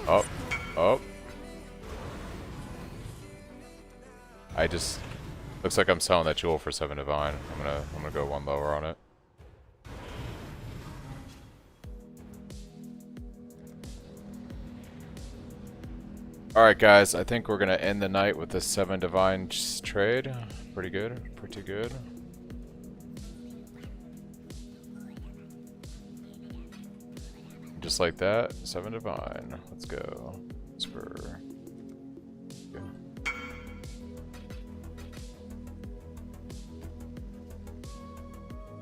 Oh, oh. I just looks like I'm selling that jewel for 7 divine. I'm gonna go 1 lower on it. Alright guys, I think we're gonna end the night with this 7 divine trade. Pretty good, pretty good. Just like that, 7 divine. Let's go. Spur. Okay.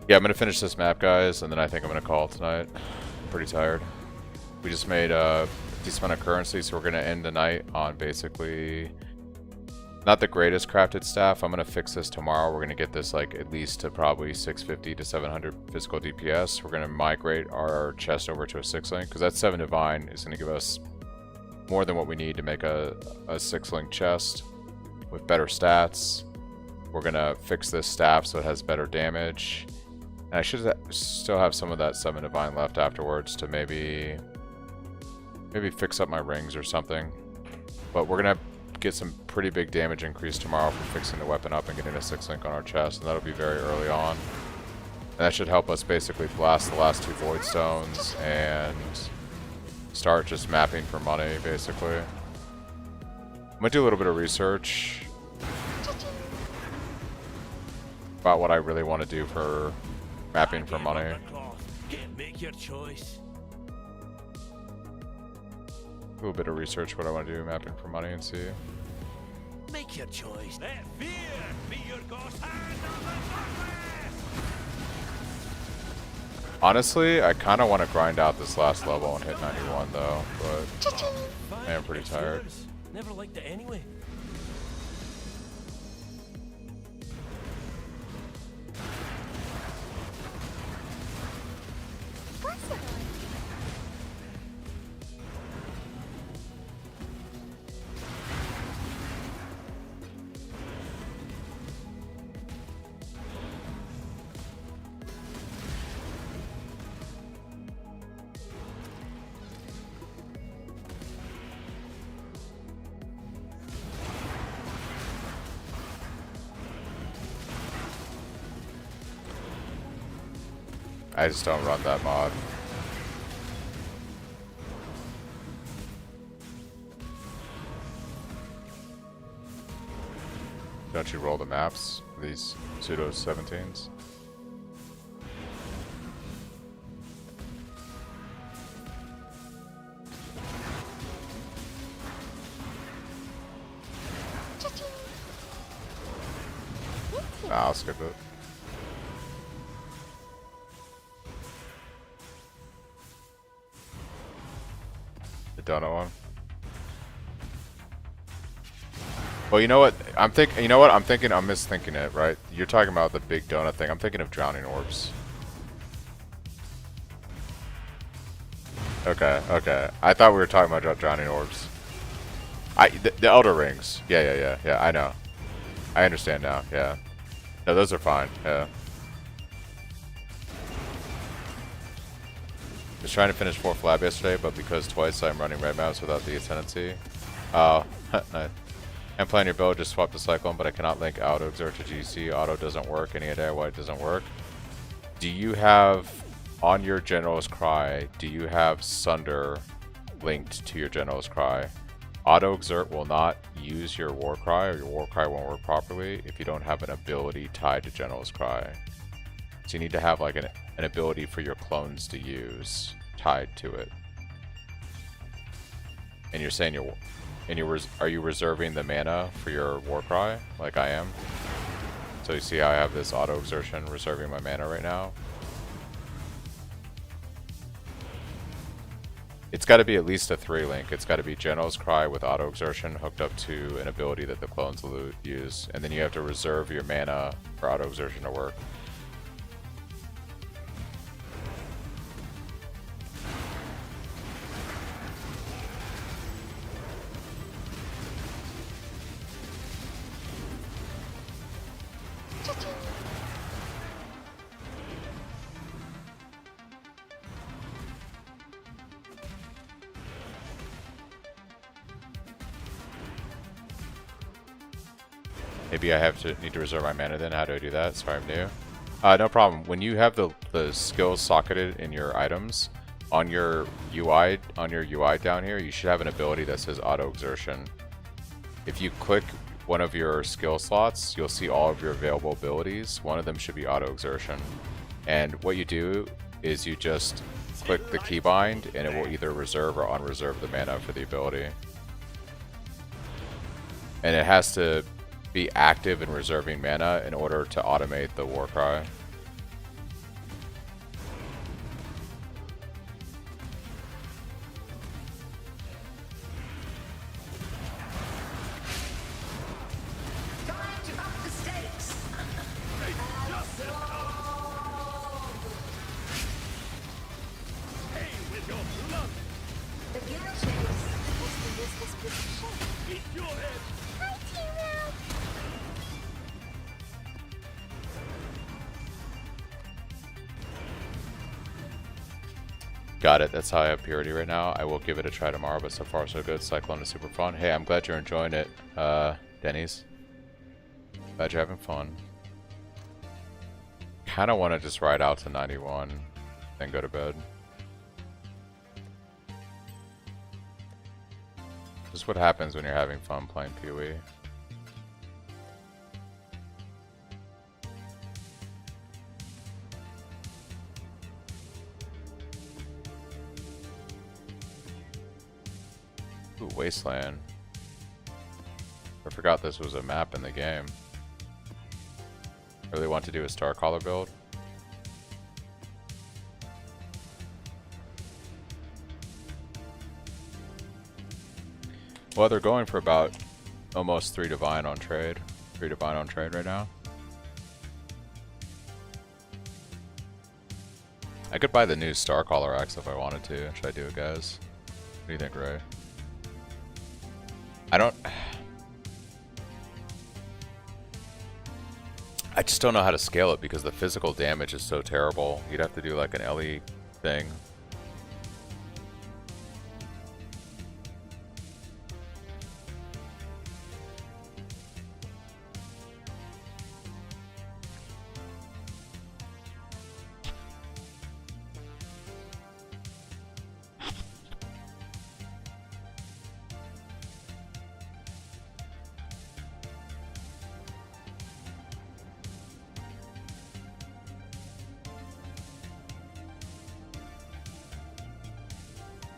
Yeah, I'm gonna finish this map, guys, and then I think I'm gonna call tonight. I'm pretty tired. We just made a decent amount of currency, so we're gonna end the night on basically not the greatest crafted staff. I'm gonna fix this tomorrow. We're gonna get this like at least to probably 650 to 700 physical DPS. We're gonna migrate our chest over to a 6-link because that 7 divine is gonna give us more than what we need to make a 6-link chest with better stats. We're gonna fix this staff so it has better damage. And I should still have some of that 7 divine left afterwards to maybe fix up my rings or something. But we're gonna get some pretty big damage increase tomorrow for fixing the weapon up and getting a 6-link on our chest, and that'll be very early on. And that should help us basically blast the last 2 void stones and start just mapping for money, basically. I'm gonna do a little bit of research about what I really want to do for mapping for money. Make your choice. A little bit of research what I want to do mapping for money and see. Make your choice. Let fear be your ghost hand of the darkness. Honestly, I kind of want to grind out this last level and hit 91 though, but I am pretty tired. Never liked it anyway. I just don't run that mod. Don't you roll the maps, these pseudo 17s? Nah, I'll skip it. The donut one. Well, you know what? I'm thinking. You know what? I'm thinking. I'm misthinking it. Right? You're talking about the big donut thing. I'm thinking of drowning orbs. Okay. Okay. I thought we were talking about drowning orbs. The Elder Rings. Yeah. I know. I understand now. Yeah. No, those are fine. Yeah. I was trying to finish 4th lab yesterday, but because twice I'm running red maps without the ascendancy. Oh, nice. I'm playing your build, just swap the Cyclone, but I cannot link Auto Exert to GC. Auto doesn't work. Any idea why it doesn't work? Do you have, on your General's Cry, do you have Sunder linked to your General's Cry? Auto Exert will not use your War Cry, or your War Cry won't work properly if you don't have an ability tied to General's Cry. So you need to have like an ability for your clones to use tied to it. And you're saying are you reserving the mana for your War Cry like I am? So you see how I have this auto exertion reserving my mana right now? It's got to be at least a 3-link. It's got to be General's Cry with auto exertion hooked up to an ability that the clones will use, and then you have to reserve your mana for auto exertion to work. Maybe I need to reserve my mana then. How do I do that? Sorry, I'm new. No problem. When you have the skills socketed in your items, on your UI down here, you should have an ability that says auto exertion. If you click one of your skill slots, you'll see all of your available abilities. One of them should be auto exertion. And what you do is you just click the keybind and it will either reserve or unreserve the mana for the ability. And it has to be active in reserving mana in order to automate the War Cry. Got it. That's how I have purity right now. I will give it a try tomorrow, but so far so good. Cyclone is super fun. Hey, I'm glad you're enjoying it, Denny's. Glad you're having fun. Kind of want to just ride out to 91, then go to bed. Just what happens when you're having fun playing PoE. Ooh, Wasteland. I forgot this was a map in the game. Really want to do a Starcaller build. Well, they're going for about almost 3 Divine on trade. 3 Divine on trade right now. I could buy the new Starcaller X if I wanted to. Should I do it, guys? What do you think, Ray? I just don't know how to scale it because the physical damage is so terrible. You'd have to do like an LE thing.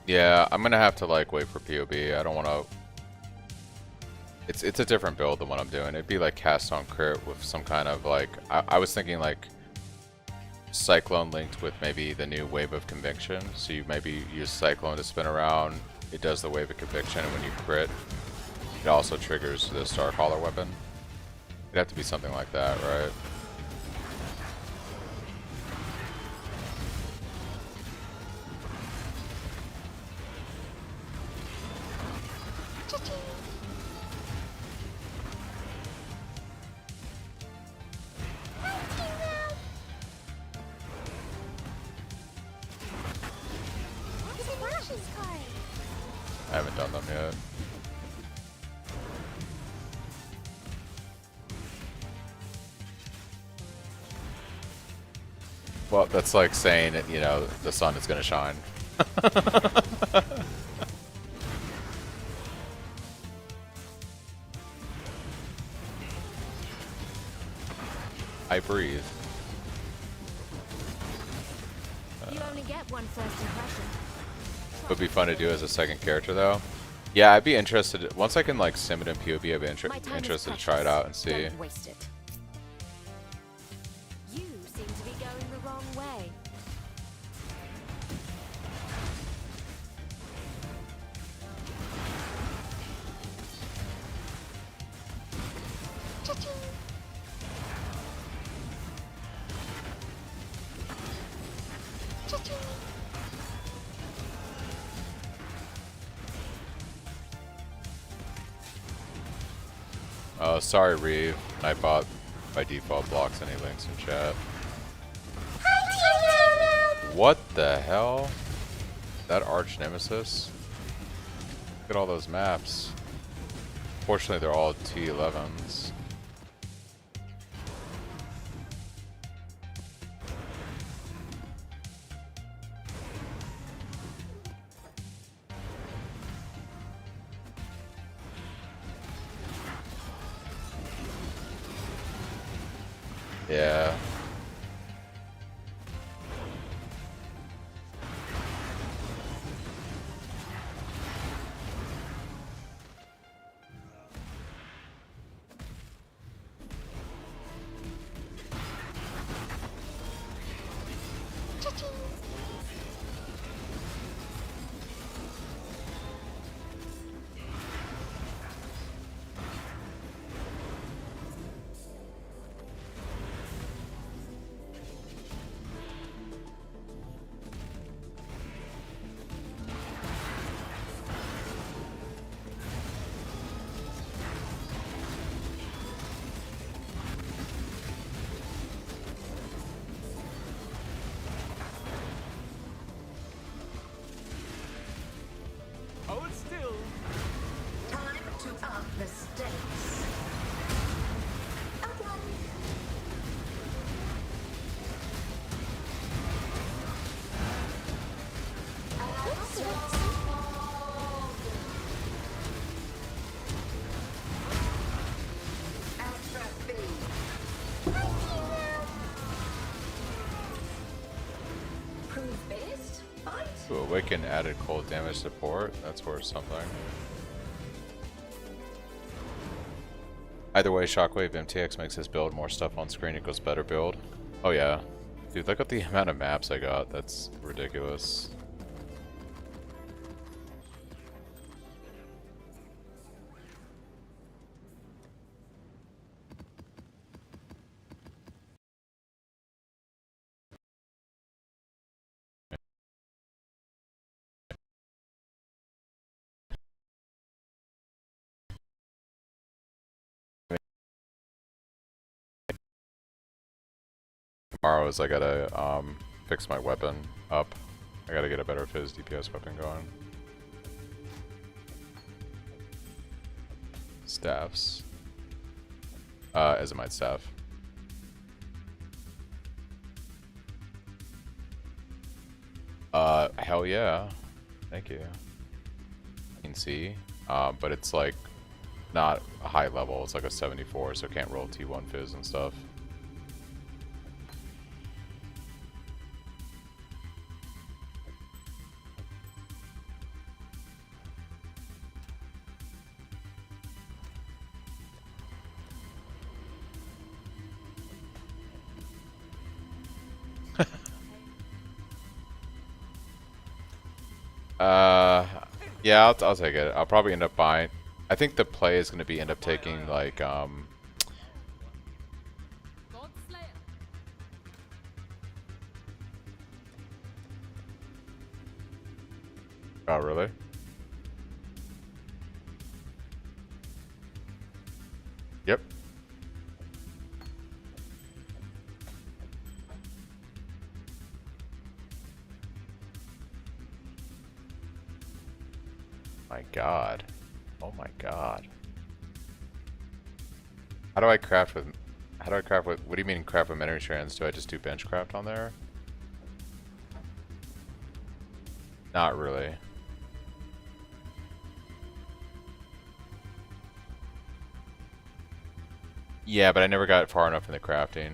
Yeah, I'm gonna have to like wait for POB. I don't want to. It's a different build than what I'm doing. It'd be like cast on crit with some kind of like. I was thinking like Cyclone linked with maybe the new Wave of Conviction. So you maybe use Cyclone to spin around. It does the Wave of Conviction, and when you crit, it also triggers the Starcaller weapon. It'd have to be something like that, right? I haven't done them yet. Well, that's like saying, you know, the sun is gonna shine. I breathe. You only get one first impression. Would be fun to do as a second character though. Yeah, I'd be interested. Once I can like sim it in PoB, I'd be interested to try it out and see. Don't waste it. You seem to be going the wrong way. Oh, sorry, Reeve. I bought by default blocks any links in chat. What the hell? That arch nemesis? Look at all those maps. Fortunately, they're all T11s. Yeah. Ooh, Awaken added cold damage support. That's worth something. Either way, Shockwave MTX makes this build more stuff on screen equals better build. Oh yeah. Dude, look at the amount of maps I got. That's ridiculous. Tomorrow is I gotta fix my weapon up. I gotta get a better Fizz DPS weapon going. Staffs. Azimite staff. Hell yeah. Thank you. You can see. But it's like not a high level, it's like a 74, so can't roll T1 Fizz and stuff. Yeah, I'll take it. I'll probably end up buying. I think the play is going to be end up taking like Oh, really? Yep. My god. Oh my god. How do I craft with... what do you mean craft with memory strands? Do I just do bench craft on there? Not really. Yeah, but I never got far enough in the crafting.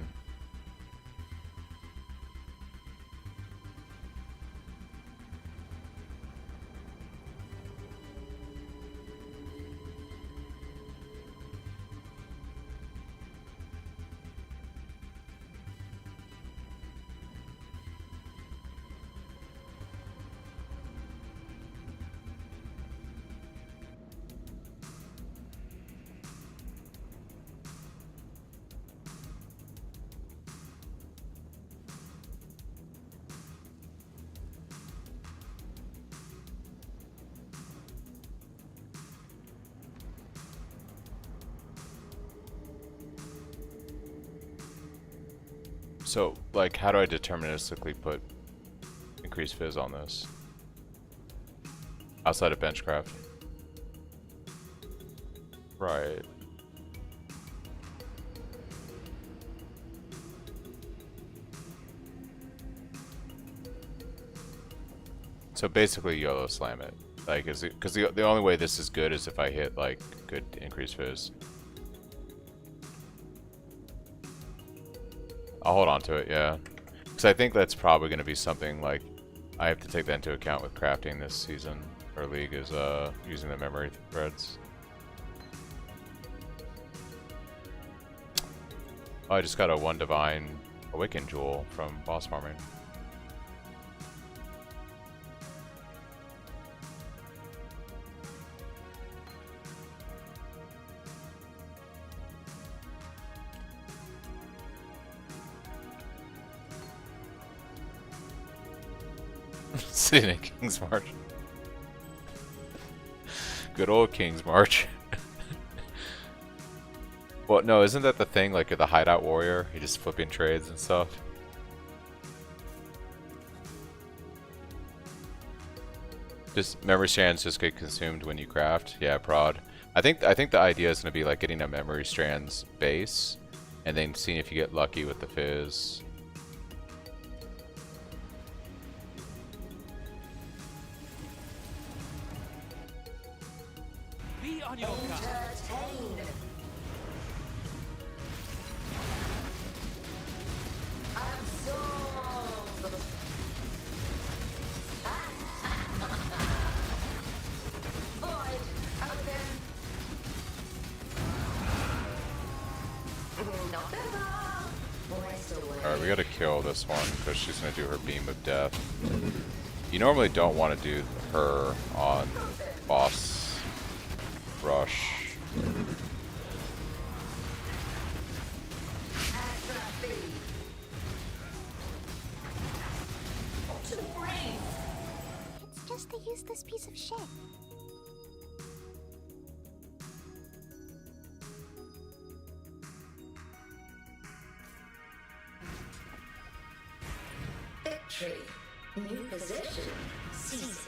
So, like, how do I deterministically put increased Fizz on this? Outside of benchcraft. Right. So basically YOLO slam it. Like, is it, because the only way this is good is if I hit, like, good increased Fizz. I'll hold on to it, yeah. Because I think that's probably going to be something, like, I have to take that into account with crafting this season, or league, is using the memory threads. Oh, I just got a 1 Divine Awaken Jewel from boss farming. Sitting in King's March. Good old King's March. Well, no, isn't that the thing, like the hideout warrior? You're just flipping trades and stuff. Just memory strands just get consumed when you craft. Yeah, prod. I think the idea is gonna be like getting a memory strands base, and then seeing if you get lucky with the fizz. Be on your guard. we gotta kill this one because she's gonna do her beam of death. You normally don't want to do her on boss rush. It's just a useless piece of shit. Victory. New position. Seize it.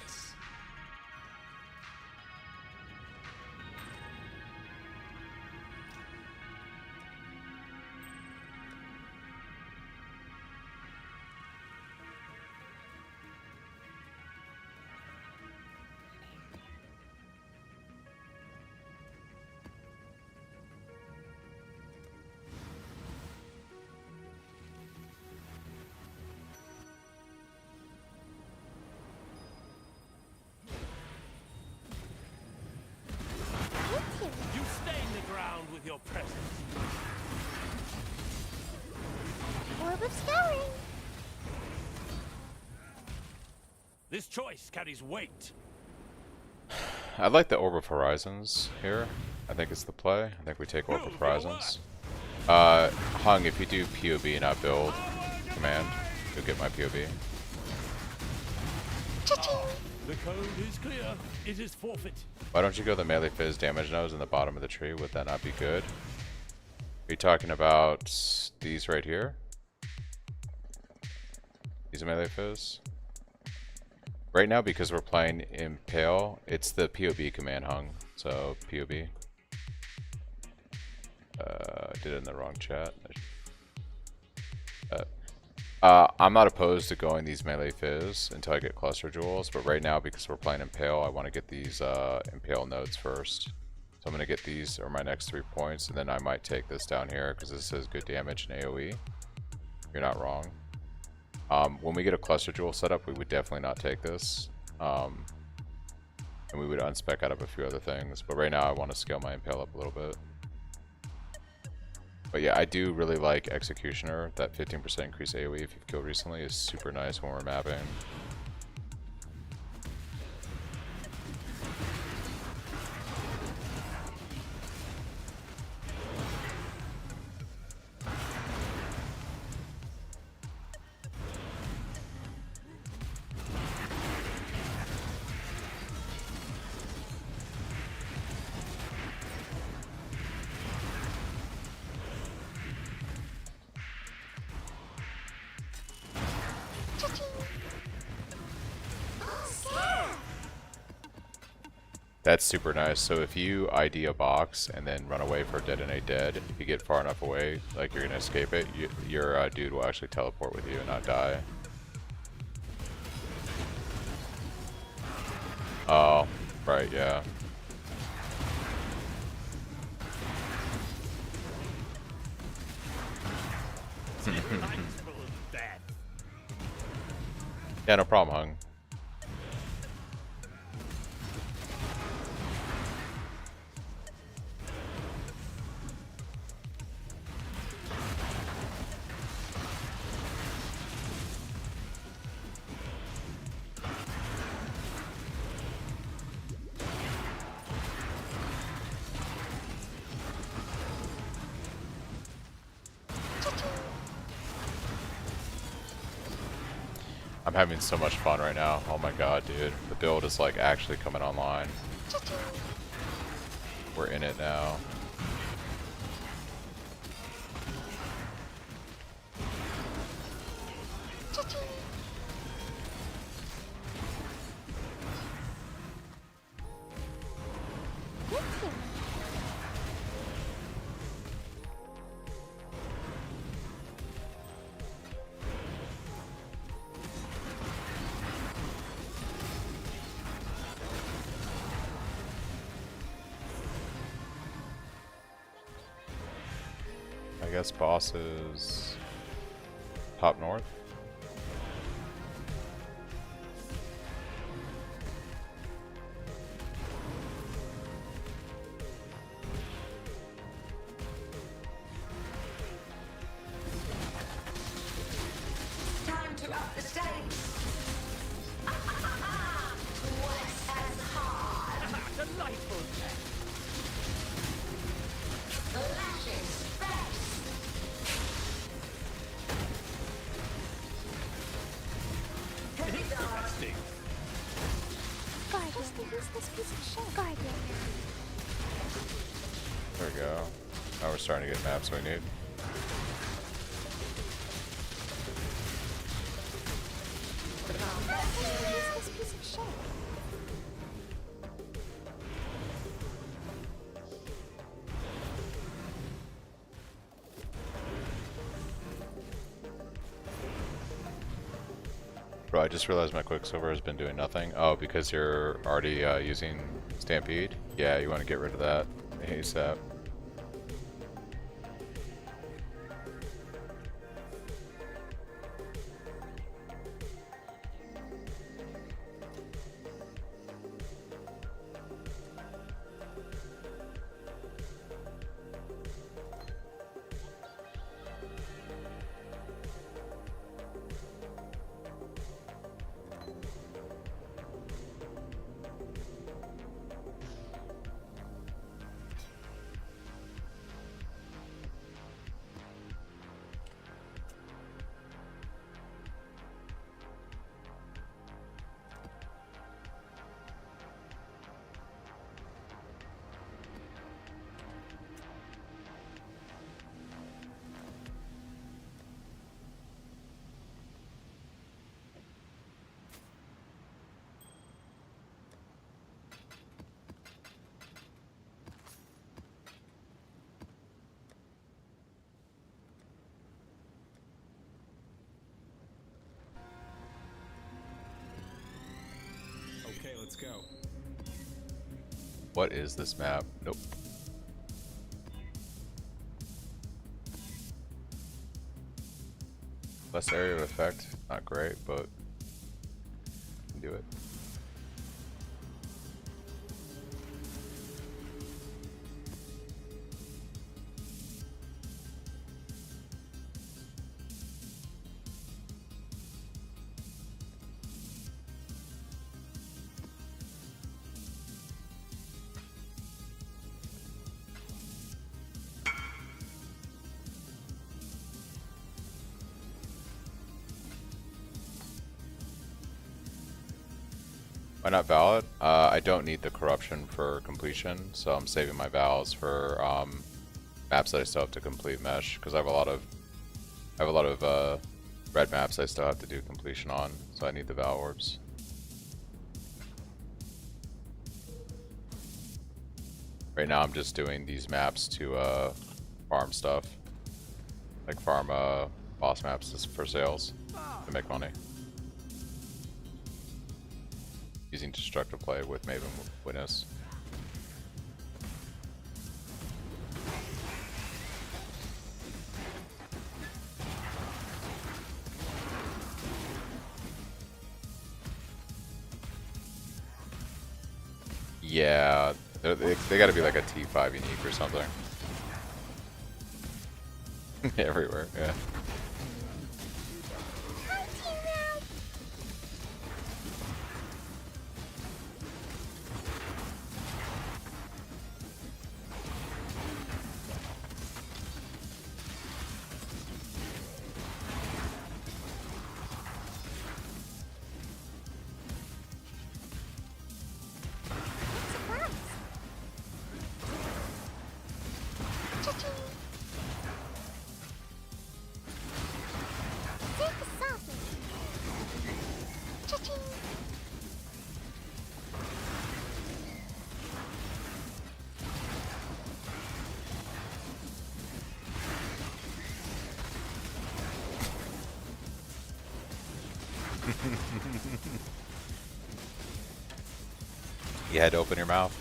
You stain the ground with your presence. Orb of scouring. This choice carries weight. I like the Orb of Horizons here. I think it's the play. I think we take Orb of Horizons. Hung, if you do POB not build command, you'll get my POB. The code is clear. It is forfeit. Why don't you go the melee fizz damage nose in the bottom of the tree? Would that not be good? Are you talking about these right here? These melee fizz? Right now, because we're playing Impale, it's the POB command, Hung. So, POB. I did it in the wrong chat. I'm not opposed to going these melee fizz until I get cluster jewels, but right now, because we're playing Impale, I want to get these Impale nodes first. So I'm going to get these, or my next 3 points, and then I might take this down here, because this says good damage in AoE. You're not wrong. When we get a cluster jewel setup, we would definitely not take this. And we would unspec out of a few other things, but right now I want to scale my Impale up a little bit. But yeah, I do really like Executioner. That 15% increase AoE if you've killed recently is super nice when we're mapping. That's super nice. So if you ID a box and then run away for dead and a dead, if you get far enough away, like you're gonna escape it, your dude will actually teleport with you and not die. Oh, right, yeah. Yeah, no problem, Hung. I'm having so much fun right now. Oh my god, dude. The build is like actually coming online. We're in it now. I guess boss is top north. this piece of shit. Guardian. There we go. Now we're starting to get maps we need. Use this piece of shit. Bro, I just realized my Quicksilver has been doing nothing. Oh, because you're already using Stampede? Yeah, you want to get rid of that ASAP. Okay, let's go. What is this map? Nope. Less area of effect, not great, but can do it. Why not Valid? I don't need the corruption for completion, so I'm saving my Vals for maps that I still have to complete Mesh, because I have a lot of red maps I still have to do completion on, so I need the Val Orbs. Right now I'm just doing these maps to farm stuff, like farm boss maps just for sales to make money. Using destructive play with Maven Witness. Yeah, they gotta be like a T5 unique or something. Everywhere, yeah. You had to open your mouth.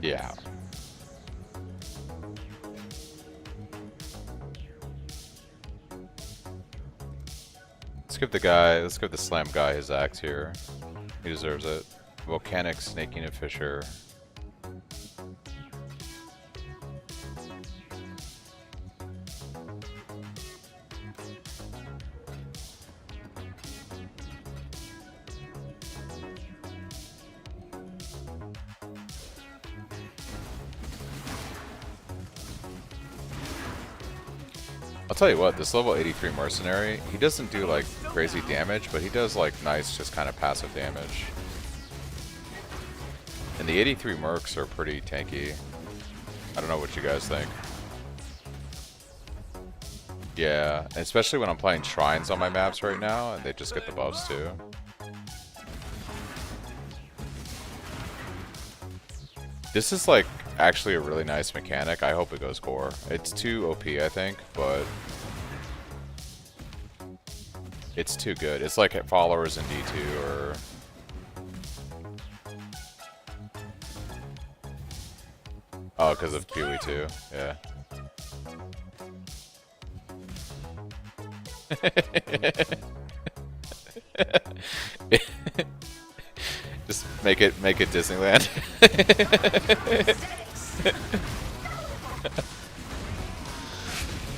Yeah. Let's give the slam guy his axe here. He deserves it. Volcanic, Snaking, and Fisher. I'll tell you what, this level 83 mercenary, he doesn't do like crazy damage, but he does like nice just kind of passive damage. And the 83 mercs are pretty tanky. I don't know what you guys think. Yeah, especially when I'm playing shrines on my maps right now, and they just get the buffs too. This is like actually a really nice mechanic. I hope it goes core. It's too OP, I think, but it's too good. It's like followers in D2 or oh, because of PoE 2, yeah. Just make it Disneyland.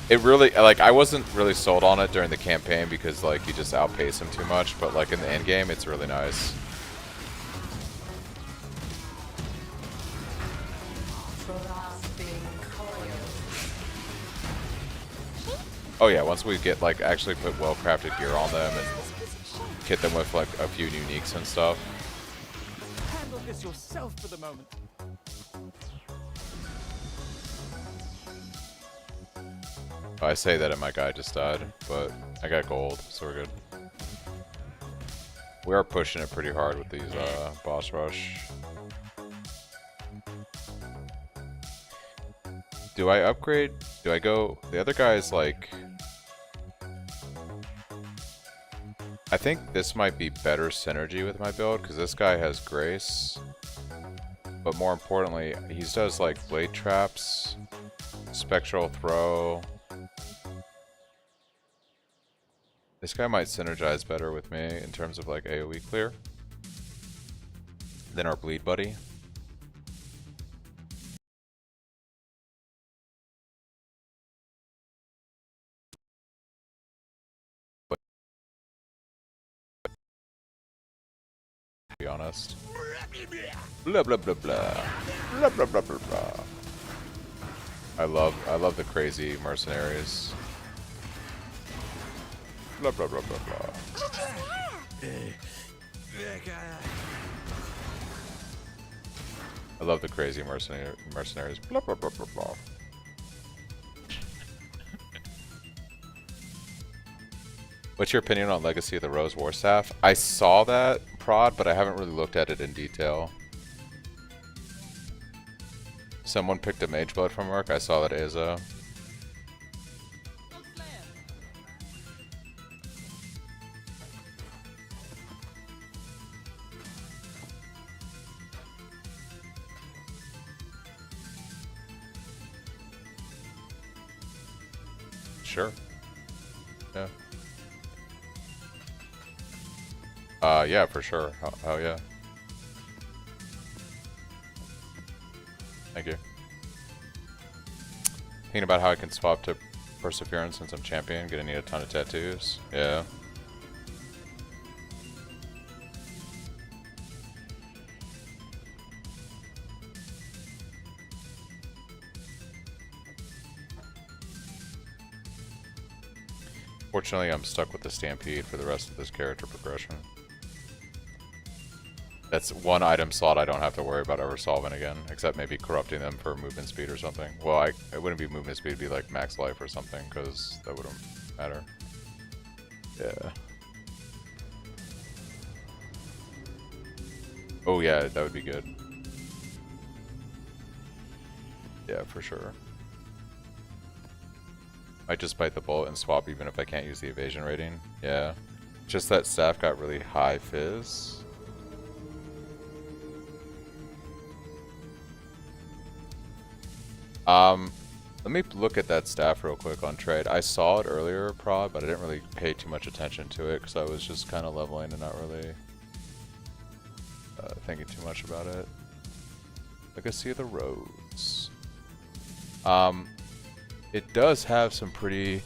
It really, like, I wasn't really sold on it during the campaign because like you just outpace him too much, but like in the end game it's really nice. Oh yeah, once we get like actually put well-crafted gear on them and kit them with like a few uniques and stuff. Handle this yourself for the moment. I say that and my guy just died, but I got gold, so we're good. We are pushing it pretty hard with these boss rush. Do I upgrade? Do I go? The other guy is like... I think this might be better synergy with my build, because this guy has Grace. But more importantly, he does like Blade Traps, Spectral Throw. This guy might synergize better with me in terms of like AoE clear than our bleed buddy. To be honest. Blah blah blah blah. Blah blah blah blah blah. I love the crazy mercenaries. Blah blah blah blah blah. I love the crazy mercenaries. Blah blah blah blah blah. What's your opinion on Legacy of the Rose Warstaff? I saw that prod, but I haven't really looked at it in detail. Someone picked a Mage Blood from work. I saw that Azo. Sure. Yeah. Yeah, for sure. Hell yeah. Thank you. Thinking about how I can swap to Perseverance since I'm champion. Gonna need a ton of tattoos. Yeah. Fortunately, I'm stuck with the Stampede for the rest of this character progression. That's one item slot I don't have to worry about ever solving again, except maybe corrupting them for movement speed or something. Well, it wouldn't be movement speed, it'd be like max life or something, because that wouldn't matter. Yeah. Oh yeah, that would be good. Yeah, for sure. Might just bite the bullet and swap even if I can't use the evasion rating. Yeah. Just that staff got really high fizz. Let me look at that staff real quick on trade. I saw it earlier, Prod, but I didn't really pay too much attention to it because I was just kind of leveling and not really thinking too much about it. Legacy of the Rose. It does have some pretty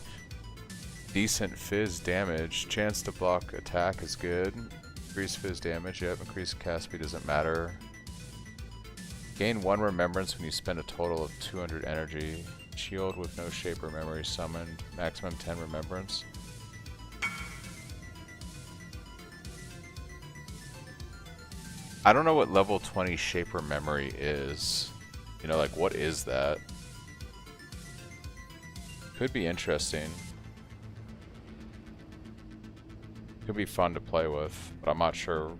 decent fizz damage. Chance to block attack is good. Increased fizz damage, yep. Increased cast speed doesn't matter. Gain 1 remembrance when you spend a total of 200 energy. Shield with no shape or memory summoned. Maximum 10 remembrance. I don't know what level 20 shape or memory is. You know, like, what is that? Could be interesting. Could be fun to play with, but I'm not sure.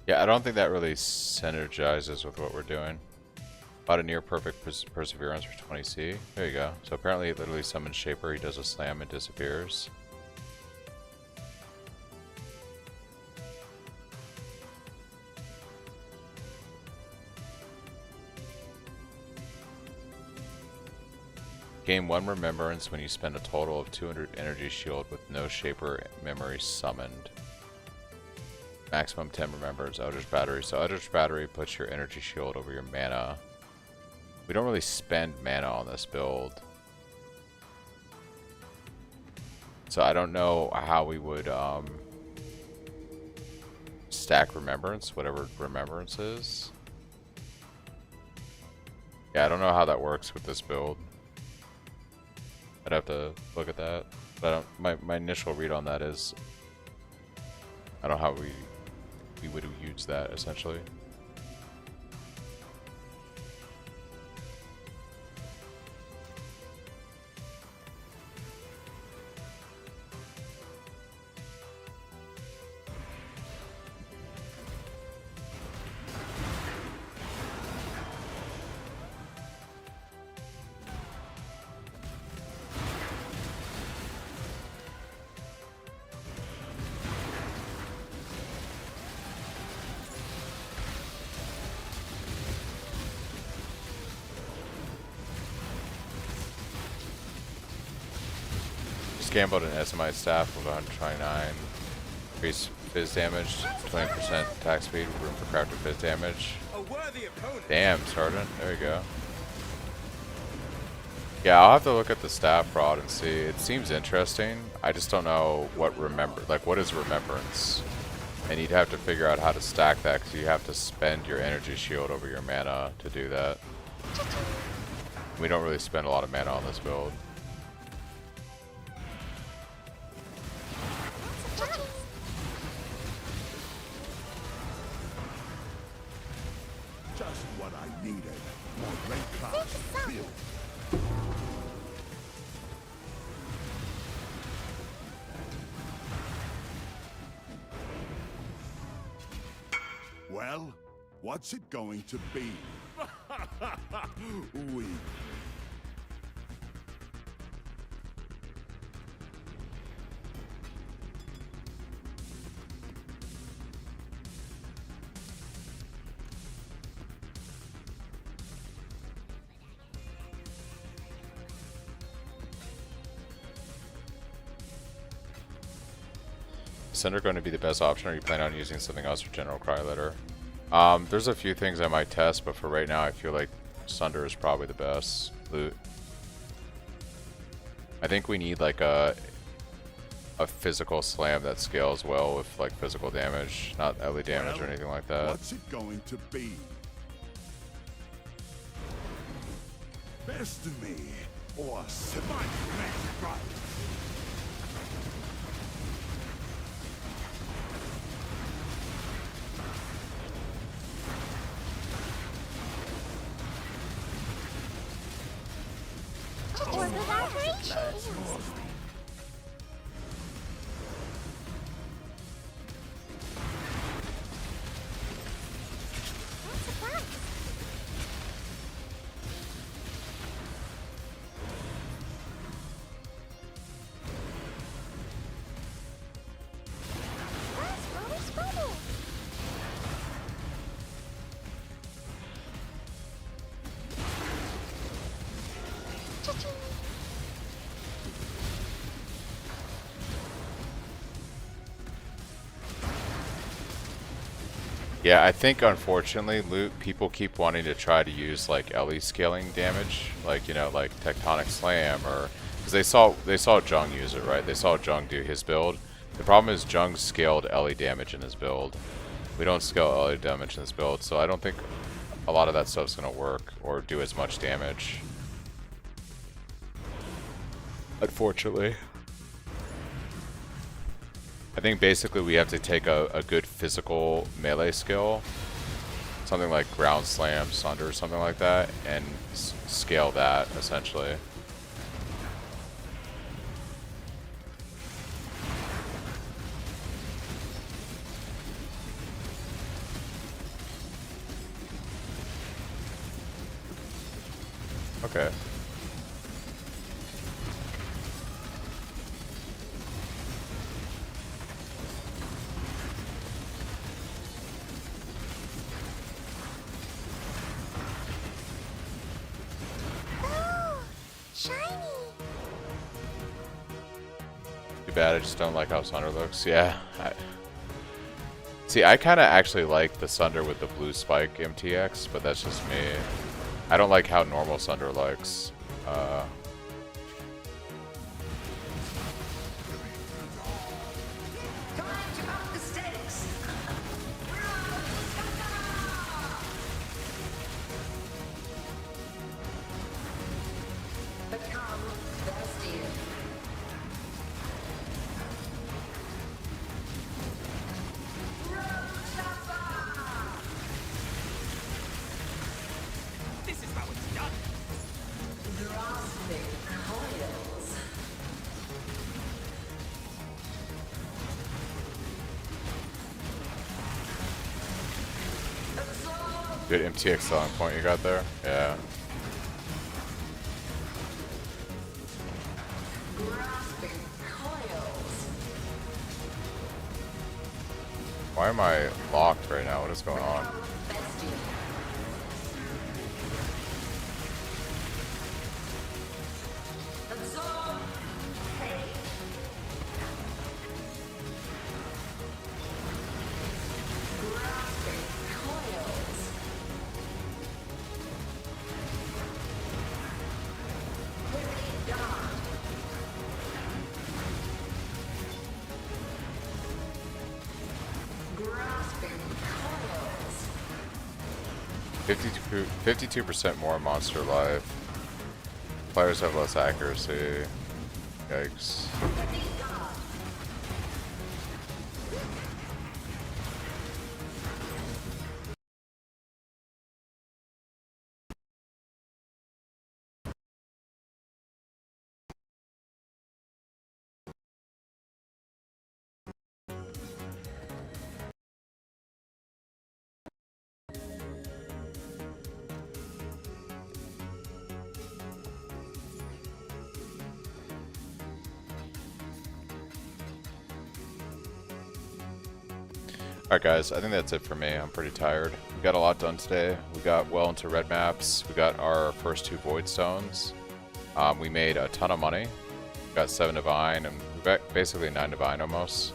Yeah, I don't think that really synergizes with what we're doing. About a near perfect perseverance for 20C. There you go. So apparently it literally summons Shaper, he does a slam and disappears. Gain 1 remembrance when you spend a total of 200 energy shield with no Shaper memory summoned. Maximum 10 remembrance, Eldritch Battery. So Eldritch Battery puts your energy shield over your mana. We don't really spend mana on this build. So I don't know how we would stack remembrance, whatever remembrance is. Yeah, I don't know how that works with this build. I'd have to look at that. But I don't, my initial read on that is I don't know how we would use that essentially. Gambled an SMI staff with 129. Increase fizz damage, 20% attack speed, room for crafted fizz damage. Damn, Sergeant. There you go. Yeah, I'll have to look at the staff prod and see. It seems interesting. I just don't know what what is remembrance? And you'd have to figure out how to stack that because you have to spend your energy shield over your mana to do that. We don't really spend a lot of mana on this build. Just what I needed. More great class build. Well, what's it going to be? We. Is Cinder going to be the best option, or are you planning on using something else for General Cry Litter? There's a few things I might test, but for right now I feel like Sunder is probably the best loot. I think we need like a a physical slam that scales well with like physical damage, not LE damage or anything like that. What's it going to be? Best of me, or semi-smash right? Yeah, I think unfortunately, people keep wanting to try to use like LE scaling damage, like you know, like Tectonic Slam, or because they saw Jung use it, right? They saw Jung do his build. The problem is Jung scaled LE damage in his build. We don't scale LE damage in this build, so I don't think a lot of that stuff's gonna work or do as much damage. Unfortunately. I think basically we have to take a good physical melee skill, something like ground slam, sunder, something like that, and scale that essentially. Okay. Bad, I just don't like how Sunder looks. Yeah. See, I kind of actually like the Sunder with the blue spike MTX, but that's just me. I don't like how normal Sunder looks. Good MTX selling point you got there. Yeah. Why am I locked right now? What is going on? Grasping 52% more monster life. Players have less accuracy. Yikes. Alright guys, I think that's it for me. I'm pretty tired. We got a lot done today. We got well into red maps. We got our first 2 void stones. We made a ton of money. We got 7 divine and we got basically 9 divine almost.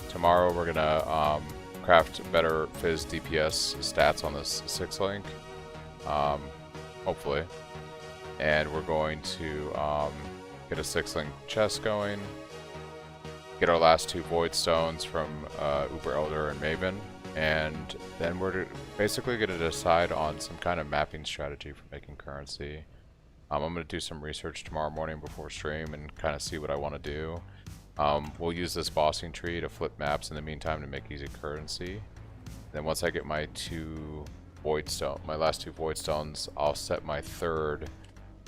Tomorrow we're gonna craft better Fizz DPS stats on this 6 link. Hopefully. And we're going to get a 6 link chest going. get our last 2 Void Stones from Uber Elder and Maven, and then we're basically going to decide on some kind of mapping strategy for making currency. I'm going to do some research tomorrow morning before stream and kind of see what I want to do. We'll use this bossing tree to flip maps in the meantime to make easy currency. Then once I get my last 2 Void Stones, I'll set my 3rd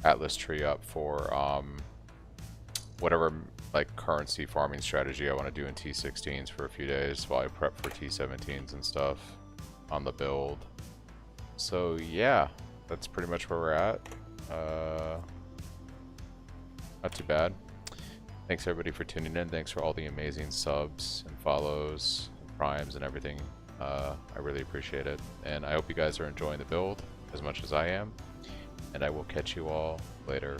Atlas tree up for whatever like currency farming strategy I want to do in T16s for a few days while I prep for T17s and stuff on the build. So yeah, that's pretty much where we're at. Not too bad. Thanks everybody for tuning in. Thanks for all the amazing subs and follows and primes and everything. I really appreciate it, and I hope you guys are enjoying the build as much as I am, and I will catch you all later.